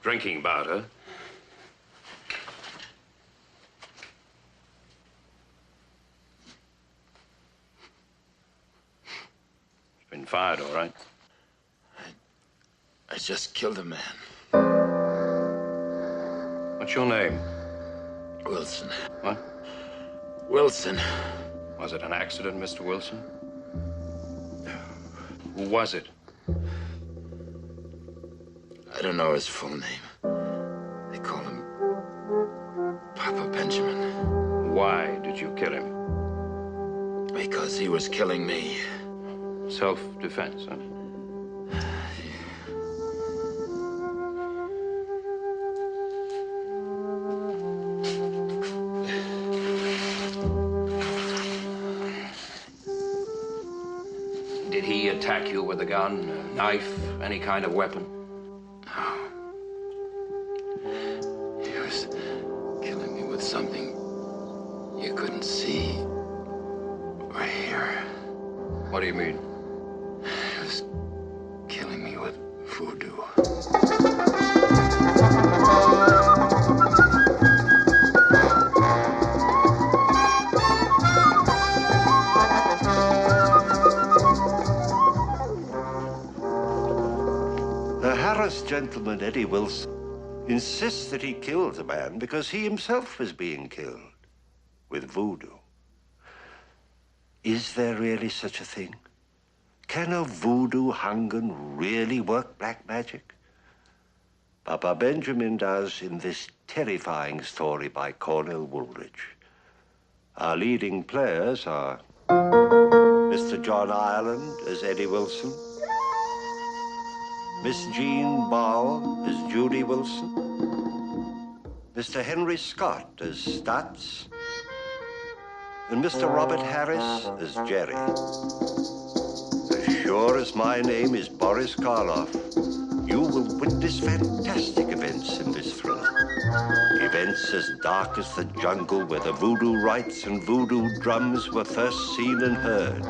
Drinking bout, huh? It's been fired, all right. I just killed a man. What's your name? Wilson. What? Wilson. Was it an accident, Mr. Wilson? Who was it? I don't know his full name. They call him Papa Benjamin. Why did you kill him? Because he was killing me. Self-defense, huh? Did he attack you with a gun, a knife, any kind of weapon? No. He was killing me with something you couldn't see or hear. What do you mean? He was killing me with voodoo. The harassed gentleman, Eddie Wilson, insists that he killed the man because he himself was being killed. with voodoo. Is there really such a thing? Can a voodoo Hungan really work black magic? Papa Benjamin does in this terrifying story by Cornell Woolridge. Our leading players are Mr. John Ireland as Eddie Wilson, Miss Jean Ball as Judy Wilson, Mr. Henry Scott as Stutz, and Mr. Robert Harris as Jerry. As sure as my name is Boris Karloff, you will witness fantastic events in this thriller. Events as dark as the jungle where the voodoo rites and voodoo drums were first seen and heard.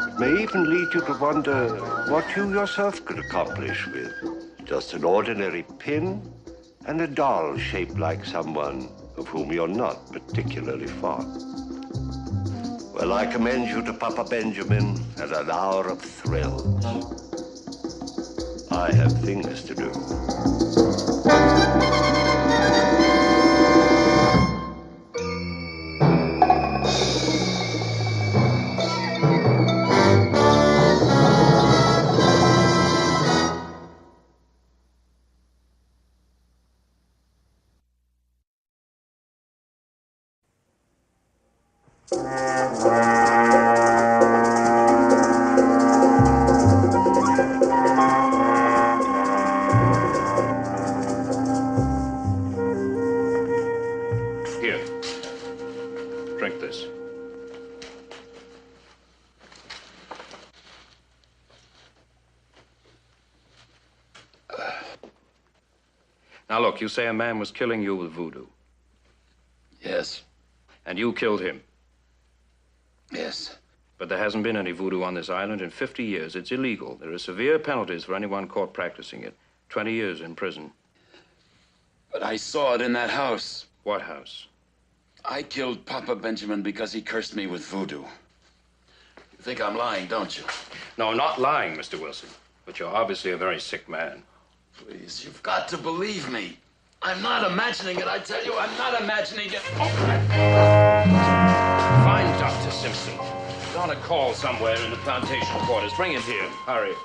It may even lead you to wonder what you yourself could accomplish with just an ordinary pin and a doll shaped like someone of whom you're not particularly fond. Well, I commend you to Papa Benjamin at an hour of thrills. I have things to do. Here. Drink this. Now look, you say a man was killing you with voodoo. Yes. And you killed him. Yes. But there hasn't been any voodoo on this island in 50 years. It's illegal. There are severe penalties for anyone caught practicing it. 20 years in prison. But I saw it in that house. What house? I killed Papa Benjamin because he cursed me with voodoo. You think I'm lying, don't you? No, not lying, Mr. Wilson. But you're obviously a very sick man. Please, you've got to believe me. I'm not imagining it, I tell you, I'm not imagining it. Find Dr. Simpson. He's on a call somewhere in the plantation quarters. Bring him here. Hurry.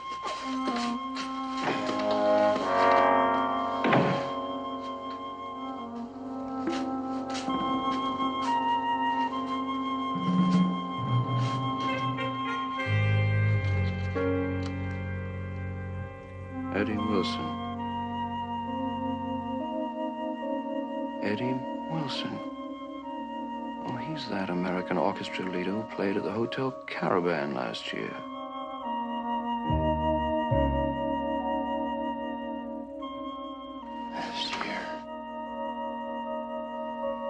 Eddie Wilson. Eddie Wilson. Oh, he's that American orchestra leader who played at the Hotel Caravan last year.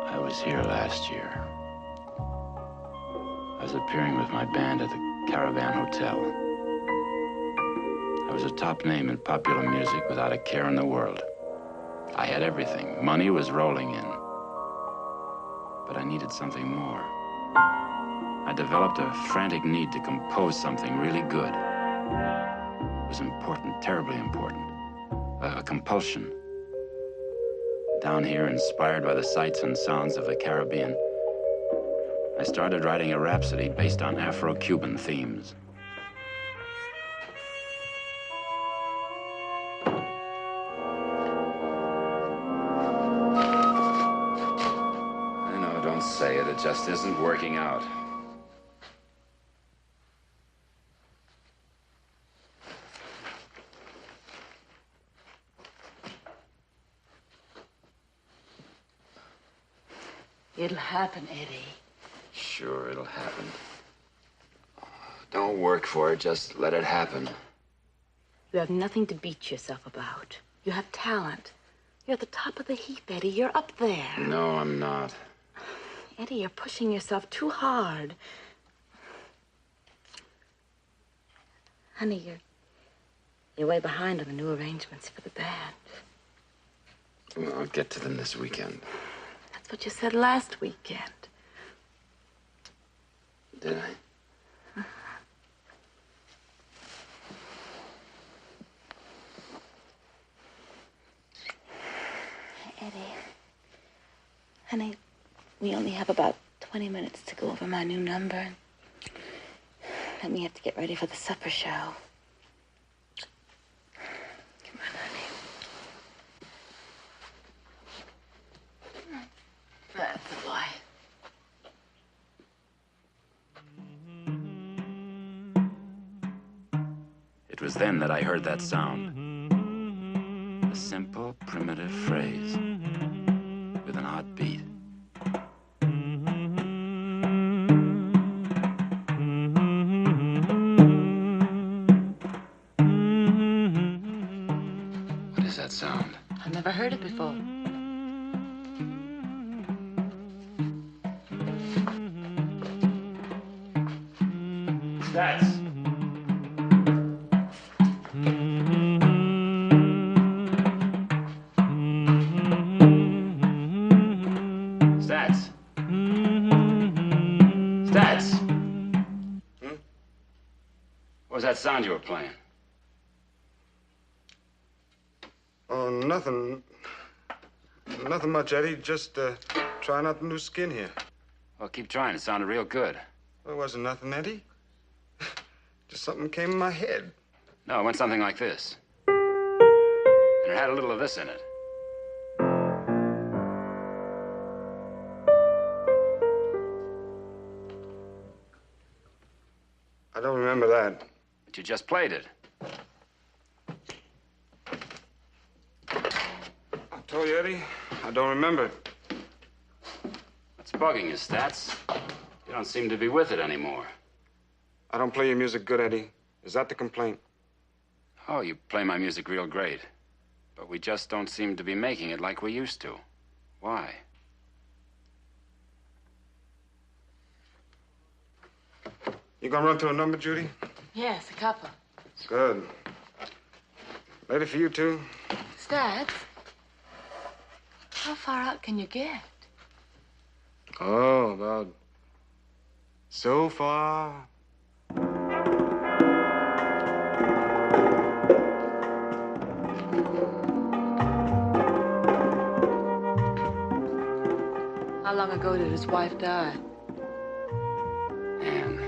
I was here last year. I was appearing with my band at the Caravan Hotel. I was a top name in popular music without a care in the world. I had everything. Money was rolling in. But I needed something more. I developed a frantic need to compose something really good. It was important, terribly important. A compulsion. Down here, inspired by the sights and sounds of the Caribbean, I started writing a rhapsody based on Afro-Cuban themes. I know, don't say it. It just isn't working out. It'll happen, Eddie. Sure, it'll happen. Don't work for it, just let it happen. You have nothing to beat yourself about. You have talent. You're at the top of the heap, Eddie. You're up there. No, I'm not. Eddie, you're pushing yourself too hard. Honey, you're way behind on the new arrangements for the band. Well, I'll get to them this weekend. That's what you said last weekend. Did I? Eddie. Honey, we only have about 20 minutes to go over my new number. Then you have to get ready for the supper show. Come on, honey. That's the boy. It was then that I heard that sound. A simple, primitive phrase with an odd beat. What is that sound? I've never heard it before. That's... Stats. Stats. What was that sound you were playing? Oh, nothing. Nothing much, Eddie. Just trying out the new skin here. Well, keep trying. It sounded real good. Well, it wasn't nothing, Eddie. Just something came in my head. No, it went something like this. And it had a little of this in it. I don't remember that. But you just played it. I told you, Eddie, I don't remember it. What's bugging you, Stats? You don't seem to be with it anymore. I don't play your music good, Eddie. Is that the complaint? Oh, you play my music real great. But we just don't seem to be making it like we used to. Why? You gonna run through a number, Judy? Yes, a couple. Good. Ready for you two? Stats, how far out can you get? Oh, about so far. How long ago did his wife die? Anne.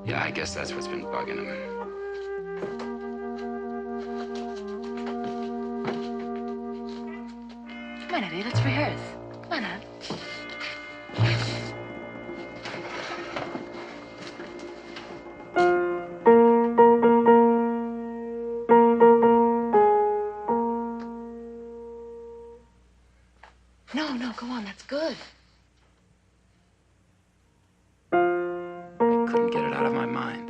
Yeah, I guess that's what's been bugging him. Come on, Eddie, let's rehearse. Come on, hon. No, go on, that's good. I couldn't get it out of my mind.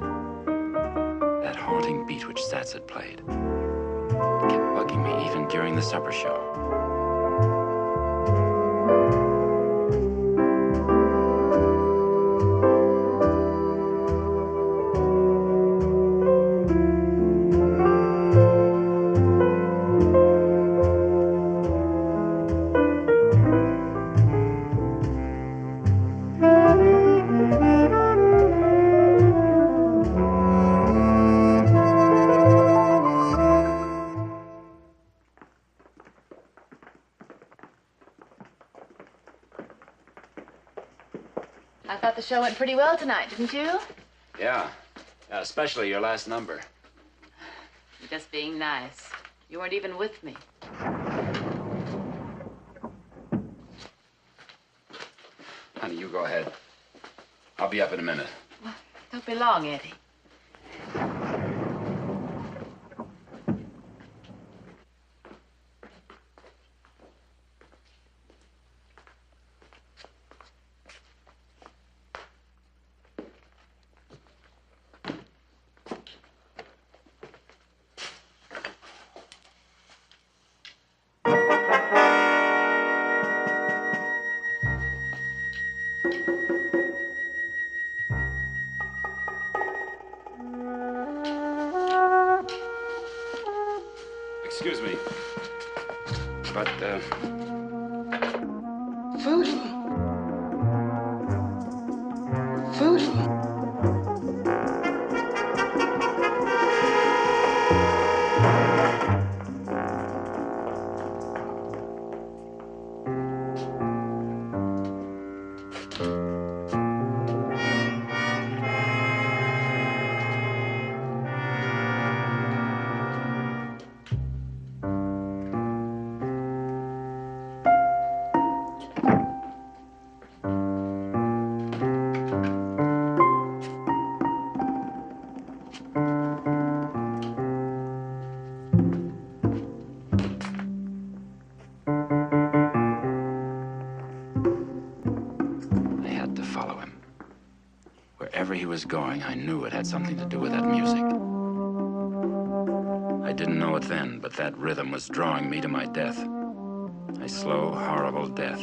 That haunting beat which Stats had played. It kept bugging me even during the supper show. I thought the show went pretty well tonight, didn't you? Yeah, especially your last number. You're just being nice. You weren't even with me. Honey, you go ahead. I'll be up in a minute. Well, don't be long, Eddie. Excuse me. But, Voodoo. Voodoo. Wherever he was going, I knew it had something to do with that music. I didn't know it then, but that rhythm was drawing me to my death. A slow, horrible death.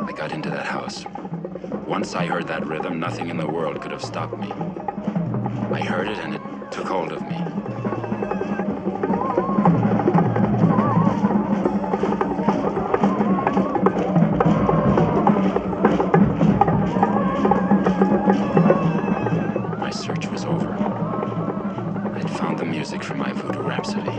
I got into that house. Once I heard that rhythm, nothing in the world could have stopped me. I heard it and it took hold of me. My search was over. I'd found the music for my voodoo rhapsody.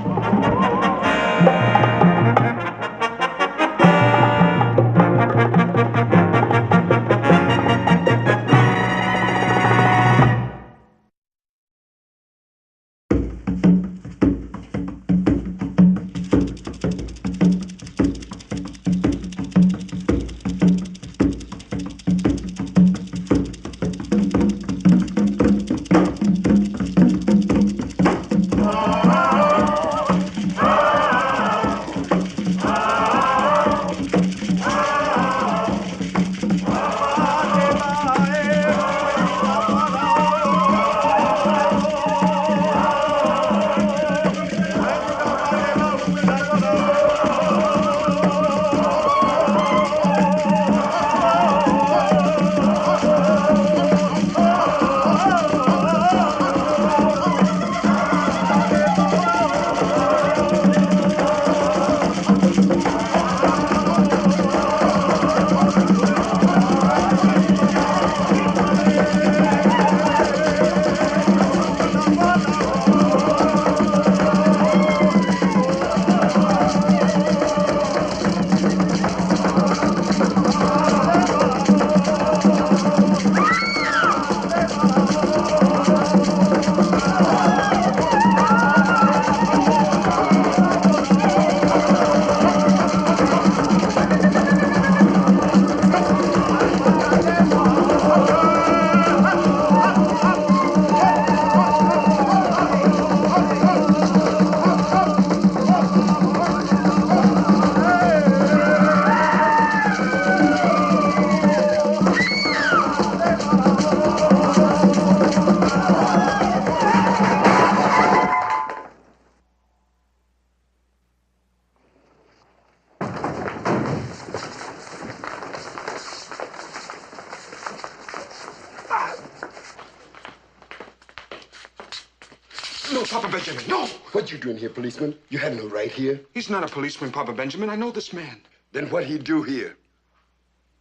No, Papa Benjamin, no! What you doing here, policeman? You had no right here. He's not a policeman, Papa Benjamin. I know this man. Then what he do here?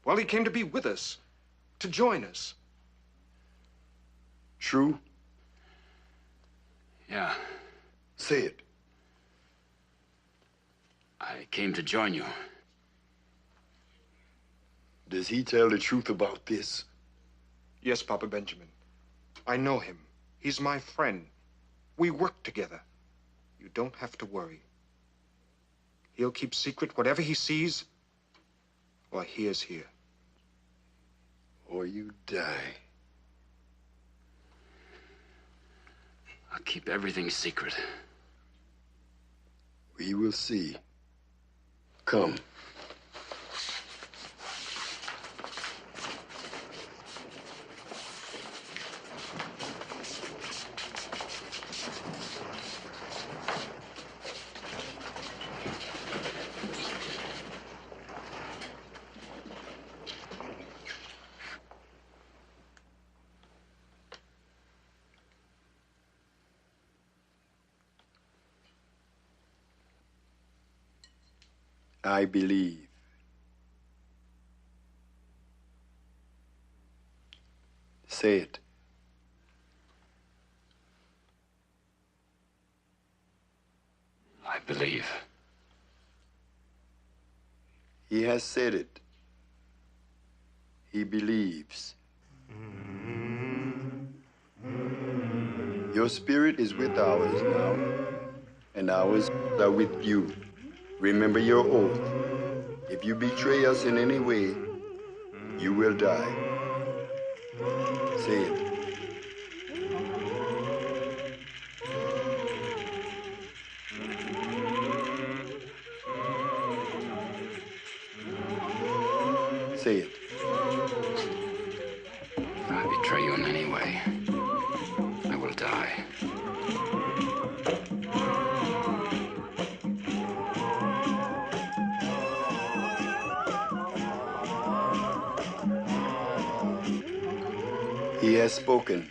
Well, he came to be with us, to join us. True? Yeah. Say it. I came to join you. Does he tell the truth about this? Yes, Papa Benjamin. I know him. He's my friend. We work together. You don't have to worry. He'll keep secret whatever he sees or hears here. Or you die. I'll keep everything secret. We will see. Come. I believe. Say it. I believe. He has said it. He believes. Your spirit is with ours now, and ours are with you. Remember your oath. If you betray us in any way, you will die. Say it. Say it. If I betray you in any way, I will die. He has spoken.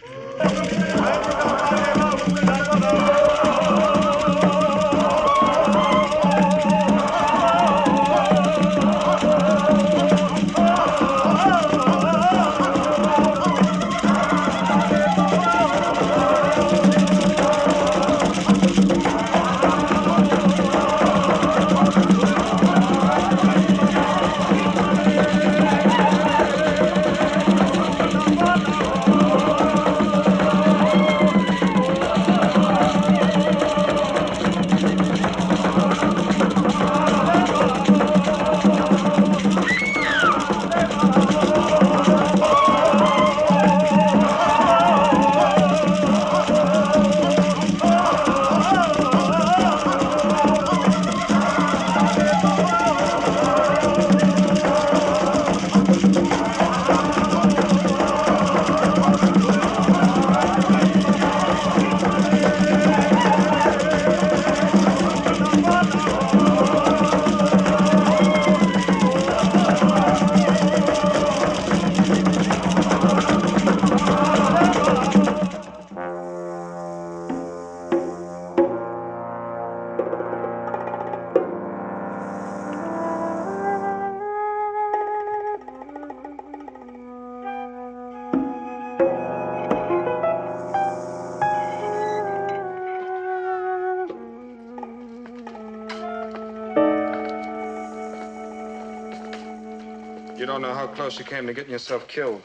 You don't know how close you came to getting yourself killed.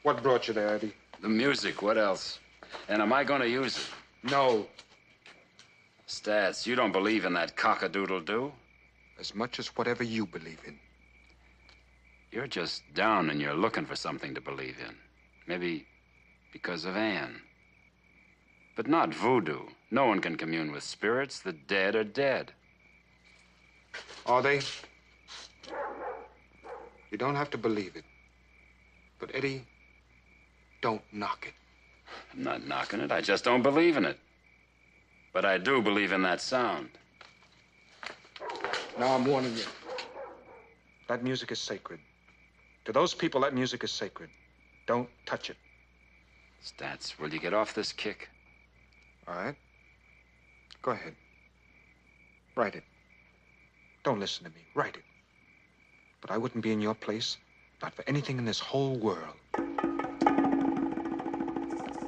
What brought you there, Eddie? The music, what else? And am I going to use it? No. Stats, you don't believe in that cock-a-doodle-doo? As much as whatever you believe in. You're just down and you're looking for something to believe in. Maybe because of Anne. But not voodoo. No one can commune with spirits. The dead are dead. Are they? You don't have to believe it. But, Eddie, don't knock it. I'm not knocking it. I just don't believe in it. But I do believe in that sound. Now I'm warning you. That music is sacred. To those people, that music is sacred. Don't touch it. Stats, will you get off this kick? All right? Go ahead. Write it. Don't listen to me. Write it. But I wouldn't be in your place, not for anything in this whole world.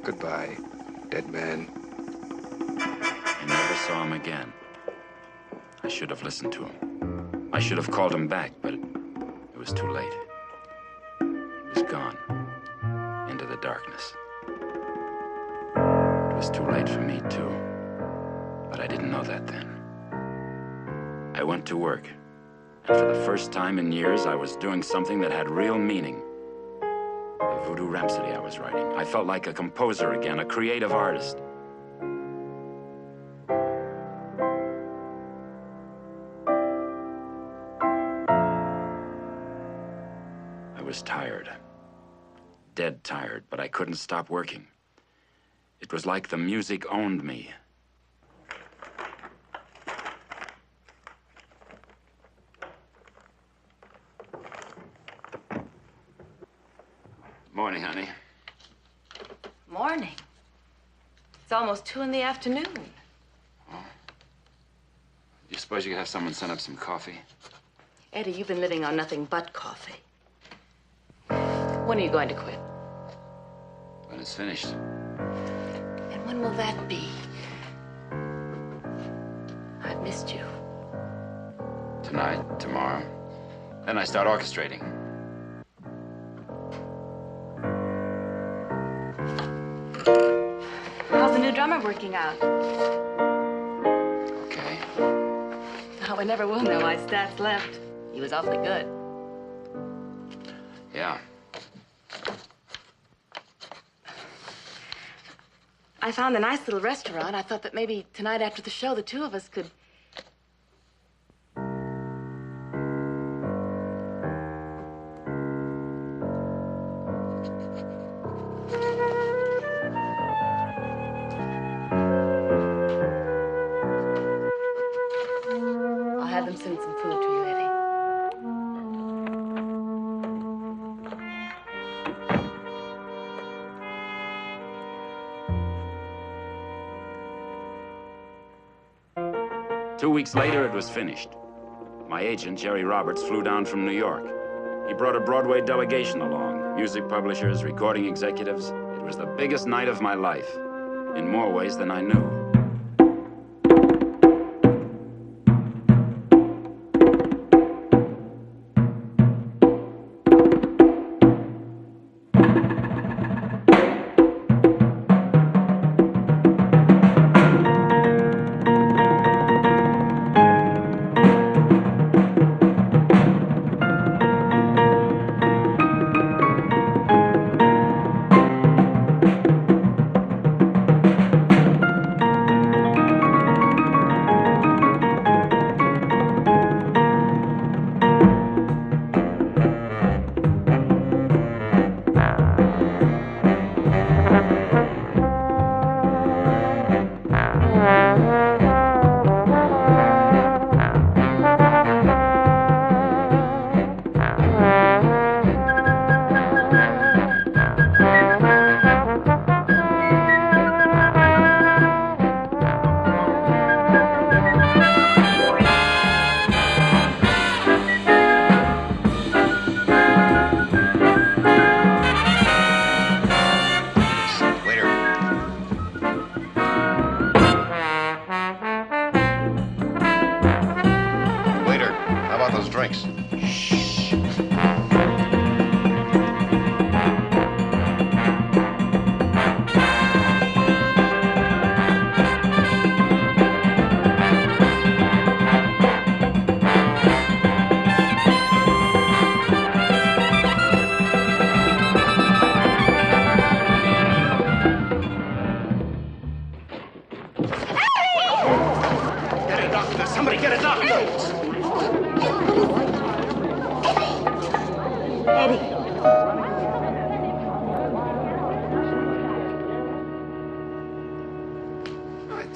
Goodbye, dead man. I never saw him again. I should have listened to him. I should have called him back, but it was too late. He was gone into the darkness. It was too late for me, too. But I didn't know that then. I went to work, and for the first time in years, I was doing something that had real meaning. The Voodoo Rhapsody I was writing. I felt like a composer again, a creative artist. I was tired. Dead tired, but I couldn't stop working. It was like the music owned me. Morning, honey. Morning. It's almost 2 in the afternoon. Oh. Do you suppose you could have someone send up some coffee? Eddie, you've been living on nothing but coffee. When are you going to quit? When it's finished. And when will that be? I've missed you. Tonight, tomorrow. Then I start orchestrating. How's the new drummer working out? Okay. Oh, we never will know why Stats left. He was awfully good. Yeah. I found a nice little restaurant. I thought that maybe tonight after the show, the two of us could... I'll have them send some food to you, Eddie. 2 weeks later, it was finished. My agent, Jerry Roberts, flew down from New York. He brought a Broadway delegation along, music publishers, recording executives. It was the biggest night of my life, in more ways than I knew. Drinks. '"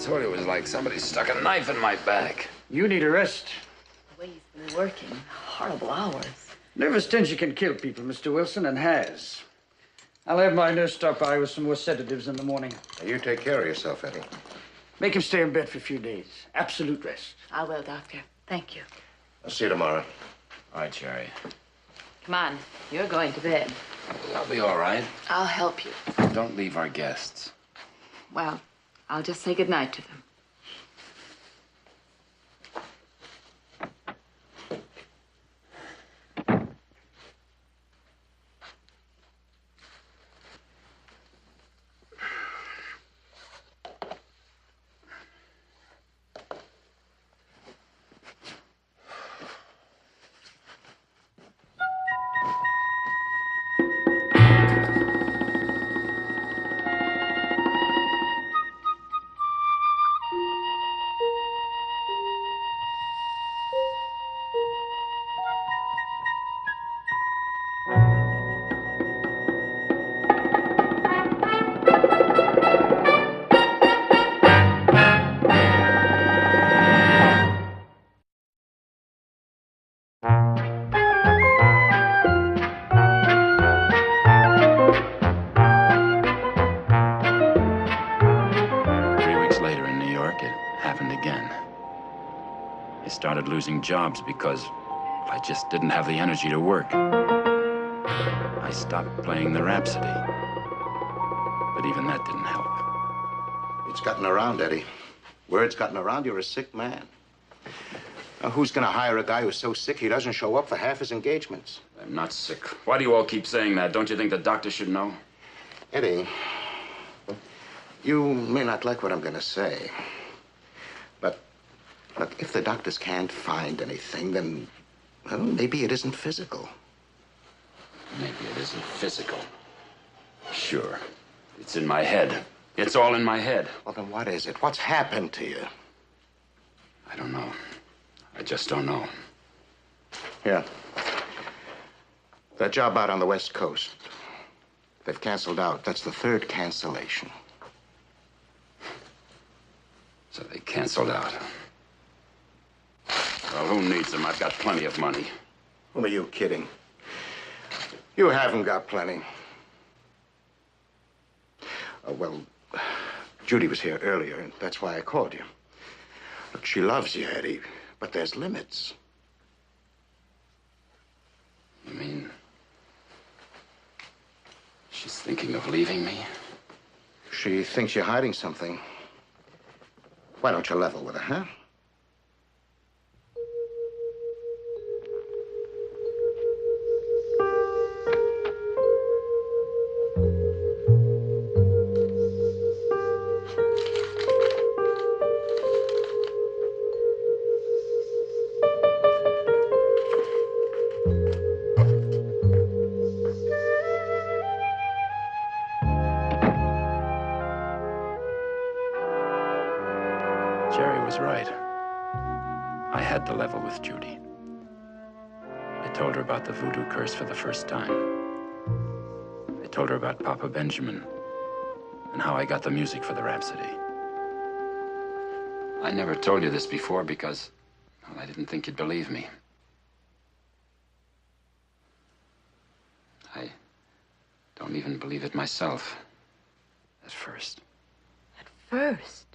Told you it was like somebody stuck a knife in my back. You need a rest. The way he's been working, horrible hours. Nervous tension can kill people, Mr. Wilson, and has. I'll have my nurse stop by with some more sedatives in the morning. You take care of yourself, Eddie. Make him stay in bed for a few days. Absolute rest. I will, Doctor. Thank you. I'll see you tomorrow. All right, Jerry. Come on. You're going to bed. I'll be all right. I'll help you. Don't leave our guests. Well, I'll just say goodnight to them. 3 weeks later in New York, it happened again. I started losing jobs because I just didn't have the energy to work. I stopped playing the Rhapsody. But even that didn't help. It's gotten around, Eddie. Word's gotten around you're a sick man. Now, who's gonna hire a guy who's so sick he doesn't show up for half his engagements? I'm not sick. Why do you all keep saying that? Don't you think the doctor should know? Eddie, you may not like what I'm gonna say, but look, if the doctors can't find anything, then, well, maybe it isn't physical. Maybe it isn't physical. Sure. It's in my head. It's all in my head. Well, then what is it? What's happened to you? I don't know. I just don't know. Yeah. That job out on the West Coast. They've canceled out. That's the third cancellation. So they canceled out. Well, who needs them? I've got plenty of money. Whom are you kidding? You haven't got plenty. Well, Judy was here earlier, and that's why I called you. Look, she loves you, Eddie, but there's limits. You mean she's thinking of leaving me? She thinks you're hiding something. Why don't you level with her, huh? Jerry was right. I had to level with Judy. I told her about the voodoo curse for the first time. I told her about Papa Benjamin and how I got the music for the Rhapsody. I never told you this before because, well, I didn't think you'd believe me. I don't even believe it myself at first. First?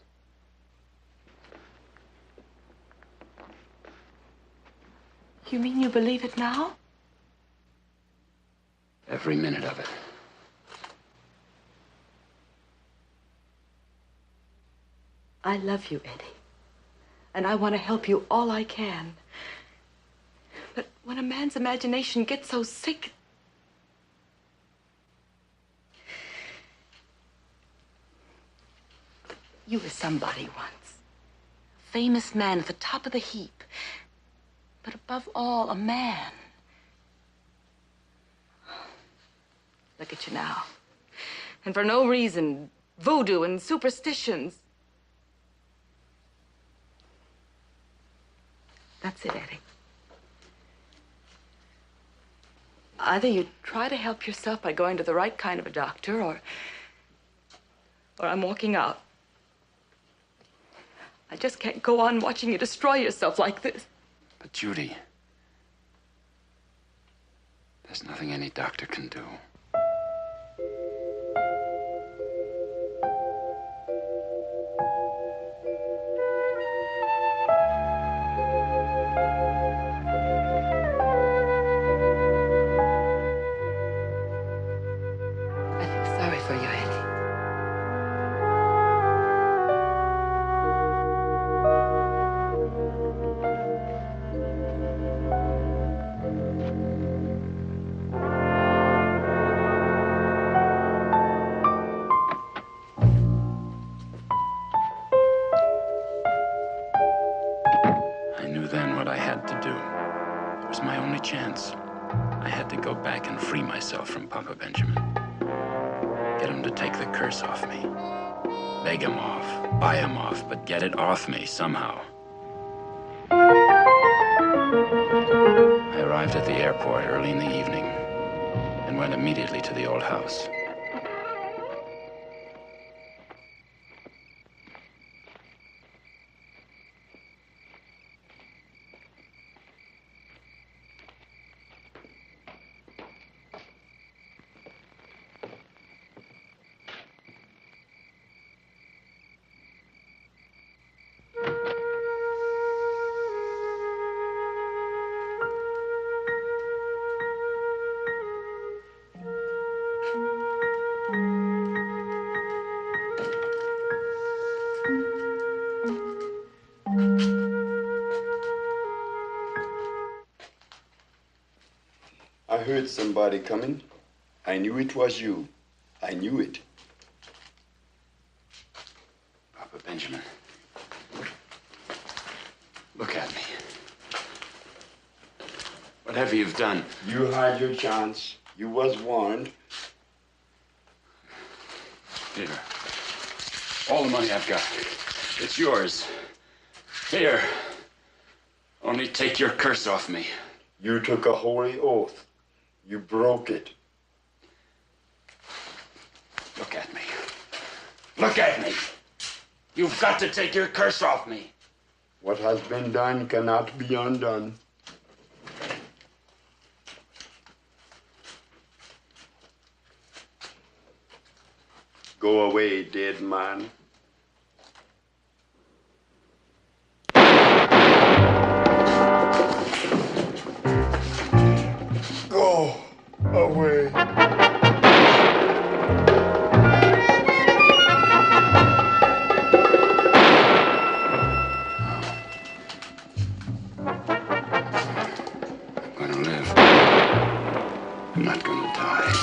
You mean you believe it now? Every minute of it. I love you, Eddie. And I want to help you all I can. But when a man's imagination gets so sick... You were somebody once. A famous man at the top of the heap. But above all, a man. Look at you now. And for no reason, voodoo and superstitions. That's it, Eddie. Either you try to help yourself by going to the right kind of a doctor, or I'm walking out. I just can't go on watching you destroy yourself like this. But Judy, there's nothing any doctor can do. for you, Eddie. I knew then what I had to do. It was my only chance. I had to go back and free myself from Papa Benjamin. Get him to take the curse off me. Beg him off, buy him off, but get it off me somehow. I arrived at the airport early in the evening and went immediately to the old house. I heard somebody coming. I knew it was you. I knew it. Papa Benjamin, look at me. Whatever you've done. You had your chance. You was warned. Here. All the money I've got. It's yours. Here. Only take your curse off me. You took a holy oath. You broke it. Look at me. Look at me. You've got to take your curse off me. What has been done cannot be undone. Go away, dead man. Go away. I'm gonna live. I'm not gonna die.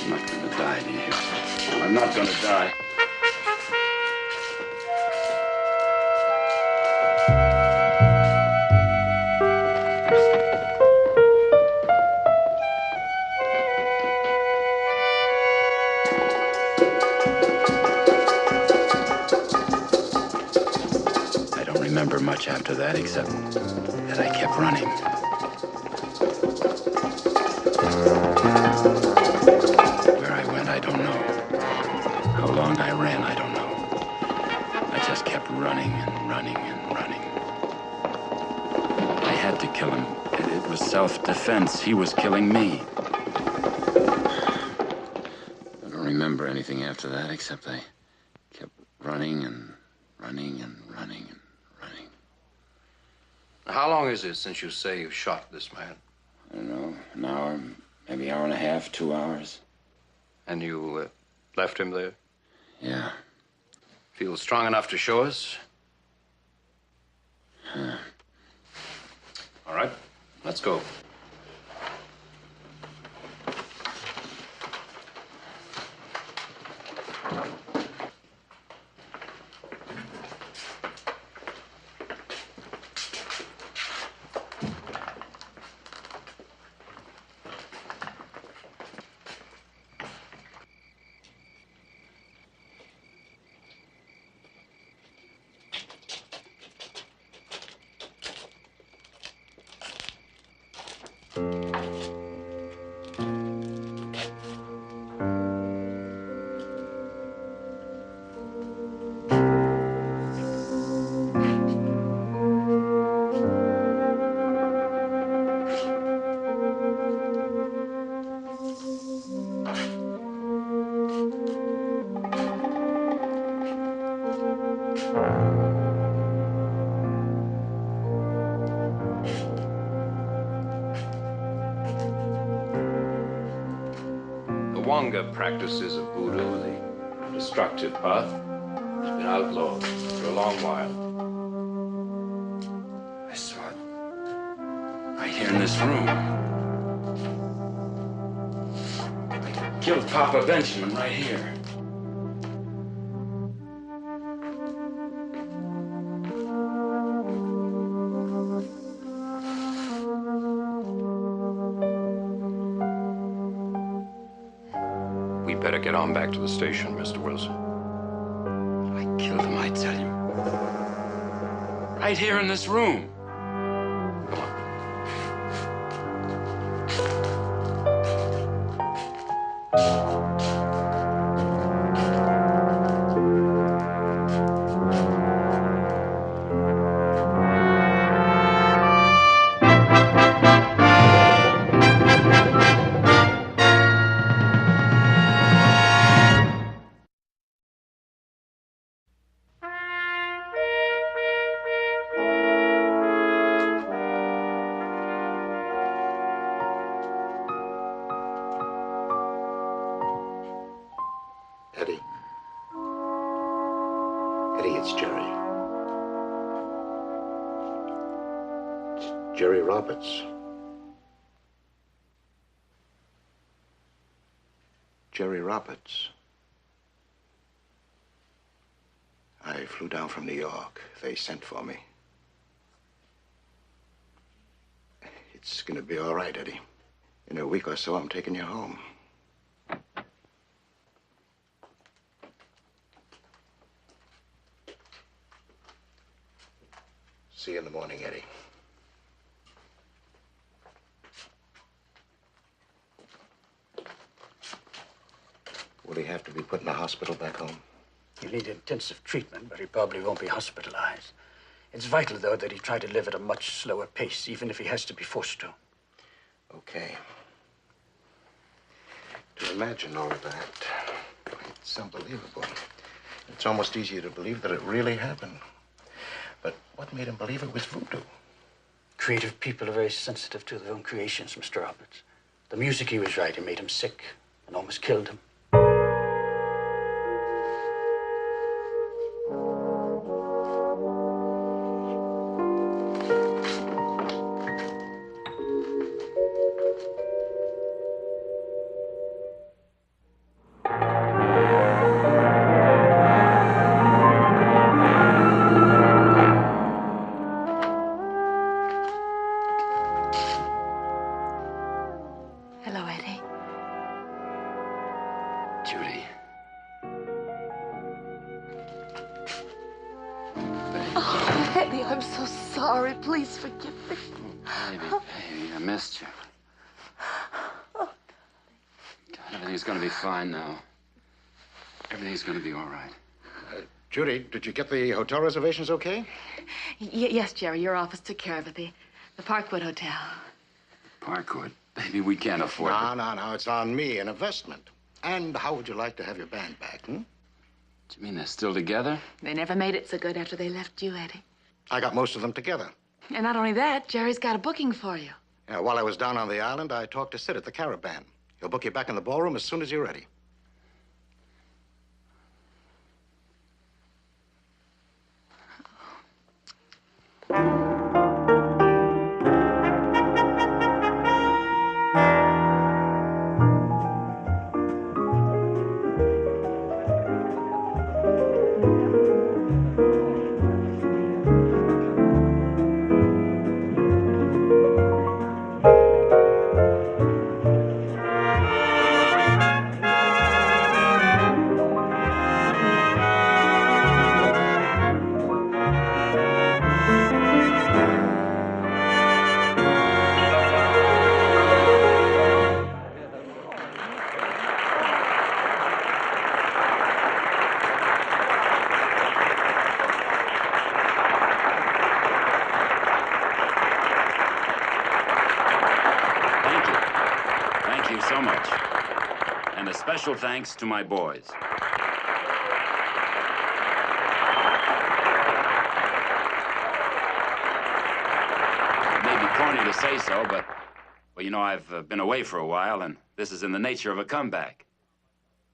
I'm not gonna die, do you hear? I'm not gonna die. I don't remember much after that except that I kept running. Where I went, I don't know. How long I ran, I don't know. I just kept running and running and running. I had to kill him. It was self-defense. He was killing me. I don't remember anything after that except I kept running and running and running and running. How long is it since you say you shot this man? I don't know, an hour, maybe hour and a half, 2 hours. And you left him there? Yeah. Feel strong enough to show us? Huh. All right, let's go. Wonga practices of voodoo, the destructive path, has been outlawed for a long while. I saw it right here in this room. I killed Papa Benjamin right here. We'd better get on back to the station, Mr. Wilson. I killed him, I tell you. Right here in this room. Eddie. Eddie, it's Jerry. It's Jerry Roberts. Jerry Roberts. I flew down from New York. They sent for me. It's gonna be all right, Eddie. In a week or so, I'm taking you home. See you in the morning, Eddie. Will he have to be put in the hospital back home? He'll need intensive treatment, but he probably won't be hospitalized. It's vital, though, that he try to live at a much slower pace, even if he has to be forced to. Okay. To imagine all of that, it's unbelievable. It's almost easier to believe that it really happened. But what made him believe it was voodoo? Creative people are very sensitive to their own creations, Mr. Roberts. The music he was writing made him sick and almost killed him. Hello, Eddie. Judy. Oh, Eddie, I'm so sorry. Please forgive me. Baby, I missed you. God, everything's gonna be fine now. Everything's gonna be all right. Judy, did you get the hotel reservations okay? Yes, Jerry. Your office took care of it. The Parkwood Hotel. Parkwood? Baby, we can't afford it. No. It's on me, an investment. And how would you like to have your band back, Do you mean they're still together? They never made it so good after they left you, Eddie. I got most of them together. And not only that, Jerry's got a booking for you. Yeah, while I was down on the island, I talked to Sid at the Caravan. He'll book you back in the ballroom as soon as you're ready. Thank you so much. And a special thanks to my boys. It may be corny to say so, but, well, you know, I've been away for a while, and this is in the nature of a comeback.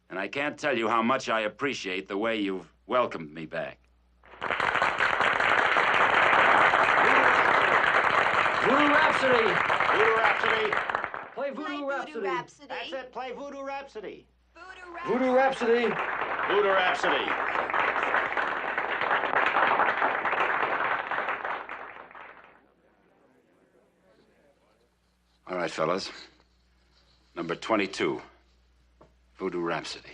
And I can't tell you how much I appreciate the way you've welcomed me back. Voodoo Rhapsody! Voodoo Rhapsody! Play Voodoo Rhapsody! That's it, play Voodoo Rhapsody! Voodoo Rhapsody! Voodoo Rhapsody! All right, fellas. Number 22, Voodoo Rhapsody.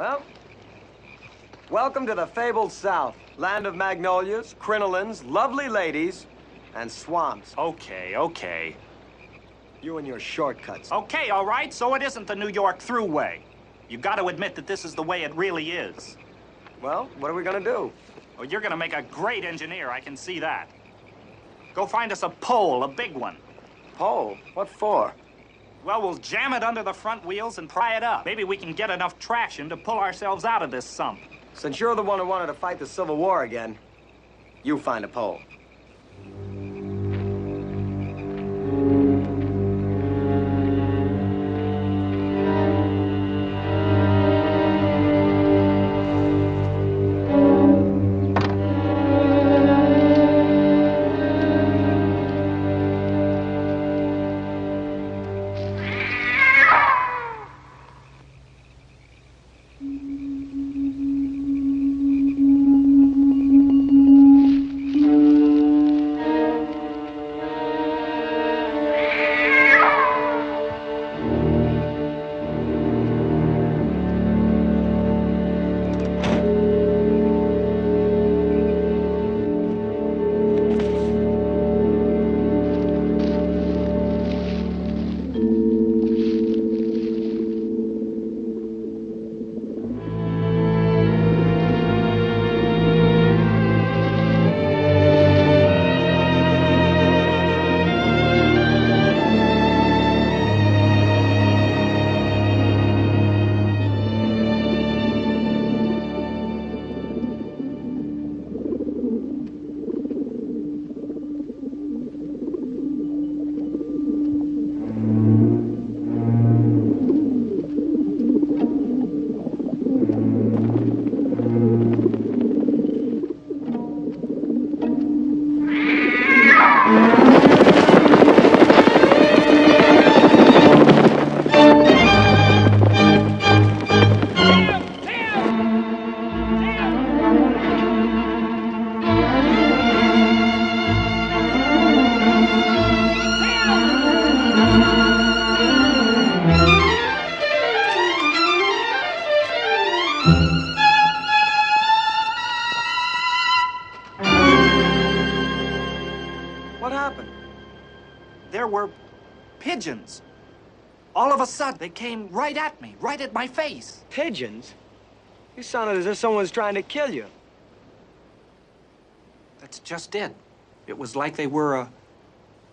Well, welcome to the fabled South. Land of magnolias, crinolines, lovely ladies, and swamps. Okay, okay. You and your shortcuts. Okay, all right, so it isn't the New York Thruway. You got to admit that this is the way it really is. Well, what are we gonna do? Well, you're gonna make a great engineer, I can see that. Go find us a pole, a big one. Pole? What for? Well, we'll jam it under the front wheels and pry it up. Maybe we can get enough traction to pull ourselves out of this sump. Since you're the one who wanted to fight the Civil War again, you find a pole. There were pigeons. All of a sudden, they came right at me, right at my face. Pigeons? You sounded as if someone was trying to kill you. That's just it. It was like they were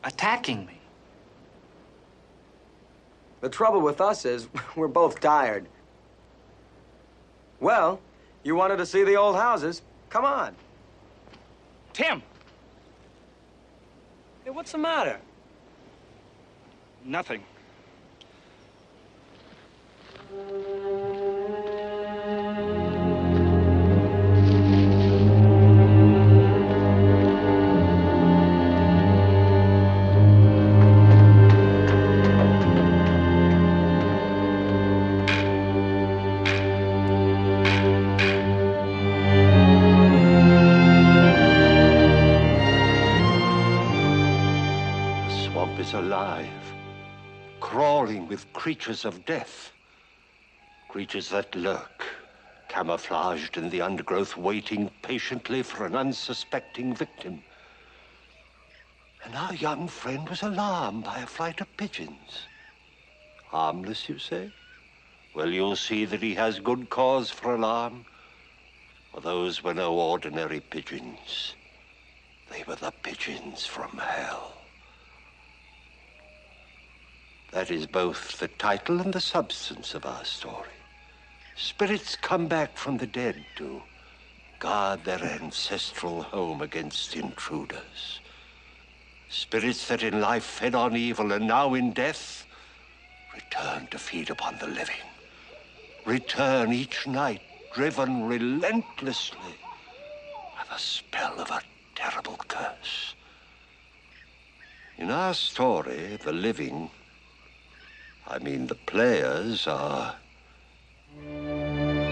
attacking me. The trouble with us is we're both tired. Well, you wanted to see the old houses. Come on. Tim! Hey, what's the matter? Nothing. Is alive, crawling with creatures of death. Creatures that lurk, camouflaged in the undergrowth, waiting patiently for an unsuspecting victim. And our young friend was alarmed by a flight of pigeons. Harmless, you say? Well, you'll see that he has good cause for alarm, for those were no ordinary pigeons. They were the pigeons from hell. That is both the title and the substance of our story. Spirits come back from the dead to guard their ancestral home against intruders. Spirits that in life fed on evil and now in death return to feed upon the living. Return each night, driven relentlessly by the spell of a terrible curse. In our story, the living, I mean the players, are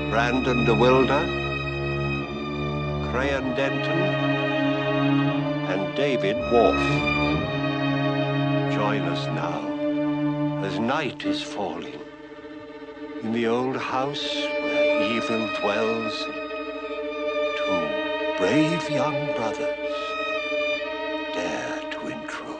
Brandon DeWilder, Crayon Denton, and David Worf. Join us now as night is falling In the old house where evil dwells, two brave young brothers dare to intrude.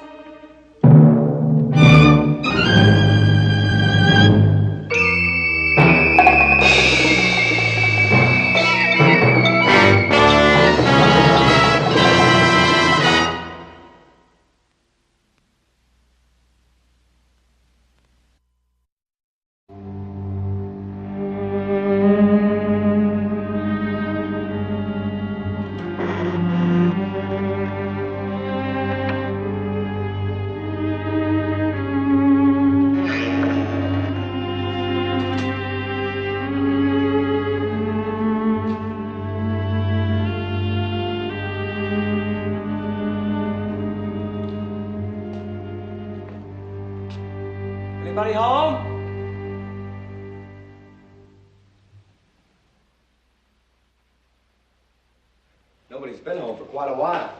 Anybody home? Nobody's been home for quite a while.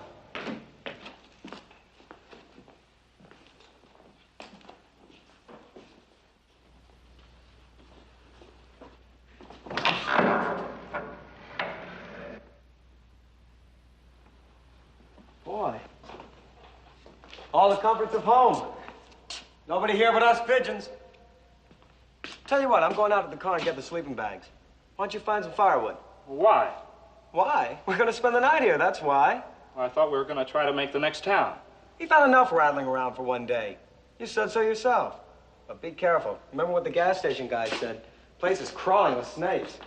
Boy. All the comforts of home. Nobody here but us pigeons. Tell you what, I'm going out to the car and get the sleeping bags. Why don't you find some firewood? Why? Why? We're going to spend the night here, that's why. Well, I thought we were going to try to make the next town. You've had enough rattling around for one day. You said so yourself. But be careful. Remember what the gas station guy said. The place is crawling with snakes.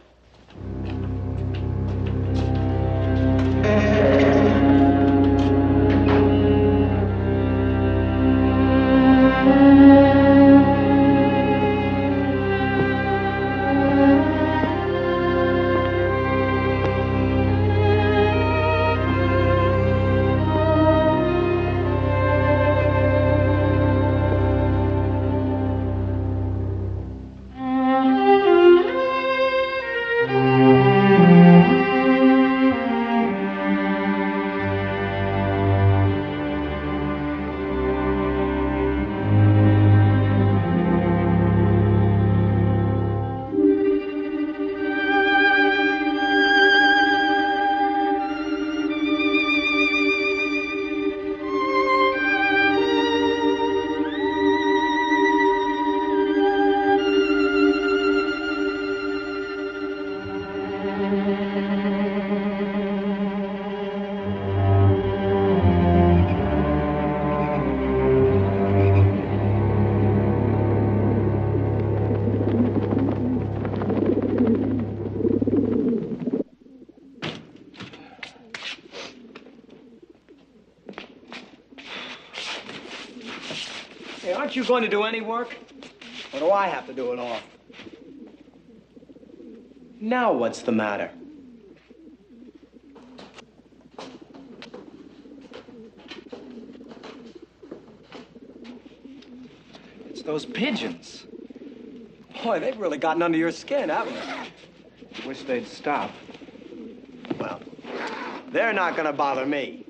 Hey, aren't you going to do any work? Or do I have to do it all? Now what's the matter? It's those pigeons. Boy, they've really gotten under your skin, haven't they? Wish they'd stop. Well, they're not gonna bother me.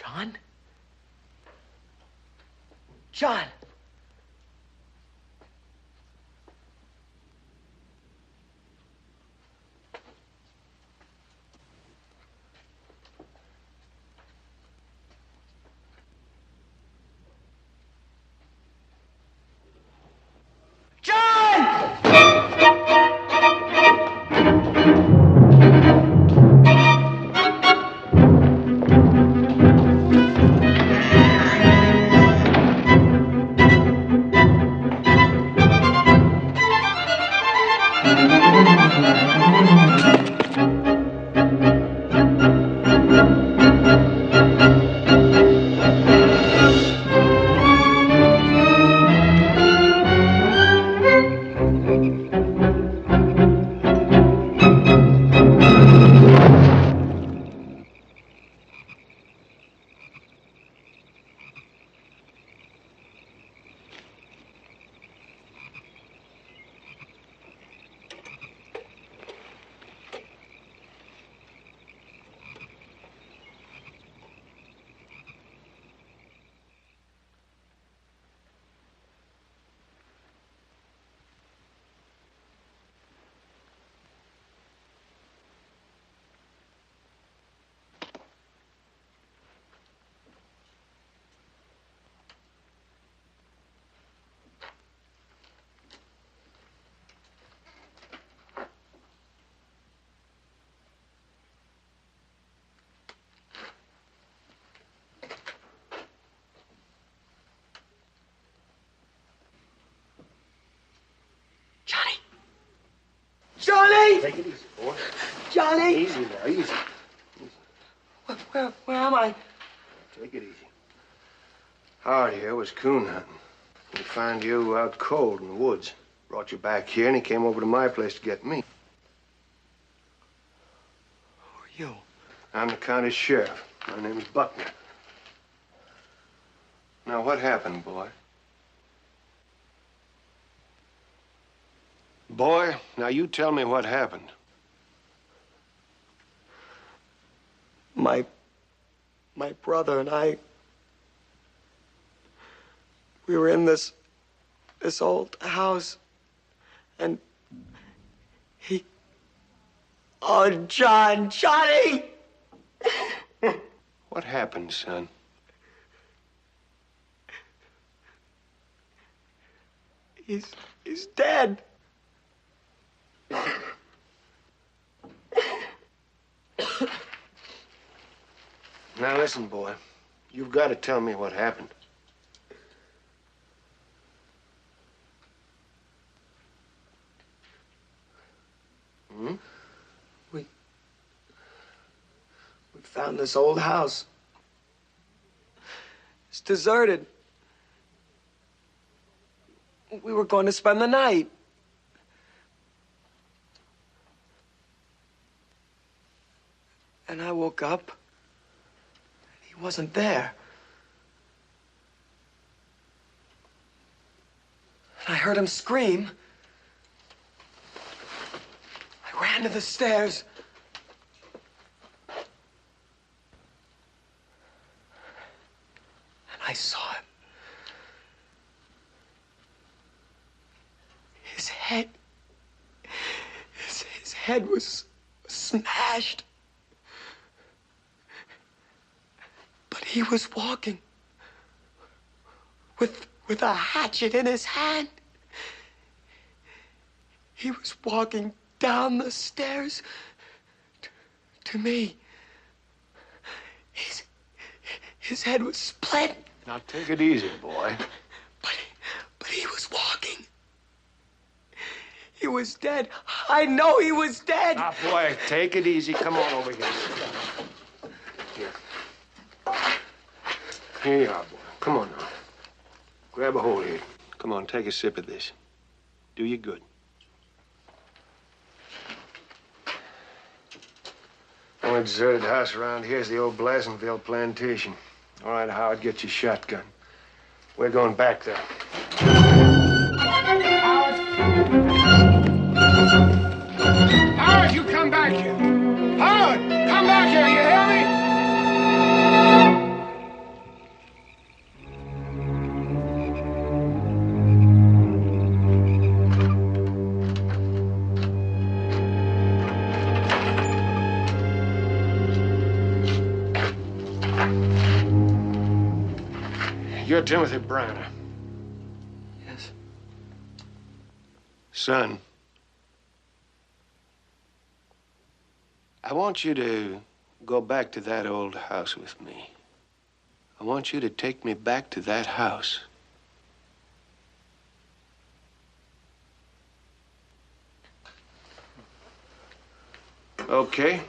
John? John! Johnny! Take it easy, boy. Johnny! Easy now, easy. Where am I? Take it easy. Howard here was coon hunting. He found you out cold in the woods. Brought you back here, and he came over to my place to get me. Who are you? I'm the county sheriff. My name's Buckner. Now, what happened, boy? Boy, now you tell me what happened. My brother and I, we were in this old house, and oh, Johnny! What happened, son? He's dead. Now listen, boy. You've got to tell me what happened. Hmm? We found this old house. It's deserted. We were going to spend the night. And I woke up. He wasn't there. And I heard him scream. I ran to the stairs. And I saw him. His head was smashed. But he was walking with a hatchet in his hand. He was walking down the stairs to me. His head was split. Now take it easy, boy. But he was walking. He was dead. I know he was dead. Now, boy, take it easy. Come on over here. Here you are, boy. Come on now. Grab a hold here. Come on, take a sip of this. Do you good. Only deserted house around here is the old Blasonville plantation. All right, Howard, get your shotgun. We're going back there. Howard, you come back here. Howard, come back here. You hear me? You're Timothy Branner. Yes. Son, I want you to go back to that old house with me. I want you to take me back to that house. Okay.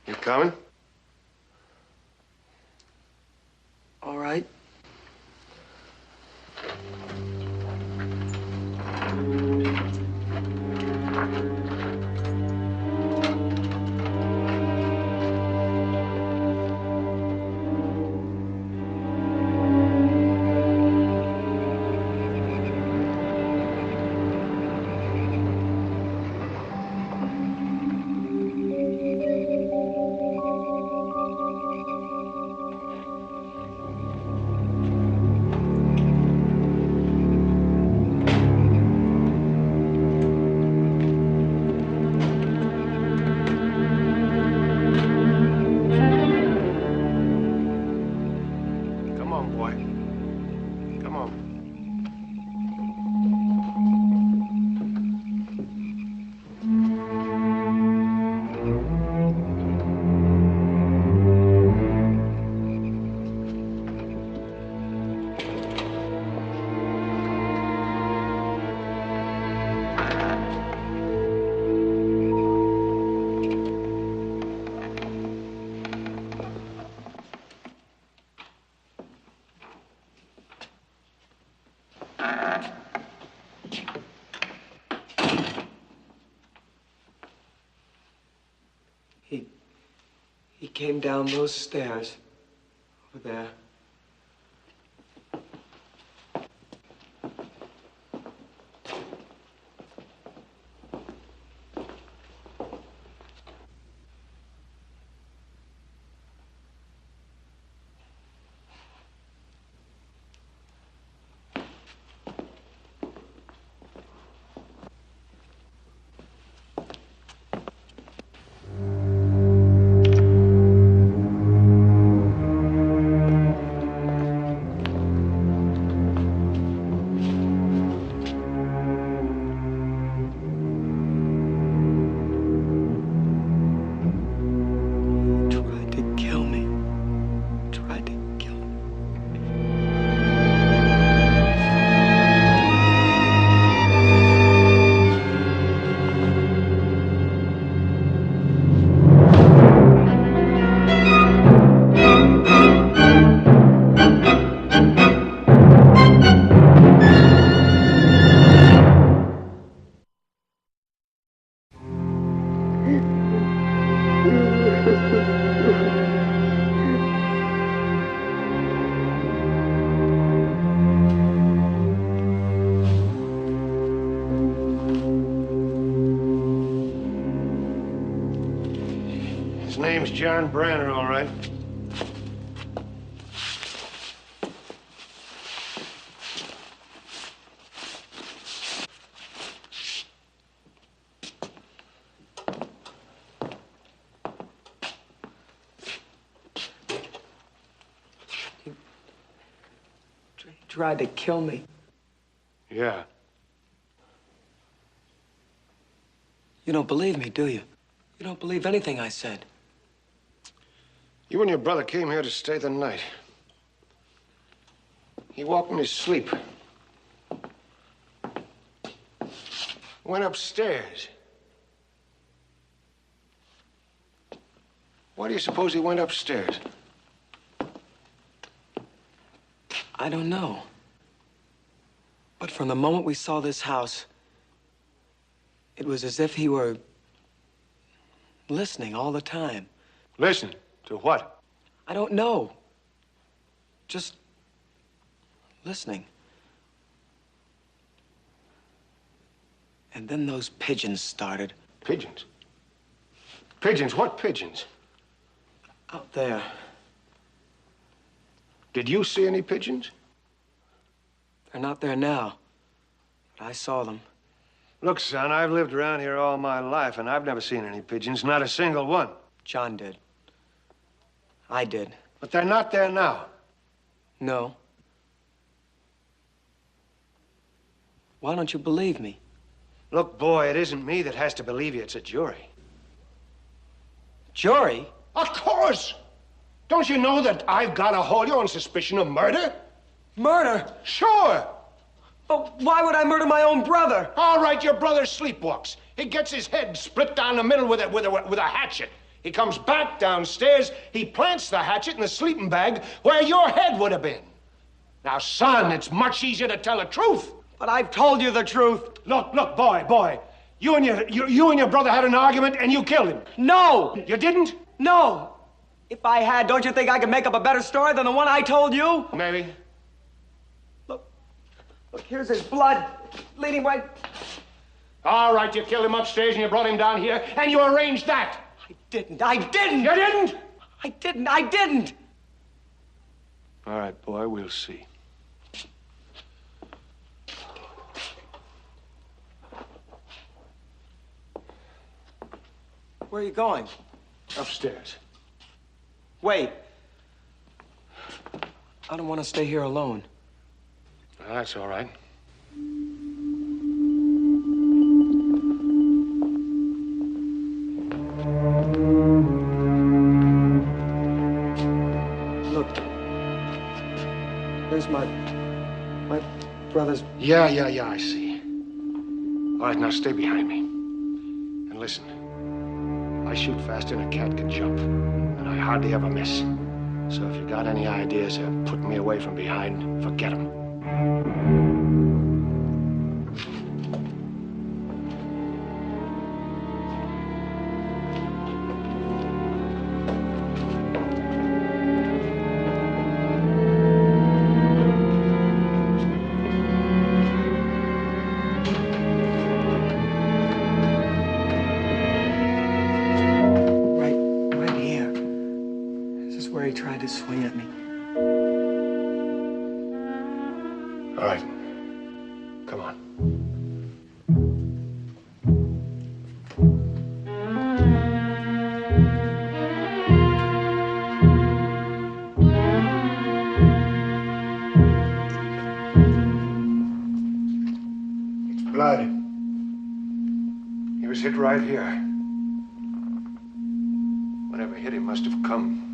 You coming? All right. Come on, boy. Come on. He came down those stairs over there. Tried to kill me. Tried to kill me. His name's John Branner, all right. Tried to kill me. Yeah. You don't believe me, do you? You don't believe anything I said. You and your brother came here to stay the night. He walked in his sleep. Went upstairs. Why do you suppose he went upstairs? I don't know. But from the moment we saw this house, it was as if he were listening all the time. Listen to what? I don't know. Just listening. And then those pigeons started. Pigeons? Pigeons? What pigeons? Out there. Did you see any pigeons? They're not there now. But I saw them. Look, son, I've lived around here all my life, and I've never seen any pigeons, not a single one. John did. I did. But they're not there now. No. Why don't you believe me? Look, boy, it isn't me that has to believe you. It's a jury. Jury? Of course! Don't you know that I've got to hold you on suspicion of murder? Murder? Sure! But why would I murder my own brother? All right, your brother sleepwalks. He gets his head split down the middle with a hatchet. He comes back downstairs, he plants the hatchet in the sleeping bag where your head would have been. Now, son, it's much easier to tell the truth. But I've told you the truth. Look, boy. You and your brother had an argument and you killed him. No! You didn't? No! If I had, don't you think I could make up a better story than the one I told you? Maybe. Look, here's his blood leading right... All right, you killed him upstairs and you brought him down here and you arranged that. I didn't! You didn't? I didn't! All right, boy, we'll see. Where are you going? Upstairs. Wait. I don't want to stay here alone. That's all right. Look. There's my brother's... Yeah, I see. All right, now stay behind me. And listen. I shoot faster than a cat can jump, and I hardly ever miss. So if you got any ideas of putting me away from behind, forget them. He tried to swing at me. All right. Come on. It's blood. He was hit right here. Whatever hit him must have come.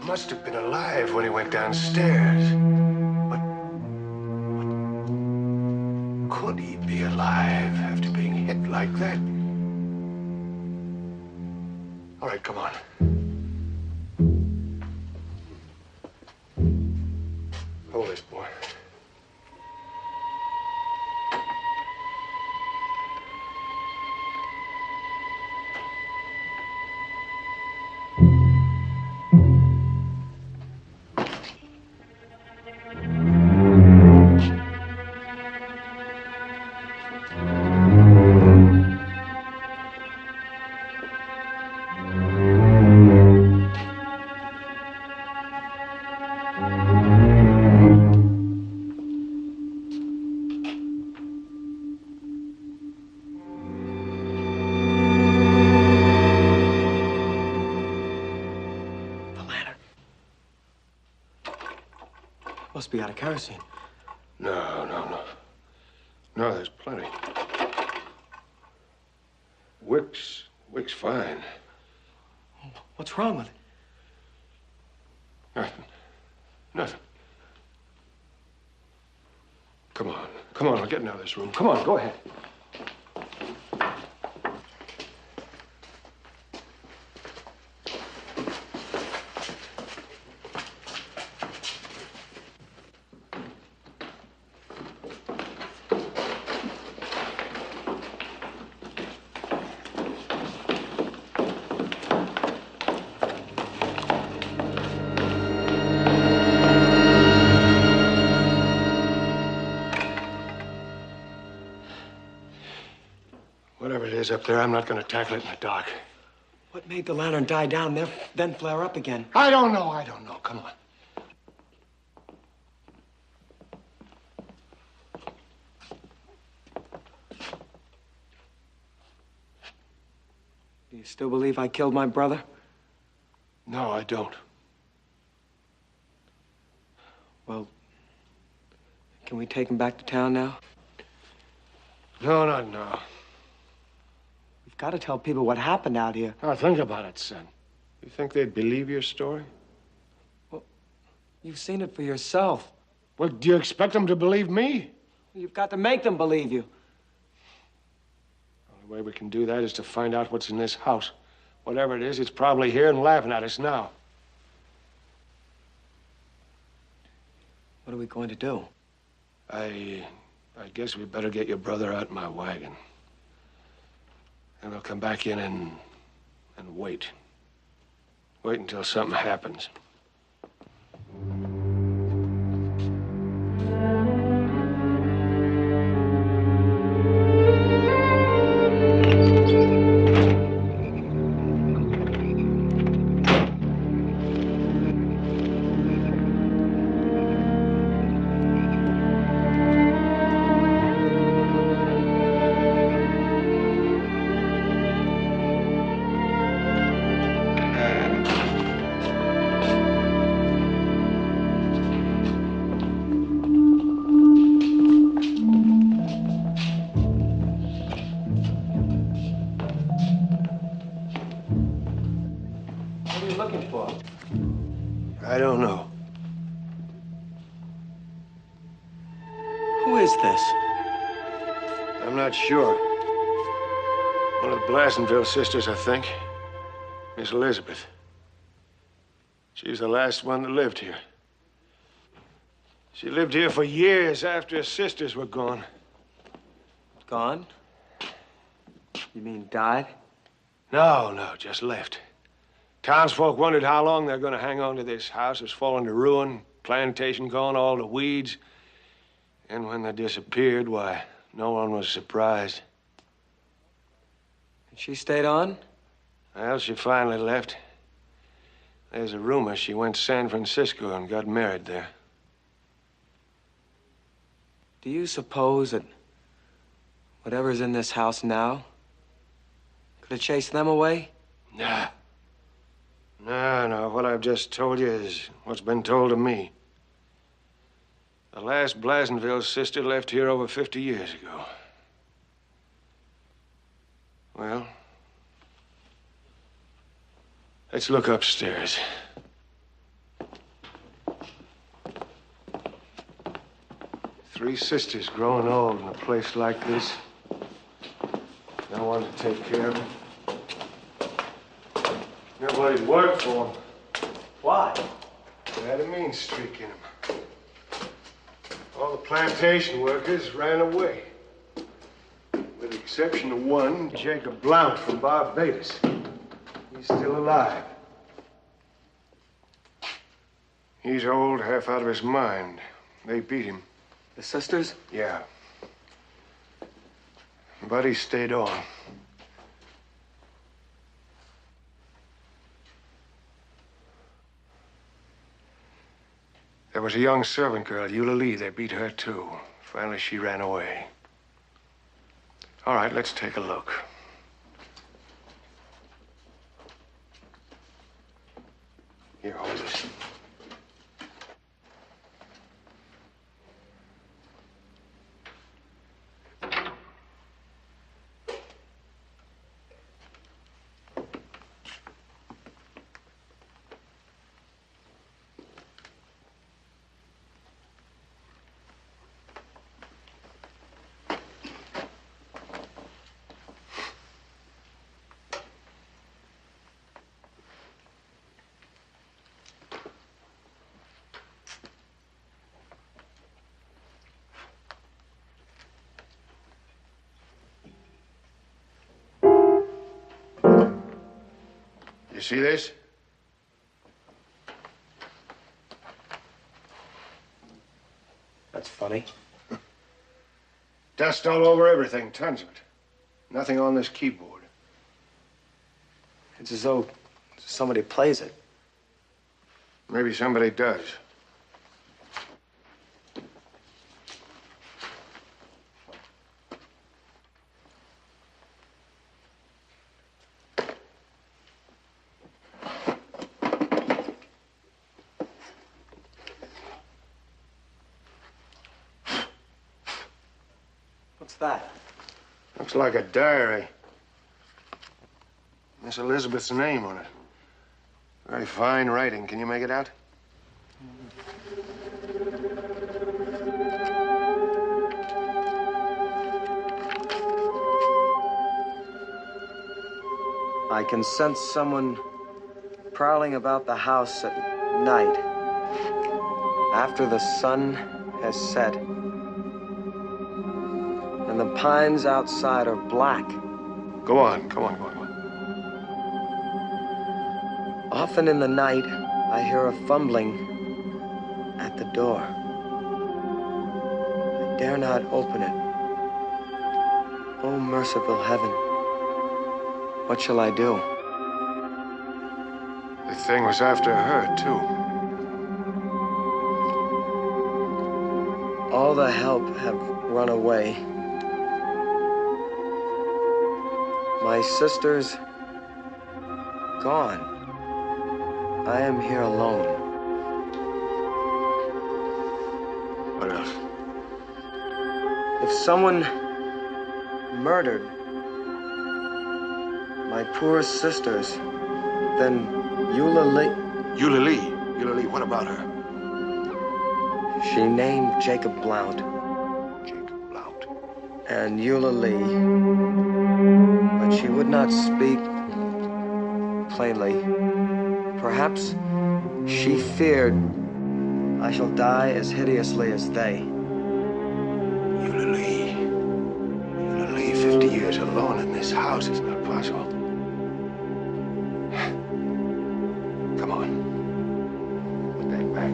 Must have been alive when he went downstairs. But could he be alive after being hit like that? All right, come on. Hold this, boy. Must be out of kerosene. No, there's plenty. Wick's fine. What's wrong with it? Nothing. Come on, I'll get out of this room. Come on, go ahead. Whatever it is up there, I'm not going to tackle it in the dark. What made the lantern die down, then flare up again? I don't know. Come on. Do you still believe I killed my brother? No, I don't. Well, can we take him back to town now? No, not now. We've got to tell people what happened out here. Now, think about it, son. You think they'd believe your story? Well, you've seen it for yourself. Well, do you expect them to believe me? You've got to make them believe you. The only way we can do that is to find out what's in this house. Whatever it is, it's probably here and laughing at us now. What are we going to do? I guess we better get your brother out in my wagon. And we'll come back in and wait. Wait until something happens. What are you looking for? I don't know. Who is this? I'm not sure. One of the Blassenville sisters, I think. Miss Elizabeth. She's the last one that lived here. She lived here for years after her sisters were gone. Gone? You mean died? No, just left. Townsfolk wondered how long they're going to hang on to this house. It's fallen to ruin, plantation gone, all the weeds. And when they disappeared, why, no one was surprised. And she stayed on? Well, she finally left. There's a rumor she went to San Francisco and got married there. Do you suppose that whatever's in this house now could have chased them away? Nah. No. What I've just told you is what's been told to me. The last Blassenville sister left here over 50 years ago. Well, let's look upstairs. Three sisters growing old in a place like this. No one to take care of them. Nobody worked for them. Why? They had a mean streak in them. All the plantation workers ran away. With the exception of one, Jacob Blount from Barbados. He's still alive. He's old, half out of his mind. They beat him. The sisters? Yeah. But he stayed on. There was a young servant girl, Eulalie. They beat her, too. Finally, she ran away. All right, let's take a look. Here, hold this. You see this? That's funny. Dust all over everything, tons of it. Nothing on this keyboard. It's as though somebody plays it. Maybe somebody does. that? Looks like a diary. Miss Elizabeth's name on it. Very fine writing. Can you make it out? I can sense someone prowling about the house at night, after the sun has set, and the pines outside are black. Go on, go on, go on. Often in the night, I hear a fumbling at the door. I dare not open it. Oh, merciful heaven, what shall I do? The thing was after her, too. All the help have run away. My sister's gone. I am here alone. What else? If someone murdered my poor sisters, then Eula Lee... Eula Lee? Eula Lee, what about her? She named Jacob Blount. Jacob Blount. And Eula Lee. But she would not speak plainly. Perhaps she feared I shall die as hideously as they. Eula Lee. Eula Lee, 50 years alone in this house is not possible. Come on. Put that back.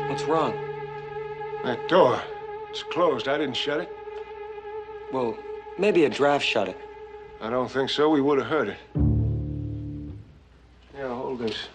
What's wrong? That door. It's closed. I didn't shut it. Well, maybe a draft shut it. I don't think so. We would have heard it. Yeah, hold this.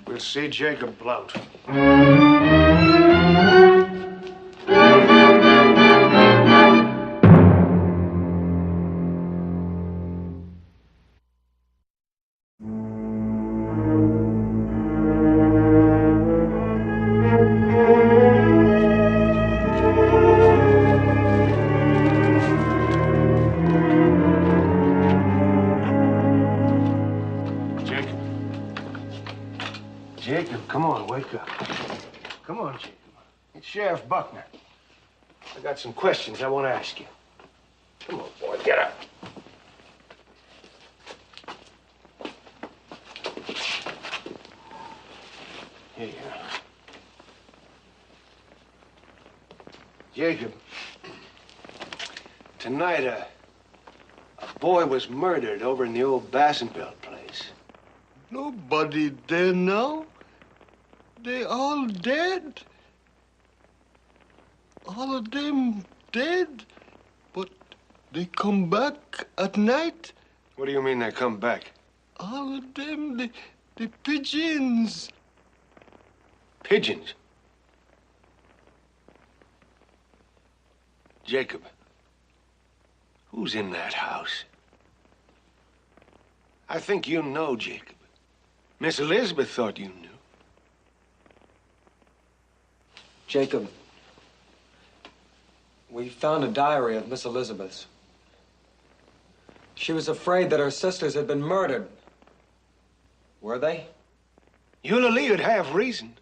We'll see Jacob Blount. Jacob, come on, wake up. Come on, Jacob. It's Sheriff Buckner. I got some questions I want to ask you. Come on, boy, get up. Here you are. Jacob, tonight a boy was murdered over in the old Bassenbelt place. Nobody there now. They all dead. All of them dead. But they come back at night. What do you mean they come back? All of them, the pigeons. Pigeons? Jacob, who's in that house? I think you know, Jacob. Miss Elizabeth thought you knew. Jacob, we found a diary of Miss Elizabeth's. She was afraid that her sisters had been murdered. Were they? Eula Lee would have reason.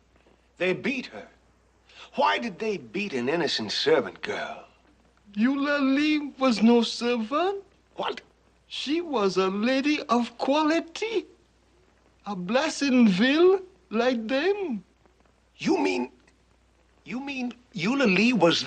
They beat her. Why did they beat an innocent servant girl? Eula Lee was no servant. What? She was a lady of quality. A Blassonville like them. You mean Eula Lee was